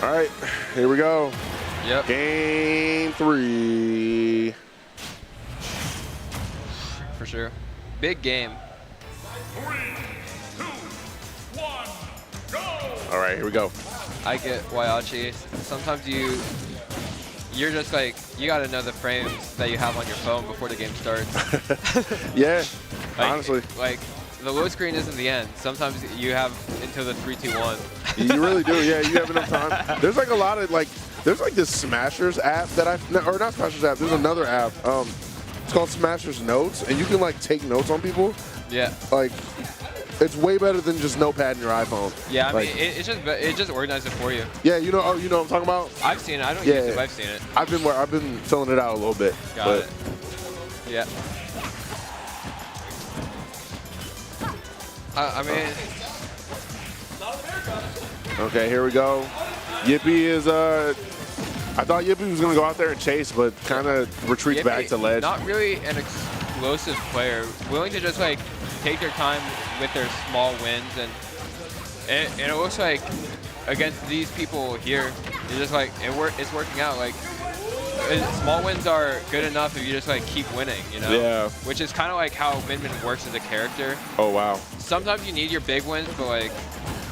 All right. Here we go. Yep. Game 3. For sure. Big game. All right. Here we go. I get Waiachi. Sometimes you're just like, you gotta know the frames that you have on your phone before the game starts. Yeah. Like, Honestly. Like, the load screen isn't the end. Sometimes you have until the 3, 2, 1. You really do. Yeah, you have enough time. There's like a lot of like, there's like this Smashers app that or not Smashers app. There's another app. It's called Smashers Notes, and you can like take notes on people. Yeah. Like, it's way better than just Notepad in your iPhone. Yeah, I like, mean, it just organizes it for you. Yeah, you know. Oh, you know what I'm talking about? I've seen it. I don't Yeah, use it, but I've seen it. I've been filling it out a little bit. Got it. Yeah. I mean, Okay, here we go. Yippee is I thought Yippee was gonna go out there and chase, but kind of retreats back to ledge. Not really an explosive player, willing to just like take their time with their small wins, and it looks like against these people here, it's just like it's working out. Like small wins are good enough if you just like keep winning, you know? Yeah. Which is kind of like how Min works as a character. Oh wow. Sometimes you need your big wins, but like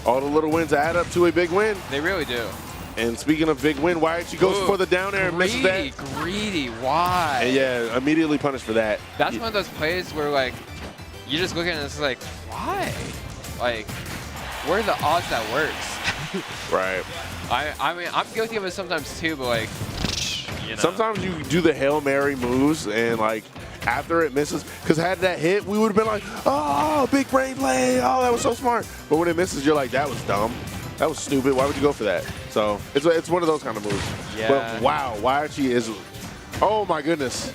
all the little wins add up to a big win. They really do. And speaking of big win, Waiachi goes for the down air and misses that. Greedy, why? And yeah, immediately punished for that. That's one of those plays where like you just look at it and it's like, why? Like, where are the odds that works? Right. I mean, I'm guilty of it sometimes too, but like, you know. Sometimes you do the Hail Mary moves and like after it misses, because had that hit, we would have been like, oh, big brain play. Oh, that was so smart. But when it misses, you're like, that was dumb. That was stupid. Why would you go for that? So it's one of those kind of moves. Yeah. But wow, Waiachi is, oh my goodness.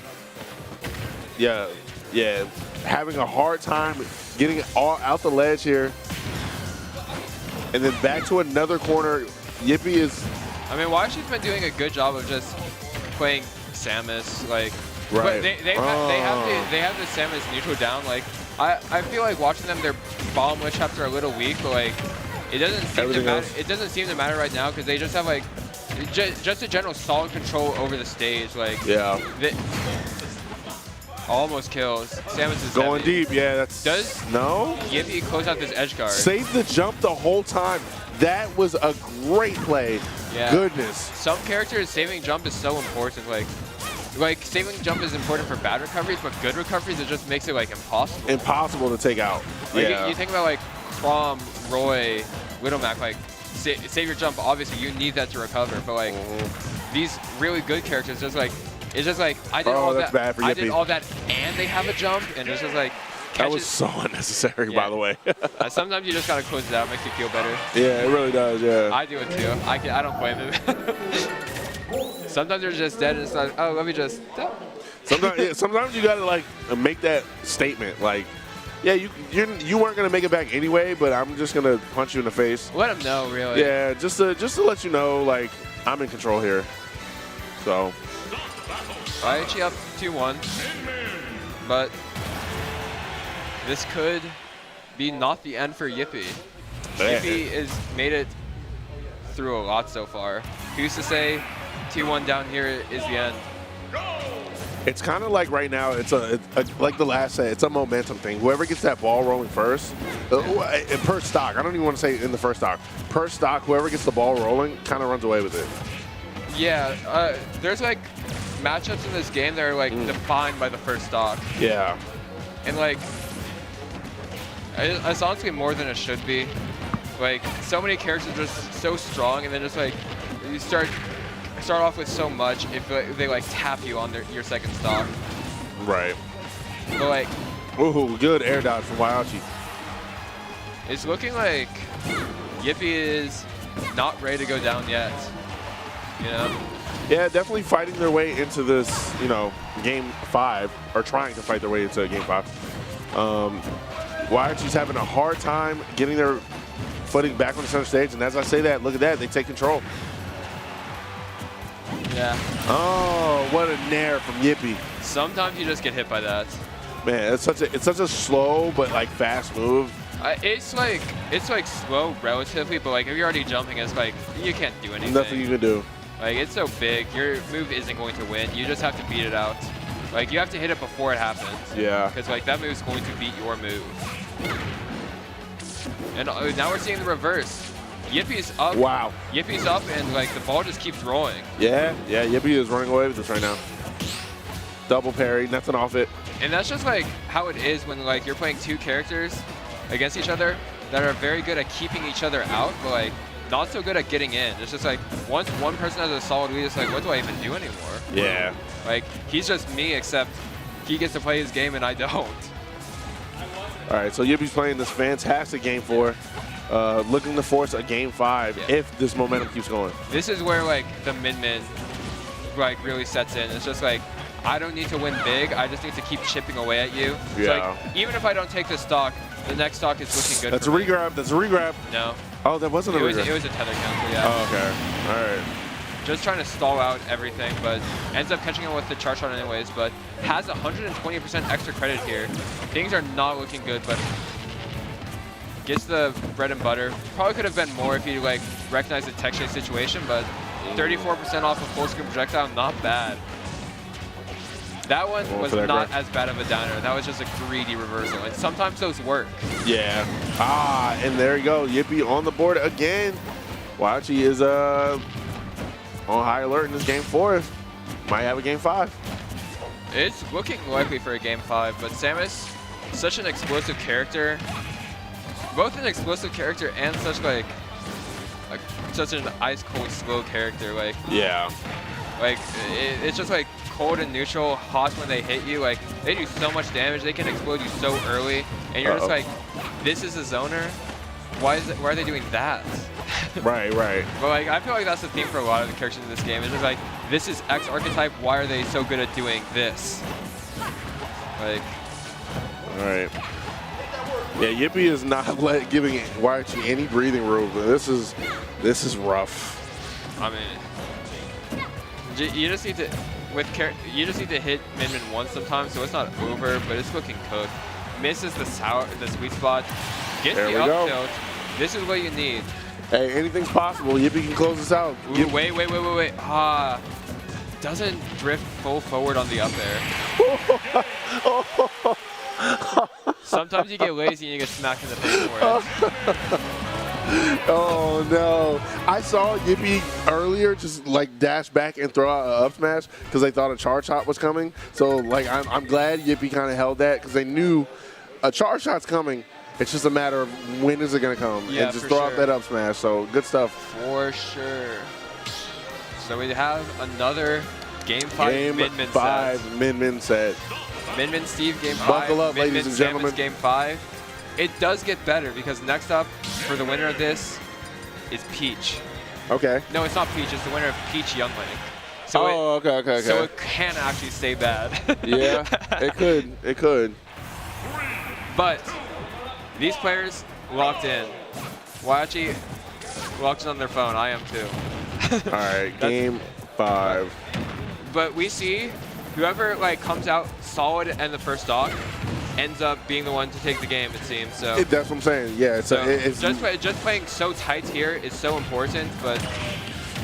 Yeah, yeah. Having a hard time getting it all out the ledge here. And then back to another corner. Yippee is. I mean, Waiachi's been doing a good job of just playing Samus, like. Right. But they have the Samus neutral down. Like, I feel like watching them, their bottom ledge traps are a little weak, but like, it doesn't seem to matter. It doesn't seem to matter right now because they just have like, just a general solid control over the stage. Like, yeah. Almost kills. Samus is going heavy. deep. Yeah, that's. No. Yippee close out this edge guard. Save the jump the whole time. That was a great play. Yeah. Goodness. Some characters saving jump is so important. Like saving jump is important for bad recoveries, but good recoveries it just makes it like impossible. Impossible to take out. Like, yeah. You think about like Prom, Roy, Widowmac, like save your jump. Obviously, you need that to recover, but like these really good characters, just like it's just like I did all that. Bad for I did all that, and they have a jump, and it's just like. That was so unnecessary, by the way. Sometimes you just gotta close it out, makes you feel better. Yeah, it really does. Yeah. I do it too. I don't blame him. Sometimes they're just dead, and it's like, oh, let me just. Sometimes you gotta like make that statement, like, yeah, you weren't gonna make it back anyway, but I'm just gonna punch you in the face. Let them know, really. Yeah, just to let you know, like, I'm in control here. So. Waiachi up 2-1, but this could be not the end for Yippee. Yippee has made it through a lot so far. Who's to say 2-1 down here is the end? It's kind of like right now, it's like the last set, it's a momentum thing. Whoever gets that ball rolling first, per stock, I don't even want to say in the first stock, per stock, whoever gets the ball rolling kind of runs away with it. Yeah, there's like matchups in this game that are like defined by the first stock. Yeah. And like, it's honestly more than it should be. Like, so many characters are just so strong, and then just like, you start off with so much if they like tap you on your second stock. Right. But like, ooh, good air dodge from Waiachi. It's looking like Yippee is not ready to go down yet. You know? Yeah, definitely fighting their way into this, you know, game 5, or trying to fight their way into game 5. YRG's having a hard time getting their footing back on the center stage, and as I say that, look at that, they take control. Yeah. Oh, what a nair from Yippee. Sometimes you just get hit by that. Man, it's such a slow but like fast move. It's like slow relatively, but like if you're already jumping, it's like you can't do anything. Nothing you can do. Like it's so big, your move isn't going to win. You just have to beat it out. Like you have to hit it before it happens. Yeah. Because like that move is going to beat your move. And now we're seeing the reverse. Yippie's up. Wow. Yippie's up, and like the ball just keeps rolling. Yeah, Yippee is running away with this right now. Double parry, nothing off it. And that's just like how it is when like you're playing two characters against each other that are very good at keeping each other out, but like not so good at getting in. It's just like once one person has a solid lead, it's like, what do I even do anymore? Yeah. Like he's just me, except he gets to play his game and I don't. All right, so Yippie's playing this fantastic game 4, looking to force a game 5 if this momentum keeps going. This is where like the min-min like really sets in. It's just like, I don't need to win big, I just need to keep chipping away at you. Yeah. So, like, even if I don't take this stock, the next stock is looking good. That's a for me. regrab, that's a regrab. No. Oh, that wasn't a regrab. It was a tether cancel, yeah. Oh, okay. All right. Just trying to stall out everything, but ends up catching him with the charge shot anyways, but has 120% extra credit here. Things are not looking good, but gets the bread and butter. Probably could have been more if he like recognized the tech shake situation, but 34% off a full screen projectile, not bad. That one was not as bad of a downer. That was just a greedy reversal, and sometimes those work. Yeah. Ah, and there you go. Yippee on the board again. YRG is on high alert in this game 4. Might have a game 5. It's looking likely for a game 5, but Samus, such an explosive character. Both an explosive character and such like such an ice cold slow character. Like yeah, like it's just like cold and neutral, hot when they hit you. Like they do so much damage, they can explode you so early, and you're just like, this is a zoner. Why are they doing that? Right. But like I feel like that's the theme for a lot of the characters in this game. It's just like, this is X archetype. Why are they so good at doing this? Like, all right. Yeah, Yippee is not giving YRG any breathing room. This is rough. I mean, you just need to hit min-min once sometimes, so it's not over, but it's looking cooked. Misses the sweet spot, gets the up tilt. This is what you need. Hey, anything's possible. Yippee can close this out. Ooh, wait. Ah, doesn't drift full forward on the up air. Sometimes you get lazy and you get smacked in the face for it. Oh no! I saw Yippee earlier just like dash back and throw out an up smash because they thought a charge shot was coming. So like I'm glad Yippee kind of held that because they knew a charge shot's coming. It's just a matter of when is it gonna come, yeah, and just throw out that up smash. So good stuff. For sure. So we have another game 5 min-min set. Min-min set. Min-min Steve game 5. Buckle up, ladies and gentlemen. Samus game 5. It does get better because next up for the winner of this is Peach. Okay. No, it's not Peach. It's the winner of Peach Young Link. So okay. So it can actually stay bad. Yeah, it could. But these players locked in. YRG locked in on their phone. I am too. All right, game 5. But we see whoever like comes out solid in the first stock ends up being the one to take the game, it seems. So That's what I'm saying. Yeah, it's just playing so tight here is so important. But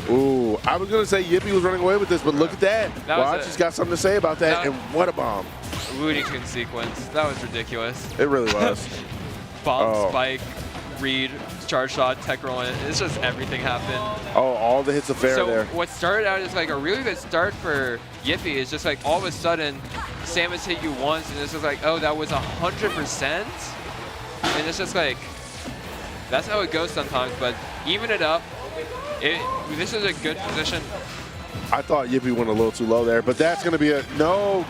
ooh, I was gonna say Yippee was running away with this, but look at that. YRG's got something to say about that, and what a bomb! Looney Tunes sequence. That was ridiculous. It really was. Bomb, spike, read, charge shot, tech roll in. It's just everything happened. Oh, all the hits of fair there. So what started out as like a really good start for Yippee is just like all of a sudden Samus hit you once and it's just like, oh, that was 100%? And it's just like, that's how it goes sometimes, but even it up, this is a good position. I thought Yippee went a little too low there, but that's going to be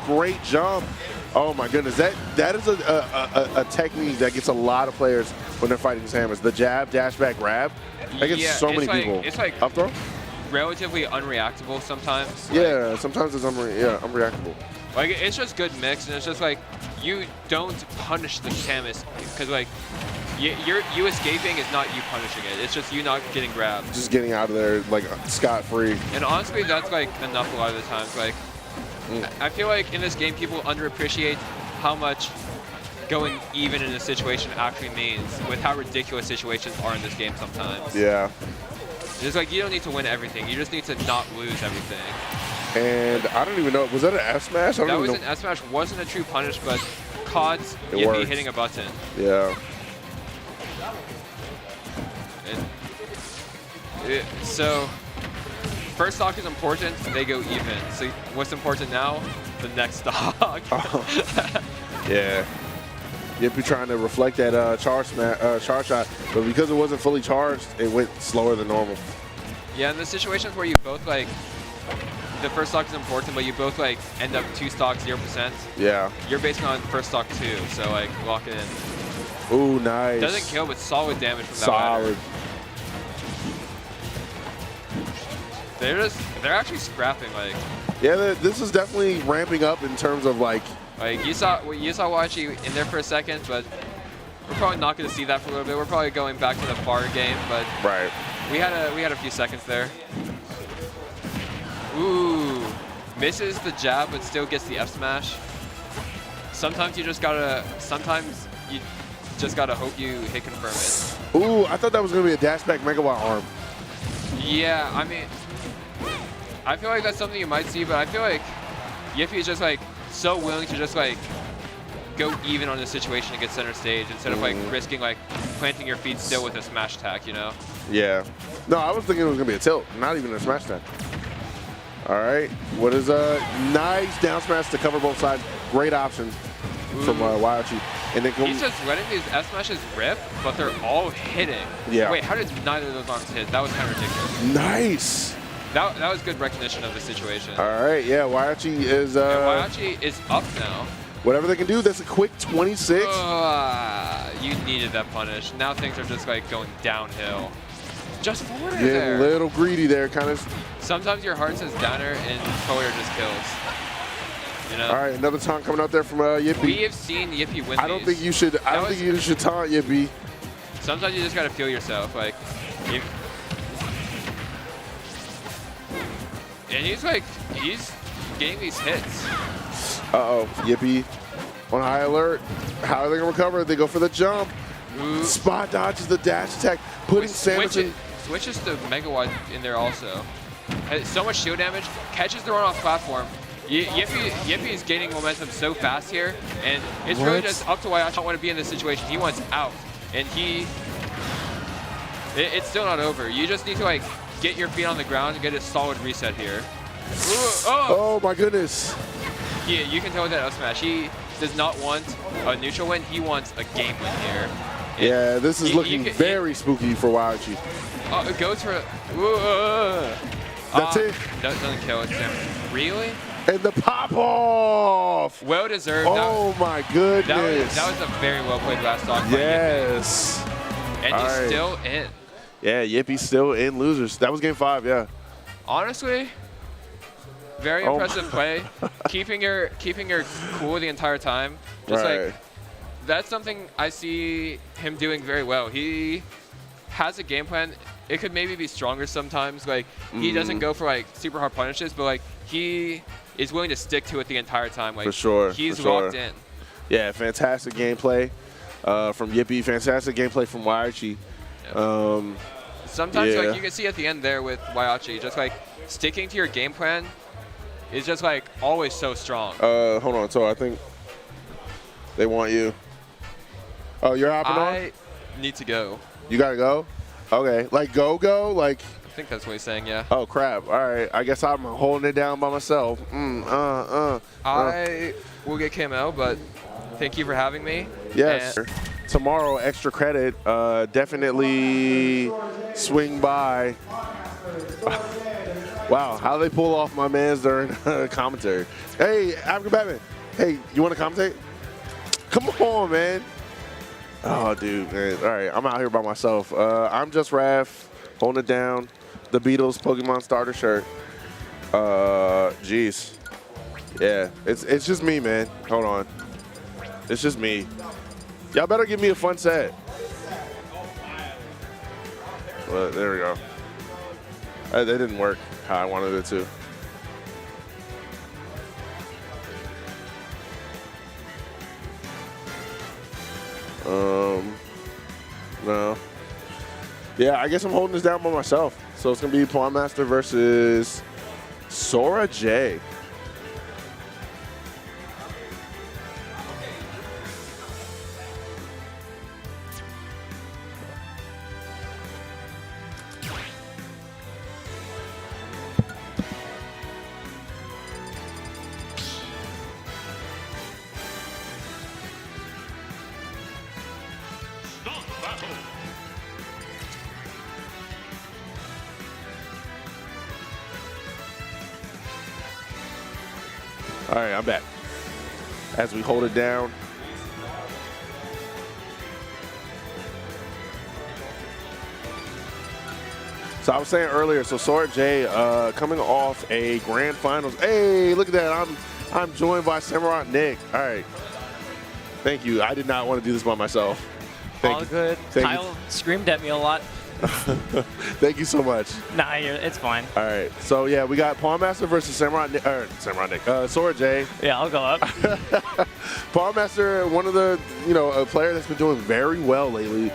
great jump. Oh my goodness, that is a technique that gets a lot of players when they're fighting Samus. The jab, dash back, grab. That gets so many people. It's like up throw. relatively unreactable sometimes. Yeah, sometimes it's unreactable. Like it's just good mix, and it's just like you don't punish the Samus because like you escaping is not you punishing it. It's just you not getting grabbed. Just getting out of there like scot-free. And honestly, that's like enough a lot of the times. Like I feel like in this game, people underappreciate how much going even in a situation actually means with how ridiculous situations are in this game sometimes. Yeah. It's like you don't need to win everything. You just need to not lose everything. And I don't even know, was that an F smash? I don't That even was know. an F smash, wasn't a true punish, but caught It Yippee worked. hitting a button. Yeah. So first stock is important, they go even. So what's important now? The next stock. Yeah. Yippee trying to reflect that charge shot, but because it wasn't fully charged, it went slower than normal. Yeah, in the situations where you both like, the first stock is important, but you both like end up 2 stocks 0%. Yeah. You're basing on first stock 2, so like lock it in. Ooh, nice. Doesn't kill, but solid damage from that Solid. ladder. They're actually scrapping like. Yeah, this is definitely ramping up in terms of like. Like you saw Wachi in there for a second, but we're probably not going to see that for a little bit. We're probably going back to the bar game, but right. We had a few seconds there. Ooh, misses the jab, but still gets the F smash. Sometimes you just gotta hope you hit confirm it. Ooh, I thought that was gonna be a dash back megawatt arm. Yeah, I mean, I feel like that's something you might see, but I feel like Yippee is just like so willing to just like go even on the situation to get center stage instead of like risking like planting your feet still with a smash attack, you know? Yeah. No, I was thinking it was gonna be a tilt, not even a smash attack. All right, what is a nice down smash to cover both sides? Great option from Waiachi. And then He's just letting these F smashes rip, but they're all hitting. Yeah. Wait, how did neither of those arms hit? That was kind of ridiculous. Nice. That was good recognition of the situation. All right, yeah, Waiachi is Waiachi is up now. Whatever they can do, that's a quick 26. You needed that punish. Now things are just like going downhill. Just forward Getting there. a little greedy there, kind of. Sometimes your heart says downer and forward just kills. You know? All right, another taunt coming out there from Yippee. We have seen Yippee win I don't think you should. I don't think you should taunt Yippee. Sometimes you just gotta feel yourself, like. And he's getting these hits. Uh-oh, Yippee on high alert. How are they gonna recover? They go for the jump. Ooh. Spot dodges the dash attack, putting Samus in. Switches to Megawatt in there also. Has so much shield damage, catches the run off platform. Yippee is gaining momentum so fast here, and it's really just up to Waiachi. Don't want to be in this situation. He wants out, and it's still not over. You just need to like get your feet on the ground and get a solid reset here. Ooh, oh my goodness. Yeah, you can tell with that up smash. He does not want a neutral win. He wants a game win here. Yeah, this is looking very spooky for Waiachi. It goes for That's it. Doesn't kill it. Really? And the pop off. Well deserved. Oh my goodness. That was a very well played last stock. Yes. And he's still in. Yeah, Yippie's still in losers. That was game 5, yeah. Honestly, very impressive play. keeping your cool the entire time. Just like that's something I see him doing very well. He has a game plan. It could maybe be stronger sometimes. Like he doesn't go for like super hard punishes, but like he is willing to stick to it the entire time. Like for sure. He's locked in. Yeah, fantastic gameplay from Yippee. Fantastic gameplay from Waiachi. Sometimes like you can see at the end there with Waiachi, just like sticking to your game plan is just like always so strong. Hold on, so I think they want you. Oh, you're hopping on? I need to go. You gotta go? Okay, like go? Like? I think that's what he's saying, yeah. Oh crap! All right, I guess I'm holding it down by myself. I will get KML, but thank you for having me. Yes. Tomorrow, extra credit. Definitely swing by. Wow, how they pull off my man's during commentary. Hey, African Batman. Hey, you want to commentate? Come on, man. Oh, dude, man. All right, I'm out here by myself. I'm just Raph, holding it down. the Beatles Pokemon starter shirt. Jeez. Yeah, it's just me, man. Hold on. It's just me. Y'all better give me a fun set. Well, there we go. That didn't work how I wanted it to. No. Yeah, I guess I'm holding this down by myself. So it's going to be Pawn Master versus Sora J. All right, I'm back. As we hold it down. So I was saying earlier, so Sora J coming off a grand finals. Hey, look at that. I'm joined by Samurai Nick. All right. Thank you. I did not want to do this by myself. All good. Kyle screamed at me a lot. Thank you so much. Nah, it's fine. All right. So, yeah, we got Pawn Master versus Sora J. Yeah, I'll go up. Pawn Master, one of the, a player that's been doing very well lately,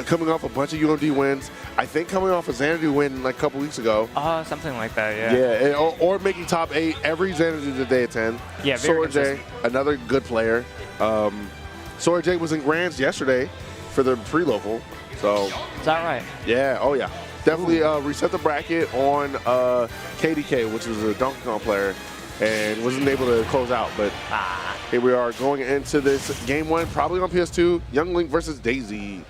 coming off a bunch of UMD wins. I think coming off a Xanadu win like a couple weeks ago. Something like that, yeah. Yeah, or making top 8 every Xanadu that they attend. Yeah, very Sora J, another good player. Sora J was in Grands yesterday for the pre-local. So, is that right? Yeah, oh yeah. Definitely reset the bracket on KDK, which is a Donkey Kong player, and wasn't able to close out. But here we are going into this game 1, probably on PS2, Young Link versus Daisy.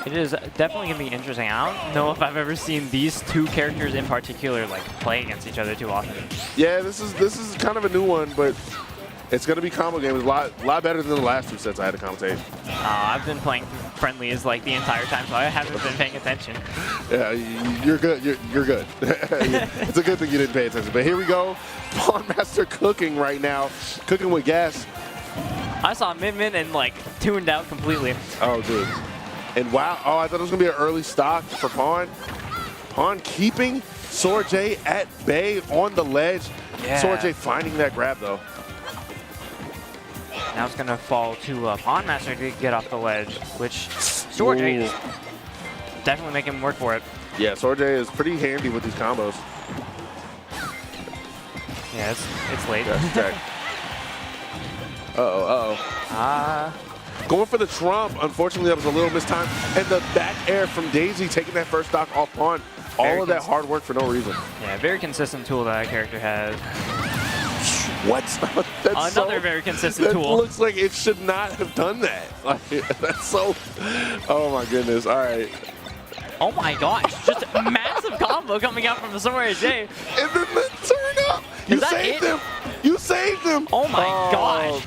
It is definitely going to be interesting. I don't know if I've ever seen these two characters in particular play against each other too often. Yeah, this is kind of a new one, but it's going to be combo games. A lot better than the last 2 sets I had to commentate. I've been playing friendlies the entire time, so I haven't been paying attention. Yeah, you're good. You're good. It's a good thing you didn't pay attention. But here we go. Pawn Master cooking right now. Cooking with gas. I saw Min and tuned out completely. Oh, dude. And wow. Oh, I thought it was going to be an early stock for Pawn. Pawn keeping Sora J at bay on the ledge. Yeah. Sora J finding that grab, though. Now it's going to fall to Pawn Master to get off the ledge, which Sora J is definitely making him work for it. Yeah, Sora J is pretty handy with these combos. Yeah, it's late. Uh-oh. Going for the trump. Unfortunately, that was a little mistimed. And the back air from Daisy taking that first stock off Pawn. All of that hard work for no reason. Yeah, very consistent tool that character has. What? Another very consistent tool. That looks like it should not have done that. That's so... Oh, my goodness. All right. Oh, my gosh. Just a massive combo coming out from the Sora J. And then the turn up. You saved him. You saved him. Oh, my gosh.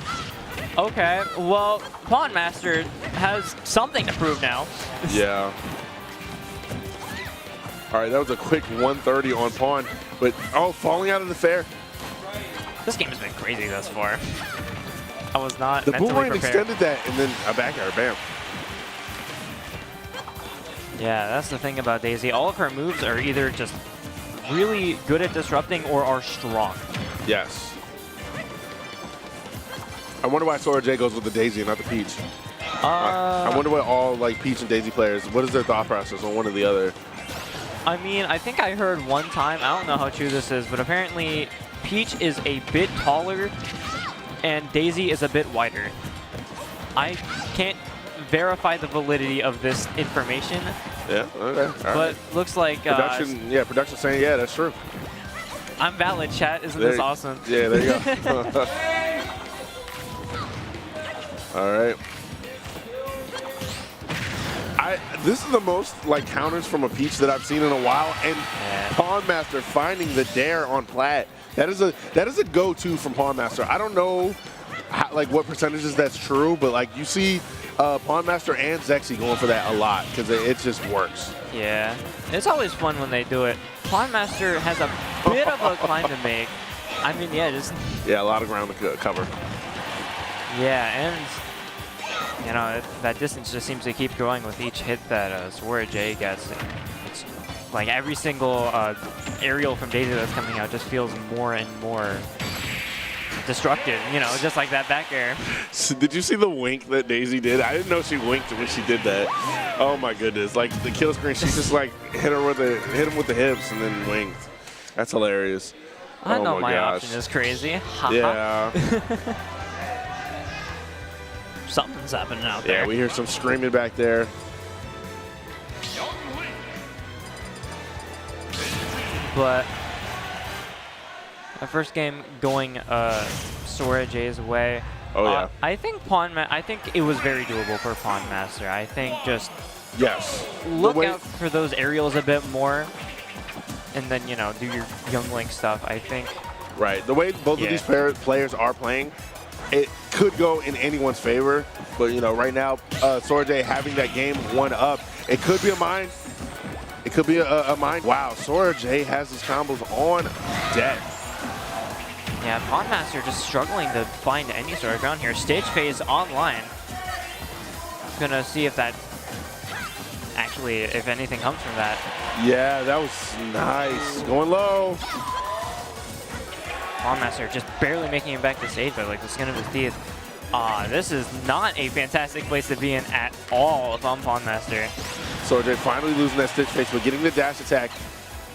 Okay. Well, Pawn Master has something to prove now. Yeah. All right. That was a quick 130 on Pawn. But, falling out of the fair. This game has been crazy thus far. I was not The mentally boomerang prepared. extended that, and then a back air, bam. Yeah, that's the thing about Daisy. All of her moves are either just really good at disrupting or are strong. Yes. I wonder why Sora J goes with the Daisy and not the Peach. I wonder what all Peach and Daisy players, what is their thought process on one or the other? I mean, I think I heard one time, I don't know how true this is, but apparently Peach is a bit taller and Daisy is a bit wider. I can't verify the validity of this information. Yeah, okay. All but looks like... production saying, yeah, that's true. I'm valid, chat. Isn't this awesome? Yeah, there you go. All right. This is the most counters from a Peach that I've seen in a while, and Pawn Master finding the dare on Plat. That is a go-to from Pawn Master. I don't know like what percentages that's true, but like you see Pawn Master and Zexy going for that a lot because it just works. Yeah, it's always fun when they do it. Pawn Master has a bit of a climb to make. I mean, yeah, just Yeah, a lot of ground to cover. yeah, and you know that distance just seems to keep growing with each hit that Sora J gets. It's like every single aerial from Daisy that's coming out just feels more and more destructive. You know, just like that back air. So did you see the wink that Daisy did? I didn't know she winked when she did that. Oh my goodness! Like the kill screen, she just like hit him with the hips and then winked. That's hilarious. I know oh my gosh. option is crazy. Yeah. Something's happening out there. Yeah, we hear some screaming back there. But the first game going Sora J's way. Oh yeah. I think I think it was very doable for Pawn Master. I think just Yes. look out for those aerials a bit more, and then you know do your Young Link stuff. I think. Right. The way both of these players are playing, it could go in anyone's favor. But you know, right now, Sora J having that game 1-up, it could be a mine. It could be a mine. Wow, Sora J has his combos on deck. Yeah, Pawn Master just struggling to find any sort of ground here. Stage phase online. Gonna see if that actually, if anything comes from that. Yeah, that was nice. Going low. Pawn Master just barely making it back to stage by like the skin of his teeth. This is not a fantastic place to be in at all if I'm Pawn Master. Sora J finally losing that Stitch Face, but getting the dash attack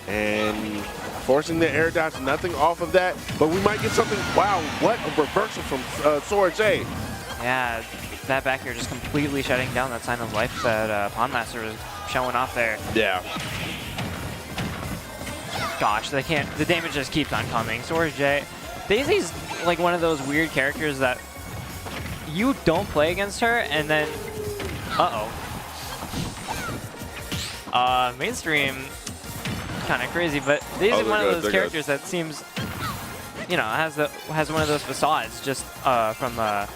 and forcing the air dodge. Nothing off of that, but we might get something. Wow, what a reversal from Sora J. Yeah, that back here just completely shutting down that sign of life that Pawn Master was showing off there. Yeah. Gosh, they can't. The damage just keeps on coming. Sora J. Daisy's like one of those weird characters that you don't play against her, and then, mainstream, kind of crazy, but Daisy's one of those characters that seems, you know, has one of those facades just from a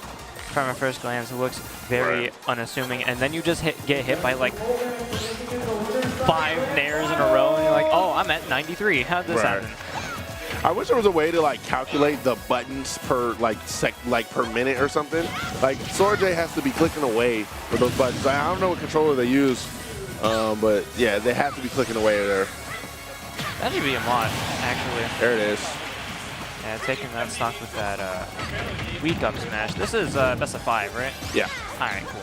first glance. It looks very unassuming, and then you just get hit by like 5 nairs in a row, and you're like, oh, I'm at 93. How'd this happen? I wish there was a way to like calculate the buttons per per minute or something. Like Sora J has to be clicking away with those buttons. I don't know what controller they use, but yeah, they have to be clicking away there. That should be a mod, actually. There it is. Yeah, taking that stock with that weak up smash. This is best of 5, right? Yeah. All right, cool.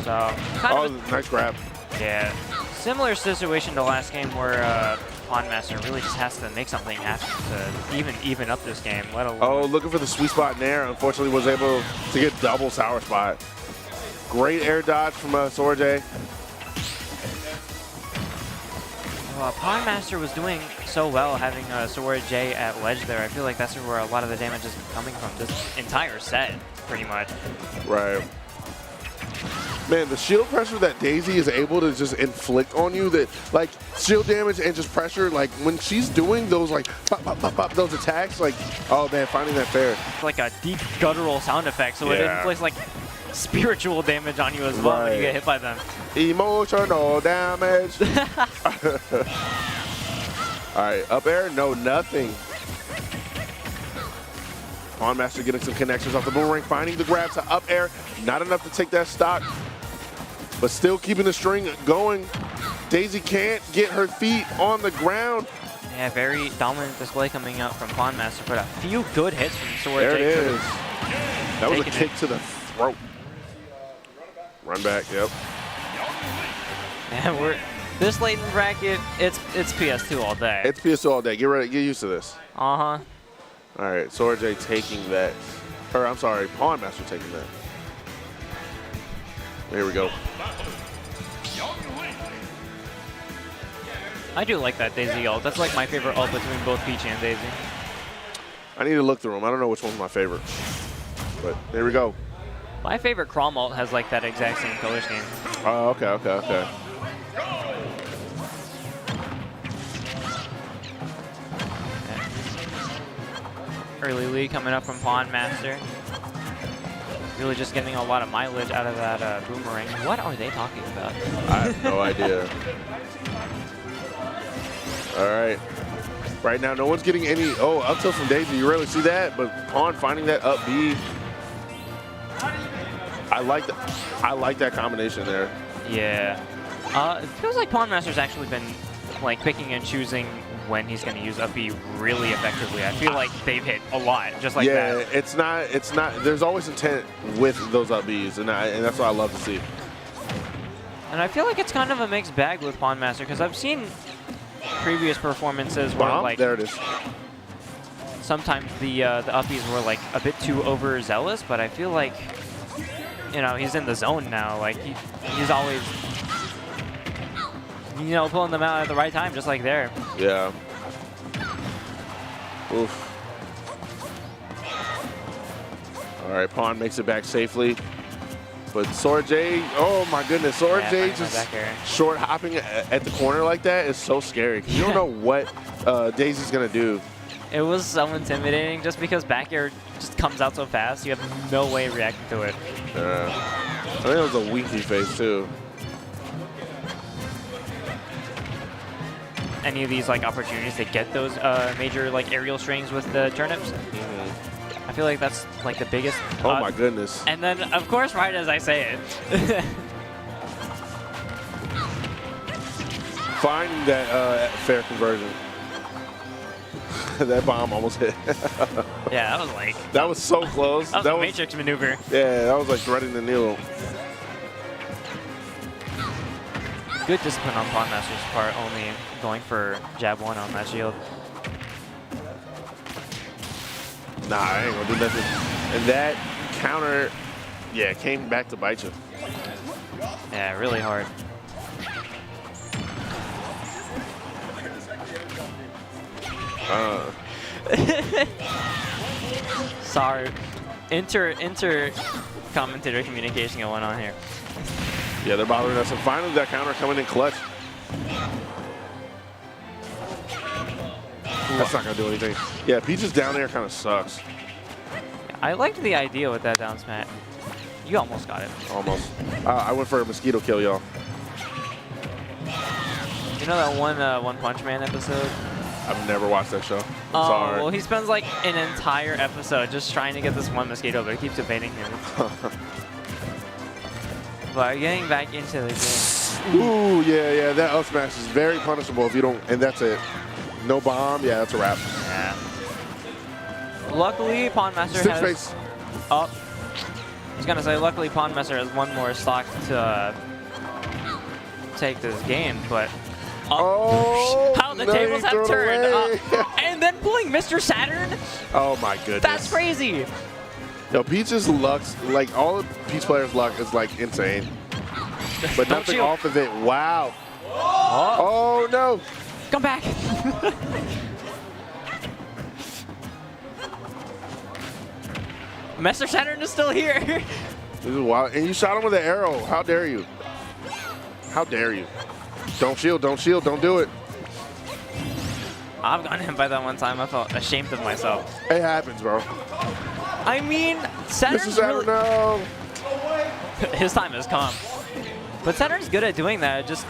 So, kind of nice grab. yeah, similar situation to last game where Pawn Master really just has to make something happen to even up this game, let alone. Oh, looking for the sweet spot in there. Unfortunately, was able to get double sour spot. Great air dodge from Sora J. Pawn Master was doing so well having Sora J at ledge there. I feel like that's where a lot of the damage is coming from this entire set, pretty much. Right. Man, the shield pressure that Daisy is able to just inflict on you, that like shield damage and just pressure, like when she's doing those like pop, pop, pop, pop, those attacks, like, oh man, finding that fair. Like a deep guttural sound effect, so it inflicts like spiritual damage on you as well when you get hit by them. Emotional damage. All right, up air, no, nothing. Pawn Master getting some connections off the boomerang, finding the grab to up air. Not enough to take that stock, but still keeping the string going. Daisy can't get her feet on the ground. Yeah, very dominant display coming out from Pawn Master, but a few good hits from Sora J. There it is. That was a kick to the throat. Run back, yep. And this late in the bracket, it's PS2 all day. It's PS2 all day. Get ready, get used to this. Uh-huh. All right, Sora J taking that. Or I'm sorry, Pawn Master taking that. Here we go. I do like that Daisy ult. That's like my favorite ult between both Peach and Daisy. I need to look through them. I don't know which one's my favorite. But there we go. My favorite Chrom ult has like that exact same color scheme. Oh, okay. early lead coming up from Pawn Master. Really just getting a lot of mileage out of that boomerang. What are they talking about? I have no idea. All right. Right now, no one's getting any. Oh, up tilt from Daisy. You rarely see that, but Pawn finding that up B. I like that combination there. Yeah. It feels like Pawn Master's actually been like picking and choosing when he's going to use up B really effectively. I feel like they've hit a lot, just like that. Yeah, it's not. There's always intent with those up Bs, and that's what I love to see. And I feel like it's kind of a mixed bag with Pawn Master because I've seen previous performances where like there it is. Sometimes the uppies were like a bit too overzealous, but I feel like he's in the zone now. Like he's always pulling them out at the right time, just like there. Yeah. Oof. All right, Pawn makes it back safely. But Sora J, oh my goodness, Sora J just short hopping at the corner like that is so scary because you don't know what Daisy's gonna do. It was so intimidating just because back air just comes out so fast. You have no way of reacting to it. I think it was a winky face too. Any of these like opportunities to get those major like aerial strings with the turnips. I feel like that's like the biggest. Oh my goodness. And then of course, right as I say it. Finding that fair conversion. That bomb almost hit. Yeah, that was like. That was so close. That was a Matrix maneuver. Yeah, that was like threading the needle. Good discipline on Pawn Master's part, only going for jab 1 on that shield. Nah, I ain't gonna do nothing. And that counter, yeah, came back to bite you. Yeah, really hard. Sorry. Inter commentator communication going on here. Yeah, they're bothering us. And finally, that counter coming in clutch. That's not going to do anything. Yeah, Peaches down there kind of sucks. I liked the idea with that down smash. You almost got it. Almost. I went for a mosquito kill, y'all. You know that One Punch Man episode? I've never watched that show. Oh, Sorry. well, he spends like an entire episode just trying to get this one mosquito, but it keeps evading him. But getting back into the game. Ooh, yeah, that up smash is very punishable if you don't, and that's it. No bomb, yeah, that's a wrap. Yeah. Luckily, Pawn Master Stick has. face. Oh, I was gonna say, luckily Pawn Master has one more stock to take this game, but. Oh, how the tables have turned. And then pulling Mr. Saturn. Oh my goodness. That's crazy. Yo, Peach's luck, like all of Peach players' luck is like insane. But nothing off of it. Wow. Oh no. Come back. Mr. Saturn is still here. This is wild. And you shot him with an arrow. How dare you? How dare you? Don't shield, don't do it. I've gotten hit by that one time. I felt ashamed of myself. It happens, bro. I mean, Saturn's Mr. Saturn, no. His time has come. But Saturn's good at doing that. Just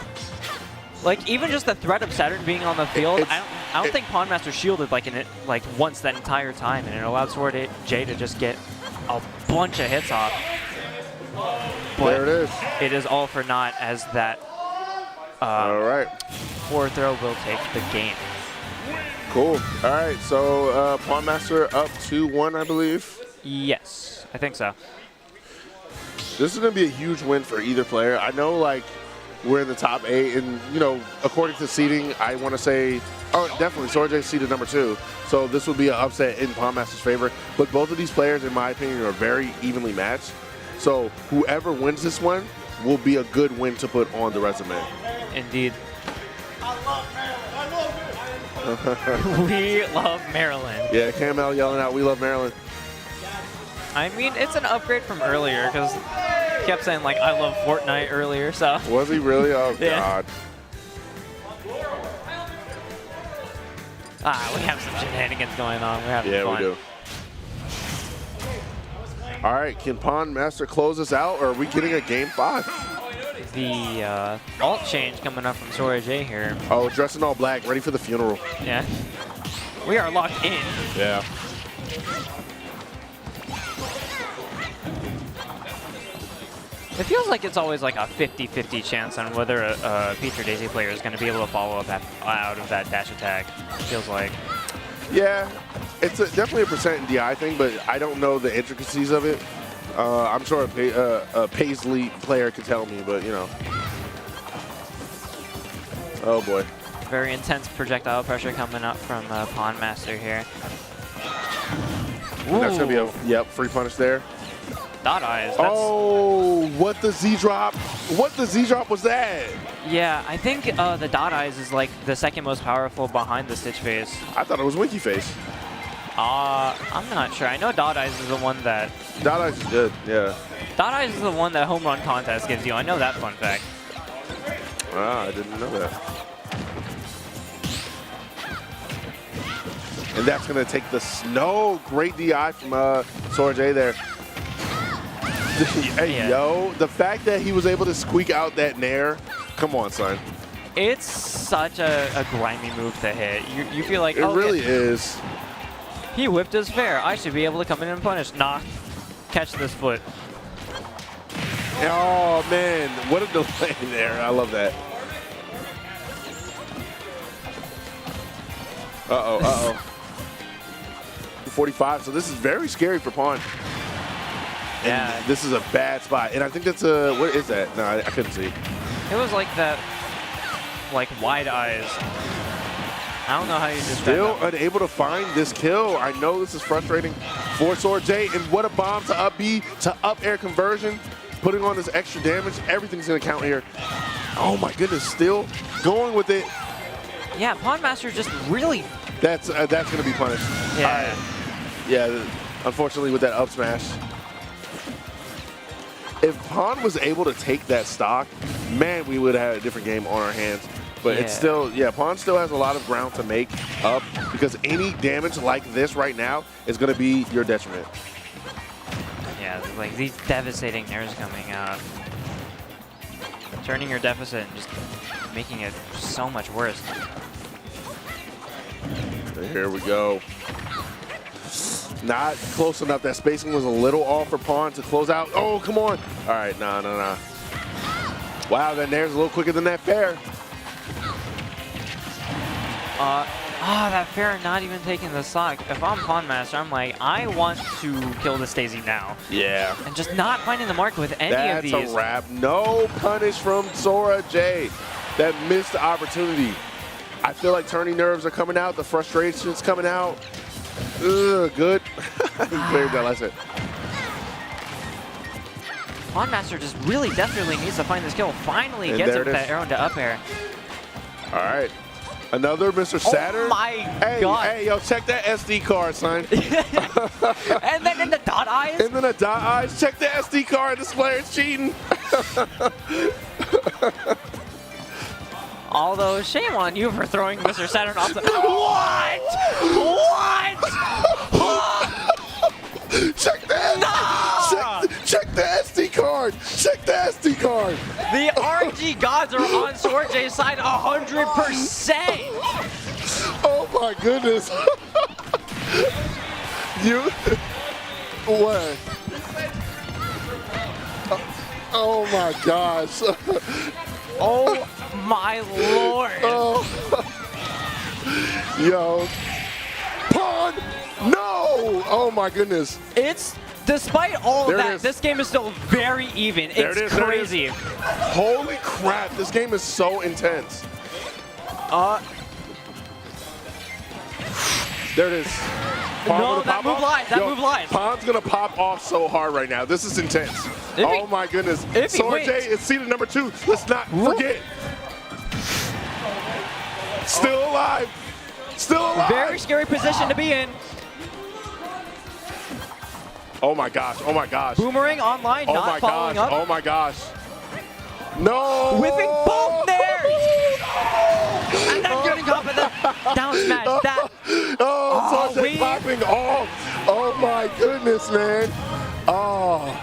like even just the threat of Saturn being on the field, I don't think Pawn Master shielded like once that entire time, and it allowed Sword J to just get a bunch of hits off. But there it is. It is all for naught as that. All right. Forward throw will take the game. Cool. All right. So Pawn Master up 2-1, I believe. Yes, I think so. This is going to be a huge win for either player. I know, like, we're in the top 8, and, you know, according to seeding, I want to say, oh, definitely, Sword J seeded number 2. So this will be an upset in Pawn Master's favor. But both of these players, in my opinion, are very evenly matched. So whoever wins this one will be a good win to put on the resume. Indeed. We love Maryland. Yeah, Camel yelling out, "We love Maryland." I mean, it's an upgrade from earlier because he kept saying like, "I love Fortnite" earlier. So was he really? Oh yeah. God. We have some shenanigans going on. We're having fun. Yeah, we do. All right, can Pawn Master close us out, or are we getting a game 5? The alt change coming up from Sora J here. Oh, dressed in all black, ready for the funeral. Yeah. We are locked in. Yeah. It feels like it's always like a 50-50 chance on whether a Peach or Daisy player is going to be able to follow up out of that dash attack. It feels like. Yeah, it's definitely a percent in DI thing, but I don't know the intricacies of it. I'm sure a Paisley player could tell me, but you know. Oh boy. Very intense projectile pressure coming up from Pawn Master here. And that's going to be a, free punish there. Dot eyes. Oh, what the Z drop? What the Z drop was that? Yeah, I think the dot eyes is like the second most powerful behind the Stitch Face. I thought it was Winky Face. I'm not sure. I know dot eyes is the one that. Dot eyes is good, yeah. Dot eyes is the one that Home Run Contest gives you. I know that fun fact. Ah, I didn't know that. And that's going to take the snow. Great DI from Sora J there. Hey, Yeah. yo, the fact that he was able to squeak out that nair, come on, son. It's such a grimy move to hit. You feel like, It oh, really is. he whipped his fair. I should be able to come in and punish. Nah, catch this foot. Oh, man, what a delay there. I love that. Uh-oh, uh-oh. 45, so this is very scary for Pawn. And Yeah. this is a bad spot. And I think that's a, what is that? No, I couldn't see. It was like that, like wide eyes. I don't know how you describe Still that. unable to find this kill. I know this is frustrating for Sora J. And what a bomb to up B, to up air conversion. Putting on this extra damage. Everything's going to count here. Oh my goodness, still going with it. Yeah, Pawn Master just really. That's going to be punished. Yeah. All right. Yeah, unfortunately with that up smash. If Pawn was able to take that stock, man, we would have had a different game on our hands. But it's still, Pawn still has a lot of ground to make up because any damage like this right now is going to be your detriment. Yeah, like these devastating nairs coming out. Turning your deficit and just making it so much worse. Here we go. Not close enough. That spacing was a little off for Pawn to close out. Oh, come on. All right, no. Wow, that nair's a little quicker than that fair. That fair not even taking the stock. If I'm Pawn Master, I'm like, I want to kill this Daisy now. Yeah. And just not finding the mark with any of these. That's a wrap. No punish from Sora J. That missed the opportunity. I feel like turning nerves are coming out. The frustration's coming out. Ugh, good. He cleared that last hit. Pawn Master just really desperately needs to find this kill. Finally And gets there it it with is. that arrow into up air. All right. Another Mr. Saturn. Oh my Hey, god. hey, yo, check that SD card, son. And then in the dot eyes. And then a dot eyes. Check the SD card. This player's cheating. Although, shame on you for throwing Mr. Saturn off the... What? Check that. Check the SD card. Check the SD card. The RG gods are on Sora J's side 100%. Oh my goodness. What? Oh my gosh. Oh my lord. Oh. Yo. Pawn. No. Oh my goodness. It's, despite all There of it that, is. this game is still very even. There It's it is, there it is. crazy. Holy crap. This game is so intense. There it is. Pawn No, gonna that pop move off. lies, that Yo, move lies. Pawn's gonna pop off so hard right now. This is intense. Oh my goodness. Sora J is seeded number 2. Let's not forget. Still alive. Still alive. Very scary position to be in. Oh my gosh. Oh my gosh. Boomerang online, Oh not my following gosh. up. Oh my gosh. No. Whipping both there. And then getting off of the down smash. That. Oh, Sora J we- popping off. Oh my goodness, man. Oh,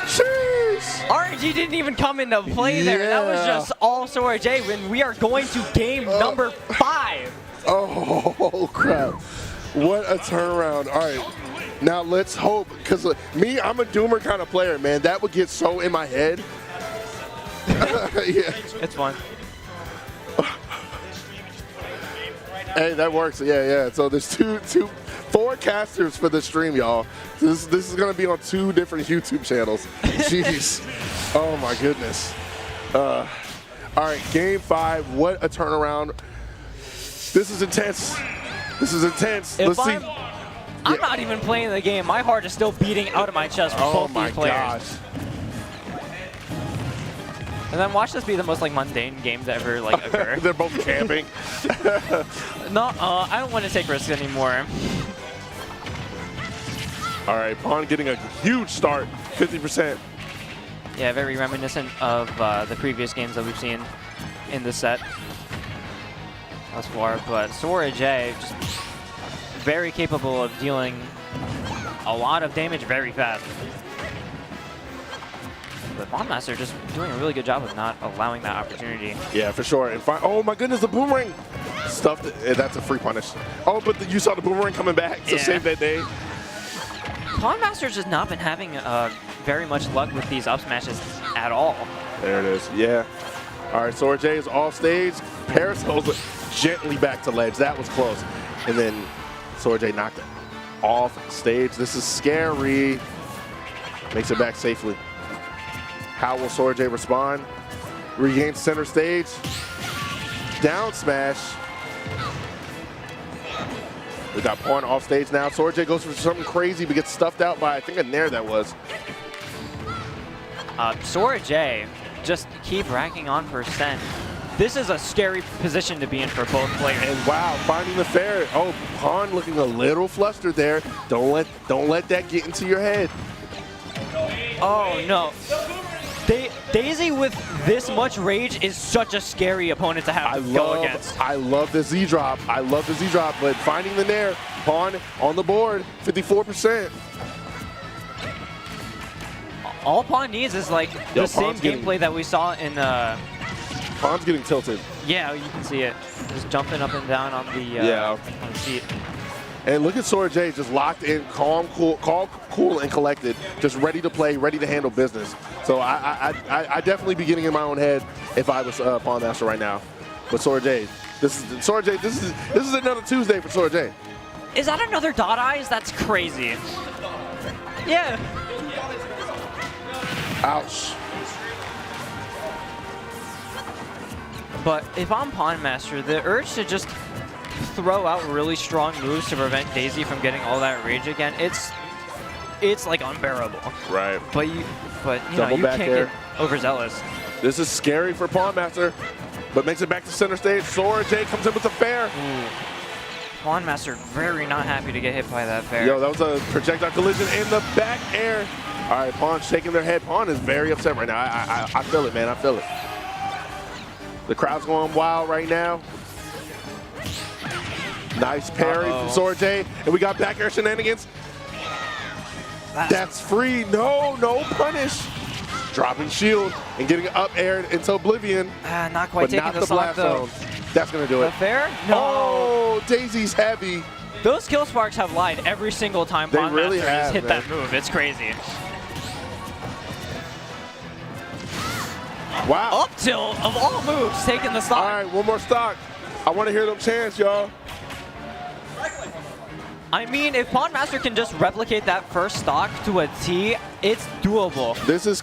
sheesh. RNG didn't even come into play there. That was Yeah. just all Sora J when we are going to game number 5. Oh, crap. What a turnaround. All right. Now let's hope, because me, I'm a doomer kind of player, man. That would get so in my head. Yeah. It's fun. Hey, that works. Yeah. So there's four casters for the stream, y'all. This is gonna be on 2 different YouTube channels. Jeez. Oh my goodness. All right, game 5. What a turnaround. This is intense. If Let's see. I'm not even playing the game. My heart is still beating out of my chest for Oh both my these players. gosh. And then watch this be the most like mundane game to ever like occur. They're both camping. No, I don't want to take risks anymore. All right, Pawn getting a huge start, 50%. Yeah, very reminiscent of the previous games that we've seen in the set thus far. But Sora J, just very capable of dealing a lot of damage very fast. But Bondmaster just doing a really good job of not allowing that opportunity. Yeah, for sure. And oh my goodness, the boomerang stuffed it. That's a free punish. Oh, but you saw the boomerang coming back to save that day. Bondmaster's just not been having very much luck with these up smashes at all. There it is. Yeah. All right, Sora J is off stage. Parasols gently back to ledge. That was close. And then Sora J knocked it off stage. This is scary. Makes it back safely. How will Sora J respond? Regains center stage. Down smash. We got Pawn off stage now. Sora J goes for something crazy but gets stuffed out by, I think, a Nair that was. Sora J just keep racking on %. This is a scary position to be in for both players. And wow, finding the fair. Oh, Pawn looking a little flustered there. Don't let that get into your head. Oh no. Daisy with this much rage is such a scary opponent to have to go against. I love the Z drop. But finding the Nair, Pawn on the board, 54%. All Pawn needs is like the same gameplay that we saw in Pawn's getting tilted. Yeah, you can see it. Just jumping up and down on the on the seat. And look at Sora J just locked in, calm, cool, and collected, just ready to play, ready to handle business. So I definitely be getting in my own head if I was Pawn Master right now. But Sora J, this is another Tuesday for Sora J. Is that another dot eyes? That's crazy. Yeah. Ouch. But if I'm Pawn Master, the urge to just throw out really strong moves to prevent Daisy from getting all that rage again, it's like unbearable. Right. But you know, you can't get overzealous. This is scary for Pawn Master, but makes it back to center stage. Sora J comes in with the fair. Ooh. Pawn Master very not happy to get hit by that fair. Yo, that was a projectile collision in the back air. All right, Pawn shaking their head. Pawn is very upset right now. I feel it, man. I feel it. The crowd's going wild right now. Nice parry from Sora J. And we got back air shenanigans. That's free. No punish. Dropping shield and getting up aired into oblivion. Not quite taking the stock though. That's going to do it. The fair? No. Oh, Daisy's heavy. Those kill sparks have lied every single time Pawn Master has hit that move. It's crazy. Wow. Up tilt of all moves, taking the stock. All right, one more stock. I want to hear them chants, y'all. I mean, if Pawn Master can just replicate that first stock to a T, it's doable. This is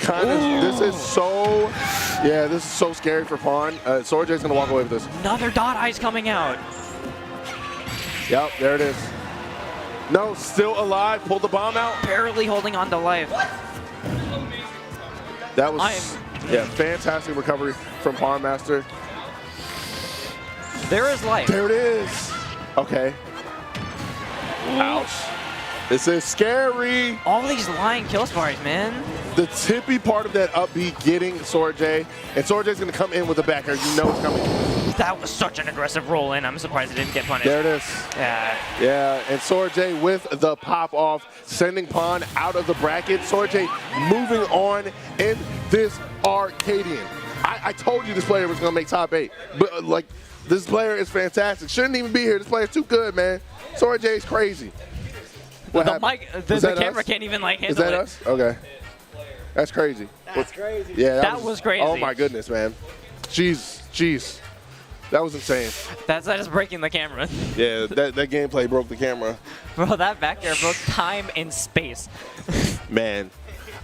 so scary for Pawn. Sora J's going to walk away with this. Another dot eyes coming out. Yep, there it is. No, still alive. Pulled the bomb out. Barely holding on to life. That was, fantastic recovery from Pawn Master. There is life. There it is. Okay. Ouch. This is scary. All these lying kill spars, man. The tippy part of that up B getting Sora J. And Sora J's going to come in with a back air. You know it's coming. That was such an aggressive roll in. I'm surprised it didn't get punished. There it is. Yeah. Yeah, and Sorjay with the pop off, sending Pawn out of the bracket. Sorjay moving on in this Arcadian. I told you this player was going to make top 8, but like, this player is fantastic. Shouldn't even be here. This player's too good, man. Sorjay's crazy. What The happened? mic, the camera can't even like handle Is that it. us? Okay. That's crazy. That's crazy. Yeah, That was crazy. Oh my goodness, man. Jeez. That was insane. That is breaking the camera. Yeah, that gameplay broke the camera. Bro, that back air broke time and space. Man,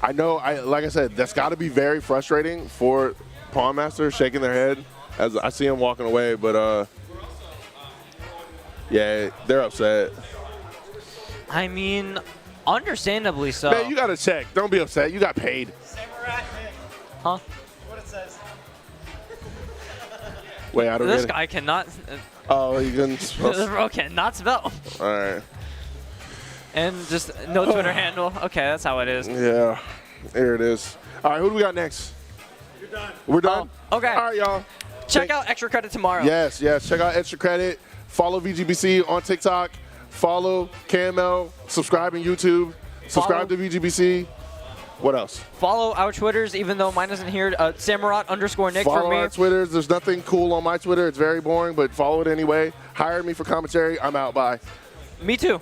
I know, like I said, that's got to be very frustrating for Pawn Master shaking their head as I see him walking away, but yeah, they're upset. I mean, understandably so. Man, you got to check. Don't be upset. You got paid. Huh? What it says. Wait, I don't This get guy cannot. Oh, you couldn't. This bro cannot spell. All right. And just no Twitter handle. Okay, that's how it is. Yeah, there it is. All right, who do we got next? You're done. We're done? Oh, okay. All right, y'all. Check out Extra Credit tomorrow. Yes. Check out Extra Credit. Follow VGBC on TikTok. Follow KML. Subscribe on YouTube. Subscribe to VGBC. What else? Follow our Twitters, even though mine isn't here. Samurai_Nick Follow for me. our Twitters. There's nothing cool on my Twitter. It's very boring, but follow it anyway. Hire me for commentary. I'm out. Bye. Me too.